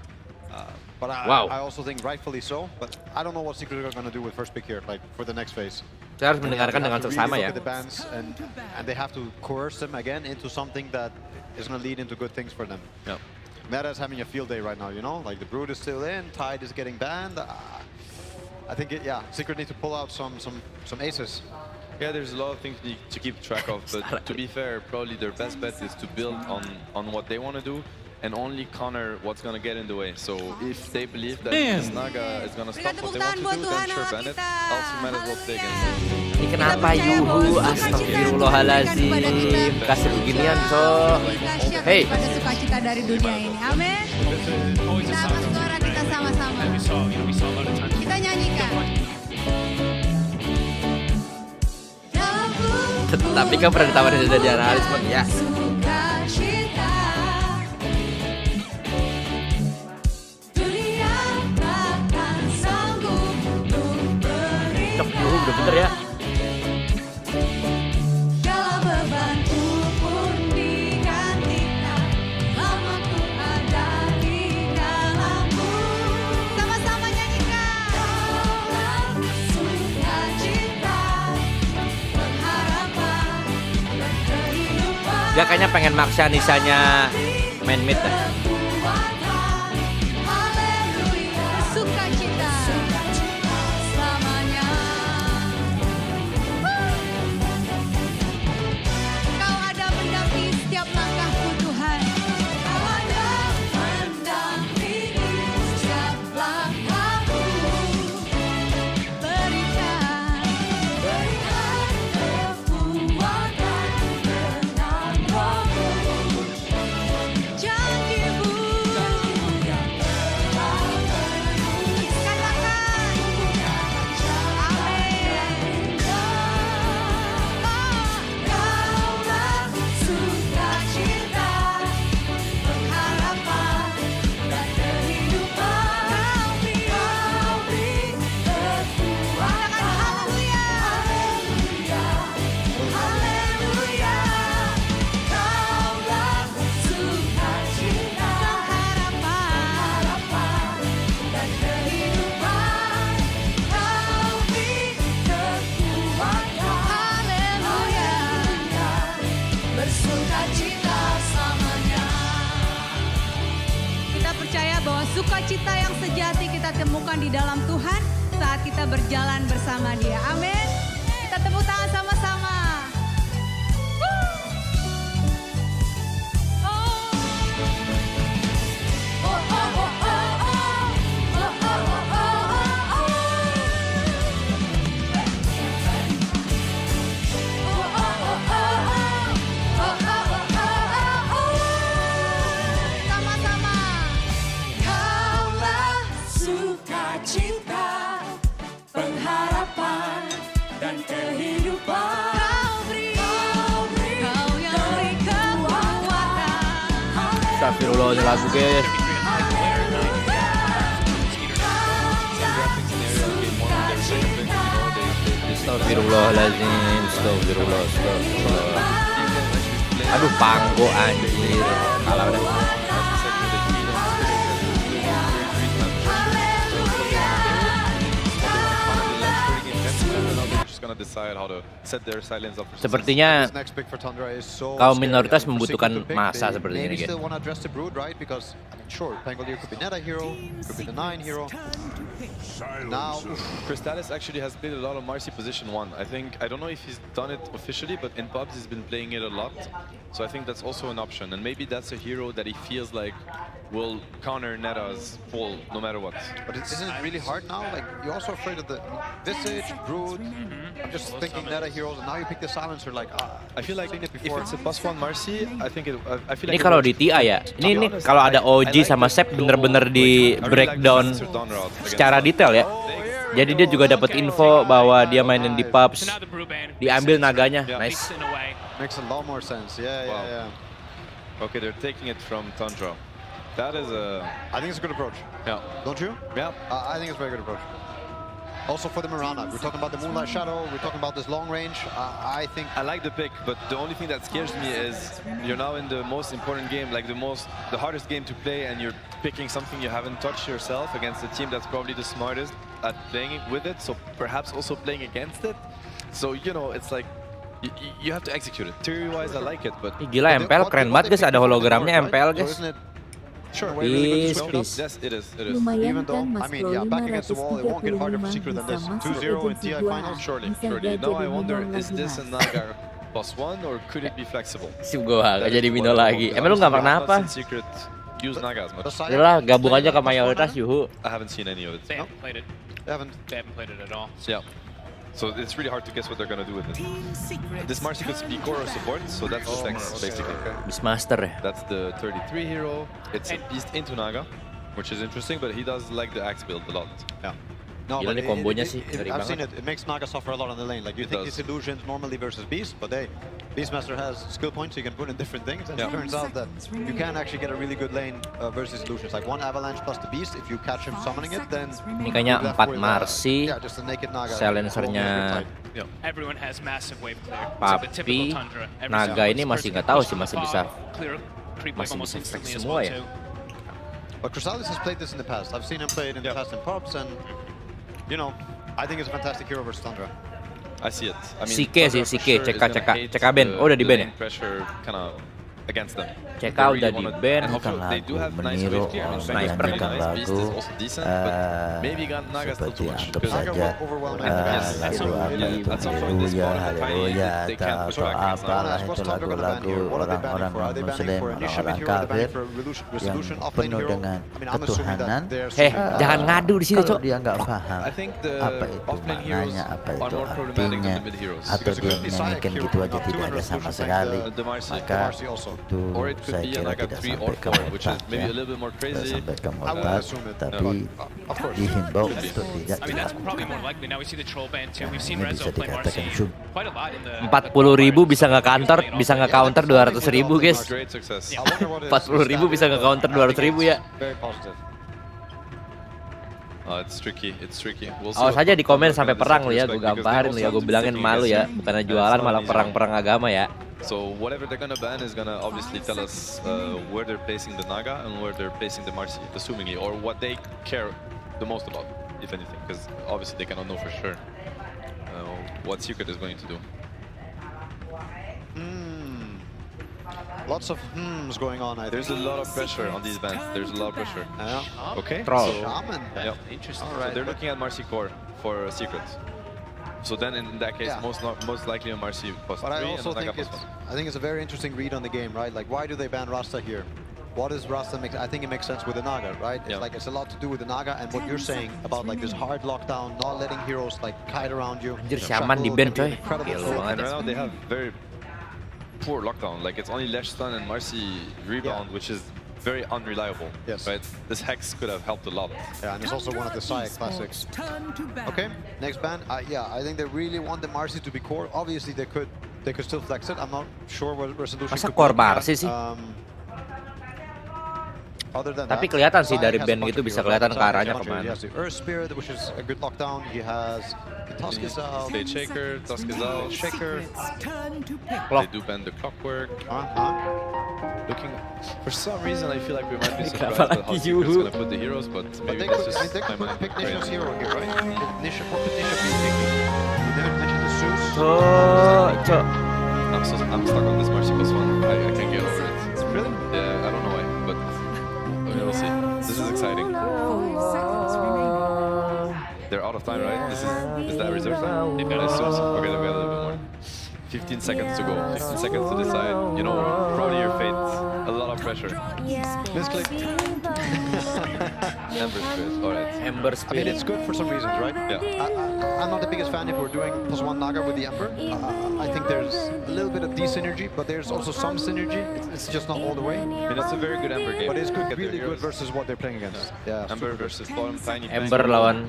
But I also think rightfully so. But I don't know what Secret are going to do with first pick here, like for the next phase. Saya harus mendengarkan dengan seksama ya. And they have to coerce them again into something that is going to lead into good things for them. Yeah. Meta's having a field day right now, you know? Like the Brood is still in, Tide is getting banned. I think Secret need to pull out some aces. Yeah, there's a lot of things to keep track of, but to be fair, probably their best bet is to build on what they want to do and only counter what's going to get in the way. So if they believe that this Naga is going to stop what they want to do, then sure, ban it. Else you might as well take it. Ini kenapa Yuhu? Astagfirullahaladzim. Kasih beginian, so. Hey. Pada sukacita dari dunia ini. Amin. Kita angkat suara kita sama-sama. Kita nyanyikan. Tapi kan pernah ditawarin jadi analis, ya. Cok, Yuhu udah bener ya. Dia kayaknya pengen maksa Nisanya main mid ya. Sukacita selamanya. Kau ada mendampingi setiap langkahku Tuhan. Kau ada mendampingi setiap langkahku. Berikan kekuatan. Sukacita yang sejati kita temukan di dalam Tuhan saat kita berjalan bersama Dia. Amin. Kita tepuk tangan sama-sama. dan kehidupan. Kau yang beri kekuatan. Astagfirullah ini lagu guys. Astagfirullahaladzim, astagfirullah. Aduh, panggo anjir. Kalah udah. Sepertinya kaum minoritas membutuhkan masa seperti ini guys. Now, Crystallis actually has played a lot of Marcy position 1. I don't know if he's done it officially, but in pubs he's been playing it a lot. So I think that's also an option, and maybe that's a hero that he feels like will counter Neta's pull no matter what. But isn't it really hard now? Like, you're also afraid of the Visage, Brood. I'm just thinking Neta heroes, and now you pick the Silencer. Like, I feel like if it's a +1 Marcy, I feel Ini like kalau di TI ya, ini kalau ada OG sama Sep bener-bener di breakdown secara detail ya. Jadi dia juga dapat info bahwa dia mainin di pubs, diambil naganya, nice. Makes a lot more sense. Yeah. Okay, they're taking it from Tundra. That is I think it's a good approach. Yeah. Don't you? Yeah. I think it's a very good approach. Also for the Mirana, we're talking about the Moonlight Shadow, we're talking about this long range. I think I like the pick, but the only thing that scares me is you're now in the most important game, like the hardest game to play, and you're picking something you haven't touched yourself against a team that's probably the smartest at playing with it, so perhaps also playing against it. So, you know, it's like you have to execute it. Theory-wise, I like it, but... Gila, MPL keren banget guys, ada hologramnya MPL guys. Sure. Peace. Yes, it is. Lumayan Even though, kan Mas I mean, Bro, yeah, back against the wall, it won't get harder for 535 Secret than this. bisa 2-0 in TI masuk finals, surely. Bisa Now I jadi wonder, minor is lagi, this a Mas. Naga +1 or could it be flexible? Sip gua gak jadi Mino lagi. Emang lu gak pernah apa? Secret use Naga as much. Udah gabung aja ke mayoritas yuhu. I haven't seen any of it. They haven't played it. They haven't played it at all. Yeah. So it's really hard to guess what they're gonna do with it. This Marcy could be core or support, so that's the next basically. Beastmaster ya. That's the 33 hero. It's a beast into Naga, which is interesting, but he does like the axe build a lot. Yeah. No, Gila but nih kombonya sih, I've seen it. It makes Naga suffer a lot on the lane. Like, you think it's illusions normally versus Beast, but hey, Beastmaster has skill points, so you can put in different things, and it turns out that you can actually get a really good lane versus illusions. Like, one Avalanche plus the Beast, if you catch him summoning it, then... Ini kayaknya 4 Marcy, just a naked Naga. silencernya Everyone has massive wave clear. Papi, Naga ini masih nggak tahu sih, masih bisa flex semua ya. But Crystallis has played this in the past. I've seen him play it in the past in pubs, and you know, I think it's a fantastic hero versus Tundra. I see it. I mean, Sike sih, Sike, CK Ben. Oh, udah di ban ya? Pressure kind of against them. CK udah di ban. Bukan lagu meniru orang menyanyikan lagu seperti anggap saja lagu haleluya haleluya atau apalah itu lagu-lagu orang-orang non-muslim, orang-orang kafir yang penuh dengan ketuhanan. Jangan ngadu di sini, Cok. Dia nggak paham apa itu maknanya, apa itu artinya, atau dia menyanyikan gitu aja tidak ada sama sekali, maka itu saya kira tidak sampai ke murtad ya, tidak sampai ke murtad, tapi dihimbau untuk tidak dilakukan. Ini bisa dikatakan syub. 40.000 bisa nge-counter 200.000 guys. 40.000 bisa nge-counter 200.000 ya. It's tricky. Awas aja di komen sampai perang lu ya, gue gamparin lu ya, gue bilangin malu ya, bukannya jualan malah perang-perang agama ya. So whatever they're gonna ban is gonna obviously tell us where they're placing the Naga and where they're placing the Marcy, assumingly, or what they care the most about, if anything, because obviously they cannot know for sure what Secret is going to do. Lots of going on. There's a lot of pressure on these bans. There's a lot of pressure. Okay. Troll. Shaman. Yeah. Interesting. So they're looking at Marcy core for Secret. So then in that case, most likely a Marcy +3 But I and also Naga think +1. it's a very interesting read on the game, right? Like, why do they ban Rasta here? What does Rasta make? I think it makes sense with the Naga, right? It's like it's a lot to do with the Naga and what you're saying about like this hard lockdown, not letting heroes like kite around you. Anjir, Shaman di ban coy. And right now they have very poor lockdown. Like, it's only Lesh Stun and Marcy rebound, which is very unreliable. Yes. Right. This Hex could have helped a lot. Yeah, and it's also one of the Saya classics. Okay, next ban. Yeah, I think they really want the Marcy to be core. Obviously, they could still flex it. I'm not sure what resolution. Masa core Marcy sih? Other than Tapi that, kelihatan sih dari Saya has band a bunch gitu of bisa heroes. kelihatan ke He arahnya has kemana. the Earth Spirit, which is a good lockdown. He has the Tusk is out. Blade Shaker, Tusk is out. Shaker. They do bend the Clockwork. Looking for some reason, I feel like we might be surprised at how Secret's gonna put the heroes, but maybe that's just They my could mind. pick Nisha's hero here, right? Nisha, what could Nisha be picking? We didn't mention the Zeus. I'm stuck on this Marcy plus one. I can't get over it. Really? Yeah, I don't know why, but we'll see. This is exciting. They're out of time, right? Is that reserve time? They've got a Zeus. Okay, they've got a little bit more. 15 seconds to go. 15 seconds to decide. You know, probably your fate. A lot of pressure. Misclick. Ember Spirit. Alright. Ember I mean, Spirit. it's good for some reasons, right? Yeah. I'm not the biggest fan if we're doing +1 Naga with the Ember. I think there's a little bit of synergy, but there's also some synergy. It's just not all the way. I mean, that's a very good Ember game. But it's good, Get really their good heroes. versus what they're playing against. Yeah. Ember versus bottom Tiny Ember Pango, lawan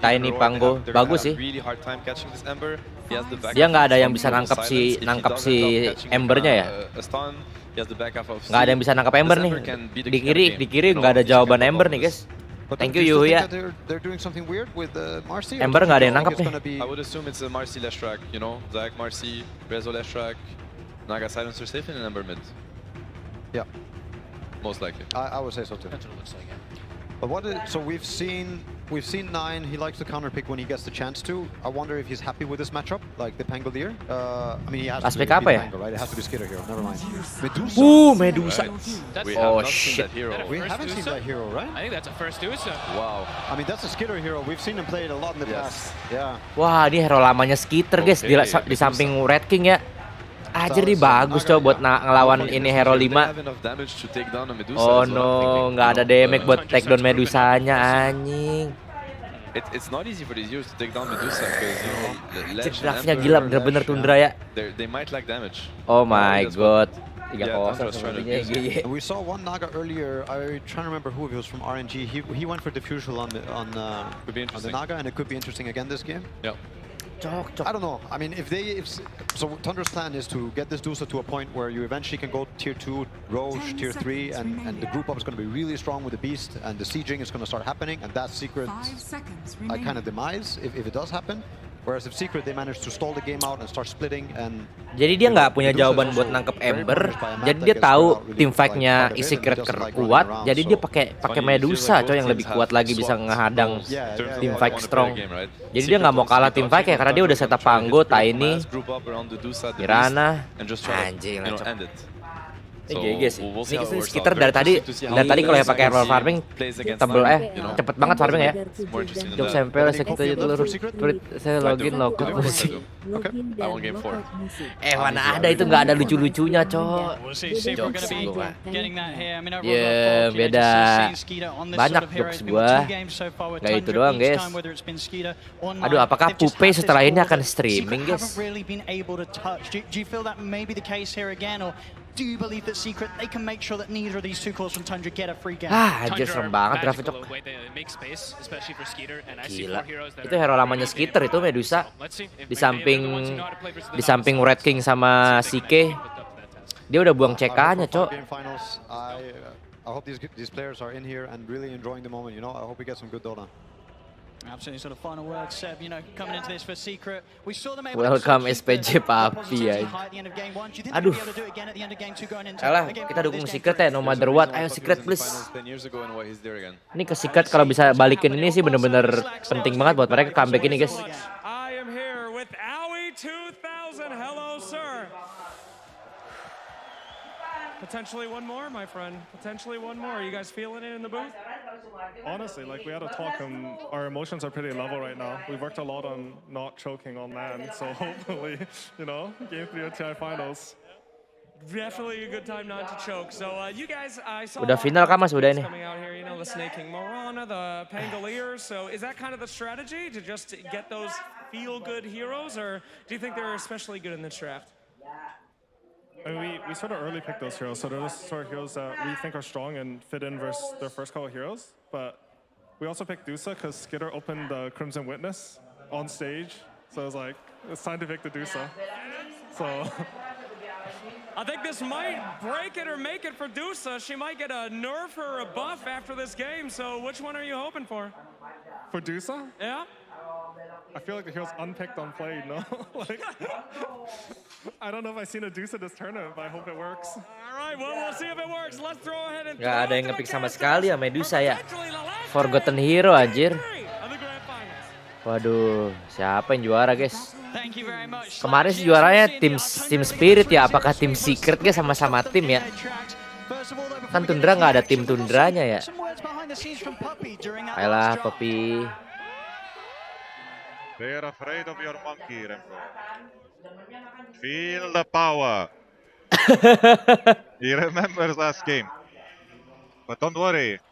Tiny Pango. they're gonna Bagus have sih. really hard time catching this Ember. He has the back Dia half nggak ada of yang bisa Silence. nangkap If he nangkap doesn't si end up catching, Embernya ya. a stun, he has the back half of Nggak ada yang bisa nangkap Ember nih. Di kiri nggak ada jawaban Ember nih guys. Thank you Yuhu ya. They're doing something weird with Marcy. Ember nggak ada yang nangkap nih. I would assume it's a Marcy Leshrac, you know, Zac Marcy, Rezo Leshrac, Naga Silencer safe in an Ember mid. Yeah. Most likely. I would say so too. That's what it looks like. Yeah. But so we've seen Nine. He likes to counter pick when he gets the chance to. I wonder if he's happy with this matchup, like the Pangolier. I mean, he has to be Aspek apa ya? Pango, right? It has to be Skitter hero. Never mind. Medusa. Medusa. We Oh have not seen shit. that hero. We haven't seen that hero, right? I think that's a first Usa. Wow. I mean, that's a Skitter hero. We've seen him play it a lot in the past. Yeah. Wah, ini hero lamanya Skitter guys di samping Red King ya. Ajar nih bagus coba buat ngelawan ini hero 5. Oh no, nggak ada damage buat take down Medusanya anjing. It's not easy for these heroes to take down Medusa because you know Lesh Draftnya gila bener-bener Tundra ya. They might lack damage. Oh my god. 3-0 sepertinya. We saw one Naga earlier. I'm trying to remember who it was from RNG. He went for diffusal on the Naga, and it could be interesting again this game. Yeah. I don't know. I mean, so Tundra's plan is to get this Dusa to a point where you eventually can go tier 2, Roche, tier 3, and the group up is going to be really strong with the Beast, and the sieging is going to start happening, and that's Secret kind of demise if it does happen. Whereas if Secret they manage to stall the game out and start splitting and jadi dia nggak punya jawaban buat nangkep Ember, jadi dia tahu tim fight-nya Secret kuat, jadi dia pakai Medusa coy yang lebih kuat lagi bisa ngehadang tim fight strong. Jadi dia nggak mau kalah tim fight ya karena dia udah setup Pango, Tiny, Mirana, anjing lah. GG sih. Ini Skitter dari tadi kalau ya pakai roll farming tebel cepet banget farming ya. Jok sampel saya dulu saya login logout musik. Mana ada itu nggak ada lucu-lucunya cok. Jokes gua. Ya beda banyak jokes gua. Nggak itu doang guys. Aduh apakah Pupe setelah ini akan streaming guys? Do you believe that Secret they can make sure that neither of these two cores from Tundra get a free game? Anjir serem banget draft cok. Gila. Itu hero lamanya Skitter itu Medusa. Di samping Red King sama Sike. Dia udah buang CK-nya, cok. I hope these players are in here and really enjoying the moment, you know. I hope we get some good Dota. Absolutely, sort of final word, Seb. You know, coming into this for Secret, we saw them welcome SPJ Papi ya. Aduh. Alah, kita dukung Secret ya, no matter what. Ayo Secret please. Ini ke Secret kalau bisa balikin ini sih bener-bener penting banget buat mereka comeback ini guys. I am here with Owie 2000. Hello, sir. Potentially one more, my friend. Potentially one more. Are you guys feeling it in the booth? Honestly, like we had a talk and our emotions are pretty level right now. We've worked a lot on not choking on land, so hopefully, you know, game 3 of TI finals. Definitely a good time not to choke. So you guys, I saw udah final kan Mas udah ini. Coming out here, you know, the Snake King Morana, the Pangolier. So is that kind of the strategy to just get those feel-good heroes, or do you think they're especially good in this draft? I mean, we sort of early picked those heroes, so those sort of heroes that we think are strong and fit in versus their first couple of heroes. But we also picked Dusa because Skitter opened the Crimson Witness on stage, so it was like, it's time to pick the Dusa. So I think this might break it or make it for Dusa. She might get a nerf or a buff after this game, so which one are you hoping for? For Dusa? Yeah? I feel like the hero's unpicked, unplayed, no? Like, I don't know if I've seen a Dusa this tournament, but I hope it works. All right, well, we'll see if it works. Let's throw ahead and Gak ada yang ngepick sama sekali ya Medusa ya. Forgotten hero anjir. Waduh, siapa yang juara guys? Kemarin sih juaranya tim Spirit ya. Apakah tim Secret guys, sama-sama tim ya? Kan Tundra nggak ada tim Tundranya ya. Ayolah Poppy. They are afraid of your monkey, Remco. Feel the power. He remembers last game. But don't worry,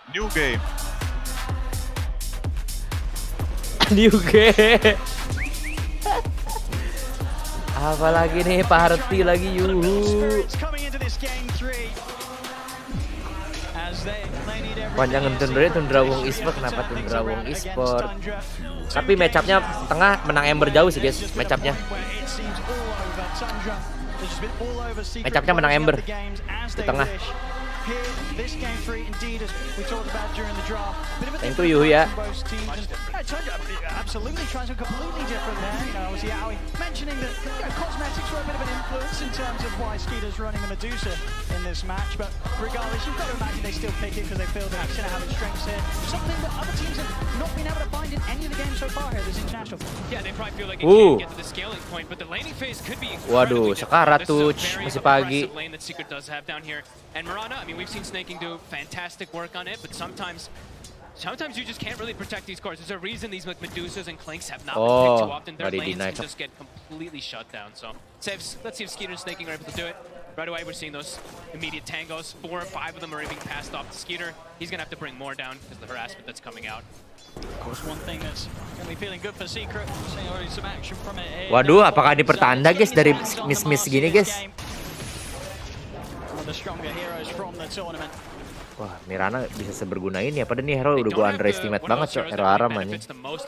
new game. New game. Apalagi nih Pak Harti lagi yuhu. Panjangan Tundra Wong Esport, kenapa Tundra Wong Esport? Tapi matchupnya tengah menang Ember jauh sih guys, matchupnya. Matchupnya menang Ember di tengah. Thank you Yuhu ya. Absolutely trying something completely different there. You know, obviously Aoi mentioning that cosmetics were a bit of an influence in terms of why Skeeter's running the Medusa in this match. But regardless, you've got to imagine they still pick it because they feel they're going to have its strengths here. Something that other teams have not been able to find in any of the games so far here this international. Yeah, they probably feel like it can't get to the scaling point, but the laning phase could be Waduh, sekarat tuh masih pagi. lane that Secret does have down here. And Mirana, I mean, we've seen Snaking do fantastic work on it, but sometimes you just can't really protect these cores. There's a reason these Medusas and Clinks have not been picked too often. Their lanes can just get completely shut down. So let's see if Skeeter and Snaking are able to do it. Right away, we're seeing those immediate tangos. 4 or 5 of them are being passed off to Skeeter. He's going to have to bring more down because of the harassment that's coming out. Of course, one thing that's going to be feeling good for Secret. Seeing already some action from it. Waduh, apakah ini pertanda guys dari miss gini guys? One of the stronger heroes from the tournament. Wah, Mirana bisa seberguna ini ya. Padahal nih hero udah gua underestimate banget cok. Hero Aram aja.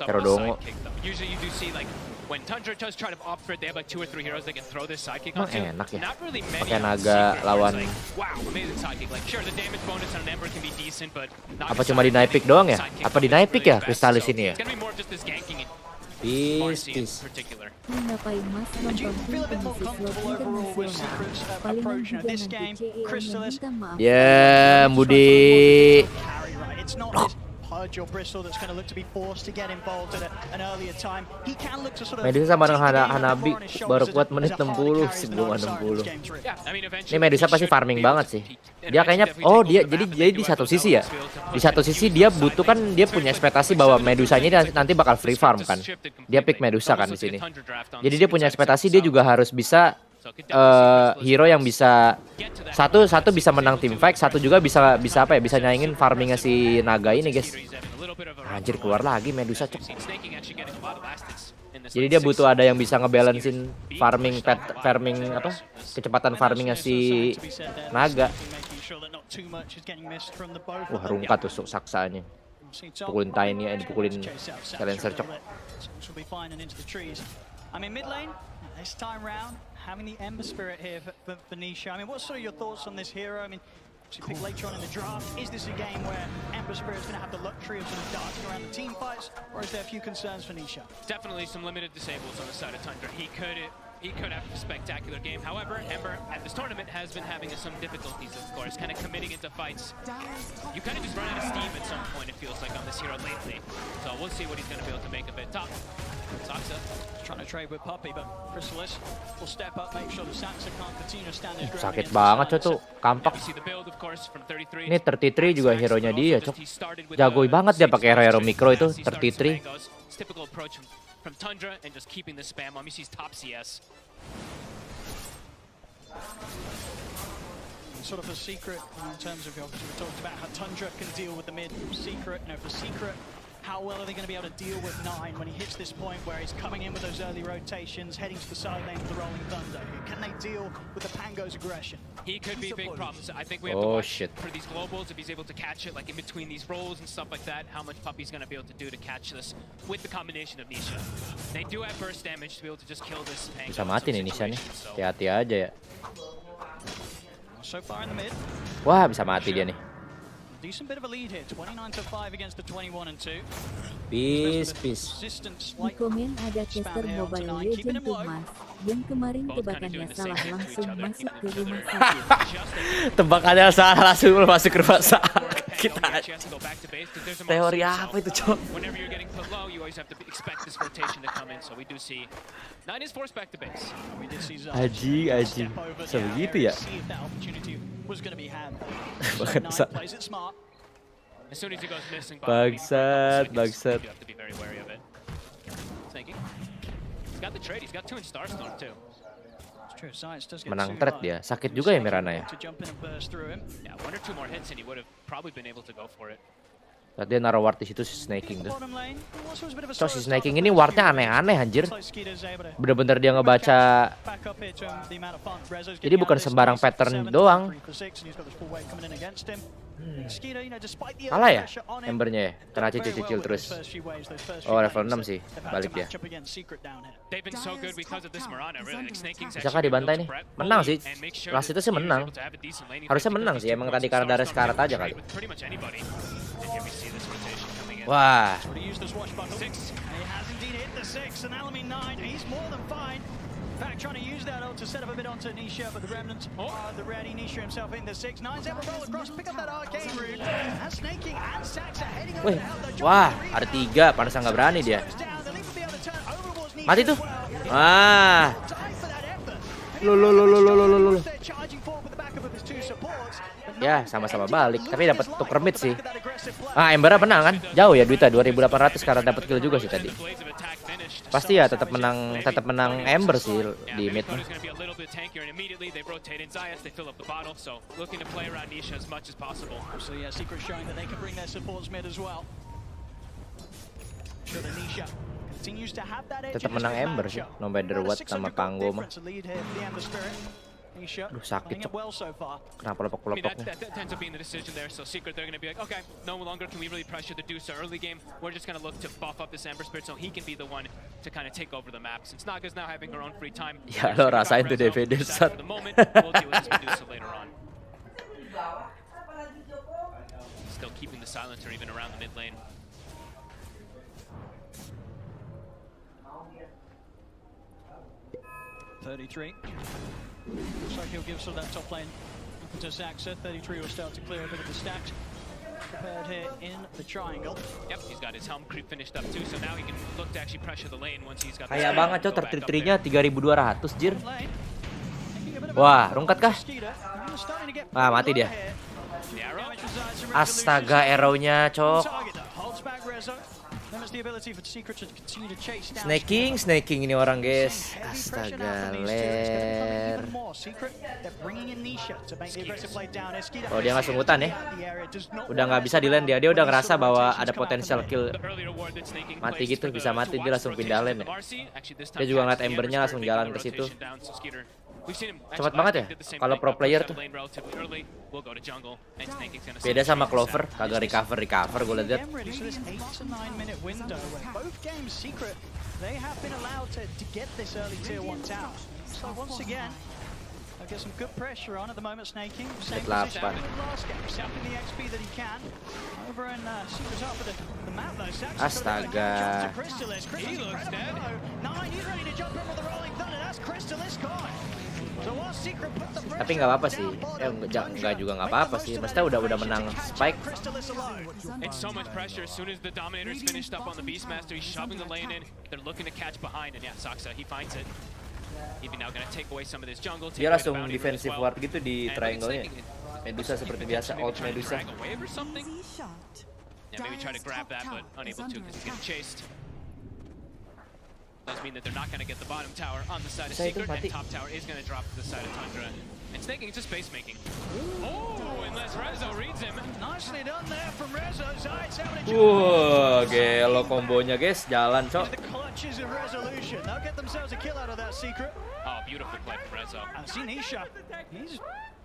Hero Dongo. Usually you do see like when Tundra does try to opt for it, they have like 2 or 3 heroes they can throw this sidekick onto. Enak ya. Not really many. Pakai naga lawan. Wow, amazing sidekick. Like sure the damage bonus on an Ember can be decent, but apa cuma di naik pick doang ya? Apa di naik pick ya Kristalis ini ya? It's gonna be more of just this ganking Peace. Ya, Budi. Medusa sama dengan Hanabi baru kuat menit 60 sebelum 60. Ini Medusa pasti farming banget sih. Dia kayaknya jadi di satu sisi ya. Di satu sisi dia butuh kan dia punya ekspektasi bahwa Medusanya nanti bakal free farm kan. Dia pick Medusa kan di sini. Jadi dia punya ekspektasi dia juga harus bisa hero yang bisa satu bisa menang team fight, satu juga bisa apa ya, bisa nyaingin farmingnya si naga ini guys. Anjir keluar lagi Medusa cok. Jadi dia butuh ada yang bisa ngebalancein farming apa kecepatan farmingnya si naga. Wah rungkat tuh saksanya. Pukulin Tiny ya, dipukulin Silencer cok. This time round, having the Ember Spirit here for Nisha. I mean, what's sort of your thoughts on this hero? I mean, she picked later on in the draft. Is this a game where Ember Spirit is going to have the luxury of sort of darting around the team fights, or is there a few concerns for Nisha? Definitely some limited disables on the side of Tundra. He could have a spectacular game. However, Ember at this tournament has been having some difficulties, of course, kind of committing into fights. You kind of just run out of steam at some point, it feels like, on this hero lately. So we'll see what he's going to be able to make of it. Top. Saksa trying to trade with Puppy, but Chrysalis will step up, make sure that Saksa can't continue to stand his ground. Sakit banget cok tuh, kampak. Ini 33 juga hero-nya dia cok. Jago banget dia pakai hero mikro itu 33. Typical approach from Tundra and just keeping the spam on. He's top CS. Sort of a secret in terms of obviously we talked about how Tundra can deal with the mid. Secret, for Secret, How well are they going to be able to deal with 9 when he hits this point where he's coming in with those early rotations, heading to the side lane with the Rolling Thunder? Can they deal with the Pango's aggression? He could be big problems. I think we have to watch for these globals if he's able to catch it, like in between these rolls and stuff like that, how much Puppy's going to be able to do to catch this with the combination of Nisha. They do have burst damage to be able to just kill this Pango. Bisa mati nih Nisha nih. Hati-hati aja ya. So far in the mid. Wah, bisa mati dia nih. Decent bit of a lead here, 29-5 against the 21-2. Peace. Di komen ada caster Mobile Legends Mas, yang kemarin tebakannya salah langsung masuk ke rumah sakit. Tebakannya salah langsung masuk ke rumah sakit. Teori apa itu, Cok? Whenever you're getting put low, you always have to expect this rotation to come in. So we do see 9 is forced back to base. Aji. Sebegitu ya? Bangsat. As soon as he goes missing, Bangsat. you have to be very wary of it. Thinking. He's got the trade. He's got 2 in Starstorm too. Menang trade dia. Sakit juga ya Mirana ya. Yeah, 1 or 2 more hits and he would have probably been able to go for it. Tadi dia naruh ward di situ si Snaking tuh. So si Snaking ini wardnya aneh-aneh anjir. Bener-bener dia ngebaca. Jadi bukan sembarang pattern doang. Kalah ya Embernya ya? Kena cicil-cicil terus. Oh level 6 sih. Balik dia. Bisakah dibantai nih? Menang sih. Last itu sih menang. Harusnya menang sih. Emang tadi karena ada sekarat aja kali. Wah. Trying to use that ult to set up a bit onto Nisha, but the remnants are the ready. Nisha himself in the 6. 9's ever roll across, pick up that arcane rune. And Snaking and Saxa heading over to help. Wah, ada 3. Pantesan nggak berani dia. Mati tuh. Wah. Lo. Ya, sama-sama balik. Tapi dapat tuker mid sih. Embernya menang kan? Jauh ya duitnya 2.800 karena dapat kill juga sih tadi. Pasti ya tetap menang Ember sih di mid. Tetap menang Ember sih, no matter what sama Pango mah. Duh sakit Cok. Kenapa lepok-lepoknya? That tends to be in the decision there. So Secret they're going to be like, okay, no longer can we really pressure the Deuce early game. We're just going to look to buff up this Ember Spirit so he can be the one to kind of take over the map. Since Naga's now having her own free time. Ya lo rasain tuh DVD for the moment, we'll deal with this Medusa later on. Still keeping the silencer even around the mid lane. Looks like he'll give some of that top lane to Saxa. 33 will start to clear a bit of the stacks. Prepared here in the triangle. Yep, he's got his helm creep finished up too, so now he can look to actually pressure the lane once he's got. Kayak banget Cok, tertri-trinya 3.200 jir. Wah, rungkat kah? Ah, mati dia. Astaga, arrow-nya Cok. Snaking ini orang guys. Astaga, ler. Oh dia nggak sunggutan ya. Udah nggak bisa di lane dia. Dia udah ngerasa bahwa ada potensial kill. Mati gitu, bisa mati dia langsung pindah lane ya. Dia juga ngeliat Embernya langsung jalan ke situ. Cepat banget ya kalau pro player tuh. Beda sama Clover, kagak recover gue liat. Set 8. Astaga. Tapi nggak apa-apa sih. Nggak juga nggak apa-apa sih. Maksudnya udah menang Spike. It's so much pressure. As soon as the Dominator is finished up on the Beastmaster, he's shoving the lane in. They're looking to catch behind, and yeah, Saxa, he finds it. Even now gonna take away some of this jungle. Dia langsung defensive ward gitu di triangle-nya. Medusa seperti biasa, ult Medusa. Yeah, maybe try to grab that, but unable to because he's getting chased. Does mean that they're not going to get the bottom tower on the side of Secret, and top tower is going to drop to the side of Tundra. And snaking, it's just space making. Oh, unless Rezo reads him. Nicely done there from Rezo. Zayat's having a Gelo kombonya guys, jalan cok. the clutches of resolution. They'll get themselves a kill out of that secret. Oh, beautiful play from Rezo. And see Nisha. He's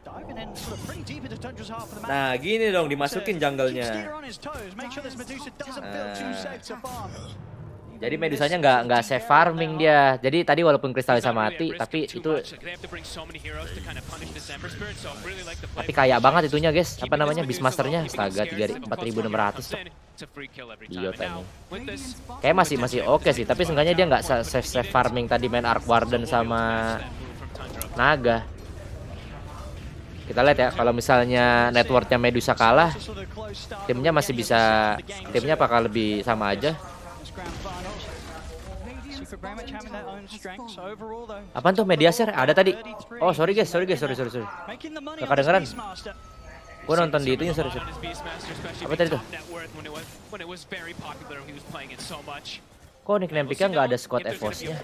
diving in sort of pretty deep into Tundra's half of the map. Nah, gini dong dimasukin Keep jungle-nya. Skeeter on his toes. Make sure this Medusa doesn't feel too safe to farm. Jadi Medusanya nggak safe farming dia. Jadi tadi walaupun Crystalisa mati, tapi itu kaya banget itunya guys. Apa namanya Beastmasternya? Astaga 4.600 tuh. Gila tanya. Kayak masih oke sih, tapi seenggaknya dia nggak safe farming tadi main Arc Warden sama Naga. Kita lihat ya, kalau misalnya networknya Medusa kalah, timnya masih bisa, timnya apakah lebih sama aja? Apaan tuh Mediaser? Ada tadi. Oh sorry guys. Gak kedengeran. Gue nonton di itunya sorry. Apa tadi tuh? Kok nickname picknya nggak ada squad EVOS-nya?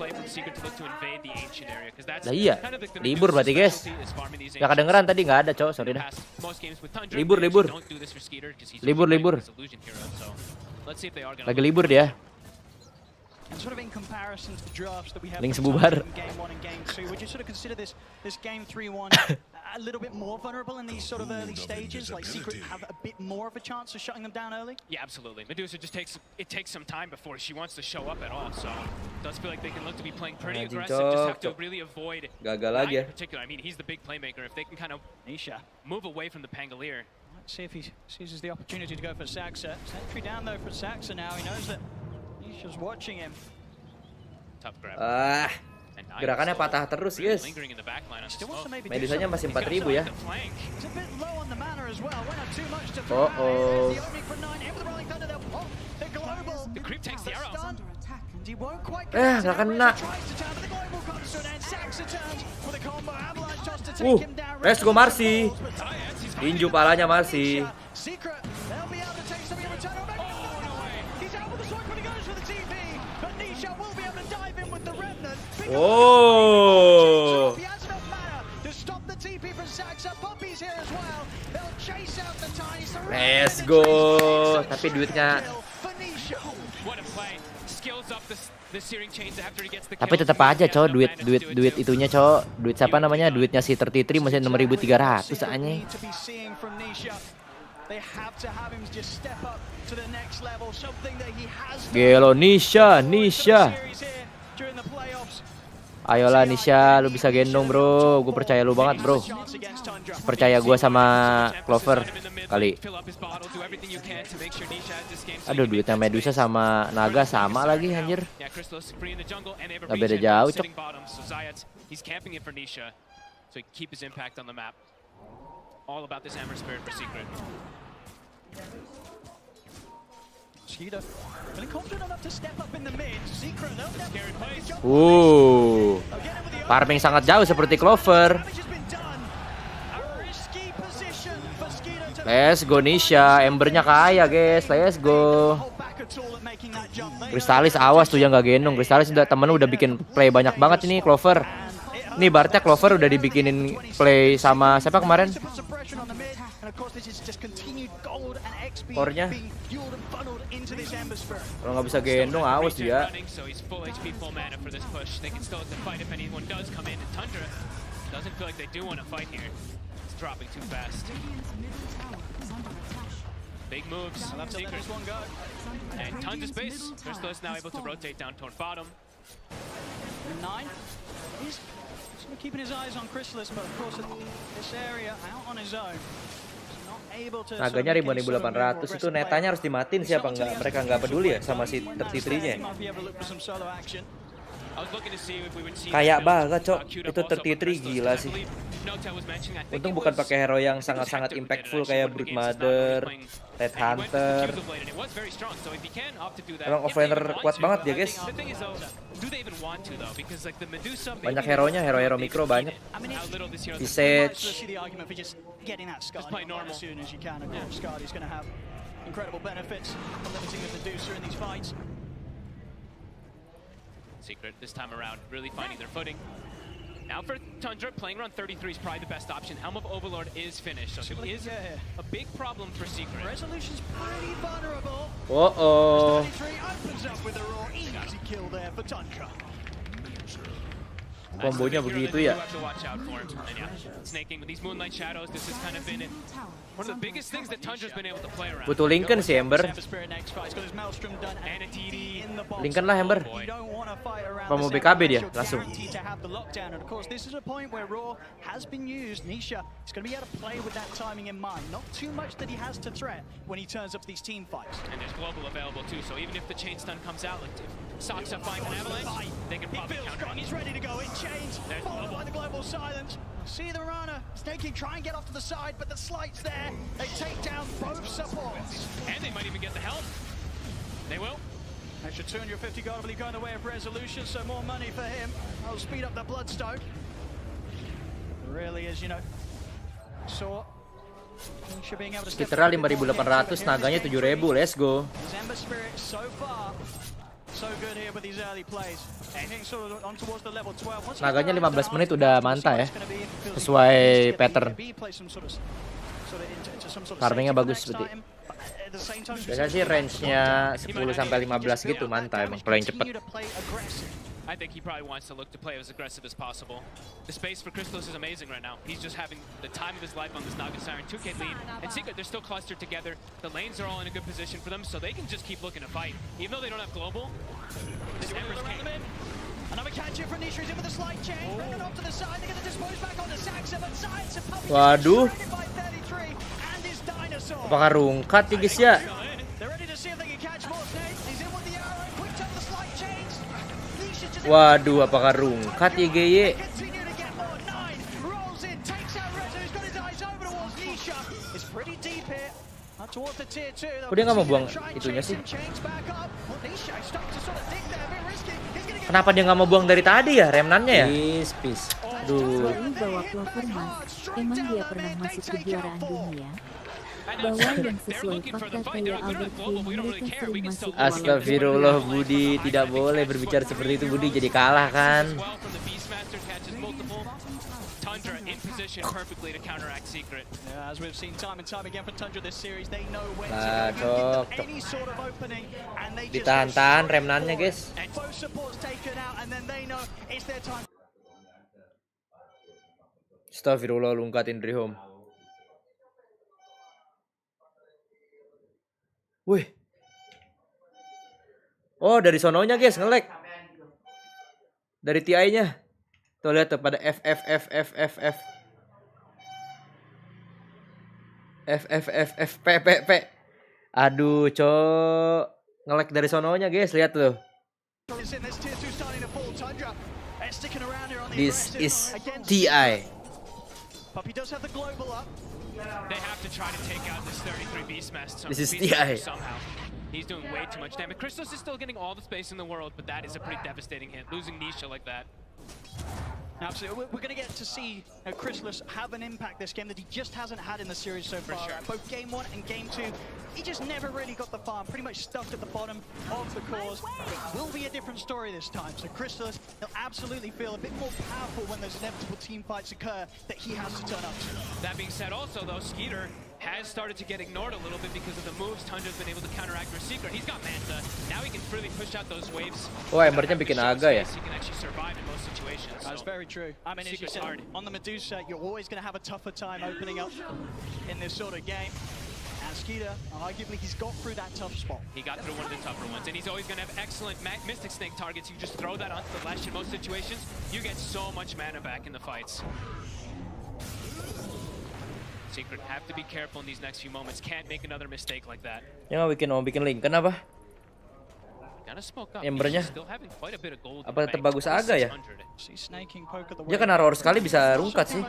Lah iya, libur berarti guys. Gak kedengeran tadi, nggak ada cowok, sorry dah. Libur. Lagi libur dia. And sort of in comparison to the drafts that we have Link from sebubar. game 1 and game 2, would you sort of consider this game 3-1 a little bit more vulnerable in these sort of early stages? Like Secret have a bit more of a chance of shutting them down early? Yeah, absolutely. Medusa just takes some time before she wants to show up at all. So it does feel like they can look to be playing pretty aggressive. Just have to really avoid gagal lagi ya. in particular. I mean, he's the big playmaker. If they can kind of move away from the Pangolier. Let's see if he seizes the opportunity to go for Saxa. Sentry down though for Saxa now. He knows that Nisha's watching him. Tough grab. Gerakannya patah terus guys. Medusanya masih 4.000 ya. Oh. Gak kena. Let's go Marcy. Tinju palanya Marcy. Oh. Let's go. Tapi duitnya. Tapi tetap aja cowok duit itunya cowok. Duit siapa namanya? Duitnya si 33 masih 6.300 anjing. Gelo Nisha. Ayolah Nisha, lu bisa gendong bro. Gue percaya lu banget bro. Percaya gue sama Clover kali. Aduh duitnya Medusa sama Naga sama lagi anjir. Gak beda jauh cok. Farming sangat jauh seperti Clover. Let's go Nisha, Embernya kaya guys, let's go. Crystallis awas tuh yang gak gendong. Crystallis udah bikin play banyak banget ini Clover. Nih Bartnya Clover udah dibikinin play sama siapa kemarin? Core-nya. Kalau nggak bisa gendong awas dia. Big moves, Secret. And tons of space. Crystallis now able to rotate down toward bottom. 9. He's keeping his eyes on Crystallis, but of course this area out on his own. Naganya 5.800 itu netanya harus dimatiin siapa nggak, mereka nggak peduli ya sama si 33-nya. Kayak banget cok, itu 33 gila sih. Untung bukan pakai hero yang sangat-sangat impactful kayak Broodmother, Red Hunter. Emang offlaner kuat banget dia guys. Banyak hero-nya, hero-hero mikro banyak. Visage. Secret this time around really finding their footing. Now for Tundra, playing around 33 is probably the best option. Helm of Overlord is finished, so he is a big problem for Secret. Resolution's pretty vulnerable. Oh. 33 opens up with a raw easy kill there for Tundra. Kombonya begitu ya. Snaking with these Moonlight Shadows, this has kind of been one of the biggest things that Tundra's been able to play around. Butuh Lincoln sih Ember. Lincoln lah Ember. Apa mau BKB dia langsung. Of course, this is a point where Raw has been used. Nisha is going to be able to play with that timing in mind. Not too much that he has to threat when he turns up to these team fights. And there's global available too, so even if the chain stun comes out, like Sox are finding an avalanche, they can probably counter. He's ready to go in chains, followed by the global silence. See the runner, snaking, try and get off to the side, but the slight's there. They take down both supports. And they might even get the help. They will. Extra 250 gold, going the way of Resolution, so more money for him. That'll speed up the Bloodstone. It really is, you know. So, sekitar 5.800, naganya 7.000, let's go. Ember Spirit so far. So good here with these early plays. Aiming sort of on towards the level 12. Naganya 15 menit udah mantap ya. Sesuai pattern. Farmingnya bagus seperti. Biasanya sih range-nya 10 sampai 15 gitu, mantap emang paling cepet. I think he probably wants to look to play as aggressive as possible. The space for Crystallis is amazing right now. He's just having the time of his life on this Naga Siren 2K lead. And Secret, they're still clustered together. The lanes are all in a good position for them, so they can just keep looking to fight. Even though they don't have global, this Ember's king. Another catch here from Nisha, he's in with a slight chain. Bring it off to the side, they're going to dispose back on the Saxa, but Science and Puppy Waduh. by 33. And his Dinosaur. Apakah rungkat ya guys ya? They're ready to see if they can catch more snakes. He's in with the arrow, quick up the slight chains. Waduh, apakah rungkat ya GY? Kok dia nggak mau buang itunya sih? Kenapa dia nggak mau buang dari tadi ya, remnannya ya? Peace. Aduh. Bawa Clover Mas, emang dia pernah masuk kejuaraan dunia? Bahwa yang sesuai fakta kayak Albert King mereka sering masuk ke Astagfirullah Budi, tidak boleh berbicara seperti itu Budi, jadi kalah kan. Tundra in position perfectly to counteract Secret. Yeah, as we've seen time and time again from Tundra this series, they know when to get any sort of opening and they just ditahan-tahan remnannya guys. both supports taken out and then they know it's their time. Astagfirullah, lungkatin Drihom. Wih. Oh, dari sononya guys, nge-lag. Dari TI-nya. Tuh lihat tuh pada F. Aduh, cok. Nge-lag dari sononya guys, lihat tuh. This is TI. Puppy does have the global up. They have to try to take out this 33 Beastmaster. This is TI. Somehow. He's doing way too much damage. Crystallis is still getting all the space in the world, but that is a pretty devastating hit. Losing Nisha like that. Absolutely. We're going to get to see Crystallis have an impact this game that he just hasn't had in the series so far. Sure. Both Game 1 and Game 2, he just never really got the farm, pretty much stuck at the bottom of the cores. It will be a different story this time. So Crystallis, he'll absolutely feel a bit more powerful when those inevitable team fights occur that he has to turn up to. That being said also though, Skeeter has started to get ignored a little bit because of the moves Tundra's been able to counteract with Secret. He's got Manta. Now he can freely push out those waves. Oh, Embernya bikin aga ya. He can actually survive in most situations. That's very true. I mean, as you said, on the Medusa, you're always going to have a tougher time opening up in this sort of game. And Skeeter, arguably, he's got through that tough spot. He got through one of the tougher ones, and he's always going to have excellent Mystic Snake targets. You just throw that onto the Lash in most situations, you get so much mana back in the fights. Secret have to be careful in these next few moments. Can't make another mistake like that. Ya mau bikin Lincoln apa? Embernya apa tetap bagus aga ya? Dia kan horror sekali bisa rungkat sih.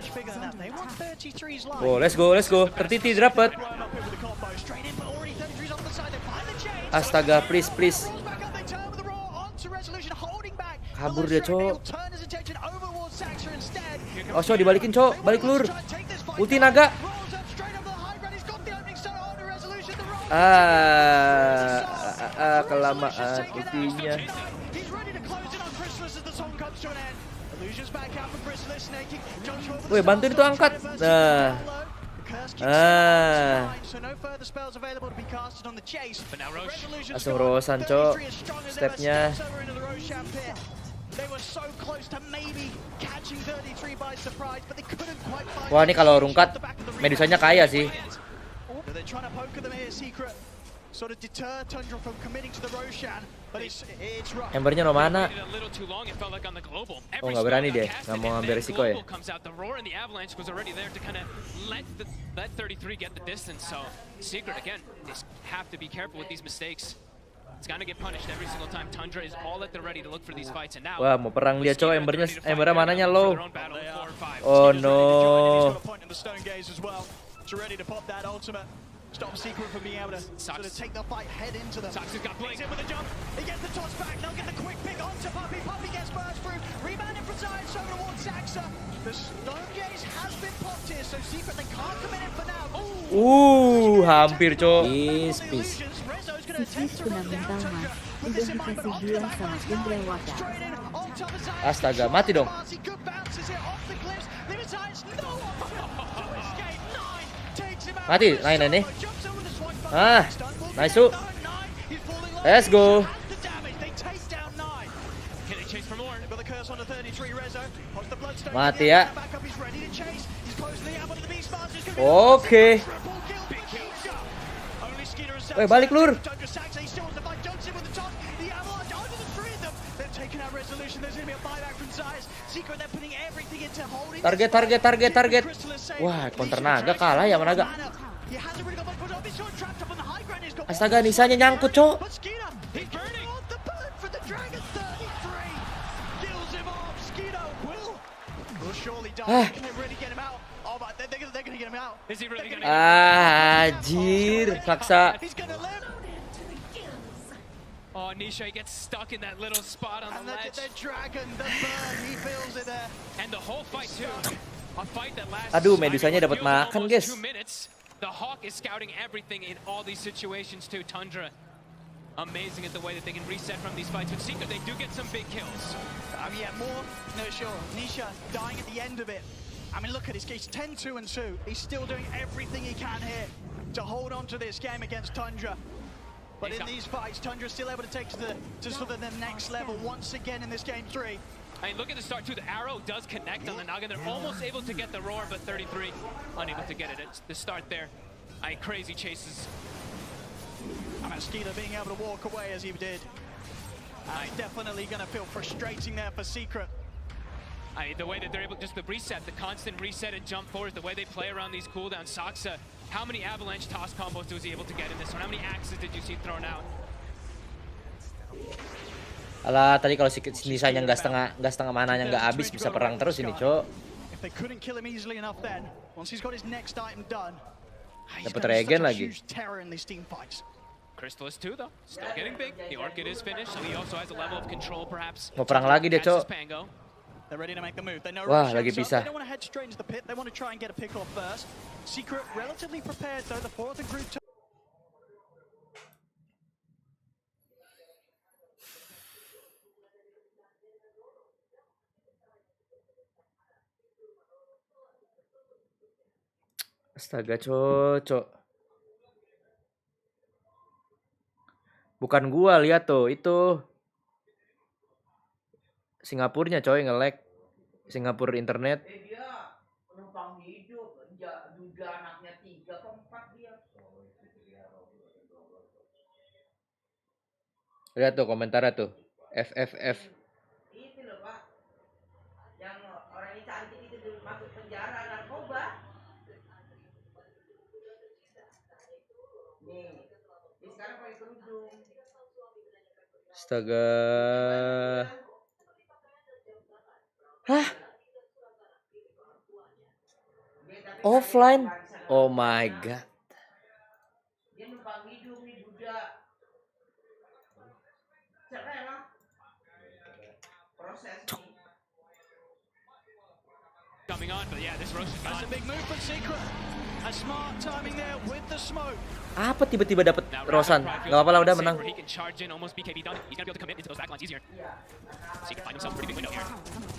Oh, let's go. Tertiti dapat. Astaga, please. Kabur dia, cok. Oh, so dibalikin, cok. Balik lur. Ulti naga. Kelamaan ultinya. Woi, bantuin itu angkat. Nah. Langsung Rosan, cok. Stepnya. Wah, ini kalau rungkat Medusanya kaya sih. Embernya no mana? Oh, nggak berani dia, nggak mau ambil risiko ya. Wah, mau perang dia, cowok. Embernya mananya low. Oh no. Stop Secret from being able to sort of take the fight head into them. Sax has got Blaze in with a jump. He gets the toss back. Now get the quick pick onto Puppy. Puppy gets burst through. Rebound in from Zion. So towards Saxa. The Stone Gaze has been popped here. So Secret they can't come in for now. Hampir, cok. Peace. Sikis fundamental mas. Udah dikasih gila sama Indra Waka. Astaga, mati dong. Mati, naik nih. Nice. Let's go. Mati ya. Oke. Woi, balik lur. Target. Wah, counter naga kalah ya naga. Astaga, Nisanya nyangkut, cok. Anjir, paksa. Oh, Nisha gets stuck in that little spot on the ledge. The dragon, the burn, he feels it there. And the whole fight too. A fight that lasts. Aduh, Medusanya dapat makan, guys. 2 minutes. The Hawk is scouting everything in all these situations too. Tundra, amazing at the way that they can reset from these fights. With Secret, they do get some big kills. Yeah, more. No, sure. Nisha dying at the end of it. I mean, look at his case. 10-2 and 2. He's still doing everything he can here to hold on to this game against Tundra. But in these fights, Tundra's still able to take to sort of the next level once again in this game 3. I mean, look at the start too. The arrow does connect on the Naga. They're almost able to get the roar, but 33 unable to get it. It's the start there. Crazy chases. And Skeeter being able to walk away as he did. Definitely going to feel frustrating there for Secret. I mean, the way that they're able just to reset, the constant reset and jump forward, the way they play around these cooldowns. Saxa, how many avalanche toss combos was he able to get in this one? How many axes did you see thrown out? Alah, tadi kalau si Nisanya nggak setengah mananya nggak habis, bisa perang terus ini, cok. Dapat regen lagi. Crystallis too, though, still getting big. The Orchid is finished, so he also has a level of control, perhaps. Mau perang lagi dia, cok. Wah, lagi pisah. They don't want to head straight into the pit. They want to try and get a pick off first. Secret relatively prepared though. The fourth and group. Astaga, cocok. Bukan gua, lihat tuh, itu Singapurnya, coy, nge-lag. Singapura internet. Dia penumpang hidup, juga anaknya 3 atau 4 dia. Lihat tuh komentarnya tuh. FFF. Itu loh, Pak. Yang orang yang cantik itu masuk penjara narkoba. Nih, sekarang pakai kerudung. Astaga. Hah? Offline? Oh my god. Dia numpang hidup nih budak. Siapa emang? Proses nih. Coming on, but yeah, this Rosh is That's a big move from Secret. A smart timing there with the smoke. Apa tiba-tiba dapat Rosan? Gak apa-apa lah, udah menang. He can charge in, almost BKB done. He's gonna be able to commit into those backlines easier. So he can find himself a pretty big window here.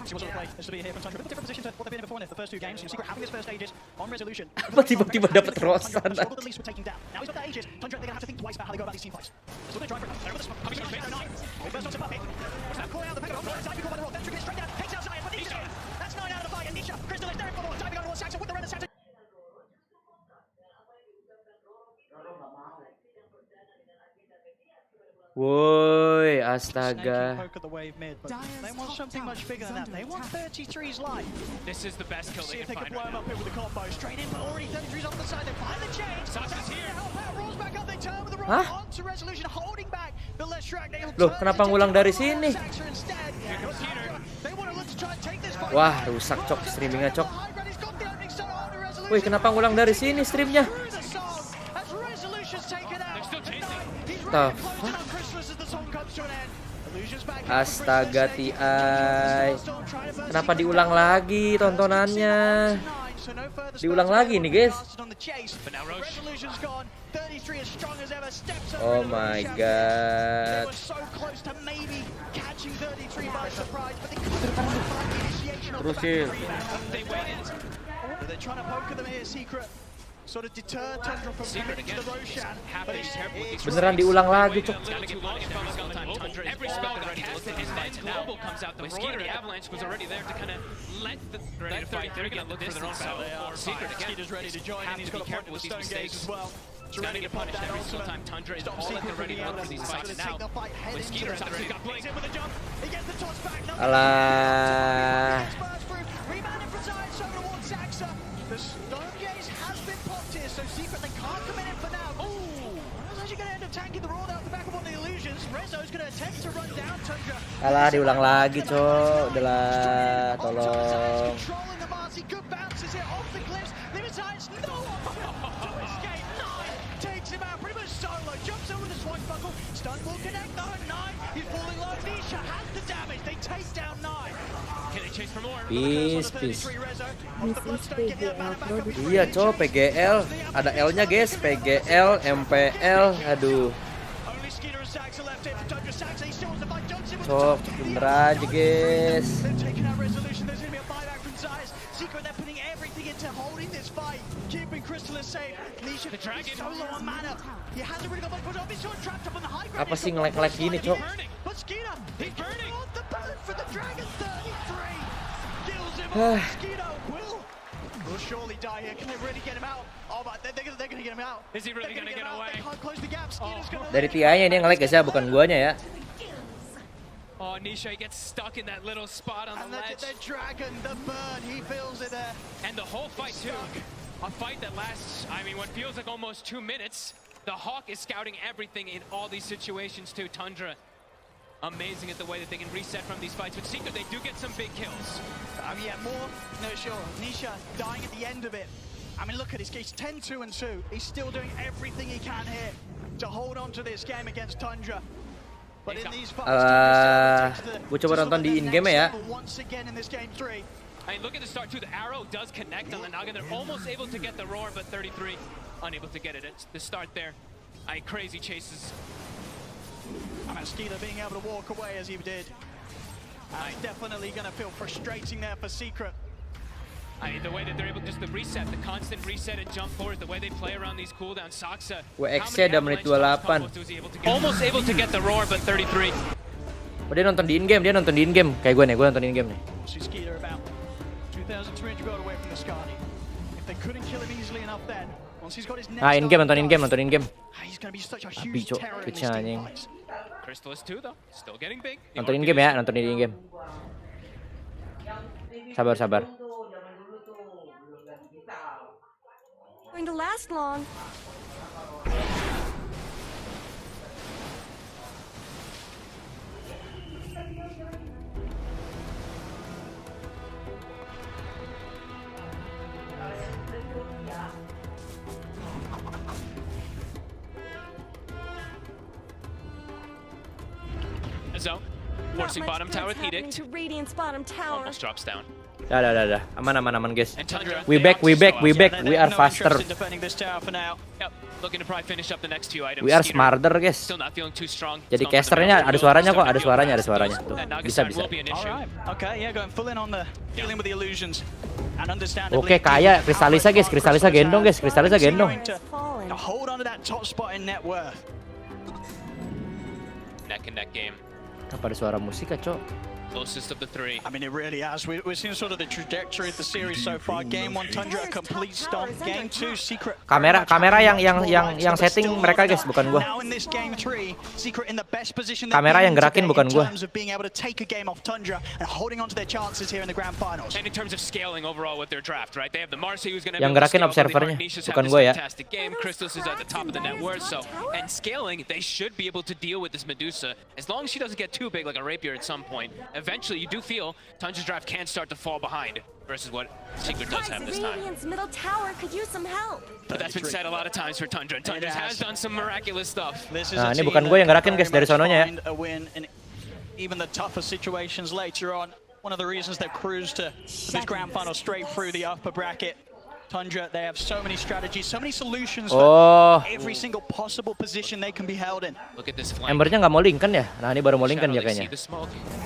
See what sort of play this will be here from Tundra. A bit different position to what they've been in before in the first two games. You see Secret having his first Aegis on Resolution. Apa tiba-tiba dapat Rosan? Struggled at least with taking down. Now he's got that Aegis. Tundra, they're going to have to think twice about how they go about these team fights. They're still going to try for it. They're with this one. Puppy's going to straight down 9. They first onto Puppy. What's that? Calling out the pack of Side be caught by the rock. Then Trick straight down. Takes out Zion for Nisha. That's 9 out of the fight. And Nisha, Crystal is there for more. Time to go towards Saxon with the run of Saxon. Woi, astaga. Poke at the wave mid, but they want something much bigger than that. They want 33's life. This is the best kill See they if they can can find blow right him up now. here with the combo. Straight in, but already 33's off the side. They find the change. Sasha's here. Help out, rolls back up. They turn with the roll Hah? onto Resolution, holding back. But let's track. Loh, kenapa ngulang dari sini? Wah, rusak cok streamingnya cok. Wih, kenapa ngulang dari sini streamnya? Astaga TI. Kenapa diulang lagi tontonannya? Diulang lagi nih guys. Oh my god. Terusin. Beneran diulang lagi cok. Every spell got casted, his net global comes out. The Skeeter Avalanche was already there to kind of let the fight. They're going to look for their own battle. Secret again. Skeeter's ready to join, and he's got to be careful with these mistakes. He's got to get punished every single time. Tundra is all at the ready to look for these fights now. With Skeeter at the ready, got Blink. Alah. The Stone Gaze has been popped here, so Secret they can't come in for now. Ooh, Rezo's actually going to end up tanking the roll out the back of one of the illusions. Rezo's going to attempt to run down Tundra. Alah, diulang lagi cok. Udahlah, tolong. Controlling the Marcy, good bounces here off the cliffs. Limitize, no one to escape. 9 takes him out pretty much solo. Jumps over the swashbuckle. Stun will connect though. 9, he's falling low. Nisha has the damage. They take down 9. Can they chase for more? Peace. Iya cok, PGL. Ada L-nya guys, PGL, MPL. Aduh. Cok, bener aja guys. Apa sih nge-lag gini cok? Will surely die here. Can they really get him out? Oh, but they're going to get him out. Is he really going to get away? They can't close the gap. Skeeter's going to... Dari TI-nya dia nge-lag guys ya, bukan guanya ya. Oh, Nisha gets stuck in that little spot on the ledge. The dragon, the burn, he feels it there. And the whole fight too. A fight that lasts, I mean, what feels like almost 2 minutes. The Hawk is scouting everything in all these situations too. Tundra, amazing at the way that they can reset from these fights. But Secret, they do get some big kills. Yeah, more. No, sure. Nisha dying at the end of it. I mean, look at his case. 10-2 and 2. He's still doing everything he can here to hold on to this game against Tundra. But in these fights, gue coba nonton di in-game ya. once again in this game 3. I mean, look at the start too. The arrow does connect on the Naga. They're almost able to get the roar, but 33 unable to get it. It's the start there. I mean, crazy chases. I mean, Skeeter being able to walk away as he did. Definitely going to feel frustrating there for Secret. I mean, the way that they're able to just the reset, the constant reset and jump forward, the way they play around these cooldowns. Saksa, WX-nya udah menit 28. Almost able to get the roar, but 33. Oh, dia nonton di in-game, Kayak gue nih, gue nonton di in-game nih. Skeeter about 2,300 gold away from the Skadi. If they couldn't kill him easily enough then, once he's got his next in-game, nonton in-game. he's going to be such a huge terror in these team fights. Crystallis too though, still getting big. Nonton in-game ya, nonton di in-game. Sabar. Going to last long. So, Forcing bottom tower with Edict. To Radiant's bottom tower. Almost drops down. Dah. Aman guys. We back. We are faster. Looking to probably finish up the next few items. We are smarter, guys. Still not feeling too strong. Jadi casternya ada suaranya kok, ada suaranya. Tuh, bisa. Okay, yeah, going full in on the dealing with the illusions. And understandably, Oke, kayak Kristalisa guys, Kristalisa gendong guys, Kristalisa gendong. to hold on to that top spot in net worth. Neck and neck game. Apa ada suara musik Cok? Closest of the three. I mean, it really has. We're seeing sort of the trajectory of the series so far. Game 1, Tundra a complete stomp. Game 2, Secret. Kamera yang setting mereka guys, bukan gua. Now in this game 3, Secret in the best position. Kamera yang gerakin bukan gua. In terms of being able to take a game off Tundra and holding on to their chances here in the grand finals. And in terms of scaling overall with their draft, right? They have the Marcy who's going to yang gerakin observernya, bukan gua ya. Fantastic game. Crystals is at the top of the net worth, so and scaling, they should be able to deal with this Medusa as long as she doesn't get too big like a rapier at some point. Eventually, you do feel Tundra's draft can start to fall behind versus what Secret does have this time. Radiant's middle tower could use some help. But that's been said a lot of times for Tundra. Tundra has done some miraculous stuff. Nah, ini bukan gue yang gerakin guys dari sononya ya. Even the tougher situations later on. One of the reasons they've cruised to this grand final straight through the upper bracket. Tundra, they have so many strategies, so many solutions for every single possible position they can be held in. Look at this flank. Embernya nggak mau Lincoln ya? Nah, ini baru mau Lincoln ya kayaknya.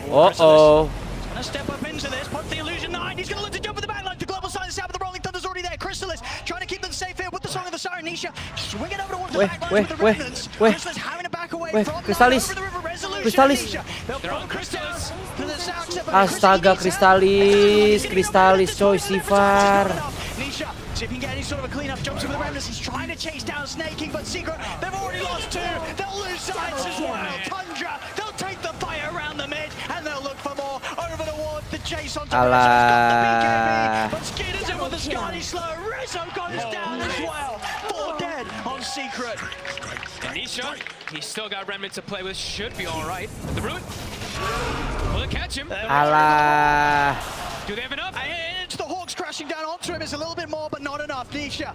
Gonna step up into this, put the illusion 9, he's gonna look to jump with the backline, the global silence out, but the rolling thunder's already there. Crystalis trying to keep them safe here with the song of the siren. Nisha swing it over towards the backline with the remnants. Crystalis having to back away from Crystalis. over the river. Resolution. Crystalis. They're on Crystalis to the south. Astaga, Crystalis coy, Sifar. Nisha, see if he can get any sort of a clean up, jumps over the remnants, he's trying to chase down Snake King, but Secret, they've already lost 2, they'll lose sides as well. Tundra, they'll take the fire around the mid, and they'll look for more over towards the chase on Rizzo's got the BKB, but Skinner's in with the Scotty slow, Rizzo got us down as well, 4 dead on Secret. And Nisha, he's still got remnants to play with, should be alright. The root, will it catch him? Alah. Do they have enough? It's the Hawks crashing down onto him, it's a little bit more, but not enough. Nisha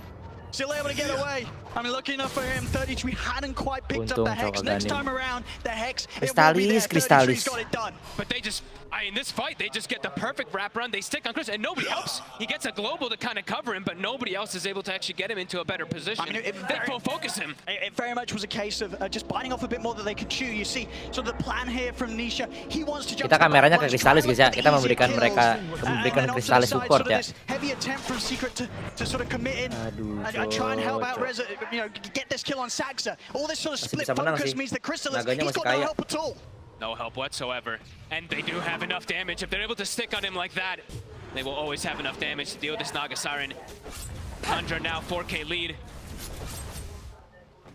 still able to get away. I mean, lucky enough for him, 33 hadn't quite picked up the Hex. Next time around, the Hex, it will be there. 33's got it done. But they just, in this fight, they just get the perfect wrap run. They stick on Chris, and nobody helps. He gets a global to kind of cover him, but nobody else is able to actually get him into a better position. I mean, they full focus him. It very much was a case of just biting off a bit more that they could chew. You see, so the plan here from Nisha, he wants to jump. Kita kameranya ke Crystalis guys ya. Kita memberikan Crystalis support ya. Heavy attempt from Secret to sort of commit in and try and help out Reza, you know, get this kill on Saxa. All this sort of split focus means that Crystalis, he's got no help at all. No help whatsoever. And they do have enough damage. If they're able to stick on him like that, they will always have enough damage to deal with this Naga Siren. Tundra now 4K lead.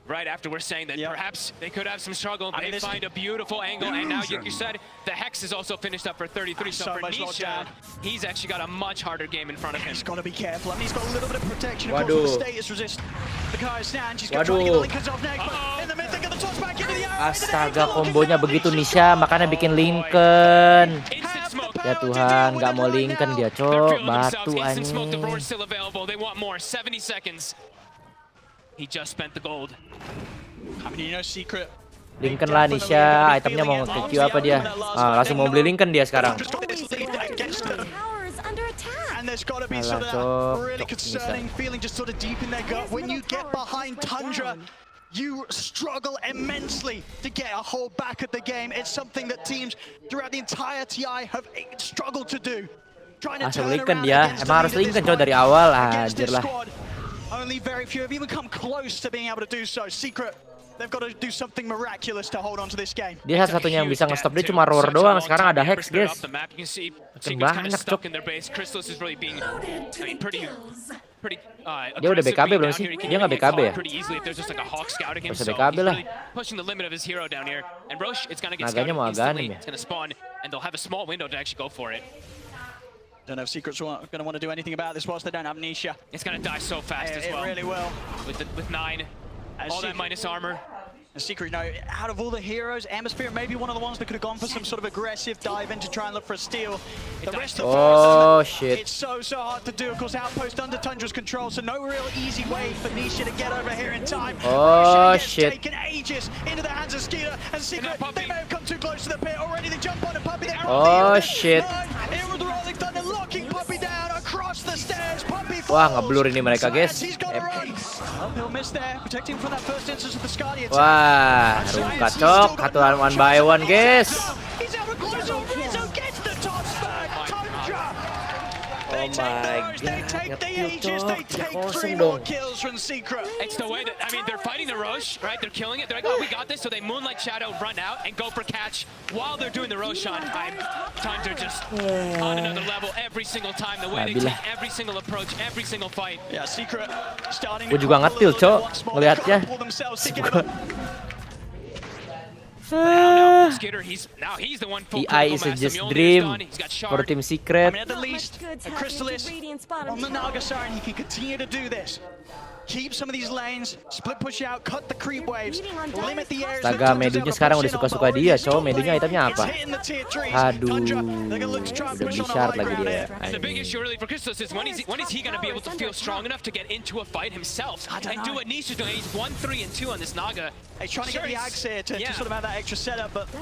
Right after we're saying that perhaps they could have some struggle, they find a beautiful angle, and now you said the Hex is also finished up for 33, so for Nisha, he's actually got a much harder game in front of him. He's got to be careful, and he's got a little bit of protection, of course, with the status resist. The Kai stand, she's going to try to get the Lincolns off next, but in the mid, they get the toss back into the area. Astaga, kombonya begitu Nisha, makanya bikin Lincoln. Ya Tuhan, nggak mau Lincoln dia, Cok. Batu anjing. He just spent the gold. I mean, you know, Secret. Lincoln lah Nisha, itemnya mau nge-Q apa dia? Langsung mau beli Lincoln dia sekarang. And there's got to be sort of that really concerning feeling just sort of deep in their gut. When you get behind Tundra, you struggle immensely to get a hold back at the game. It's something that teams throughout the entire TI have struggled to do. Trying to turn Lincoln around dia, emang harus Lincoln coy dari awal, anjir lah. Only very few have even come close to being able to do so. Secret, they've got to do something miraculous to hold on to this game. Dia satu-satunya yang bisa nge-stop dia cuma roar doang. Sekarang ada Hex, guys. Banyak, Cok. Dia udah BKB belum sih? Dia nggak BKB ya? Bisa BKB lah. Naganya mau Aganim ya? Don't know if Secret's going to want to do anything about this whilst they don't have Nisha. It's going to die so fast as well. It really will. With 9, all that minus armor. And Secret, you know, out of all the heroes, Atmosphere may be one of the ones that could have gone for some sort of aggressive dive in to try and look for a steal. The rest of shit. It's so hard to do. Of course, Outpost under Tundra's control, so no real easy way for Nisha to get over here in time. Shit. Taken ages into the hands of Skeeter, and Secret, they may have come too close to into the pit already. They jump on a Puppy. Oh shit. Here with the Rolling Thunder locking Puppy down across the stairs. Puppy Wah, ngeblur ini mereka, guys. Uphill miss there, protecting from that first instance of the Skadi attack. Wah, rungkat cok, satu one by one, guys. He's out close. Rizzo gets the top back. Tundra. Oh my god, ngekill cok, 3-0 dong. Kills from Secret. It's the way that, I mean, they're fighting the Roche, right? They're killing it. They're like, oh, we got this. So they Moonlight Shadow, run out, and go for catch while they're doing the Roshan. Times are just on another level every single time. The way they take every single approach, every single fight. Yeah, Secret starting. Gue juga ngetil cok, ngelihatnya. TI is a just dream for Team Secret. I mean, at the least, a Crystalis on the Nagasar, and he can continue to do this. Keep some of these lanes, split push out, cut the creep waves, limit the areas. Astaga, Medunya sekarang udah suka-suka dia, cowok. Medunya itemnya apa? Aduh, udah bisa lagi dia. And the big issue really for Crystalis is when is he going to be able to feel strong enough to get into a fight himself and do what Nisha's doing? He's 1, 3, and 2 on this Naga. He's trying to get the Axe here to sort of have that extra setup, but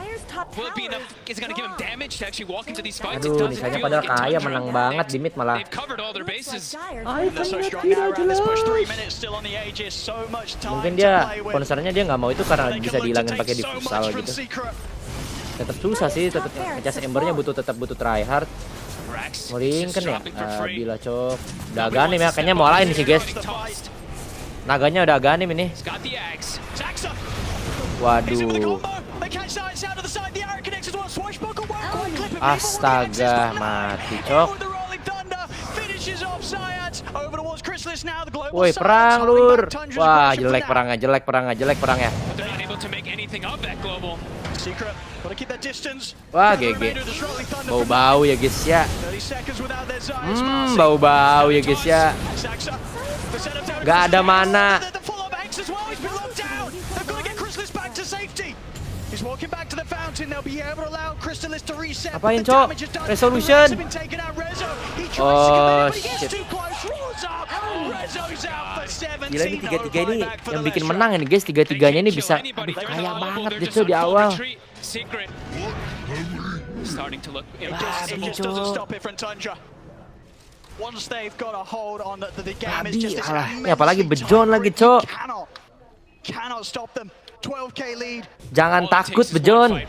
will it be enough? Is it going to give him damage to actually walk into these fights? Aduh, Nisanya padahal kaya, menang banget di mid malah. They've covered all their bases. Mungkin dia concernnya dia nggak mau itu karena bisa dihilangin pakai diffusal gitu. Tetap susah sih, tetap ngecas embernya tetap butuh tryhard. Meringken ya, bila cok. Udah aganim ya, kayaknya mau lain sih guys. Naganya udah aganim ini. Waduh. Astaga, mati cok. Woi, perang lur. Wah, jelek perangnya. Wah, GG. Bau-bau ya guys ya. Bau-bau ya guys ya. Gak ada mana. Apain cok? Resolution. Oh shit. Gila ini 3-3 ini yang bikin menang ini guys. 3-3-nya ini bisa. Aduh, kaya banget gitu di awal. Babi, alah. Ini apalagi Bejon lagi cok. Jangan takut Bejon.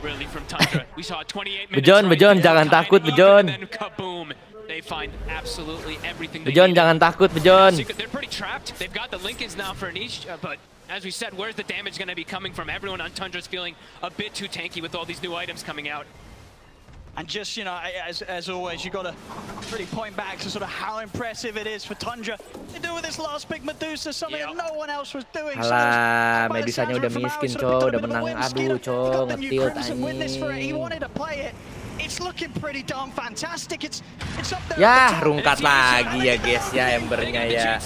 Bejon, jangan takut Bejon. Bejon, jangan takut Bejon. As we said, where's the damage going to be coming from? Everyone on Tundra's feeling a bit too tanky with all these new items coming out. And just, you know, as always, you got to really point back to sort of how impressive it is for Tundra to do with this last pick Medusa, something that no one else was doing. Alah, Medusanya udah miskin, cok, udah menang. Aduh, cok, ngetil He wanted to play it. It's looking pretty darn fantastic. It's up there. Ya, rungkat lagi ya, guys ya, embernya ya.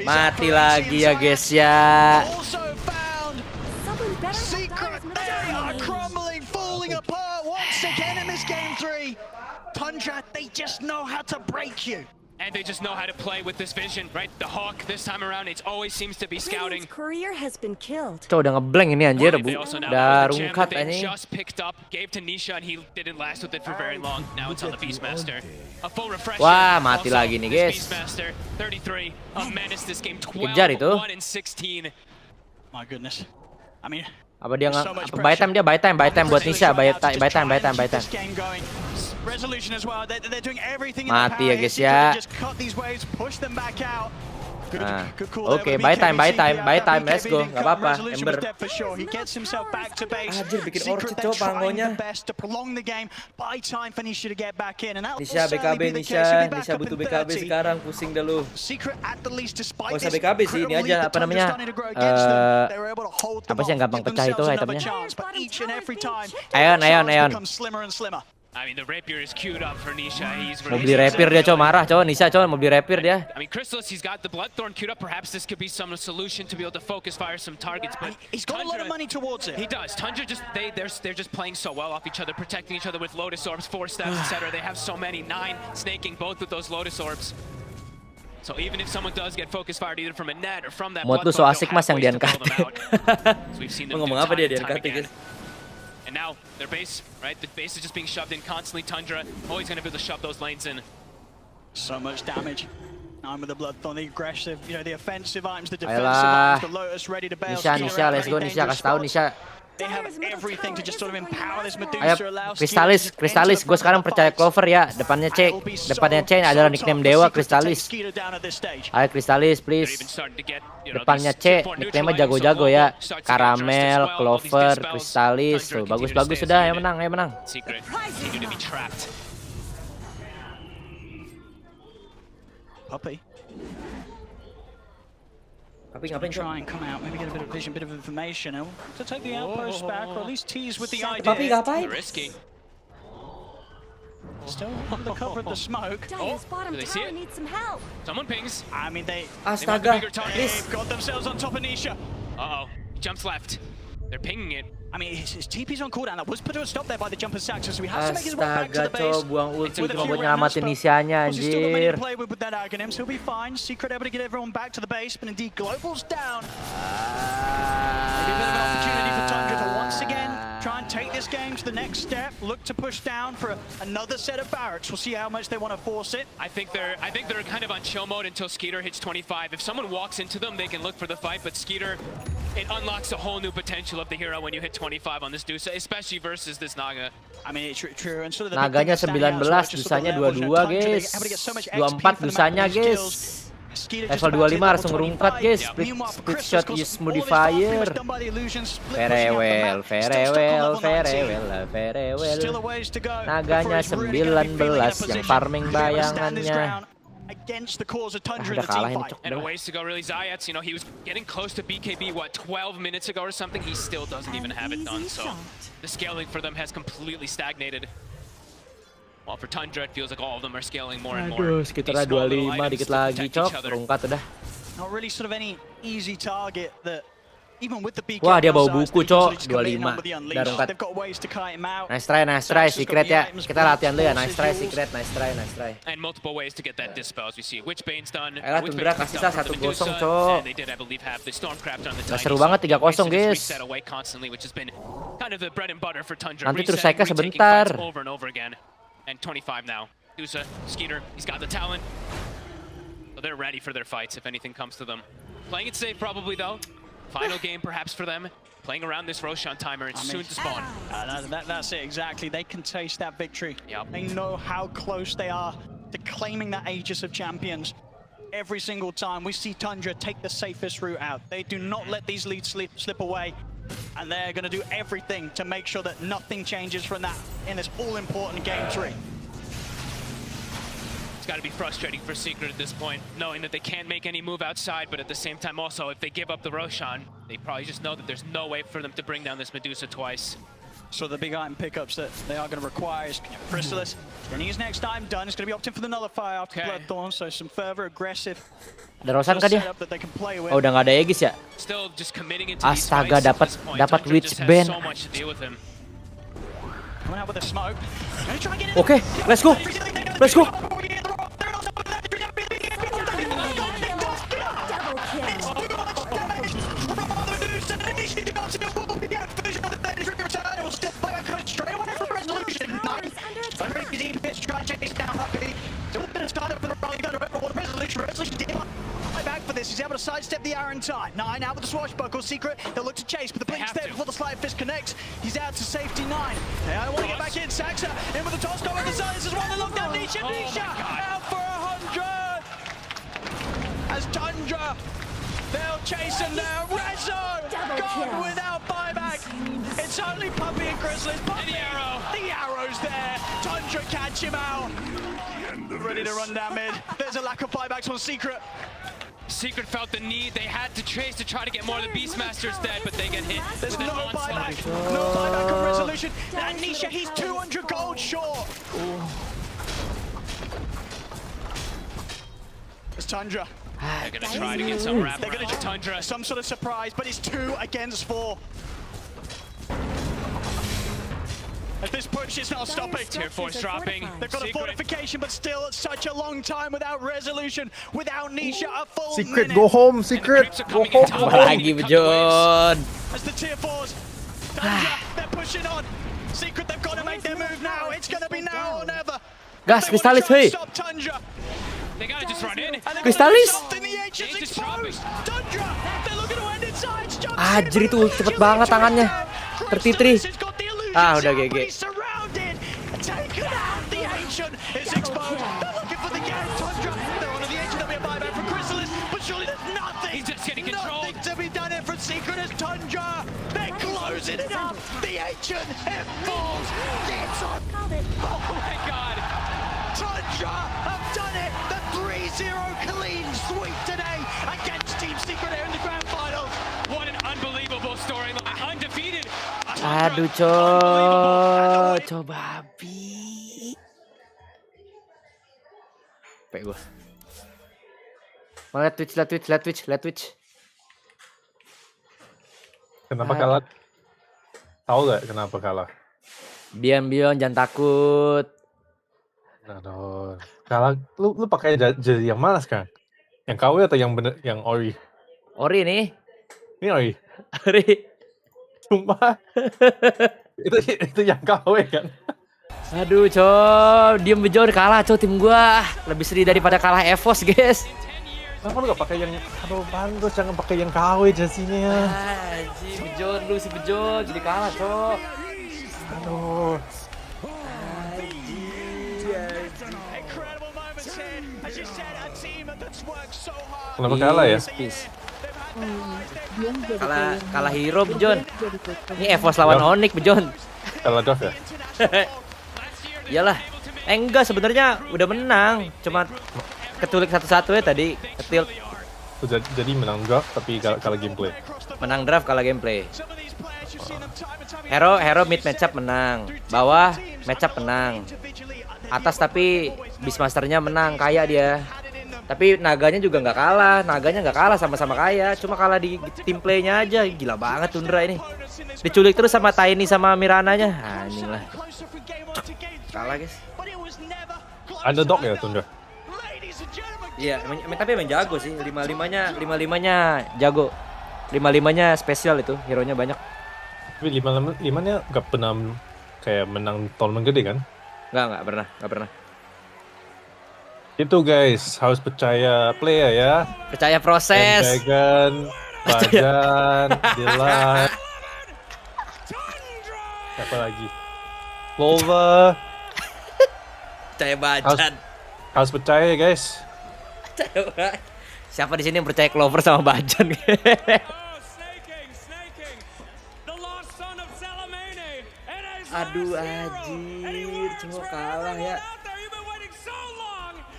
Mati lagi ya, guys ya. Secret, they are crumbling, falling apart once again in this game 3. Tundra, they just know how to break you. And they just know how to play with this vision, right? The Hawk this time around, it always seems to be scouting. Courier has been killed. Cok, udah ngeblank ini anjir, Bu. Udah rungkat ini. Just picked up, gave to Nisha, and he didn't last with it for very long. Now it's on the Beastmaster. A full refresher. Wah, mati lagi nih, guys. Beastmaster, 33, a menace this game, 12, Kejar itu. 1 and 16. My goodness. I mean, apa dia buy time buat Nisha, buy time. Mati ya guys ya. Oke, buy time, let's go, nggak apa-apa, Ember. Anjir, bikin orchid cok pangonya. Nisha BKB, Nisha butuh BKB sekarang, pusing dah lu. Gak usah BKB sih, ini aja apa namanya, apa sih yang gampang pecah itu itemnya. Aeon. I mean, the rapier is queued up for Nisha. Mau beli rapier dia, cowok marah, cowok. Nisha, cowok mau beli rapier dia. I mean, Crystalis, he's got the Bloodthorn queued up. Perhaps this could be some solution to be able to focus fire some targets. But he's got a lot of money towards it. He does. Tundra just they're just playing so well off each other, protecting each other with Lotus Orbs, 4 steps, etc. They have so many, 9 snaking both with those Lotus Orbs. So even if someone does get focus fired either from a net or from that Mod lu blood so they'll asik have mas yang ways to bail diangkat. them out. So we've seen them do Ngomong apa dia time and time diangkat, again. guys? And now their base, right? The base is just being shoved in constantly. Tundra always going to be able to shove those lanes in. So much damage. I'm with the Bloodthorn, the aggressive, you know, the offensive items, the defensive Ayolah. items, the Lotus ready to bail. Nisha, let's go Nisha, kasih tahu Nisha. They have everything to just sort of empower this Medusa. Ayo, Kristalis, gue sekarang percaya Clover ya. Depannya C adalah nickname dewa Kristalis. Ayo Kristalis, please. Depannya C, nickname-nya jago-jago ya. Caramel, Clover, Kristalis. Tuh, bagus-bagus sudah, ayo menang, ayo menang. Secret continue to be trapped. Puppy. Puppy ngapain try and come out, maybe get a bit of vision, bit of information, and to take the outpost back, or at least tease with the idea. Puppy ngapain? Risky. Still under the cover of the smoke. Dire's bottom do they see tower it? needs some help. Someone pings. I mean, they Astaga, they've got themselves on top of Nisha. Uh-oh. Jumps left. They're pinging it. I mean, his TP's on cooldown. That was put to a stop there by the jumper Saxon, so he has to make his way back to Astaga, the base. cow, buang ulti With a cuma few buat nyelamatin Nishanya, He's still got many anjir. to play with that Aghanim's. He'll be fine. Secret able to get everyone back to the base, but indeed Global's down. Maybe a bit of an opportunity for Tundra to once again try and take this game to the next step. Look to push down for another set of barracks. We'll see how much they want to force it. I think they're kind of on chill mode until Skeeter hits 25. If someone walks into them, they can look for the fight, but Skeeter, it unlocks a whole new potential of the hero when you hit 25 on this Dusa, especially versus this Naga. I mean, it's true. And sort of the Naganya 19, Dusanya 22 guys. 24 Dusanya guys. Level 25 langsung ngerungkat guys. Split shot use modifier. Very well. Naganya 19 yang farming bayangannya. Against the cause of Tundra in Udah the kalah team ini, fight. Cok. And a ways to go really. Zayats, you know, he was getting close to BKB, what, 12 minutes ago or something? He still doesn't even have it done, so the scaling for them has completely stagnated. While for Tundra, it feels like all of them are scaling more and more. Aduh, sekitar 25 dikit lagi, Cok. Rungkat udah. Not really sort of any easy target that even with the BKB. Wah, dia bawa buku, Cok. 25. Udah rungkat. They've got ways to kite him out. Nice try, Secret ya. Kita latihan dulu ya. Nice try, Secret. Nice try. And multiple ways to get that dispel, as we see. Witchbane's done. Ayolah, Tundra kasih sah 1-0, Cok. And they did, I believe, have the Stormcraft on the Udah Titan. seru banget 3-0, guys. Reset away constantly, which has been kind of the bread and butter for Tundra. Nanti terus Resetting, Saika retaking sebentar. fights over and over again. And 25 now. Dusa, Skeeter, he's got the talent. So they're ready for their fights if anything comes to them. Playing it safe probably though. Final game perhaps for them. Playing around this Roshan timer, it's soon to spawn. That's it, exactly. They can taste that victory. Yep. They know how close they are to claiming that Aegis of Champions. Every single time we see Tundra take the safest route out. They do not let these leads slip away. And they're going to do everything to make sure that nothing changes from that in this all-important Game 3. It's got to be frustrating for Secret at this point, knowing that they can't make any move outside, but at the same time also, if they give up the Roshan, they probably just know that there's no way for them to bring down this Medusa twice. So the big item pickups that they are going to require is Chrysalis. Getting his next item done. It's going to be opting for the Nullifier after Bloodthorn, so some further aggressive Ada Roshan kah dia? setup that they can play with. Oh, udah nggak ada Aegis ya? Still just committing into these Astaga, fights at this point. dapat Tundra Witch just has Band. so much to deal with him. Coming out with a smoke. Gonna try and get in. Oke, let's go. Let's go. He's able to sidestep the Iron Tide. 9 out with the swashbuckle. Secret, they'll look to chase, but the blink step before the slide fist connects. He's out to safety 9. They want to get back in. Saxa in with the toss go on the side. This is one to look down. Nisha out for 100. As Tundra, they'll chase him down. Rezo gone without buyback. It's only Puppy and Chrysalis. Puppy, the arrow's there. Tundra catch him out. Ready to run down mid. There's a lack of buybacks on Secret. Secret felt the need. They had to chase to try to get more of the Beastmasters dead, but they get hit. There's no buyback. No buyback on Resolution. And Nisha, he's 200 gold short. It's Tundra. They're going to try to get some wrap. They're going to Tundra. Some sort of surprise, but it's 2 against 4. As this push is not stopping. Tier 4's dropping. They've got a fortification, but still such a long time without resolution, without Nisha a full Secret, minute. go home. Secret, go home. Lagi Bejon. As the tier 4s, Tundra, they're pushing on. Secret, they've got to make their move now. It's going to be now or never. Gas, Kristalis, hey. Stop Tundra. They gotta just run in. Kristalis. The Ancient's exposed. Tundra, they're looking to end inside. Anjir itu cepet banget tangannya. Tertitri. Ah, udah GG. Surrounded, taken out. The Ancient is exposed. They're looking for the game. Tundra, they're on the edge. There'll be a buyback for Chrysalis, but surely there's nothing. He's just getting control. Nothing to be done here for Secret as Tundra. They're closing it up. The Ancient, it falls. It's on. Oh my God. Tundra have done it. The 3-0 clean sweep today against Team Secret here in the grand finals. What an unbelievable storyline. Undefeated. Aduh, coba babi. Sampai gua. Lihat Twitch. Kenapa kalah? Tahu nggak kenapa kalah? Bion, jangan takut. Aduh, kalah. Lu pakai jadi yang mana sekarang? Yang KW atau yang bener, yang ori? Ori nih. Ini ori. Ori. Sumpah. itu yang KW kan? Aduh, diem Bejon kalah, tim gua. Lebih sedih daripada kalah EVOS, guys. Kenapa lu gak pakai yang, aduh pantas jangan pakai yang KW jasinya. Anjing, Bejon, lu si Bejon jadi kalah, Aduh. Kenapa kalah ya? Kalah hero, Bejon. Ini EVOS lawan Onyx, Bejon. Kalah draft ya? Iyalah. Enggak, sebenarnya udah menang. Cuma ketulik satu-satu ya tadi. Ketil. Jadi menang draft tapi kalah gameplay. Menang draft kalah gameplay. Hero mid matchup menang. Bawah matchup menang. Atas tapi Beastmasternya menang, kaya dia. Tapi naganya juga nggak kalah, sama-sama kaya. Cuma kalah di tim playnya aja. Gila banget Tundra ini. Diculik terus sama Tiny sama Mirananya. Anjing lah. Kalah guys. Underdog ya Tundra. Iya, tapi emang jago sih. 5-5-nya jago. 5-5-nya spesial itu, hero-nya banyak. Tapi 5-5-nya nggak pernah kayak menang tournament gede kan? Nggak pernah. Itu guys, harus percaya player ya. Percaya proses. Dragon, Bajan, Dylan. Siapa lagi? Clover. Percaya Bajan. Harus percaya guys. Siapa di sini yang percaya Clover sama Bajan? Aduh anjir, cuma kalah ya.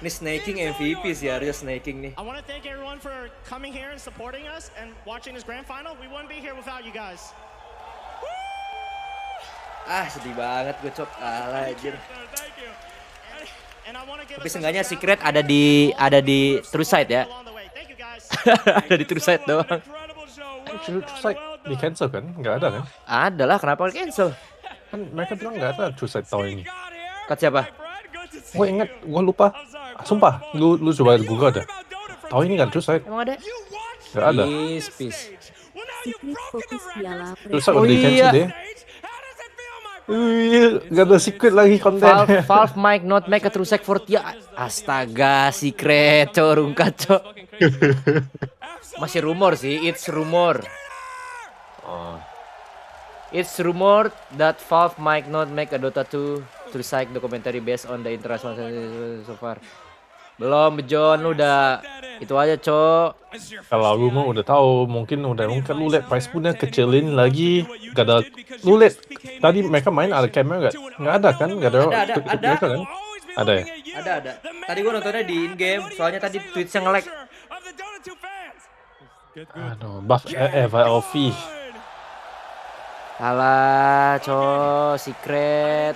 Ini snaking MVP sih, harusnya snaking nih. I want to thank everyone for coming here and supporting us and watching this grand final. We wouldn't be here without you guys. Ah, sedih banget gue kalah anjir. Tapi seenggaknya Secret ada di True Side ya. Ada di True Side doang. True Side di cancel kan? Nggak ada kan? Ada lah, kenapa cancel? Kan mereka bilang nggak ada True Side tahun ini. Kat siapa? Gue inget, gue lupa. Sumpah, lu coba Google ada. Tahun ini nggak True Side. Emang ada? Nggak ada. Secret fokus Piala True Side udah di cancel deh. Gak ada Secret lagi konten. Valve might not make a True Side for TI. Astaga, Secret, rungkat, Masih rumor sih, it's rumor. It's rumor that Valve might not make a Dota 2 True Side documentary based on the international so far. Belum, Bejon, lu udah itu aja, Kalau lu mau udah tahu, mungkin lu liat price poolnya kecilin lagi. Gak ada, lu liat tadi mereka main ada kamera nggak? Nggak ada kan? Nggak ada. Ada kan? Ada ya? Ada. Tadi gua nontonnya di in game, soalnya tadi Twitch-nya nge-lag. Aduh, buff Eva Elfie. Alah, Secret.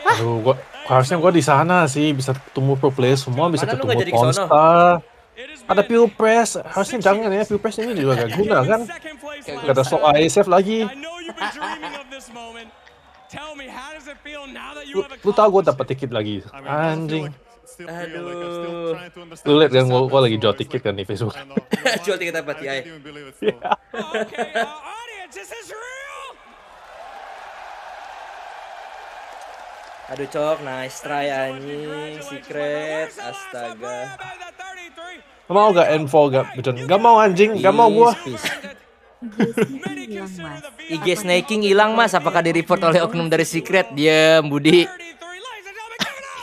Aduh, harusnya gua di sana sih, bisa ketemu pro player semua, bisa Mana ketemu Monster. Ada Pilpres, harusnya jangan ya, Pilpres ini juga gak guna kan? Gak ada slot ISF lagi. Tell me, how does it feel now that you have a Lu tau gue dapat tiket lagi, anjing. Aduh. Lu liat kan gue lagi jual tiket kan di Facebook. Jual tiket apa TI? Okay, audience, this is real. Aduh cok, nice try anjing, secret, astaga. Mau gak info gak? Gak mau anjing, gak mau gua. IG snaking hilang mas, apakah di report oleh oknum dari secret? Diam Budi.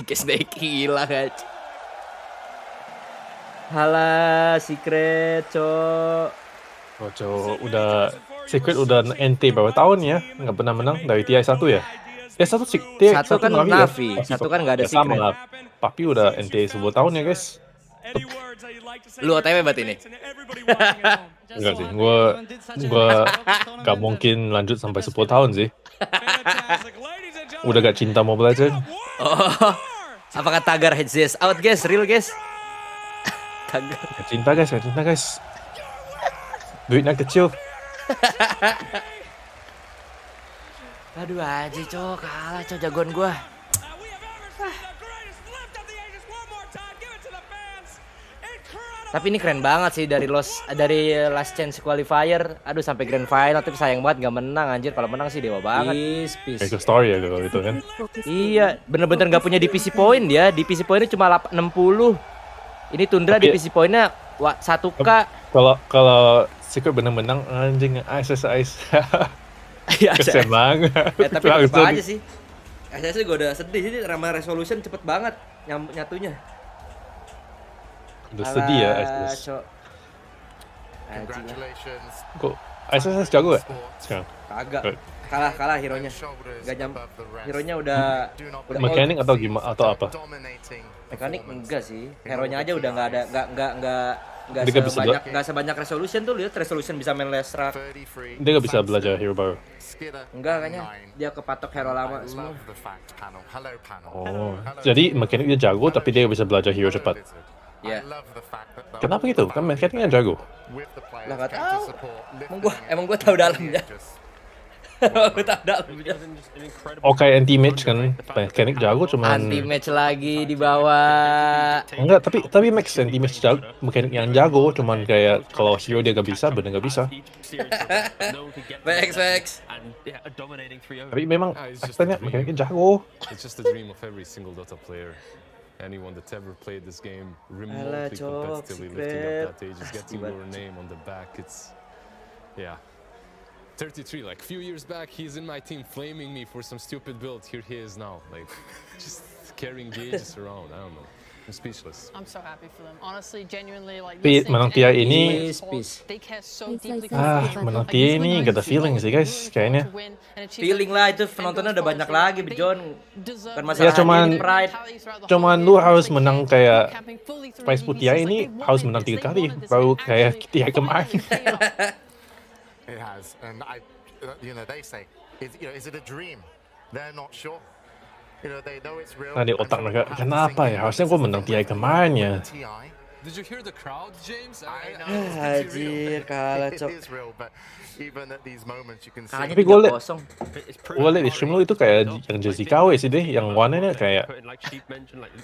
IG snaking hilang aja. Halah secret cok. Oh cok, udah secret udah NT berapa tahun ya? Nggak pernah menang dari TI 1 ya? Satu kan Navi, satu kan nggak ada secret. Sama lah. Papi udah NT 10 tahun ya guys. Lu OTW berarti ini? Enggak sih, gua gak mungkin lanjut sampai 10 tahun sih. Udah gak cinta Mobile Legends. Oh, apakah Tagar heads out guys, real guys? Tagar. Gak cinta guys. Duitnya kecil. Aduh aja cok, kalah cok jagoan gua. Tapi ini keren banget sih dari last chance qualifier, aduh sampai grand final, tapi sayang banget gak menang anjir. Kalau menang sih dewa banget. Kayak ke story ya kalau itu kan. Iya, bener-bener gak punya DPC point dia. DPC pointnya cuma 60. Ini Tundra tapi, DPC pointnya 1k. Kalau Secret bener-bener anjing ice. Kesian banget. Tapi apa aja sih. SSS gue udah sedih sih, ramah resolution cepet banget nyatunya. Udah sedih ya SSS. Congratulations. Kok SSS jago gak sekarang? Kagak. Kalah hero-nya. Hero-nya udah mekanik atau gimana atau apa? Mekanik enggak sih. Hero-nya aja udah enggak sebanyak resolution tuh. Lihat resolution bisa main last track. Dia gak bisa belajar hero baru. Enggak kayaknya. Dia kepatok hero lama semua. Oh, jadi mekanik dia jago tapi dia bisa belajar hero cepat. Iya. Kenapa gitu? Kan mekaniknya jago. Lah enggak tahu. Emang gua tahu dalamnya. Oke, anti-match kan, mekanik jago cuman anti-match lagi di bawah. Enggak, tapi Max anti-match jago, mekanik yang jago cuman kayak kalau hero dia gak bisa, bener gak bisa. Max. Tapi memang aktornya mekaniknya jago. It's just the dream of every single Dota player. Anyone that's ever played this game remotely competitively lifting up that age is getting your name on the back. It's, yeah. 33, like few years back, he's in my team flaming me for some stupid build. Here he is now, like just carrying gauges around. I don't know. I'm speechless. I'm so happy for them. Honestly, genuinely, like menang TI ini, they care so deeply. menang TI ini gak ada feeling sih guys, kayaknya. Feeling lah itu penontonnya udah banyak lagi, John. Kan masalah ya cuman lu harus menang kayak Prize Pool TI ini harus menang 3 kali baru kayak TI kemarin. It has, and they say, is it a dream? They're not sure. They know it's real. Nah di otak mereka, kenapa ya? Harusnya gue menang TI kemarin ya. Did you hear the crowd, James? Anjir, kalah cok. Tapi gue liat di stream lu itu kayak yang jersey KW sih deh, yang warnanya kayak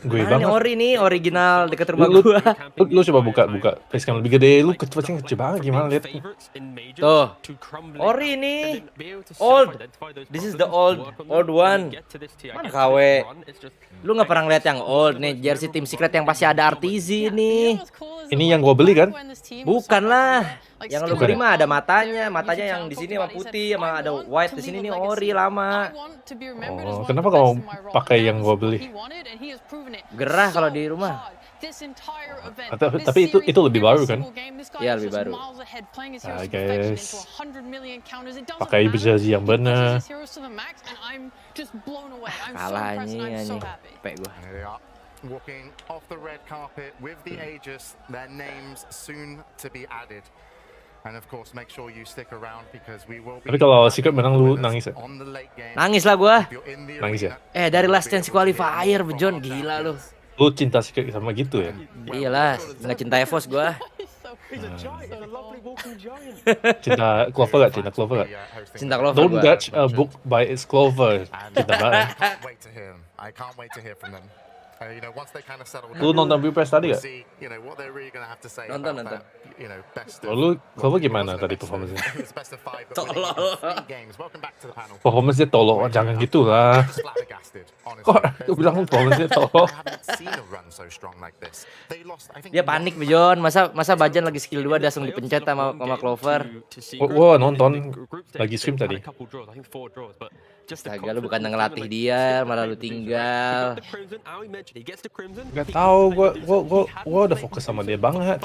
gue banget. Ori nih, original dekat rumah gua. Lu coba buka facecam lebih gede, lu kecil banget gimana lihat. Tuh, Ori nih, old. This is the old one. Mana KW? Lu nggak pernah ngeliat yang old nih, jersey tim secret yang pasti ada RTZ nih. Ini yang gua beli kan? Bukan lah. Yang lu beli mah ada matanya yang di sini sama putih, sama ada white di sini nih ori lama. Oh, kenapa kamu pakai yang gua beli? Gerah kalau di rumah. Tapi itu lebih baru kan? Iya lebih baru. Ah guys, pakai jersey yang benar. Kalah anjing, pek gua. Walking off the red carpet with the Aegis, their names soon to be added. And of course, make sure you stick around because we will be. Tapi kalau Secret menang lu nangis ya? Nangis lah gua. Nangis ya? Dari last chance qualifier, John, gila lu. Lu cinta Secret sama gitu ya? Iyalah, nggak cinta EVOS gua. He's a giant. He's a lovely walking giant. Cinta Clover gak? Cinta Clover gak? Cinta Clover Don't gua. judge a book by its Clover. Cinta banget. I can't wait to hear them. I can't wait to hear from them. You know, once they kind of settle Lu down, nonton Press tadi we'll gak? see, you know, what they're really going to have to say Nonton. about that, you know, best Lalu of, Clover gimana tadi performance-nya? it's best of 5, but winning it in 3 games. Welcome back to the panel. Performance-nya tolol, jangan gitu lah. Flabbergasted, honestly. Kok lu bilang performance-nya tolol? I haven't seen a run so strong like this. They lost, I think, Dia panik Bejon, masa Bajan lagi skill 2 dia langsung dipencet sama Clover. Gua nonton lagi stream tadi. Astaga, lu bukan ngelatih dia, malah lu tinggal. Gak tau, gua udah fokus sama dia banget.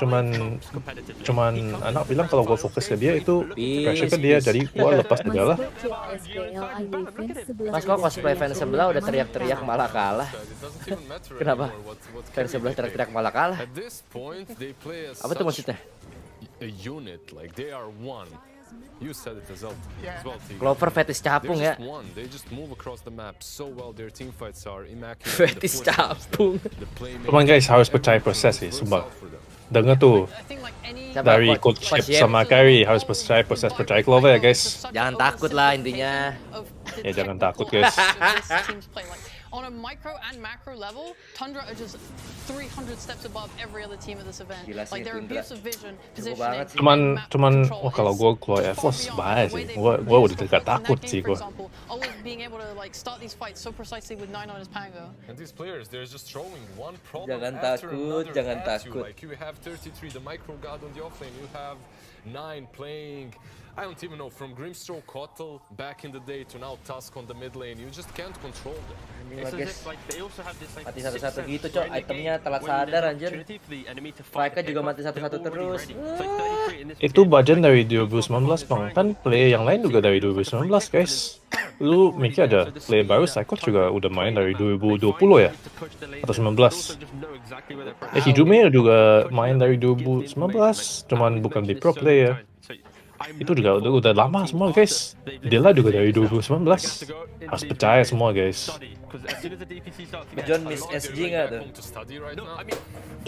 Cuman anak bilang kalau gua fokus ke dia itu pressure ke dia, jadi gua lepas aja lah. Mas kok cosplay fans sebelah udah teriak-teriak malah kalah. Kenapa? Fans sebelah teriak-teriak malah kalah. Apa tuh maksudnya? A unit, like they are one. You said it as well. Clover fetish capung ya. They just move across the map so well. Their team fights are immaculate. Fetish capung. Cuman guys harus percaya proses sih, sumpah. Dengar tuh dari coach Shep sama Kyrie harus percaya Clover ya guys. Jangan takut lah intinya. Ya jangan takut guys. On a micro and macro level, Tundra are just 300 steps above every other team at this event. Like their abuse of vision, positioning, Cuman kalau gue keluar Air Force bahaya sih. Gue udah dekat takut sih gue. always being able to like start these fights so precisely with 9 on his Pango. And these players, they're just throwing one problem Jangan after takut, another jangan at you. takut. Like you have 33, the micro god on the offlane. You have 9 playing. I don't even know, from Grimstroke Kotl back in the day to now Tusk on the mid lane. You just can't control them. It's as if like they also have this like mati satu-satu gitu cok, itemnya telat sadar anjir. Mereka juga mati satu-satu terus. Itu Bajan dari 2019 bang, kan player yang lain juga dari 2019 guys. Lu mikir aja, player baru Psycho juga udah main dari 2020 ya? Atau 19? Hijume juga main dari 2019, cuman bukan di pro player. Itu juga udah lama semua guys. Dela juga dari 2019. Harus percaya semua guys. John miss SG nggak tuh?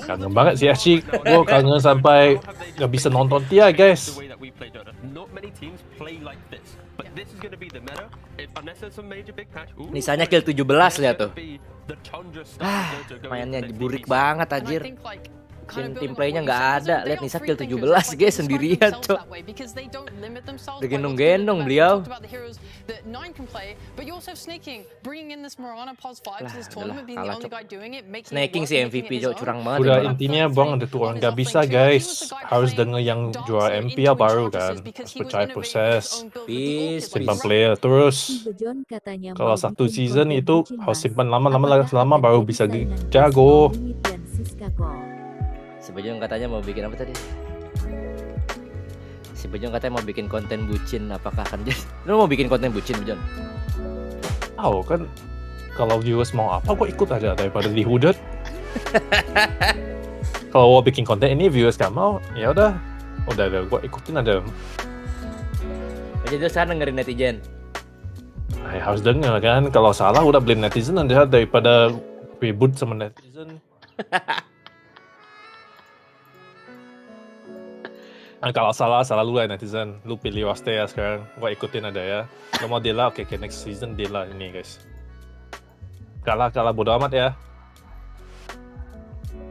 Kangen banget sih SG. Gue kangen sampai nggak bisa nonton dia guys. Nisanya kill 17 lihat tuh. Mainnya burik banget anjir. Tim playnya nggak ada, lihat Nisa kill 17 guys sendirian cok. Udah gendong-gendong beliau. Snaking sih MVP cok, curang banget. Udah intinya bang, ada tuh orang nggak bisa guys. Harus denger yang juara MPL baru kan. Harus percaya proses. Simpan player terus. Kalau satu season itu harus simpan lama baru bisa jago. Si Bejong katanya mau bikin apa tadi? Si Bejong katanya mau bikin konten bucin, apakah akan jadi? Lu mau bikin konten bucin, Bejong? Tahu kan, kalau viewers mau apa, gue ikut aja daripada dihujat. Kalau gue bikin konten ini viewers gak mau, ya udah gue ikutin aja. Jadi lu sekarang dengerin netizen. Nah, ya harus denger kan, kalau salah udah blame netizen aja daripada ribut sama netizen. Nah, kalau salah lu lah netizen. Lu pilih waste ya sekarang. Gua ikutin ada ya. Lo mau Dela, oke, next season Dela ini guys. Kalah bodo amat ya.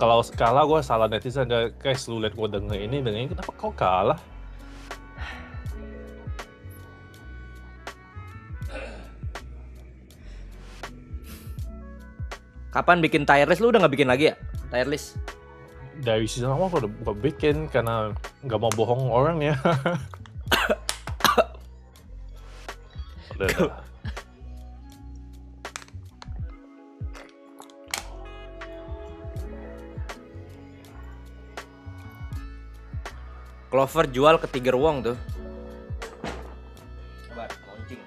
Kalau kalah gue salah netizen ada guys. Lu liat gue denger ini kenapa kau kalah? Kapan bikin tier list? Lu udah nggak bikin lagi ya tier list? Dari season awal gue udah bikin karena nggak mau bohong orang ya. Udah. Clover jual ke Tiger Wong tuh. Coba launching.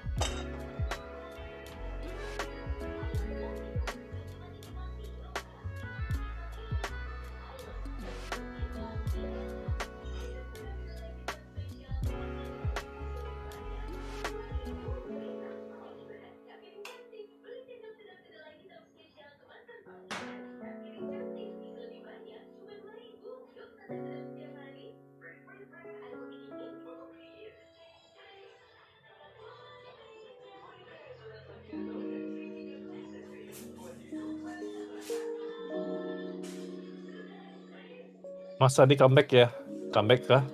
Masa di comeback ya? Comeback kah?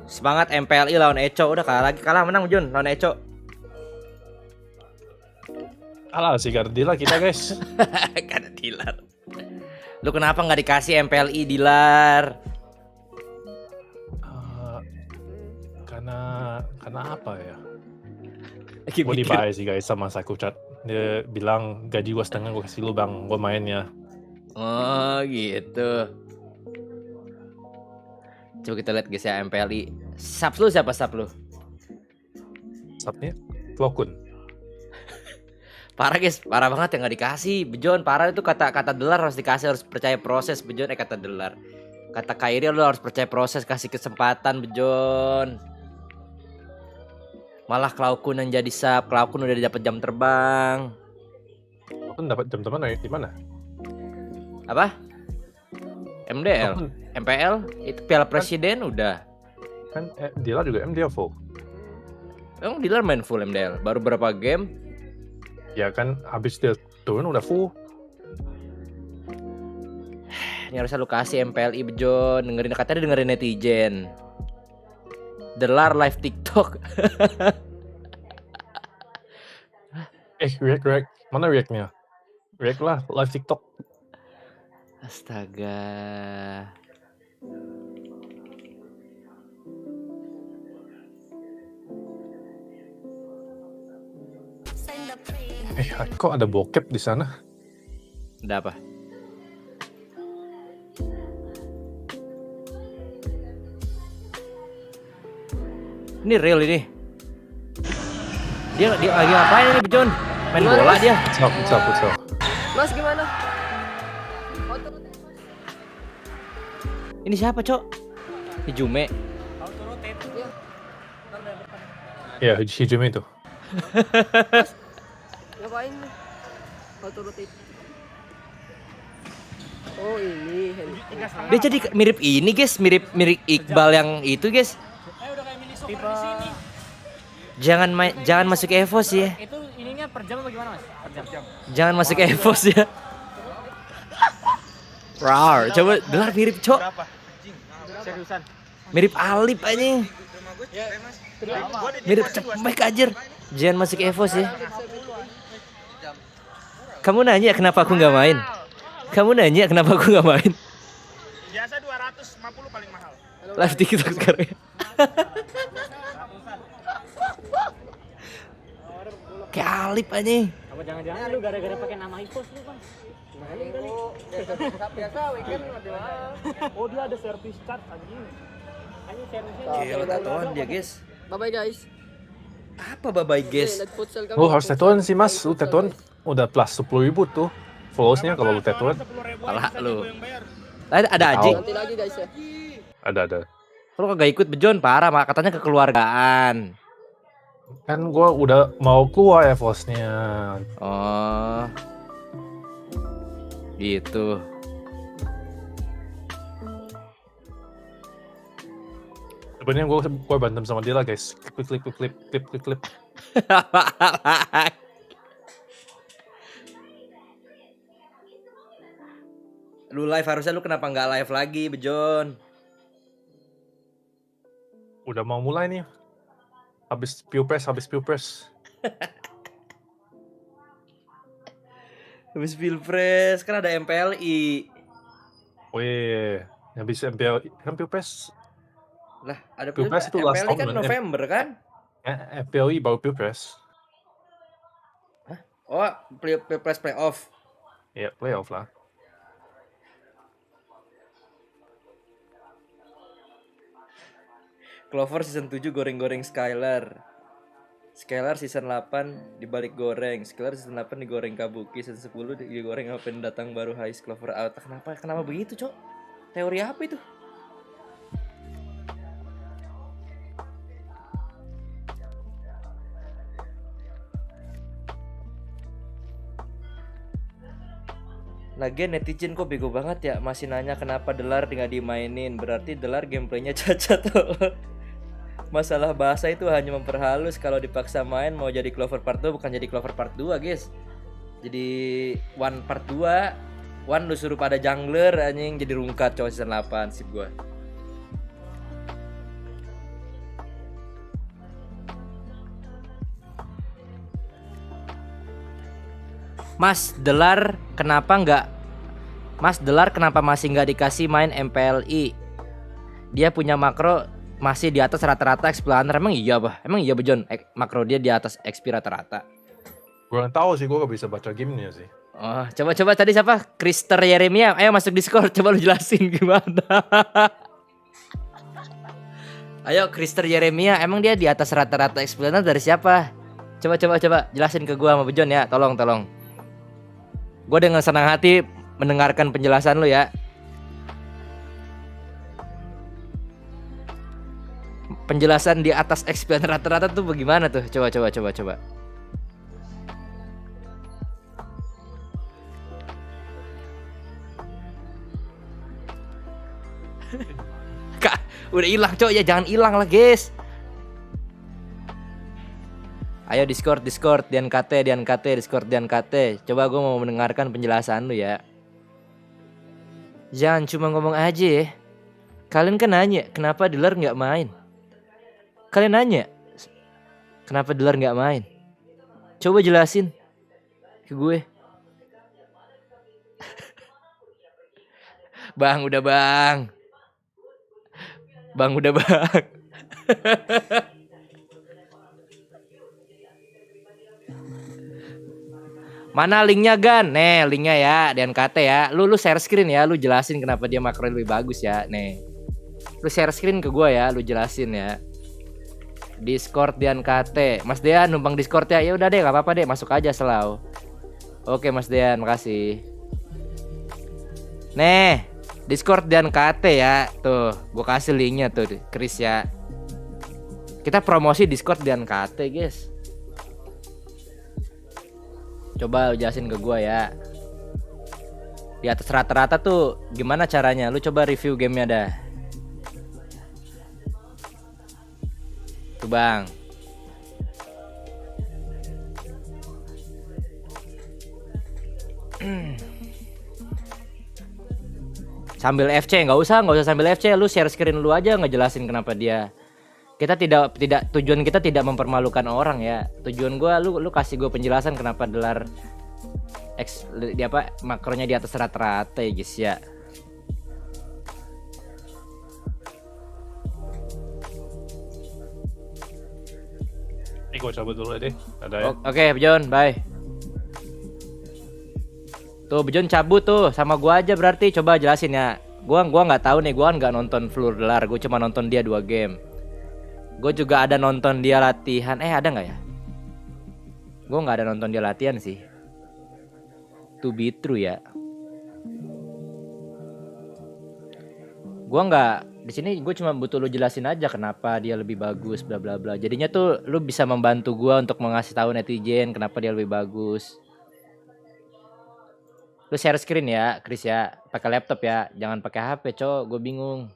Semangat MPLI lawan Eco. Udah kalah menang Jun lawan Eco. Kalah sih karena Dilar kita guys. Karena Dilar. Lu kenapa nggak dikasih MPLI Dilar? Karena apa ya? Gue dibayar sih guys sama Sakuchat. Dia bilang gaji gue setengah gue kasih lu bang, gue mainnya. Oh gitu. Coba kita lihat guys ya MPLI. Sub lu siapa sub lu? Subnya Klokun. Parah guys, parah banget ya nggak dikasih. Bejon, parah itu kata Delar harus dikasih, harus percaya proses. Bejon, kata Delar. Kata Kairi lu harus percaya proses, kasih kesempatan Bejon. Malah Klaukun yang jadi sub. Klaukun udah dapat jam terbang. Klaukun dapat jam terbang di mana? Apa? MDL, MPL, itu Piala Presiden udah. Kan Dilar juga MDL full. Emang Dilar main full MDL? Baru berapa game? Ya kan habis dia turun udah full. Ini harusnya lu kasih MPLI Bejon. Katanya dengerin netizen. Delar live TikTok. React. Mana reactnya? React lah, live TikTok. Astaga. Kok ada bokep di sana? Ada apa? Ini real ini. Dia lagi ngapain ini Bejon? Main Gimana, bola Mas? dia. Futsal. Mas gimana? Ini siapa, Cok? Hijume. Ya, Hijume itu. Ngapain nih? Auto rotate. Oh ini. Dia jadi mirip ini, guys, mirip Iqbal yang itu, guys. Jangan masuk EVOS ya. Itu ininya per jam atau gimana, Mas? Per jam. Jangan masuk EVOS ya. Rar, coba Delar mirip, Cok. Seriusan. Mirip Alip aja. Mirip Cepmek aja. Jangan masuk EVOS ya. Kamu nanya kenapa aku nggak main? Biasa 250 paling mahal. Live TikTok sekarang. Kayak Alip aja. Apa jangan-jangan lu gara-gara pakai nama EVOS lu, Bang? Biasa weekend ada. Oh, dia ada service chat anjing. Anjing servisnya. Gila, tatoan dia, guys. Bye-bye, guys. Apa bye-bye, guys? Harus tatoan sih, Mas. Lu tatoan udah plus 10.000 tuh followsnya kalau lu tatoan. Alah lu. Ada Aji. Nanti lagi, guys ya. Ada. Lu kagak ikut Bejon, parah, katanya kekeluargaan. Kan gua udah mau keluar ya EVOS-nya. Oh. Gitu. Sebenarnya gue berantem sama dia lah guys. Klip. Lu live harusnya lu kenapa nggak live lagi, Bejon? Udah mau mulai nih. Habis Pilpres. Habis Pilpres kan ada MPLI. Wih, habis MPLI kan Pilpres. Lah, ada Pilpres itu last MPLI tahun kan November kan? MPLI baru Pilpres. Hah? Oh, playoff. Ya, playoff lah. Clover season 7 goreng-goreng Skylar. Skylar season 8 dibalik goreng. Skylar season 8 digoreng Kabuki. Season 10 digoreng apa datang baru high Clover out. Kenapa begitu, Cok? Teori apa itu? Lagian netizen kok bego banget ya, masih nanya kenapa Delar nggak dimainin. Berarti Delar gameplaynya cacat loh. Masalah bahasa itu hanya memperhalus. Kalau dipaksa main mau jadi Clover part 2 bukan jadi Clover part 2 guys. Jadi One part 2. One lu suruh pada jungler anjing, jadi rungkat cowok season 8 sip gua. Mas Delar kenapa masih nggak dikasih main MPLI? Dia punya makro masih di atas rata-rata Explaner. Emang iya bah? Emang iya Bejon? Makro dia di atas XP rata-rata. Kurang tahu sih, gue gak bisa baca gamenya sih. Oh, coba tadi siapa? Krister Yeremia. Ayo masuk Discord, coba lu jelasin gimana. Ayo Krister Yeremia, emang dia di atas rata-rata Explaner dari siapa? Coba jelasin ke gua sama Bejon ya, tolong. Gue dengan senang hati mendengarkan penjelasan lu ya. Penjelasan di atas XP rata-rata tuh bagaimana tuh? Coba. Kak, udah hilang cok ya, jangan hilang lah guys. Ayo Discord Dian KT Discord Dian KT. Coba gue mau mendengarkan penjelasan lu ya. Jangan cuma ngomong aja ya. Kalian kan nanya kenapa Delar nggak main. Kalian nanya kenapa Delar nggak main. Coba jelasin ke gue. Bang udah bang. Mana linknya Gan? Nih linknya ya, DNKT ya. Lu share screen ya, lu jelasin kenapa dia makro lebih bagus ya. Nih, lu share screen ke gua ya, lu jelasin ya. Discord DNKT. Mas Dean numpang Discord ya. Ya udah deh, gak apa-apa deh, masuk aja selalu. Oke Mas Dean, makasih. Nih, Discord DNKT ya. Tuh, gua kasih linknya tuh, Chris ya. Kita promosi Discord DNKT guys. Coba lu jelasin ke gua ya. Di atas rata-rata tuh gimana caranya? Lu coba review gamenya dah. Tuh bang. Sambil FC, nggak usah sambil FC. Lu share screen lu aja ngejelasin kenapa dia. Kita tidak tujuan kita tidak mempermalukan orang ya. Tujuan gua lu kasih gue penjelasan kenapa Delar di apa makronya di atas rata-rata ya guys ya. Ini gue cabut dulu deh. Ada ya. Oke, Bejon, bye. Tuh Bejon cabut tuh sama gua aja berarti. Coba jelasin ya. Gua nggak tahu nih, gua nggak nonton full Delar. Gue cuma nonton dia 2 game. Gue juga ada nonton dia latihan. Ada nggak ya? Gue nggak ada nonton dia latihan sih. To be true ya. Gue nggak di sini. Gue cuma butuh lu jelasin aja kenapa dia lebih bagus, bla bla bla. Jadinya tuh lu bisa membantu gue untuk mengasih tahu netizen kenapa dia lebih bagus. Lu share screen ya, Chris ya. Pakai laptop ya, jangan pakai HP, cowok. Gue bingung.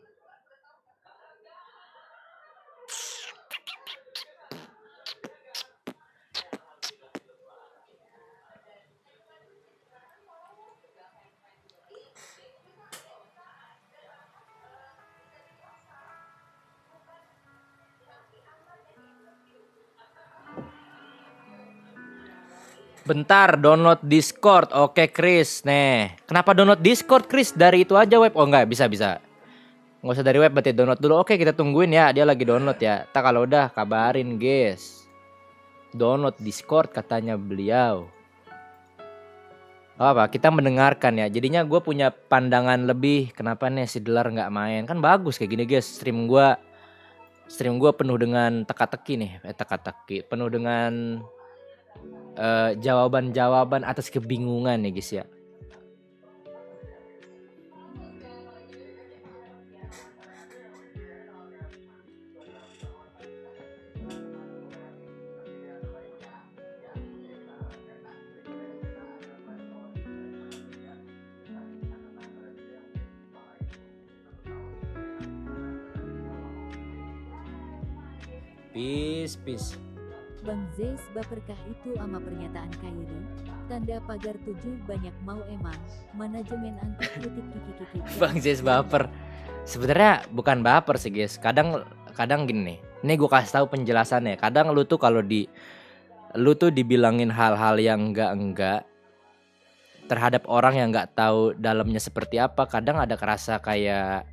Bentar, download Discord. Oke, Chris. Nih, kenapa download Discord, Chris? Dari itu aja web. Oh, enggak, bisa. Nggak usah dari web, berarti download dulu. Oke, kita tungguin ya. Dia lagi download ya. Tak kalau udah, kabarin, guys. Download Discord katanya beliau. Apa kita mendengarkan ya. Jadinya gue punya pandangan lebih. Kenapa nih si Delar nggak main? Kan bagus kayak gini guys. Stream gue penuh dengan teka-teki nih. Teka-teki. Penuh dengan jawaban-jawaban atas kebingungan ya guys ya. Peace. Bang Zeus baperkah itu ama pernyataan Kyrie? Tanda pagar 7 banyak mau emang. Manajemen anti kritik kiki. Bang Zeus baper. Sebenarnya bukan baper sih guys. Kadang gini nih. Ini gue kasih tahu penjelasannya. Kadang lu tuh kalau lu tuh dibilangin hal-hal yang enggak terhadap orang yang nggak tahu dalamnya seperti apa. Kadang ada kerasa kayak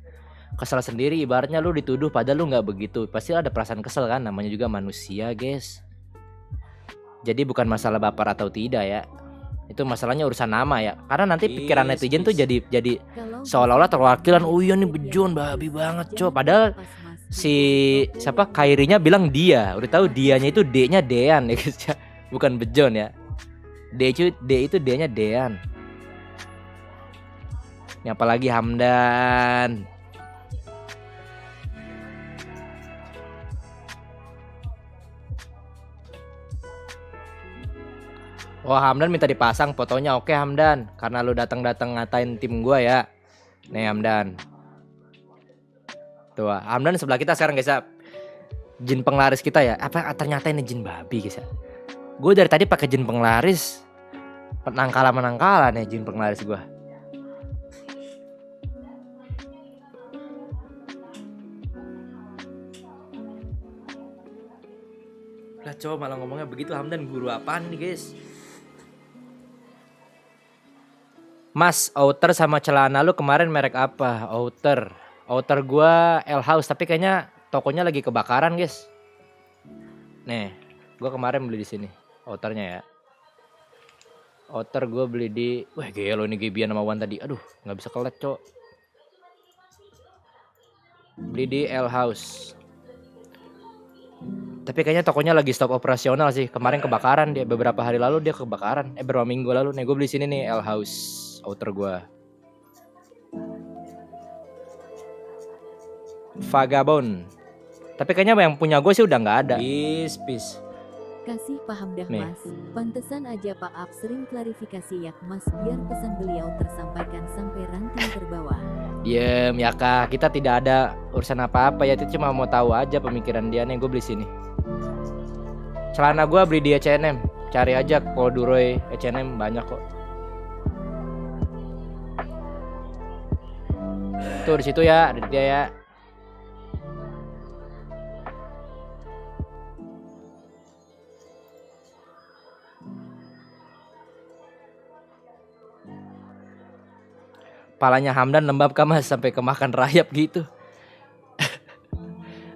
kesel sendiri, ibaratnya lu dituduh padahal lu nggak begitu. Pasti ada perasaan kesel kan, namanya juga manusia guys. Jadi bukan masalah baper atau tidak ya, itu masalahnya urusan nama ya. Karena nanti pikiran netizen tuh jadi seolah-olah terwakilan. Oh iya nih bejon babi banget cow. Padahal si siapa Kyrie-nya bilang dia, udah tahu dianya itu D-nya Dean ya guys ya, bukan bejon ya. D itu D-nya Dean. Ini apalagi Hamdan. Oh Hamdan minta dipasang fotonya. Oke Hamdan, karena lu datang ngatain tim gua ya. Nih Hamdan. Tuh Hamdan sebelah kita sekarang guys ya. Jin penglaris kita ya. Apa ternyata ini jin babi guys ya. Gue dari tadi pakai jin penglaris. Menangkala nih jin penglaris gua. Lah coba malah ngomongnya begitu. Hamdan guru apaan nih guys? Mas, outer sama celana lu kemarin merek apa? Outer gua L House, tapi kayaknya tokonya lagi kebakaran, guys. Nih, gua kemarin beli di sini outernya ya. Outer gua beli di, wah gelo ini Gebian sama Wan tadi. Aduh, nggak bisa kelet, cok. Beli di L House. Tapi kayaknya tokonya lagi stop operasional sih. Kemarin kebakaran dia, beberapa hari lalu dia kebakaran. Beberapa minggu lalu. Nih gue beli sini nih L House outer gue. Vagabond. Tapi kayaknya yang punya gue sih udah nggak ada. Peace. Kasih paham dah Mas. Pantesan aja Pak Ab sering klarifikasi ya Mas biar pesan beliau tersampaikan sampai ranting terbawah. Diem ya Kak, kita tidak ada urusan apa-apa ya, itu cuma mau tahu aja pemikiran dia. Nih gue beli sini. Celana gue beli di H&M. Cari aja Corduroy H&M banyak kok. Tuh di situ ya, ada dia ya. Palanya Hamdan lembab kah Mas sampai kemakan rayap gitu.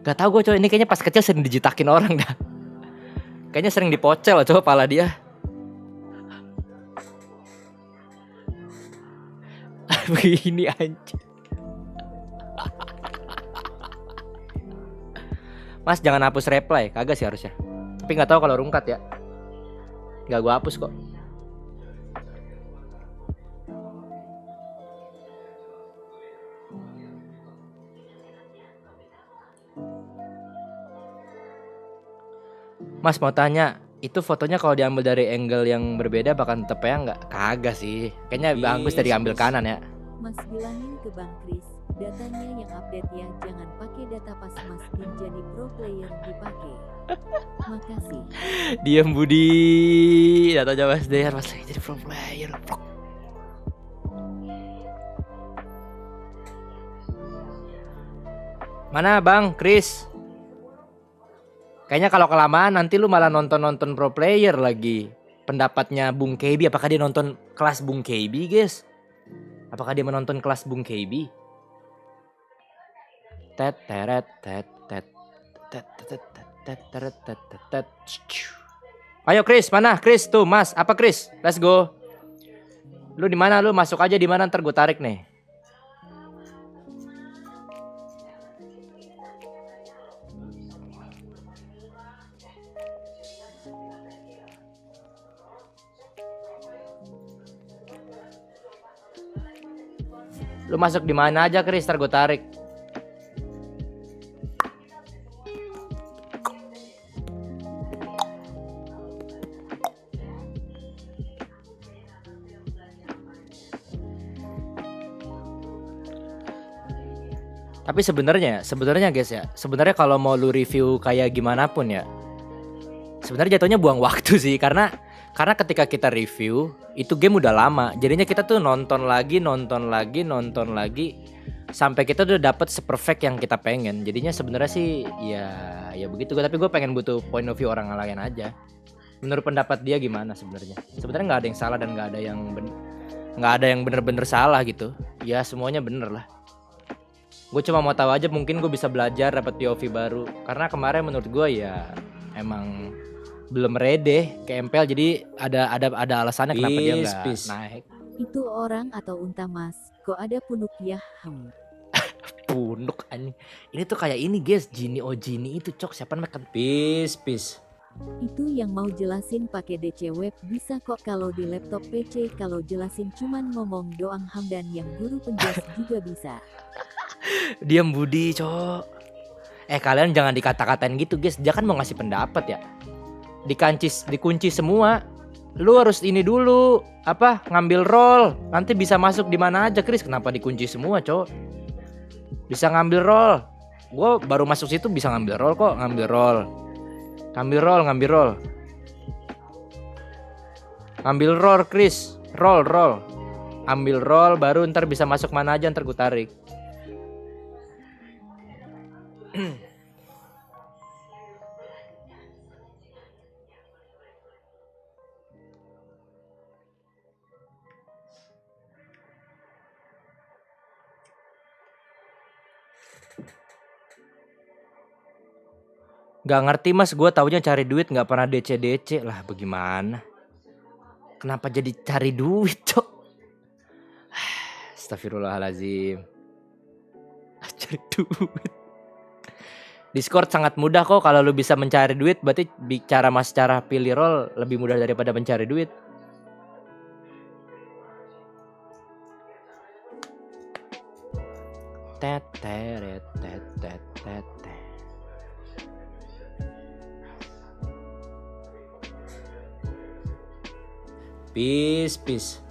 Gak tau gue coy, ini kayaknya pas kecil sering dijitakin orang dah. Kayaknya sering dipocel coba pala dia. Begini anjir. Mas jangan hapus reply, kagak sih harusnya. Tapi nggak tahu kalau rungkat ya. Nggak gue hapus kok. Mas mau tanya, itu fotonya kalau diambil dari angle yang berbeda bakal tetep ya nggak? Kagak sih, kayaknya bagus dari ambil kanan ya. Mas bilangin ke Bang Kris, datanya yang update ya, jangan pakai data pas Mas Bin jadi pro player dipakai. Makasih. Diam Budi, datanya Mas Dear Mas lagi jadi pro player. Mana Bang Kris? Kayaknya kalau kelamaan nanti lu malah nonton pro player lagi. Pendapatnya Bung KB, apakah dia nonton kelas Bung KB guys? Apakah dia menonton kelas Bung KB? Ayo Chris, mana Chris tuh Mas? Apa Chris? Let's go. Lu di mana? Lu masuk aja di mana, ntar gue tarik nih. Lu masuk di mana aja, Chris, ntar gue tarik. Tapi sebenarnya guys ya, sebenarnya kalau mau lu review kayak gimana pun ya, sebenarnya jatuhnya buang waktu sih, karena ketika kita review itu game udah lama, jadinya kita tuh nonton lagi sampai kita udah dapet seperfect yang kita pengen. Jadinya sebenarnya sih ya begitu, tapi gue pengen butuh point of view orang lain aja. Menurut pendapat dia gimana sebenarnya? Sebenarnya nggak ada yang salah dan nggak ada yang bener-bener salah gitu. Ya semuanya bener lah. Gue cuma mau tahu aja, mungkin gue bisa belajar dapat POV baru. Karena kemarin menurut gue ya emang belum ready ke MPL, jadi ada alasannya kenapa dia nggak naik. Itu orang atau unta mas? Kok ada punuk ya? Punuk anjing. Ini tuh kayak ini guys, Gini itu cok, siapa namanya? Peace. Itu yang mau jelasin pakai DC web bisa kok, kalau di laptop PC kalau jelasin cuman ngomong doang. Hamdan yang guru penjelas juga bisa. Diam Budi, cok. Kalian jangan dikata-katain gitu, guys. Dia kan mau ngasih pendapat ya. Dikunci semua. Lu harus ini dulu, ngambil roll. Nanti bisa masuk di mana aja, Chris. Kenapa dikunci semua, cok? Bisa ngambil roll. Gue baru masuk situ bisa ngambil roll kok, ngambil roll. Ngambil roll, Chris. Roll. Ambil roll baru ntar bisa masuk mana aja, ntar gue tarik. Gak ngerti mas, gue taunya cari duit, gak pernah DC lah. Bagaimana? Kenapa jadi cari duit, cok? Astagfirullahaladzim. Cari duit. Discord sangat mudah kok, kalau lu bisa mencari duit berarti cara pilih role lebih mudah daripada mencari duit. Peace.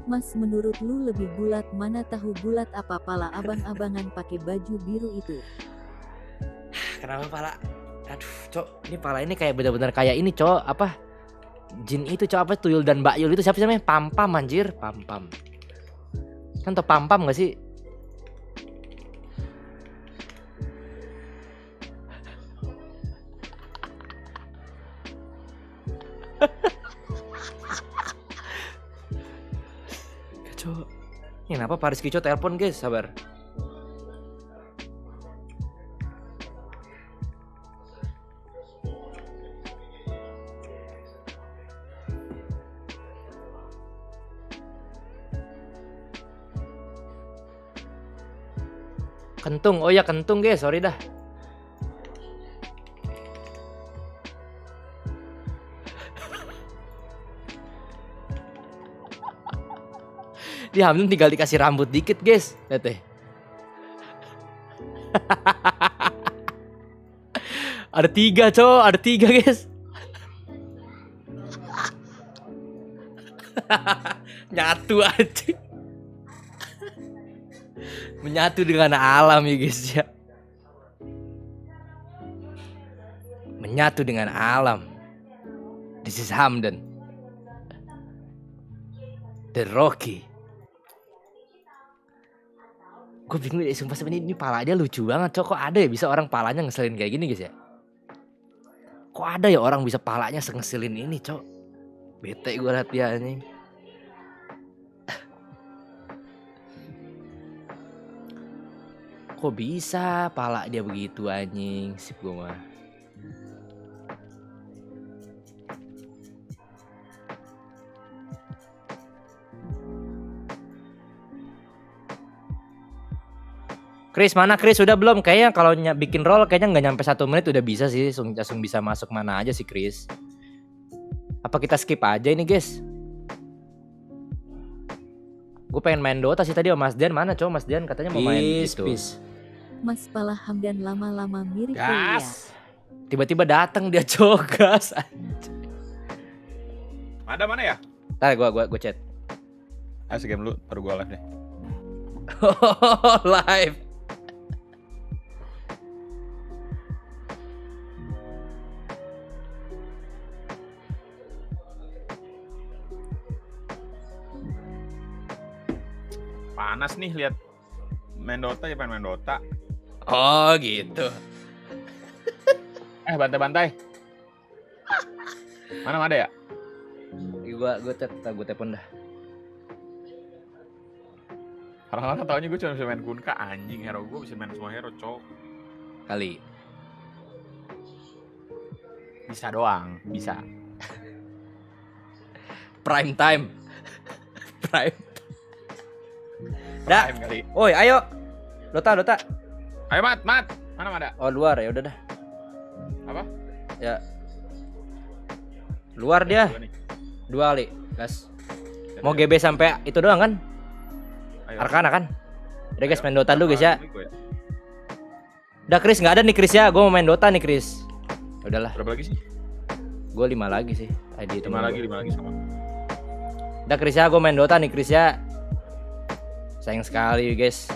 Mas, menurut lu lebih bulat mana, tahu bulat apa pala abang-abangan pakai baju biru itu? Kenapa pala? Aduh, cok, ini pala ini kayak benar-benar kayak ini, cok. Jin itu, cok, Tuyul dan Mbak Yul itu siapa namanya? Pampam anjir, Pampam. Kan tau Pampam gak sih? Cok. Ini kenapa Paris Kico telepon, guys? Sabar. Kentung, oh ya Kentung guys, sorry dah. Dia Hamdan tinggal dikasih rambut dikit guys, lihat deh. Ada 3 cowok, ada 3 guys. Nyatu aja. Menyatu dengan alam ya guys ya. Menyatu dengan alam. This is Hamdan, The Rocky. Gue bingung deh, sumpah sebenarnya ini palanya lucu banget, cok. Kok ada ya bisa orang palanya ngeselin kayak gini guys ya? Kok ada ya orang bisa palanya ngeselin ini, cok? Bete gue latihannya. Kok bisa pala dia begitu anjing, sip gue mah. Chris mana Chris? Udah belum? Kayaknya kalau bikin roll kayaknya nggak nyampe 1 menit udah bisa sih, langsung bisa masuk mana aja sih Chris. Apa kita skip aja ini guys? Gue pengen main Dota sih tadi. Mas Dian mana Mas Dian katanya mau main gitu. Mas Pala Hamdan lama-lama mirip Gas. Tiba-tiba datang dia gas. Ada mana ya? Ntar gue chat. Ayo game lu, baru gue live deh. Live. Panas nih lihat main Dota ya, pengen main Dota. Oh gitu. Bantai-bantai. Mana ada ya? Gue telepon dah. Orang-orang taunya gue cuma bisa main Kunka, anjing. Hero gue bisa main semua hero, cok. Kali. Bisa doang, bisa. Prime time. Prime. Dah. Prime kali. Woi, ayo. Dota. Ayo Mat. Mana ada? Oh, luar ya udah dah. Apa? Ya. Luar dia. 2 kali, gas. Mau GB sampai itu doang kan? Arkana kan? Udah guys, main Dota dulu guys ya. Udah Chris nggak ada nih Chris ya. Gue mau main Dota nih Chris. Udahlah. Berapa lagi sih? Gue 5 lagi sih. ID 5 lagi sama. Udah Chris ya, gue main Dota nih Chris ya. Sayang sekali guys.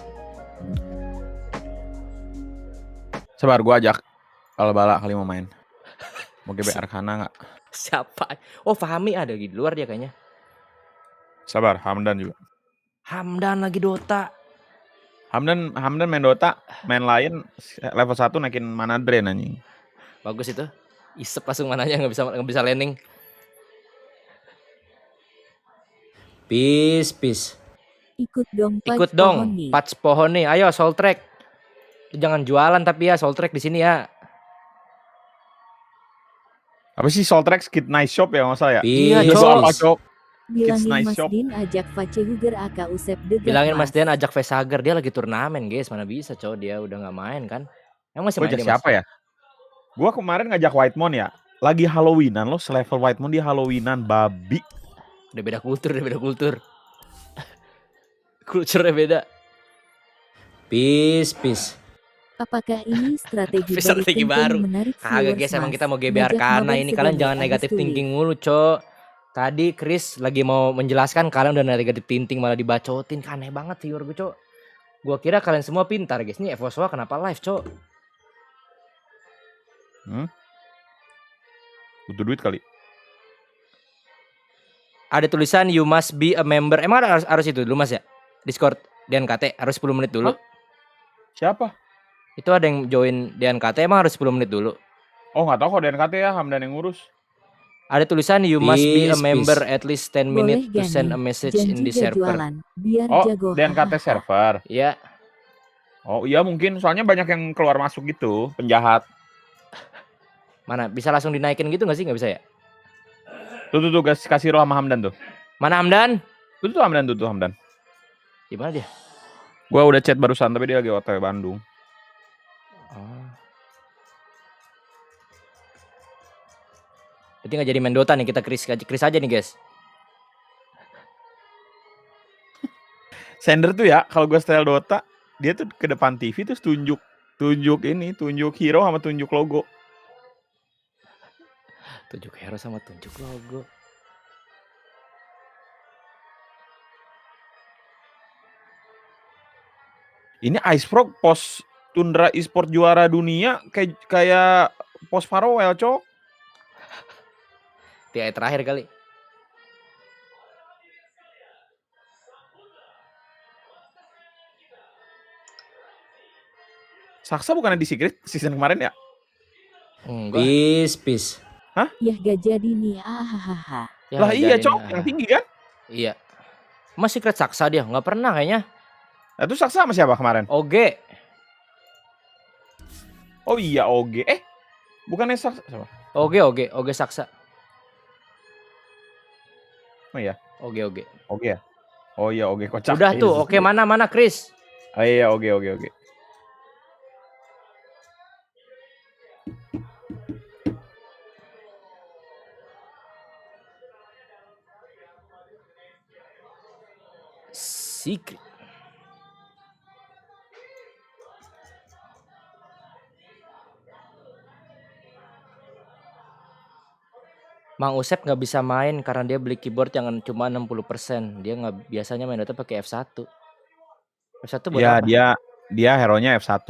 Sabar, gue ajak Bala kali mau main. Mau GB Arkana nggak? Siapa? Oh Fahmi ada di luar dia kayaknya. Sabar, Hamdan juga. Hamdan lagi Dota. Hamdan main Dota, main lain level 1 naikin mana drain anjing. Bagus itu. Isep langsung mananya nggak bisa landing. Peace. Ikut dong, Patch pohon nih. Ayo Soul Track. Jangan jualan tapi ya Soul Track di sini ya. Apa sih Soul Track Skid Nice Shop ya nggak salah ya? Iya, Cok. Bilangin nice Mas shop. Din ajak Facehuger aka Usep degat. Bilangin Mas Dian ajak Vesager, dia lagi turnamen guys, mana bisa cowok dia udah nggak main kan? Emang masih main dia, siapa ya? Gua kemarin ngajak Whitemon ya, lagi Halloweenan lo, selevel Whitemon di Halloweenan babi. Udah beda kultur. Kulturnya beda. Peace. Apakah ini strategi baru? Menarik Kagak guys, emang kita mau GB Arkana ini, kalian jangan negatif thinking mulu cok. Tadi Chris lagi mau menjelaskan, kalian udah negatif thinking malah dibacotin. Aneh banget viewer gue cok. Gua kira kalian semua pintar guys. Nih Evoswa kenapa live cok? Butuh duit kali. Ada tulisan you must be a member. Emang harus itu dulu Mas ya? Discord DNKT harus 10 menit dulu. Siapa? Itu ada yang join DNKT, emang harus 10 menit dulu. Oh nggak tahu kok DNKT ya, Hamdan yang ngurus. Ada tulisan you must be a member at least 10 minutes to send a message in the server. DNKT server. Iya. Oh iya mungkin, soalnya banyak yang keluar masuk gitu, penjahat. Mana bisa langsung dinaikin gitu nggak sih? Nggak bisa ya? Tuh guys, kasih roh sama Hamdan tuh. Mana Hamdan? Tuh Hamdan. Gimana dia? Gua udah chat barusan tapi dia lagi OTW Bandung. Oh. Berarti nggak jadi main Dota nih, kita Chris aja nih guys. Sender tuh ya, kalau gue style Dota, dia tuh ke depan TV terus tunjuk hero sama tunjuk logo. Tunjuk hero sama tunjuk logo. Ini Ice Frog post Tundra e-sport juara dunia kayak post Farewell, cok. TI terakhir kali. Saksa bukannya di Secret season kemarin ya? Enggak. Peace. Hah? Ya gak jadi nih, ahahaha. Lah iya cok, yang tinggi kan? Iya. Mas Secret Saksa dia, nggak pernah kayaknya. Nah, itu Saksa sama siapa kemarin? Oge. Oh iya Oge. Bukannya Saksa siapa? Oge Saksa. Oh iya. Oge. Oge ya? Oh iya Oge kocak. Udah tuh, oke mana Chris? Oh iya Oge. Secret. Mang Usep nggak bisa main karena dia beli keyboard yang cuma 60%. Dia nggak biasanya main Dota pakai F1. F1 buat Ya, apa? dia hero-nya F1.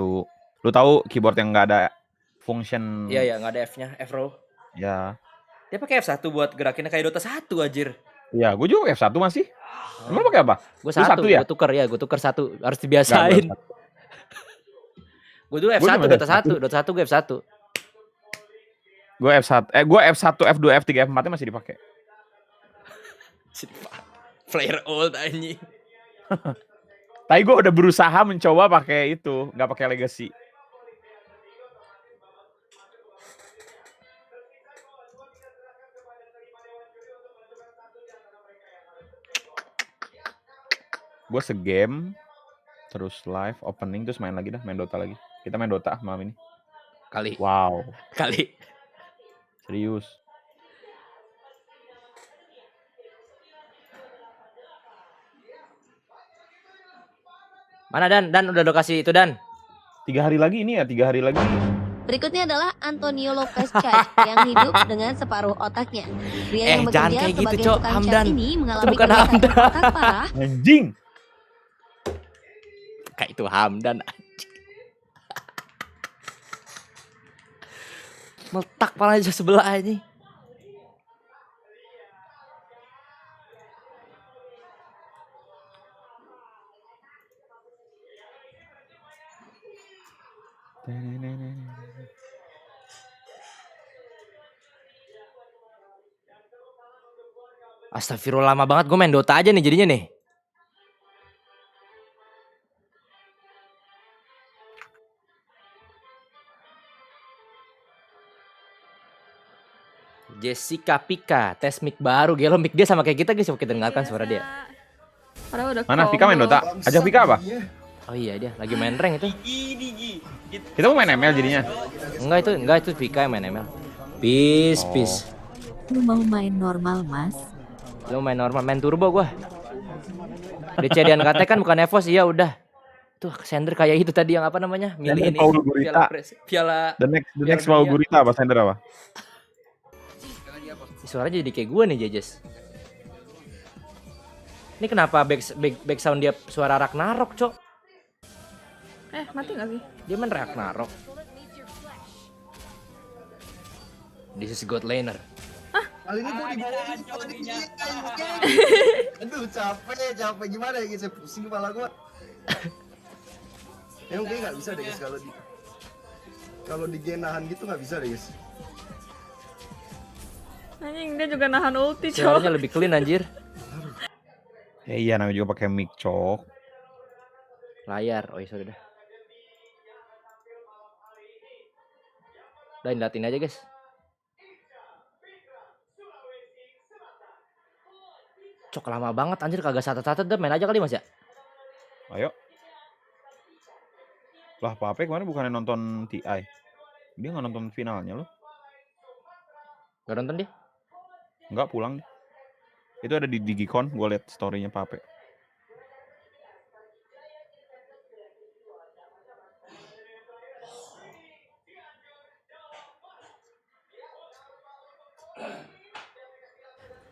Lu tahu keyboard yang nggak ada function? Iya, nggak ada F-nya, F-row. Ya. Dia pakai F1 buat gerakinnya kayak Dota 1 anjir. Iya, gue juga F1 masih. Emang pakai apa? Gue Lu 1 ya? gue tuker 1. Harus dibiasain. Gue dulu F1 Dota 1 gue F1. Gue F1, gue F1, F2, F3, F4 masih dipakai. Player old anjing. Tapi gue udah berusaha mencoba pakai itu, nggak pakai legacy. Gue segame, terus live, opening, terus main lagi dah, main Dota lagi. Kita main Dota malam ini. Kali. Wow. Kali. Serius. Mana Dan? Dan udah kasih itu Dan. 3 hari lagi ini ya, 3 hari lagi. Berikutnya adalah Antonio Lopez Chat yang hidup dengan separuh otaknya. Pria yang jangan bekerja kayak gitu, sebagai Cok. tukang Hamdan. cat ini mengalami Bukan kerusakan Hamdan. otak parah. Anjing. Kayak itu Hamdan anjing. Meletak palanya sebelah ini. Astagfirullah, lama banget gue main Dota aja nih jadinya nih. Jessica Pika, tes mic baru. Gelo mic dia sama kayak kita guys, coba kita dengarkan suara dia. Mana Pika main Dota? Ajak Pika apa? Oh iya dia lagi main rank itu. Kita mau main ML jadinya. Enggak itu Pika yang main ML. Peace. Lu mau main normal, Mas? Lu main normal, main turbo gua. DC dan KT kan bukan Evos, iya udah. Tuh sender kayak itu tadi yang apa namanya? Milih ini. Piala The next mau gurita apa sender apa? Suaranya jadi kayak gue nih Jejes. Ini kenapa back sound dia suara Ragnarok, Cok? Mati gak sih? Dia main Ragnarok. This is God Laner. Kali ini gue dibawa. Aduh capek gimana ya guys, pusing kepala gue. Emang kayaknya gak bisa deh guys kalau di game nahan gitu gak bisa deh guys. Anjing dia juga nahan ulti, Cok. Suaranya lebih clean anjir. Ya iya namanya juga pakai mic, Cok. Layar, oh iya sudah. Udah liatin aja guys. Cok lama banget anjir kagak satu-satu deh, main aja kali Mas ya. Ayo. Lah Pape kemarin bukannya nonton TI. Dia nggak nonton finalnya loh. Gak nonton dia? Enggak, pulang. Itu ada di Digicon, gue liat story-nya Pape.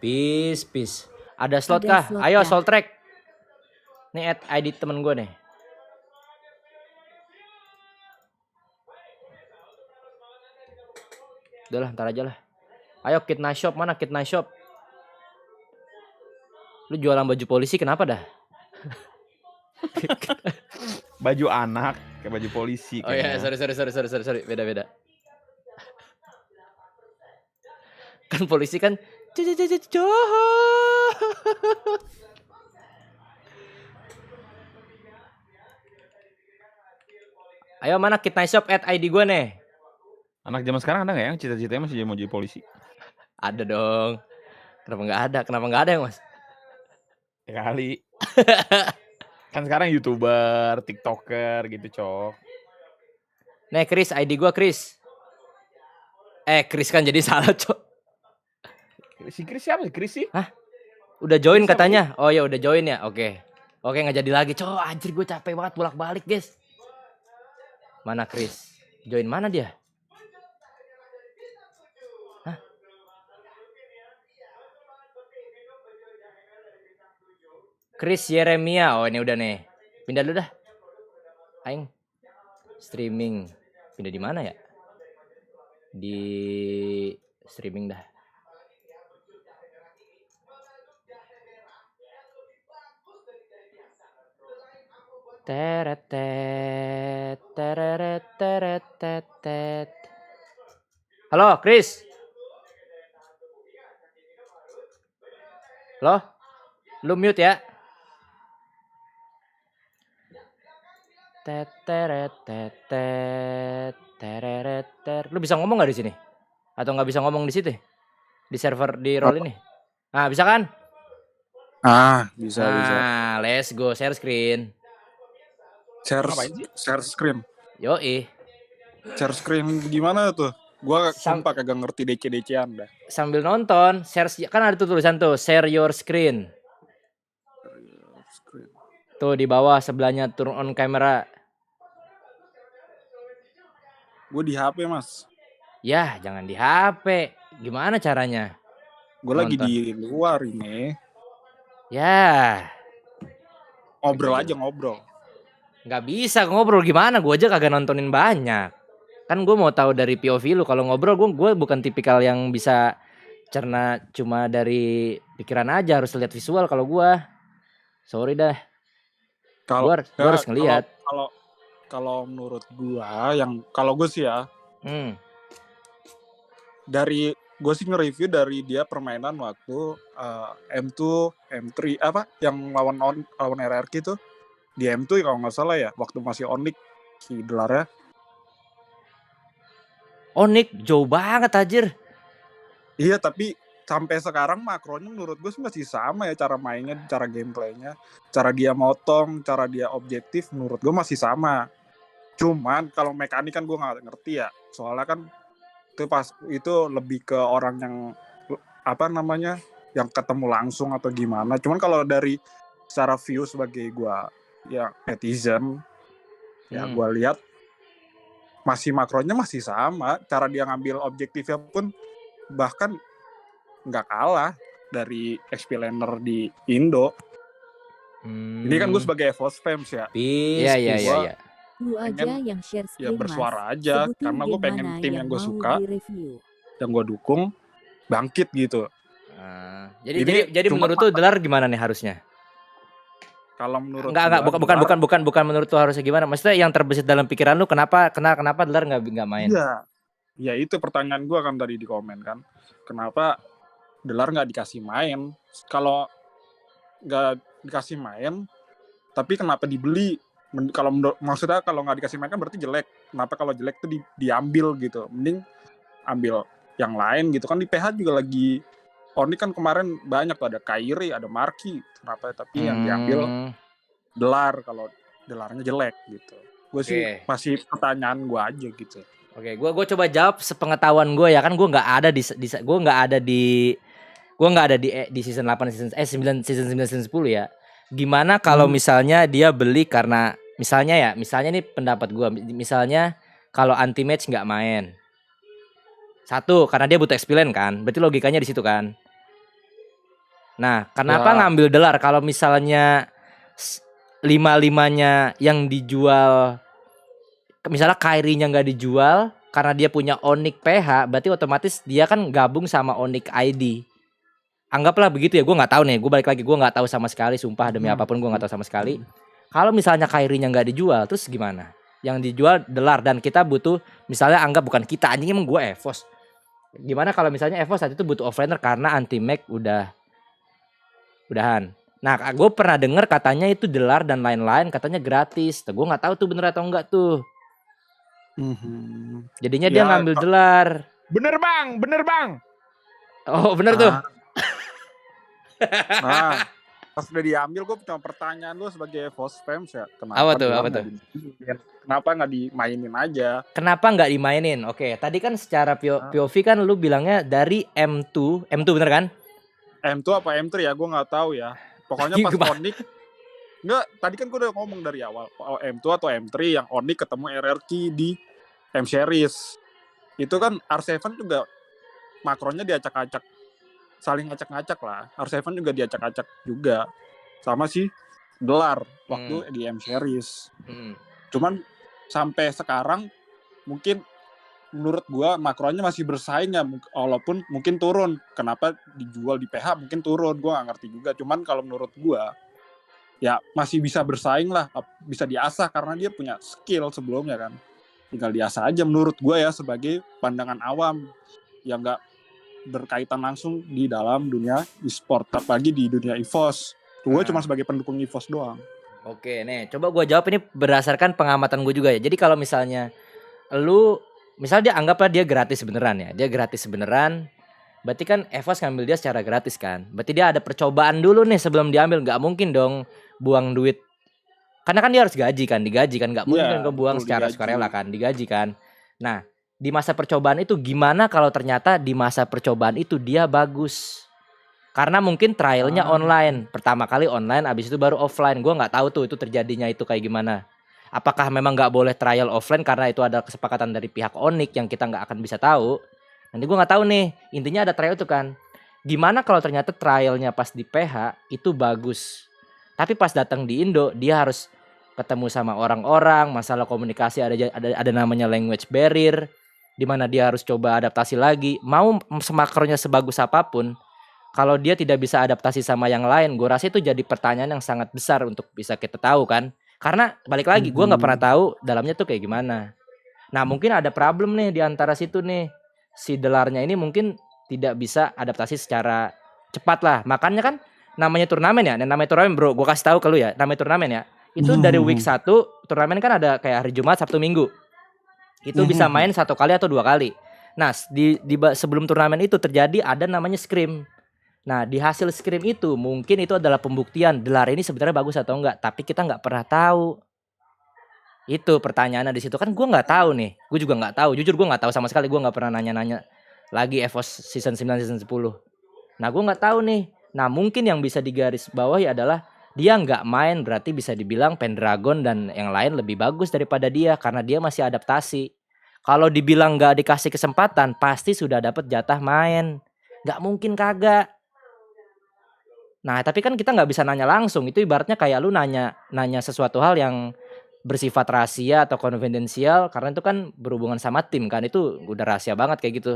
Peace. Ada slot kah? Ayo soul track. Nih add ID temen gue nih. Udah lah, ntar aja lah. Ayo Kitna Shop, mana Kitna Shop? Lu jualan baju polisi kenapa dah? Baju anak, kayak baju polisi. Oh iya, sorry. Beda. Kan polisi kan Ayo mana Kitna Shop add ID gue nih. Anak zaman sekarang ada nggak yang cita-citanya masih mau jadi polisi? Ada dong. Kenapa nggak ada ya Mas? Ya kali. Kan sekarang YouTuber, TikToker gitu, Cok. Nih Chris, ID gua Chris. Chris kan jadi salah, Cok. Si Chris siapa sih? Chris sih? Hah? Udah join katanya. Oh ya udah join ya. Oke. Oke, nggak jadi lagi. Cowok, anjir gue capek banget bolak-balik, guys. Mana Chris? Join mana dia? Hah? Chris Yeremia. Oh, ini udah nih. Pindah dulu dah. Aing. Streaming. Pindah di mana ya? Di streaming dah. Teretet, tereret, teretet. Halo, Chris. Halo? Lu mute ya? Teteret, tetet, tereret, ter. Lu bisa ngomong nggak di sini? Atau nggak bisa ngomong di situ? Di server di roll ini? Ah, bisa kan? Bisa. Nah, let's go share screen. Share screen. Yoi. Share screen gimana tuh? Gua sumpah kagak ngerti DC-DC-an dah. Sambil nonton, share kan ada tuh tulisan tuh, share your screen. Tuh di bawah sebelahnya turn on camera. Gue di HP, Mas. Ya, jangan di HP. Gimana caranya? Gue lagi di luar ini. Ya. Ngobrol. Nggak bisa ngobrol gimana? Gue aja kagak nontonin banyak. Kan gue mau tahu dari POV lu. Kalau ngobrol gue bukan tipikal yang bisa cerna cuma dari pikiran aja, harus lihat visual kalau gue. Sorry dah. Gue harus ngelihat. Kalau menurut gue kalau gue sih ya. Dari gue sih nge-review dari dia permainan waktu M2, M3 yang lawan RRQ tuh. Di M2 kalau nggak salah ya, waktu masih Onyx si Delarnya. Onyx jauh banget anjir. Iya, tapi sampai sekarang makronya menurut gue sih masih sama ya, cara mainnya, cara gameplaynya, cara dia motong, cara dia objektif menurut gue masih sama. Cuman kalau mekanik kan gue nggak ngerti ya, soalnya kan itu lebih ke orang yang yang ketemu langsung atau gimana. Cuman kalau dari secara view sebagai gue ya netizen, ya gue lihat masih makronya masih sama, cara dia ngambil objektifnya pun bahkan nggak kalah dari XP laner di Indo. Ini kan gue sebagai EVOS fans ya. Iya. Lu aja yang share screen, ya bersuara aja, karena gue pengen tim yang gue suka, yang gue dukung bangkit gitu. Jadi menurut tuh Delar gimana nih harusnya? Kalau menurut bukan menurut tuh harusnya gimana? Maksudnya yang terbesit dalam pikiran lu kenapa Delar nggak main? Iya. Ya itu pertanyaan gue kan tadi di komen kan. Kenapa Delar nggak dikasih main? Kalau nggak dikasih main, tapi kenapa dibeli? Kalau maksudnya kalau nggak dikasih main kan berarti jelek. Kenapa kalau jelek tuh diambil gitu? Mending ambil yang lain gitu kan. Di PH juga lagi Oni kan kemarin banyak tuh, ada Kairi, ada Marki. Kenapa? Tapi yang diambil Delar, kalau Delarnya jelek gitu. Gue sih masih pertanyaan gue aja gitu. Oke, gue coba jawab sepengetahuan gue ya, kan gue nggak ada di season 8 season 9 season 10 ya. Gimana kalau misalnya dia beli karena misalnya nih pendapat gue, misalnya kalau anti match nggak main. Satu, karena dia butuh experience kan, berarti logikanya di situ kan. Nah, kenapa ngambil Delar kalau misalnya 5-5-nya yang dijual, misalnya Kairinya nggak dijual karena dia punya Onyx PH, berarti otomatis dia kan gabung sama Onyx ID. Anggaplah begitu ya, gue nggak tahu nih, gue balik lagi, gue nggak tahu sama sekali, sumpah demi apapun gue nggak tahu sama sekali. Kalau misalnya Kairinya nggak dijual, terus gimana? Yang dijual Delar dan kita butuh, misalnya anggap bukan kita, anjing emang gue EVOS. Gimana kalau misalnya EVOS saat itu butuh offlaner karena anti-mag udahan. Nah, gue pernah denger katanya itu Delar dan lain-lain katanya gratis. Gue nggak tahu tuh bener atau enggak tuh. Jadinya dia ngambil Delar. Bener bang. Oh bener tuh. Nah, pas udah diambil gue punya pertanyaan lu sebagai EVOS fans ya. Apa tuh? Kenapa nggak dimainin aja? Kenapa nggak dimainin? Oke, tadi kan secara POV kan lu bilangnya dari M2 bener kan? M2 apa M3 ya, gue nggak tahu ya. Pokoknya pas Onyx Enggak, tadi kan gue udah ngomong dari awal M2 atau M3 yang Onyx ketemu RRQ di M series. Itu kan R7 juga makronya diacak-acak, saling ngacak-ngacak lah. R7 juga diacak-acak juga sama si gelar waktu di M series. Cuman sampai sekarang mungkin menurut gua makronya masih bersaing ya, walaupun mungkin turun. Kenapa dijual di PH mungkin turun, gua nggak ngerti juga. Cuman kalau menurut gua ya masih bisa bersaing lah, bisa diasah karena dia punya skill sebelumnya kan. Tinggal diasah aja menurut gue ya, sebagai pandangan awam yang nggak berkaitan langsung di dalam dunia e-sport, apalagi di dunia EVOS. Gue cuma sebagai pendukung EVOS doang. Oke, nih coba gue jawab ini berdasarkan pengamatan gue juga ya. Jadi kalau misalnya misalnya dia anggaplah dia gratis beneran ya, dia gratis beneran. Berarti kan EVOS ngambil dia secara gratis kan. Berarti dia ada percobaan dulu nih sebelum diambil. Nggak mungkin dong buang duit. Karena kan dia harus digaji kan. Nggak mungkin kan gue buang secara sukarela kan, digaji kan. Nah, di masa percobaan itu gimana kalau ternyata di masa percobaan itu dia bagus? Karena mungkin trialnya online. Pertama kali online, abis itu baru offline. Gue nggak tahu tuh itu terjadinya itu kayak gimana. Apakah memang nggak boleh trial offline karena itu ada kesepakatan dari pihak Onyx yang kita nggak akan bisa tahu. Nanti gue nggak tahu nih. Intinya ada trial itu kan. Gimana kalau ternyata trialnya pas di PH itu bagus, tapi pas datang di Indo dia harus ketemu sama orang-orang, masalah komunikasi ada namanya language barrier, di mana dia harus coba adaptasi lagi. Mau semakronya sebagus apapun, kalau dia tidak bisa adaptasi sama yang lain, gue rasa itu jadi pertanyaan yang sangat besar untuk bisa kita tahu kan. Karena balik lagi, gue nggak pernah tahu dalamnya tuh kayak gimana. Nah mungkin ada problem nih di antara situ nih. Si Delarnya ini mungkin tidak bisa adaptasi secara cepat lah. Makanya kan namanya turnamen ya. Namanya turnamen bro, gue kasih tahu ke lu ya. Namanya turnamen ya. Itu dari week 1, turnamen kan ada kayak hari Jumat, Sabtu, Minggu. Itu bisa main 1 kali atau 2 kali. Nah sebelum turnamen itu terjadi ada namanya scrim. Nah di hasil scrim itu mungkin itu adalah pembuktian Delar ini sebenarnya bagus atau enggak. Tapi kita nggak pernah tahu. Itu pertanyaannya di situ kan gue nggak tahu nih. Gue juga nggak tahu. Jujur gue nggak tahu sama sekali. Gue nggak pernah nanya-nanya lagi EVOS season 9 season 10. Nah gue nggak tahu nih. Nah mungkin yang bisa digaris bawahi adalah dia nggak main berarti bisa dibilang Pendragon dan yang lain lebih bagus daripada dia karena dia masih adaptasi. Kalau dibilang nggak dikasih kesempatan pasti sudah dapat jatah main. Nggak mungkin kagak. Nah tapi kan kita nggak bisa nanya langsung. Itu ibaratnya kayak lu nanya sesuatu hal yang bersifat rahasia atau konfidensial karena itu kan berhubungan sama tim kan, itu udah rahasia banget kayak gitu.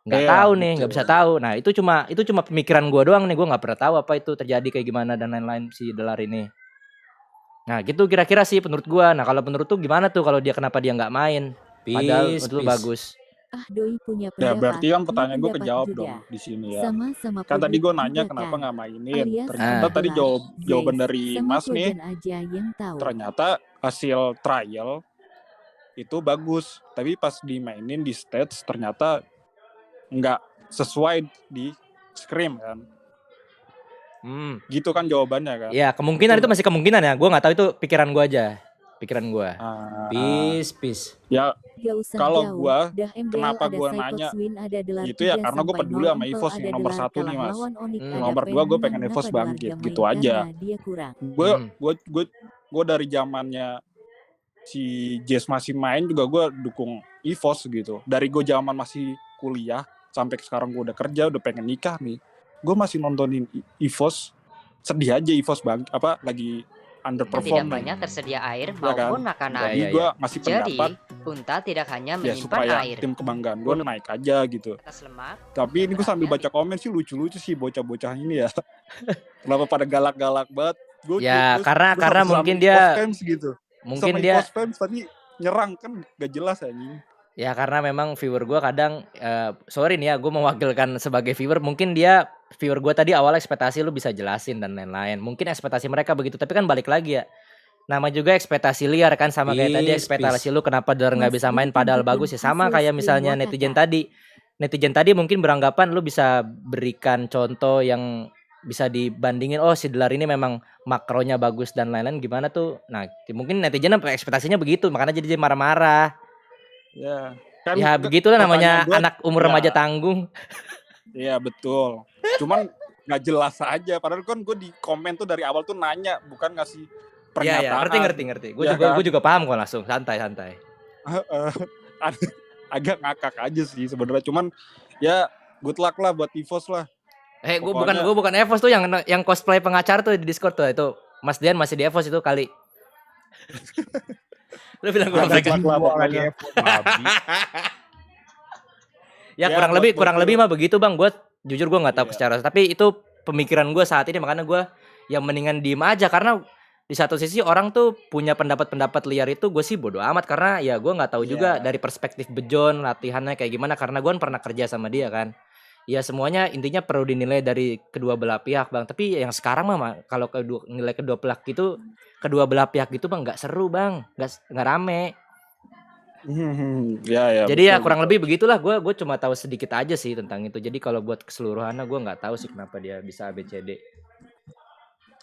Nggak tahu nih, nggak bisa tahu. Nah itu cuma pemikiran gue doang nih, gue nggak pernah tahu apa itu terjadi kayak gimana dan lain-lain si Delar ini. Nah gitu kira-kira sih menurut gue. Nah kalau menurut tuh gimana tuh kalau kenapa dia nggak main? Padahal itu bagus. Doi punya Ya pendapat. berarti kan pertanyaan gue kejawab dong di sini ya. Sama-sama Kan tadi gue publik nanya juga kenapa kan. nggak mainin. Alias Ternyata tadi jawaban dari sama Mas nih. Kojan aja yang tahu. Ternyata hasil trial itu bagus, tapi pas dimainin di stage ternyata nggak sesuai di scrim kan. Gitu kan jawabannya kan. Ya kemungkinan itu masih kemungkinan ya. Gue nggak tahu, itu pikiran gue aja. Pikiran gue. Peace. Ya kalau jauh, gue dah MBL kenapa ada gue Cyclops nanya Win, ada Delar itu ya 3 karena gue sampai peduli 0 sama Empel, EVOS ada nih, nomor Delar 1 nih kalah mas. lawan Onyx, ada Nomor 2 gue Pen, pengen kenapa EVOS Delar bangkit gak gitu main aja. karena dia kurang. Gue dari zamannya si Jazz masih main juga gue dukung EVOS gitu. Dari gue zaman masih kuliah sampai sekarang gue udah kerja, udah pengen nikah nih, gue masih nontonin EVOS. Sedih aja EVOS lagi underperform. Tidak banyak tersedia air ya maupun kan? makanan. Jadi gue masih Jadi, pendapat unta tidak hanya ya menyimpan supaya air. tim kebanggaan gue naik aja gitu. Lemak, Tapi ini gue sambil baca komen sih lucu-lucu sih bocah-bocah ini ya. Kenapa pada galak-galak banget? Ya karena mungkin dia gitu. mungkin sama dia fans tadi nyerang kan gak jelas anjing. Ya karena memang viewer gue kadang sorry nih ya, gue mewakilkan sebagai viewer. Mungkin viewer gue tadi awal ekspektasi lu bisa jelasin dan lain-lain. Mungkin ekspektasi mereka begitu, tapi kan balik lagi ya. Nama juga ekspektasi liar kan, sama kayak tadi ekspektasi lu kenapa Delar nggak bisa main padahal bagus ya, sama kayak misalnya netizen tadi. Netizen tadi mungkin beranggapan lu bisa berikan contoh yang bisa dibandingin, oh si Delar ini memang makronya bagus dan lain-lain gimana tuh. Nah mungkin netizen ekspektasinya begitu, makanya jadi marah-marah. Ya, kan ya begitulah namanya anak umur remaja tanggung. Iya betul. Cuman nggak jelas aja. Padahal kan gue di komen tuh dari awal tuh nanya, bukan ngasih Iya, pernyataan. ngerti. Gue Ya juga kan? gue juga paham kok langsung, santai. Agak ngakak aja sih sebenarnya. Cuman ya good luck lah buat EVOS lah. Gue Pokoknya- bukan EVOS tuh yang cosplay pengacara tuh di Discord tuh itu. Mas Dian masih di EVOS itu kali. Lu bilang gue Good luck lah pokoknya. Ya Ya, kurang lebih mah begitu bang. Gue jujur gue nggak tahu Iya. secara, tapi itu pemikiran gue saat ini, makanya gue yang mendingan diem aja, karena di satu sisi orang tuh punya pendapat liar itu gue sih bodo amat, karena ya gue nggak tahu juga dari perspektif Bejon latihannya kayak gimana, karena gue pernah kerja sama dia kan. Ya semuanya intinya perlu dinilai dari kedua belah pihak bang. Tapi yang sekarang mah kalau nilai kedua belah pihak gitu bang nggak seru bang, nggak rame. Ya, Jadi ya betul, kurang betul. lebih begitulah. Gue cuma tahu sedikit aja sih tentang itu. Jadi kalau buat keseluruhannya gue nggak tahu sih kenapa dia bisa ABCD.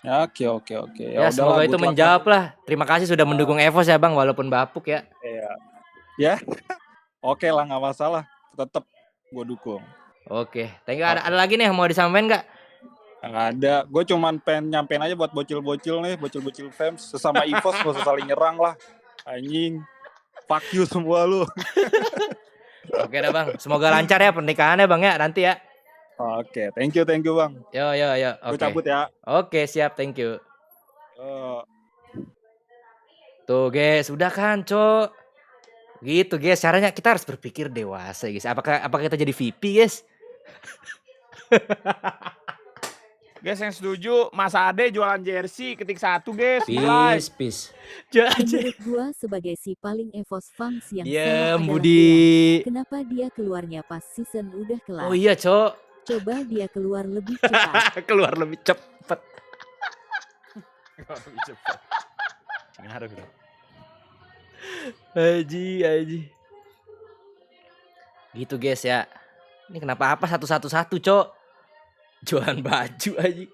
Ya, oke. Ya semoga itu menjawab lah. Terima kasih sudah mendukung EVOS ya bang, walaupun bapuk ya. Iya. Ya. Oke lah, nggak masalah. Tetap gue dukung. Oke, thank you. Ada lagi nih yang mau disampaikan nggak? Nggak ada. Gue cuman pengen nyampein aja buat bocil-bocil nih, bocil-bocil fans sesama EVOS gak usah saling nyerang lah. Anjing. Fuck you semua lu. Oke dah bang, semoga lancar ya pernikahannya bang ya nanti ya. Oke, thank you bang. Yo. Gue Oke. cabut ya. Oke siap, thank you. Tuh guys, udah kan cok. Gitu guys, caranya kita harus berpikir dewasa guys. Apakah kita jadi VP guys? Guys yang setuju, Mas Ade jualan jersey ketik 1 guys. Peace. Menurut gua sebagai si paling EVOS fans yang Ya, salah adalah Budi. dia. Kenapa dia keluarnya pas season udah kelar? Oh iya cok. Coba dia keluar lebih cepat. Keluar lebih cepet. Ngaruh gitu. Aji. Gitu guys ya. Ini kenapa apa satu cok? Jualan baju aja.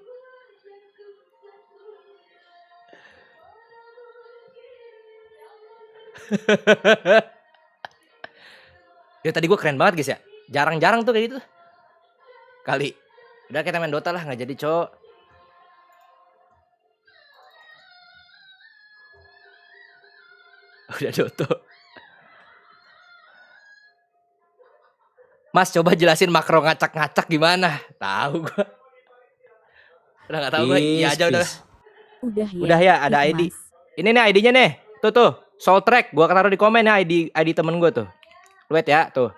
Ya tadi gue keren banget guys ya. Jarang-jarang tuh kayak gitu. Kali. Udah kita main Dota lah, nggak jadi cok. Udah Dota. Mas coba jelasin makro ngacak-ngacak gimana? Tahu gua. Udah nggak tahu gua. Iya aja udah. Udah ya ada ID. Ini nih ID-nya nih. Tuh. Soul Track. Gua taruh di komen ya ID temen gua tuh. Wait ya, tuh.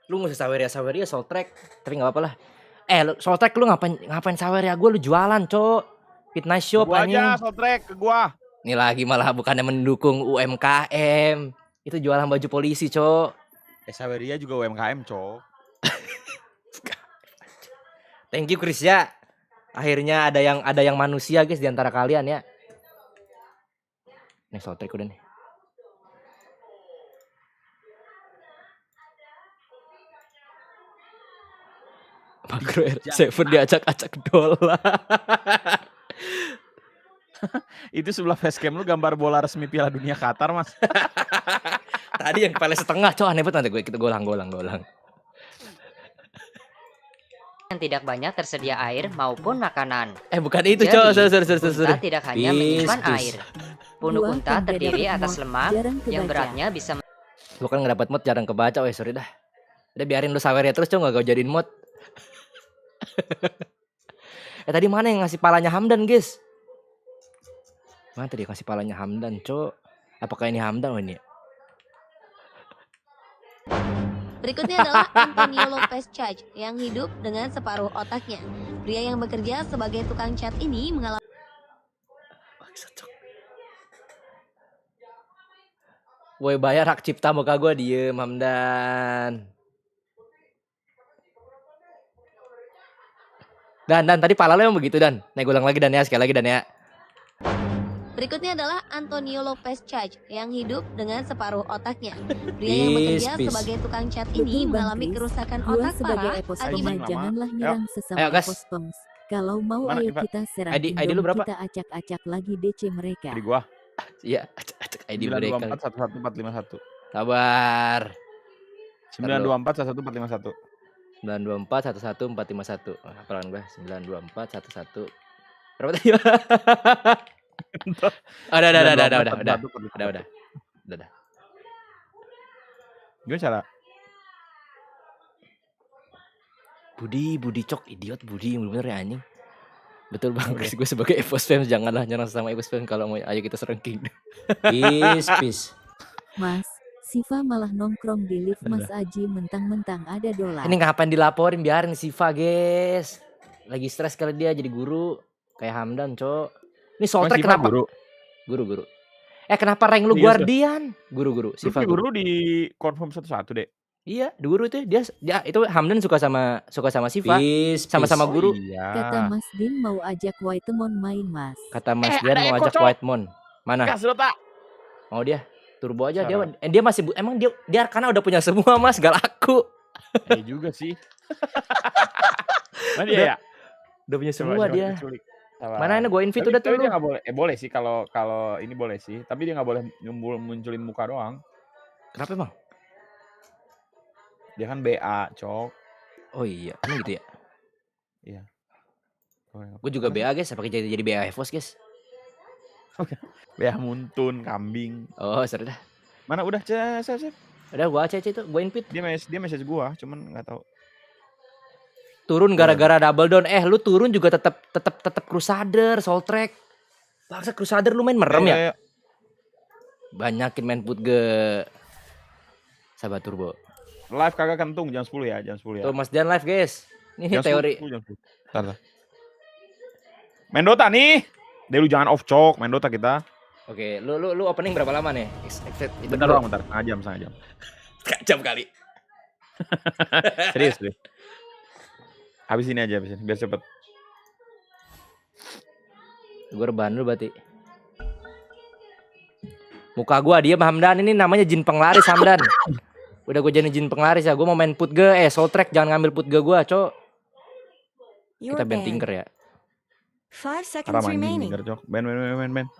Lu nggak usah saweria Soul Track. Tapi nggak apa-apa lah. Soul Track lu ngapain saweria gua, lu jualan, Cok. Fitness shop anjing. Gua aja Soul Track ke gua. Ini lagi malah bukannya mendukung UMKM. Itu jualan baju polisi, Cok. Saweria juga UMKM, Cok. Thank you Chris ya. Akhirnya ada yang manusia guys di antara kalian ya. Nih sotrek udah nih. Makro R7 diacak-acak dolar. Itu sebelah facecam lu gambar bola resmi Piala Dunia Qatar, Mas. Tadi yang kepala setengah, cok aneh banget nanti kita golang. Yang tidak banyak tersedia air maupun makanan. Bukan itu, Jadi, cok. unta tidak hanya menyimpan air. Punuk Gua unta kan terdiri beda atas mod, lemak jarang yang kebaca. beratnya bisa Gua kan ngedapat mod jarang kebaca, sorry dah. Udah biarin lu saweria terus, cok, gak jadiin mod. Tadi mana yang ngasih palanya Hamdan, guys? Mana tadi ngasih palanya Hamdan, cok? Apakah ini Hamdan oh ini? Berikutnya adalah Antonio Lopez Chach yang hidup dengan separuh otaknya. Pria yang bekerja sebagai tukang cat ini mengalami Woi bayar hak cipta muka gue diem Hamdan. Dan tadi pala lo yang begitu Dan. Nih gue ulang lagi Dan ya, sekali lagi Dan ya. Berikutnya adalah Antonio Lopez Chach yang hidup dengan separuh otaknya. Pria yang bekerja sebagai tukang cat ini mengalami kerusakan otak sebagai parah epos akibat janganlah nyerang sesama Ayo, gas. epos pengs. Kalau mau Mana, ayo Iva? kita serang ID lu berapa? kita acak-acak lagi DC mereka. Di gua. Iya, acak ID mereka. 924 11451. Sabar. 924 11451. 924 11 451. Hafalan gue 924 11. Berapa tadi? Udah. Gimana cara? Budi cok idiot Budi bener-bener ya anjing. Betul bang, gue sebagai EVOS fans janganlah nyerang sama EVOS fans kalau mau ayo kita ranking. Peace. Mas, Siva malah nongkrong di lift Mas Aji mentang-mentang ada dolar. Ini ngapain dilaporin, biarin Siva guys. Lagi stres kali dia jadi guru kayak Hamdan cok. Ini Soltrek kenapa? Guru. Kenapa rank lu Guardian? Guru. Siva guru di confirm satu-satu deh. Iya, di guru itu dia itu Hamdan suka sama Siva. Sama-sama guru. Iya. Kata Mas Din mau ajak Whitemon main Mas. Kata Mas Din mau ajak Whitemon. Mana? Mau dia turbo aja dia masih emang dia karena udah punya semua Mas, gak laku. Juga sih. Mana dia ya? Udah punya semua dia. Mana ini gue invite udah tuh. Tapi dia nggak boleh. Boleh sih kalau ini boleh sih. Tapi dia nggak boleh munculin muka doang. Kenapa emang? Dia kan BA, cok. Oh iya, emang gitu ya? Iya. Gue juga BA guys, pakai jadi BA EVOS guys. BA Muntun, kambing. Oh seru dah. Mana udah cek. Udah gua CC itu, gua invite. Dia message gua, cuman nggak tahu. Turun gara-gara double down. Lu turun juga tetap Crusader, Soltrek. Bangsa Crusader lu main merem ya? Banyakin main putge. Sahabat turbo. Live kagak kentung jam 10 ya. Tuh Mas Dian live guys. Ini jam teori. 10. Bentar. Main Dota nih. Lu jangan off cok, main Dota kita. Oke, lu opening berapa lama nih? Bentar doang, setengah jam. Setengah jam kali. Serius. Habis ini aja, biar cepet. Gue rebahan dulu berarti. Muka gua dia Hamdan ini namanya jin penglaris Hamdan. Udah gue jadi jin penglaris ya. Gue mau main putge, Soltrek jangan ngambil putge gua, cok. Kita band tinker ya. 5 seconds remaining. Ben.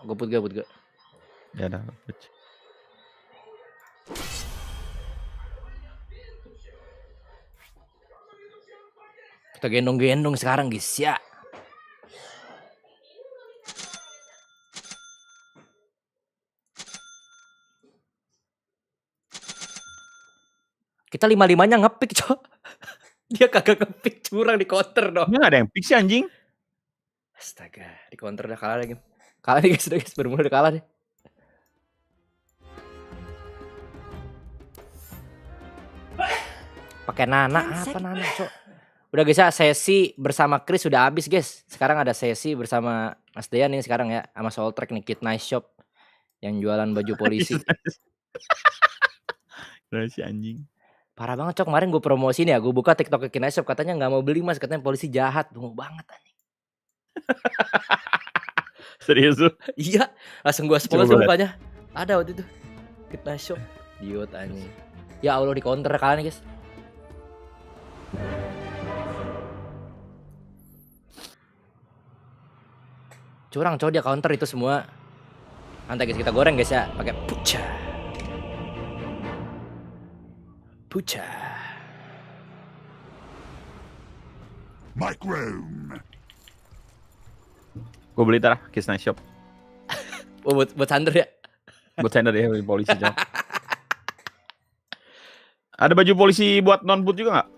Gue putge. Ya dah. Kita gendong sekarang guys ya. Kita 5-5-nya ngepick cok. Dia kagak ngepick, curang di counter dong. Ini gak ada yang pick sih anjing. Astaga, di counter udah kalah lagi. Kalah nih guys, bener-bener udah kalah deh. Pakai Nana, apa Nana cok. Udah guys ya, sesi bersama Chris sudah habis guys. Sekarang ada sesi bersama Mas Dean nih sekarang ya. Sama Soltrek nih, Kid Nice Shop. Yang jualan baju polisi. Udah si anjing. Parah banget cok, kemarin gue promosi nih ya. Gue buka TikTok Kid Nice Shop, katanya gak mau beli Mas. Katanya polisi jahat, dungu banget anjing. Serius tuh? Iya, langsung gue spoil tuh mukanya. Ada waktu itu Kid Nice Shop. Idiot anjing. Ya Allah, di counter kalah nih guys. Curang cowok, dia counter itu semua. Nanti guys kita goreng guys ya, pakai puca. Mike Room. Gue beli tar Kiss Nice Shop. Oh, buat Sander ya? Buat Sander ya, polisi jam. Ada baju polisi buat non boot juga nggak?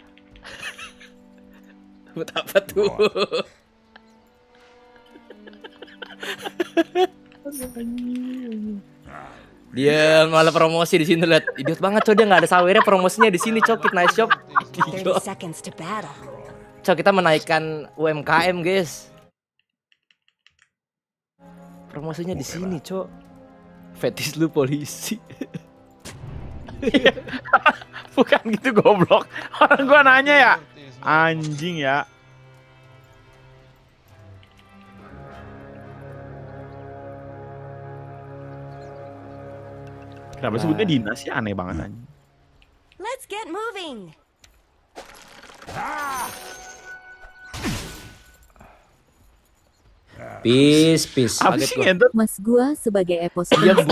Buat apa tuh? Dia malah promosi di sini, lihat. Idiot banget cok, dia nggak ada sawernya, promosinya di sini cok, Kid Nice Shop. Cok, kita menaikkan UMKM guys. Promosinya di sini cok. Fetis lu polisi. Bukan gitu goblok. Orang gua nanya ya. Anjing ya. Kenapa sebutnya dinas ya, aneh banget anjing. Let's get moving. Peace. Mas gua sebagai epos dari zaman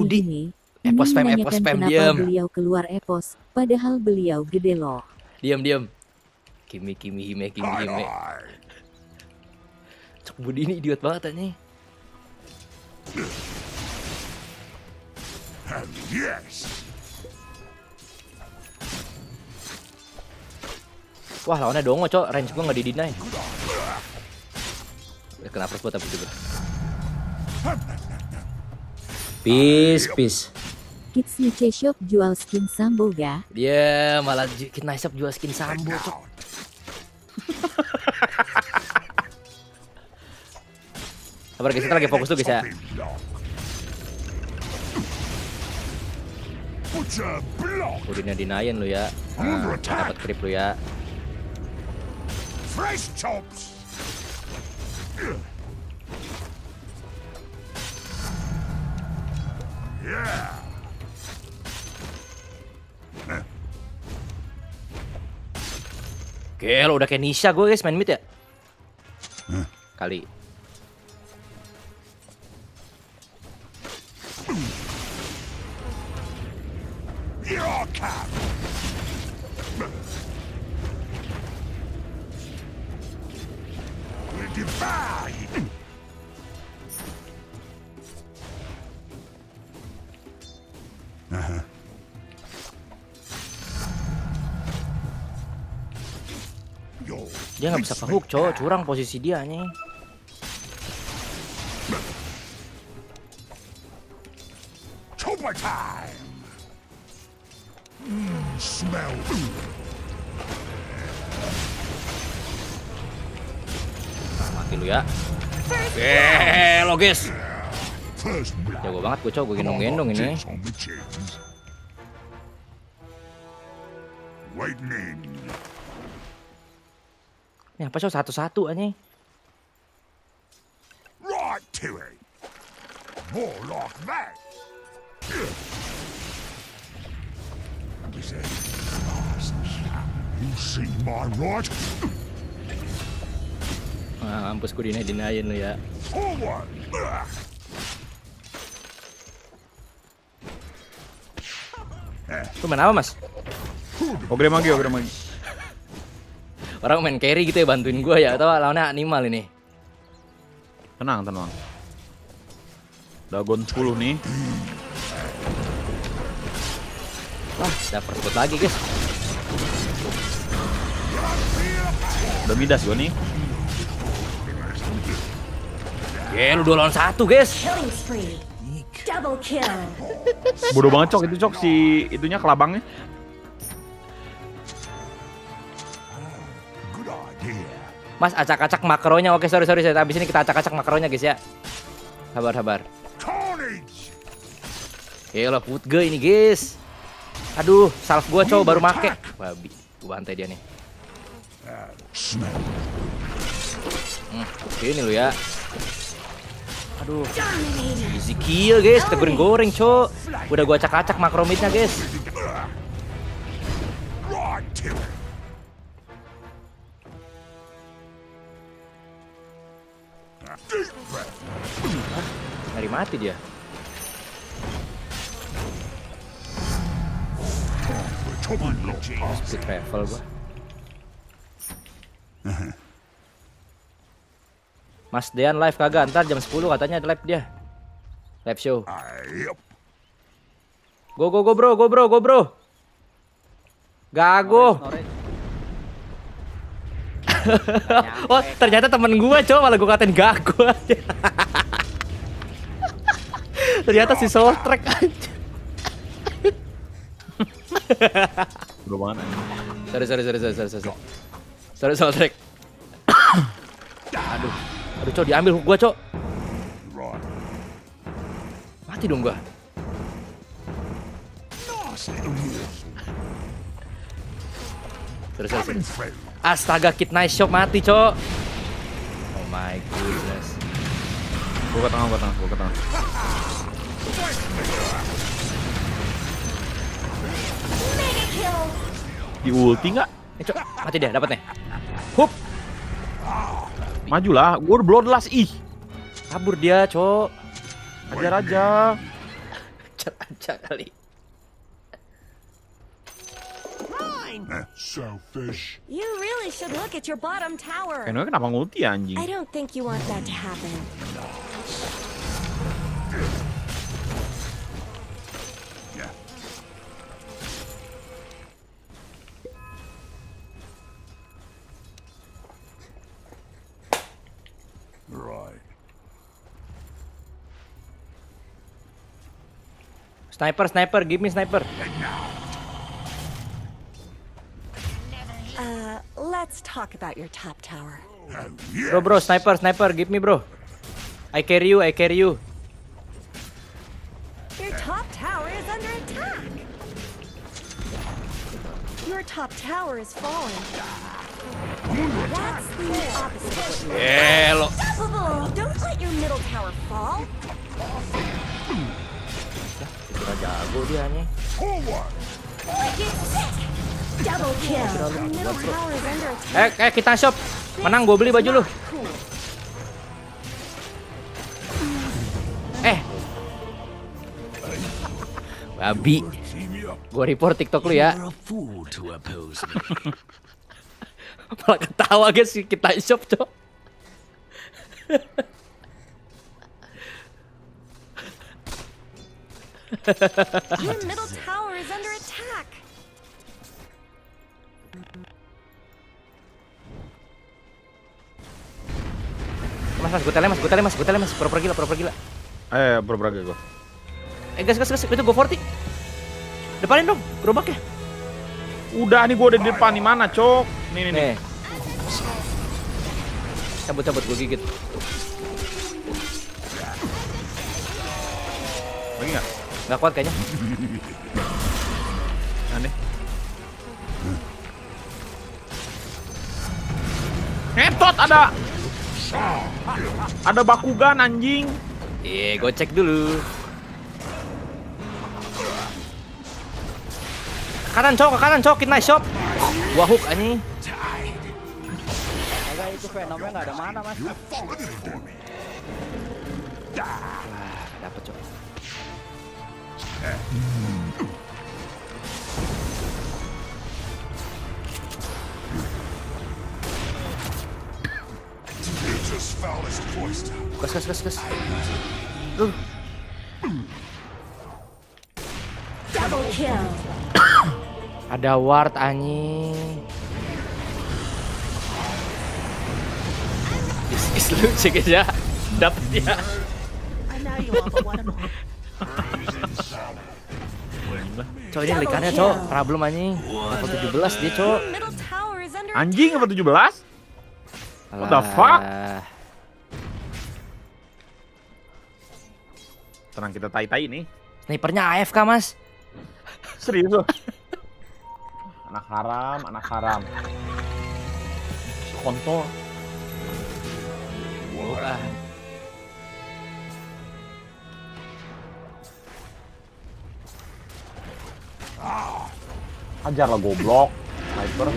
kini Epos fam menanyakan diam. kenapa beliau keluar epos, padahal beliau gede loh. Diam. Kimi hime. Cok Budi ini idiot banget nih. Yes. Wah, lawannya dongo, Cok. Range gua nggak di-deny. Kenapa buat apa juga? Peace. Kids Niche Shop jual skin Sambo ga? Dia malah Kid Nice Shop jual skin Sambo, Cok. Sabar guys, kita lagi fokus tuh guys ya. Udinnya dinayin lu ya. Nah, dapat creep lu ya. Fresh chops. Yeah. Oke, lo udah kayak Nisha gue guys main mid ya. Kali. Dia nggak bisa ke hook, cowok. Curang posisi dia nih. Chopper time. Smell. Mati lu ya. Lo guys. Jago banget gue, cowok. Gue gendong-gendong ini. Lightning. Ini apa, cowok? Satu-satu anjing. Right to it. More like that. You see my right? Mampus gue dinayin lu ya. Forward. Lu main apa, Mas? Ogre magi. Orang main carry gitu ya, bantuin gue ya. Atau lawannya animal ini. Tenang. Dagon 10 nih. Wah, dapat spot lagi guys. Udah midas gue nih. Lu 2 lawan 1 guys. Double kill. Bodoh banget, Cok. Itu, Cok, si itunya kelabangnya. Mas, acak-acak makronya. Oke, sorry. Habis ini kita acak-acak makronya guys ya. Sabar. Lah put gue ini guys. Aduh, salve gua cowok baru make. Babi, gua bantai dia nih. Ini lu ya. Aduh, easy kill guys. Kita goreng cowok. Udah gua acak-acak makro midnya guys. Nyari mati dia. Speed travel gua. Mas Dean live kagak? Ntar jam 10 katanya ada live dia. Live show. Go bro. Gago. Oh, ternyata temen gua coba malah gua katain gago aja. Ternyata si soul track aja. Bro banget. Sorry soul track. Aduh, cok diambil hook gua, cok. Mati dong gua. Terus. Astaga, Kid Nice Shop mati, cok. Oh my goodness. Gua ke tengah. Di ulti nggak? Cok, mati dia, dapat nih. Hup. Majulah, gue udah bloodlust ih. Kabur dia, cok. Ajar aja kali. Selfish. You really should look at your bottom tower. Kenonya kenapa ngulti ya, anjing? I don't think you want that to happen. Right. Sniper, give me sniper. Let's talk about your top tower. Bro, sniper, give me, bro. I carry you. Your top tower is under attack. Your top tower is falling. That's the opposite of what you want. Unstoppable! Don't let your middle tower fall. Jago dia nih. Get sick! Double kill. Your middle tower is under attack. Kita shop. Menang gue beli baju lu. Babi. Gue report TikTok lu ya. Malah ketawa guys kita shop, Cok. Your middle tower is under attack. Mas, gue tele mas, pura-pura gila. Pura-pura gue. Gas, itu gue 40. Depanin dong, gerobaknya. Udah nih gue udah di depan, nih mana, Cok? Nih. Cabut, gue gigit. Lagi nggak? Nggak kuat kayaknya. Aneh. Ngetot ada Bakugan anjing. Gue cek dulu. Ke kanan cok, kita shop. Gua hook anjing. Agak itu Venomnya nggak ada mana mas. Dapet cok. Gas. Double kill. Ada ward anjing. Is lu cek aja. Dapet ya. Cok ini likannya cok, problem anjing. Level 17 dia cok. Anjing level 17? What the fuck? Tenang, kita tai-tai nih. Snipernya AFK mas. Serius loh. Anak haram. Kontol. Ajar lah goblok. Sniper.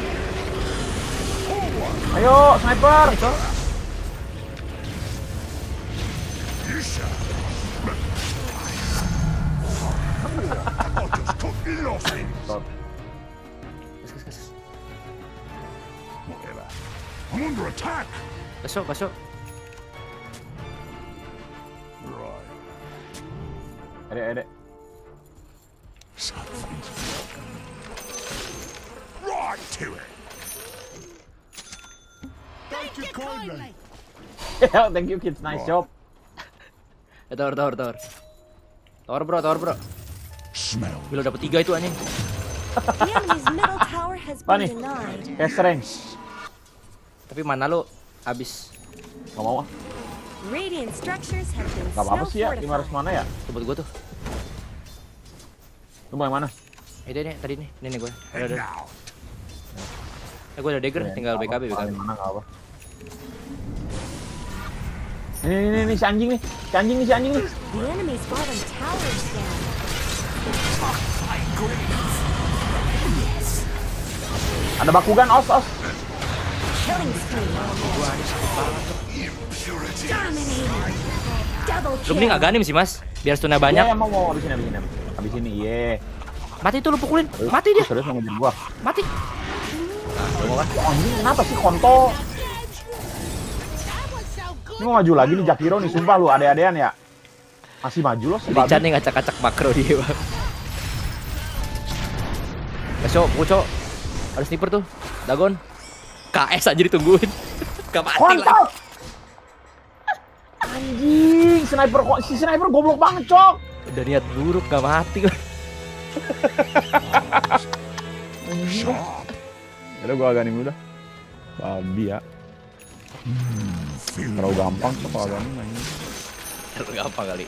Ayo, sniper. I'm under attack. Masuk. Adek. Right to it. Thank you kindly. Thank you kids, nice job. Tower. Tower bro. Bila dapat 3 itu anjing. Apa nih? Cash range. Tapi mana lo abis? Gak mau ah. Gak apa-apa sih ya, 500 mana ya? Buat gue tuh. Lu mau yang mana? Ini tadi nih, ini gue. Ada. Gue ada dagger, tinggal BKB. Mana gak apa. Ini si anjing nih. Si anjing nih. Ada Bakugan, os. Lu mending aganim sih mas, biar stunnya banyak. Iya, mau abis ini. Abis ini, iya. Mati tuh lu pukulin. Mati dia. Serius mau ngejar gua. Mati. Anjing kenapa sih kontol? Ini mau maju lagi nih Jakiro nih, sumpah lu ade-adean ya. Masih maju loh sebab. Lican nih ngacak-ngacak makro dia, Bang. Cok. Ada sniper tuh. Dagon. KS aja ditungguin. Gak mati lah. Anjing, si sniper goblok banget, Cok. Udah niat buruk gak mati. Anjing. Udah gua agak nih udah. Babi ya. Terlalu gampang tuh kalau agak nih. Terlalu gampang kali.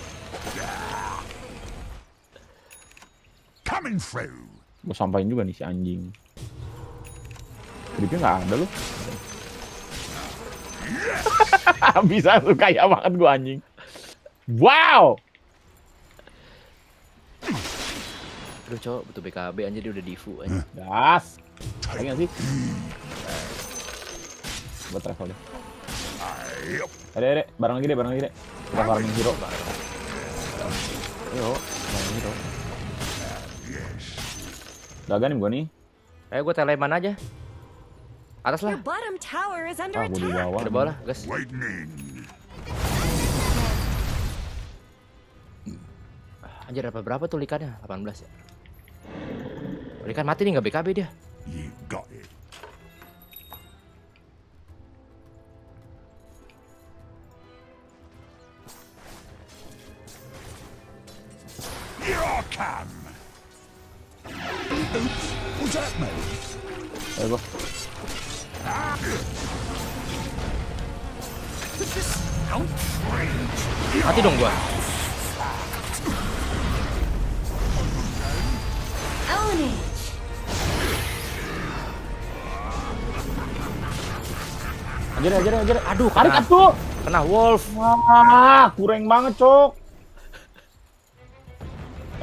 Coming through. Gua sampain juga nih si anjing. Creepnya nggak ada loh. Bisa tuh kaya banget gua anjing. Wow. Aduh cowok butuh BKB anjir dia udah divu aja. Das. Lagi nggak sih? Buat travel deh. Adek, barang lagi deh. Kita farming hero. Ayo, farming hero. Daganin gua nih. Ayo gua teleman aja. Atas lah. Your bottom tower is under Gua di attack. bawah. Di bawah lah, guys. Anjir berapa tuh likannya? 18 ya. Likan mati nih nggak BKB dia. You got it. Here I come. What's that, mate? Ayo gua. Mati dong gua. Ajar. Aduh, tarik atuh. Kena wolf. Wah, kurang banget, Cok.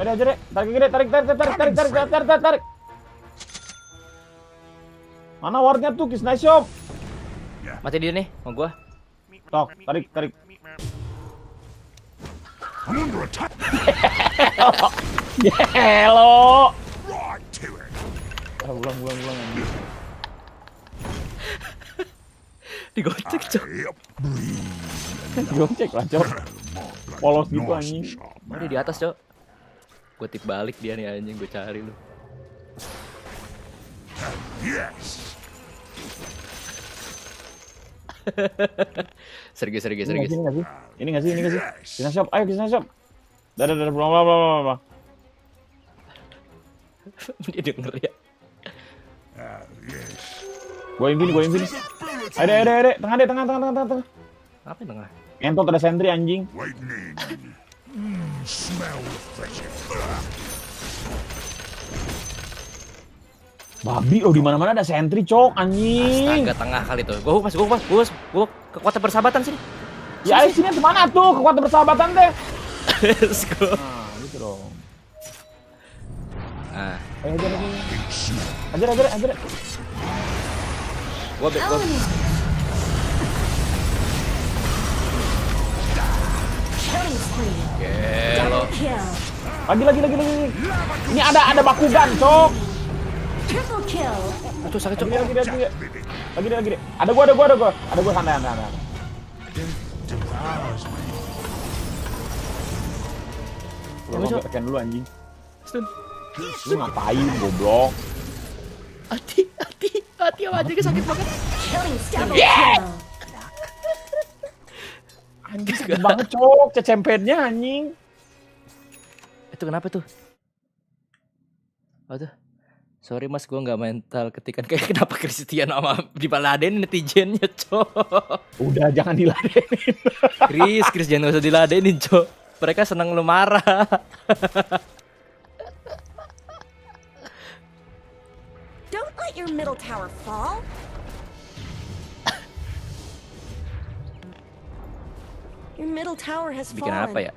Ajar. Tarik. Mana wardnya tuh, Kiss Nice Shop? Mati dia nih, mau gua. Tok, tarik. I'm under attack. Hello. Right to it. Ulang anjing. Digocek, Cok. Digocek lah, Cok. Polos gitu anjing. Mari di atas, Cok. Gua tip balik dia nih anjing, gua cari lu. Yes. Serius. Ini nggak sih? Kisah shop, ayo Kisah shop. Dah, bla. Dia denger ya. Gua invin. Ada, tengah. Apa yang tengah? Entot ada sentry anjing. Smell fresh. Babi loh, di mana-mana ada sentry, Cok, anjing. Astaga, tengah kali tuh. Gua kekuatan persahabatan sini. Ya, sini kemana tuh kekuatan persahabatan teh? Let's go. Nah, gitu dong. Nah. Ajar. Gua Gelo. Lagi. Ini ada Bakugan, Cok. Triple kill. Aduh, sakit, Cok. Lagi. Ada gua santai. Gua tekan dulu anjing. Stun. Lu ngapain, goblok? Hati anjingnya sakit banget. Yeah! Anjing sakit banget, Cok. Cecempetnya anjing. Itu kenapa tuh? Oh tuh. Sorry mas, gue nggak mental ketikan. Kayak kenapa Christian sama dibaladenin netizennya, Cok. Udah, jangan diladenin. Chris jangan usah diladenin, Cok. Mereka senang lu marah. Don't let your middle tower fall. Your middle tower has Bikin fallen. apa ya?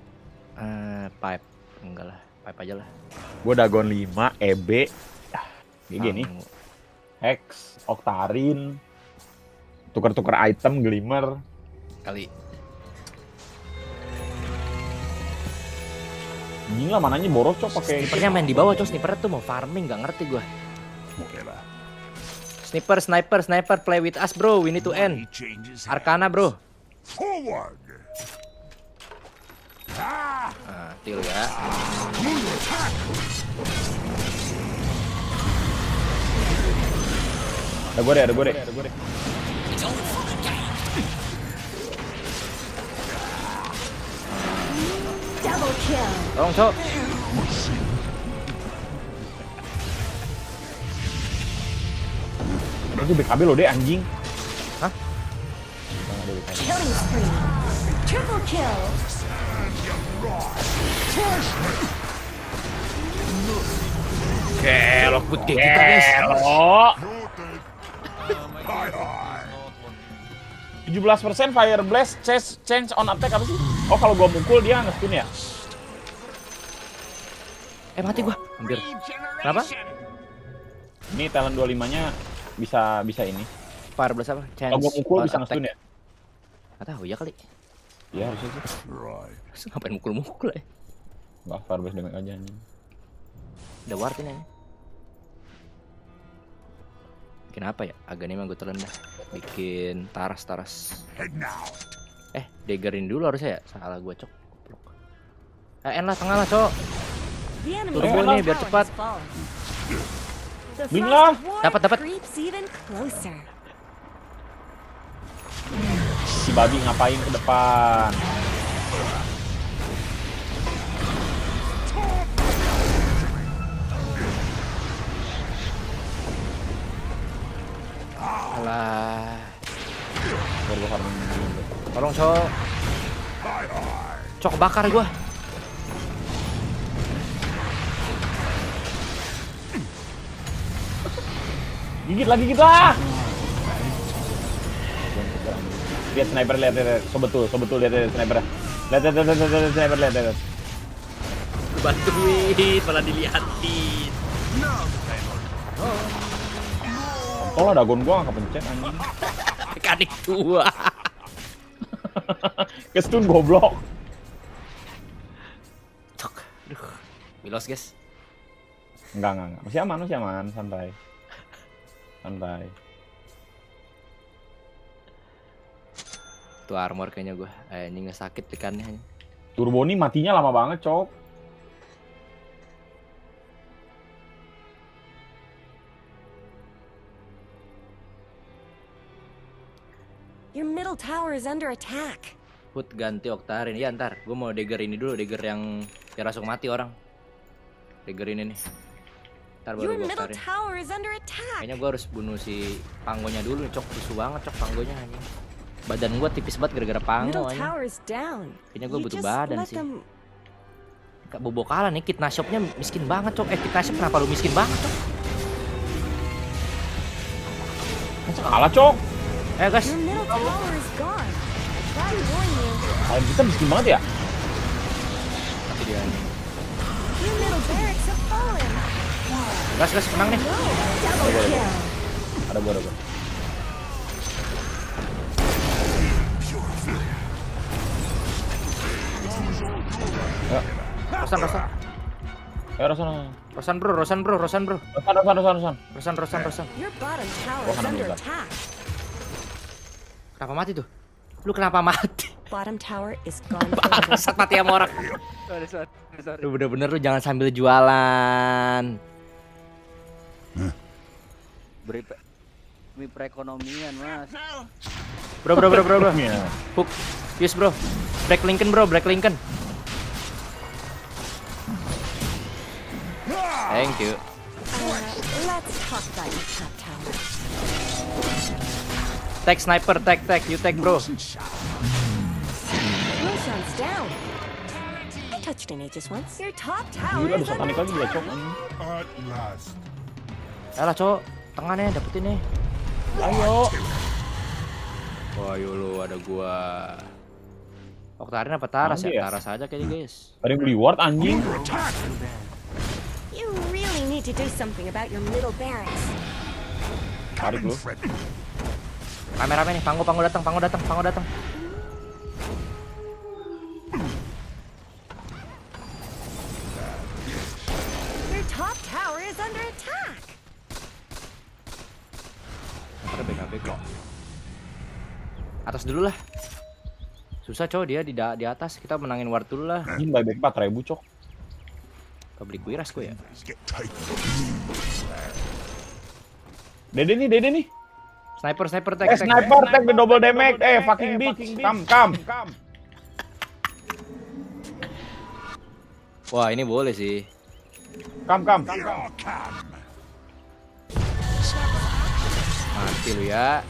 Pipe. Enggak lah, pipe aja lah. Gue Dagon 5, EB. Kayak gini. Hex, Octarine. Tuker-tuker item, Glimmer. Kali. Anjing lah, mananya boros cok pakai. Snipernya main di bawah cok, snipernya tuh mau farming, nggak ngerti gua. Sniper, play with us bro, we need to end. Arcana bro. Forward. Til ya. Ada gue deh. Double kill. Tolong cok. Itu BKB lo deh anjing. Hah? Killing spree. Triple kill. Kelok put kayak kita guys. Kelok. 17% fire blast change on attack apa sih? Oh kalau gua mukul dia nge-stun ya? Mati gua, hampir. Kenapa? Ini talent 25-nya bisa ini. Fire blast apa? Kalau gua mukul bisa nge-stun ya? Nggak tahu ya kali. Iya harusnya sih. Terus ngapain mukul-mukul ya? Nggak, fire blast damage aja anjing. Udah ward ini. Bikin apa ya? Agak nih mah gue telan dah. Bikin taras. Daggerin dulu harusnya ya? Salah gue cok. En lah, tengah lah cok. Turbo nih biar cepat. Bing lah. Dapat. Si babi ngapain ke depan? Alah. Tolong cok. Cok bakar gua. Gigit lah. Lihat sniper, lihat. So betul lihat sniper. Lihat sniper, lihat. Bantuin, malah dilihatin. Tolong lah dagon gua nggak kepencet anjing. Mekanik gua. Kestun goblok. Cok. Aduh. Milos guys. Enggak. Masih aman, santai. Tuh armor kayaknya gua. Ini nggak sakit tekannya. Turbo ini matinya lama banget, cok. Your middle tower is under attack. Put ganti Oktarin. Ya ntar, gue mau dagger ini dulu, dagger yang biar langsung mati orang. Dagger ini nih. Ntar baru gue Oktarin. Kayaknya gue harus bunuh si Panggonya dulu, cok. Rusuh banget cok Panggonya anjing. Badan gue tipis banget gara-gara Panggo anjing. Kayaknya gue butuh badan sih. Kak bobo kalah nih, Kitna Shop-nya miskin banget cok. Kitna Shop kenapa lu miskin banget cok? Kalah cok. Guys. Kalian kita miskin banget ya? Tapi dia nih. Gas, menang nih. Ada gua. Rosan. Rosan bro. Rosan. Kenapa mati tuh? Lu kenapa mati? Bottom tower is gone. Bangsat mati sama orang. Sorry. Lu bener-bener lu jangan sambil jualan. Demi perekonomian, Mas. Bro. Hook. Use bro. Break Lincoln. Thank you. Let's talk about your top tower. Tag sniper, tag, you tag bro. Roshan's down. I touched an Aegis once. Your top tower Gila, is bisa panik lagi ya, cok. Alah, cok. Tengahnya dapetin nih. Ayo. Wah, lu ada gua. Oktarin apa Taras ya? Taras aja kayaknya, guys. Ada yang beli ward anjing. You really need to do something about your middle barracks. Tarik lu. Rame-rame nih, Panggo datang. is under attack. Ada BKB kok. Atas dulu lah. Susah cowok dia di atas. Kita menangin ward dulu lah. Ini buyback 4.000 cok. Kebeli kuiras gue ya. Dede nih. Sniper tag. Sniper tag the double damage. Fucking bitch. Come. Wah, ini boleh sih. Come. Mati lu ya.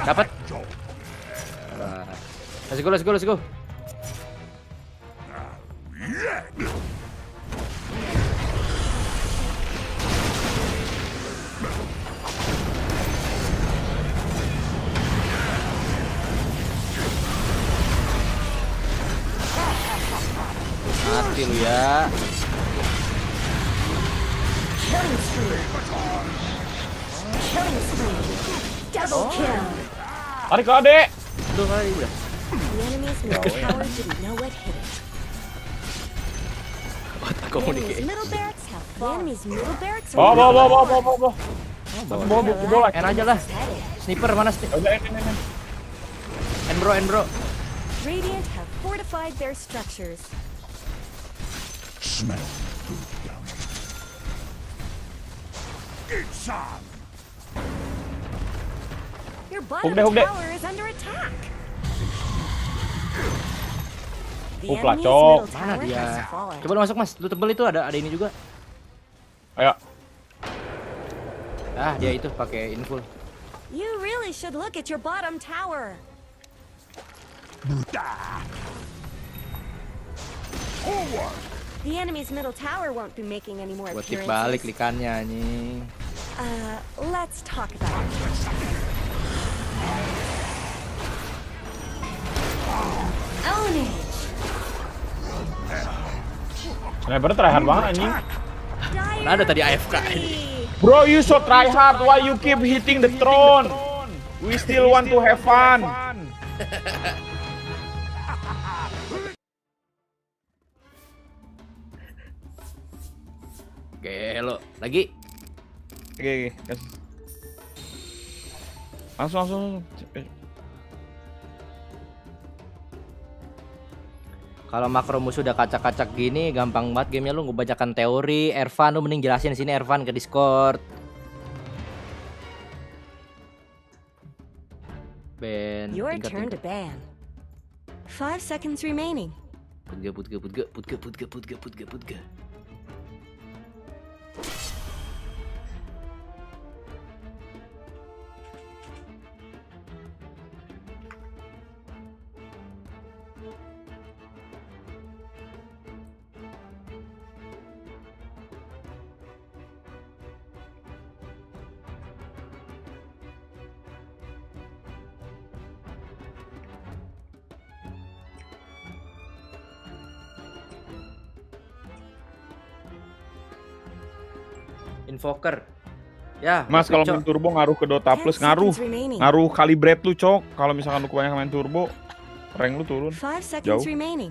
Dapat. Let's go. Mati lu ya. Double kill. Tarik ke adek. Aduh, kali udah. The enemy's middle tower didn't know what hit it. Otak The enemy's komunikasi. middle barracks have fallen. The enemy's middle barracks are Bawa. Bola. En aja lah. Sniper mana sih? En bro. Radiant have fortified their structures. Smell good down here. Eat some. Your bottom Hook deh. tower is under attack. The Hook lah, enemy's Cok. middle Mana tower dia? has fallen. Coba lu masuk mas. Lu tebel itu ada ini juga. Ayo. Dia itu pakai inful. You really should look at your bottom tower. The enemy's middle tower won't be making any more Gua tip appearances. balik likannya anjing. Let's talk about it. Ownage. Sniper tryhard banget anjing. Mana ada tadi AFK. Bro, you so tryhard. Why you keep hitting the throne? We still want to have fun. Oke, lo lagi. Oke. Langsung. Kalau makro musuh udah kacak-kacak gini, gampang banget gamenya lu ngebacakan teori. Ervan, lu mending jelasin sini Ervan ke Discord. Ben. Your turn to ban. 5 seconds remaining. Putga. Invoker. Ya, Mas kalau main turbo ngaruh ke Dota Plus, ngaruh calibrate lu cok. Kalau misalkan lu kebanyakan main turbo, rank lu turun. 5 seconds Jauh. remaining.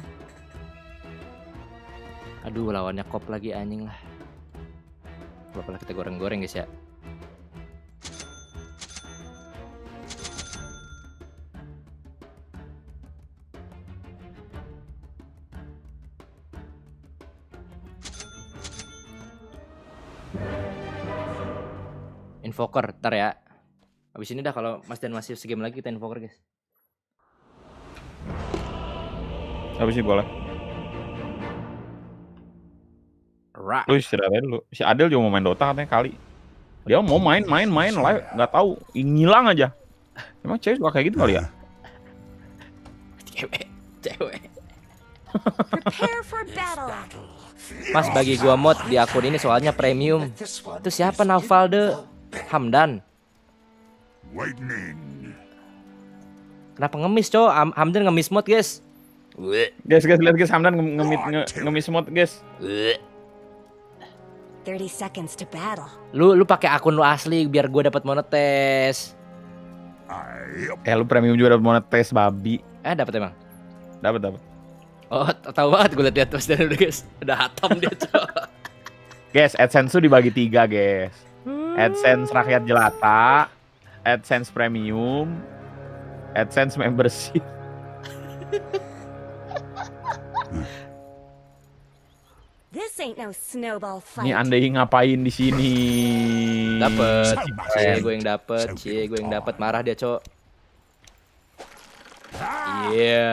Aduh, lawannya kop lagi anjing lah. Bapak kita goreng-goreng guys ya. Invoker, ntar ya. Habis ini dah kalau Mas dan masih segame lagi kita invoker guys. Habis ini boleh. Lu istirahat dulu. Si Adel juga mau main Dota katanya kali. Dia mau main live, nggak tahu ngilang aja. Emang cewek suka kayak gitu kali ya? Cewek. Prepare for battle. Mas bagi gua mod di akun ini soalnya premium. Itu siapa Navalde Hamdan? Kenapa ngemis cow? Hamdan ngemis mod guys. Guys lihat guys Hamdan ngemis mod guys. 30 seconds to battle. Lu pakai akun lu asli biar gua dapat monetes. Lu premium juga dapat monetes babi. Dapat emang. Dapat. Oh, tahu banget gue liat pas dari udah guys. Udah hatam dia, Cok. Guys, AdSense tuh dibagi 3, guys. AdSense rakyat jelata, AdSense premium, AdSense membership. This ain't no snowball fight. Ini Andai ngapain di sini? Dapet. Gue yang dapet. Marah dia, Cok. Iya.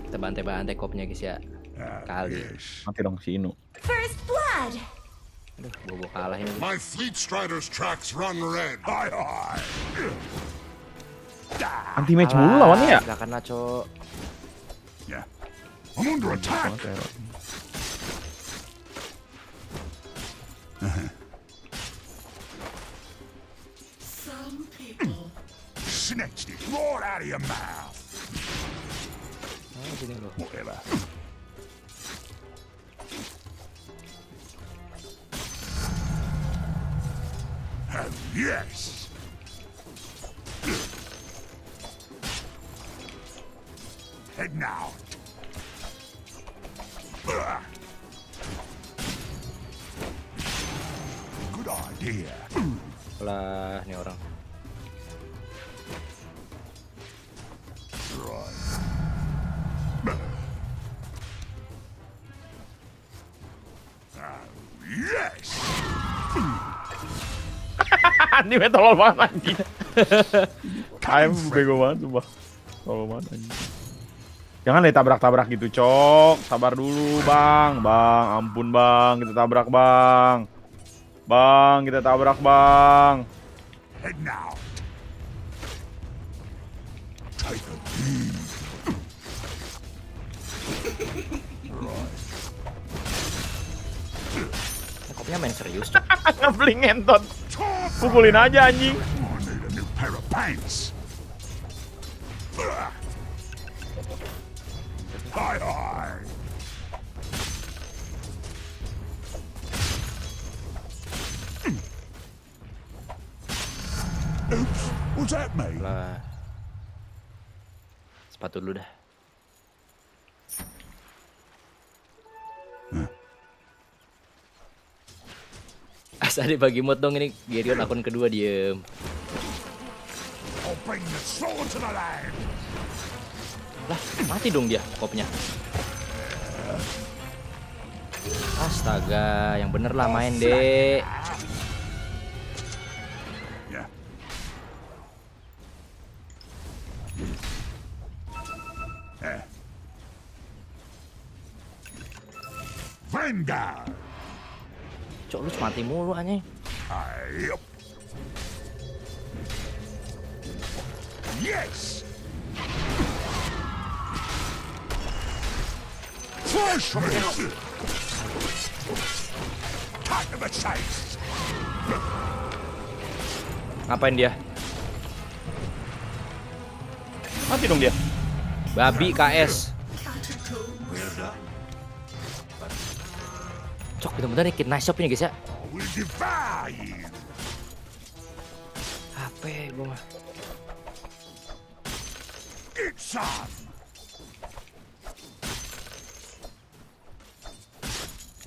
Kita bantai-bantai kopnya guys ya. Kali. Mati dong si Inu. First blood. Aduh, bobo kalah ini. My fleet strider's tracks run red. Hi hi. Anti match mulu lawannya ya? Gak kena, Cok. Yeah. I'm under attack. Some people snatched it right out of your mouth. Whatever. Yes. Head now. Good idea. Lah, nih orang. Yes. Ini tolol banget anjing. I'm bego banget sumpah. Tolol banget anjing. Jangan deh tabrak-tabrak gitu, Cok. Sabar dulu, Bang. Bang, ampun, Bang. Kita tabrak, Bang. Bang, kita tabrak, Bang. Head now. Take a beat. Kopnya main serius, Cok. Ngebling ngentot. Pukulin aja anjing. I need a new pair of pants. Hi hi. Oops, what's that mean? Lah. Sepatu dulu dah. Asa dibagi mod dong ini. Gerion akun kedua diem. I'll bring the sword to the land. Lah, mati dong dia kopnya. Astaga, yang bener lah main, Dek. Vanguard. Cok, lu mati mulu anjing. Yep. Yes. Flash me. Cut to the chase. Ngapain dia? Mati dong dia. Babi KS. Cok, bener-bener nih nice shop ini guys ya. HP gua mah.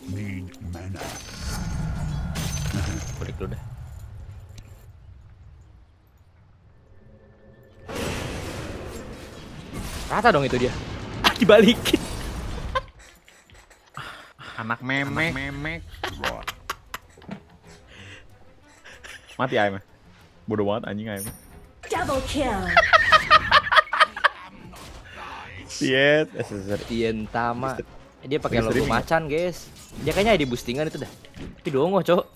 Need mana. Balik dulu dah. Rata dong itu dia. Dibalikin. Anak memek. Mati Aim. Bodoh banget anjing Aim. Double kill. Yes, Tien Tama. Dia pakai logo macan, guys. Dia kayaknya di boostingan itu dah. Tapi dongo, Cok.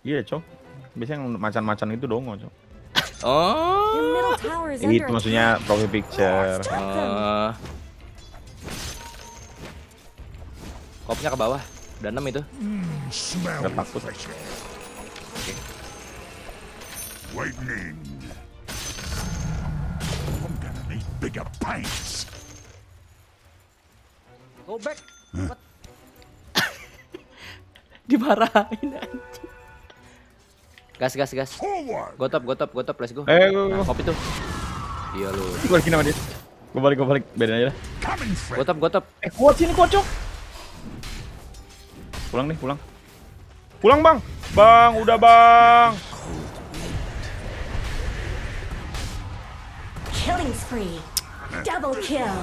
Iya, Cok. Biasanya yang macan-macan itu dongo, Cok. Oh. Itu maksudnya profile picture. Kopnya ke bawah. Udah 6 itu. Gak takut. Oke. Lightning. I'm gonna need bigger pants. Go back. Dimarahin anjing. Gas. Gotop, let's go. Gua. Kopi tuh. Iya lu. Gue balikin sama dia. Gue balik. Bedain aja lah. Gotop. Kuat sini, kuat, Cok. Pulang. Pulang, Bang. Bang, udah, Bang. Killing spree. Double kill.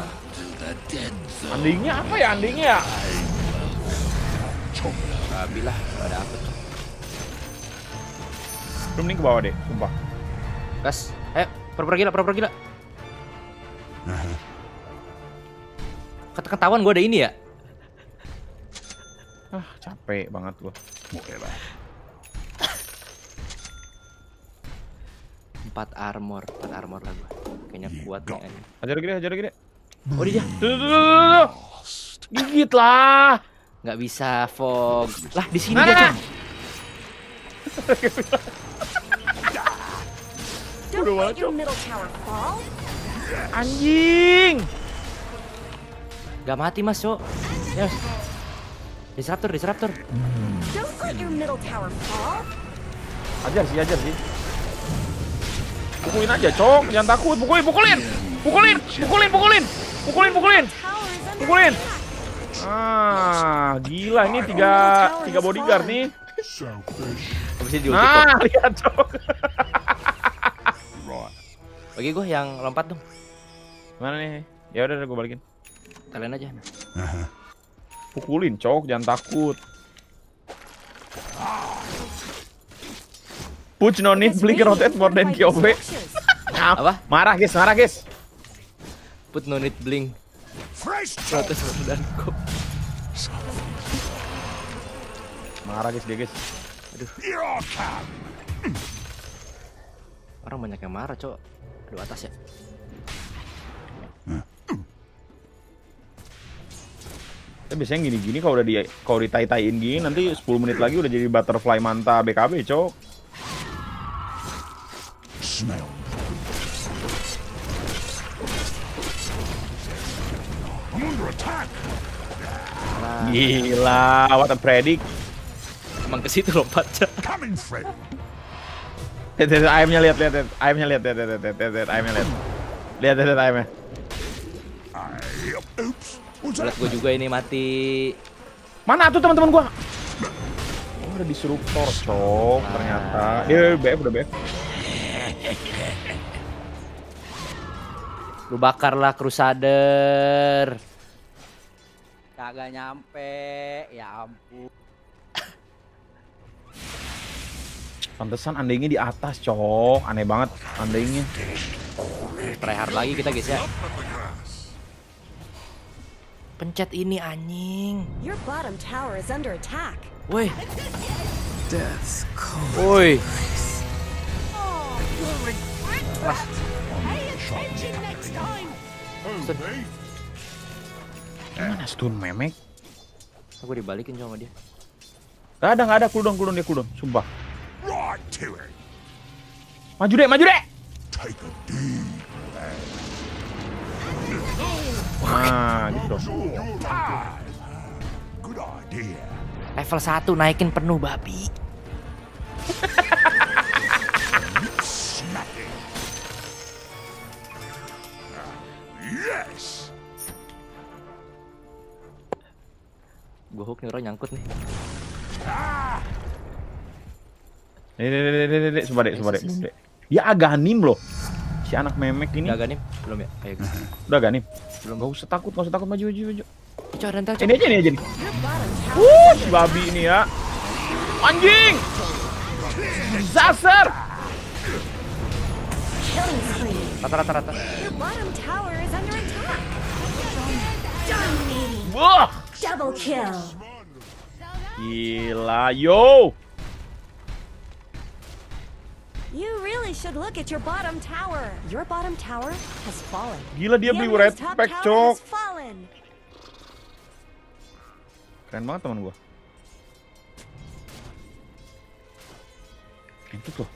Andingnya apa ya? Babi lah, ada apa tuh? Belum nih ke bawah deh, sumpah. Gas. Pura-pura gila. Ketahuan gue ada ini ya. Capek banget gua. 4 armor lah gua. Kayaknya kuat nih anjing. Hajar gede. Oh dia. Tuh. Gigit lah. Nggak bisa fog. Lah di sini dia, Cong. Don't let your middle tower fall. Anjing. Gak mati Mas, Cok. Ya. Disruptor. Don't let your middle tower fall. Ajar sih. Pukulin aja, Cok. Jangan takut. Pukulin. Gila ini tiga bodyguard nih. Lihat, Cok. Bagi gue yang lompat dong. Mana nih? Ya udah gue balikin. Kalian aja. Pukulin, Cok. Jangan takut. Push no need blink rotate more than QOV. Apa? Marah guys. Put no need blink. Rotate more than QOV. Marah guys, dia guys. Aduh. Orang banyak yang marah, Cok. Aduh, atas ya. Biasanya gini-gini kalau ditai-taiin gini nanti 10 menit lagi udah jadi butterfly manta BKB, Cok. Smell. I'm under attack. Gila, what a predict. Emang ke situ lompatnya. Coming, Fred. Ayamnya lihat. Ayamnya. Lihat ayamnya. Lihat gue juga ini mati. Mana tuh teman-teman gua? Oh, ada disruptor, Cok. Ternyata. BF udah BF. Lu bakar lah Crusader. Kagak nyampe, ya ampun. Pantesan andingnya di atas, Cok. Aneh banget andingnya. Tryhard lagi kita guys ya. Pencet ini anjing. Your bottom tower is under attack. Woi. Death's cold. Woi. Mana stun memek? Aku dibalikin sama dia. Gak ada cooldown dia cooldown, sumpah. Right to it. Maju deh. Take a deep Nah, gitu dong. Good idea. Level 1 naikin penuh babi. Yes. Gua hook nih, orang nyangkut nih. Nih, sumpah deh. Ya aganim loh. Si anak memek ini. Udah aganim? Belum ya? Ayo. Udah aganim? Belum. Gak usah takut maju. Coba. Ini aja nih. Si babi ini ya. Anjing! Disaster! Rata. Your bottom tower is under attack. Dominating. Wah! Double kill. Gila, yo! You really should look at your bottom tower. Your bottom tower has fallen. Gila dia The beli enemy's red top pack, tower Cok. has fallen. Keren banget teman gua. Itu tuh.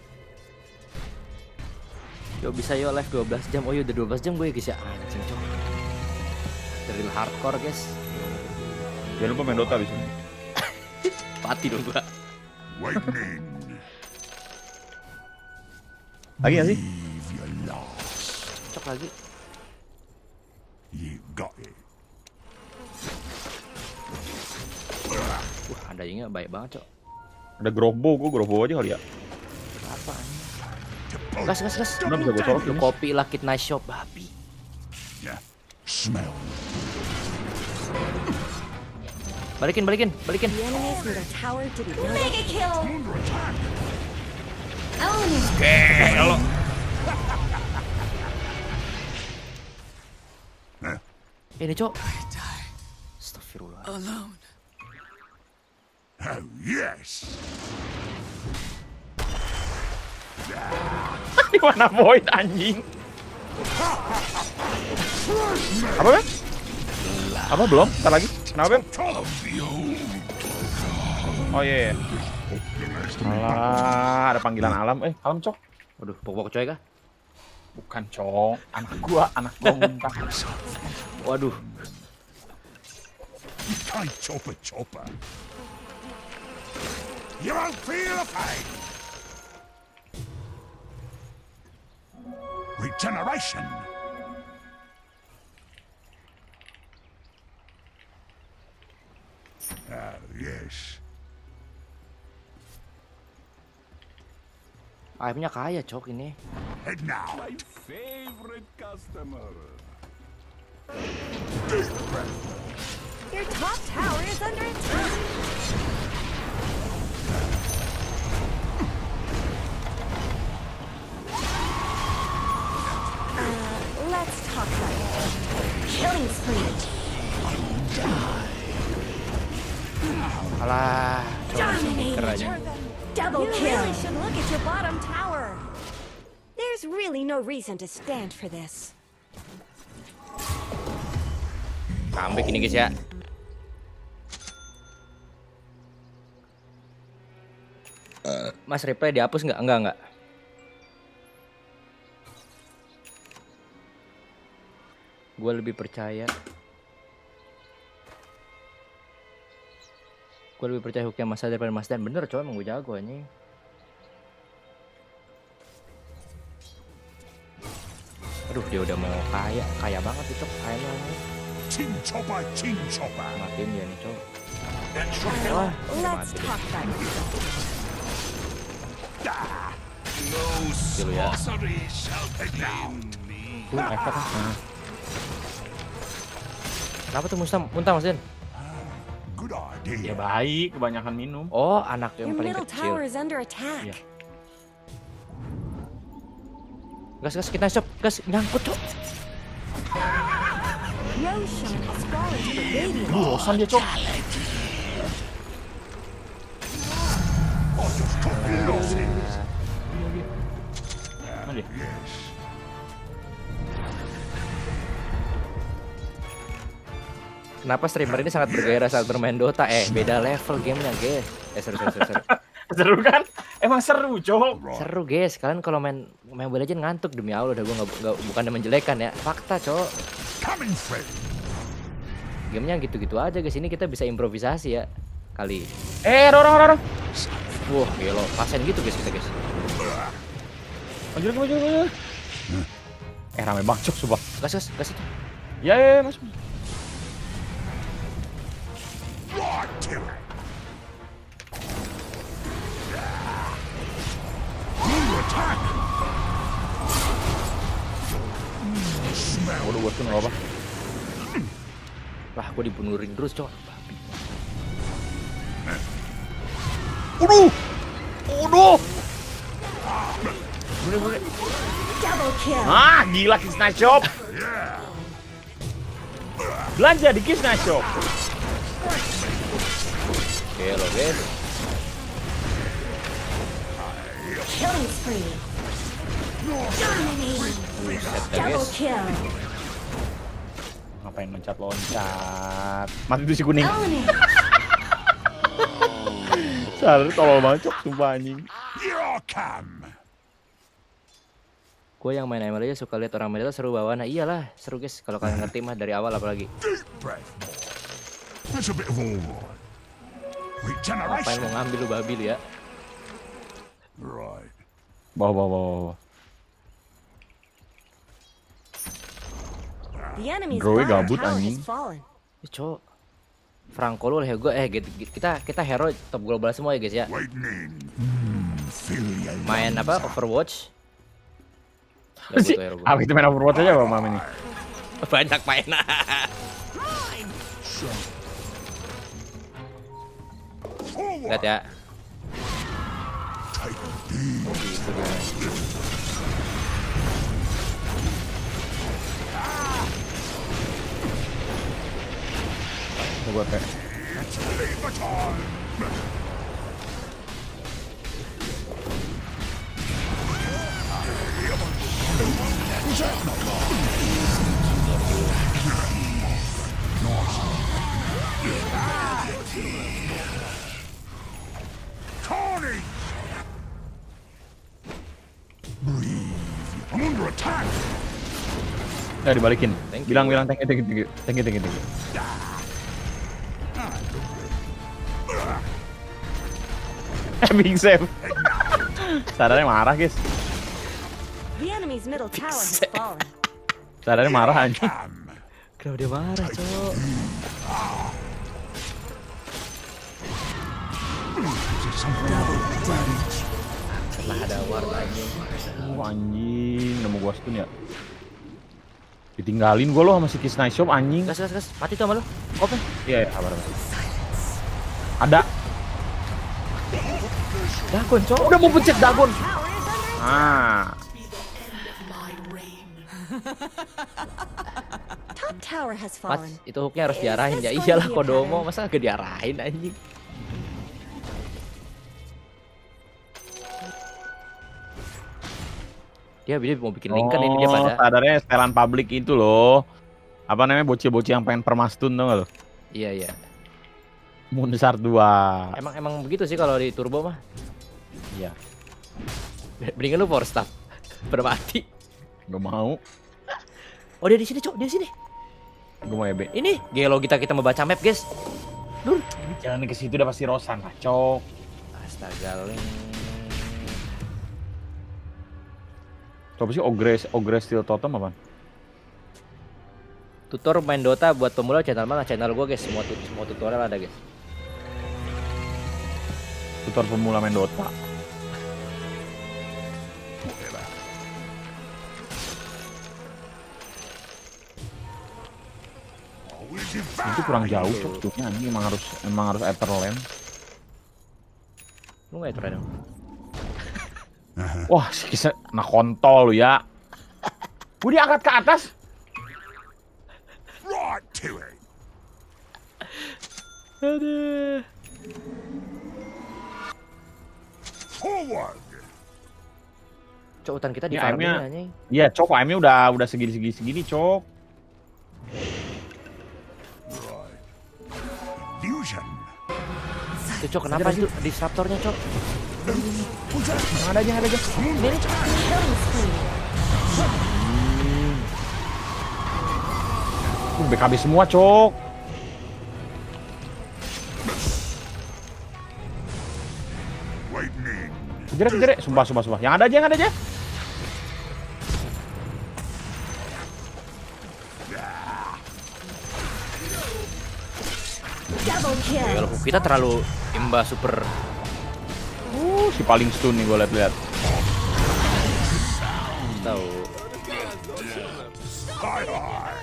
Yo bisa yo live 12 jam. Oh iya udah 12 jam gue ya guys ya. Anjing, Cok. Dari hardcore guys. Jangan lupa main Dota abis ini. Mati dong gua. Lagi nggak sih? Cok lagi. You got it. Ada ini baik banget, Cok. Ada Grobo, gue Grobo aja kali ya. Apa? Gas. Udah bisa gue sorot. Lu kopi Lakit Nice Shop, babi. Yeah. Smell. Balikin. The enemy's middle tower didn't know Mega kill! Halo. Ini, Cok. Astagfirullah. Alone. Oh, yes. Di mana void anjing? Apa, Ben? Apa belum? Ntar lagi. Kenapa, Ben? Oh iya. Alah, ada panggilan alam. Alam, Cok. Waduh, pokok coy kah? Bukan, Cok. Anak gua muntah. Waduh. You can't chopper. You won't feel the pain. Regeneration. Oh, yes. Ayamnya kaya, Cok, ini. And now. My favorite customer. Your top tower is under attack. Let's talk about it. Killing spree. Alah, Dominating. Double kill. You really should look at your bottom tower. There's really no reason to stand for this. Comeback ini, guys ya. Mas, replay dihapus nggak? Enggak. Gue lebih percaya hooknya Mas daripada Mas Dan. Bener, coy, emang gue jago anjing. Aduh, dia udah mau kaya banget itu kayaknya. Chin chopper. Matiin dia nih, coy. Wah, let's talk about it. Dulu ya. Kenapa tuh muntah, Mas Den? Good idea. Ya baik, kebanyakan minum. Oh, anak yang Your paling middle kecil. tower is under attack. Iya. Gas, kita stop. Gas, nyangkut, Cok. Roshan has fallen to the radiant. Bosan dia, Cok. Kenapa streamer ini sangat bergairah saat bermain Dota? Beda level gamenya, guys. Seru. Seru kan? Emang seru, Cok. Seru, guys. Kalian kalau main Mobile Legends ngantuk, demi Allah. Udah gue nggak bukan menjelekan ya. Fakta, Cok. Gamenya gitu-gitu aja, guys. Ini kita bisa improvisasi ya. Kali. Orang. Wah, gelo. Pasen gitu, guys, kita, guys. Maju. Rame banget, Cok, sumpah. Gas itu. Ya, Mas. Udah buat tuh apa? Lah, gue dibunuh ring terus, Cok. Uduh. Double kill. Gila Kisna Shop. Belanja di Kisna Shop. Oke, lo, guys. Killing spree. Dominating. Double kill. Ngapain loncat? Mati tuh si kuning. Sadar tolol banget, Cok, sumpah anjing. Gue yang main ML aja suka lihat orang main itu seru bawaan. Nah, iyalah, seru, guys. Kalau kalian ngerti mah dari awal apalagi. Apa yang mau ngambil lu babi lu ya? Bawa. The enemy's Droid bottom gabut tower anjing. has fallen. Cok. Franco lu Hego kita hero top global semua ya guys ya. Main apa Overwatch. Si, apa itu main Overwatch aja Mam ini? Banyak main. Lihat ya. Coba teh. Ya dibalikin. Bilang thank you. Big save. Sadarnya marah guys. The enemy's middle tower has fallen. Sadarnya marah anjing. Kenapa dia marah, Cok? Setelah ada war lagi. Anjing, nemu gua stun ya. Ditinggalin gua lo sama si Kiss Nice Shop anjing. Gas. Mati tuh sama lu. Open. Iya, sabar. Ada. Dagon, Cok. Udah mau pencet Dagon. Ah. Top tower has Mas, fallen. itu hooknya harus diarahin ya. Iyalah Kodomo, masa gak diarahin anjing. Dia mau bikin link kan ini dia pada. Sadarnya setelan publik itu loh. Apa namanya bocil-bocil yang pengen permastun tuh gak lo? Iya. Moonsar 2. Emang begitu sih kalau di turbo mah. Iya. Mendingan lu power staff. Bermati. Gak mau. Oh dia di sini, Cok. Dia di sini. Gue mau EB. Ini gelo kita membaca map, guys. Dur. Jangan ke situ udah pasti Rosan lah, Cok. Astaga, Link. Coba sih Ogre Steel Totem apa? Tutor main Dota buat pemula channel mana? Channel gue guys, semua tutorial ada guys. Tutor pemula main Dota. Itu kurang jauh Cok, tutupnya anjing emang harus Etherland. Lu nggak Etherland? Wah, kisah nah kontol lu ya. Gue diangkat ke atas. Right to it. Aduh. Forward. Cok, hutan kita di Ini farming AM-nya. anjing. Iya, Cok, AM-nya udah segini, Cok. Fusion. Tuh, Cok, kenapa itu disruptornya, Cok? Ada aja. Ini nih, Cok. BKB semua, Cok. Kejar. Sumpah. Yang ada aja. Kalau kita terlalu imba super. Si paling stun nih gue liat. Tahu.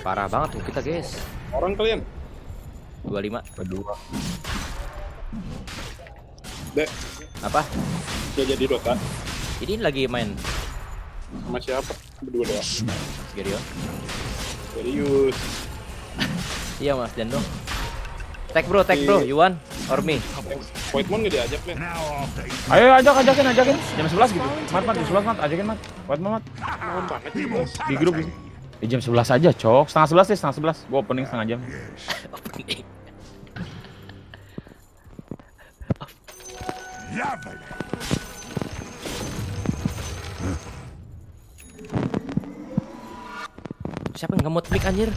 Parah banget tuh kita, guys. Orang kalian? 25. Kedua. Dek, Apa? dia jadi Dota Ini lagi main. sama siapa? Berdua doang. Serius? Serius. Iya Mas Jando. Tag bro, you want or me? Whitemon nggak diajak nih. Ayo ajakin. Jam 11 gitu. Mat, jam 11 Mat, ajakin Mat. Whitemon Mat. Mohon banget nih, Bos. Di grup gitu. Jam 11 aja, Cok. Setengah 11. Gua opening setengah jam. Opening. Siapa yang ngemut mic anjir?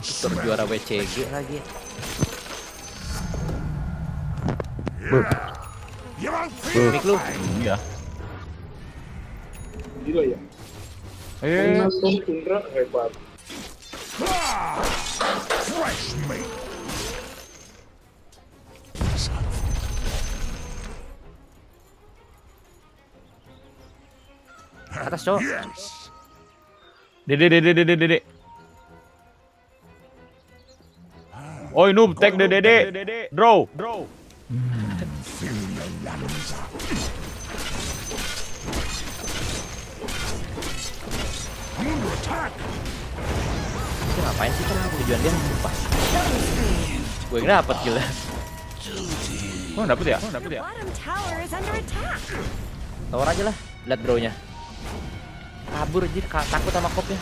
Tutor juara WCG lagi. Mik lu. Iya. Gila ya. Tundra hebat. Fresh meat. Atas cowok. Dede. Oi noob, take the dede. Draw. Itu ngapain sih kan tujuan dia lupa. Gue yang dapet gila. Oh dapet ya? Bottom tower is under attack. Tower aja lah, lihat bro-nya. Kabur anjir, takut sama kopnya.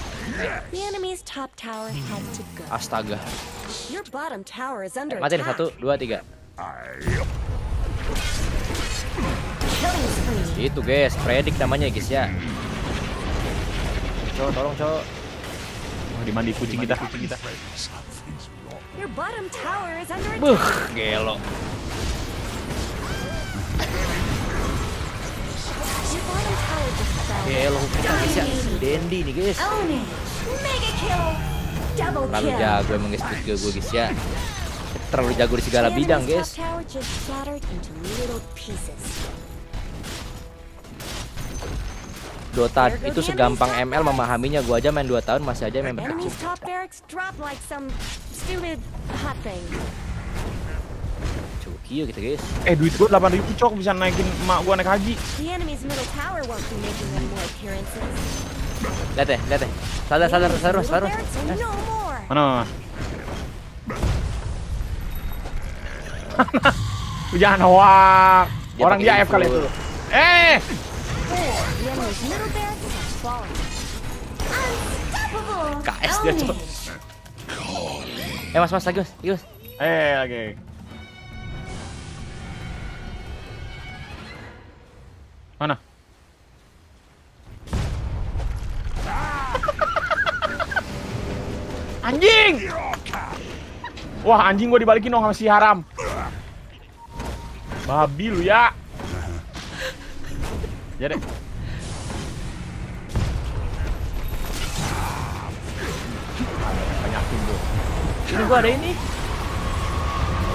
The enemy's top tower had to go. Astaga. Your bottom tower is under Mati nih, attack. 1, 2, 3. Killing spree. Itu guys, predik namanya guys ya. Cowok, tolong cowok. Dimandi kucing kita. Your bottom tower is under Buh, attack. gelo. Your bottom tower just fell. Gelo kita guys ya. Dendi nih guys. Own it. Mega kill. Double Terlalu kill. jago emang guys gue guys ya. Terlalu jago di segala The bidang enemy's guys. top tower just shattered into little pieces. Dota itu segampang ML memahaminya. Gua aja main 2 tahun masih aja main Enemy's berkecil. top barracks dropped like some stupid hot thing. Cukio gitu guys. Duit gua 8.000 cok, bisa naikin emak gua naik haji. The enemy's middle tower won't be making any more appearances. Lihat deh. Sadar. Little barracks and no more. Mana? Lu jangan hoak. Dia Orang pakai dia AF kali info. itu. The enemy's middle barracks has fallen. Unstoppable. KS dia cok. Mas lagi mas. Lagi. Mana? Anjing! Wah anjing gua dibalikin dong sama si haram. Babi lu ya. Ya deh. Banyakin tuh. Ini gua ada ini.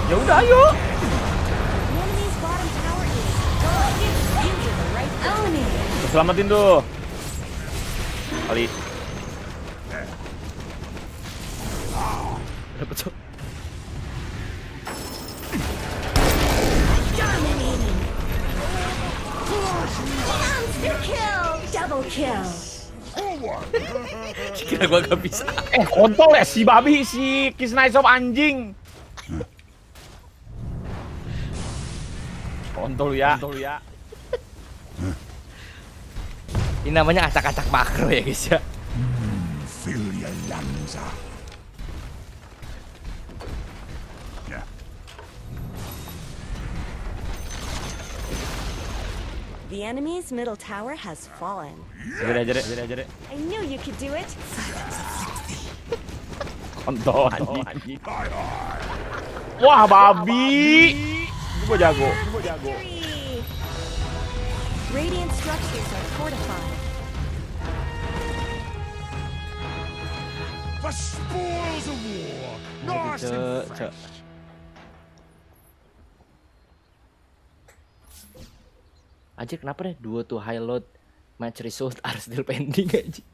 Ya udah ayo. The enemy's bottom tower is gone. You did the right thing. Own it. Selamatin tuh. Kali. Dapat cok. Dominating. Monster kill. Double kill. Kira gua gak bisa. Kontol ya si babi, si Kisnaisop anjing. Kontol ya. Ini namanya acak-acak makro ya guys ya. Fill your lungs up. The enemy's middle tower has fallen. Aja deh. I knew you could do it. Kontol anjing. Wah babi. Gua jago. Victory! Radiant structures are fortified. The spoils of war. Nice and Cok. Anjir kenapa nih duo tuh high load match result are still pending aja.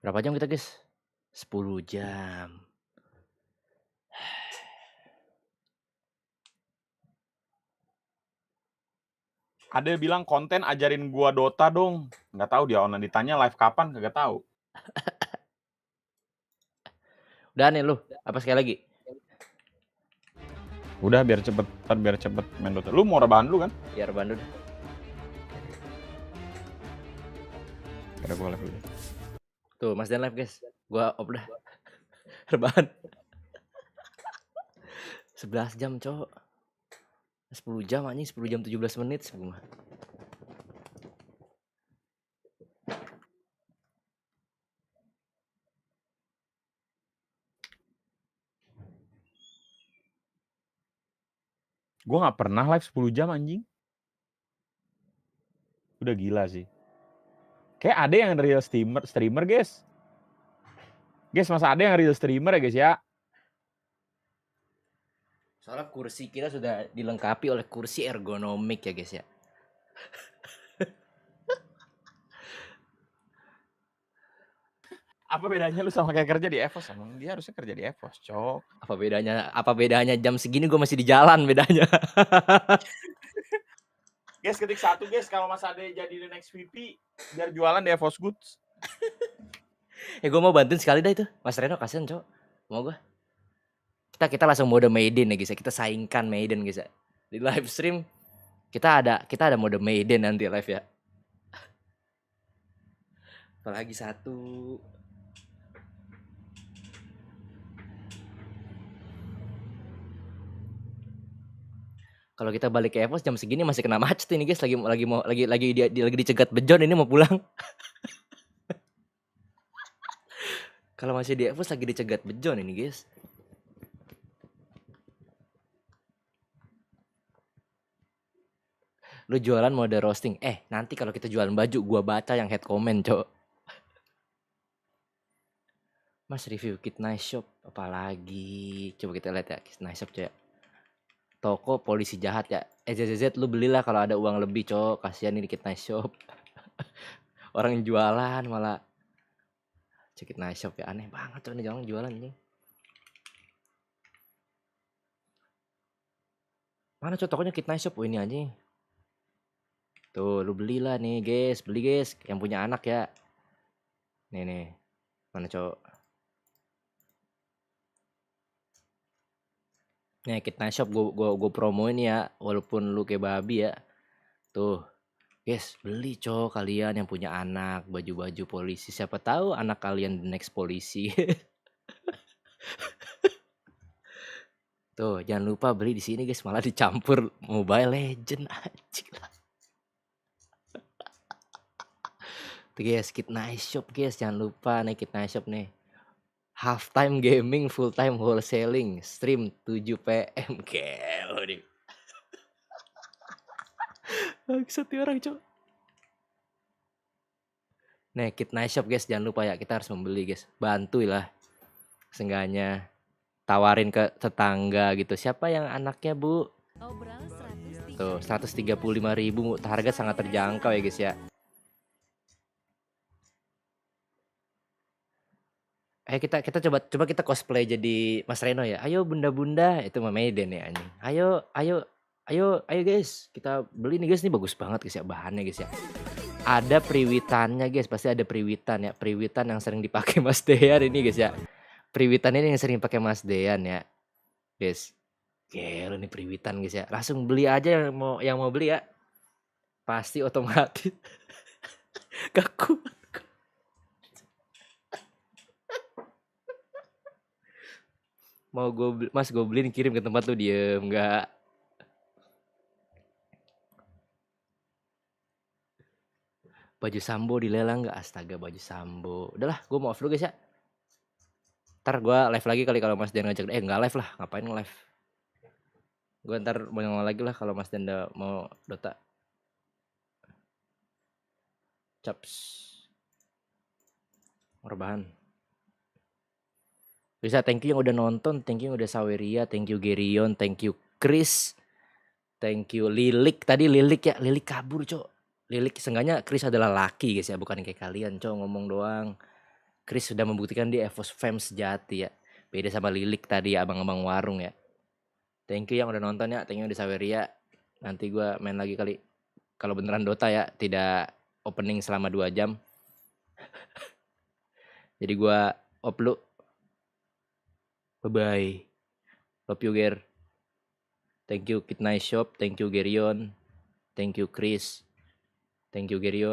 Berapa jam kita guys? 10 jam. Ada bilang konten ajarin gua Dota dong. Nggak tahu dia online, ditanya live kapan kagak tahu. Udah nih lu, apa sekali lagi? Udah biar cepet main Dota. Lu mau rebahan dulu kan? Ya rebahan dulu. Kira gua live dulu. Tuh, Mas Dan live, guys. Gua off dah. Rebahan. 11 jam, cowok. 10 jam anjing, 10 jam 17 menit semua. Gue nggak pernah live 10 jam anjing. Udah gila sih. Kayak ada yang real streamer guys. Guys, masa ada yang real streamer ya guys ya? Soalnya kursi kita sudah dilengkapi oleh kursi ergonomik ya guys ya. Apa bedanya lu sama kayak kerja di EVOS? Emang dia harusnya kerja di EVOS, cok. Apa bedanya jam segini gue masih di jalan bedanya. Guys, ketik 1 guys kalau Mas Ade jadi the next VP biar jualan di EVOS Goods. Gue mau bantuin sekali dah itu. Mas Reno kasihan, cok. Mau gue. Kita langsung mode Maiden ya guys ya. Kita saingkan Maiden guys ya. Di live stream kita ada mode Maiden nanti live ya. Apalagi satu. Kalau kita balik ke EVOS jam segini masih kena macet ini guys, lagi dicegat bejon ini mau pulang. Kalau masih di EVOS lagi dicegat bejon ini guys. Lu jualan mode roasting. Nanti kalau kita jualan baju gua baca yang head comment, cok. Mas review Kit Nice Shop apalagi? Coba kita lihat ya, Kit Nice Shop cok. Toko polisi jahat ya. ZZZ lu belilah kalau ada uang lebih, cok. Kasihan ini Kit Nice Shop. Orang yang jualan malah Kit Nice Shop ya, aneh banget cok, ini jangan jualan ini. Mana cok tokonya Kit Nice Shop? Oh, ini anjing. Tuh, lu belilah nih, guys. Beli, guys. Yang punya anak ya. Nih. Mana, cok? Nih, Kit Nice Shop gue promoin ya, walaupun lu kayak babi ya. Tuh. Guys, beli, cok, kalian yang punya anak, baju-baju polisi. Siapa tahu anak kalian the next polisi. Tuh, jangan lupa beli di sini, guys. Malah dicampur Mobile Legend anjing lah. Tuh guys, Kit Nice Shop guys, jangan lupa nih Kit Nice Shop nih. Halftime gaming, full time wholesaling, stream 7 PM. Gelo nih. Bangsat orang, cok. Nih, Kit Nice Shop guys, jangan lupa ya, kita harus membeli guys. Bantuilah. Seenggaknya tawarin ke tetangga gitu. Siapa yang anaknya, Bu? Tuh, 135.000, harga sangat terjangkau ya guys ya. Kita coba kita cosplay jadi Mas Reno ya. Ayo bunda-bunda, itu mah Maiden ya anjing. Ayo guys, kita beli nih guys, ini bagus banget guys ya bahannya guys ya. Ada priwitannya guys, pasti ada priwitan ya. Priwitan yang sering dipakai Mas Dean ini guys ya. Priwitan ini yang sering dipakai Mas Dean ya. Guys. Gila nih priwitan guys ya. Langsung beli aja yang mau beli ya. Pasti otomatis. Gak kuat. Mau gue beliin, kirim ke tempat lu, diem nggak? Baju Sambo dilelang nggak? Astaga, baju Sambo. Udahlah, gue mau off dulu guys ya. Ntar gue live lagi kali kalau Mas Dan ngajak. Nggak live lah, ngapain nge-live? Gue ntar mau ngomong lagi lah kalau Mas Dan mau Dota. Caps. Rebahan. Bisa, thank you yang udah nonton, thank you yang udah Saweria, thank you Gerion, thank you Chris, thank you Lilik. Tadi Lilik ya, Lilik kabur cok. Lilik, seenggaknya Chris adalah laki guys ya, bukan kayak kalian cok ngomong doang. Chris sudah membuktikan dia EVOS fam sejati ya. Beda sama Lilik tadi ya, abang-abang warung ya. Thank you yang udah nonton ya, thank you yang udah Saweria. Nanti gue main lagi kali. kalau beneran Dota ya, tidak opening selama 2 jam. Jadi gua off lu. Bye-bye. Love you, Ger. Thank you Kid Nice Shop, thank you Gerion, thank you Chris, thank you Gerion.